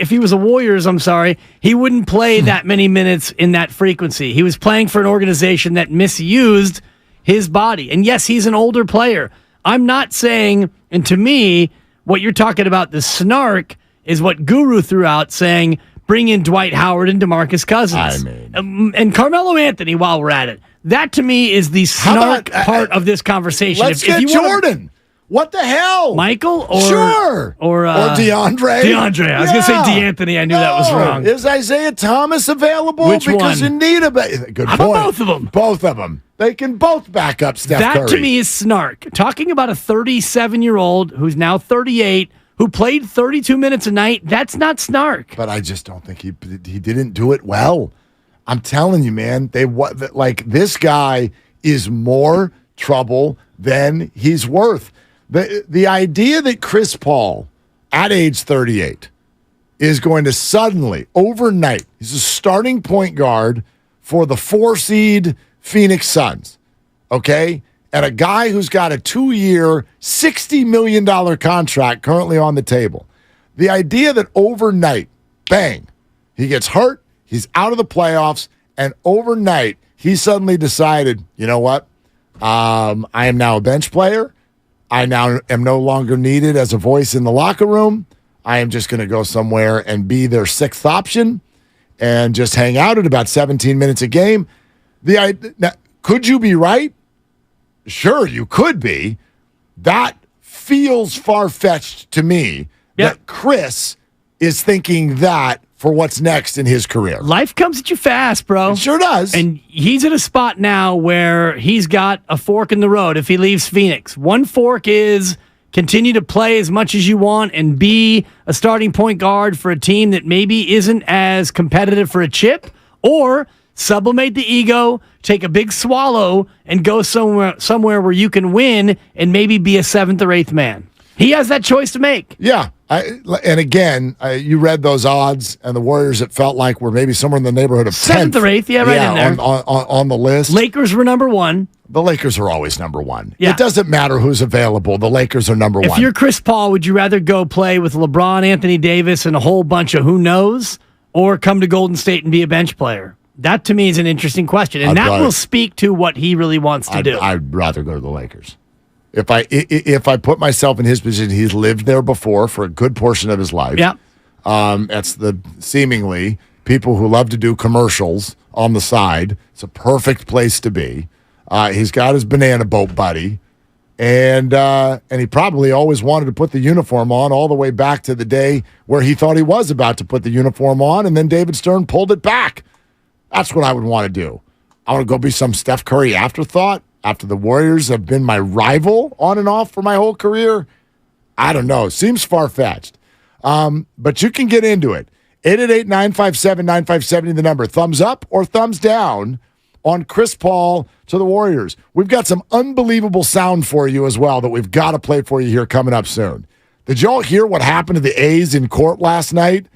wouldn't play that many minutes in that frequency. He was playing for an organization that misused his body. And yes, he's an older player. I'm not saying, and to me, what you're talking about, the snark, is what Guru threw out, saying, bring in Dwight Howard and DeMarcus Cousins. And Carmelo Anthony while we're at it. That, to me, is the snark part of this conversation. Let's get Jordan. What the hell? Michael? Or DeAndre? DeAndre. I was going to say DeAnthony. I knew that was wrong. Is Isaiah Thomas available? Which because one? you need a good How point. about both of them? Both of them. They can both back up Steph Curry. That, to me, is snark. Talking about a 37-year-old who's now 38, who played 32 minutes a night, that's not snark. But I just don't think he didn't do it well. I'm telling you, man, this guy is more trouble than he's worth. The idea that Chris Paul, at age 38, is going to suddenly, overnight, he's a starting point guard for the 4-seed Phoenix Suns, okay? And a guy who's got a 2-year, $60 million contract currently on the table. The idea that overnight, bang, he gets hurt, he's out of the playoffs, and overnight, he suddenly decided, you know what? I am now a bench player. I now am no longer needed as a voice in the locker room. I am just going to go somewhere and be their sixth option and just hang out at about 17 minutes a game. Now, could you be right? Sure, you could be. That feels far-fetched to me that Chris is thinking that for what's next in his career. Life comes at you fast, bro. It sure does. And he's at a spot now where he's got a fork in the road if he leaves Phoenix. One fork is continue to play as much as you want and be a starting point guard for a team that maybe isn't as competitive for a chip, or sublimate the ego, take a big swallow, and go somewhere where you can win and maybe be a 7th or 8th man. He has that choice to make. Yeah. And again, you read those odds, and the Warriors, it felt like, were maybe somewhere in the neighborhood of 7th or 8th, right in there. On the list. Lakers were number 1. The Lakers are always number 1. Yeah. It doesn't matter who's available. The Lakers are number 1. If you're Chris Paul, would you rather go play with LeBron, Anthony Davis, and a whole bunch of who knows, or come to Golden State and be a bench player? That, to me, is an interesting question, and will speak to what he really wants to do. I'd rather go to the Lakers. If I put myself in his position, he's lived there before for a good portion of his life. Yeah. That's the seemingly people who love to do commercials on the side. It's a perfect place to be. He's got his banana boat buddy, and he probably always wanted to put the uniform on all the way back to the day where he thought he was about to put the uniform on, and then David Stern pulled it back. That's what I would want to do. I want to go be some Steph Curry afterthought after the Warriors have been my rival on and off for my whole career. I don't know. Seems far-fetched. But you can get into it. 888-957-9570, the number. Thumbs up or thumbs down on Chris Paul to the Warriors. We've got some unbelievable sound for you as well that we've got to play for you here coming up soon. Did y'all hear what happened to the A's in court last night?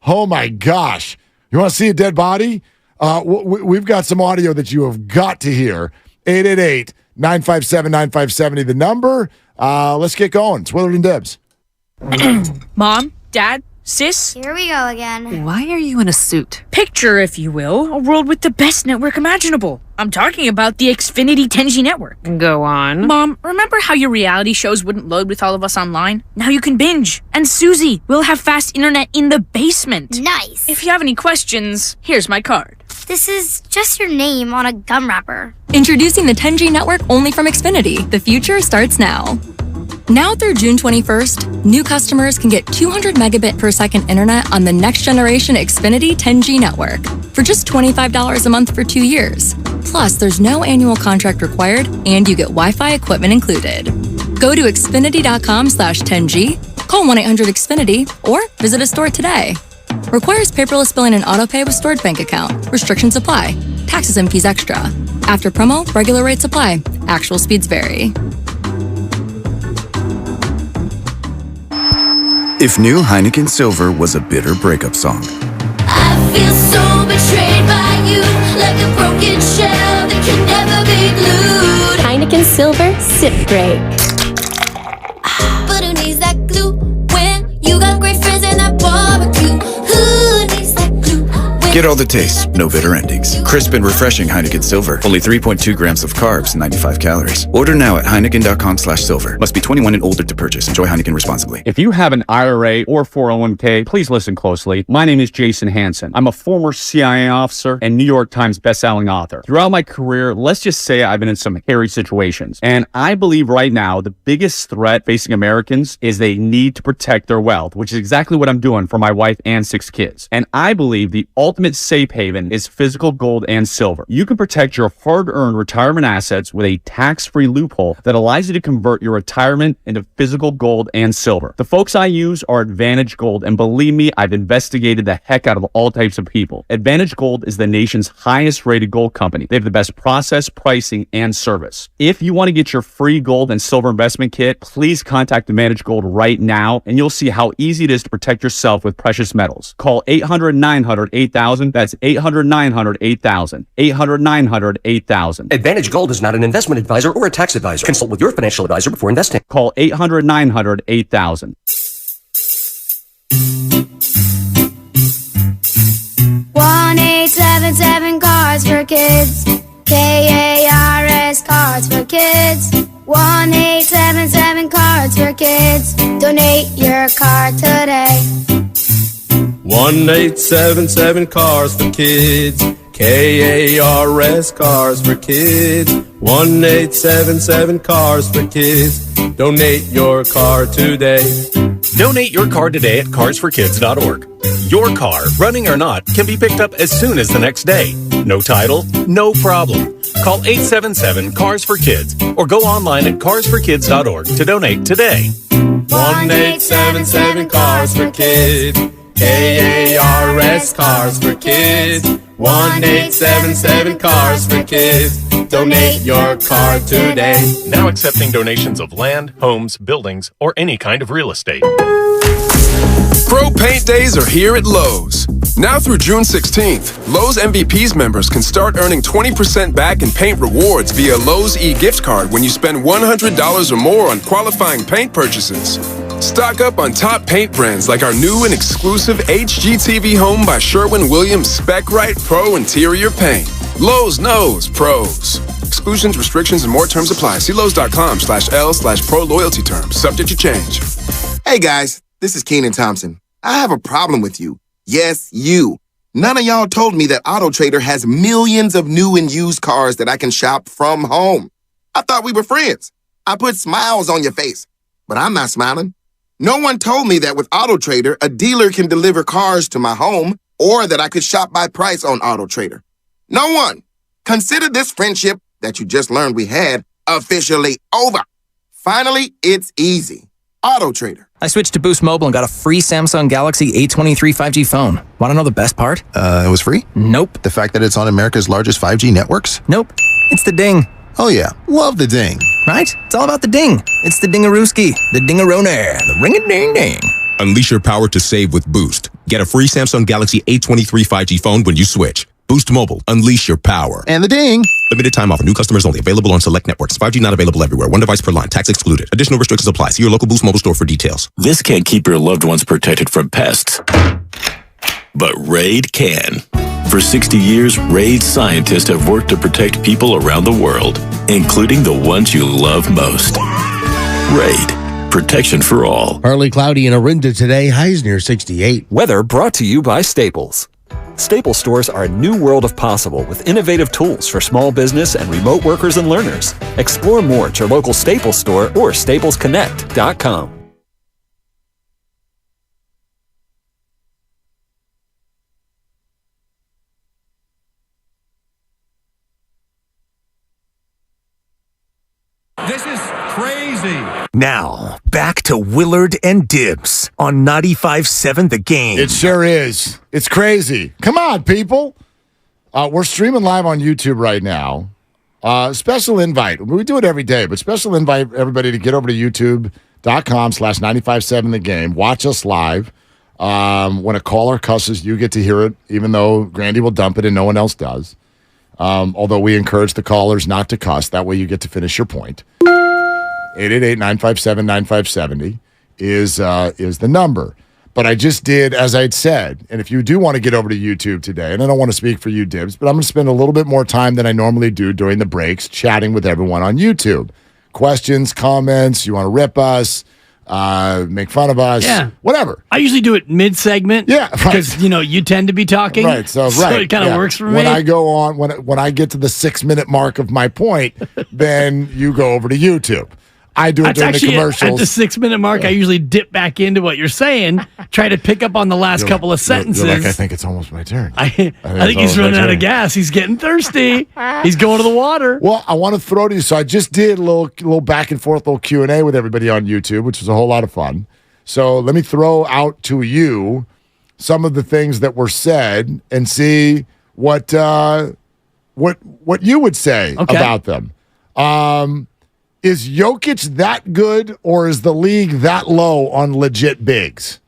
Oh, my gosh. You want to see a dead body? We've got some audio that you have got to hear. 888-957-9570, the number. Let's get going. It's Willard and Dibs. Mom, Dad, Sis? Here we go again. Why are you in a suit? Picture, if you will, a world with the best network imaginable. I'm talking about the Xfinity 10G network. Go on. Mom, remember how your reality shows wouldn't load with all of us online? Now you can binge. And Susie, we'll have fast internet in the basement. Nice. If you have any questions, here's my card. This is just your name on a gum wrapper. Introducing the 10G network only from Xfinity. The future starts now. Now through June 21st, new customers can get 200 megabit per second internet on the next generation Xfinity 10G network for just $25 a month for 2 years. Plus, there's no annual contract required, and you get Wi-Fi equipment included. Go to Xfinity.com/10G, call 1-800-XFINITY, or visit a store today. Requires paperless billing and autopay with stored bank account. Restrictions apply. Taxes and fees extra. After promo, regular rates apply. Actual speeds vary. If new Heineken Silver was a bitter breakup song, I feel so betrayed by you, like a broken shell that can never be glued. Heineken Silver Sip Break. But who needs that glue when you got great friends and that barbecue? Who needs that glue? get all the taste, no bitter endings. Crisp and refreshing Heineken Silver. Only 3.2 grams of carbs, 95 calories. Order now at Heineken.com/silver. Must be 21 and older to purchase. Enjoy Heineken responsibly. If you have an IRA or 401k, please listen closely. My name is Jason Hansen. I'm a former CIA officer and New York Times bestselling author. Throughout my career, let's just say I've been in some hairy situations. And I believe right now the biggest threat facing Americans is they need to protect their wealth, which is exactly what I'm doing for my wife and 6 kids. And I believe the ultimate safe haven is physical gold and silver. You can protect your hard-earned retirement assets with a tax-free loophole that allows you to convert your retirement into physical gold and silver. The folks I use are Advantage Gold, and believe me, I've investigated the heck out of all types of people. Advantage Gold is the nation's highest-rated gold company. They have the best process, pricing, and service. If you want to get your free gold and silver investment kit, please contact Advantage Gold right now, and you'll see how easy it is to protect yourself with precious metals. Call 800-900-8000. That's 800-900-8000. 800-900-8000. Advantage Gold is not an investment advisor or a tax advisor. Consult with your financial advisor before investing. Call 800-900-8000. 1-877 Cards for Kids. KARS Cards for Kids. 1-877 Cards for Kids. Donate your card today. 1-877 Cars for Kids. KARS Cars for Kids. 1-877 Cars for Kids. Donate your car today. Donate your car today at carsforkids.org. Your car, running or not, can be picked up as soon as the next day. No title? No problem. Call 877-CARS-FOR-KIDS or go online at carsforkids.org to donate today. 1-877 Cars for Kids. KARS Cars for Kids. 1-877 Cars for Kids. Donate your car today. Now accepting donations of land, homes, buildings, or any kind of real estate. Pro Paint Days are here at Lowe's. Now through June 16th, Lowe's MVPs members can start earning 20% back in paint rewards via Lowe's e-gift card when you spend $100 or more on qualifying paint purchases. Stock up on top paint brands like our new and exclusive HGTV Home by Sherwin-Williams Spec Right Pro Interior Paint. Lowe's knows pros. Exclusions, restrictions, and more terms apply. See Lowe's.com/L/pro loyalty terms. Subject to change. Hey guys, this is Keenan Thompson. I have a problem with you. Yes, you. None of y'all told me that AutoTrader has millions of new and used cars that I can shop from home. I thought we were friends. I put smiles on your face, but I'm not smiling. No one told me that with AutoTrader, a dealer can deliver cars to my home or that I could shop by price on AutoTrader. No one. Consider this friendship that you just learned we had officially over. Finally, it's easy. AutoTrader. I switched to Boost Mobile and got a free Samsung Galaxy A23 5G phone. Want to know the best part? It was free? Nope. The fact that it's on America's largest 5G networks? Nope. It's the ding. Oh yeah, love the ding. Right? It's all about the ding. It's the dingarooski, the dingaroner, the ring-a-ding-ding. Unleash your power to save with Boost. Get a free Samsung Galaxy A23 5G phone when you switch. Boost Mobile. Unleash your power. And the ding. Limited time offer. New customers only. Available on select networks. 5G not available everywhere. One device per line. Tax excluded. Additional restrictions apply. See your local Boost Mobile store for details. This can't keep your loved ones protected from pests, but Raid can. For 60 years, Raid scientists have worked to protect people around the world, including the ones you love most. Raid. Protection for all. Partly cloudy in Orinda today. Highs near 68. Weather brought to you by Staples. Staples stores are a new world of possible with innovative tools for small business and remote workers and learners. Explore more at your local Staples store or staplesconnect.com. This is crazy. Now, back to Willard and Dibs on 95.7 The Game. It sure is. It's crazy. Come on, people. We're streaming live on YouTube right now. Special invite. We do it every day, but special invite everybody to get over to youtube.com/957 The Game. Watch us live. When a caller cusses, you get to hear it, even though Grandy will dump it and no one else does. Although we encourage the callers not to cuss. That way you get to finish your point. 888-957-9570 is the number. But I just did, as I'd said, and if you do want to get over to YouTube today, and I don't want to speak for you, Dibs, but I'm going to spend a little bit more time than I normally do during the breaks chatting with everyone on YouTube. Questions, comments, you want to rip us, make fun of us, whatever. I usually do it mid-segment. Yeah, right. Because, you tend to be talking. Right, so it kind of works for me. When I go on, when I get to the 6-minute mark of my point, then you go over to YouTube. I do it during the commercials. At the 6-minute mark, I usually dip back into what you're saying, try to pick up on the last couple of sentences. You're like, I think it's almost my turn. I think he's running out of gas. He's getting thirsty. He's going to the water. Well, I want to throw to you. So I just did a little back and forth, little Q&A with everybody on YouTube, which was a whole lot of fun. So let me throw out to you some of the things that were said and see what you would say about them. Is Jokic that good, or is the league that low on legit bigs?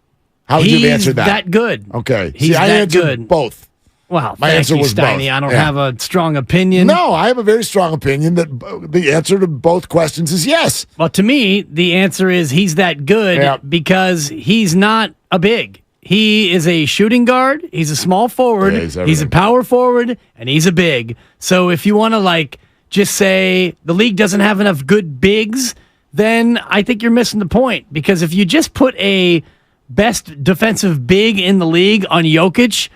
How would you answer that? He's that good. Okay. He's I that answered good. both. Well, my answer was Steiny. both. I don't have a strong opinion. No, I have a very strong opinion that the answer to both questions is yes. Well, to me, the answer is he's that good because he's not a big. He is a shooting guard. He's a small forward. Yeah, he's a power forward, and he's a big. So if you want to just say the league doesn't have enough good bigs, then I think you're missing the point. Because if you just put a best defensive big in the league on Jokic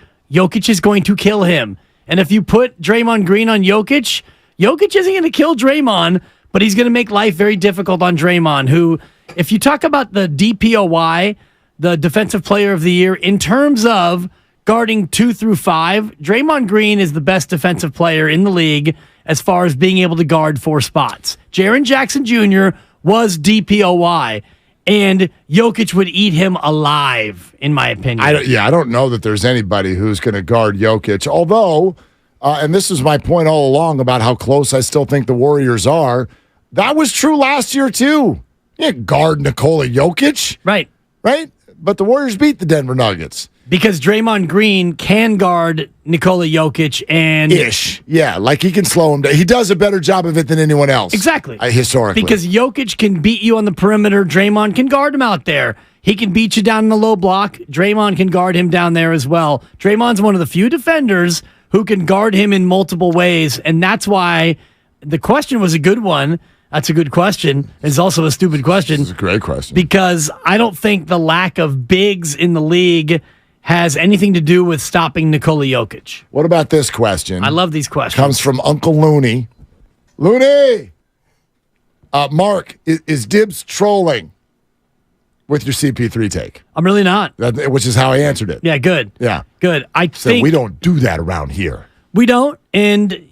is going to kill him. And if you put Draymond Green on Jokic isn't going to kill Draymond, but he's going to make life very difficult on Draymond, who, if you talk about the DPOY, the Defensive Player of the Year, in terms of guarding 2 through 5, Draymond Green is the best defensive player in the league as far as being able to guard 4 spots. Jaren Jackson Jr. was DPOY, and Jokic would eat him alive, in my opinion. I don't know that there's anybody who's going to guard Jokic, although, and this is my point all along about how close I still think the Warriors are, that was true last year too. You can't guard Nikola Jokic. Right. But the Warriors beat the Denver Nuggets. Because Draymond Green can guard Nikola Jokic and... Yeah, he can slow him down. He does a better job of it than anyone else. Exactly. Historically. Because Jokic can beat you on the perimeter. Draymond can guard him out there. He can beat you down in the low block. Draymond can guard him down there as well. Draymond's one of the few defenders who can guard him in multiple ways, and that's why the question was a good one. That's a good question. It's also a stupid question. It's a great question. Because I don't think the lack of bigs in the league has anything to do with stopping Nikola Jokic. What about this question? I love these questions. Comes from Uncle Looney. Looney! Mark, is Dibs trolling with your CP3 take? I'm really not. Which is how I answered it. Yeah, good. Yeah. Good. I think we don't do that around here. We don't. And,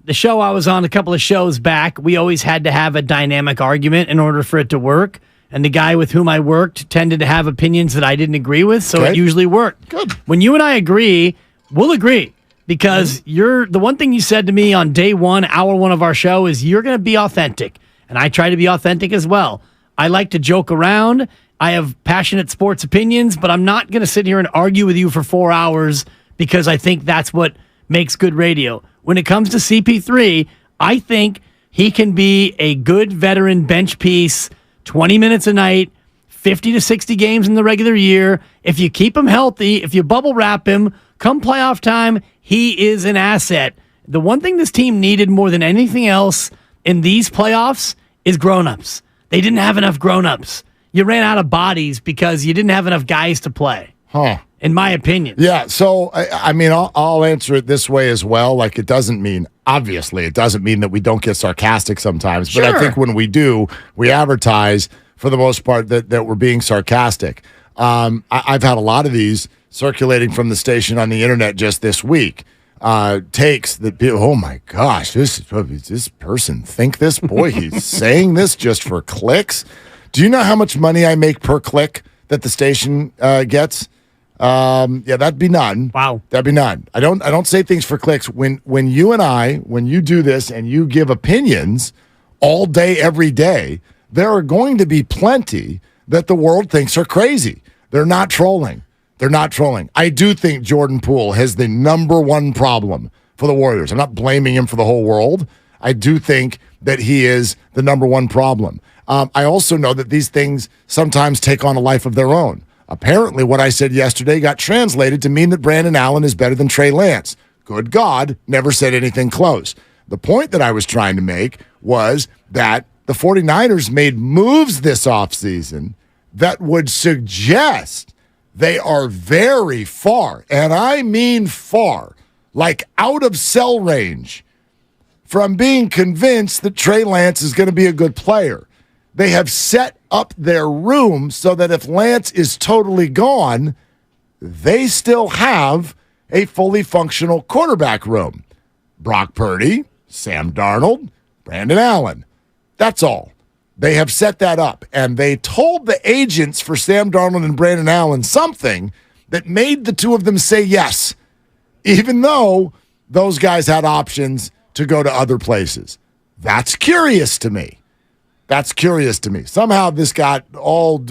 the show I was on a couple of shows back, we always had to have a dynamic argument in order for it to work. And the guy with whom I worked tended to have opinions that I didn't agree with, so it usually worked. Good. When you and I agree, we'll agree. Because the one thing you said to me on day 1, hour 1 of our show is you're going to be authentic. And I try to be authentic as well. I like to joke around. I have passionate sports opinions, but I'm not going to sit here and argue with you for 4 hours because I think that's what makes good radio. When it comes to CP3, I think he can be a good veteran bench piece, 20 minutes a night, 50 to 60 games in the regular year. If you keep him healthy, if you bubble wrap him, come playoff time, he is an asset. The one thing this team needed more than anything else in these playoffs is grown-ups. They didn't have enough grown-ups. You ran out of bodies because you didn't have enough guys to play. In my opinion. Yeah, so, I'll answer it this way as well. It doesn't mean that we don't get sarcastic sometimes. But I think when we do, we advertise, for the most part, that we're being sarcastic. I've had a lot of these circulating from the station on the internet just this week. takes that people, oh my gosh, does this person think this? Boy, he's saying this just for clicks. Do you know how much money I make per click that the station gets? Yeah, that'd be none. Wow. That'd be none. I don't say things for clicks. When you do this and you give opinions all day, every day, there are going to be plenty that the world thinks are crazy. They're not trolling. I do think Jordan Poole has the number one problem for the Warriors. I'm not blaming him for the whole world. I do think that he is the number one problem. I also know that these things sometimes take on a life of their own. Apparently, what I said yesterday got translated to mean that Brandon Allen is better than Trey Lance. Good God, never said anything close. The point that I was trying to make was that the 49ers made moves this offseason that would suggest they are very far, and I mean far, like out of cell range, from being convinced that Trey Lance is going to be a good player. They have set up their room so that if Lance is totally gone, they still have a fully functional quarterback room. Brock Purdy, Sam Darnold, Brandon Allen. That's all. They have set that up, and they told the agents for Sam Darnold and Brandon Allen something that made the two of them say yes, even though those guys had options to go to other places. That's curious to me. Somehow this got all,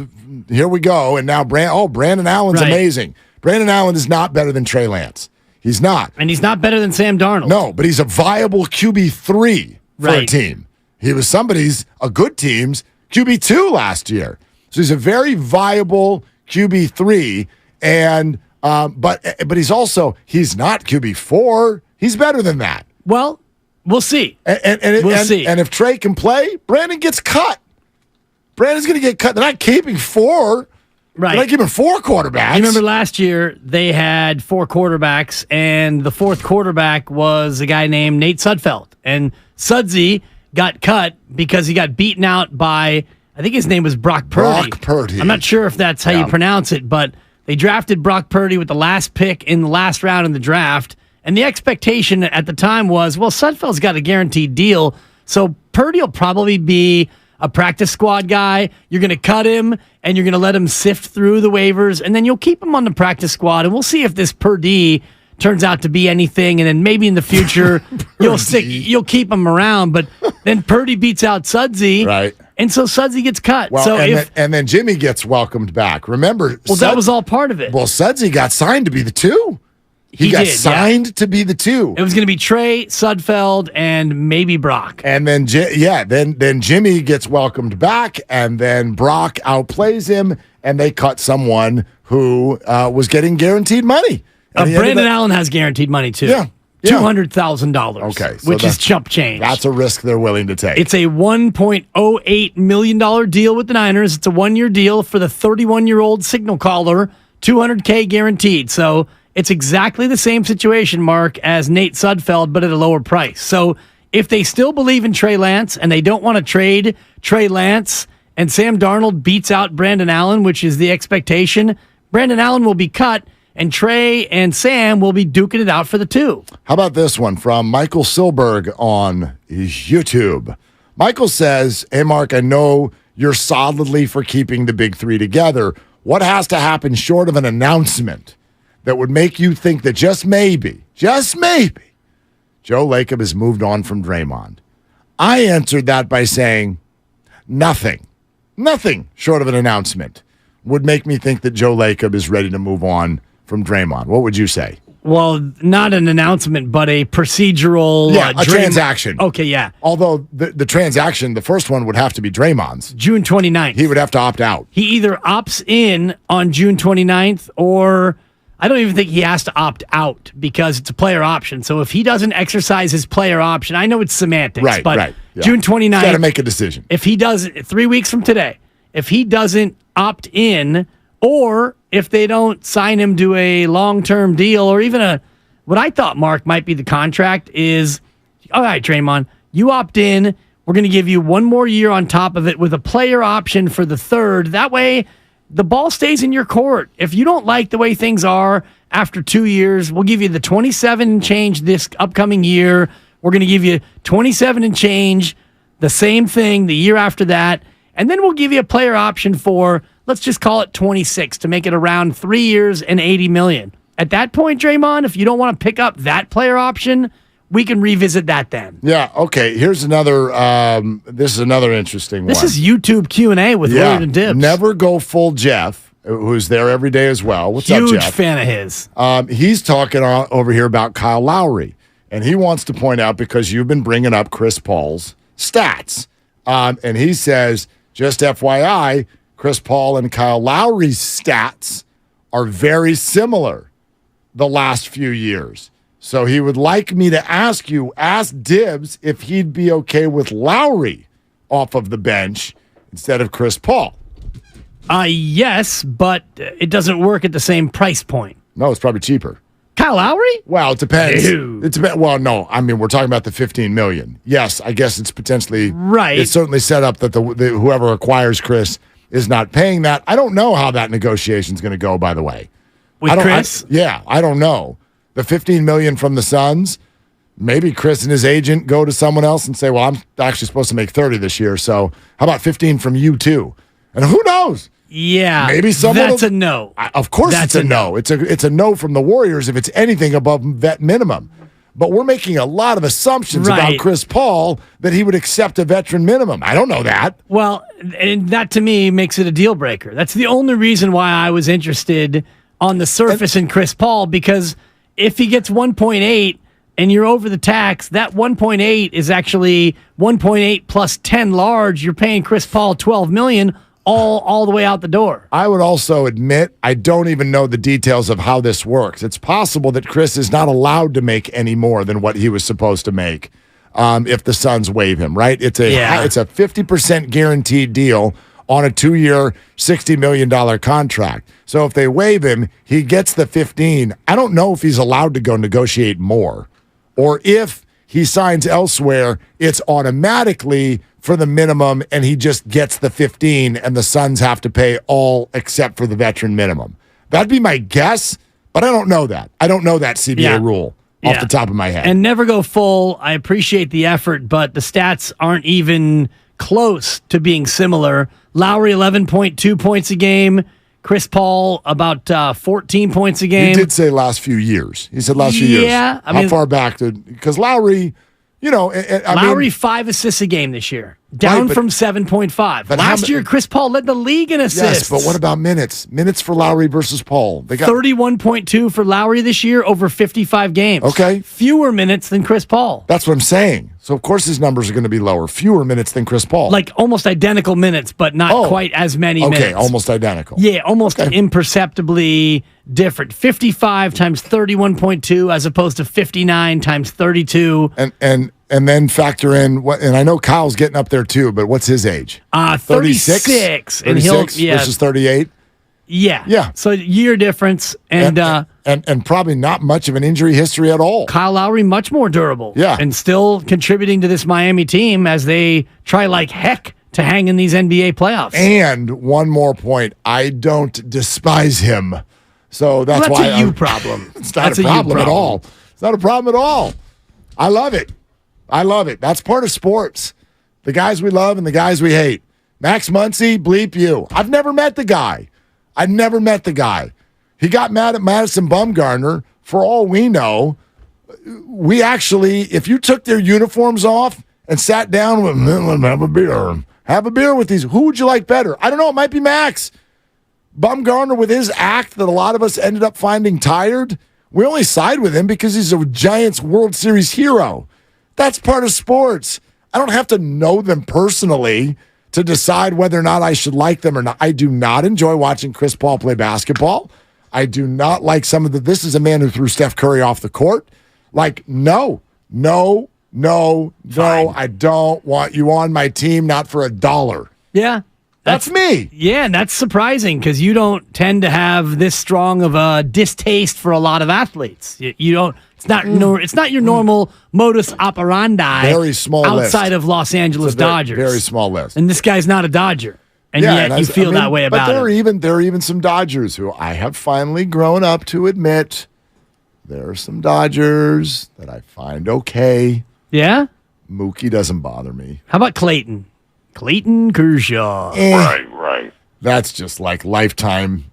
here we go, and now Brandon Allen's amazing. Brandon Allen is not better than Trey Lance. He's not. And he's not better than Sam Darnold. No, but he's a viable QB3 for a team. He was a good team's QB2 last year. So he's a very viable QB3, and but he's not QB4. He's better than that. Well, we'll see. We'll see. And if Trey can play, Brandon gets cut. Brandon's going to get cut. They're not keeping four. Right. They're not keeping four quarterbacks. You remember last year they had four quarterbacks, and the fourth quarterback was a guy named Nate Sudfeld. And Sudsy got cut because he got beaten out by, I think his name was Brock Purdy. I'm not sure if that's how you pronounce it, but they drafted Brock Purdy with the last pick in the last round in the draft. And the expectation at the time was, well, Sudfeld's got a guaranteed deal, so Purdy will probably be a practice squad guy. You're going to cut him, and you're going to let him sift through the waivers, and then you'll keep him on the practice squad, and we'll see if this Purdy turns out to be anything, and then maybe in the future you'll keep him around. But then Purdy beats out Sudsy, right? And so Sudsy gets cut. Well, so then Jimmy gets welcomed back. Remember? Well, that was all part of it. Well, Sudsy got signed to be the two. He got signed to be the two. It was going to be Trey, Sudfeld, and maybe Brock. And then then Jimmy gets welcomed back, and then Brock outplays him, and they cut someone who was getting guaranteed money. Brandon Allen has guaranteed money too. Yeah. $200,000. Okay. Which is chump change. That's a risk they're willing to take. It's a $1.08 million deal with the Niners. It's a 1-year deal for the 31-year-old signal caller, $200K guaranteed. So it's exactly the same situation, Mark, as Nate Sudfeld, but at a lower price. So if they still believe in Trey Lance and they don't want to trade Trey Lance and Sam Darnold beats out Brandon Allen, which is the expectation, Brandon Allen will be cut and Trey and Sam will be duking it out for the two. How about this one from Michael Silberg on YouTube? Michael says, hey, Mark, I know you're solidly for keeping the big three together. What has to happen short of an announcement that would make you think that just maybe, Joe Lacob has moved on from Draymond? I answered that by saying nothing short of an announcement would make me think that Joe Lacob is ready to move on from Draymond. What would you say? Well, not an announcement, but a procedural... a transaction. Okay, yeah. Although the transaction, the first one would have to be Draymond's. June 29th. He would have to opt out. He either opts in on June 29th or... I don't even think he has to opt out because it's a player option. So if he doesn't exercise his player option, I know it's semantics, but June 29th... He's got to make a decision. If he does it 3 weeks from today, if he doesn't opt in, or if they don't sign him to a long-term deal, or even what I thought, Mark, might be the contract is, all right, Draymond, you opt in. We're going to give you 1 more year on top of it with a player option for the third. That way, the ball stays in your court. If you don't like the way things are after 2 years. We'll give you the 27 and change this upcoming year. We're going to give you 27 and change, the same thing the year after that. And then we'll give you a player option for, let's just call it 26 to make it around 3 years and $80 million. At that point, Draymond, if you don't want to pick up that player option, we can revisit that then. Yeah, okay. Here's another, this is another interesting one. This is YouTube Q&A with Willard and Dibs. Never go full Jeff, who's there every day as well. What's up, Jeff? Huge fan of his. He's talking over here about Kyle Lowry, and he wants to point out, because you've been bringing up Chris Paul's stats, and he says, just FYI, Chris Paul and Kyle Lowry's stats are very similar the last few years. So he would like me to ask Dibs if he'd be okay with Lowry off of the bench instead of Chris Paul. Yes, but it doesn't work at the same price point. No, it's probably cheaper. Kyle Lowry? Well, it depends. Ew. It depends. Well, no, I mean, we're talking about the $15 million. Yes, I guess it's potentially right. It's certainly set up that the whoever acquires Chris is not paying that. I don't know how that negotiation is going to go, by the way. With Chris? I don't know. The $15 million from the Suns, maybe Chris and his agent go to someone else and say, well, I'm actually supposed to make 30 this year, so how about 15 from you too? And who knows? Yeah, maybe someone. That's a no. Of course, it's a no. It's a no from the Warriors if it's anything above vet minimum. But we're making a lot of assumptions about Chris Paul that he would accept a veteran minimum. I don't know that. Well, and that to me makes it a deal breaker. That's the only reason why I was interested on the surface in Chris Paul, because if he gets 1.8 and you're over the tax, that 1.8 is actually 1.8 plus 10 large. You're paying Chris Paul $12 million all the way out the door. I would also admit I don't even know the details of how this works. It's possible that Chris is not allowed to make any more than what he was supposed to make if the Suns waive him, right? It's a 50% guaranteed deal on a 2-year, $60 million contract. So if they waive him, he gets the 15. I don't know if he's allowed to go negotiate more, or if he signs elsewhere, it's automatically for the minimum and he just gets the 15 and the Suns have to pay all except for the veteran minimum. That'd be my guess, but I don't know that. I don't know that CBA rule off the top of my head. And never go full. I appreciate the effort, but the stats aren't even close to being similar. Lowry, 11.2 points a game. Chris Paul, about 14 points a game. He did say last few years. He said last few years. Yeah. How far back? Because Lowry, Lowry, 5 assists a game this year. Down from 7.5. But last year, Chris Paul led the league in assists. Yes, but what about minutes? Minutes for Lowry versus Paul. They got 31.2 for Lowry this year over 55 games. Okay. Fewer minutes than Chris Paul. That's what I'm saying. So, of course, his numbers are going to be lower. Fewer minutes than Chris Paul. Like almost identical minutes, but not quite as many minutes. Okay, almost identical. Yeah, almost imperceptibly different. 55 times 31.2 as opposed to 59 times 32. And then factor in what, and I know Kyle's getting up there too, but what's his age? 36. And he'll versus 38. Yeah. So year difference and probably not much of an injury history at all. Kyle Lowry much more durable. Yeah. And still contributing to this Miami team as they try like heck to hang in these NBA playoffs. And one more point, I don't despise him. So that's why that's a you problem. It's not a problem at all. It's not a problem at all. I love it. That's part of sports. The guys we love and the guys we hate. Max Muncy, bleep you. I've never met the guy. He got mad at Madison Bumgarner. For all we know, we actually, if you took their uniforms off and sat down with them, have a beer with these, who would you like better? I don't know. It might be Max. Bumgarner, with his act that a lot of us ended up finding tired, we only side with him because he's a Giants World Series hero. That's part of sports. I don't have to know them personally to decide whether or not I should like them or not. I do not enjoy watching Chris Paul play basketball. I do not like some of this is a man who threw Steph Curry off the court. Like, no. I don't want you on my team, not for $1. Yeah. That's me. Yeah, and that's surprising because you don't tend to have this strong of a distaste for a lot of athletes. You don't. It's not your normal modus operandi. Very small outside list. of Los Angeles Dodgers. Very small list. And this guy's not a Dodger. And yet you feel that way about it. But there are even some Dodgers who I have finally grown up to admit there are some Dodgers that I find okay. Yeah? Mookie doesn't bother me. How about Clayton? Clayton Kershaw. Right. That's just like lifetime.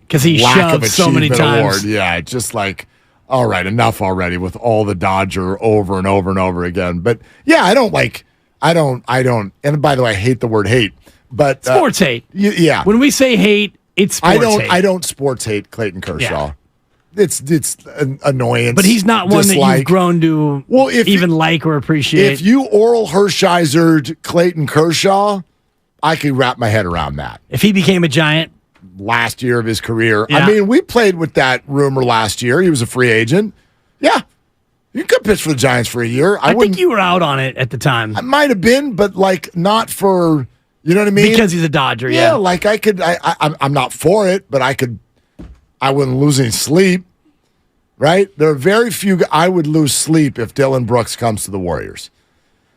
Because he shoved so many times. Award. Yeah, just like, all right, enough already with all the Dodger over and over and over again. But yeah, I don't. And by the way, I hate the word hate. But sports hate. Yeah. When we say hate, it's sports hate. I don't sports hate Clayton Kershaw. Yeah. It's an annoyance. But he's not one that you've grown to even like or appreciate. If you Oral Hershiser'd Clayton Kershaw, I could wrap my head around that. If he became a Giant last year of his career. Yeah. I mean, we played with that rumor last year. He was a free agent. Yeah. You could pitch for the Giants for a year. I think you were out on it at the time. I might have been, but not for, you know what I mean? Because he's a Dodger, yeah. I'm not for it, but I wouldn't lose any sleep, right? There are very few, I would lose sleep if Dylan Brooks comes to the Warriors.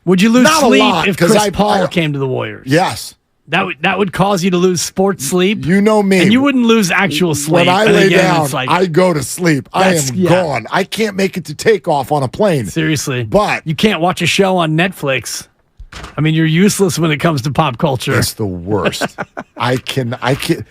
Would you lose sleep if Chris Paul came to the Warriors? Yes. That would cause you to lose sports sleep. You know me. And you wouldn't lose actual sleep. When I lay down, I go to sleep. I am gone. I can't make it to takeoff on a plane. Seriously. But you can't watch a show on Netflix. I mean, you're useless when it comes to pop culture. It's the worst. I can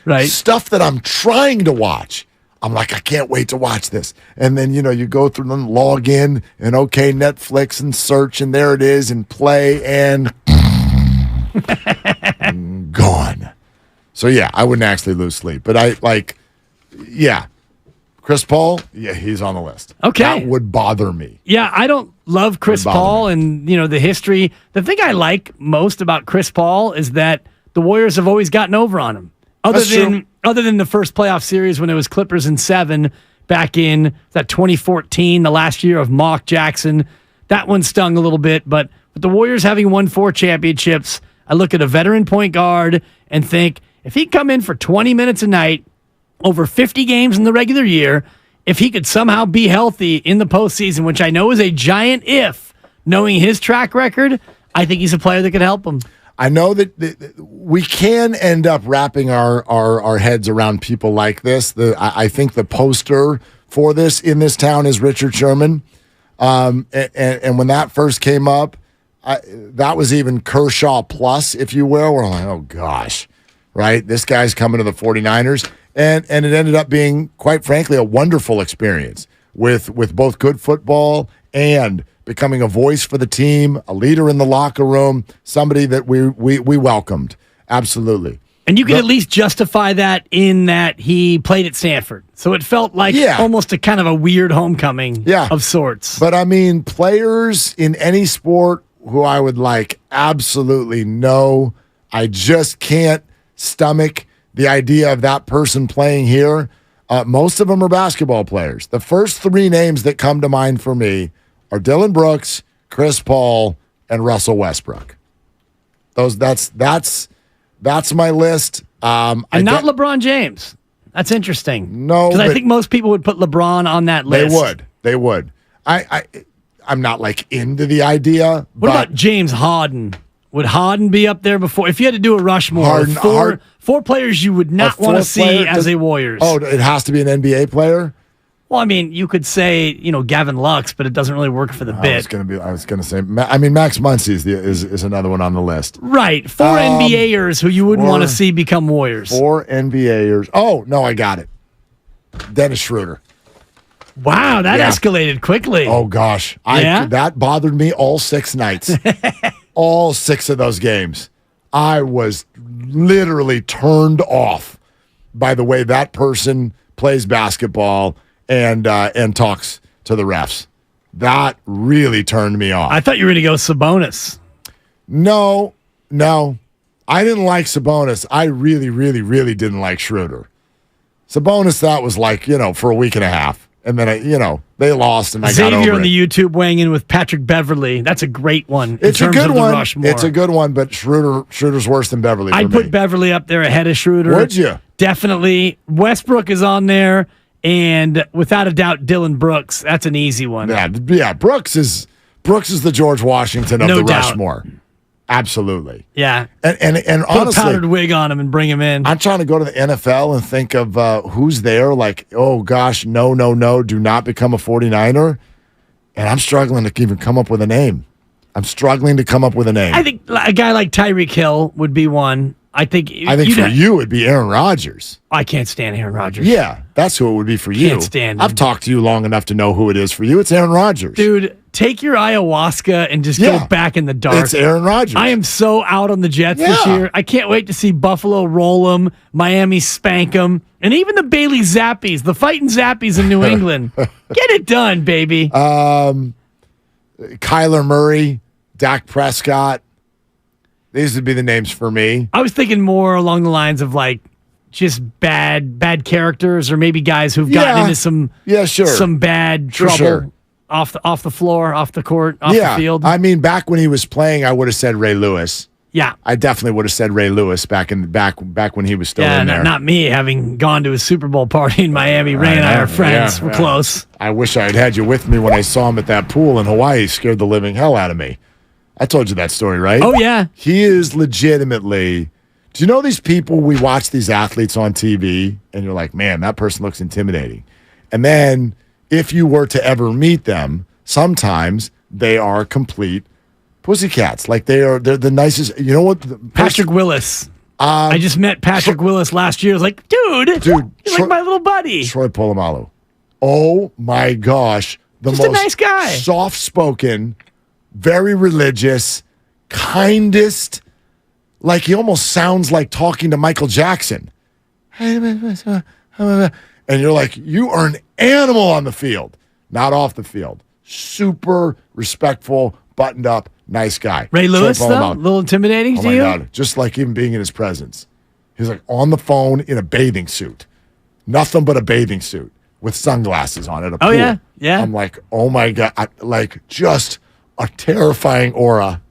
right. Stuff that I'm trying to watch. I'm like, I can't wait to watch this. And then, you go through and log in and Netflix and search and there it is and play and gone. So yeah, I wouldn't actually lose sleep, but Chris Paul, he's on the list. Okay. That would bother me. Yeah, I don't love Chris Paul and the history. The thing I like most about Chris Paul is that the Warriors have always gotten over on him. Other than the first playoff series when it was Clippers in 7 back in that 2014, the last year of Mock Jackson. That one stung a little bit, but with the Warriors having won 4 championships, I look at a veteran point guard and think if he'd come in for 20 minutes a night over 50 games in the regular year, if he could somehow be healthy in the postseason, which I know is a giant if, knowing his track record, I think he's a player that could help him. I know that we can end up wrapping our heads around people like this. I think the poster for this in this town is Richard Sherman. And when that first came up, that was even Kershaw plus, if you will. We're like, oh gosh, right? This guy's coming to the 49ers. And it ended up being, quite frankly, a wonderful experience with both good football and becoming a voice for the team, a leader in the locker room, somebody that we welcomed. Absolutely. And you can at least justify that in that he played at Stanford. So it felt like almost a kind of a weird homecoming of sorts. But I mean, players in any sport who I would absolutely no, I just can't stomach the idea of that person playing here. Most of them are basketball players. The first 3 names that come to mind for me are Dylan Brooks, Chris Paul, and Russell Westbrook. That's my list. And not LeBron James. That's interesting. No, because I think most people would put LeBron on that list. They would. I'm not into the idea. What about James Harden? Would Harden be up there before? If you had to do a Rushmore, four players you would not want to see as a Warriors. Oh, it has to be an NBA player? Well, I mean, you could say, Gavin Lux, but it doesn't really work for the bit. I was going to say, Max Muncy is another one on the list. Right. 4 NBAers who you wouldn't want to see become Warriors. 4 NBAers. Oh, no, I got it. Dennis Schroeder. Wow, that escalated quickly. Oh, gosh. That bothered me all 6 nights. All 6 of those games. I was literally turned off by the way that person plays basketball and talks to the refs. That really turned me off. I thought you were going to go Sabonis. No. I didn't like Sabonis. I really, really, really didn't like Schroeder. Sabonis, that was for a week and a half. And then, they lost and I got over it. Xavier on the YouTube weighing in with Patrick Beverly. That's a great one. It's a good one. It's a good one, but Schroeder's worse than Beverly. I'd put Beverly up there ahead of Schroeder. Would you? Definitely. Westbrook is on there. And without a doubt, Dylan Brooks. That's an easy one. Yeah. Brooks is the George Washington of the Rushmore. Absolutely. Yeah. And Put honestly, a powdered wig on him and bring him in. I'm trying to go to the NFL and think of who's there. Like, oh, gosh, no, do not become a 49er. And I'm struggling to even come up with a name. I think a guy like Tyreek Hill would be one. I think for you, it'd be Aaron Rodgers. I can't stand Aaron Rodgers. Yeah, that's who it would be for you. Can't stand him. I've talked to you long enough to know who it is for you. It's Aaron Rodgers. Dude, take your ayahuasca and just go back in the dark. It's Aaron Rodgers. I am so out on the Jets this year. I can't wait to see Buffalo roll them, Miami spank them, and even the Bailey Zappies, the fighting Zappies in New England. Get it done, baby. Kyler Murray, Dak Prescott. These would be the names for me. I was thinking more along the lines of like just bad characters, or maybe guys who've gotten into some bad trouble off the floor, off the court, off the field. I mean, back when he was playing, I would have said Ray Lewis. Yeah, I definitely would have said Ray Lewis back when he was still in there. Not me, having gone to a Super Bowl party in Miami. Ray and I are friends. We're close. I wish I had you with me when I saw him at that pool in Hawaii. He scared the living hell out of me. I told you that story, right? Oh, yeah. He is legitimately. Do you know these people? We watch these athletes on TV, and you're like, man, that person looks intimidating. And then if you were to ever meet them, sometimes they are complete pussycats. Like they're the nicest. You know what? Patrick Willis. I just met Patrick Willis last year. I was like, dude, he's like my little buddy. Troy Polamalu. Oh, my gosh. Just a nice guy. Soft-spoken, very religious, kindest, like he almost sounds like talking to Michael Jackson. And you're like, you are an animal on the field, not off the field. Super respectful, buttoned up, nice guy. Ray Lewis, though? A little intimidating to you? Oh, my God. Just like even being in his presence. He's like on the phone in a bathing suit. Nothing but a bathing suit with sunglasses on at a pool. Oh, yeah? Yeah. I'm like, oh, my God. Just a terrifying aura.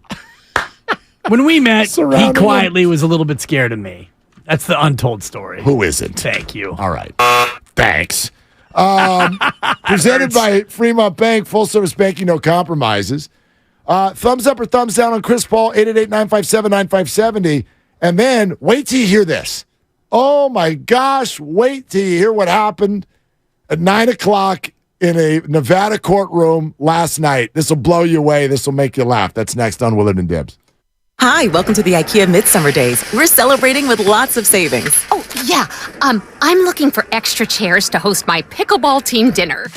When we met, he quietly was a little bit scared of me. That's the untold story. Who isn't? Thank you. All right. Thanks. Presented by Fremont Bank, full service banking, no compromises. Thumbs up or thumbs down on Chris Paul, 888-957-9570. And then wait till you hear this. Oh, my gosh. Wait till you hear what happened at 9 o'clock in a Nevada courtroom last night. This will blow you away. This will make you laugh. That's next on Willard and Dibs. Hi, welcome to the IKEA Midsummer Days. We're celebrating with lots of savings. Oh, yeah. I'm looking for extra chairs to host my pickleball team dinner.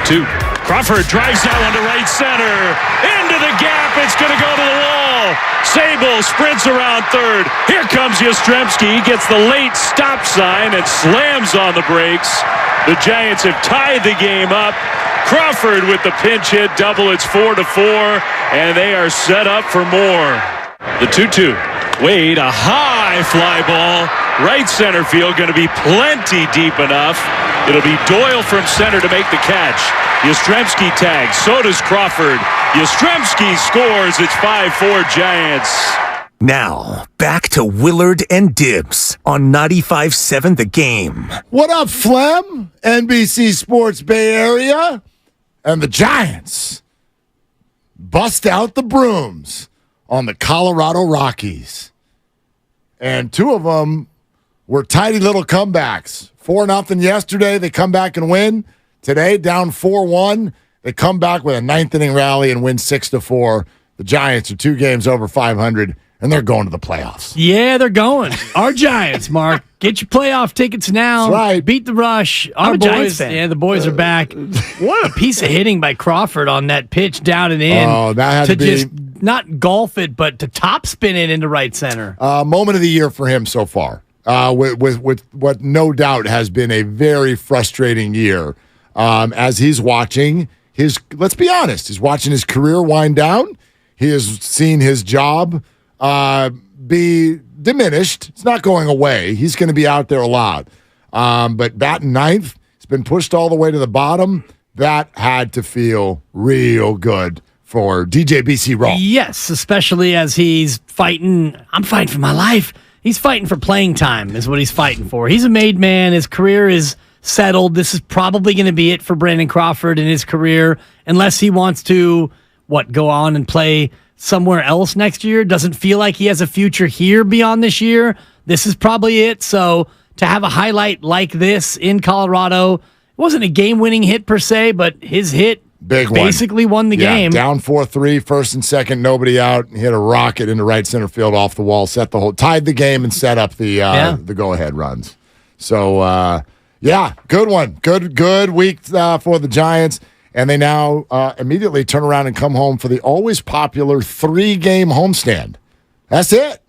2. Crawford drives that one to right center. Into the gap. It's going to go to the wall. Sable sprints around third. Here comes Yastrzemski. He gets the late stop sign and slams on the brakes. The Giants have tied the game up. Crawford with the pinch hit double. It's 4-4, and they are set up for more. The 2-2. Wade, a high fly ball. Right center field, going to be plenty deep enough. It'll be Doyle from center to make the catch. Yastrzemski tags. So does Crawford. Yastrzemski scores. It's 5-4 Giants. Now, back to Willard and Dibs on 95.7 The Game. What up, Flem? NBC Sports Bay Area. And the Giants bust out the brooms on the Colorado Rockies. And 2 of them were tidy little comebacks. 4-0 yesterday. They come back and win. Today, down 4-1. They come back with a 9th-inning rally and win 6-4. The Giants are 2 games over 500, and they're going to the playoffs. Yeah, they're going. Our Giants, Mark. Get your playoff tickets now. That's right. Beat the rush. Our boys, yeah, the boys are back. What a piece of hitting by Crawford on that pitch down and in. Oh, that had to be just not golf it, but to top spin it into right center. Moment of the year for him so far. With what no doubt has been a very frustrating year. As he's watching let's be honest, he's watching his career wind down. He has seen his job be diminished. It's not going away. He's going to be out there a lot. But batting 9th, he's been pushed all the way to the bottom. That had to feel real good for DJ BC Raw. Yes, especially as he's fighting. I'm fighting for my life. He's fighting for playing time is what he's fighting for. He's a made man. His career is settled. This is probably going to be it for Brandon Crawford in his career, unless he wants to, go on and play somewhere else next year. Doesn't feel like he has a future here beyond this year. This is probably it. So to have a highlight like this in Colorado, it wasn't a game-winning hit per se, but his hit basically won the game. Down 4-3, first and second, nobody out. Hit a rocket into right center field off the wall, tied the game and set up the go-ahead runs. So, good one. Good week for the Giants. And they now immediately turn around and come home for the always popular 3-game homestand. That's it.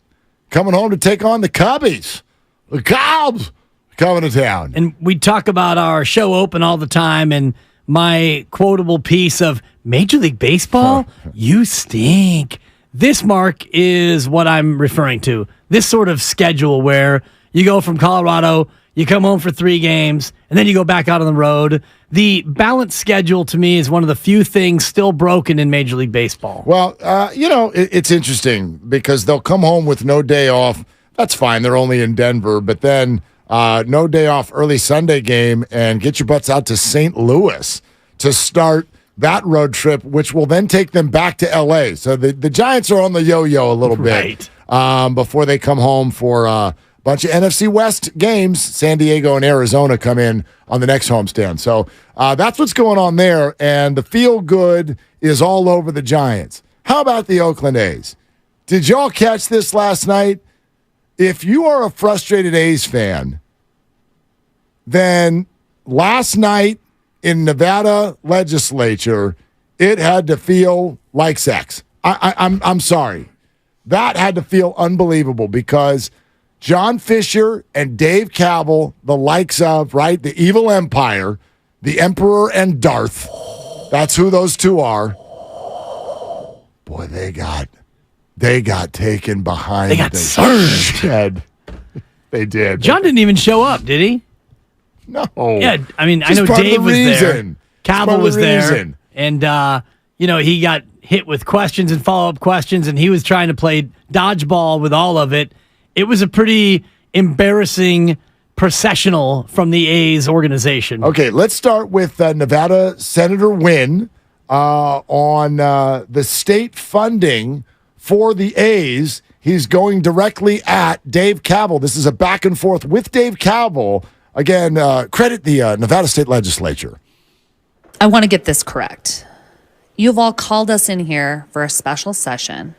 Coming home to take on the Cubbies. The Cubs coming to town. And we talk about our show open all the time, and my quotable piece of Major League Baseball, you stink. This, Mark, is what I'm referring to. This sort of schedule where you go from Colorado, you come home for 3 games, and then you go back out on the road. The balanced schedule, to me, is one of the few things still broken in Major League Baseball. Well, it's interesting because they'll come home with no day off. That's fine. They're only in Denver. But then no day off early Sunday game and get your butts out to St. Louis to start that road trip, which will then take them back to L.A. So the Giants are on the yo-yo a little bit before they come home for bunch of NFC West games. San Diego and Arizona come in on the next homestand. So that's what's going on there, and the feel-good is all over the Giants. How about the Oakland A's? Did y'all catch this last night? If you are a frustrated A's fan, then last night in Nevada legislature, it had to feel like sex. I'm sorry. That had to feel unbelievable because John Fisher and Dave Kaval, the likes of, the evil empire, the Emperor and Darth. That's who those two are. Boy, they got taken behind. They got surged. They did. John didn't even show up, did he? No. Yeah, I mean, I know Dave was there. Kaval was there. And, he got hit with questions and follow-up questions, and he was trying to play dodgeball with all of it. It was a pretty embarrassing processional from the A's organization. Okay, let's start with Nevada Senator Wynn on the state funding for the A's. He's going directly at Dave Kaval. This is a back and forth with Dave Kaval. Again, credit the Nevada State Legislature. I want to get this correct. You've all called us in here for a special session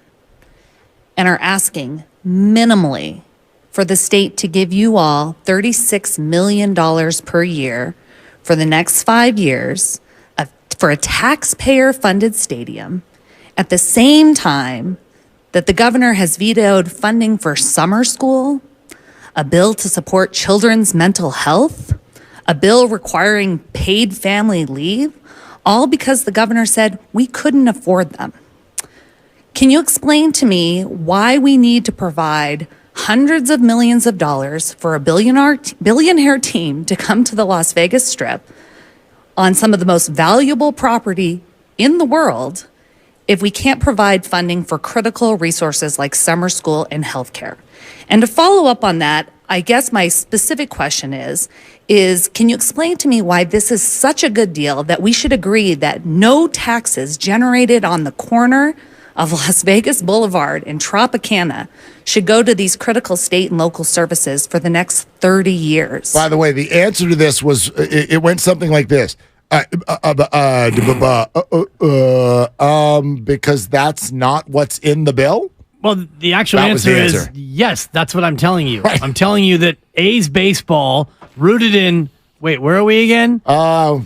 and are asking minimally for the state to give you all $36 million per year for the next 5 years of for a taxpayer-funded stadium at the same time that the governor has vetoed funding for summer school, a bill to support children's mental health, a bill requiring paid family leave, all because the governor said we couldn't afford them. Can you explain to me why we need to provide hundreds of millions of dollars for a billionaire team to come to the Las Vegas Strip on some of the most valuable property in the world if we can't provide funding for critical resources like summer school and healthcare? And to follow up on that, I guess my specific question is can you explain to me why this is such a good deal that we should agree that no taxes generated on the corner of Las Vegas Boulevard and Tropicana should go to these critical state and local services for the next 30 years? By the way, the answer to this was, it went something like this. Because that's not what's in the bill? Well, the actual answer is yes, that's what I'm telling you. Right. I'm telling you that A's baseball rooted in, wait, where are we again?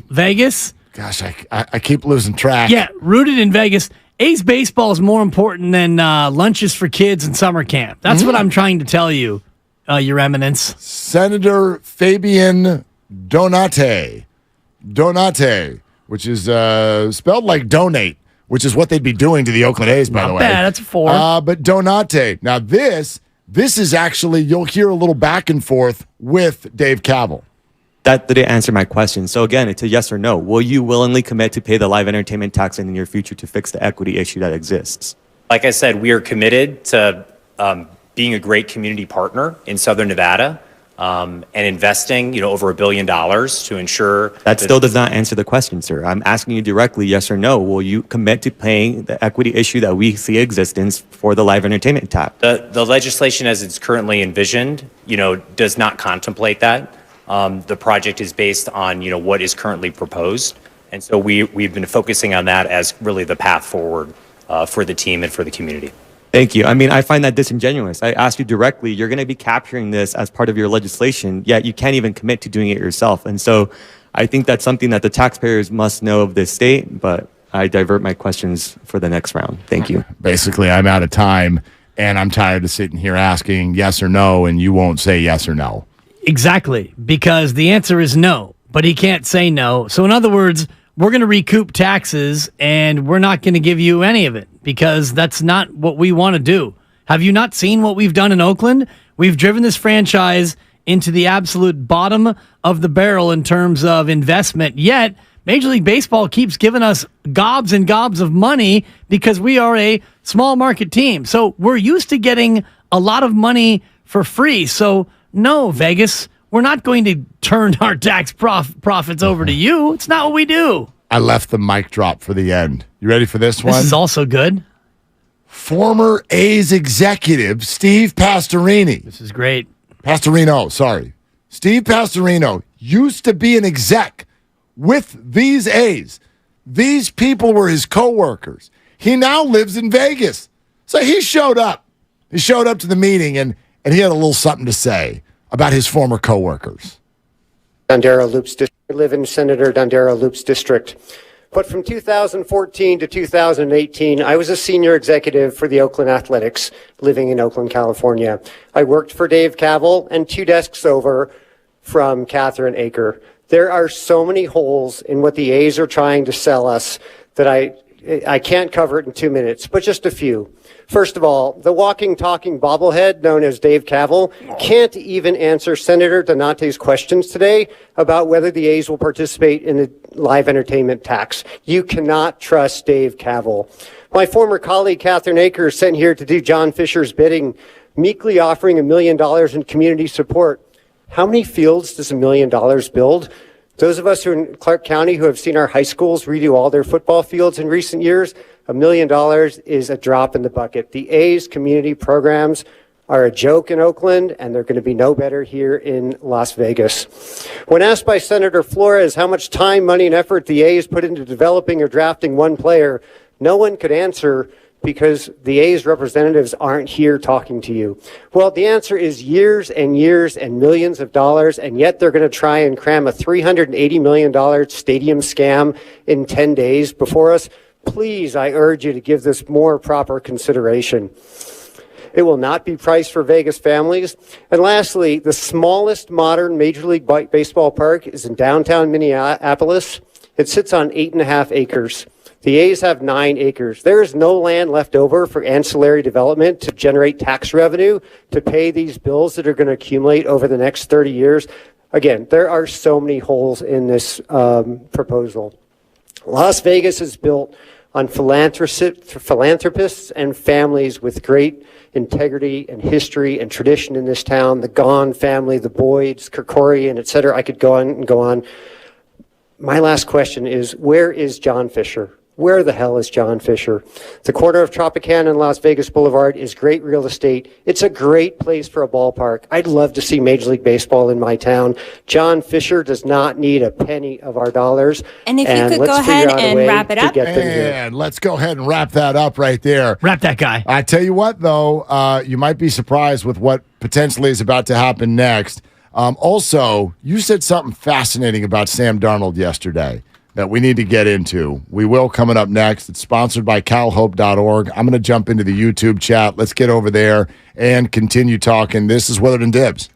Vegas? Gosh, I keep losing track. Yeah, rooted in Vegas. A's baseball is more important than lunches for kids and summer camp. That's what I'm trying to tell you, Your Eminence. Senator Fabian Donate, which is spelled like donate, which is what they'd be doing to the Oakland A's, by the way. Not bad, that's a 4. But Donate. Now, this is actually, you'll hear a little back and forth with Dave Kapler. That didn't answer my question. So again, it's a yes or no. Will you willingly commit to pay the live entertainment tax in the near future to fix the equity issue that exists? Like I said, we are committed to being a great community partner in Southern Nevada and investing, over $1 billion to ensure that still does not answer the question, sir. I'm asking you directly, yes or no. Will you commit to paying the equity issue that we see existence for the live entertainment tax? The legislation as it's currently envisioned, does not contemplate that. The project is based on, what is currently proposed. And so we've been focusing on that as really the path forward for the team and for the community. Thank you. I mean, I find that disingenuous. I asked you directly, you're going to be capturing this as part of your legislation, yet you can't even commit to doing it yourself. And so I think that's something that the taxpayers must know of this state, but I divert my questions for the next round. Thank you. Basically, I'm out of time, and I'm tired of sitting here asking yes or no, and you won't say yes or no. Exactly, because the answer is no, but he can't say no. So in other words, we're going to recoup taxes and we're not going to give you any of it because that's not what we want to do. Have you not seen what we've done in Oakland? We've driven this franchise into the absolute bottom of the barrel in terms of investment, yet Major League Baseball keeps giving us gobs and gobs of money because we are a small market team. So we're used to getting a lot of money for free. So no, Vegas, we're not going to turn our tax profits over to you. It's not what we do. I left the mic drop for the end. You ready for this one? This is also good. Former A's executive Steve Pastorini. This is great. Pastorino, sorry. Steve Pastorino used to be an exec with these A's. These people were his coworkers. He now lives in Vegas. So he showed up. He showed up to the meeting and he had a little something to say about his former coworkers. Dondero Loops District. I live in Senator Dondero Loops District. But from 2014 to 2018, I was a senior executive for the Oakland Athletics, living in Oakland, California. I worked for Dave Kapler and 2 desks over from Catherine Aker. There are so many holes in what the A's are trying to sell us that I can't cover it in 2 minutes, but just a few. First of all, the walking, talking bobblehead known as Dave Kapler can't even answer Senator Donate's questions today about whether the A's will participate in the live entertainment tax. You cannot trust Dave Kapler. My former colleague, Catherine Aker, is sent here to do John Fisher's bidding, meekly offering $1 million in community support. How many fields does $1 million build? Those of us who are in Clark County who have seen our high schools redo all their football fields in recent years, $1 million is a drop in the bucket. The A's community programs are a joke in Oakland, and they're going to be no better here in Las Vegas. When asked by Senator Flores how much time, money, and effort the A's put into developing or drafting one player, no one could answer because the A's representatives aren't here talking to you? Well, the answer is years and years and millions of dollars, and yet they're going to try and cram a $380 million stadium scam in 10 days before us. Please, I urge you to give this more proper consideration. It will not be priced for Vegas families. And lastly, the smallest modern Major League Baseball park is in downtown Minneapolis. It sits on 8.5 acres. The A's have 9 acres. There is no land left over for ancillary development to generate tax revenue to pay these bills that are going to accumulate over the next 30 years. Again, there are so many holes in this proposal. Las Vegas is built on philanthropists and families with great integrity and history and tradition in this town. The Gahn family, the Boyds, Kerkorian, et cetera. I could go on and go on. My last question is, where is John Fisher? Where the hell is John Fisher? The corner of Tropicana and Las Vegas Boulevard is great real estate. It's a great place for a ballpark. I'd love to see Major League Baseball in my town. John Fisher does not need a penny of our dollars. And if you could go ahead and wrap it up. And let's go ahead and wrap that up right there. Wrap that guy. I tell you what, though, you might be surprised with what potentially is about to happen next. Also, you said something fascinating about Sam Darnold yesterday that we need to get into. We will coming up next. It's sponsored by calhope.org. I'm going to jump into the YouTube chat. Let's get over there and continue talking. This is Willard and Dibs.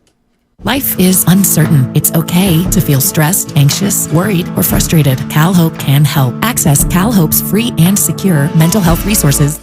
Life is uncertain. It's okay to feel stressed, anxious, worried, or frustrated. CalHope can help. Access CalHope's free and secure mental health resources.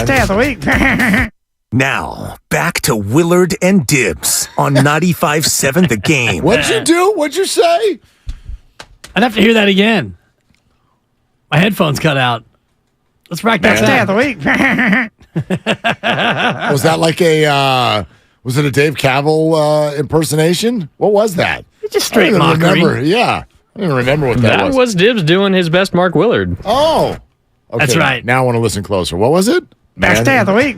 man. Best day of the week. Now, back to Willard and Dibs on 95.7 The Game. What'd you do? What'd you say? I'd have to hear that again. My headphones cut out. Let's rack that day of the week. Was that like was it a Dave Cavill impersonation? What was that? Just straight mockery. Remember. Yeah. I don't remember what that was. That was Dibs doing his best Mark Willard. Oh. Okay. That's right. Now I want to listen closer. What was it? Best day of the week.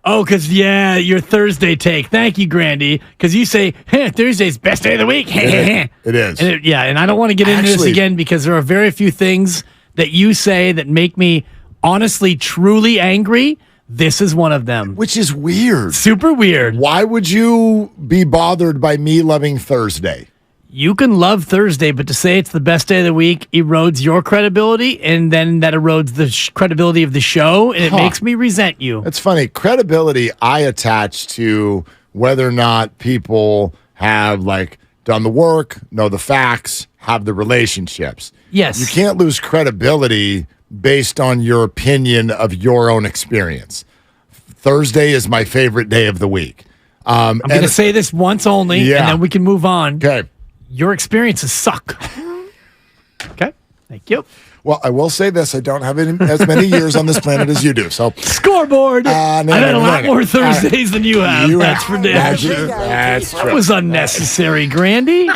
Oh, because, your Thursday take. Thank you, Grandy. Because you say, Thursday's best day of the week. It is. And I don't want to get into this again because there are very few things that you say that make me honestly, truly angry. This is one of them. Which is weird. Super weird. Why would you be bothered by me loving Thursday? You can love Thursday, but to say it's the best day of the week erodes your credibility, and then that erodes the credibility of the show, and it makes me resent you. It's funny. Credibility I attach to whether or not people have done the work, know the facts, have the relationships. Yes. You can't lose credibility based on your opinion of your own experience. Thursday is my favorite day of the week. I'm going to say this once only, and then we can move on. Okay. Your experiences suck. Okay. Thank you. Well, I will say this. I don't have as many years on this planet as you do. So scoreboard. I've had a lot more Thursdays than you have. That's for damn sure. That's true. That was unnecessary, Grandy.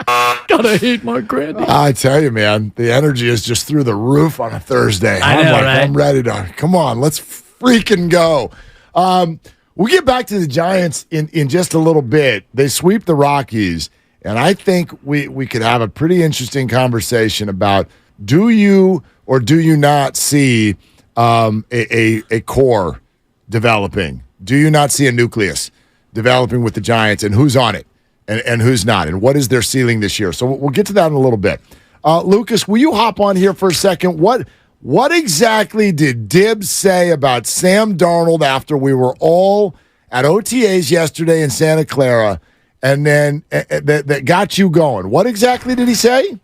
Gotta hate my Grandy. I tell you, man, the energy is just through the roof on a Thursday. I'm ready to. Come on, let's freaking go. We'll get back to the Giants in just a little bit. They sweep the Rockies. And I think we could have a pretty interesting conversation about do you or do you not see a core developing? Do you not see a nucleus developing with the Giants, and who's on it and who's not? And what is their ceiling this year? So we'll get to that in a little bit. Lucas, will you hop on here for a second? What exactly did Dibs say about Sam Darnold after we were all at OTAs yesterday in Santa Clara? And then that got you going. What exactly did he say?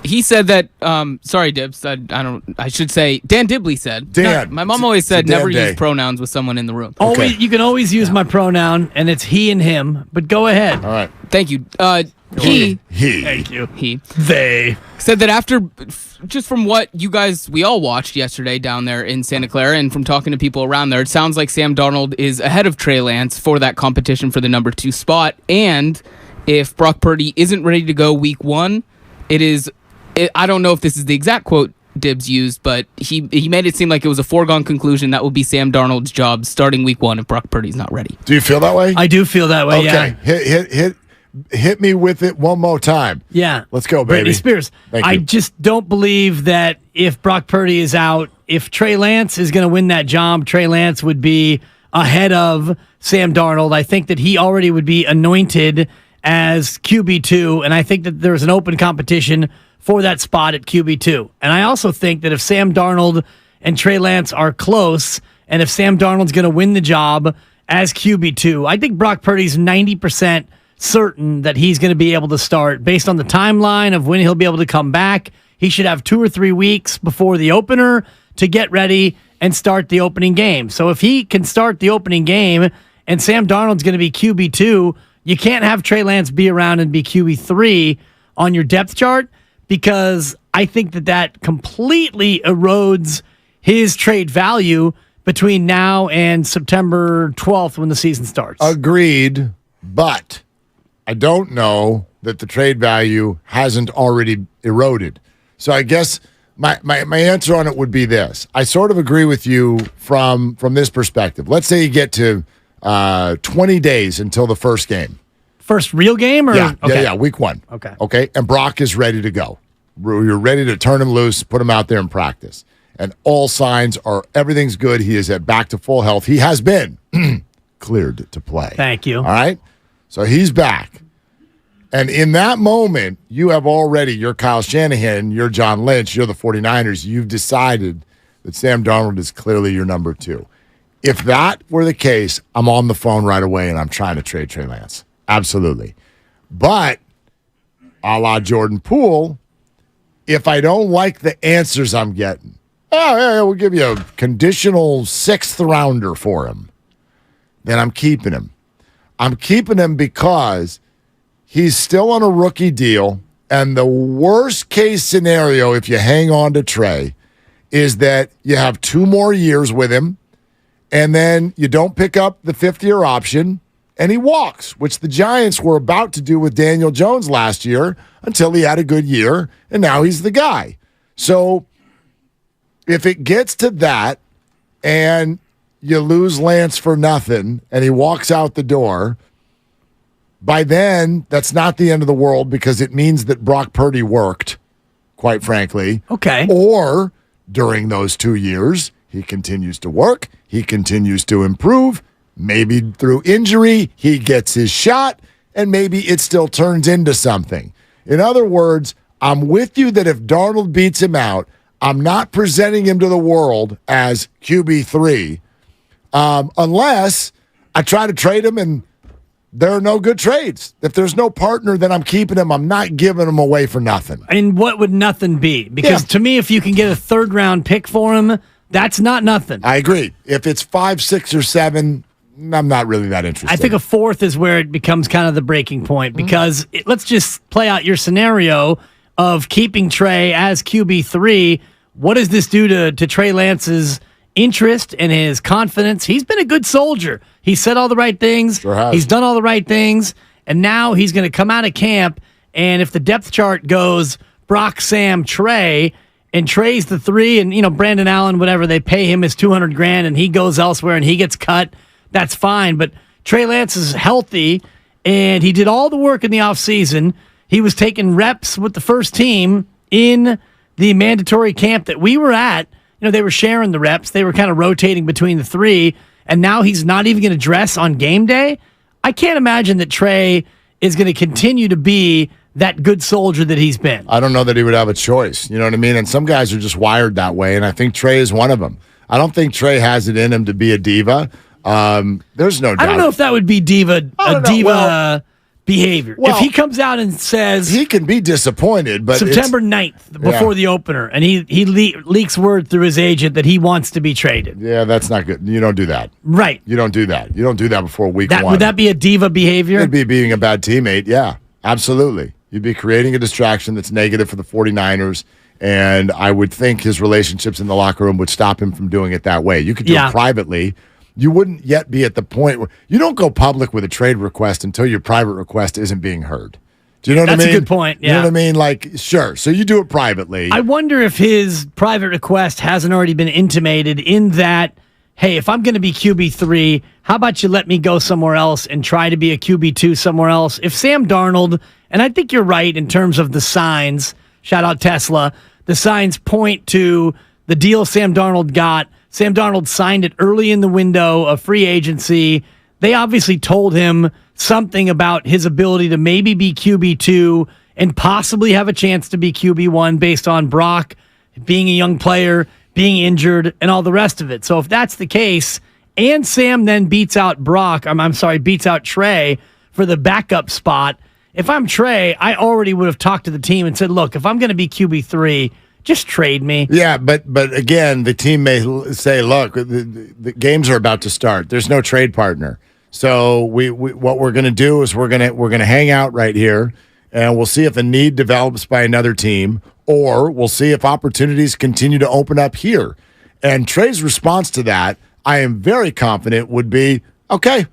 He said that. Sorry, Dibs. I should say Dan Dibley said. Dan. My mom always said never use pronouns with someone in the room. Always, you can always use my pronoun, and it's he and him. But go ahead. All right. Thank you. He. Thank you. He. They said that after, just from what we all watched yesterday down there in Santa Clara, and from talking to people around there, it sounds like Sam Darnold is ahead of Trey Lance for that competition for the number 2 spot. And if Brock Purdy isn't ready to go week 1, I don't know if this is the exact quote Dibs used, but he made it seem like it was a foregone conclusion that would be Sam Darnold's job starting week 1 if Brock Purdy's not ready. Do you feel that way? I do feel that way. Okay. Yeah. Hit me with it one more time. Yeah. Let's go, baby. Britney Spears. I just don't believe that if Brock Purdy is out, if Trey Lance is going to win that job, Trey Lance would be ahead of Sam Darnold. I think that he already would be anointed as QB2, and I think that there's an open competition for that spot at QB2. And I also think that if Sam Darnold and Trey Lance are close, and if Sam Darnold's going to win the job as QB2, I think Brock Purdy's 90% certain that he's going to be able to start based on the timeline of when he'll be able to come back. He should have 2 or 3 weeks before the opener to get ready and start the opening game. So if he can start the opening game and Sam Darnold's going to be QB2, you can't have Trey Lance be around and be QB3 on your depth chart, because I think that completely erodes his trade value between now and September 12th when the season starts. Agreed, but I don't know that the trade value hasn't already eroded. So I guess my answer on it would be this. I sort of agree with you from this perspective. Let's say you get to 20 days until the first game. First real game? Yeah, week 1. Okay, and Brock is ready to go. You're ready to turn him loose, put him out there in practice. And all signs are everything's good. He is back to full health. He has been cleared to play. Thank you. All right? So he's back. And in that moment, you have already, you're Kyle Shanahan, you're John Lynch, you're the 49ers. You've decided that Sam Darnold is clearly your number 2. If that were the case, I'm on the phone right away and I'm trying to trade Trey Lance. Absolutely. But, a la Jordan Poole, if I don't like the answers I'm getting, oh, yeah, we'll give you a conditional 6th rounder for him, then I'm keeping him. I'm keeping him because he's still on a rookie deal, and the worst case scenario, if you hang on to Trey, is that you have 2 more years with him, and then you don't pick up the 5th-year option, and he walks, which the Giants were about to do with Daniel Jones last year until he had a good year, and now he's the guy. So if it gets to that and you lose Lance for nothing and he walks out the door, by then that's not the end of the world because it means that Brock Purdy worked, quite frankly. Okay. Or during those 2 years, he continues to work, he continues to improve. Maybe through injury, he gets his shot, and maybe it still turns into something. In other words, I'm with you that if Darnold beats him out, I'm not presenting him to the world as QB3 unless I try to trade him and there are no good trades. If there's no partner, then I'm keeping him. I'm not giving him away for nothing. And what would nothing be? Because to me, if you can get a 3rd-round pick for him, that's not nothing. I agree. If it's 5, 6, or 7, I'm not really that interested. I think a 4th is where it becomes kind of the breaking point because let's just play out your scenario of keeping Trey as QB3. What does this do to Trey Lance's interest and his confidence? He's been a good soldier. He said all the right things. Sure has. He's done all the right things. And now he's going to come out of camp. And if the depth chart goes Brock, Sam, Trey, and Trey's the 3, and Brandon Allen, whatever, they pay him his $200,000 and he goes elsewhere and he gets cut, that's fine. But Trey Lance is healthy and he did all the work in the offseason. He was taking reps with the first team in the mandatory camp that we were at. They were sharing the reps. They were kind of rotating between the 3, and now he's not even going to dress on game day. I can't imagine that Trey is going to continue to be that good soldier that he's been. I don't know that he would have a choice. You know what I mean? And some guys are just wired that way, and I think Trey is one of them. I don't think Trey has it in him to be a diva. There's no doubt. I don't know if that would be diva behavior. Well, if he comes out and says he can be disappointed, but September 9th before the opener, and he leaks word through his agent that he wants to be traded. Yeah, that's not good. You don't do that. Right. You don't do that. You don't do that before week 1. Would that be a diva behavior? It'd be being a bad teammate. Yeah, absolutely. You'd be creating a distraction that's negative for the 49ers, and I would think his relationships in the locker room would stop him from doing it that way. You could do it privately. You wouldn't yet be at the point where you don't go public with a trade request until your private request isn't being heard. Do you know what I mean? That's a good point. Yeah. You know what I mean? Like, sure. So you do it privately. I wonder if his private request hasn't already been intimated in that, hey, if I'm going to be QB3, how about you let me go somewhere else and try to be a QB2 somewhere else? If Sam Darnold, and I think you're right in terms of the signs, shout out Tesla, the signs point to the deal Sam Darnold got. Sam Darnold signed it early in the window of free agency. They obviously told him something about his ability to maybe be QB2 and possibly have a chance to be QB1 based on Brock being a young player, being injured, and all the rest of it. So if that's the case, and Sam then beats out Trey for the backup spot, if I'm Trey, I already would have talked to the team and said, look, if I'm going to be QB3, just trade me. Yeah, but again, the team may say, look, the games are about to start. There's no trade partner. So what we're going to do is we're going to hang out right here, and we'll see if a need develops by another team, or we'll see if opportunities continue to open up here. And Trey's response to that, I am very confident, would be, okay,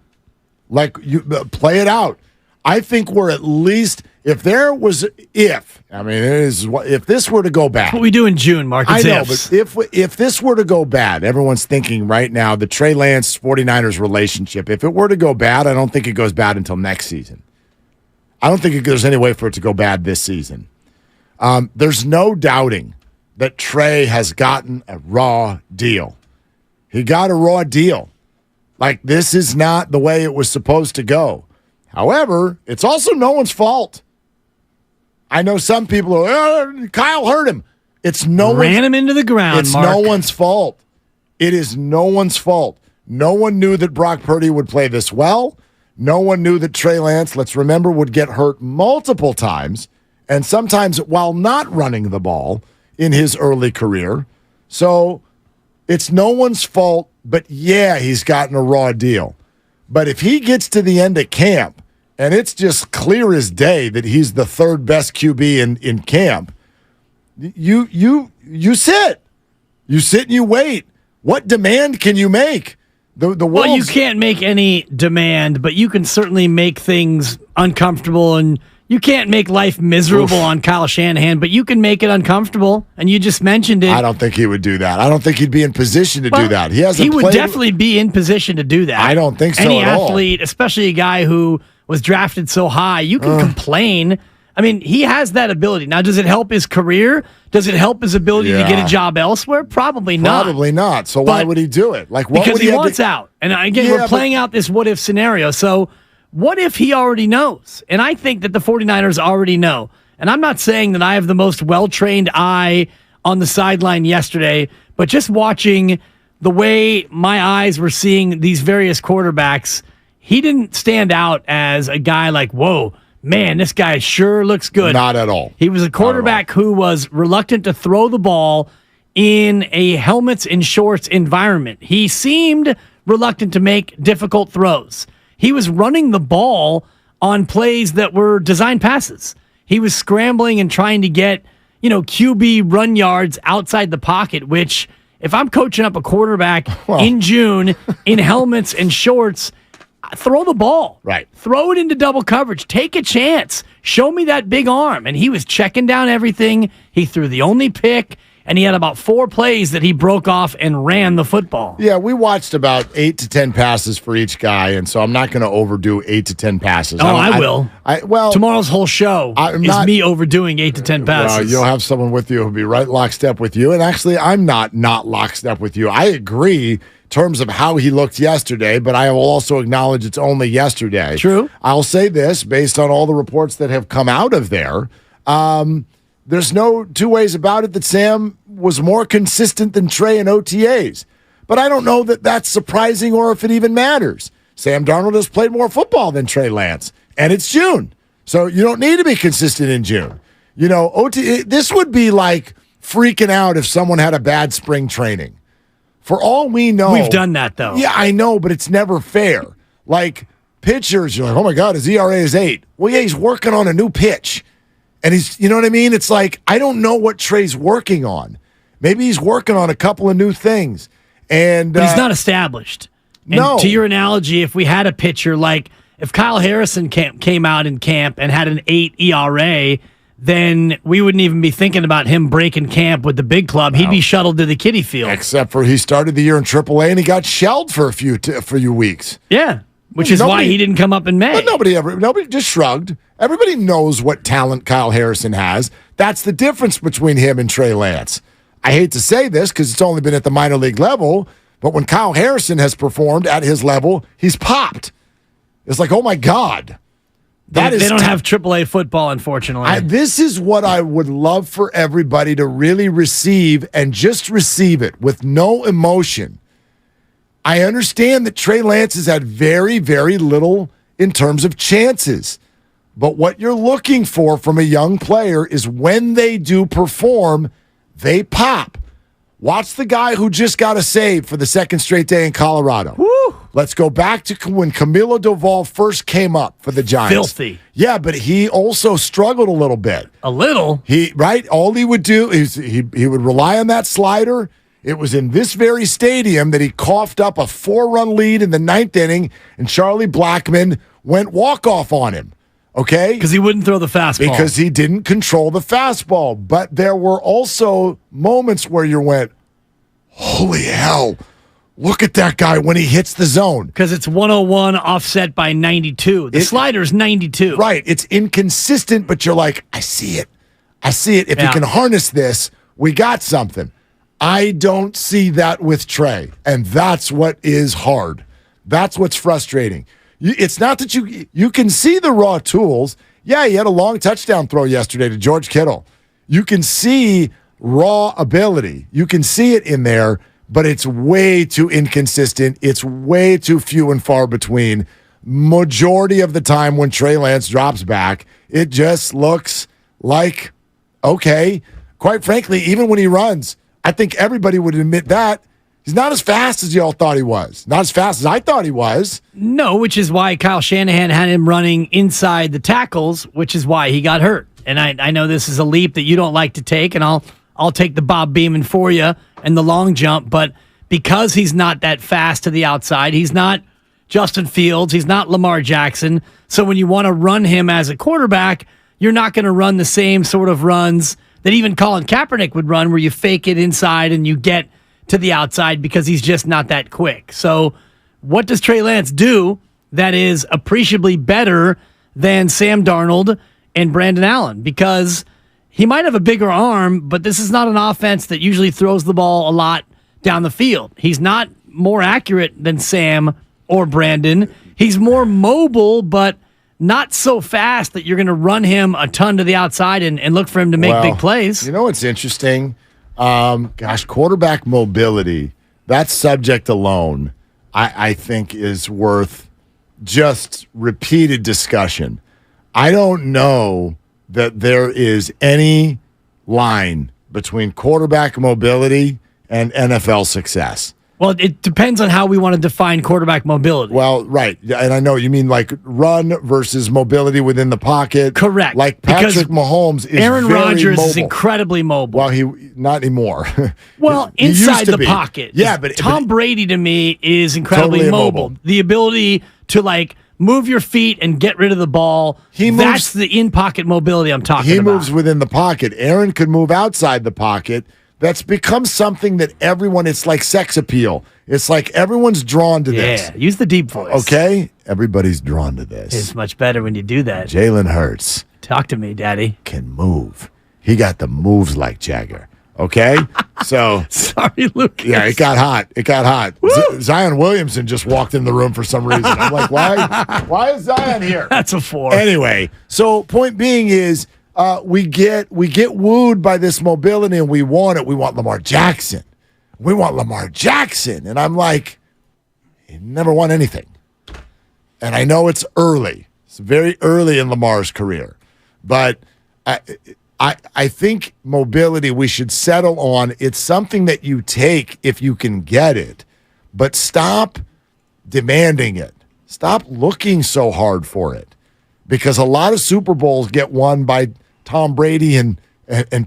like you play it out. I think we're at least, if this were to go bad. What we do in June, Mark. I know, but if this were to go bad, everyone's thinking right now, the Trey Lance 49ers relationship, if it were to go bad, I don't think it goes bad until next season. I don't think there's any way for it to go bad this season. There's no doubting that Trey has gotten a raw deal. He got a raw deal. Like, this is not the way it was supposed to go. However, it's also no one's fault. I know some people are, Kyle hurt him. Ran him into the ground, It's Mark. no one's fault. It is no one's fault. No one knew that Brock Purdy would play this well. No one knew that Trey Lance, let's remember, would get hurt multiple times, and sometimes while not running the ball in his early career. So it's no one's fault, but yeah, he's gotten a raw deal. But if he gets to the end of camp and it's just clear as day that he's the third best QB in camp, you sit. You sit and you wait. What demand can you make? Well, you can't make any demand, but you can certainly make things uncomfortable, and you can't make life miserable on Kyle Shanahan, but you can make it uncomfortable, and you just mentioned it. I don't think he would do that. I don't think he'd be in position to do that. He would definitely be in position to do that. I don't think so Any at all. athlete, especially a guy who was drafted so high, you can complain. I mean, he has that ability. Now, does it help his career? Does it help his ability to get a job elsewhere? Probably not. Probably not. So why would he do it? Like, what because would he wants out. And again, we're playing out this what-if scenario. So what if he already knows? And I think that the 49ers already know. And I'm not saying that I have the most well-trained eye on the sideline yesterday, but just watching the way my eyes were seeing these various quarterbacks, he didn't stand out as a guy like, whoa, man, this guy sure looks good. Not at all. He was a quarterback who was reluctant to throw the ball in a helmets and shorts environment. He seemed reluctant to make difficult throws. He was running the ball on plays that were designed passes. He was scrambling and trying to get, QB run yards outside the pocket, which if I'm coaching up a quarterback in June in helmets and shorts, throw the ball. Right. Throw it into double coverage. Take a chance. Show me that big arm. And he was checking down everything. He threw the only pick, and he had about 4 plays that he broke off and ran the football. Yeah, we watched about 8 to 10 passes for each guy, and so I'm not going to overdo 8 to 10 passes. Oh, I will. Well, tomorrow's whole show is me overdoing 8 to 10 passes. Well, you'll have someone with you who'll be right lockstep with you, and actually, I'm not lockstep with you. I agree in terms of how he looked yesterday, but I will also acknowledge it's only yesterday. True. I'll say this, based on all the reports that have come out of there, there's no two ways about it that Sam was more consistent than Trey in OTAs. But I don't know that that's surprising or if it even matters. Sam Darnold has played more football than Trey Lance, and it's June. So you don't need to be consistent in June. This would be like freaking out if someone had a bad spring training. For all we know. We've done that, though. Yeah, I know, but it's never fair. Like, pitchers, you're like, oh my God, his ERA is 8. Well, yeah, he's working on a new pitch. And he's, you know what I mean? It's like, I don't know what Trey's working on. Maybe he's working on a couple of new things. But he's not established. And no. To your analogy, if we had a pitcher, like if Kyle Harrison came out in camp and had an 8 ERA, then we wouldn't even be thinking about him breaking camp with the big club. He'd be shuttled to the kiddie field. Except for he started the year in AAA and he got shelled for a few weeks. Yeah, which is why he didn't come up in May. But nobody just shrugged. Everybody knows what talent Kyle Harrison has. That's the difference between him and Trey Lance. I hate to say this because it's only been at the minor league level, but when Kyle Harrison has performed at his level, he's popped. It's like, oh my God. They don't have AAA football, unfortunately. This is what I would love for everybody to really receive and just receive it with no emotion. I understand that Trey Lance has had very, very little in terms of chances. But what you're looking for from a young player is when they do perform, they pop. Watch the guy who just got a save for the second straight day in Colorado. Woo! Let's go back to when Camilo Doval first came up for the Giants. Filthy. Yeah, but he also struggled a little bit. A little? All he would do is he would rely on that slider. It was in this very stadium that he coughed up a 4-run lead in the 9th inning, and Charlie Blackmon went walk-off on him. Okay? Because he wouldn't throw the fastball. Because he didn't control the fastball. But there were also moments where you went, holy hell, look at that guy when he hits the zone. Because it's 101 offset by 92. The slider's 92. Right. It's inconsistent, but you're like, I see it. I see it. If you can harness this, we got something. I don't see that with Trey. And that's what is hard. That's what's frustrating. It's not that you can see the raw tools. Yeah, he had a long touchdown throw yesterday to George Kittle. You can see raw ability. You can see it in there, but it's way too inconsistent. It's way too few and far between. Majority of the time when Trey Lance drops back, it just looks like, okay, quite frankly, even when he runs, I think everybody would admit that. He's not as fast as y'all thought he was. Not as fast as I thought he was. No, which is why Kyle Shanahan had him running inside the tackles, which is why he got hurt. And I know this is a leap that you don't like to take, and I'll take the Bob Beamon for you and the long jump, but because he's not that fast to the outside, he's not Justin Fields, he's not Lamar Jackson, so when you want to run him as a quarterback, you're not going to run the same sort of runs that even Colin Kaepernick would run, where you fake it inside and you get to the outside, because he's just not that quick. So what does Trey Lance do that is appreciably better than Sam Darnold and Brandon Allen? Because he might have a bigger arm, but this is not an offense that usually throws the ball a lot down the field. He's not more accurate than Sam or Brandon. He's more mobile, but not so fast that you're going to run him a ton to the outside and look for him to make big plays. You know what's interesting? Quarterback mobility, that subject alone, I think is worth just repeated discussion. I don't know that there is any line between quarterback mobility and NFL success. Well, it depends on how we want to define quarterback mobility. Well, right. And I know you mean like run versus mobility within the pocket. Correct. Like Patrick Mahomes is Aaron very Rodgers mobile. is incredibly mobile. Well, not anymore. Well, He used inside to the be. pocket. Yeah, but Tom Brady to me is incredibly Totally mobile. immobile. The ability to move your feet and get rid of the ball. That's the in-pocket mobility I'm talking about. He moves within the pocket. Aaron could move outside the pocket. That's become something that it's like sex appeal. It's like everyone's drawn to this. Yeah, use the deep voice. Okay? Everybody's drawn to this. It's much better when you do that. Jalen Hurts. Talk to me, Daddy. Can move. He got the moves like Jagger. Okay? So. Sorry, Lucas. Yeah, it got hot. Zion Williamson just walked in the room for some reason. I'm like, why is Zion here? That's a 4. Anyway, so point being is, we get wooed by this mobility and we want it. We want Lamar Jackson. And I'm like, he never won anything. And I know it's early. It's very early in Lamar's career. But I think mobility we should settle on. It's something that you take if you can get it. But stop demanding it. Stop looking so hard for it. Because a lot of Super Bowls get won by Tom Brady and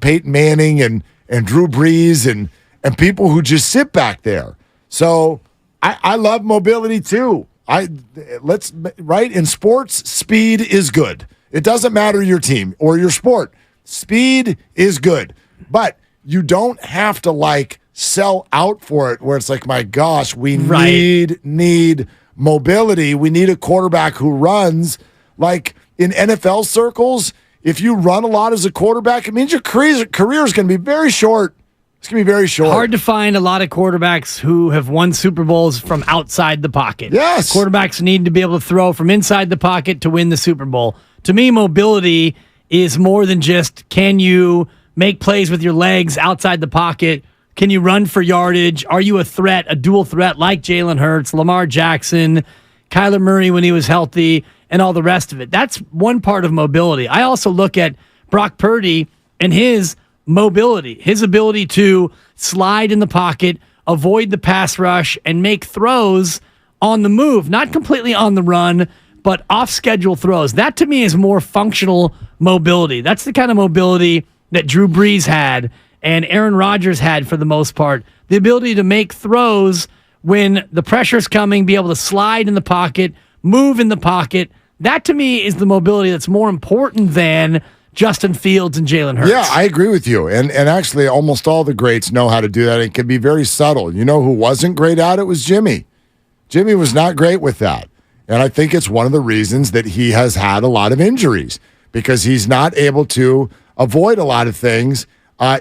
Peyton Manning and Drew Brees and people who just sit back there. So I love mobility too. In sports, speed is good. It doesn't matter your team or your sport. Speed is good. But you don't have to sell out for it where it's like, my gosh, we need mobility. We need a quarterback who runs. Like in NFL circles, if you run a lot as a quarterback, it means your career is going to be very short. It's going to be very short. Hard to find a lot of quarterbacks who have won Super Bowls from outside the pocket. Yes. Quarterbacks need to be able to throw from inside the pocket to win the Super Bowl. To me, mobility is more than just, can you make plays with your legs outside the pocket? Can you run for yardage? Are you a threat, a dual threat like Jalen Hurts, Lamar Jackson, Kyler Murray when he was healthy, and all the rest of it? That's one part of mobility. I also look at Brock Purdy and his mobility, his ability to slide in the pocket, avoid the pass rush, and make throws on the move, not completely on the run, but off-schedule throws. That, to me, is more functional mobility. That's the kind of mobility that Drew Brees had and Aaron Rodgers had for the most part. The ability to make throws when the pressure's coming, be able to slide in the pocket, move in the pocket. That, to me, is the mobility that's more important than Justin Fields and Jalen Hurts. Yeah, I agree with you. And actually, almost all the greats know how to do that. It can be very subtle. You know who wasn't great at it was Jimmy. Jimmy was not great with that. And I think it's one of the reasons that he has had a lot of injuries, because he's not able to avoid a lot of things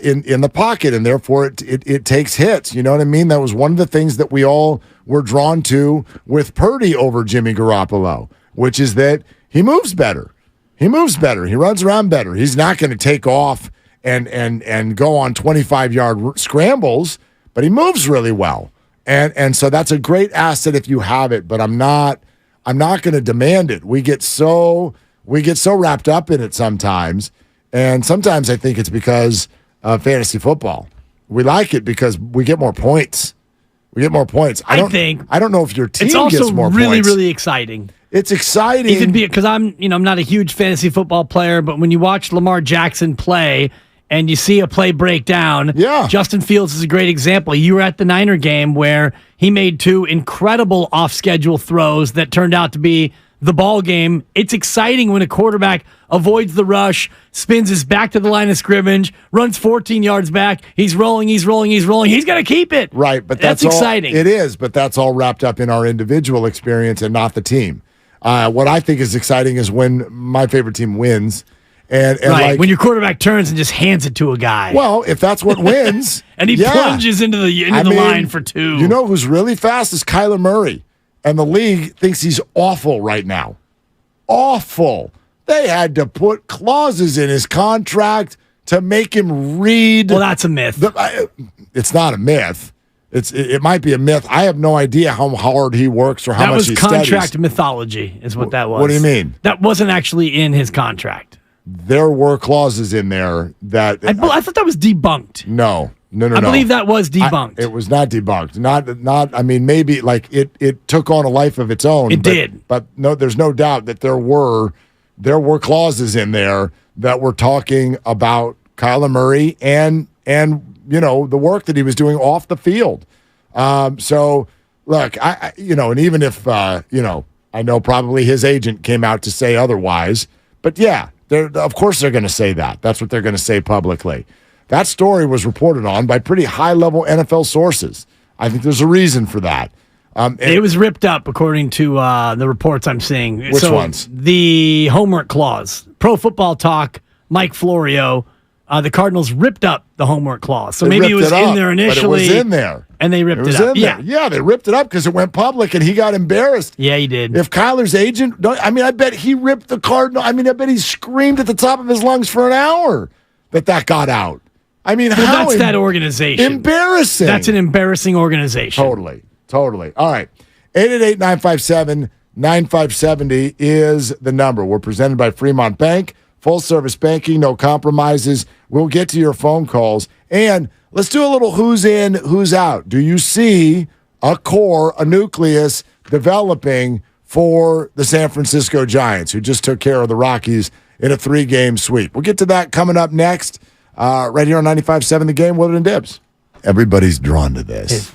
in the pocket, and therefore it takes hits. You know what I mean? That was one of the things that we all were drawn to with Purdy over Jimmy Garoppolo, which is that he moves better. He runs around better. He's not going to take off and go on 25-yard scrambles, but he moves really well. And so that's a great asset if you have it, but I'm not going to demand it. We get so wrapped up in it sometimes, and sometimes I think it's because of fantasy football. We like it because we get more points. We get more points. I don't know if your team it's also gets more really, points. really exciting. It's exciting. Even because I'm not a huge fantasy football player, but when you watch Lamar Jackson play and you see a play break down, Justin Fields is a great example. You were at the Niner game where he made 2 incredible off-schedule throws that turned out to be the ball game. It's exciting when a quarterback avoids the rush, spins his back to the line of scrimmage, runs 14 yards back. He's rolling. He's going to keep it. Right, but that's exciting. It is, but that's all wrapped up in our individual experience and not the team. What I think is exciting is when my favorite team wins. And right, when your quarterback turns and just hands it to a guy. Well, if that's what wins. and he plunges into the line for 2. You know who's really fast is Kyler Murray. And the league thinks he's awful right now. Awful. They had to put clauses in his contract to make him read. Well, that's a myth. It's not a myth. It might be a myth. I have no idea how hard he works or how much he studies. That was contract mythology is what that was. What do you mean? That wasn't actually in his contract. There were clauses in there that... I thought that was debunked. No. I believe that was debunked. It was not debunked. Not. I mean, maybe like it took on a life of its own. It did. But no, there's no doubt that there were clauses in there that were talking about Kyler Murray and the work that he was doing off the field. So look, and even if I know probably his agent came out to say otherwise, but yeah, of course they're going to say that. That's what they're going to say publicly. That story was reported on by pretty high-level NFL sources. I think there's a reason for that. It was ripped up, according to the reports I'm seeing. Which ones? The homework clause. Pro Football Talk, Mike Florio, the Cardinals ripped up the homework clause. So maybe it was in there initially. But it was in there. And they ripped it up. Yeah, they ripped it up because it went public and he got embarrassed. Yeah, he did. If Kyler's agent, I bet he ripped the Cardinal. I bet he screamed at the top of his lungs for an hour that got out. That's that organization. Embarrassing. That's an embarrassing organization. Totally. All right. 888-957-9570 is the number. We're presented by Fremont Bank. Full service banking, no compromises. We'll get to your phone calls. And let's do a little who's in, who's out. Do you see a core, a nucleus developing for the San Francisco Giants, who just took care of the Rockies in a 3-game sweep? We'll get to that coming up next. Right here on 95.7 The Game, Willard and Dibbs. Everybody's drawn to this.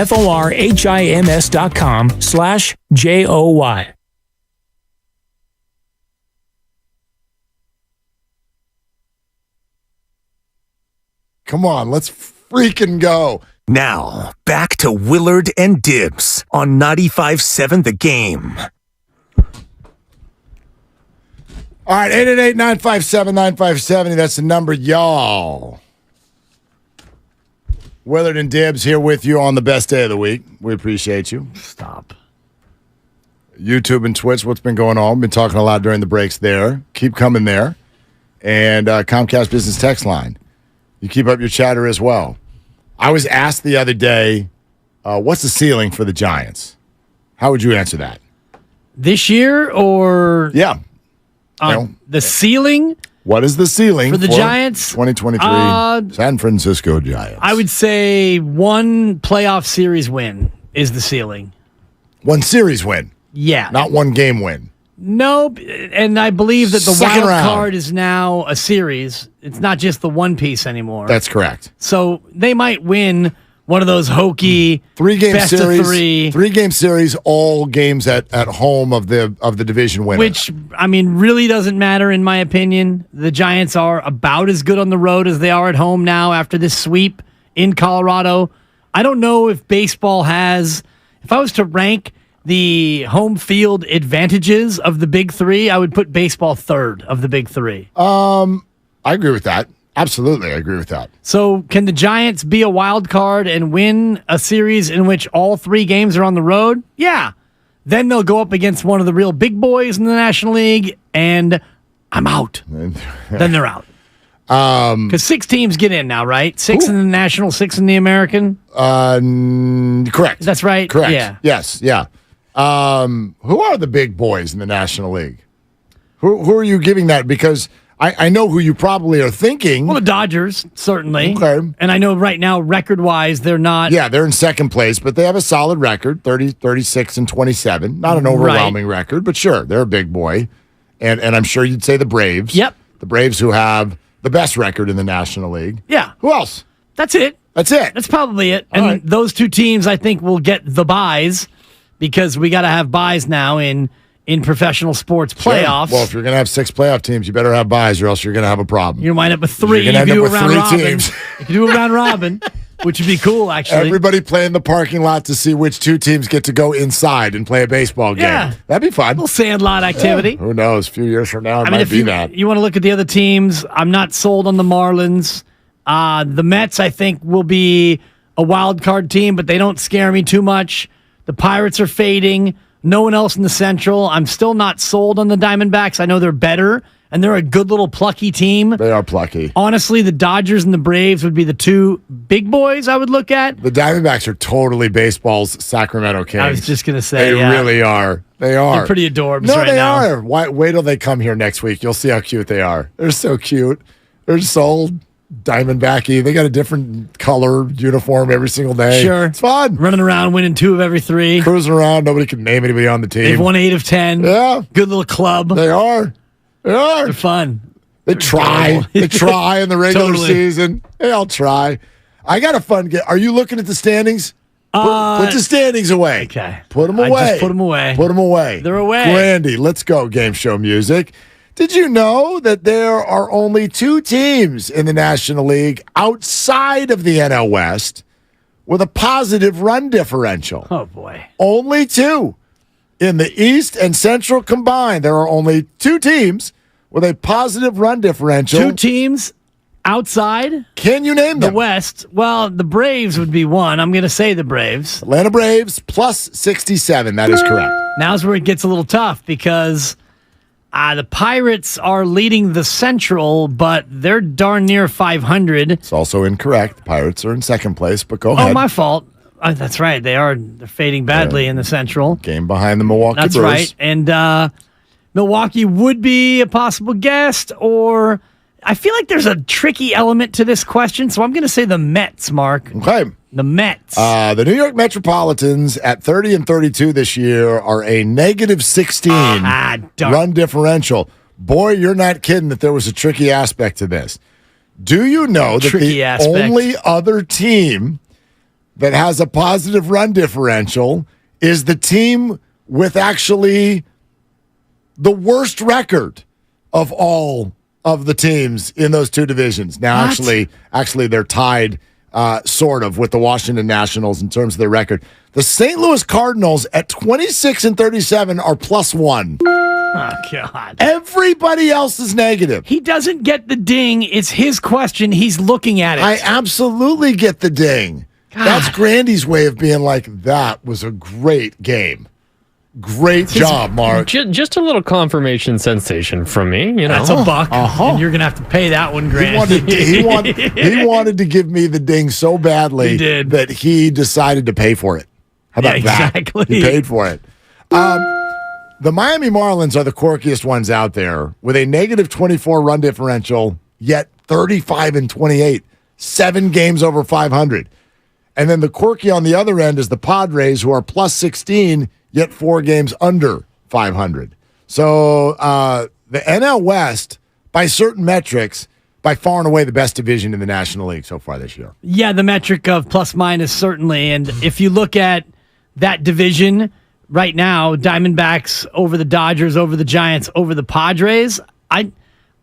FORHIMS.com/JOY. Come on, let's freaking go. Now, back to Willard and Dibs on 95.7 The Game. All right, 888-957-9570. That's the number, y'all. Willard and Dibs here with you on the best day of the week. We appreciate you. Stop. YouTube and Twitch, what's been going on? Been talking a lot during the breaks there. Keep coming there. And Comcast Business Text Line. You keep up your chatter as well. I was asked the other day, what's the ceiling for the Giants? How would you answer that? This year or? Yeah. The ceiling? What is the ceiling for the Giants? 2023 San Francisco Giants. I would say one playoff series win is the ceiling. One series win? Yeah. Not one game win? No, and I believe that the Second wild round. card is now a series. It's not just the one piece anymore. That's correct. So they might win one of those hokey three-game best series. of three. Three-game series, all games at home of the division winner. Which, I mean, really doesn't matter in my opinion. The Giants are about as good on the road as they are at home now after this sweep in Colorado. I don't know if baseball has, if I was to rank the home field advantages of the big three, I would put baseball third of the big three. I agree with that. Absolutely, I agree with that. So can the Giants be a wild card and win a series in which all three games are on the road? Yeah. Then they'll go up against one of the real big boys in the National League, and I'm out. Then they're out. Because 6 teams get in now, right? 6 in the National, 6 in the American? Correct. That's right? Correct. Yeah. Yes, yeah. Who are the big boys in the National League? Who are you giving that? Because I know who you probably are thinking. Well, the Dodgers, certainly. Okay. And I know right now, record-wise, they're not. Yeah, they're in second place, but they have a solid record, 30, 36, and 27. Not an overwhelming record, but sure, they're a big boy. And I'm sure you'd say the Braves. Yep. The Braves who have the best record in the National League. Yeah. Who else? That's it. That's it. That's probably it. And those two teams, I think, will get the buys because we got to have buys now in professional sports playoffs. Sure. Well, if you're going to have 6 playoff teams, you better have buys or else you're going to have a problem. You're going to wind up with 3. You're going to end up with 3 teams. You can do a round robin, which would be cool, actually. Everybody play in the parking lot to see which 2 teams get to go inside and play a baseball game. Yeah. That'd be fun. A little sandlot activity. Yeah. Who knows? A few years from now, it might if be you, that. You want to look at the other teams, I'm not sold on the Marlins. The Mets, I think, will be a wild card team, but they don't scare me too much. The Pirates are fading. No one else in the Central. I'm still not sold on the Diamondbacks. I know they're better, and they're a good little plucky team. They are plucky. Honestly, the Dodgers and the Braves would be the 2 big boys I would look at. The Diamondbacks are totally baseball's Sacramento Kings. I was just going to say, They really are. They are. They're pretty adorbs no, right they now. are. Wait till they come here next week. You'll see how cute they are. They're so cute. They're so Diamondbacky. They got a different color uniform every single day. Sure. It's fun. Running around, winning 2 of every 3. Cruising around. Nobody can name anybody on the team. They've won 8 of 10. Yeah. Good little club. They are. They are. They're fun. They try. They try in the regular season. They all try. I got a fun game. Are you looking at the standings? Put the standings away. Okay. Put them away. I just put them away. Put them away. They're away. Grandy, let's go, game show music. Did you know that there are only 2 teams in the National League outside of the NL West with a positive run differential? Oh, boy. Only 2. In the East and Central combined, there are only 2 teams with a positive run differential. 2 teams outside? Can you name them? The West. Well, the Braves would be one. I'm going to say the Braves. Atlanta Braves plus 67. That is correct. Now's where it gets a little tough because the Pirates are leading the Central, but they're darn near 500. It's also incorrect. The Pirates are in second place, but go ahead. Oh, my fault. That's right. They're fading badly in the Central. Game behind the Milwaukee Brewers. That's right. And Milwaukee would be a possible guest, or I feel like there's a tricky element to this question, so I'm going to say the Mets, Mark. Okay. The Mets. The New York Metropolitans at 30 and 32 this year are a negative 16 run differential. Boy, you're not kidding that there was a tricky aspect to this. Do you know that the only other team that has a positive run differential is the team with actually the worst record of all of the teams in those two divisions. Now, actually, they're tied sort of with the Washington Nationals in terms of their record. The St. Louis Cardinals at 26-37 are +1. Oh, God. Everybody else is negative. He doesn't get the ding. It's his question. He's looking at it. I absolutely get the ding. God. That's Grandy's way of being like, that was a great game. Great job, Mark. Just a little confirmation sensation from me. You know, that's a buck, and you're gonna have to pay that one, Grandy. He wanted to give me the ding so badly that he decided to pay for it. How about that? Exactly. He paid for it. The Miami Marlins are the quirkiest ones out there with a -24 run differential, yet 35-28, 7 games over 500. And then the quirky on the other end is the Padres, who are +16, yet 4 games under 500. So the NL West, by certain metrics, by far and away the best division in the National League so far this year. Yeah, the metric of plus-minus, certainly. And if you look at that division right now, Diamondbacks over the Dodgers, over the Giants, over the Padres, I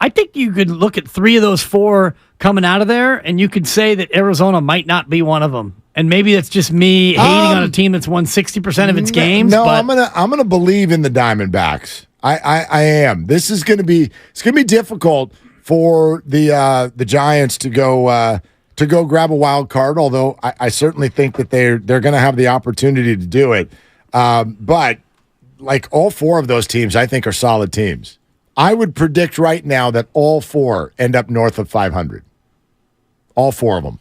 think you could look at 3 of those 4 coming out of there, and you could say that Arizona might not be one of them. And maybe that's just me hating on a team that's won 60% of its games. No, but I'm gonna believe in the Diamondbacks. I am. This is gonna be difficult for the Giants to go grab a wild card. Although I certainly think that they're gonna have the opportunity to do it. But like all 4 of those teams, I think are solid teams. I would predict right now that all 4 end up north of 500. All 4 of them.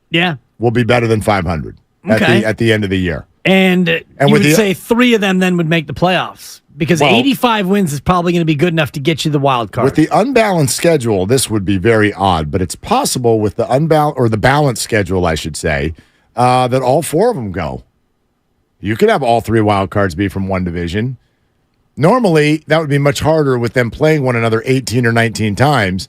Yeah. Will be better than 500 at the end of the year. And you would say 3 of them then would make the playoffs because 85 wins is probably going to be good enough to get you the wild card. With the unbalanced schedule, this would be very odd, but it's possible with the balanced schedule, I should say, that all 4 of them go. You could have all 3 wild cards be from one division. Normally, that would be much harder with them playing one another 18 or 19 times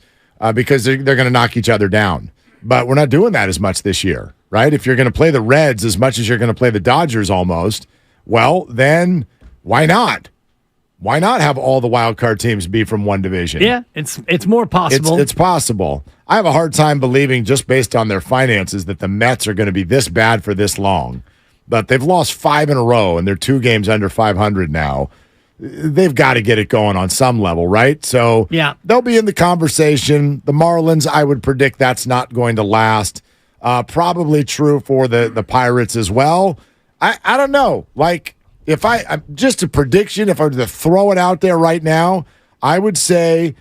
because they're going to knock each other down. But we're not doing that as much this year, right? If you're going to play the Reds as much as you're going to play the Dodgers almost, well, then why not? Why not have all the wild card teams be from one division? Yeah, it's more possible. It's possible. I have a hard time believing, just based on their finances, that the Mets are going to be this bad for this long. But they've lost 5 in a row, and they're 2 games under 500 now. They've got to get it going on some level, right? So yeah, they'll be in the conversation. The Marlins, I would predict that's not going to last. Probably true for the Pirates as well. I don't know. Like, if just a prediction, if I were to throw it out there right now, I would say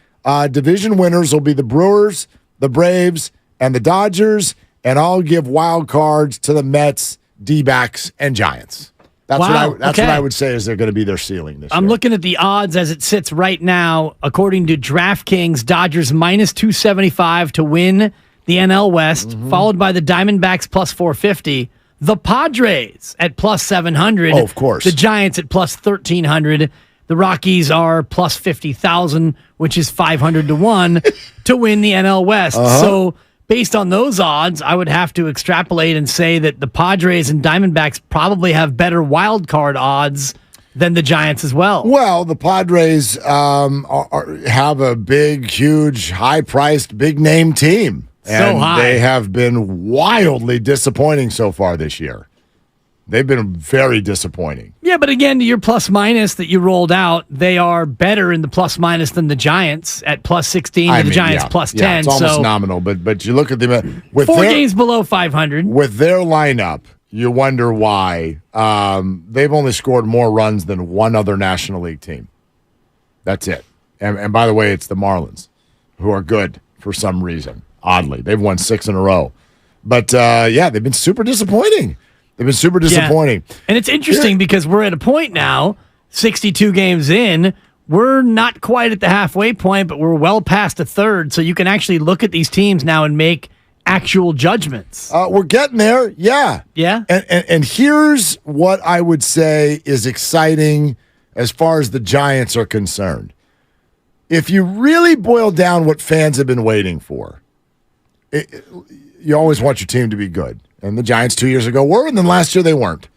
division winners will be the Brewers, the Braves, and the Dodgers, and I'll give wild cards to the Mets, D-backs, and Giants. That's what I would say is they're going to be their ceiling this year. I'm looking at the odds as it sits right now. According to DraftKings, Dodgers -275 to win the NL West, followed by the Diamondbacks +450. The Padres at +700. Oh, of course. The Giants at +1,300. The Rockies are +50,000, which is 500 to 1 to win the NL West. So based on those odds, I would have to extrapolate and say that the Padres and Diamondbacks probably have better wild card odds than the Giants as well. Well, the Padres have a big, huge, high-priced, big-name team. And they have been wildly disappointing so far this year. They've been very disappointing. Yeah, but again, to your plus-minus that you rolled out, they are better in the plus-minus than the Giants at +16 and the Giants +10. Yeah, it's almost nominal, but you look at them with 4 games below 500. With their lineup, you wonder why they've only scored more runs than one other National League team. That's it. And by the way, it's the Marlins, who are good for some reason. Oddly, they've won 6 in a row. But they've been super disappointing. They've been super disappointing. Yeah. And it's interesting because we're at a point now, 62 games in, we're not quite at the halfway point, but we're well past a third. So you can actually look at these teams now and make actual judgments. We're getting there. Yeah. Yeah. And here's what I would say is exciting as far as the Giants are concerned. If you really boil down what fans have been waiting for, you always want your team to be good, And the Giants 2 years ago were, and then last year they weren't.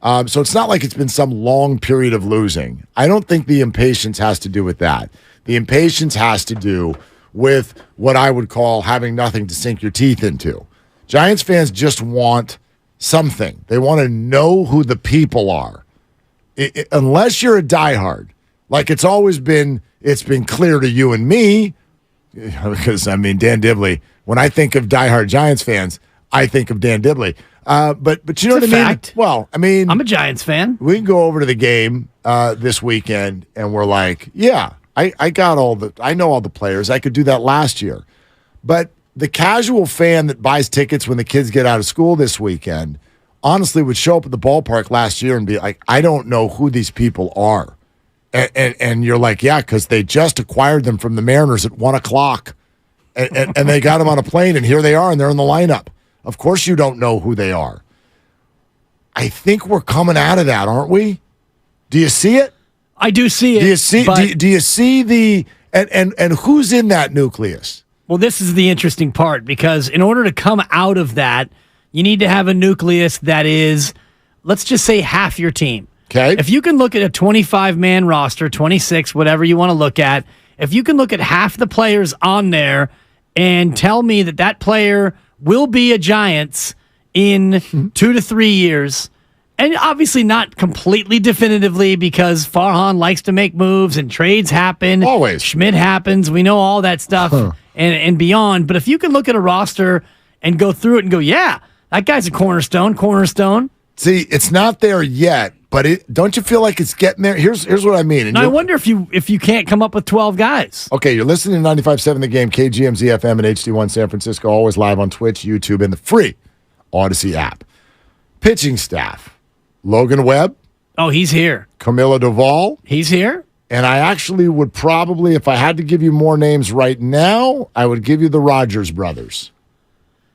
So it's not like it's been some long period of losing. I don't think the impatience has to do with that. The impatience has to do with what I would call having nothing to sink your teeth into. Giants fans just want something. They want to know who the people are. Unless you're a diehard, like it's been clear to you and me, because, I mean, Dan Dibley, when I think of diehard Giants fans, I think of Dan Dibley. But you know It's what a I mean? fact. Well, I mean, I'm a Giants fan. we can go over to the game this weekend, and we're like, yeah, I know all the players. I could do that last year. But the casual fan that buys tickets when the kids get out of school this weekend honestly would show up at the ballpark last year and be like, I don't know who these people are. And you're like, yeah, because they just acquired them from the Mariners at 1 o'clock. And they got them on a plane, and here they are, and they're in the lineup. Of course you don't know who they are. I think we're coming out of that, aren't we? Do you see it? I do see it. Do you see the and who's in that nucleus? Well, this is the interesting part, because in order to come out of that, you need to have a nucleus that is, let's just say, half your team. Okay. If you can look at a 25-man roster, 26, whatever you want to look at, if you can look at half the players on there and tell me that player will be a Giants in 2 to 3 years, and obviously not completely definitively, because Farhan likes to make moves and trades happen. Always. Schmidt happens. We know all that stuff and beyond. But if you can look at a roster and go through it and go, yeah, that guy's a cornerstone. See, it's not there yet, but don't you feel like it's getting there? Here's what I mean. And I wonder if you can't come up with 12 guys. Okay, you're listening to 95.7 The Game, KGMZ FM and HD1 San Francisco, always live on Twitch, YouTube, and the free Odyssey app. Pitching staff, Logan Webb. Oh, he's here. Camilo Doval. He's here. And I actually would probably, if I had to give you more names right now, I would give you the Rogers brothers.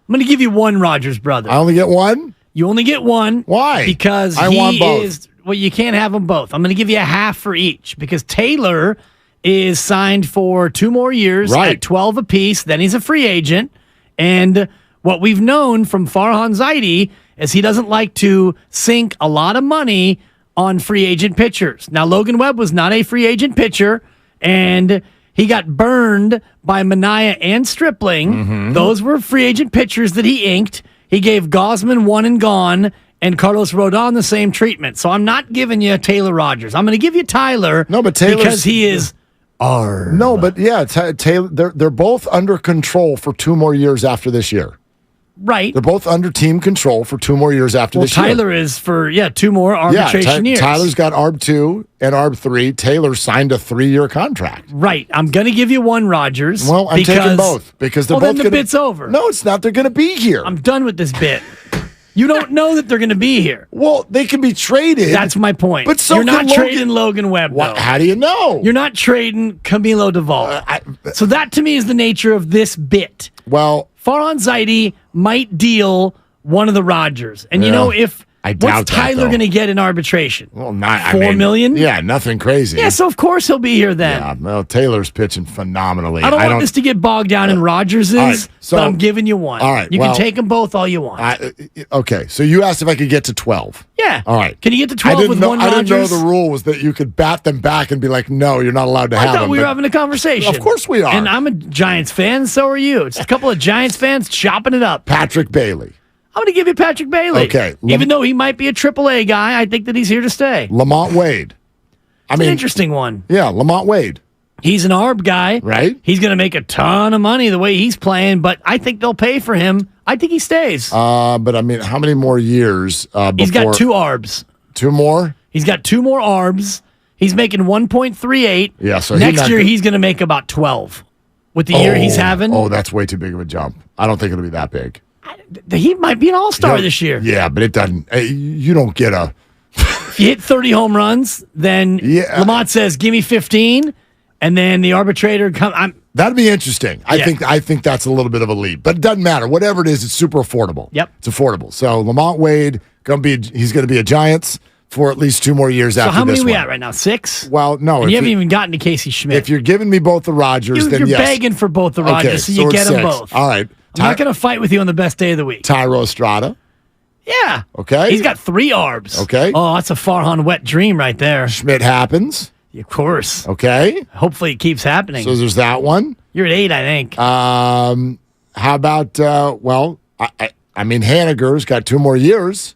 I'm going to give you one Rogers brother. I only get one? You only get one. Why? Because I want both. Well, you can't have them both. I'm going to give you a half for each, because Taylor is signed for 2 more years at 12 apiece. Then he's a free agent. And what we've known from Farhan Zaidi is he doesn't like to sink a lot of money on free agent pitchers. Now, Logan Webb was not a free agent pitcher, and he got burned by Minaya and Stripling. Mm-hmm. Those were free agent pitchers that he inked. He gave Gosman 1 and gone, and Carlos Rodon the same treatment. So I'm not giving you Taylor Rogers. I'm going to give you Tyler. No, but Taylor's, because he is R. No, but yeah, Taylor. They're both under control for 2 more years after this year. Right. They're both under team control for 2 more years after this year. Tyler is for 2 more arbitration years. Tyler's got ARB 2 and ARB 3. Taylor signed a 3-year contract. Right. I'm going to give you one Rogers. Well, I'm taking both because they're both. Then the bit's over. No, it's not. They're going to be here. I'm done with this bit. You don't know that they're going to be here. Well, they can be traded. That's my point. But so you're not trading Logan Webb. What? How do you know? You're not trading Camilo Doval. So that to me is the nature of this bit. Well, Farhan Zaidi might deal one of the Rogers, and you know if. I doubt what's Tyler going to get in arbitration? Well, not $4 million? Yeah, nothing crazy. Yeah, so of course he'll be here then. Yeah, well, Taylor's pitching phenomenally. I don't want this to get bogged down in Rogers's, right, so, but I'm giving you one. All right, you can take them both all you want. Okay, so you asked if I could get to 12. Yeah. All right. Can you get to 12 with one Rogers? I didn't know the rule was that you could bat them back and be like, no, you're not allowed to have them. I thought we were having a conversation. Of course we are. And I'm a Giants fan, so are you. It's a couple of Giants fans chopping it up. Patrick Bailey. I'm going to give you Patrick Bailey. Okay. Even though he might be a AAA guy, I think that he's here to stay. Lamont Wade. An interesting one. Yeah, Lamont Wade. He's an ARB guy. Right. He's going to make a ton of money the way he's playing, but I think they'll pay for him. I think he stays. But I mean, how many more years before? He's got 2 ARBs. 2 more? He's got 2 more ARBs. He's making 1.38. Yeah, so next year he's going to make about 12 with the year he's having. Oh, that's way too big of a jump. I don't think it'll be that big. He might be an all-star this year. Yeah, but it doesn't. You don't get a. If you hit 30 home runs, then Lamont says, "Give me 15," and then the arbitrator comes. That'd be interesting. I think that's a little bit of a leap, but it doesn't matter. Whatever it is, it's super affordable. Yep, it's affordable. So Lamont Wade he's going to be a Giants for at least 2 more years after this one. So how many are we at right now? 6? Well, no. And you haven't even gotten to Casey Schmidt. If you're giving me both the Rogers, then you're yes. begging for both the Rogers, so you get them both. All right. I'm not going to fight with you on the best day of the week. Tyro Estrada. Yeah. Okay. He's got 3 arbs. Okay. Oh, that's a Farhan wet dream right there. Schmidt happens. Of course. Okay. Hopefully it keeps happening. So there's that one. You're at 8, I think. How about, I mean, Haniger's got 2 more years.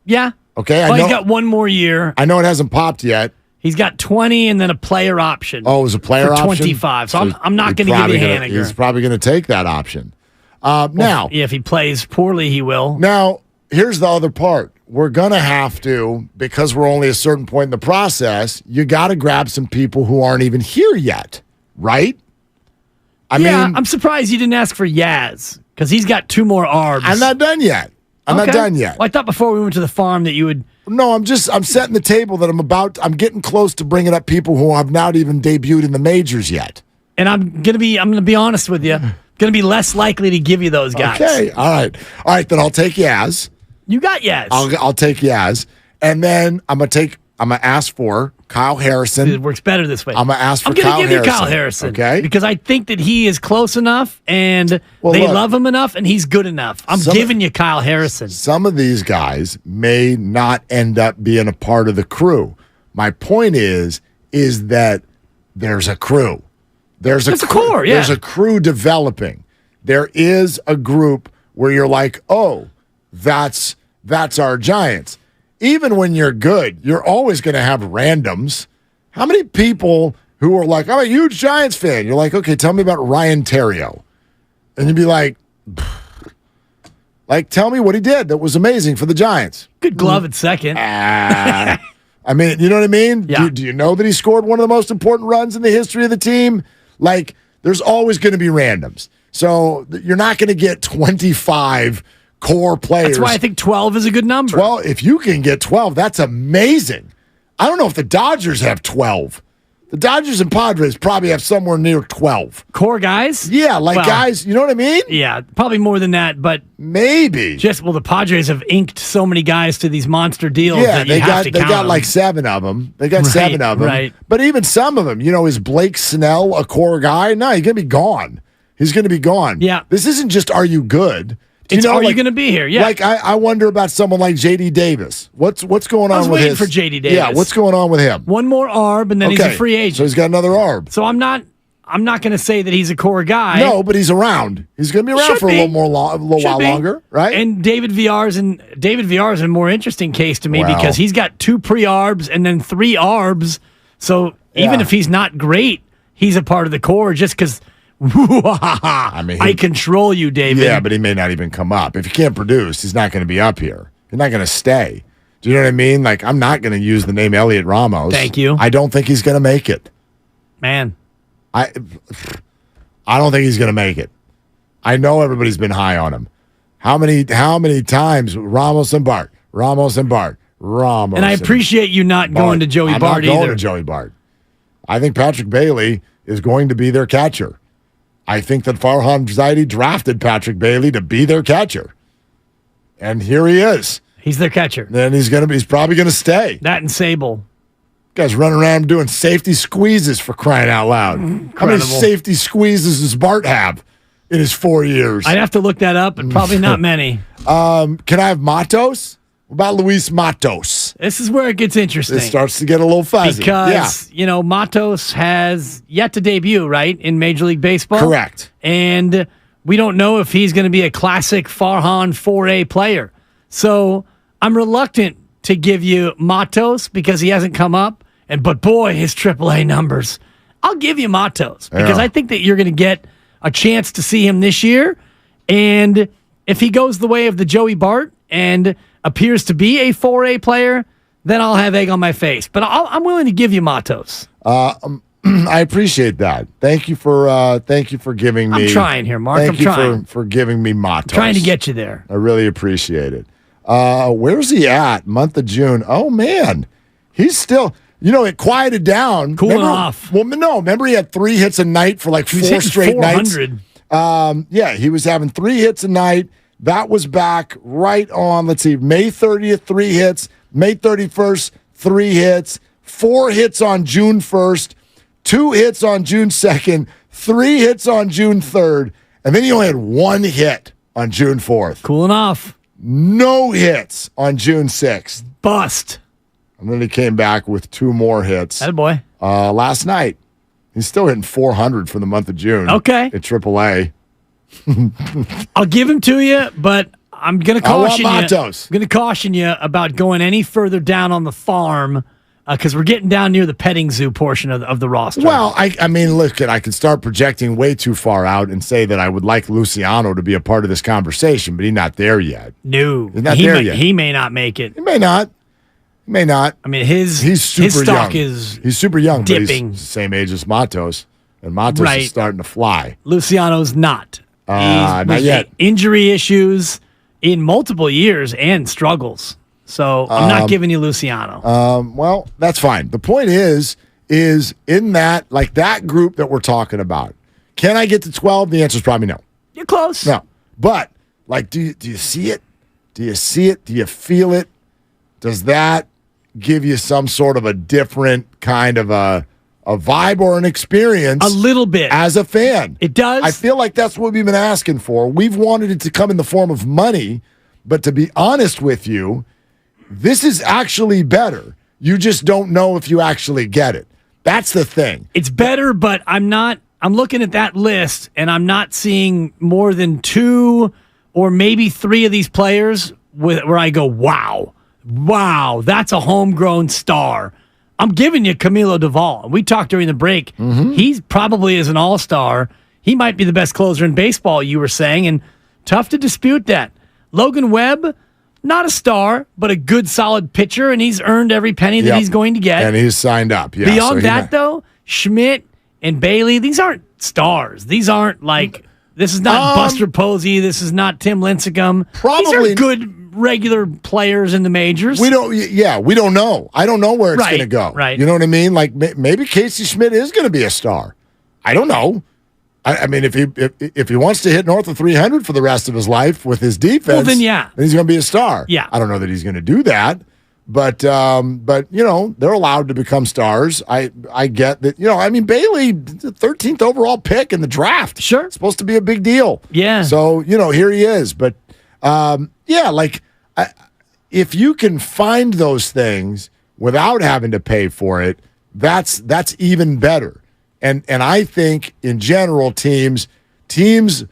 Yeah. Okay. I Oh, know, he's got 1 more year. I know it hasn't popped yet. He's got 20 and then a player option. Oh, it was a player for option? 25. So I'm not going to give you Haniger. He's probably going to take that option. Now, if he plays poorly, he will. Now, here's the other part. We're going to have to, because we're only a certain point in the process, you got to grab some people who aren't even here yet, right? I mean, I'm surprised you didn't ask for Yaz because he's got 2 more arbs. I'm not done yet. I'm not done yet. Well, I thought before we went to the farm that you would. No, I'm setting the table that I'm getting close to bringing up people who have not even debuted in the majors yet. And I'm going to be honest with you. Going to be less likely to give you those guys. Okay. All right. Then I'll take Yaz. You got Yaz. I'll take Yaz. And then I'm going to ask for Kyle Harrison. It works better this way. I'm going to ask for Kyle Harrison. I'm going to give you Kyle Harrison. Harrison. Okay. Because I think that he is close enough and they love him enough and he's good enough. I'm giving you Kyle Harrison. Some of these guys may not end up being a part of the crew. My point is that there's a crew. There's a core, yeah. There's a crew developing. There is a group where you're like, oh, that's our Giants. Even when you're good, you're always going to have randoms. How many people who are like, I'm a huge Giants fan. You're like, okay, tell me about Ryan Terrio. And you'd be like, tell me what he did that was amazing for the Giants. Good glove at second. I mean, you know what I mean? Yeah. Do you know that he scored one of the most important runs in the history of the team? Like, there's always going to be randoms. So you're not going to get 25 core players. That's why I think 12 is a good number. 12, if you can get 12, that's amazing. I don't know if the Dodgers have 12. The Dodgers and Padres probably have somewhere near 12. Core guys? Yeah, guys, you know what I mean? Yeah, probably more than that, but maybe. The Padres have inked so many guys to these monster deals that they got them. like 7 of them. They got 7 of them. Right. But even some of them, is Blake Snell a core guy? No, he's going to be gone. He's going to be gone. Yeah. This isn't just are you good? Are you going to be here? Yeah. Like I wonder about someone like J.D. Davis. What's going on with his? I was waiting for J.D. Davis. Yeah, what's going on with him? 1 more ARB and then he's a free agent. So he's got another ARB. So I'm not going to say that he's a core guy. No, but he's around. He's going to be around for a little while longer, right? And David VR is a more interesting case to me because he's got 2 pre-ARBs and then 3 ARBs. So even if he's not great, he's a part of the core just because. I control you, David. Yeah, but he may not even come up. If he can't produce, he's not going to be up here. He's not going to stay. Do you know what I mean? Like, I'm not going to use the name Elliot Ramos. Thank you. I don't think he's going to make it. Man. I don't think he's going to make it. I know everybody's been high on him. How many times Ramos and Bart? And I appreciate you not going to Joey Bart either. I'm not going to Joey Bart. I think Patrick Bailey is going to be their catcher. I think that Farhan Zaidi drafted Patrick Bailey to be their catcher. And here he is. He's their catcher. Then he's probably going to stay. That and Sable. Guys running around doing safety squeezes for crying out loud. Incredible. How many safety squeezes does Bart have in his 4 years? I'd have to look that up, but probably not many. Can I have Matos? What about Luis Matos? This is where it gets interesting. It starts to get a little fuzzy. Because, Matos has yet to debut, right, in Major League Baseball? Correct. And we don't know if he's going to be a classic Farhan 4A player. So I'm reluctant to give you Matos because he hasn't come up. But boy, his AAA numbers. I'll give you Matos because I think that you're going to get a chance to see him this year. And if he goes the way of the Joey Bart and appears to be a 4A player, then I'll have egg on my face. But I'm willing to give you Matos. I appreciate that. Thank you for giving me. I'm trying here, Mark. Thank you for giving me Matos. I'm trying to get you there. I really appreciate it. Where's he at? Month of June. Oh man, he's still. It quieted down. Cooling off. Well, no, remember he had 3 hits a night for like 4 straight nights. He was having 3 hits a night. That was back right on, let's see, May 30th, 3 hits. May 31st, 3 hits. 4 hits on June 1st. 2 hits on June 2nd. 3 hits on June 3rd. And then he only had 1 hit on June 4th. Cooling off. no hits on June 6th. Bust. And then he came back with 2 more hits. Attaboy. Last night. He's still hitting 400 for the month of June. Okay. At AAA. I'll give him to you, but I'm going to caution you. Matos. I'm going to caution you about going any further down on the farm because we're getting down near the petting zoo portion of the roster. Well, I mean, look, I could start projecting way too far out and say that I would like Luciano to be a part of this conversation, but he's not there yet. No. He's not there yet. He may not make it. He may not. I mean, he's super his stock young. He's super young, dipping. But he's the same age as Matos, and Matos is starting to fly. Luciano's not. Not yet. Injury issues in multiple years and struggles. So I'm not giving you Luciano. Well, that's fine. The point is in that, like that group that we're talking about, can I get to 12? The answer is probably no. You're close. No. But, like, do you see it? Do you see it? Do you feel it? Does that give you some sort of a different kind of a vibe or an experience? A little bit. As a fan. It does. I feel like that's what we've been asking for. We've wanted it to come in the form of money, but to be honest with you, this is actually better. You just don't know if you actually get it. That's the thing. It's better, but I'm looking at that list, and I'm not seeing more than 2 or maybe 3 of these players where I go, wow, that's a homegrown star. I'm giving you Camilo Doval. We talked during the break. Mm-hmm. He's probably is an all-star. He might be the best closer in baseball, you were saying, and tough to dispute that. Logan Webb, not a star, but a good, solid pitcher, and he's earned every penny that he's going to get. And he's signed up. Yeah, Beyond that, though, Schmidt and Bailey, these aren't stars. These aren't like, this is not Buster Posey. This is not Tim Lincecum. Probably. These are good regular players in the majors. We don't know. I don't know where it's going to go. Right. You know what I mean? Like maybe Casey Schmidt is going to be a star. I don't know. I mean, if he wants to hit north of 300 for the rest of his life with his defense, well, then he's going to be a star. Yeah. I don't know that he's going to do that, but you know, they're allowed to become stars. I get that. You know, I mean, Bailey, the 13th overall pick in the draft. Sure, it's supposed to be a big deal. Yeah. So you know, here he is. But if you can find those things without having to pay for it, that's even better. And I think in general, teams, it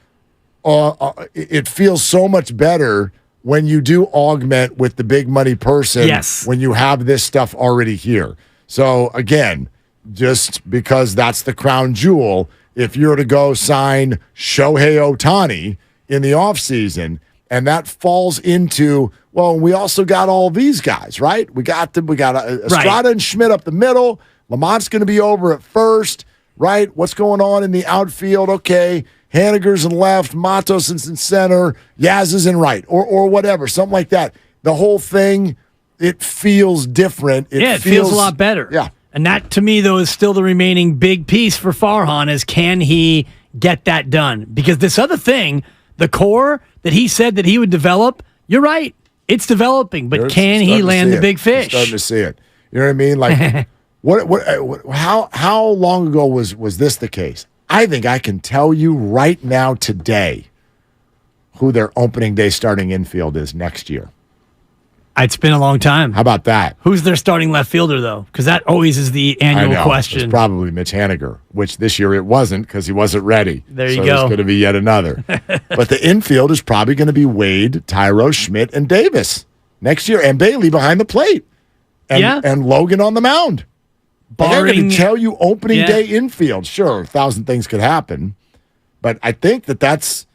feels so much better when you do augment with the big money person. Yes. When you have this stuff already here. So again, just because that's the crown jewel, if you're to go sign Shohei Ohtani in the offseason, and that falls into, well, we also got all these guys, right? We got Estrada and Schmidt up the middle. Lamont's going to be over at first. Right? What's going on in the outfield? Okay. Haniger's in left, Matos is in center, Yaz is in right, or whatever, something like that. The whole thing, it feels different. It feels a lot better. Yeah. And that, to me, though, is still the remaining big piece for Farhan is can he get that done? Because this other thing, the core that he said that he would develop, you're right. It's developing, but can he land the big fish? Starting to see it. You know what I mean? Like, how long ago was this the case? I think I can tell you right now today who their opening day starting infield is next year. It's been a long time. How about that? Who's their starting left fielder, though? Because that always is the annual question. It's probably Mitch Haniger, which this year it wasn't because he wasn't ready. There you go. go. There's going to be yet another. But the infield is probably going to be Wade, Tyro, Schmidt, and Davis next year, and Bailey behind the plate, and Logan on the mound. I'm going to tell you opening day infield. Sure, 1,000 things could happen, but I think there's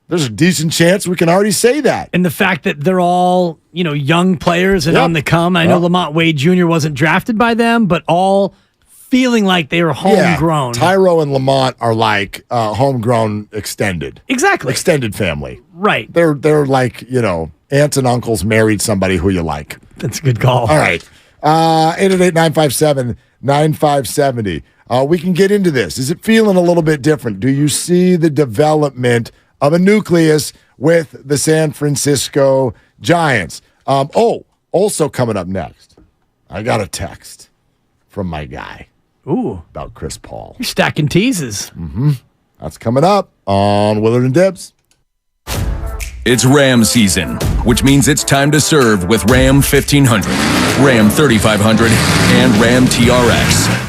a decent chance we can already say that. And the fact that they're all, young players and on the come. I know Lamont Wade Jr. wasn't drafted by them, but all feeling like they were homegrown. Yeah, Tyro and Lamont are like homegrown extended. Exactly. Extended family. Right. They're like, aunts and uncles married somebody who you like. That's a good call. All right. 888-957-9570. We can get into this. Is it feeling a little bit different? Do you see the development of a nucleus with the San Francisco Giants? Also coming up next, I got a text from my guy. Ooh. About Chris Paul. You're stacking teases. Mm-hmm. That's coming up on Willard and Dibs. It's Ram season. which means it's time to serve with Ram 1500, Ram 3500, and Ram TRX.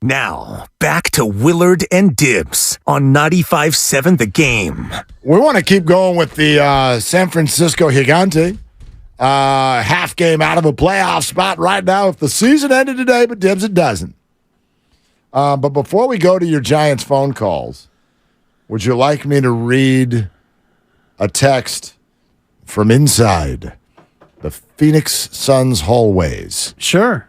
Now, back to Willard and Dibs on 95.7 The Game. We want to keep going with the San Francisco Gigante. Half game out of a playoff spot right now if the season ended today, but Dibs, it doesn't. But before we go to your Giants phone calls, would you like me to read a text from inside the Phoenix Suns hallways? Sure.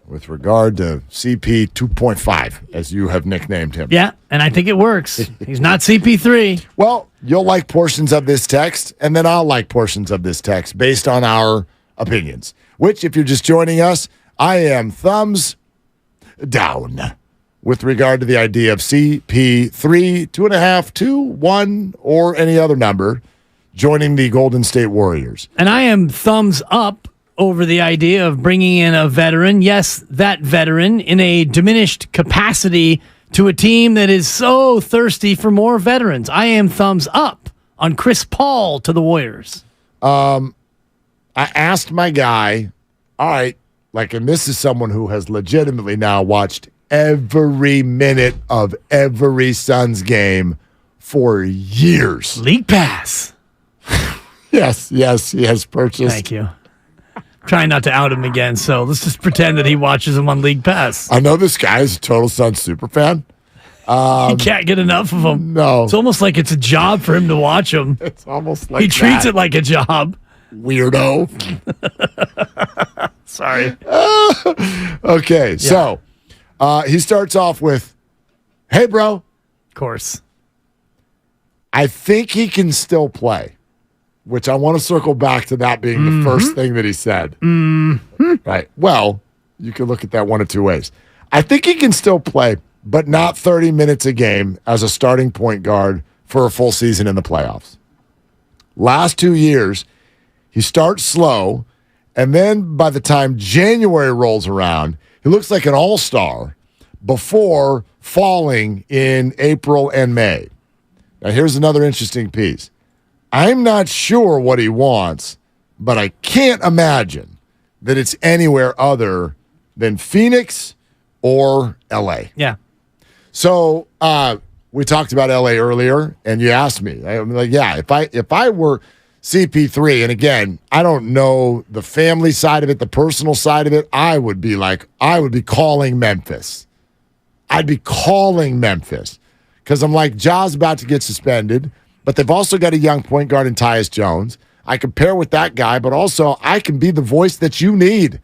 With regard to CP 2.5, as you have nicknamed him. Yeah, and I think it works. He's not CP3. Well, you'll like portions of this text, and then I'll like portions of this text based on our opinions. Which, if you're just joining us, I am thumbs down with regard to the idea of CP3, 2.5, 2, 1, or any other number joining the Golden State Warriors. And I am thumbs up over the idea of bringing in a veteran, yes, that veteran, in a diminished capacity to a team that is so thirsty for more veterans. I am thumbs up on Chris Paul to the Warriors. I asked my guy, all right, and this is someone who has legitimately now watched every minute of every Suns game for years. League Pass. Yes, he has purchased. Thank you. Trying not to out him again, so let's just pretend that he watches him on League Pass. I know this guy is a total Suns super fan. He can't get enough of them. No. It's almost like it's a job for him to watch them. It's almost like he treats it like a job. Weirdo. Sorry. Okay, so he starts off with, hey, bro. Of course. I think he can still play. Which I want to circle back to that being the first thing that he said. Right. Well, you can look at that one of two ways. I think he can still play, but not 30 minutes a game as a starting point guard for a full season in the playoffs. Last 2 years, he starts slow, and then by the time January rolls around, he looks like an all-star before falling in April and May. Now, here's another interesting piece. I'm not sure what he wants, but I can't imagine that it's anywhere other than Phoenix or L.A. Yeah. So we talked about L.A. earlier, and you asked me. I'm like, yeah, if I were CP3, and again, I don't know the family side of it, the personal side of it, I would be calling Memphis. I'd be calling Memphis because I'm like, Ja's about to get suspended. But they've also got a young point guard in Tyus Jones. I can pair with that guy, but also I can be the voice that you need.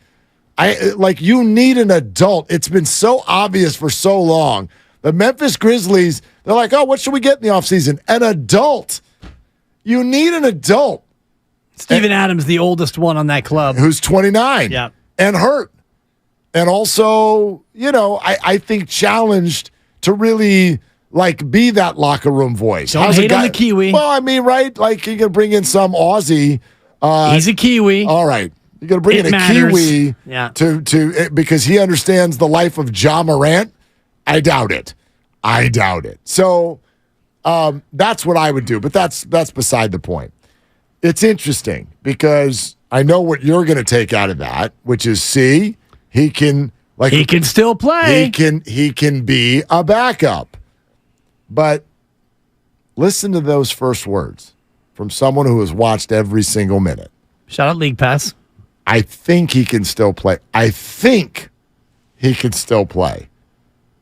You need an adult. It's been so obvious for so long. The Memphis Grizzlies, they're like, oh, what should we get in the offseason? An adult. You need an adult. Steven Adams, the oldest one on that club. Who's 29 and hurt. And also, I think challenged to really be that locker room voice. Don't hate on the Kiwi. Well, I mean, right? Like, you're going to bring in some Aussie. He's a Kiwi. All right. You're going to bring in a Kiwi to because he understands the life of Ja Morant. I doubt it. So that's what I would do, but that's beside the point. It's interesting because I know what you're going to take out of that, which is, he can still play. He can be a backup. But listen to those first words from someone who has watched every single minute. Shout out League Pass. I think he can still play.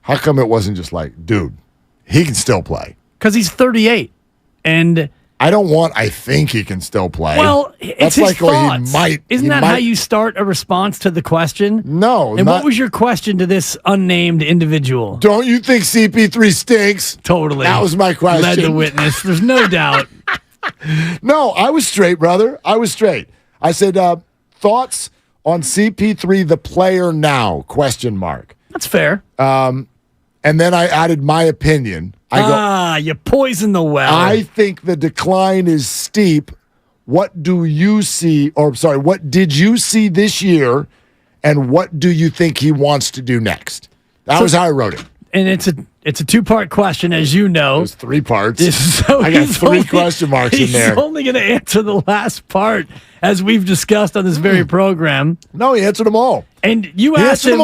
How come it wasn't just like, dude, he can still play? Because he's 38. And I don't want, I think he can still play. Well, it's his thoughts. Isn't that how you start a response to the question? No. And what was your question to this unnamed individual? Don't you think CP3 stinks? Totally. That was my question. Led the witness. There's no doubt. No, I was straight, brother. I was straight. I said, thoughts on CP3, the player now, ? That's fair. And then I added my opinion. You poisoned the well. I think the decline is steep. What do you see, what did you see this year, and what do you think he wants to do next? That was how I wrote it. And it's a two-part question, as you know. There's 3 parts. So I got 3 question marks in there. He's only going to answer the last part, as we've discussed on this very program. No, he answered them all. And you asked him,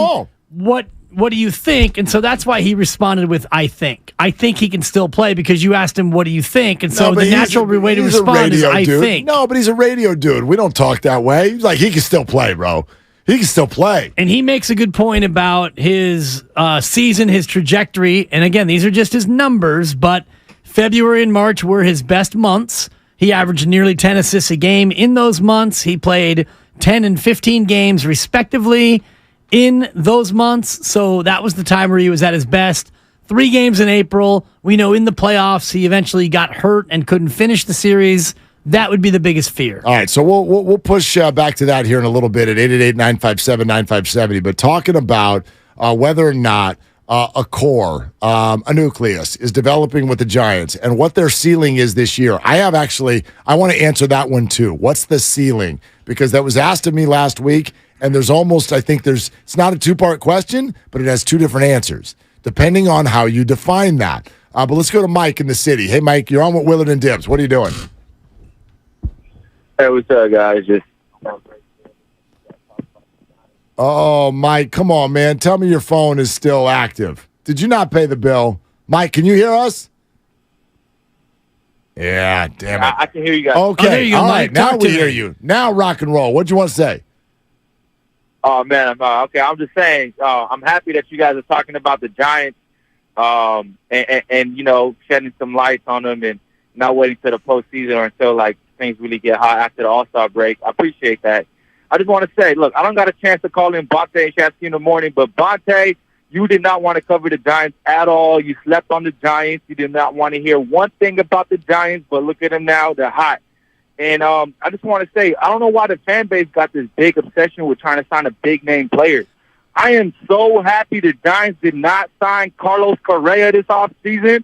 what what do you think? And so that's why he responded with, I think. I think he can still play because you asked him, what do you think? And so the natural way to respond is, I think. No, but he's a radio dude. We don't talk that way. He's like, he can still play, bro. He can still play. And he makes a good point about his season, his trajectory. And again, these are just his numbers, but February and March were his best months. He averaged nearly 10 assists a game in those months. He played 10 and 15 games respectively in those months. So that was the time where he was at his best. 3 games in April. We know in the playoffs he eventually got hurt and couldn't finish the series. That would be the biggest fear. All right, so we'll push back to that here in a little bit at 888-957-9570. But talking about whether or not a core, a nucleus, is developing with the Giants and what their ceiling is this year. I want to answer that one too. What's the ceiling? Because that was asked of me last week, and it's not a 2-part question, but it has 2 different answers, depending on how you define that. But let's go to Mike in the city. Hey, Mike, you're on with Willard and Dibbs. What are you doing? Hey, what's up, guys? Oh, Mike, come on, man. Tell me your phone is still active. Did you not pay the bill? Mike, can you hear us? Yeah, damn it. I can hear you guys. Okay, all right. Now we hear you. Now rock and roll. What'd you want to say? Oh, man. Okay, I'm just saying, I'm happy that you guys are talking about the Giants and shedding some lights on them and not waiting till the postseason or until, things really get hot after the All-Star break. I appreciate that. I just want to say, look, I don't got a chance to call in Bart and Shasky in the morning, but Bonte, you did not want to cover the Giants at all. You slept on the Giants. You did not want to hear one thing about the Giants, but look at them now. They're hot. And I just want to say, I don't know why the fan base got this big obsession with trying to sign a big-name player. I am so happy the Giants did not sign Carlos Correa this offseason.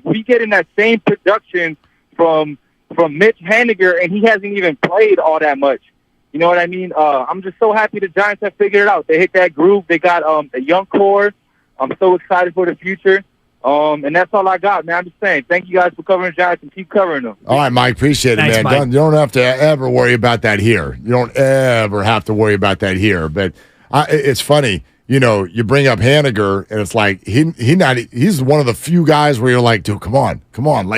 We getting that same production from Mitch Haniger, and he hasn't even played all that much. You know what I mean? I'm just so happy the Giants have figured it out. They hit that groove. They got a young core. I'm so excited for the future. And that's all I got, man. I'm just saying, thank you guys for covering the Giants and keep covering them. All right, Mike. Appreciate it, man. Mike. You don't have to ever worry about that here. You don't ever have to worry about that here. But it's funny. You bring up Haniger, and it's like he's one of the few guys where you're like, dude, come on,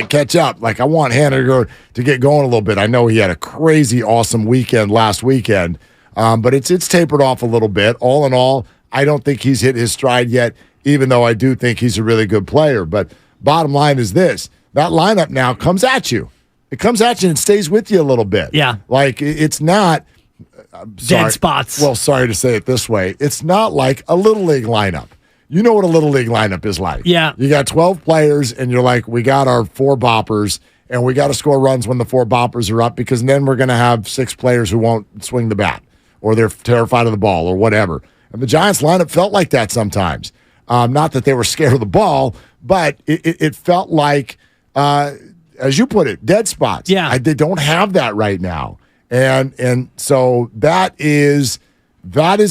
catch up. I want Haniger to get going a little bit. I know he had a crazy, awesome weekend last weekend, but it's tapered off a little bit. All in all, I don't think he's hit his stride yet, even though I do think he's a really good player. But bottom line is this: that lineup now comes at you. It comes at you and stays with you a little bit. Yeah, it's not. Dead spots. Well, sorry to say it this way. It's not like a Little League lineup. You know what a Little League lineup is like. Yeah. You got 12 players, and you're like, we got our 4 boppers, and we got to score runs when the 4 boppers are up because then we're going to have 6 players who won't swing the bat or they're terrified of the ball or whatever. And the Giants lineup felt like that sometimes. Not that they were scared of the ball, but it felt like, as you put it, dead spots. Yeah. They don't have that right now. And so that is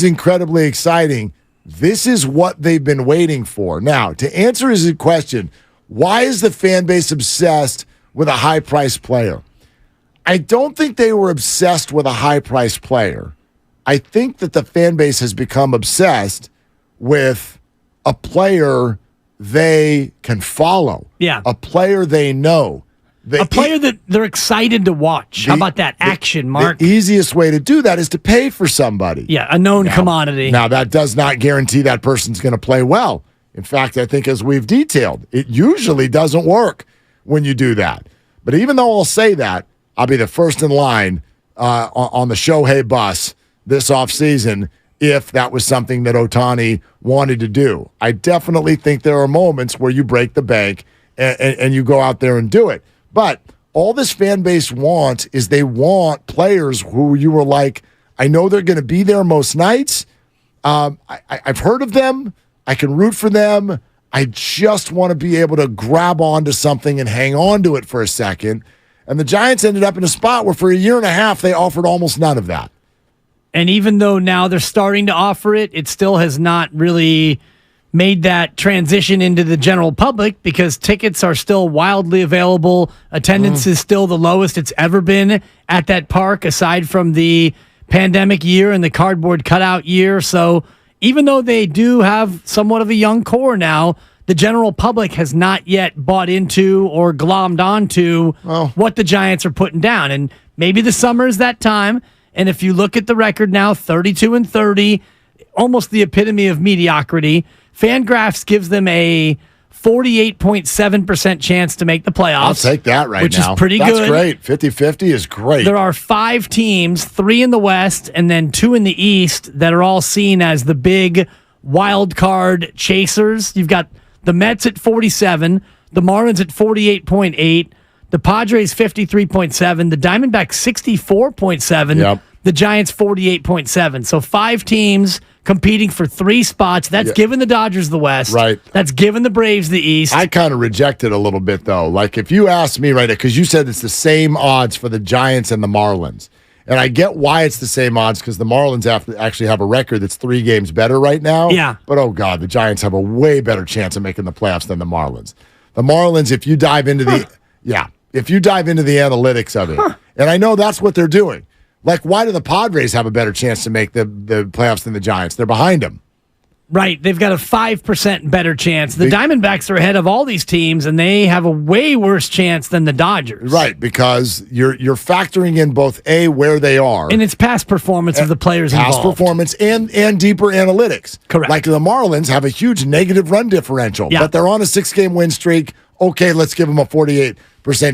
incredibly exciting. This is what they've been waiting for. Now, to answer his question, why is the fan base obsessed with a high-priced player? I don't think they were obsessed with a high-priced player. I think that the fan base has become obsessed with a player they can follow. Yeah. A player they know. A player that they're excited to watch. How about that action, Mark? The easiest way to do that is to pay for somebody. Yeah, a known commodity. Now, that does not guarantee that person's going to play well. In fact, I think as we've detailed, it usually doesn't work when you do that. But even though I'll say that, I'll be the first in line on the Shohei bus this offseason if that was something that Ohtani wanted to do. I definitely think there are moments where you break the bank and you go out there and do it. But all this fan base wants is they want players who you were like, I know they're going to be there most nights. I've heard of them. I can root for them. I just want to be able to grab onto something and hang on to it for a second. And the Giants ended up in a spot where for a year and a half, they offered almost none of that. And even though now they're starting to offer it, it still has not really made that transition into the general public because tickets are still wildly available. Attendance is still the lowest it's ever been at that park, aside from the pandemic year and the cardboard cutout year. So even though they do have somewhat of a young core now, the general public has not yet bought into or glommed onto what the Giants are putting down. And maybe the summer is that time. And if you look at the record now, 32-30, almost the epitome of mediocrity, Fangraphs gives them a 48.7% chance to make the playoffs. I'll take that which is pretty good. That's great. 50-50 is great. There are 5 teams, 3 in the West and then 2 in the East, that are all seen as the big wild card chasers. You've got the Mets at 47, the Marlins at 48.8, the Padres 53.7, the Diamondbacks 64.7, the Giants 48.7. So 5 teams competing for 3 spots. That's giving the Dodgers the West. Right. That's giving the Braves the East. I kind of reject it a little bit, though. Like, if you ask me right now, because you said it's the same odds for the Giants and the Marlins. And I get why it's the same odds, because the Marlins actually have a record that's 3 games better right now. Yeah. But, oh, God, the Giants have a way better chance of making the playoffs than the Marlins. The Marlins, if you dive into if you dive into the analytics of it, and I know that's what they're doing. Like, why do the Padres have a better chance to make the playoffs than the Giants? They're behind them. Right. They've got a 5% better chance. The Diamondbacks are ahead of all these teams, and they have a way worse chance than the Dodgers. Right, because you're factoring in both, A, where they are. And it's past performance of the players past involved. Performance and deeper analytics. Correct. Like the Marlins have a huge negative run differential, but they're on a 6-game win streak. Okay, let's give them a 48%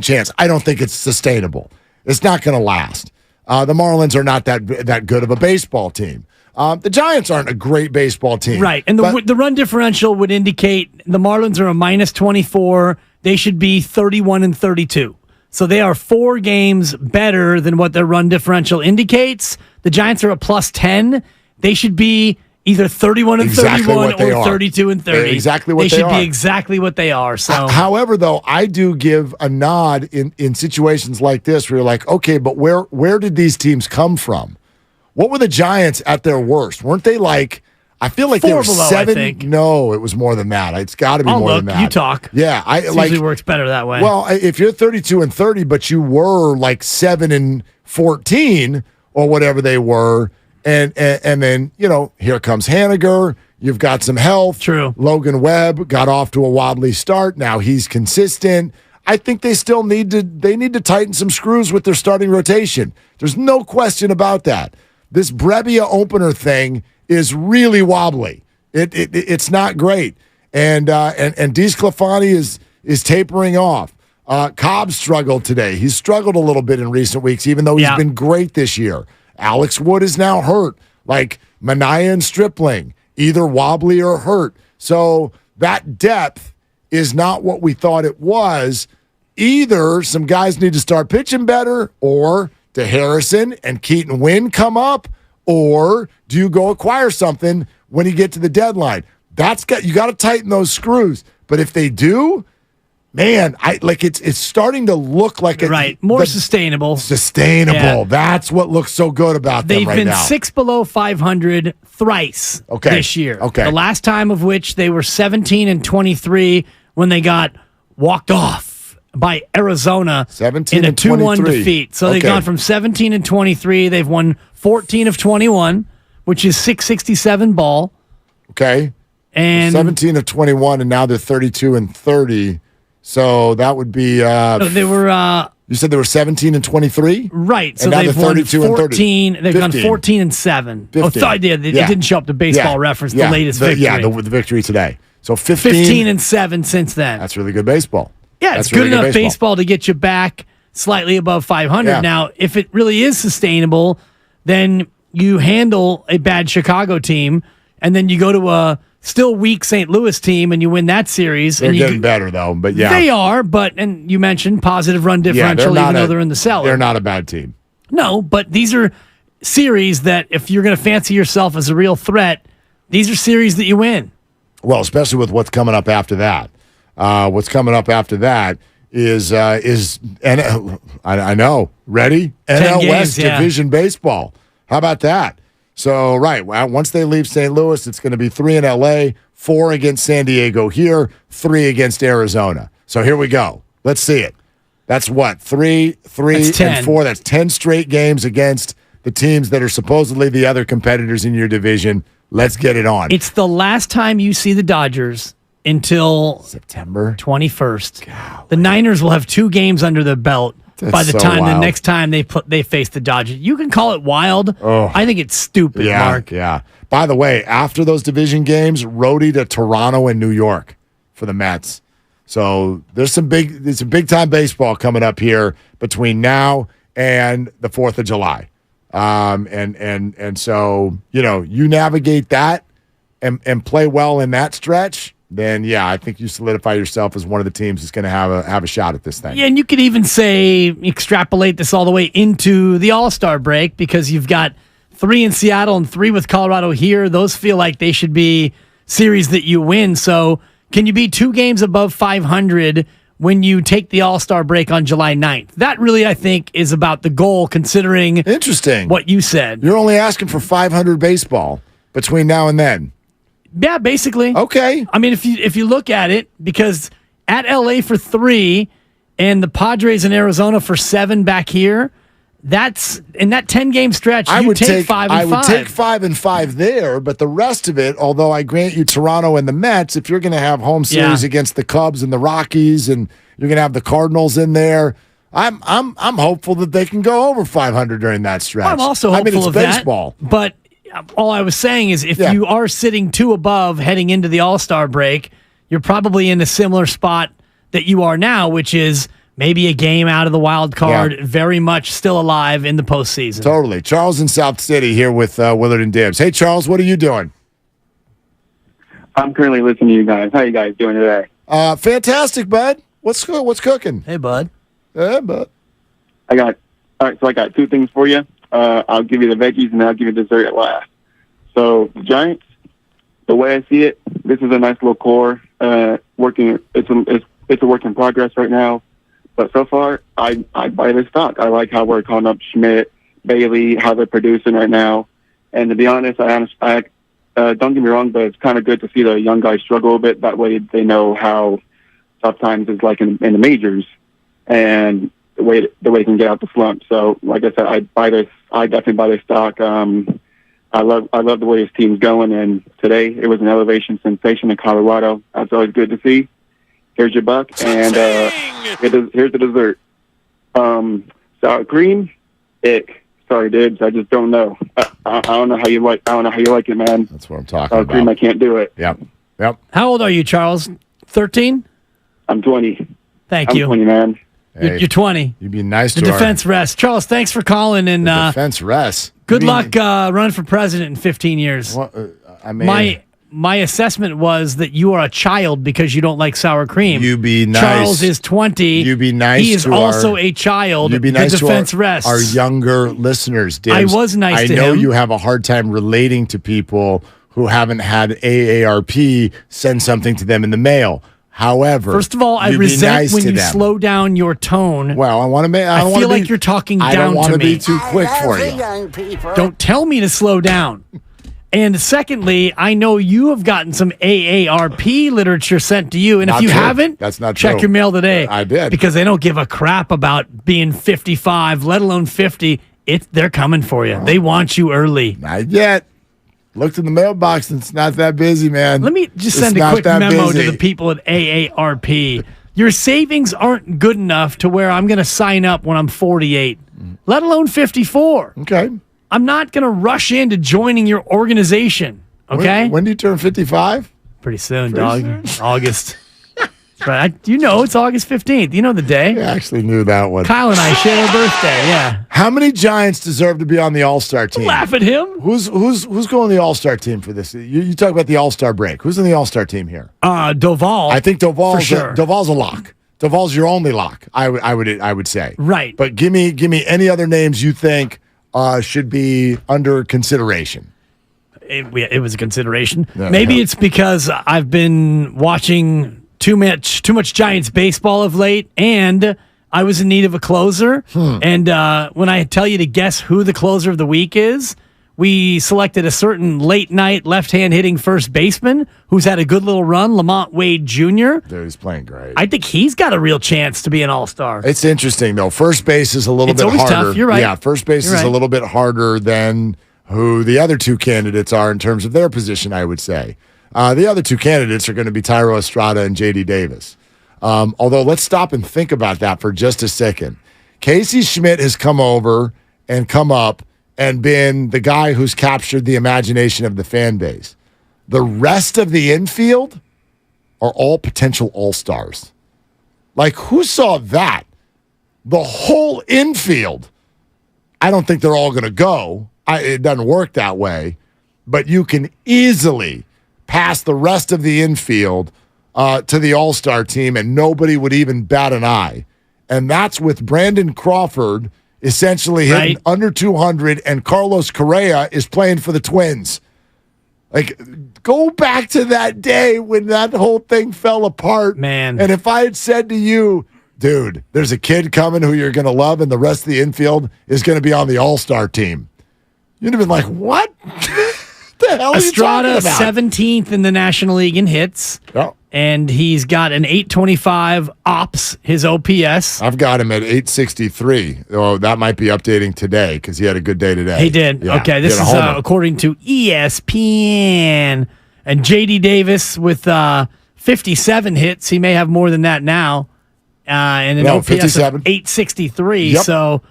chance. I don't think it's sustainable. It's not going to last. The Marlins are not that good of a baseball team. The Giants aren't a great baseball team. Right, and the run differential would indicate the Marlins are a minus 24. They should be 31-32. So they are 4 games better than what their run differential indicates. The Giants are a plus 10. They should be either 31-31 or 32-30. Exactly what they are. They should be exactly what they are. So, however, though, I do give a nod in situations like this where you're like, okay, but where did these teams come from? What were the Giants at their worst? Weren't they like? I feel like 4 they were below, 7. I think. No, it was more than that. It's got to be more than that. You talk. Yeah, It usually works better that way. Well, if you're 32-30, but you were like 7-14 or whatever they were. And then, here comes Haniger. You've got some health. True. Logan Webb got off to a wobbly start. Now he's consistent. I think they still need to tighten some screws with their starting rotation. There's no question about that. This Brebbia opener thing is really wobbly. It's not great. And DeSclafani is tapering off. Cobb struggled today. He's struggled a little bit in recent weeks, even though he's been great this year. Alex Wood is now hurt, like Manaea and Stripling, either wobbly or hurt. So that depth is not what we thought it was. Either some guys need to start pitching better, or do Harrison and Keaton Wynn come up, or do you go acquire something when you get to the deadline? You got to tighten those screws. But if they do, man, it's starting to look like more sustainable. Sustainable. Yeah. That's what looks so good about them right now. They've been 6 below 500 thrice this year. Okay. The last time of which they were 17-23 when they got walked off by Arizona in a 2-1 defeat. So they've gone from 17-23. They've won 14 of 21, which is 667 ball. Okay. And 17 of 21, and now they're 32-30. So that would be. They were. You said they were 17-23, right? So and now they've they're won 32-14. They've 15. gone 14-7. 15. Oh, sorry, it didn't show up the baseball reference. The latest victory. Yeah, the victory today. So 15-7 since then. That's really good baseball. Yeah, it's good enough baseball to get you back slightly above 500. Yeah. Now, if it really is sustainable, then you handle a bad Chicago team, and then you go to a still weak St. Louis team, and you win that series. They're getting better, though, but yeah. They are, and you mentioned positive run differential, even though they're in the cellar. They're not a bad team. No, but these are series that if you're going to fancy yourself as a real threat, these are series that you win. Well, especially with what's coming up after that. What's coming up after that is I know, ready? NL games, West Division Baseball. How about that? So, once they leave St. Louis, it's going to be 3 in L.A., 4 against San Diego here, 3 against Arizona. So here we go. Let's see it. That's what? 3, and 4. That's 10 straight games against the teams that are supposedly the other competitors in your division. Let's get it on. It's the last time you see the Dodgers until September 21st. Golly. The Niners will have 2 games under their belt by the time the next time they face the Dodgers. You can call it wild. Oh. I think it's stupid, Mark. Yeah. By the way, after those division games, roadie to Toronto and New York for the Mets. So there's some big time baseball coming up here between now and the 4th of July. And so, you navigate that and play well in that stretch, then I think you solidify yourself as one of the teams that's going to have a shot at this thing. Yeah, and you could even extrapolate this all the way into the All-Star break, because you've got 3 in Seattle and 3 with Colorado here. Those feel like they should be series that you win. So can you be 2 games above 500 when you take the All-Star break on July 9th? That really, I think, is about the goal, considering Interesting. What you said. You're only asking for 500 baseball between now and then. Yeah, basically. Okay. I mean, if you look at it, because at LA for 3 and the Padres in Arizona for 7 back here, that's in that 10-game stretch. I would take 5 and 5. I would take 5 and 5 there, but the rest of it, although I grant you Toronto and the Mets, if you're going to have home series against the Cubs and the Rockies, and you're going to have the Cardinals in there, I'm hopeful that they can go over 500 during that stretch. I'm also hopeful it's baseball. That, but all I was saying is if you are sitting 2 above heading into the All-Star break, you're probably in a similar spot that you are now, which is maybe a game out of the wild card, very much still alive in the postseason. Totally. Charles in South City here with Willard and Dibs. Hey, Charles, what are you doing? I'm currently listening to you guys. How are you guys doing today? Fantastic, bud. What's cooking? Hey, bud. Hey, bud. I got 2 things for you. I'll give you the veggies, and then I'll give you dessert at last. So the Giants, the way I see it, this is a nice little core. Working, it's a work in progress right now. But so far, I buy this stock. I like how we're calling up Schmidt, Bailey, how they're producing right now. And to be honest, I don't get me wrong, but it's kind of good to see the young guys struggle a bit. That way they know how tough times is like in the majors, and the way they can get out the slump. So, like I said, I definitely buy this stock. I love the way this team's going, and today it was an elevation sensation in Colorado. That's always good to see. Here's your buck, and here's the dessert. Sour cream, ick. Sorry, Dibs. I just don't know. I don't know how you like. I don't know how you like it, man. That's what I'm talking sour about. Cream, I can't do it. Yep. How old are you, Charles? 13? I'm 20. Thank you. I'm 20, man. Hey, you're 20. You'd be nice to the defense rest. Charles, thanks for calling. And the defense rest. Good luck running for president in 15 years. Well, I mean, my assessment was that you are a child because you don't like sour cream. You be nice. Charles is 20. You be nice. He is also a child. You be nice the defense to rests. our younger listeners. Dibs. I was nice to him. I know you have a hard time relating to people who haven't had AARP send something to them in the mail. However, first of all, I resent when you slow down your tone. Well, I feel like you're talking down to me. I don't want to be too quick for you. Don't tell me to slow down. And secondly, I know you have gotten some AARP literature sent to you, and if you haven't, that's not check true. your mail today. I did, because they don't give a crap about being 55, let alone 50. They're coming for you. They want you early. Not yet. Looked in the mailbox and it's not that busy, man. Let me just send a quick memo to the people at AARP. Your savings aren't good enough to where I'm going to sign up when I'm 48, let alone 54. Okay. I'm not going to rush into joining your organization, okay? When do you turn 55? Pretty soon, dog. August. Right. You know it's August 15th. You know the day. I actually knew that one. Kyle and I share a birthday, yeah. How many Giants deserve to be on the All-Star team? Laugh at him. Who's going on the All-Star team for this? You talk about the All-Star break. Who's in the Star team here? Doval. I think Doval's sure. Doval's a lock. Doval's your only lock. I would say. Right. But give me any other names you think should be under consideration. It was a consideration. Maybe it's because I've been watching too much Giants baseball of late, and I was in need of a closer. And when I tell you to guess who the closer of the week is, we selected a certain late night left-hand hitting first baseman who's had a good little run, Lamont Wade Jr. Dude, he's playing great. I think he's got a real chance to be an all-star. It's interesting, though. First base is a little bit always harder. Tough. You're right. Yeah, first base is a little bit harder than who the other two candidates are in terms of their position, I would say. The other two candidates are going to be Tyro Estrada and J.D. Davis. Although, let's stop and think about that for just a second. Casey Schmidt has come over and come up and been the guy who's captured the imagination of the fan base. The rest of the infield are all potential all-stars. Like, who saw that? The whole infield. I don't think they're all going to go. It doesn't work that way. But you can easily pass the rest of the infield to the all-star team, and nobody would even bat an eye. And that's with Brandon Crawford essentially hitting under 200, and Carlos Correa is playing for the Twins. Like, go back to that day when that whole thing fell apart. Man. And if I had said to you, dude, there's a kid coming who you're going to love, and the rest of the infield is going to be on the all-star team, you'd have been like, what? The hell Estrada, are you talking about? 17th in the National League in hits. Yep. And he's got an 825 ops, his OPS. I've got him at 863. Oh, that might be updating today because he had a good day today. He did. Yeah, okay, this is according to ESPN. And J.D. Davis with 57 hits. He may have more than that now. And an OPS 57. of 863. Yep. So,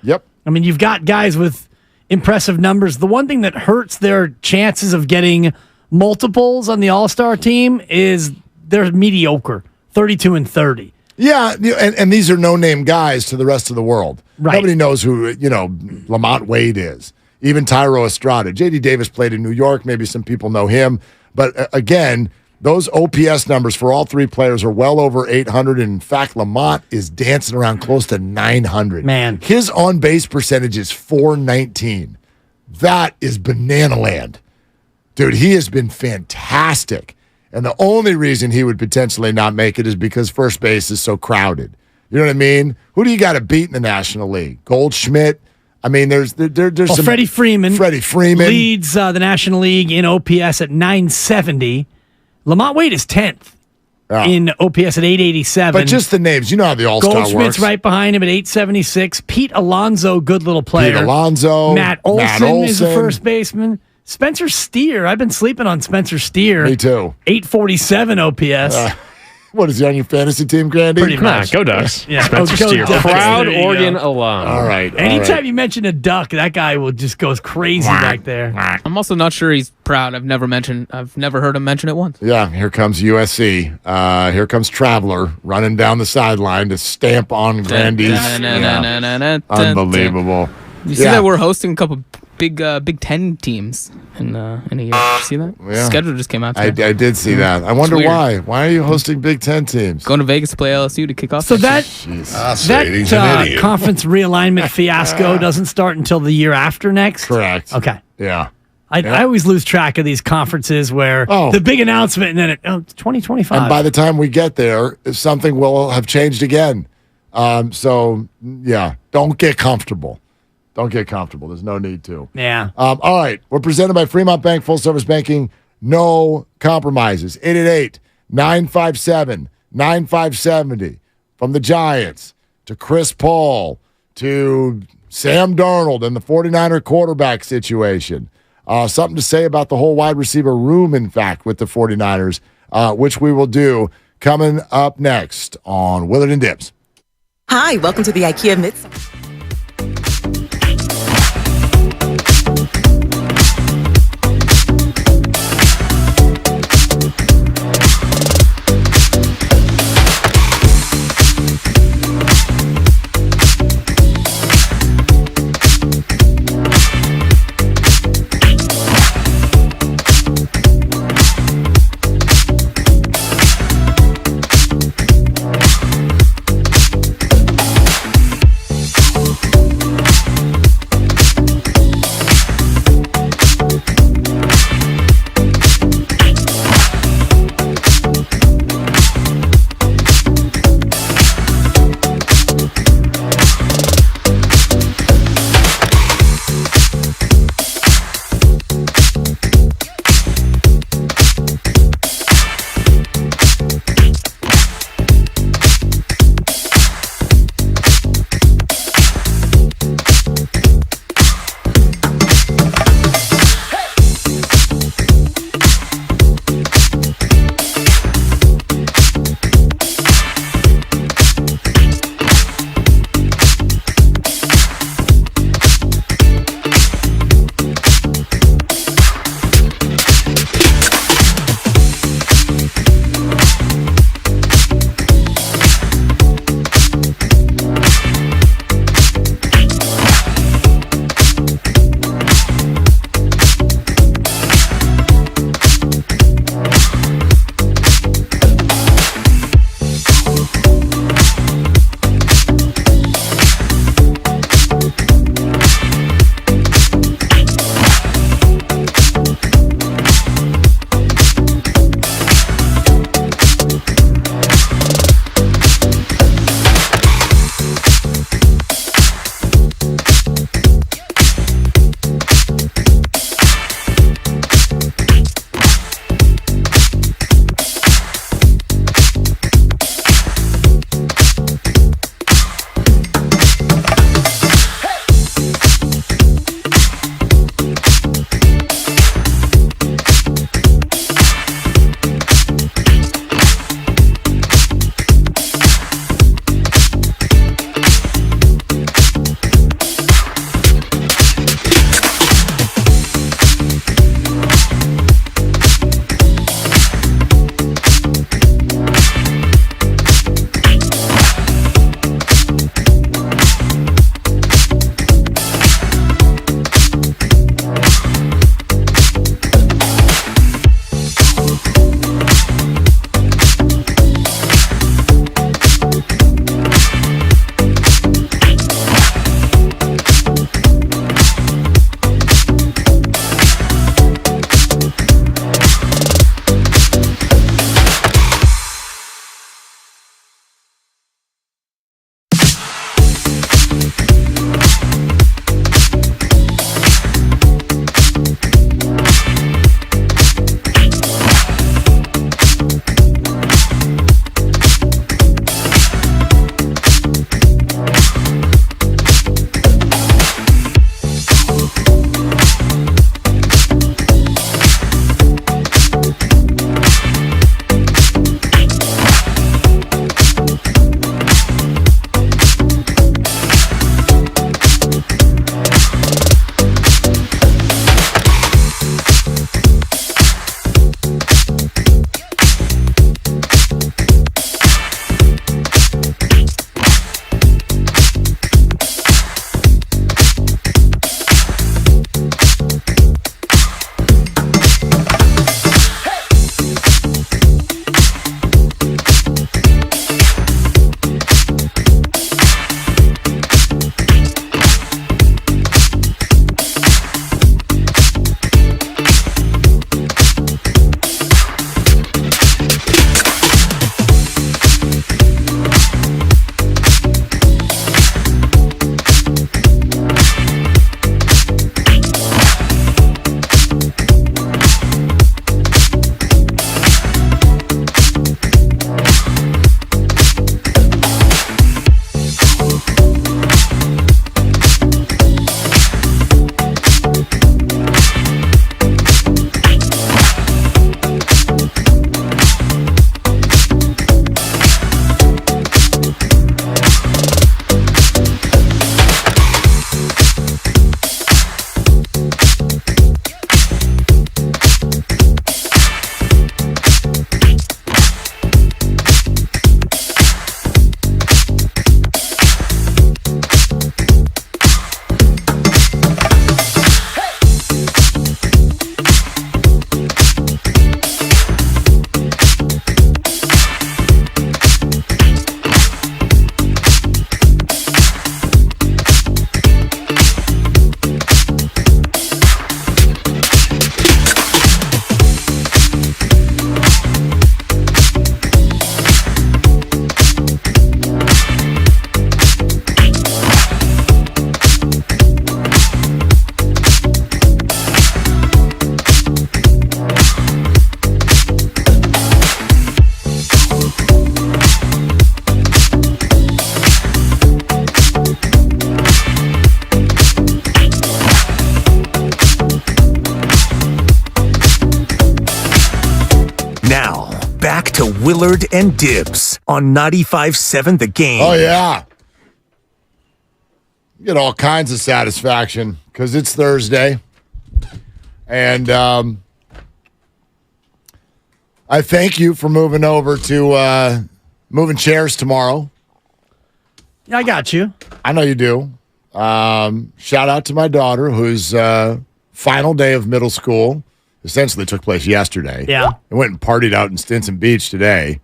I mean, you've got guys with impressive numbers. The one thing that hurts their chances of getting multiples on the All-Star team is they're mediocre, 32 and 30. Yeah, and these are no-name guys to the rest of the world. Right. Nobody knows who, Lamont Wade is. Even Tyro Estrada. J.D. Davis played in New York. Maybe some people know him. But again, those OPS numbers for all three players are well over 800. And in fact, Lamont is dancing around close to 900. Man. His on-base percentage is .419. That is banana land. Dude, he has been fantastic. And the only reason he would potentially not make it is because first base is so crowded. You know what I mean? Who do you got to beat in the National League? Goldschmidt? I mean, there's some... Freddie Freeman. Leads the National League in OPS at 970. Lamont Wade is 10th in OPS at 887. But just the names. You know how the All-Star works. Goldschmidt's right behind him at 876. Pete Alonso, good little player. Pete Alonso. Matt Olson is the first baseman. Spencer Steer. I've been sleeping on Spencer Steer. Me too. 847 OPS. What is he on your fantasy team, Grandy? Pretty much. Go Ducks. Yeah. Spencer Steer. Ducks. Proud There you Oregon go. alum. All right. Anytime you mention a duck, that guy will just goes crazy back there. I'm also not sure he's proud. I've never heard him mention it once. Yeah, here comes USC. Here comes Traveler running down the sideline to stamp on Grandy's. Unbelievable. You see that we're hosting a couple Big Ten teams in a year. Did you see that? Yeah. Schedule just came out today. I did see that. I wonder why. Why are you hosting Big Ten teams? Going to Vegas to play LSU to kick off. So that Sadie's an idiot. conference realignment fiasco doesn't start until the year after next? Correct. Okay. Yeah. I always lose track of these conferences where the big announcement and then it's 2025. And by the time we get there, something will have changed again. So, yeah, don't get comfortable. Don't get comfortable. There's no need to. Yeah. All right. We're presented by Fremont Bank, full service banking, no compromises. 888-957-9570. From the Giants to Chris Paul to Sam Darnold and the 49er quarterback situation. Something to say about the whole wide receiver room, in fact, with the 49ers, which we will do coming up next on Willard and Dibs. Hi, welcome to the IKEA Midsummer. back to Willard and Dibs on 95.7 The Game. Oh, yeah. You get all kinds of satisfaction because it's Thursday. And I thank you for moving over to moving chairs tomorrow. Yeah, I got you. I know you do. Shout out to my daughter, whose final day of middle school essentially took place yesterday. Yeah. I went and partied out in Stinson Beach today.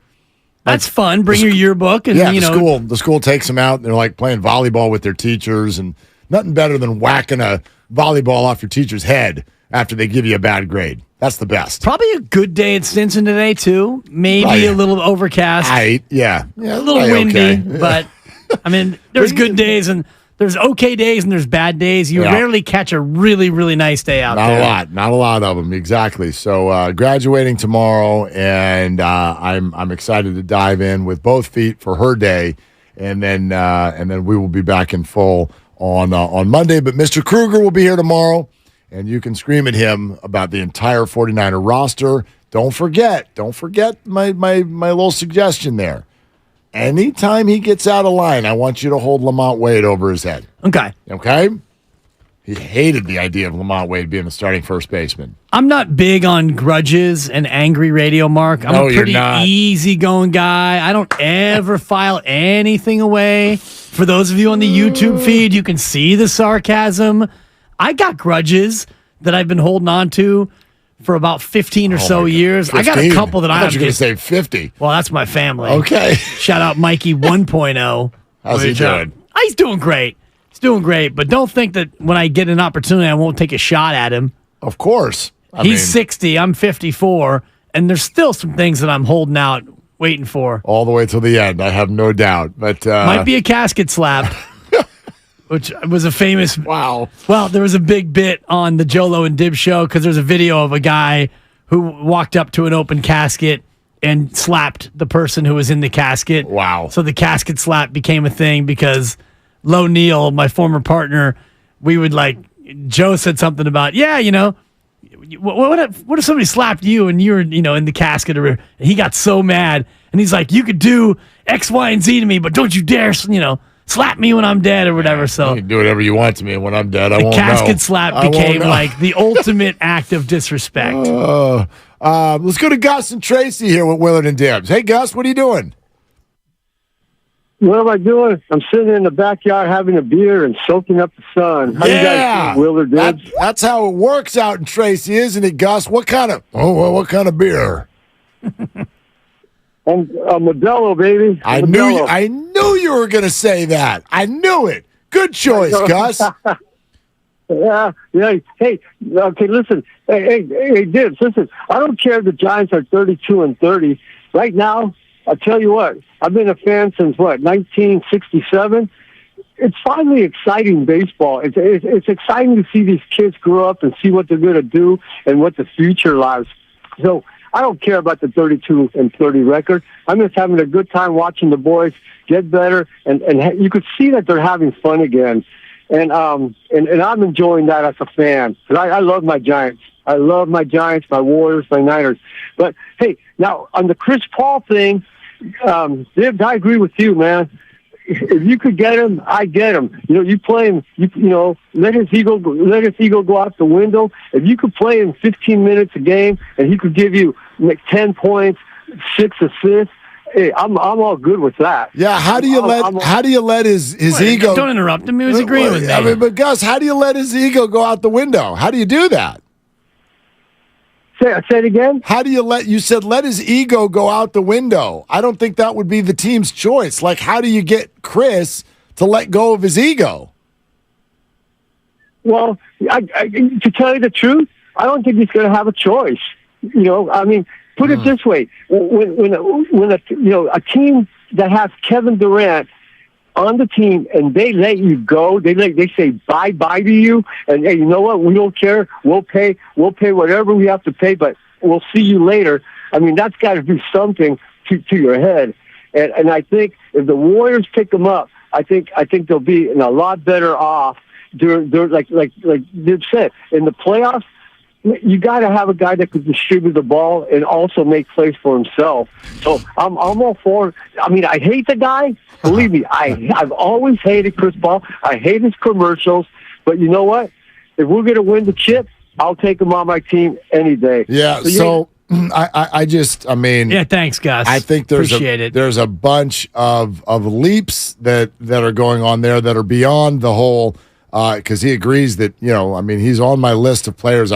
That's fun. Bring your yearbook. And, the school takes them out. And they're like playing volleyball with their teachers. And nothing better than whacking a volleyball off your teacher's head after they give you a bad grade. That's the best. Probably a good day at Stinson today, too. Maybe a little overcast. Yeah, a little windy. Okay. But, I mean, there's good days and there's okay days and there's bad days. You rarely catch a really, really nice day out there. Not a lot of them, exactly. So graduating tomorrow, and I'm excited to dive in with both feet for her day, and then we will be back in full on Monday. But Mr. Kruger will be here tomorrow, and you can scream at him about the entire 49er roster. Don't forget my little suggestion there. Anytime he gets out of line, I want you to hold Lamont Wade over his head. Okay. He hated the idea of Lamont Wade being the starting first baseman. I'm not big on grudges and angry radio, Mark. I'm a pretty easygoing guy. I don't ever file anything away. For those of you on the YouTube feed, you can see the sarcasm. I got grudges that I've been holding on to for about 15 or so years. 15? I got a couple that I thought you were going to say 50. Well, that's my family. Okay. Shout out Mikey 1.0. How's he doing? He's doing great. He's doing great. But don't think that when I get an opportunity, I won't take a shot at him. Of course. He's 60. I'm 54. And there's still some things that I'm holding out, waiting for. All the way till the end. I have no doubt. But might be a casket slap. Which was a famous... Wow. Well, there was a big bit on the Jolo and Dib show because there's a video of a guy who walked up to an open casket and slapped the person who was in the casket. Wow. So the casket slap became a thing because Lo Neal, my former partner, we would Joe said something about, what if somebody slapped you and you were, in the casket? And he got so mad. And he's like, you could do X, Y, and Z to me, but don't you dare, slap me when I'm dead or whatever. So you can do whatever you want to me, and when I'm dead, I won't know. The casket slap became the ultimate act of disrespect. Let's go to Gus and Tracy here with Willard and Dibs. Hey, Gus, what are you doing? What am I doing? I'm sitting in the backyard having a beer and soaking up the sun. How you guys doing, Willard Dibs? That's how it works out in Tracy, isn't it, Gus? What kind of beer? A Modelo, baby. I knew you were going to say that. I knew it. Good choice, Gus. Yeah. Hey, okay, listen. Hey, Dibs, listen. I don't care if the Giants are 32-30. Right now, I'll tell you what. I've been a fan since, 1967? It's finally exciting baseball. It's exciting to see these kids grow up and see what they're going to do and what the future lies. So I don't care about the 32-30 record. I'm just having a good time watching the boys get better, and you could see that they're having fun again. And I'm enjoying that as a fan because I love my Giants. I love my Giants, my Warriors, my Niners. But hey, now on the Chris Paul thing, Dibs, I agree with you, man. If you could get him, I get him. You play him. Let his ego go out the window. If you could play him 15 minutes a game, and he could give you 10 points, 6 assists. Hey, I'm all good with that. Yeah, how do you let his ego? Don't interrupt him. He was agreeing with me. But Gus, how do you let his ego go out the window? How do you do that? Say it again. How do you let his ego go out the window? I don't think that would be the team's choice. How do you get Chris to let go of his ego? Well, to tell you the truth, I don't think he's going to have a choice. Put it this way: when a team that has Kevin Durant on the team and they let you go, they say bye to you, and hey, you know what? We don't care. We'll pay whatever we have to pay, but we'll see you later. That's got to do something to your head. And I think if the Warriors pick them up, I think they'll be in a lot better off. Like Dib said, in the playoffs, you got to have a guy that could distribute the ball and also make plays for himself. So I'm all for. I mean, I hate the guy. Believe me, I've always hated Chris Paul. I hate his commercials. But you know what? If we're going to win the chip, I'll take him on my team any day. Yeah. So I mean, yeah. Thanks, Gus. I think there's a bunch of leaps that are going on there that are beyond the whole. Because he agrees that, he's on my list of players.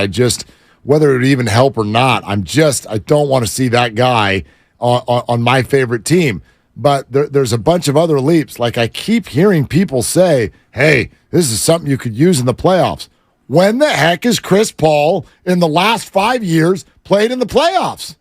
Whether it would even help or not, I don't want to see that guy on my favorite team. But there's a bunch of other leaps. Like I keep hearing people say, hey, this is something you could use in the playoffs. When the heck is Chris Paul in the last 5 years played in the playoffs?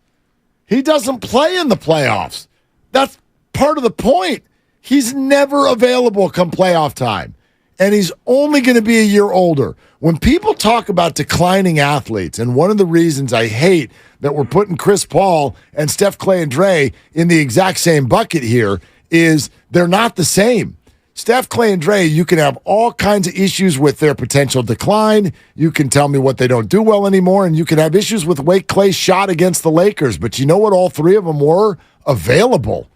He doesn't play in the playoffs. That's part of the point. He's never available come playoff time. And he's only going to be a year older. When people talk about declining athletes, and one of the reasons I hate that we're putting Chris Paul and Steph, Clay, and Dre in the exact same bucket here is they're not the same. Steph, Clay, and Dre, you can have all kinds of issues with their potential decline. You can tell me what they don't do well anymore, and you can have issues with the way Clay shot against the Lakers. But you know what all three of them were? Available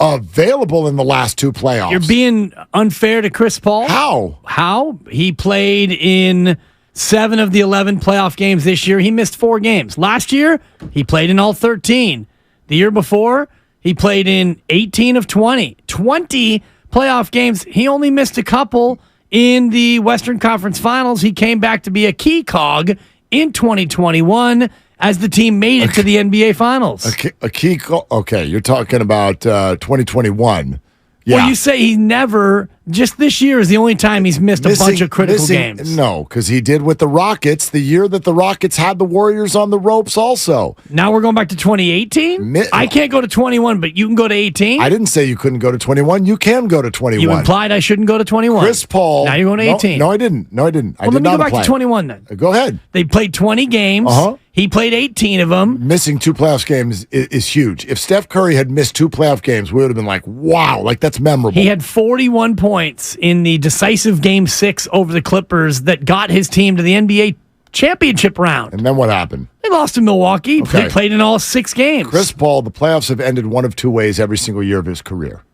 in the last two playoffs. You're being unfair to Chris Paul. How? He played in 7 of the 11 playoff games this year. He missed 4 games. Last year, he played in all 13. The year before, he played in 18 of 20. 20 playoff games. He only missed a couple in the Western Conference Finals. He came back to be a key cog in 2021 as the team made it to the NBA Finals. A key call. Okay, you're talking about 2021. Yeah. Well, you say he never, just this year is the only time he's missed a bunch of critical games. No, because he did with the Rockets the year that the Rockets had the Warriors on the ropes also. Now we're going back to 2018? I can't go to 21, but you can go to 18? I didn't say you couldn't go to 21. You can go to 21. You implied I shouldn't go to 21. Chris Paul. Now you're going to 18. No, I didn't. Well, let me go back to 21 then. Go ahead. They played 20 games. He played 18 of them. Missing 2 playoff games is huge. If Steph Curry had missed 2 playoff games, we would have been like, wow, like that's memorable. He had 41 points in the decisive Game 6 over the Clippers that got his team to the NBA championship round. And then what happened? They lost to Milwaukee. They played in all 6 games. Chris Paul, the playoffs have ended one of 2 ways every single year of his career.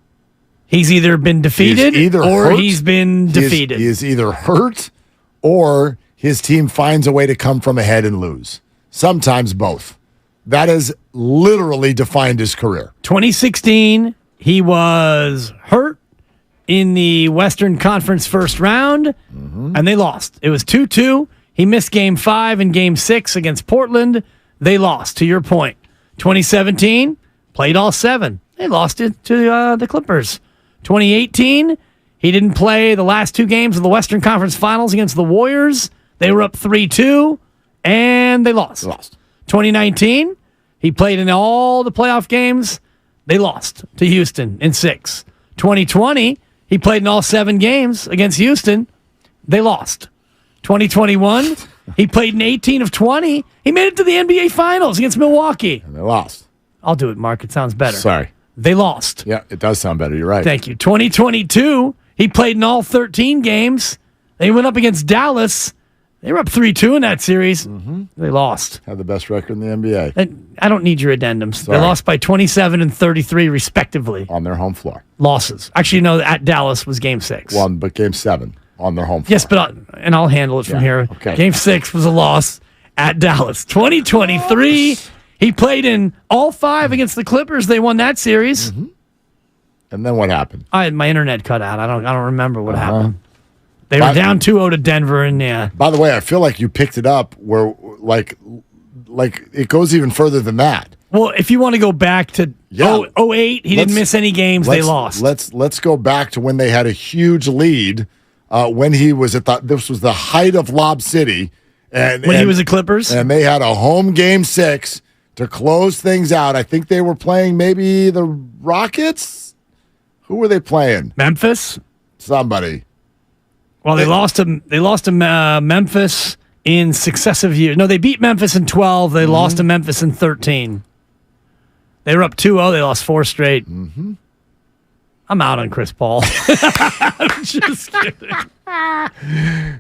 He's either been defeated or he's been defeated. He is either hurt or his team finds a way to come from ahead and lose. Sometimes both. That has literally defined his career. 2016, he was hurt in the Western Conference first round, and they lost. It was 2-2. He missed Game 5 and Game 6 against Portland. They lost, to your point. 2017, played all 7. They lost it to the Clippers. 2018, he didn't play the last 2 games of the Western Conference Finals against the Warriors. They were up 3-2. And they lost. 2019, he played in all the playoff games. They lost to Houston in 6. 2020, he played in all 7 games against Houston. They lost. 2021, he played in 18 of 20. He made it to the NBA Finals against Milwaukee. And they lost. I'll do it, Mark. It sounds better. Sorry. They lost. Yeah, it does sound better. You're right. Thank you. 2022, he played in all 13 games. They went up against Dallas. They were up 3-2 in that series. They lost. Have the best record in the NBA. And I don't need your addendums. Sorry. They lost by 27 and 33, respectively. On their home floor. Losses. Actually, no, at Dallas was Game 6. Well, but Game 7 on their home floor. Yes, but I'll handle it from here. Okay. Game 6 was a loss at Dallas. 2023, he played in all 5 against the Clippers. They won that series. And then what happened? My internet cut out. I don't remember what happened. They were down 2-0 to Denver, and yeah. By the way, I feel like you picked it up where, like it goes even further than that. Well, if you want to go back to 08, he didn't miss any games. They lost. Let's go back to when they had a huge lead. When he was this was the height of Lob City, and he was at Clippers, and they had a home Game 6 to close things out. I think they were playing maybe the Rockets. Who were they playing? Memphis. Somebody. Well, they lost to Memphis in successive years. No, they beat Memphis in 12. They lost to Memphis in 13. They were up 2-0. They lost 4 straight. I'm out on Chris Paul. I'm just kidding.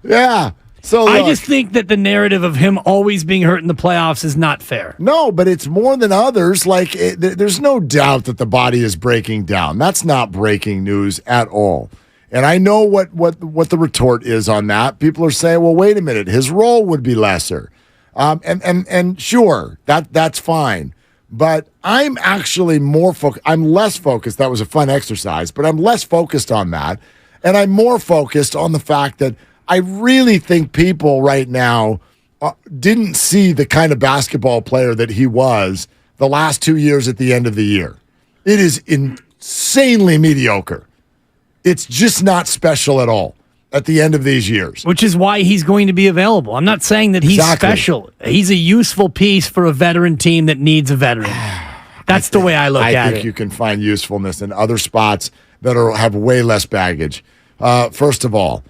Yeah. So I just think that the narrative of him always being hurt in the playoffs is not fair. No, but it's more than others. Like, there's no doubt that the body is breaking down. That's not breaking news at all. And I know what the retort is on that. People are saying, well, wait a minute, his role would be lesser. And sure, that's fine. But I'm actually more focused. I'm less focused. That was a fun exercise, but I'm less focused on that. And I'm more focused on the fact that I really think people right now didn't see the kind of basketball player that he was the last 2 years at the end of the year. It is insanely mediocre. It's just not special at all at the end of these years. Which is why he's going to be available. I'm not saying that he's special. He's a useful piece for a veteran team that needs a veteran. That's the way I look at it. I think you can find usefulness in other spots that have way less baggage. First of all,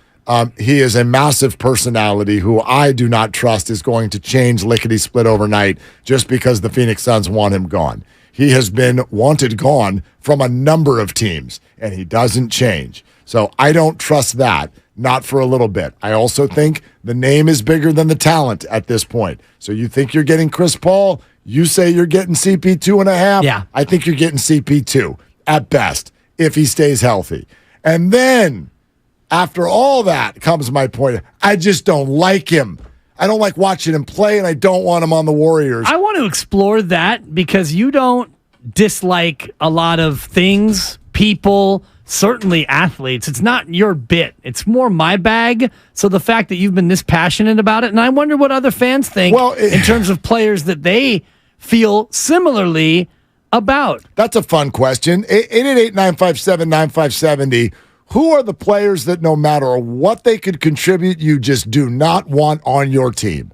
he is a massive personality who I do not trust is going to change lickety-split overnight just because the Phoenix Suns want him gone. He has been wanted gone from a number of teams, and he doesn't change. So I don't trust that. Not for a little bit. I also think the name is bigger than the talent at this point. So you think you're getting Chris Paul? You say you're getting CP2.5? Yeah. I think you're getting CP2 at best if he stays healthy. And then after all that comes my point. I just don't like him. I don't like watching him play, and I don't want him on the Warriors. I want to explore that because you don't dislike a lot of things, people, certainly athletes. It's not your bit. It's more my bag. So the fact that you've been this passionate about it, and I wonder what other fans think in terms of players that they feel similarly about. That's a fun question. 888-957-9570. Who are the players that no matter what they could contribute, you just do not want on your team?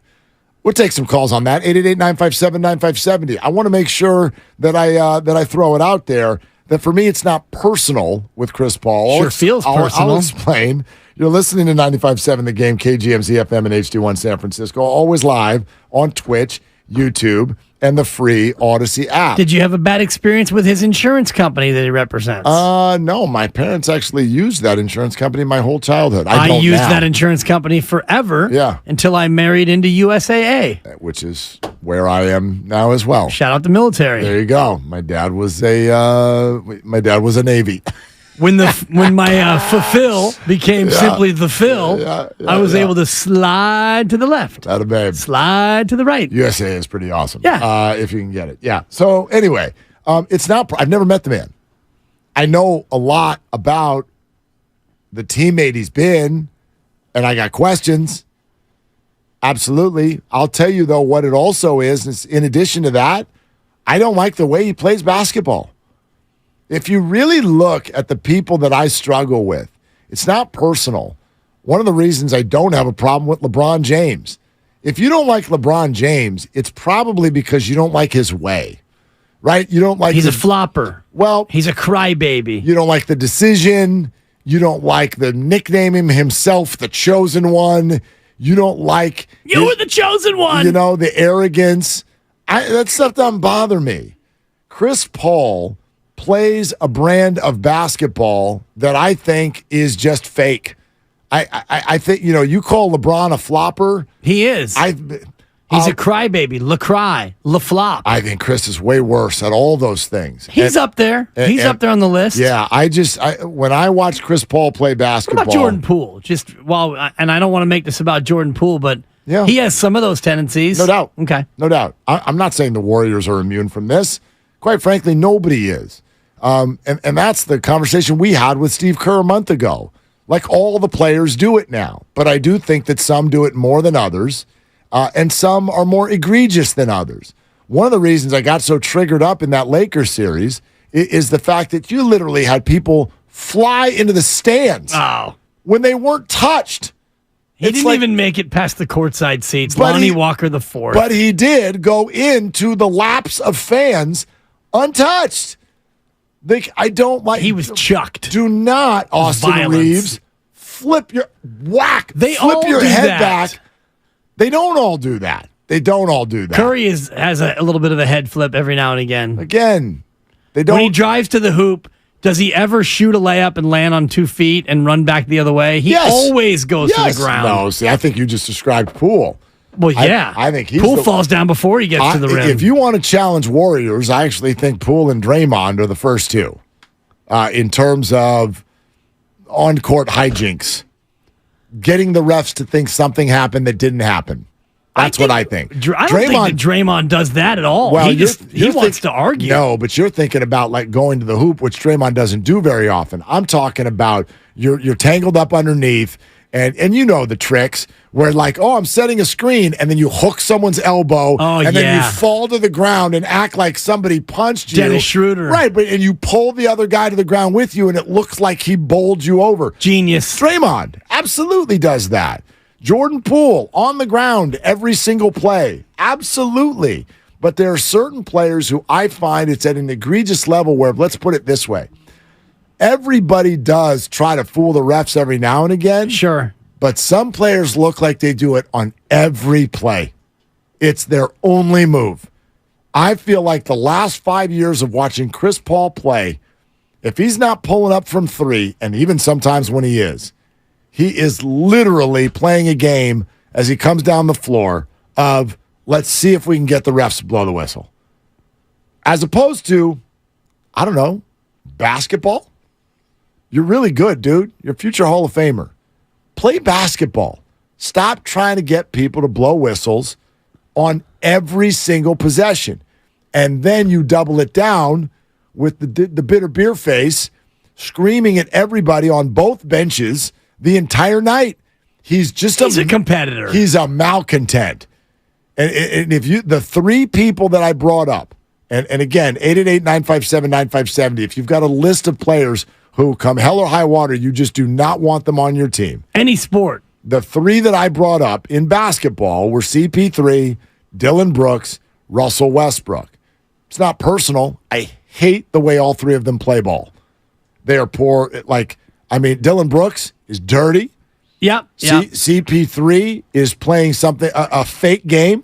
We'll take some calls on that. 888-957-9570. I want to make sure that I throw it out there that for me, it's not personal with Chris Paul. Sure feels personal. I'll explain. You're listening to 95.7 The Game, KGMZ FM and HD1 San Francisco, always live on Twitch, YouTube, and the free Odyssey app. Did you have a bad experience with his insurance company that he represents? No. My parents actually used that insurance company my whole childhood. I used that insurance company forever until I married into USAA. Which is where I am now as well. Shout out the military. There you go. My dad was a Navy. When my fulfill became simply the fill, I was able to slide to the left. That a babe. Slide to the right. USA is pretty awesome. Yeah. If you can get it. Yeah. So anyway, it's not. I've never met the man. I know a lot about the teammate he's been, and I got questions. Absolutely. I'll tell you though what it also is. In addition to that, I don't like the way he plays basketball. If you really look at the people that I struggle with, it's not personal. One of the reasons I don't have a problem with LeBron James. If you don't like LeBron James, it's probably because you don't like his way, right? You don't like He's a flopper. Well, he's a crybaby. You don't like the decision. You don't like the nicknaming himself the chosen one. You don't like You were the chosen one. You know, the arrogance. That stuff doesn't bother me. Chris Paul plays a brand of basketball that I think is just fake. I think, you call LeBron a flopper. He is. He's a crybaby, LaFlop. I think Chris is way worse at all those things. He's up there. He's up there on the list. Yeah, when I watch Chris Paul play basketball. What about Jordan Poole? And I don't want to make this about Jordan Poole, but he has some of those tendencies. No doubt. Okay. No doubt. I'm not saying the Warriors are immune from this. Quite frankly, nobody is. And that's the conversation we had with Steve Kerr a month ago. Like, all the players do it now. But I do think that some do it more than others, and some are more egregious than others. One of the reasons I got so triggered up in that Lakers series is the fact that you literally had people fly into the stands when they weren't touched. He didn't even make it past the courtside seats. Lonnie Walker the fourth. But he did go into the laps of fans untouched. I don't like. He was chucked. Do not, Austin Reeves, flip your head back. They don't all do that. Curry has a little bit of a head flip every now and again. They don't. When he drives to the hoop, Does he ever shoot a layup and land on 2 feet and run back the other way? He always goes to the ground. No, see, I think you just described Poole. Well, yeah. I think Poole falls down before he gets to the rim. If you want to challenge Warriors, I actually think Poole and Draymond are the first two in terms of on-court hijinks. Getting the refs to think something happened that didn't happen. That's what I think. I don't think that Draymond does that at all. Well, he wants to argue. No, but you're thinking about like going to the hoop, which Draymond doesn't do very often. I'm talking about you're tangled up underneath, and you know the tricks where like, oh, I'm setting a screen, and then you hook someone's elbow, and then you fall to the ground and act like somebody punched you. Dennis Schroeder. Right, and you pull the other guy to the ground with you, and it looks like he bowled you over. Genius. Draymond absolutely does that. Jordan Poole on the ground every single play. Absolutely. But there are certain players who I find it's at an egregious level where, let's put it this way, everybody does try to fool the refs every now and again. Sure. But some players look like they do it on every play. It's their only move. I feel like the last 5 years of watching Chris Paul play, if he's not pulling up from 3, and even sometimes when he is literally playing a game as he comes down the floor of, let's see if we can get the refs to blow the whistle. As opposed to, I don't know, basketball. You're really good, dude. You're a future Hall of Famer. Play basketball. Stop trying to get people to blow whistles on every single possession. And then you double it down with the bitter beer face screaming at everybody on both benches the entire night. He's a competitor. He's a malcontent. And if the 3 people that I brought up, and again, 888-957-9570, if you've got a list of players who come hell or high water, you just do not want them on your team. Any sport. The 3 that I brought up in basketball were CP3, Dillon Brooks, Russell Westbrook. It's not personal. I hate the way all 3 of them play ball. They are poor. Dillon Brooks is dirty. Yep. CP3 is playing something, a fake game.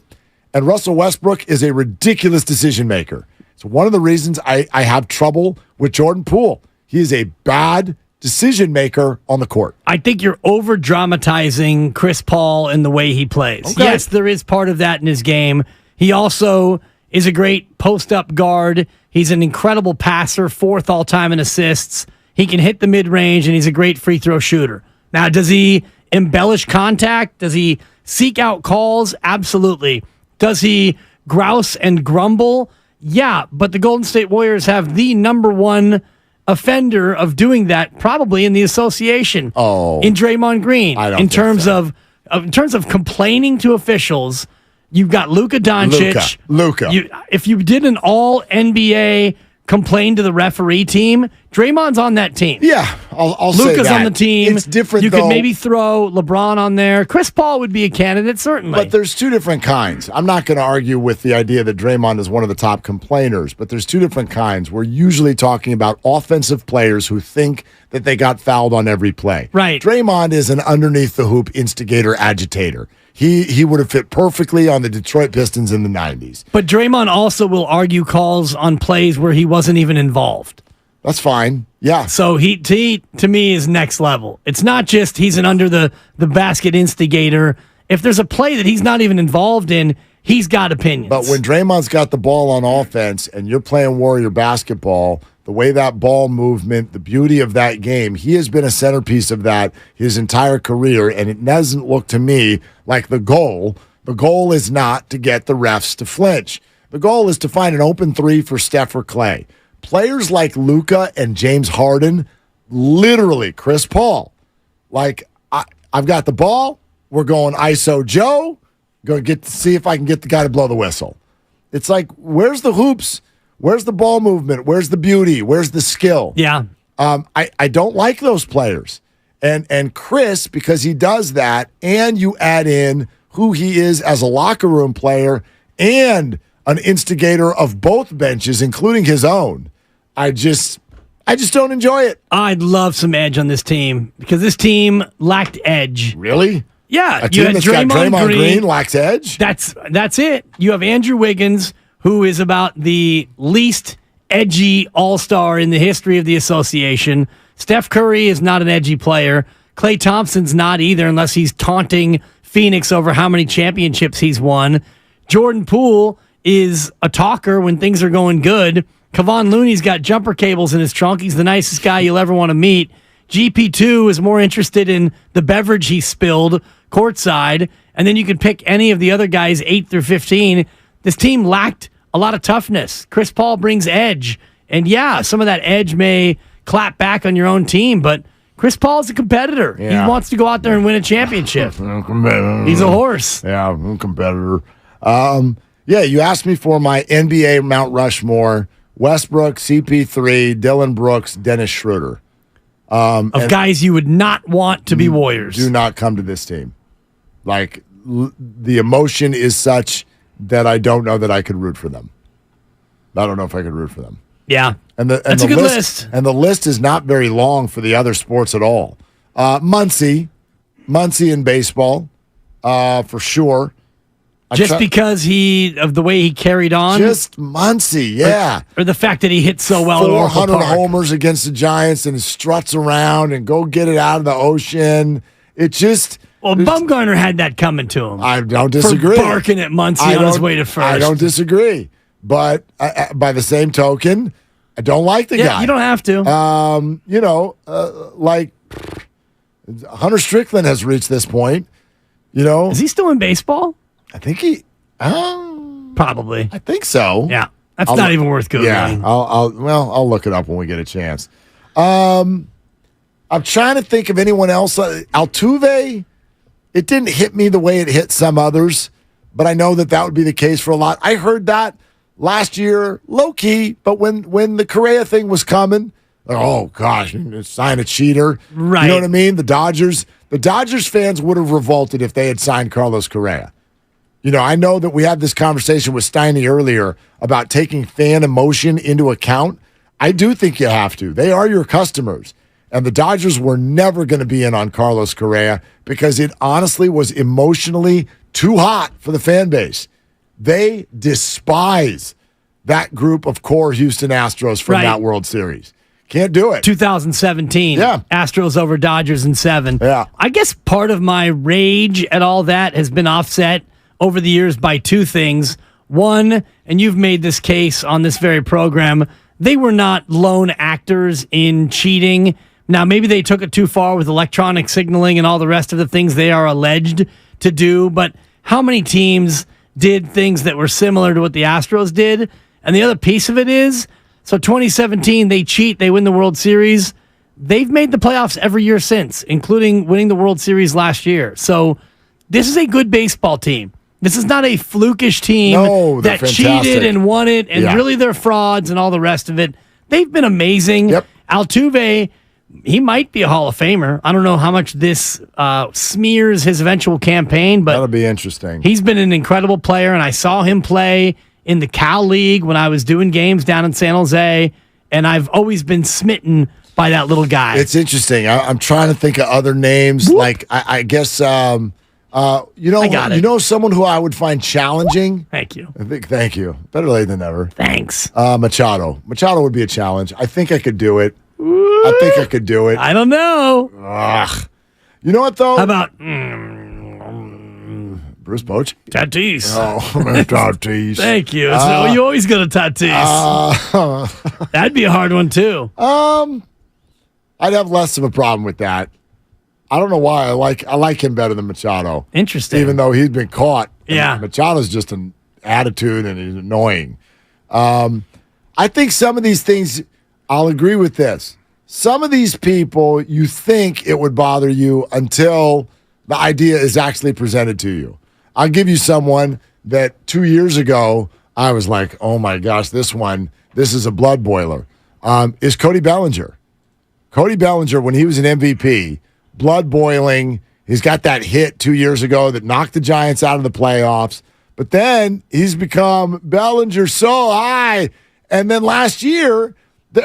And Russell Westbrook is a ridiculous decision maker. It's one of the reasons I have trouble with Jordan Poole. He is a bad decision maker on the court. I think you're over dramatizing Chris Paul in the way he plays. Okay. Yes, there is part of that in his game. He also is a great post-up guard. He's an incredible passer, 4th all-time in assists. He can hit the mid-range, and he's a great free throw shooter. Now, does he embellish contact? Does he seek out calls? Absolutely. Does he grouse and grumble? Yeah, but the Golden State Warriors have the number 1 offender of doing that probably in the association. In Draymond Green. In terms of complaining to officials, you've got Luka Doncic. Luka. If you did an all NBA complain to the referee team, Draymond's on that team. Yeah, I'll say that. Luka's on the team. It's different, You could maybe throw LeBron on there. Chris Paul would be a candidate, certainly. But there's 2 different kinds. I'm not going to argue with the idea that Draymond is one of the top complainers, but there's 2 different kinds. We're usually talking about offensive players who think that they got fouled on every play. Right. Draymond is an underneath-the-hoop instigator agitator. He would have fit perfectly on the Detroit Pistons in the 90s. But Draymond also will argue calls on plays where he wasn't even involved. That's fine. Yeah. So he to me is next level. It's not just he's an under the basket instigator. If there's a play that he's not even involved in, he's got opinions. But when Draymond's got the ball on offense and you're playing Warrior basketball, the way that ball movement, the beauty of that game, he has been a centerpiece of that his entire career, and it doesn't look to me like the goal. The goal is not to get the refs to flinch. The goal is to find an open 3 for Steph or Clay. Players like Luka and James Harden, literally Chris Paul, like I've got the ball, we're going ISO Joe, go get to see if I can get the guy to blow the whistle. It's like, where's the hoops? Where's the ball movement? Where's the beauty? Where's the skill? Yeah. I don't like those players. And Chris, because he does that, and you add in who he is as a locker room player and an instigator of both benches, including his own, I just don't enjoy it. I'd love some edge on this team because this team lacked edge. Really? Yeah. A team that's got Draymond Green lacks edge? That's it. You have Andrew Wiggins, who is about the least edgy all-star in the history of the association. Steph Curry is not an edgy player. Klay Thompson's not either, unless he's taunting Phoenix over how many championships he's won. Jordan Poole is a talker when things are going good. Kevon Looney's got jumper cables in his trunk. He's the nicest guy you'll ever want to meet. GP2 is more interested in the beverage he spilled courtside. And then you can pick any of the other guys, 8 through 15. This team lacked a lot of toughness. Chris Paul brings edge. And yeah, some of that edge may clap back on your own team, but Chris Paul is a competitor. Yeah. He wants to go out there and win a championship. He's a horse. Yeah, I'm a competitor. Yeah, you asked me for my NBA Mount Rushmore: Westbrook, CP3, Dylan Brooks, Dennis Schroeder. Of guys you would not want to be Warriors. Do not come to this team. Like, the emotion is such that I don't know that I could root for them. I don't know if I could root for them. Yeah. That's a good list. And the list is not very long for the other sports at all. Muncie in baseball, for sure. Because of the way he carried on? Just Muncie, yeah. Or the fact that he hit so well in Oracle 400 Park. homers against the Giants and struts around and go get it out of the ocean. It just... Well, Bumgarner had that coming to him. I don't disagree. For barking at Muncie on his way to first. I don't disagree. But by the same token, I don't like the guy. You don't have to. Like Hunter Strickland has reached this point. Is he still in baseball? I think he. Probably. I think so. Yeah, that's not even worth Googling. Yeah, I'll look it up when we get a chance. I'm trying to think of anyone else. Altuve, it didn't hit me the way it hit some others, but I know that would be the case for a lot. I heard that last year, low key, but when the Correa thing was coming, oh gosh, sign a cheater. Right. You know what I mean? The Dodgers fans would have revolted if they had signed Carlos Correa. I know that we had this conversation with Steiny earlier about taking fan emotion into account. I do think you have to. They are your customers. And the Dodgers were never going to be in on Carlos Correa because it honestly was emotionally too hot for the fan base. They despise that group of core Houston Astros from that World Series. Can't do it. 2017. Yeah. Astros over Dodgers in 7. Yeah. I guess part of my rage at all that has been offset over the years by two things. One, and you've made this case on this very program, they were not lone actors in cheating. Now, maybe they took it too far with electronic signaling and all the rest of the things they are alleged to do, but how many teams did things that were similar to what the Astros did? And the other piece of it is, so 2017, they cheat, they win the World Series. They've made the playoffs every year since, including winning the World Series last year. So this is a good baseball team. This is not a flukish team that cheated and won it, and really they're frauds and all the rest of it. They've been amazing. Yep. Altuve, he might be a Hall of Famer. I don't know how much this smears his eventual campaign, but that'll be interesting. He's been an incredible player, and I saw him play in the Cal League when I was doing games down in San Jose, and I've always been smitten by that little guy. It's interesting. I'm trying to think of other names. Whoop. Like, I guess, someone who I would find challenging. Thank you. Thank you. Better late than never. Thanks. Machado. Machado would be a challenge. I think I could do it. I think I could do it. I don't know. Ugh. You know what, though? How about Bruce Bochy? Tatis. Oh, Tatis. Thank you. You always go to Tatis. That'd be a hard one, too. I'd have less of a problem with that. I don't know why. I like him better than Machado. Interesting. Even though he's been caught. Yeah. Machado's just an attitude and he's annoying. I think some of these things, I'll agree with this. Some of these people, you think it would bother you until the idea is actually presented to you. I'll give you someone that 2 years ago, I was like, oh my gosh, this is a blood boiler, is Cody Bellinger. Cody Bellinger, when he was an MVP, blood boiling. He's got that hit 2 years ago that knocked the Giants out of the playoffs. But then he's become Bellinger so high. And then last year,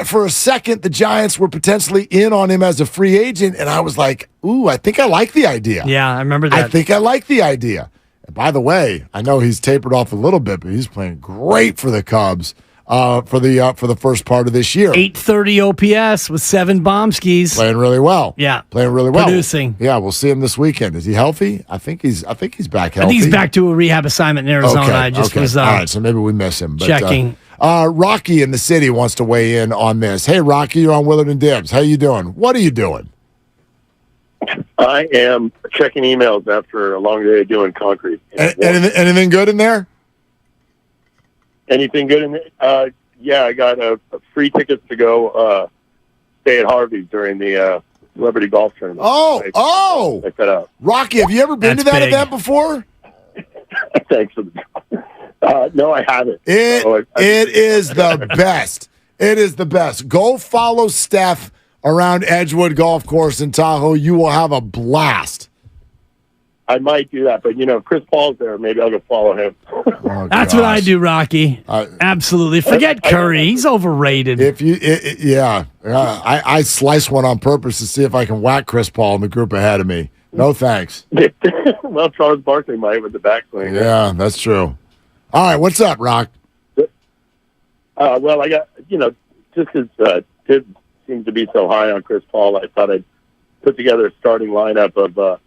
for a second, the Giants were potentially in on him as a free agent. And I was like, ooh, I think I like the idea. Yeah, I remember that. I think I like the idea. And by the way, I know he's tapered off a little bit, but he's playing great for the Cubs. for the first part of this year. 830 OPS with 7 bomb skis. Playing really well. Yeah. Playing really well. Producing. Yeah, we'll see him this weekend. Is he healthy? I think he's back healthy. I think he's back to a rehab assignment in Arizona. Okay. I just was all right, so maybe we miss him. But, checking. Rocky in the city wants to weigh in on this. Hey, Rocky, you're on Willard and Dibs. How you doing? What are you doing? I am checking emails after a long day of doing concrete. Anything good in there? Anything good in there? Yeah, I got free tickets to go stay at Harvey's during the Celebrity Golf Tournament. Oh! Check that out. Rocky, have you ever been to that event before? Thanks for the no, I haven't. It is the best. It is the best. Go follow Steph around Edgewood Golf Course in Tahoe. You will have a blast. I might do that, but if Chris Paul's there, maybe I'll go follow him. That's what I do, Rocky. Absolutely. Forget Curry. He's overrated. I slice one on purpose to see if I can whack Chris Paul in the group ahead of me. No thanks. Well, Charles Barkley might with the backswing. Yeah, that's true. All right, what's up, Rock? Well, I got, just because Tibbs seems to be so high on Chris Paul, I thought I'd put together a starting lineup of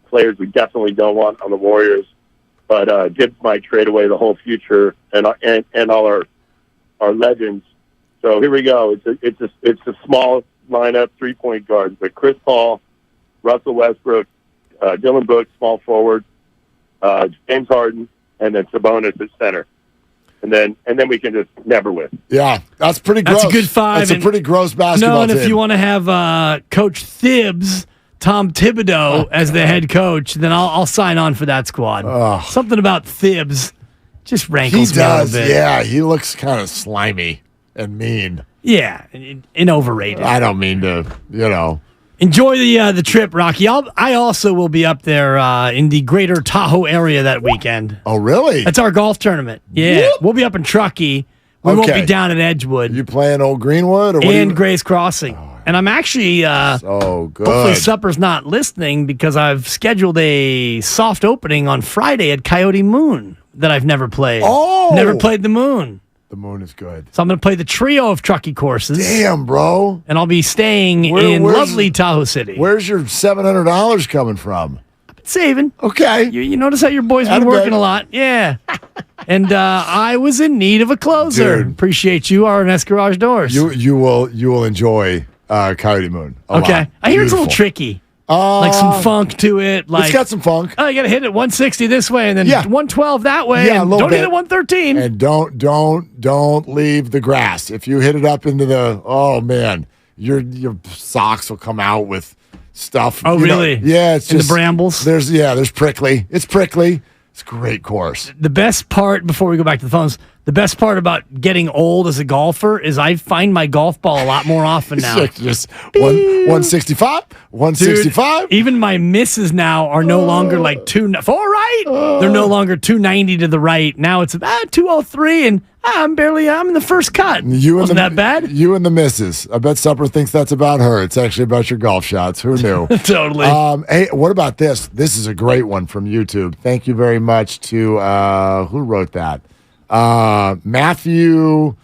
players we definitely don't want on the Warriors, but Tibbs might trade away the whole future and all our legends. So here we go. It's a small lineup, 3-point guards, but Chris Paul, Russell Westbrook, Dylan Brooks, small forward, James Harden, and then Sabonis at center. And then we can just never win. Yeah, that's pretty gross. That's a good 5. That's a pretty gross basketball No, and team. if you want to have Coach Thibs, Tom Thibodeau, as the head coach, then I'll sign on for that squad. Something about Thibs just rankles me a little bit. Yeah, he looks kind of slimy and mean. Yeah, and overrated. I don't mean to, Enjoy the trip, Rocky. I also will be up there in the greater Tahoe area that weekend. Oh, really? That's our golf tournament. Yeah. Whoop. We'll be up in Truckee. We won't be down at Edgewood. You playing Old Greenwood? And Gray's Crossing. And I'm actually, so good. Hopefully Supper's not listening because I've scheduled a soft opening on Friday at Coyote Moon that I've never played. Oh! Never played the Moon. The Moon is good. So I'm going to play the trio of Truckee courses. Damn, bro. And I'll be staying in lovely Tahoe City. Where's your $700 coming from? I've been saving. Okay. You notice how your boy's been working a lot? Yeah. And I was in need of a closer. Dude. Appreciate you, R&S Garage Doors. You will enjoy Coyote Moon a lot. I hear it's a little tricky. Like some funk to it. It's got some funk. Oh, you got to hit it 160 this way and then 112 that way. Yeah, and a little don't bit. hit it 113. And don't leave the grass. If you hit it up into the your socks will come out with stuff. Oh, really? Yeah, it's just the brambles. There's prickly. It's prickly. It's a great course. The best part, before we go back to the phones, the best part about getting old as a golfer is I find my golf ball a lot more often now. Just 165, 165. Dude, even my misses now are no longer like 4 right. They're no longer 290 to the right. Now it's 203, and I'm in the first cut. Wasn't that bad? You and the misses. I bet Supper thinks that's about her. It's actually about your golf shots. Who knew? Totally. Hey, what about this? This is a great one from YouTube. Thank you very much to who wrote that? Matthew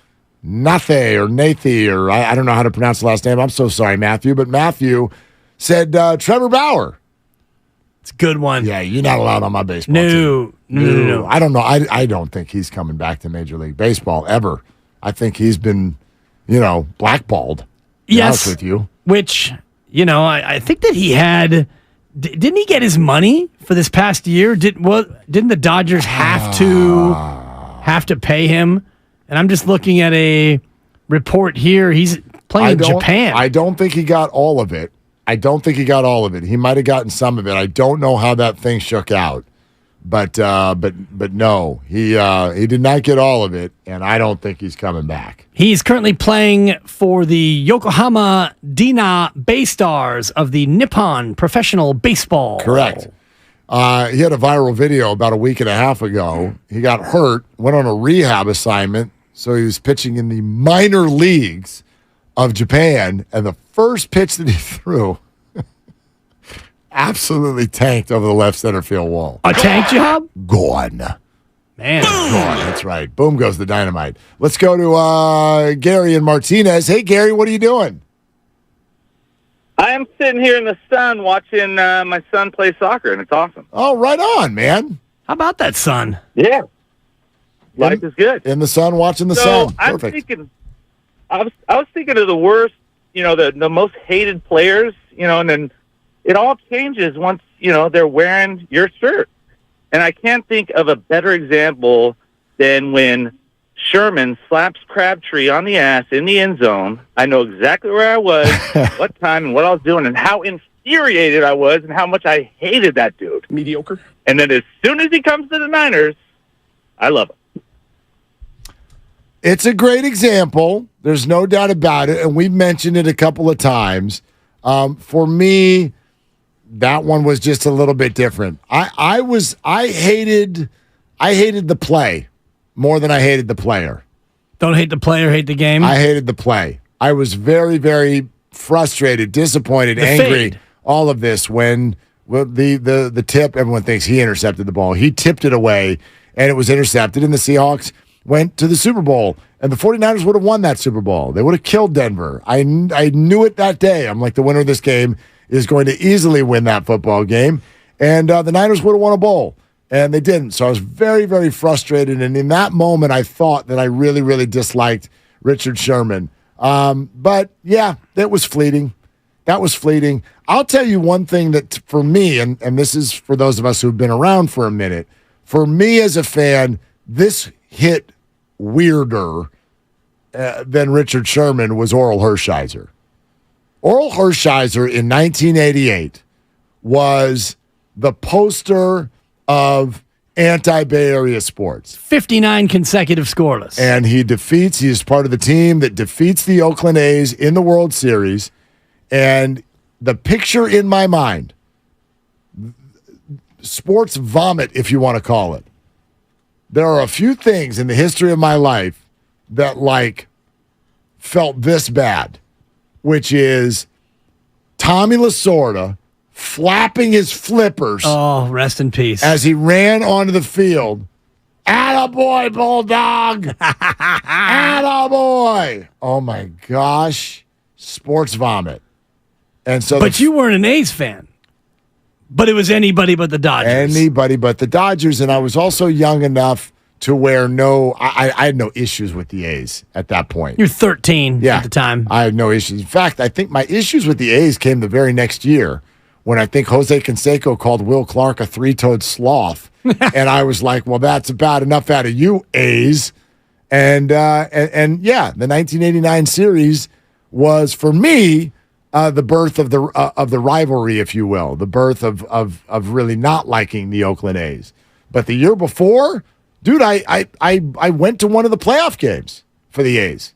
Nathe, or I don't know how to pronounce the last name. I'm so sorry, Matthew. But Matthew said Trevor Bauer. It's a good one. Yeah, you're not allowed on my baseball team. No. I don't know. I don't think he's coming back to Major League Baseball ever. I think he's been, blackballed. Yes. With you. Which, I think that he had. Didn't he get his money for this past year? Didn't the Dodgers have to pay him? And I'm just looking at a report here. He's playing in Japan. I don't think he got all of it. He might have gotten some of it. I don't know how that thing shook out. But no, he did not get all of it, and I don't think he's coming back. He's currently playing for the Yokohama Dina Bay Stars of the Nippon Professional Baseball. Correct. He had a viral video about a week and a half ago. He got hurt, went on a rehab assignment, so he was pitching in the minor leagues of Japan, and the first pitch that he threw absolutely tanked over the left center field wall. A tank job? Gone. Man. Oh, that's right. Boom goes the dynamite. Let's go to Gary and Martinez. Hey, Gary, what are you doing? I am sitting here in the sun watching my son play soccer, and it's awesome. Oh, right on, man. How about that sun? Yeah. Life is good. In the sun, watching the sun. Perfect. I was thinking of the worst, the most hated players, and then it all changes once, they're wearing your shirt. And I can't think of a better example than when Sherman slaps Crabtree on the ass in the end zone. I know exactly where I was, what time, and what I was doing, and how infuriated I was, and how much I hated that dude. Mediocre. And then as soon as he comes to the Niners, I love him. It's a great example. There's no doubt about it, and we've mentioned it a couple of times. For me, that one was just a little bit different. I hated the play more than I hated the player. Don't hate the player, hate the game? I hated the play. I was very, very frustrated, disappointed, angry, all of this when the tip, everyone thinks he intercepted the ball. He tipped it away, and it was intercepted, and the Seahawks went to the Super Bowl, and the 49ers would have won that Super Bowl. They would have killed Denver. I knew it that day. I'm like, the winner of this game is going to easily win that football game. And the Niners would have won a bowl, and they didn't. So I was very, very frustrated. And in that moment, I thought that I really, really disliked Richard Sherman. But, yeah, that was fleeting. That was fleeting. I'll tell you one thing that for me, and this is for those of us who've been around for a minute, for me as a fan, this hit weirder than Richard Sherman was Oral Hershiser. Oral Hershiser in 1988 was the poster of anti-Bay Area sports. 59 consecutive scoreless. And he is part of the team that defeats the Oakland A's in the World Series. And the picture in my mind, sports vomit, if you want to call it. There are a few things in the history of my life that, felt this bad, which is Tommy Lasorda flapping his flippers. Oh, rest in peace. As he ran onto the field. Attaboy, Bulldog! Attaboy! Oh, my gosh. Sports vomit. And so, but you weren't an A's fan. But it was anybody but the Dodgers. Anybody but the Dodgers. And I was also young enough to where I had no issues with the A's at that point. You're 13 at the time. I had no issues. In fact, I think my issues with the A's came the very next year when I think Jose Canseco called Will Clark a three-toed sloth. And I was like, well, that's about enough out of you, A's. And yeah, the 1989 series was, for me, the birth of the rivalry, if you will, the birth of really not liking the Oakland A's. But the year before, dude, I went to one of the playoff games for the A's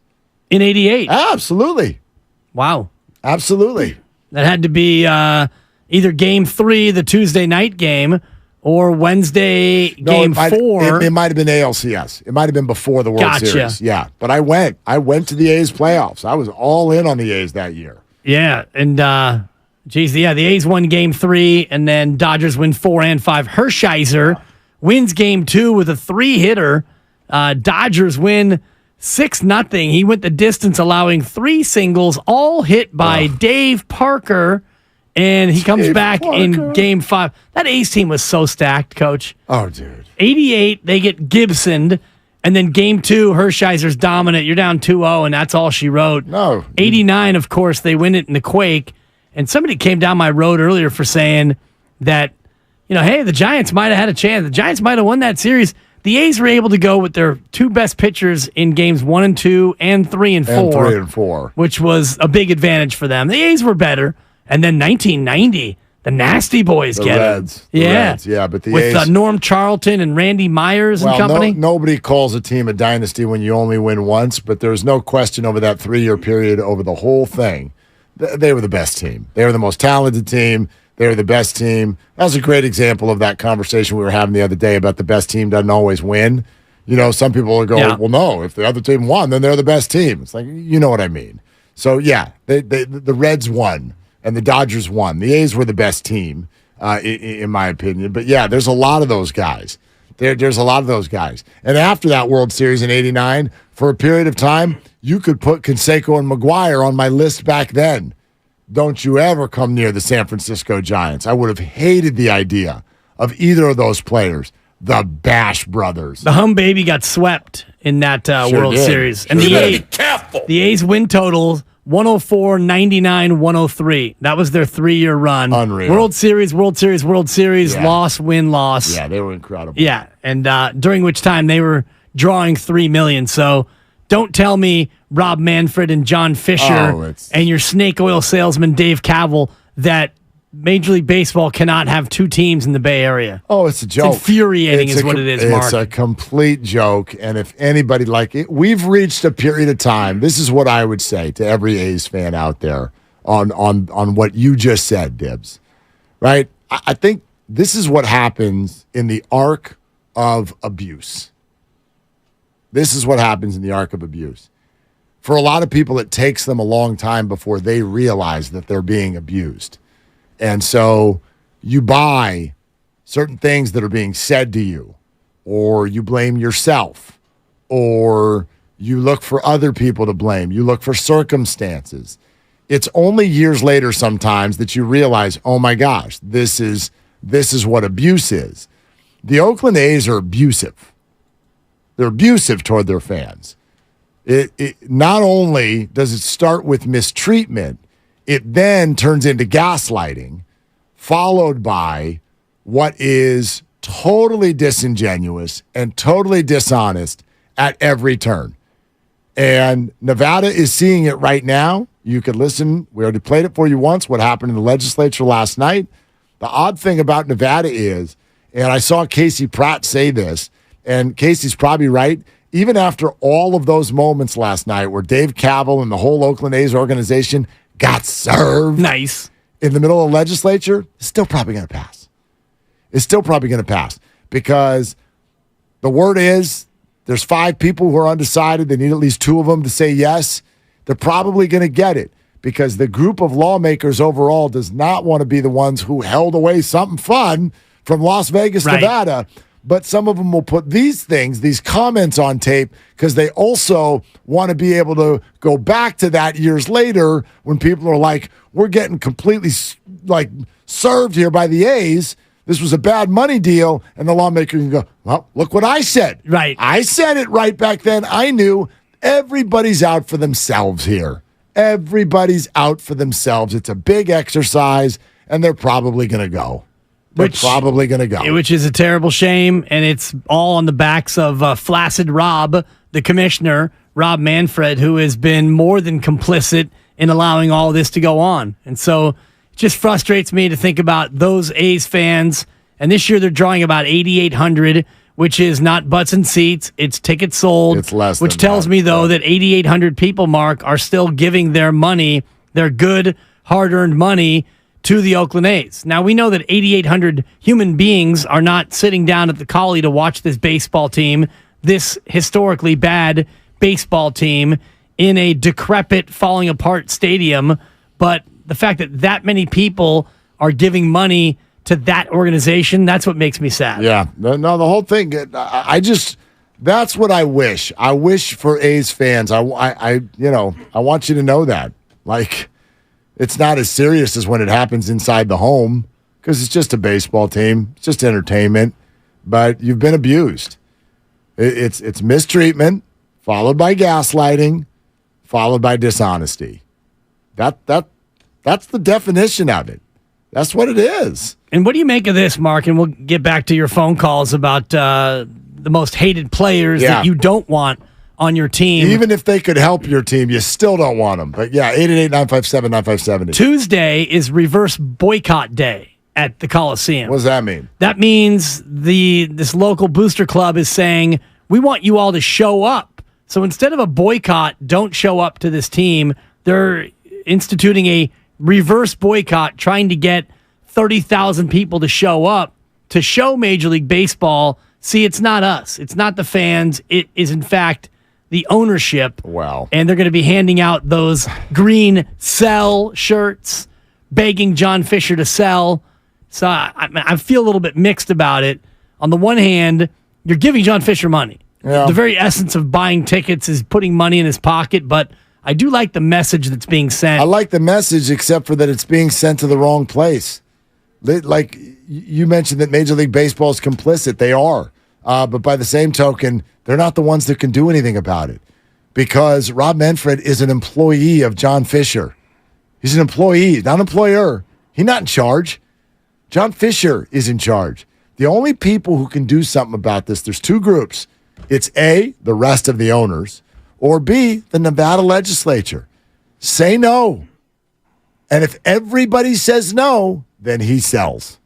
in '88. Absolutely, wow, absolutely. That had to be either Game 3, the Tuesday night game, or Wednesday Game 4. It might have been ALCS. It might have been before the World Series. Yeah, but I went to the A's playoffs. I was all in on the A's that year. Yeah, and the A's won Game 3, and then Dodgers win 4 and 5. Hershiser wins Game 2 with a 3-hitter. Dodgers win 6-0. He went the distance, allowing 3 singles, all hit by Dave Parker, and he comes back in Game 5. That A's team was so stacked, Coach. Oh, dude. 88, they get Gibsoned. And then Game 2, Hershiser's dominant. You're down 2-0, and that's all she wrote. No. 89, of course, they win it in the quake. And somebody came down my road earlier for saying that, hey, the Giants might have had a chance. The Giants might have won that series. The A's were able to go with their 2 best pitchers in Games 1 and 2 and 3 and 4. And 3 and 4. Which was a big advantage for them. The A's were better. And then 1990, the Nasty Boys the get Reds. it. The Reds, yeah, but the with A's, Norm Charlton and Randy Myers and company. Nobody calls a team a dynasty when you only win once, but there's no question over that 3-year period, over the whole thing, they were the best team. They were the most talented team. They were the best team. That was a great example of that conversation we were having the other day about the best team doesn't always win. Some people will go, well, no, if the other team won, then they're the best team. It's like, you know what I mean. So, yeah, the Reds won. And the Dodgers won. The A's were the best team, in my opinion. But, yeah, there's a lot of those guys There's a lot of those guys. And after that World Series in '89, for a period of time, you could put Canseco and McGuire on my list back then. Don't you ever come near the San Francisco Giants. I would have hated the idea of either of those players, the Bash brothers. The home baby got swept in that World Series. And the A's win total, 104, 99, 103. That was their 3-year run. Unreal. World Series, loss, win, loss. Yeah, they were incredible. Yeah, and during which time they were drawing $3 million. So don't tell me Rob Manfred and John Fisher and your snake oil salesman Dave Kaval that Major League Baseball cannot have two teams in the Bay Area. Oh, it's a joke. It's infuriating is what it is, Mark. It's a complete joke. And if anybody we've reached a period of time. This is what I would say to every A's fan out there on what you just said, Dibs. Right? I think this is what happens in the arc of abuse. This is what happens in the arc of abuse. For a lot of people, it takes them a long time before they realize that they're being abused. And so you buy certain things that are being said to you, or you blame yourself, or you look for other people to blame. You look for circumstances. It's only years later sometimes that you realize, oh my gosh, this is what abuse is. The Oakland A's are abusive. They're abusive toward their fans. It not only does it start with mistreatment, it then turns into gaslighting, followed by what is totally disingenuous and totally dishonest at every turn. And Nevada is seeing it right now. You could listen. We already played it for you once, what happened in the legislature last night. The odd thing about Nevada is, and I saw Casey Pratt say this, and Casey's probably right, even after all of those moments last night where Dave Kaval and the whole Oakland A's organization got served in the middle of the legislature, it's still probably going to pass. It's still probably going to pass because the word is there's 5 people who are undecided. They need at least 2 of them to say yes. They're probably going to get it because the group of lawmakers overall does not want to be the ones who held away something fun from Las Vegas, Nevada. But some of them will put these things, these comments on tape because they also want to be able to go back to that years later when people are like, we're getting completely served here by the A's. This was a bad money deal. And the lawmaker can go, well, look what I said. Right. I said it right back then. I knew everybody's out for themselves here. Everybody's out for themselves. It's a big exercise, and they're probably going to go. Which is a terrible shame, and it's all on the backs of Flaccid Rob, the commissioner, Rob Manfred, who has been more than complicit in allowing all this to go on. And so it just frustrates me to think about those A's fans, and this year they're drawing about 8,800, which is not butts and seats, it's tickets sold. It's less which tells me, though, that 8,800 people, Mark, are still giving their money, their good, hard-earned money, to the Oakland A's. Now, we know that 8,800 human beings are not sitting down at the Collie to watch this baseball team, this historically bad baseball team, in a decrepit, falling apart stadium. But the fact that many people are giving money to that organization, that's what makes me sad. Yeah. No, the whole thing, that's what I wish. I wish for A's fans. I want you to know that. It's not as serious as when it happens inside the home because it's just a baseball team. It's just entertainment. But you've been abused. It's mistreatment, followed by gaslighting, followed by dishonesty. That's the definition of it. That's what it is. And what do you make of this, Mark? And we'll get back to your phone calls about the most hated players that you don't want on your team. Even if they could help your team, you still don't want them. But yeah, 888-957-9570. Tuesday is reverse boycott day at the Coliseum. What does that mean? That means this local booster club is saying, we want you all to show up. So instead of a boycott, don't show up to this team, they're instituting a reverse boycott, trying to get 30,000 people to show up to show Major League Baseball, see, it's not us. It's not the fans. It is, in fact, the ownership. Wow. And they're going to be handing out those green sell shirts, begging John Fisher to sell. So I feel a little bit mixed about it. On the one hand, you're giving John Fisher money. Yeah. The very essence of buying tickets is putting money in his pocket, but I do like the message that's being sent. I like the message, except for that it's being sent to the wrong place. Like you mentioned that Major League Baseball is complicit. They are. But by the same token, they're not the ones that can do anything about it because Rob Manfred is an employee of John Fisher. He's an employee, not an employer. He's not in charge. John Fisher is in charge. The only people who can do something about this, there's two groups. It's A, the rest of the owners, or B, the Nevada legislature. Say no. And if everybody says no, then he sells.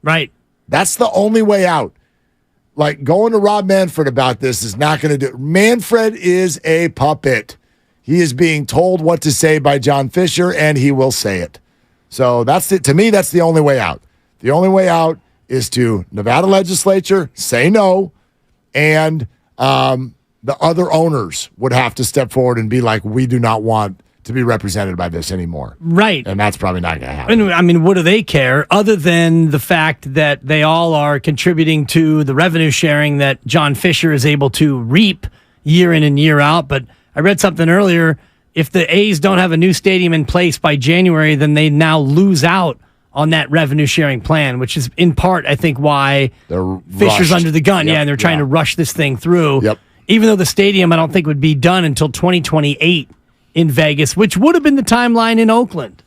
Right. That's the only way out. Like going to Rob Manfred about this is not going to do. Manfred is a puppet. He is being told what to say by John Fisher, and he will say it. So to me, that's the only way out. The only way out is to Nevada legislature, say no, and the other owners would have to step forward and be like, we do not want to be represented by this anymore. Right. And that's probably not going to happen. I mean, what do they care other than the fact that they all are contributing to the revenue sharing that John Fisher is able to reap year in and year out? But I read something earlier. If the A's don't have a new stadium in place by January, then they now lose out on that revenue sharing plan, which is in part, I think, why Fisher's under the gun. Yep. Yeah, and they're trying to rush this thing through. Yep. Even though the stadium, I don't think, would be done until 2028 in Vegas, which would have been the timeline in Oakland,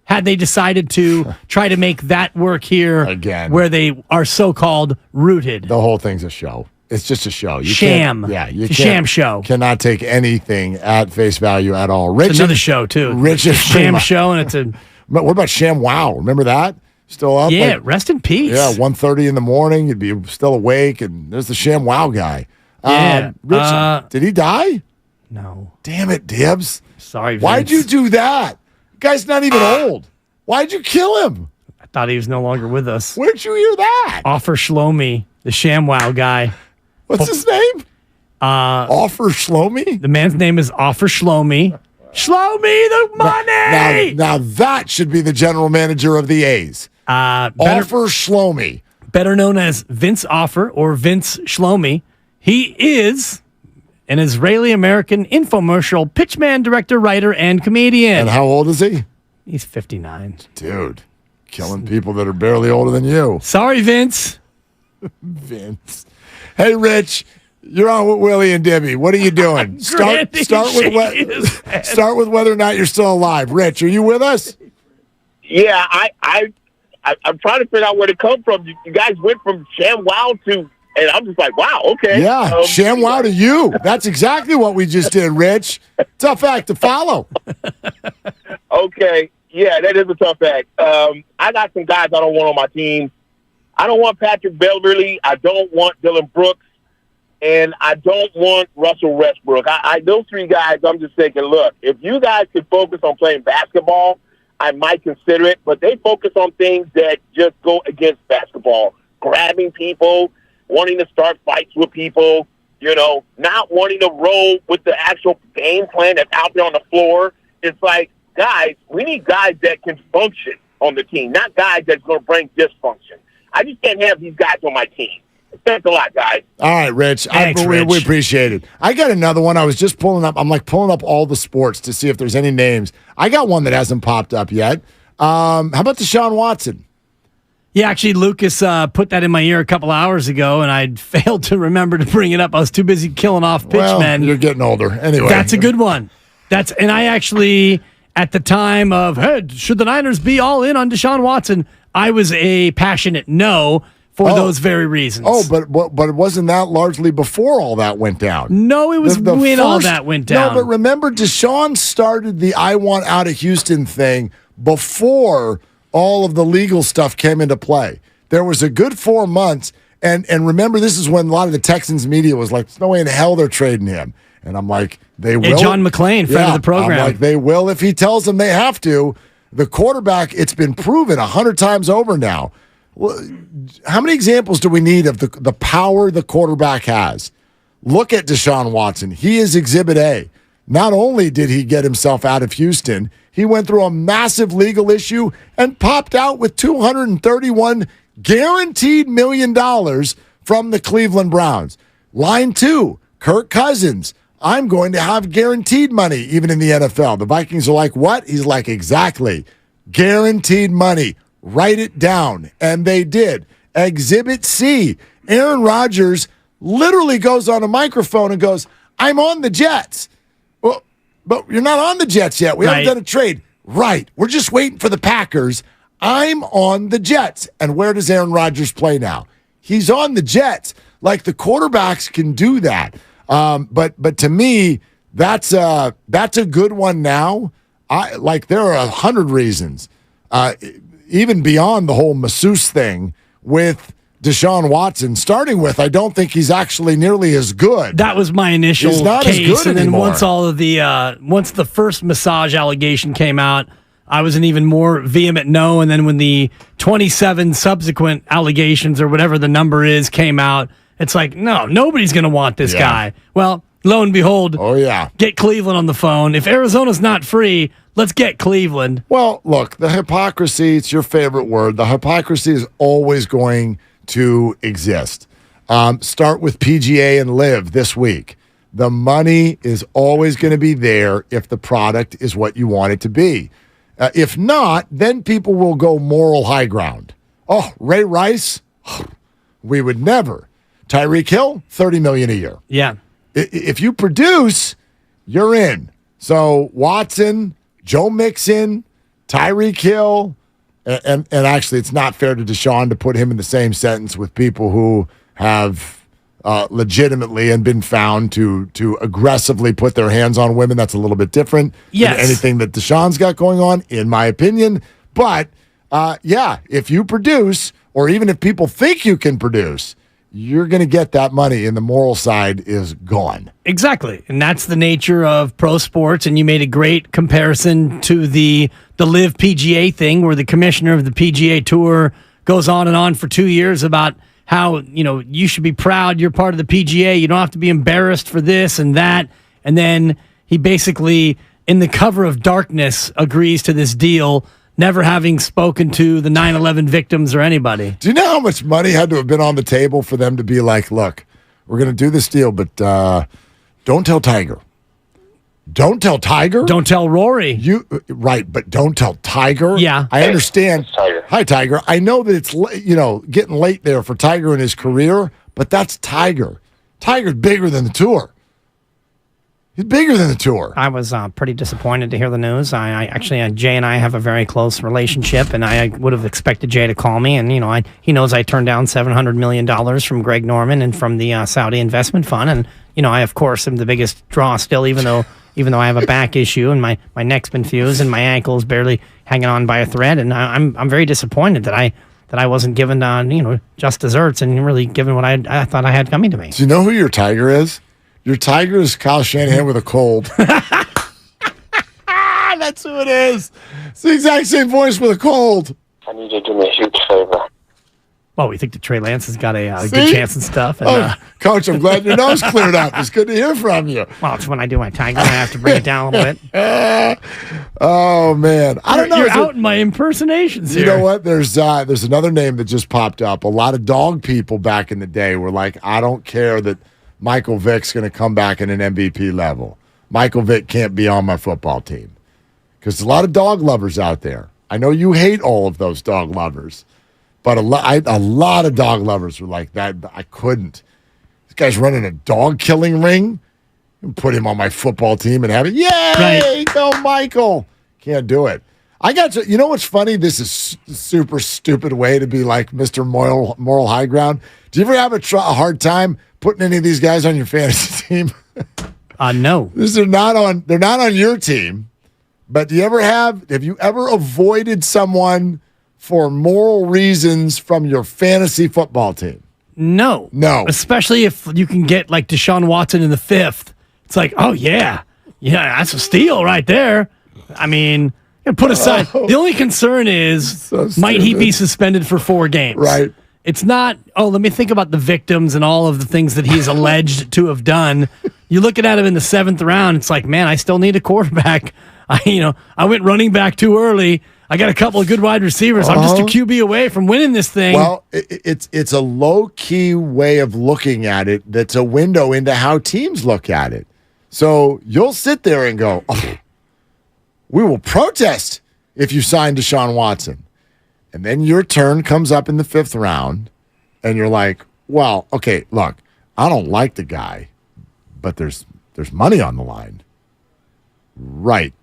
had they decided to try to make that work here again, where they are so-called rooted. The whole thing's a show. It's just a show. You sham. It's a sham show. Cannot take anything at face value at all. It's another show, too. Rich is sham show, and it's a... But what about Sham Wow? Remember that? Still up? Yeah, rest in peace. Yeah, 1:30 in the morning. You'd be still awake, and there's the Sham Wow guy. Yeah. Rich, did he die? No. Damn it, Dibs. Sorry, Vince. Why'd you do that? The guy's not even old. Why'd you kill him? I thought he was no longer with us. Where'd you hear that? Offer Shlomi, the ShamWow guy. What's his name? Offer Shlomi? The man's name is Offer Shlomi. Shlomi the money! Now that should be the general manager of the A's. Offer Shlomi. Better known as Vince Offer or Vince Shlomi. He is an Israeli-American infomercial pitchman, director, writer, and comedian. And how old is he? He's 59. Dude, killing people that are barely older than you. Sorry, Vince. Vince. Hey, Rich, you're on with Willie and Debbie. What are you doing? Start with whether or not you're still alive. Rich, are you with us? Yeah, I'm trying to figure out where to come from. You guys went from ShamWow to, and I'm just like, wow, okay. Yeah, ShamWow to you. That's exactly what we just did, Rich. Tough act to follow. Okay, yeah, that is a tough act. I got some guys I don't want on my team. I don't want Patrick Beverly. I don't want Dylan Brooks. And I don't want Russell Westbrook. Those three guys, I'm just thinking, look, if you guys could focus on playing basketball, I might consider it. But they focus on things that just go against basketball. Grabbing people, wanting to start fights with people, not wanting to roll with the actual game plan that's out there on the floor. It's like, guys, we need guys that can function on the team, not guys that's going to bring dysfunction. I just can't have these guys on my team. Thanks a lot, guys. All right, Rich. Thanks, we Rich. appreciate it. I got another one. I was just pulling up. I'm pulling up all the sports to see if there's any names. I got one that hasn't popped up yet. How about Deshaun Watson? Yeah, actually, Lucas put that in my ear a couple hours ago, and I failed to remember to bring it up. I was too busy killing off pitchmen. Well, you're getting older. Anyway. That's a good one. And I actually, at the time of, hey, should the Niners be all in on Deshaun Watson, I was a passionate no. For those very reasons. Oh, but it wasn't that largely before all that went down. No, it was when all that went down. No, but remember, Deshaun started the I want out of Houston thing before all of the legal stuff came into play. There was a good 4 months, and remember, this is when a lot of the Texans media was like, there's no way in hell they're trading him. And I'm like, they will. Hey, John McClain, friend of the program. I'm like, they will if he tells them they have to. The quarterback, it's been proven 100 times over now. How many examples do we need of the power the quarterback has? Look at Deshaun Watson. He is Exhibit A. Not only did he get himself out of Houston, he went through a massive legal issue and popped out with $231 guaranteed $1 million from the Cleveland Browns. Line 2, Kirk Cousins. I'm going to have guaranteed money even in the NFL. The Vikings are like, what? He's like, exactly. Guaranteed money. Write it down. And they did. Exhibit C. Aaron Rodgers literally goes on a microphone and goes, I'm on the Jets. Well, but you're not on the Jets yet. We haven't done a trade. Right. We're just waiting for the Packers. I'm on the Jets. And where does Aaron Rodgers play now? He's on the Jets. Like, the quarterbacks can do that. But to me, that's a good one now. There are 100 reasons, even beyond the whole masseuse thing with Deshaun Watson, starting with, I don't think he's actually nearly as good. That was my initial he's not case, as good and then anymore. once the first massage allegation came out, I was an even more vehement no, and then when the 27 subsequent allegations or whatever the number is came out, it's like, no, nobody's going to want this guy. Well, lo and behold, get Cleveland on the phone. If Arizona's not free, let's get Cleveland. Well, look, the hypocrisy, it's your favorite word. The hypocrisy is always going to exist. Start with PGA and Live this week. The money is always going to be there if the product is what you want it to be. If not, then people will go moral high ground. Oh, Ray Rice? We would never. Tyreek Hill, $30 million a year. Yeah. If you produce, you're in. So Watson, Joe Mixon, Tyreek Hill, and actually it's not fair to Deshaun to put him in the same sentence with people who have legitimately and been found to aggressively put their hands on women. That's a little bit different than anything that Deshaun's got going on, in my opinion. But, if you produce, or even if people think you can produce, you're going to get that money, and the moral side is gone. Exactly. And that's the nature of pro sports. And you made a great comparison to the Live PGA thing, where the commissioner of the PGA Tour goes on and on for 2 years about how, you should be proud you're part of the PGA. You don't have to be embarrassed for this and that. And then he basically, in the cover of darkness, agrees to this deal, never having spoken to the 9/11 victims or anybody. Do you know how much money had to have been on the table for them to be like, look, we're going to do this deal, but don't tell Tiger. Don't tell Tiger? Don't tell Rory. Right, but don't tell Tiger? Yeah. I understand. Hi, Tiger. I know that it's, getting late there for Tiger in his career, but that's Tiger. Tiger's bigger than the tour. He's bigger than the tour. I was pretty disappointed to hear the news. I actually, Jay and I have a very close relationship, and I would have expected Jay to call me. And he knows I turned down $700 million from Greg Norman and from the Saudi investment fund. And I of course am the biggest draw still, even though I have a back issue and my neck's been fused and my ankle is barely hanging on by a thread. And I'm very disappointed that I wasn't given just desserts and really given what I thought I had coming to me. Do you know who your Tiger is? Your Tiger is Kyle Shanahan with a cold. That's who it is. It's the exact same voice with a cold. I need you to do me a huge favor. Well, we think that Trey Lance has got a good chance and stuff. And, Coach, I'm glad your nose cleared up. It's good to hear from you. Well, it's when I do my Tiger, I have to bring it down a little bit. Oh, man. I don't know. You're out in my impersonations here. You know what? There's another name that just popped up. A lot of dog people back in the day were like, I don't care that Michael Vick's going to come back at an MVP level. Michael Vick can't be on my football team. Because there's a lot of dog lovers out there. I know you hate all of those dog lovers. But a lot of dog lovers were like that. I couldn't. This guy's running a dog killing ring. Put him on my football team and have it. Yay! Go Michael. Can't do it. I got to, you know what's funny? This is a super stupid way to be like Mr. Moral High Ground. Do you ever have a hard time putting any of these guys on your fantasy team? No. They're not on your team. But have you ever avoided someone for moral reasons from your fantasy football team? No. Especially if you can get like Deshaun Watson in the 5th. It's like, oh yeah, that's a steal right there. I mean, put aside. The only concern is, might he be suspended for 4 games? Right. It's not, let me think about the victims and all of the things that he's alleged to have done. You're looking at him in the 7th round. It's like, man, I still need a quarterback. I went running back too early. I got a couple of good wide receivers. I'm just a QB away from winning this thing. Well, it's a low-key way of looking at it that's a window into how teams look at it. So you'll sit there and go, we will protest if you sign Deshaun Watson. And then your turn comes up in the 5th round, and you're like, well, okay, look, I don't like the guy, but there's money on the line. Right.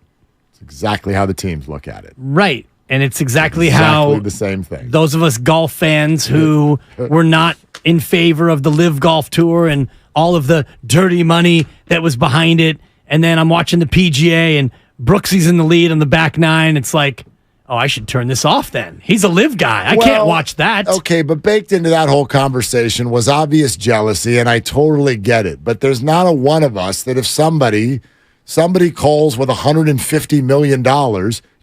It's exactly how the teams look at it. Right. And it's exactly how the same thing. Those of us golf fans who were not in favor of the Live Golf Tour and all of the dirty money that was behind it. And then I'm watching the PGA and Brooksy's in the lead on the back 9. It's like, oh, I should turn this off then. He's a live guy. I can't watch that. Okay, but baked into that whole conversation was obvious jealousy, and I totally get it. But there's not a one of us that if somebody calls with $150 million,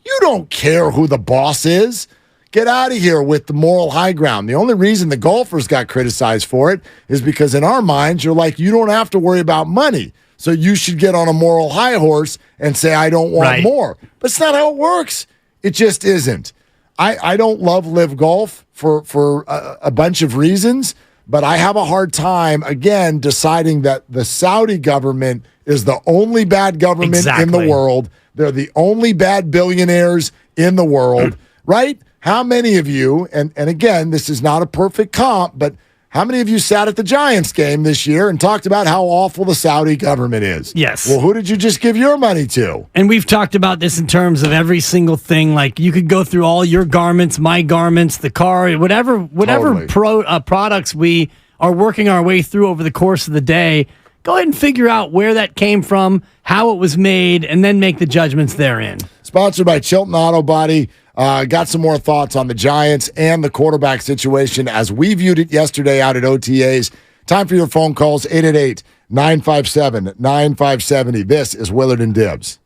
you don't care who the boss is. Get out of here with the moral high ground. The only reason the golfers got criticized for it is because in our minds, you're like, you don't have to worry about money. So you should get on a moral high horse and say, I don't want more. But it's not how it works. It just isn't. I don't love live golf for a bunch of reasons, but I have a hard time, again, deciding that the Saudi government is the only bad government in the world. They're the only bad billionaires in the world, right? How many of you, and again, this is not a perfect comp, but how many of you sat at the Giants game this year and talked about how awful the Saudi government is? Yes. Well, who did you just give your money to? And we've talked about this in terms of every single thing. Like you could go through all your garments, my garments, the car, whatever totally. Products we are working our way through over the course of the day. Go ahead and figure out where that came from, how it was made, and then make the judgments therein. Sponsored by Chilton Auto Body. Got some more thoughts on the Giants and the quarterback situation as we viewed it yesterday out at OTAs. Time for your phone calls, 888-957-9570. This is Willard and Dibs.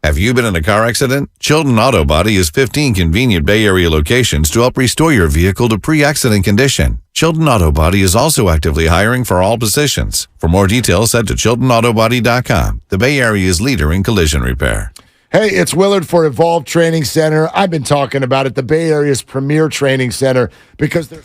Have you been in a car accident? Chilton Auto Body has 15 convenient Bay Area locations to help restore your vehicle to pre-accident condition. Chilton Auto Body is also actively hiring for all positions. For more details, head to ChiltonAutoBody.com, the Bay Area's leader in collision repair. Hey, it's Willard for Evolve Training Center. I've been talking about it, the Bay Area's premier training center, because there's...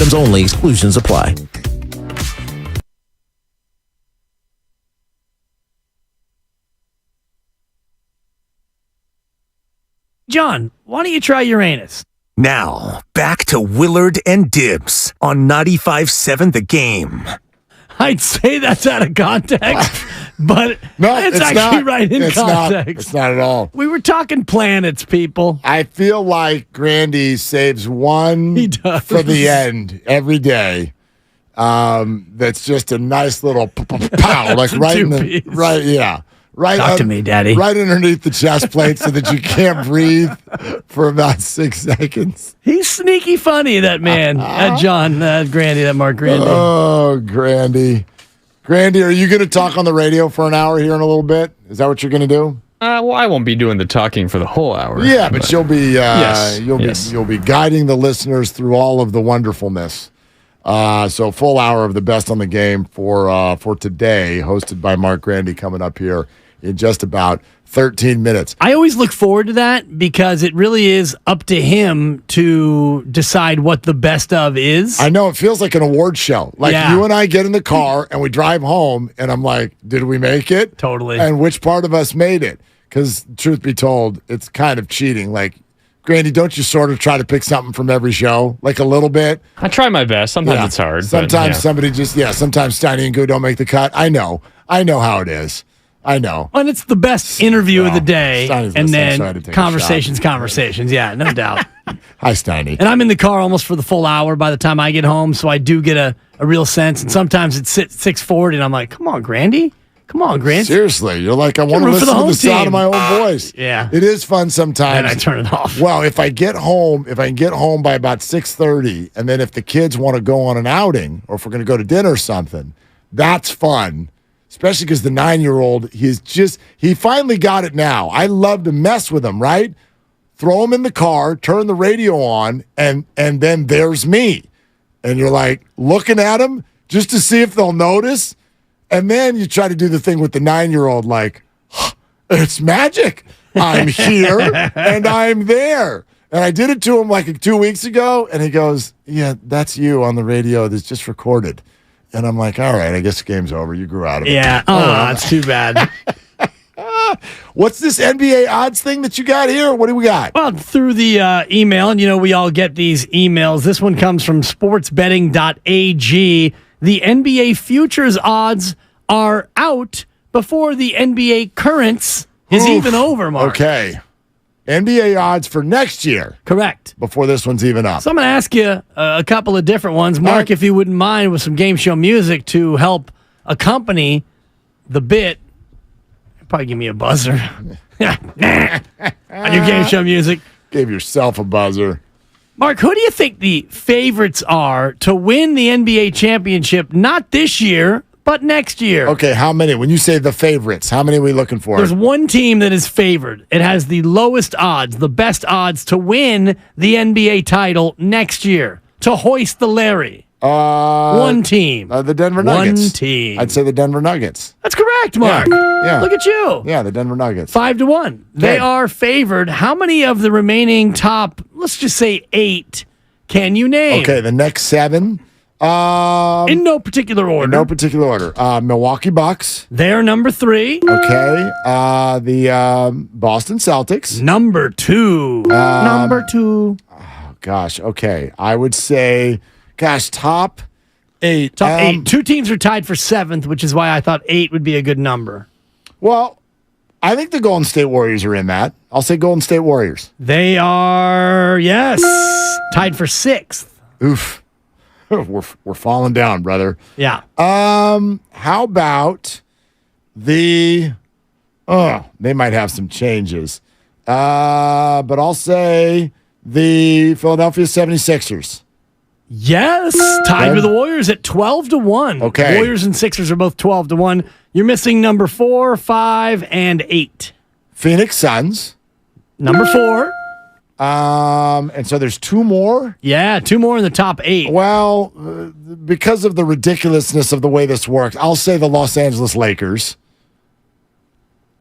items only. Exclusions apply. John, why don't you try Uranus? Now, back to Willard and Dibs on 95.7 The Game. I'd say that's out of context, but No, it's actually not. right in It's context. It's not at all. We were talking planets, people. I feel like Grandy saves one for the end every day. That's just a nice little pow, like right in the right, yeah. Right, Talk to me, Daddy. Right underneath the chest plate so that you can't breathe for about 6 seconds. He's sneaky funny, that man. John Grandy, that Mark Grandy. Oh, Grandy. Grandy, are you going to talk on the radio for an hour here in a little bit? Is that what you're going to do? Well, I won't be doing the talking for the whole hour. Yeah, but you'll be yes. you'll be guiding the listeners through all of the wonderfulness. So full hour of the best on the game for today, hosted by Mark Grandy, coming up here in just about 13 minutes. I always look forward to that because it really is up to him to decide what the best of is. I know, it feels like an award show. Like you and I get in the car and we drive home and I'm like, did we make it? Totally. And which part of us made it? Because truth be told, it's kind of cheating. Like, Grandy, don't you sort of try to pick something from every show? Like a little bit? I try my best. Sometimes it's hard. Sometimes somebody sometimes Steiny and Goo don't make the cut. I know how it is. I know. And it's the best interview of the day. Steiny's And listening, so I had then to take a conversations. Yeah, no doubt. Hi, Steiny. And I'm in the car almost for the full hour by the time I get home, so I do get a real sense. And sometimes it's 6:40, and I'm like, come on, Grandy. Come on, Grant. Seriously, you're like, I want to listen to the sound of my own voice. Yeah. It is fun sometimes. And I turn it off. Well, if I can get home by about 6:30, and then if the kids want to go on an outing, or if we're going to go to dinner or something, that's fun. Especially because the 9-year-old, he finally got it now. I love to mess with him, right? Throw him in the car, turn the radio on, and then there's me. And you're like looking at him just to see if they'll notice. And then you try to do the thing with the 9-year-old, like, it's magic. I'm here and I'm there. And I did it to him like 2 weeks ago, and he goes, yeah, that's you on the radio that's just recorded. And I'm like, all right, I guess the game's over. You grew out of it. Yeah. Oh, that's too bad. What's this NBA odds thing that you got here? What do we got? Well, through the email, and we all get these emails. This one comes from sportsbetting.ag. The NBA futures odds are out before the NBA currents is even over, Mark. Okay. NBA odds for next year. Correct. Before this one's even up. So I'm going to ask you a couple of different ones. Mark, if you wouldn't mind, with some game show music to help accompany the bit. Probably give me a buzzer. On your game show music. Give yourself a buzzer. Mark, who do you think the favorites are to win the NBA championship, not this year, but next year? Okay, how many? When you say the favorites, how many are we looking for? There's one team that is favored. It has the lowest odds, the best odds to win the NBA title next year, to hoist the Larry. One team. The Denver Nuggets. One team. I'd say the Denver Nuggets. That's correct, Mark. Yeah. Look at you. Yeah, the Denver Nuggets. 5-1. They are favored. How many of the remaining top, let's just say 8, can you name? Okay, the next 7. In no particular order. In no particular order. Milwaukee Bucks. They're number 3. Okay. The Boston Celtics. Number 2. Number 2. Oh, gosh. Okay. I would say, top 8. Top 8. 2 teams are tied for 7th, which is why I thought 8 would be a good number. Well, I think the Golden State Warriors are in that. I'll say Golden State Warriors. They are, yes, tied for 6th. Oof. We're falling down, brother. Yeah. How about they might have some changes. But I'll say the Philadelphia 76ers. Yes, tied with the Warriors at 12-1. Okay. Warriors and Sixers are both 12-1. You're missing number 4, 5, and 8. Phoenix Suns. Number 4. And so there's 2 more? Yeah, 2 more in the top 8. Well, because of the ridiculousness of the way this works, I'll say the Los Angeles Lakers.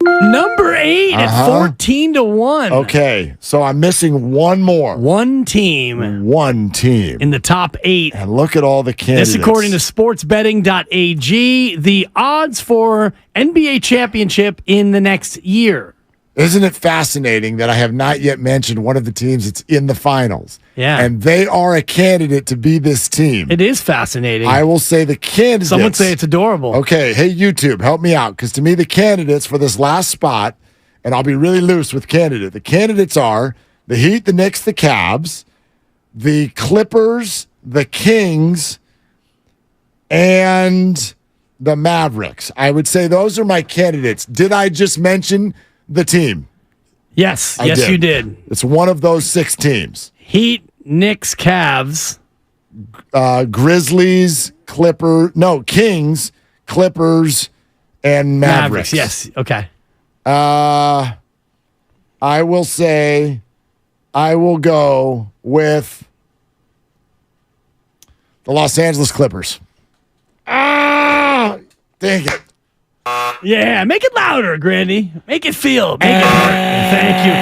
Number 8 at 14-1. Okay, so I'm missing one more. One team. One team. In the top 8. And look at all the candidates. This according to sportsbetting.ag, the odds for NBA championship in the next year. Isn't it fascinating that I have not yet mentioned one of the teams that's in the finals? Yeah. And they are a candidate to be this team. It is fascinating. I will say the candidates. Some would say it's adorable. Okay, hey, YouTube, help me out. Because to me, the candidates for this last spot, and I'll be really loose with candidate. The candidates are the Heat, the Knicks, the Cavs, the Clippers, the Kings, and the Mavericks. I would say those are my candidates. Did I just mention the team? Yes, you did. It's one of those 6 teams. Heat, Knicks, Cavs. Grizzlies, Kings, Clippers, and Mavericks. Yes, okay. I will say I will go with the Los Angeles Clippers. Dang it. Yeah, make it louder, Grandy. Make it feel. Make it hurt. Thank you.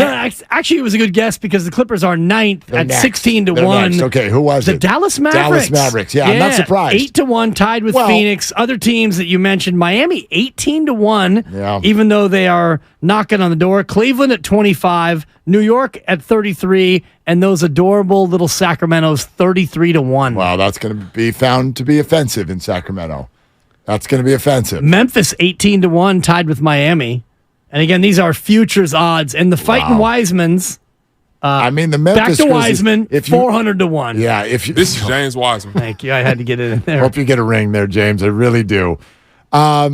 No, actually, it was a good guess because the Clippers are 9th at 16-1. Okay, who was the it? Dallas Mavericks. Dallas Mavericks. Yeah, I'm not surprised. 8-1, tied with Phoenix. Other teams that you mentioned, Miami 18-1. Yeah. Even though they are knocking on the door. Cleveland at 25, New York at 33, and those adorable little Sacramento's 33-1. Wow, that's going to be found to be offensive in Sacramento. That's going to be offensive. Memphis 18-1, tied with Miami. And again, these are futures odds. And the Fighting Wisemans. I mean, the Memphis back to Wiseman, 400-1. Yeah, this is James Wiseman. Thank you. I had to get it in there. Hope you get a ring there, James. I really do. I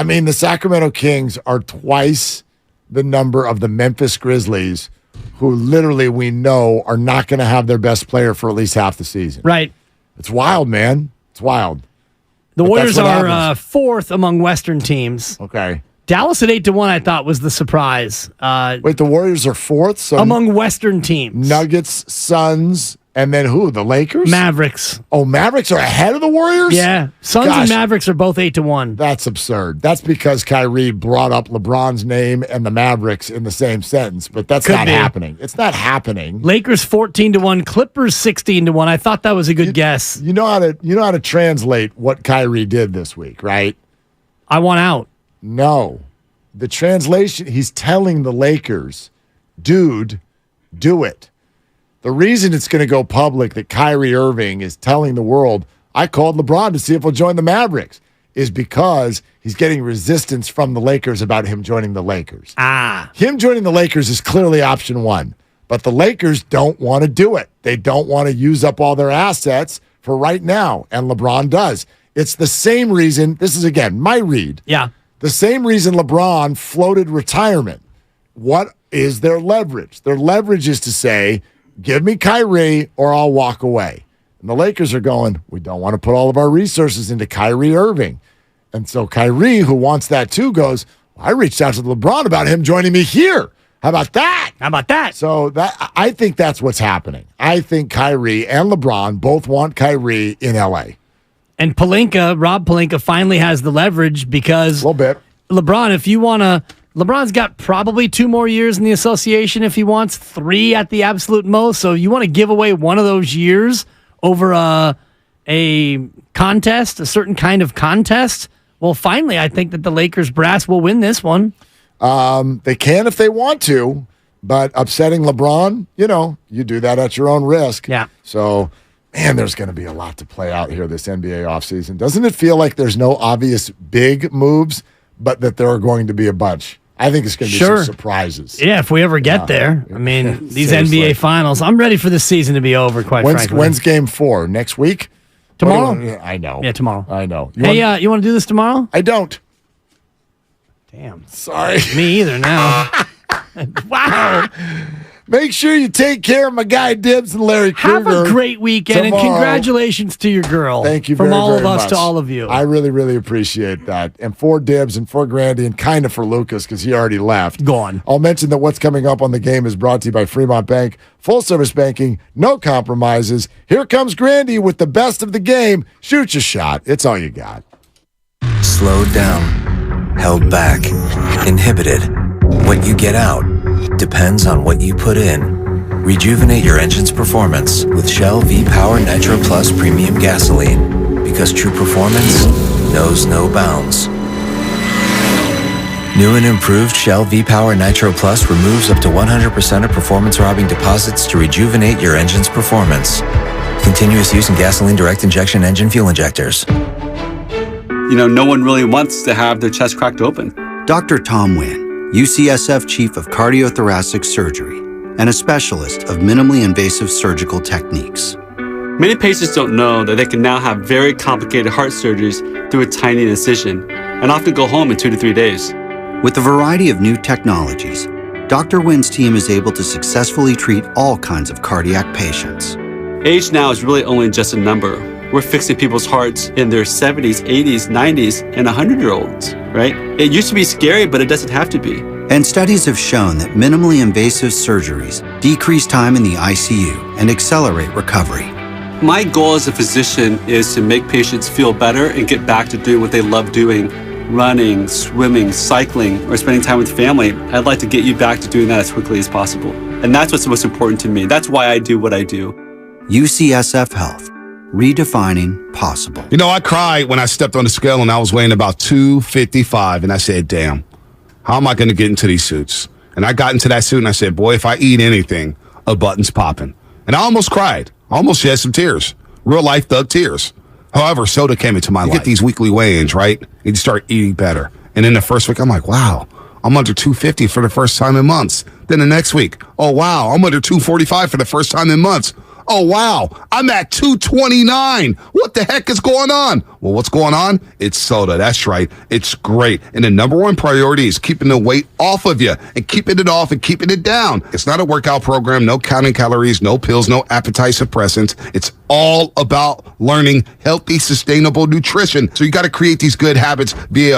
mean, the Sacramento Kings are twice the number of the Memphis Grizzlies, who literally we know are not going to have their best player for at least half the season. Right. It's wild, man. It's wild. The Warriors are 4th among Western teams. Okay. Dallas at 8-1, I thought, was the surprise. Wait, the Warriors are 4th? So among Western teams. Nuggets, Suns, and then who? The Lakers? Mavericks. Oh, Mavericks are ahead of the Warriors? Yeah. Suns and Mavericks are both 8-1. That's absurd. That's because Kyrie brought up LeBron's name and the Mavericks in the same sentence, but that's not happening. It's not happening. Lakers 14-1, Clippers 16-1. I thought that was a good guess. You know how to translate what Kyrie did this week, right? I want out. No. The translation, he's telling the Lakers, dude, do it. The reason it's going to go public that Kyrie Irving is telling the world, I called LeBron to see if he'll join the Mavericks, is because he's getting resistance from the Lakers about him joining the Lakers. Him joining the Lakers is clearly option 1, but the Lakers don't want to do it. They don't want to use up all their assets for right now, and LeBron does. It's the same reason, this is again my read. Yeah. The same reason LeBron floated retirement. What is their leverage? Their leverage is to say, give me Kyrie or I'll walk away. And the Lakers are going, we don't want to put all of our resources into Kyrie Irving. And so Kyrie, who wants that too, goes, well, I reached out to LeBron about him joining me here. How about that? How about that? So I think that's what's happening. I think Kyrie and LeBron both want Kyrie in LA. And Rob Pelinka finally has the leverage because a little bit. LeBron, if you want to, LeBron's got probably 2 more years in the association if he wants, 3 at the absolute most. So you want to give away one of those years over a contest, a certain kind of contest. Well, finally, I think that the Lakers brass will win this one. They can if they want to, but upsetting LeBron, you do that at your own risk. Yeah. So, man, there's going to be a lot to play out here this NBA offseason. Doesn't it feel like there's no obvious big moves, but that there are going to be a bunch? I think it's going to be some surprises. Yeah, if we ever get there. I mean, these NBA finals, I'm ready for this season to be over, frankly. When's game 4? Next week? Tomorrow? I know. Yeah, tomorrow. I know. You want to do this tomorrow? I don't. Damn. Sorry. Me either now. Wow. Make sure you take care of my guy Dibs and Larry Krueger. Have a great weekend, tomorrow. And congratulations to your girl. Thank you from all very of us much. to all of you. I really, really appreciate that. And for Dibs and for Grandy and kind of for Lucas because he already left. Gone. I'll mention that what's coming up on the game is brought to you by Fremont Bank. Full service banking, no compromises. Here comes Grandy with the best of the game. Shoot your shot. It's all you got. Slow down. held back, inhibited. What you get out depends on what you put in. Rejuvenate your engine's performance with Shell V-Power Nitro Plus Premium Gasoline, because true performance knows no bounds. New and improved Shell V-Power Nitro Plus removes up to 100% of performance-robbing deposits to rejuvenate your engine's performance. Continuous use in gasoline direct injection engine fuel injectors. You know, no one really wants to have their chest cracked open. Dr. Tom Wynn, UCSF Chief of Cardiothoracic Surgery and a specialist of minimally invasive surgical techniques. Many patients don't know that they can now have very complicated heart surgeries through a tiny incision and often go home in 2 to 3 days. With a variety of new technologies, Dr. Wynn's team is able to successfully treat all kinds of cardiac patients. Age now is really only just a number. We're fixing people's hearts in their 70s, 80s, 90s, and 100-year-olds, right? It used to be scary, but it doesn't have to be. And studies have shown that minimally invasive surgeries decrease time in the ICU and accelerate recovery. My goal as a physician is to make patients feel better and get back to doing what they love doing, running, swimming, cycling, or spending time with family. I'd like to get you back to doing that as quickly as possible. And that's what's most important to me. That's why I do what I do. UCSF Health, redefining possible. You know, I cried when I stepped on the scale and I was weighing about 255, and I said, damn, how am I going to get into these suits? And I got into that suit and I said, boy, if I eat anything, a button's popping. And I almost cried. I almost shed some tears. Real life thug tears. However, soda came into my life. You get these weekly weigh-ins, right? And you start eating better. And in the first week, I'm like, wow, I'm under 250 for the first time in months. Then the next week, oh, wow, I'm under 245 for the first time in months. Oh, wow, I'm at 229. What the heck is going on? Well, what's going on? It's soda. That's right. It's great. And the number one priority is keeping the weight off of you and keeping it off and keeping it down. It's not a workout program, no counting calories, no pills, no appetite suppressants. It's all about learning healthy, sustainable nutrition. So you got to create these good habits via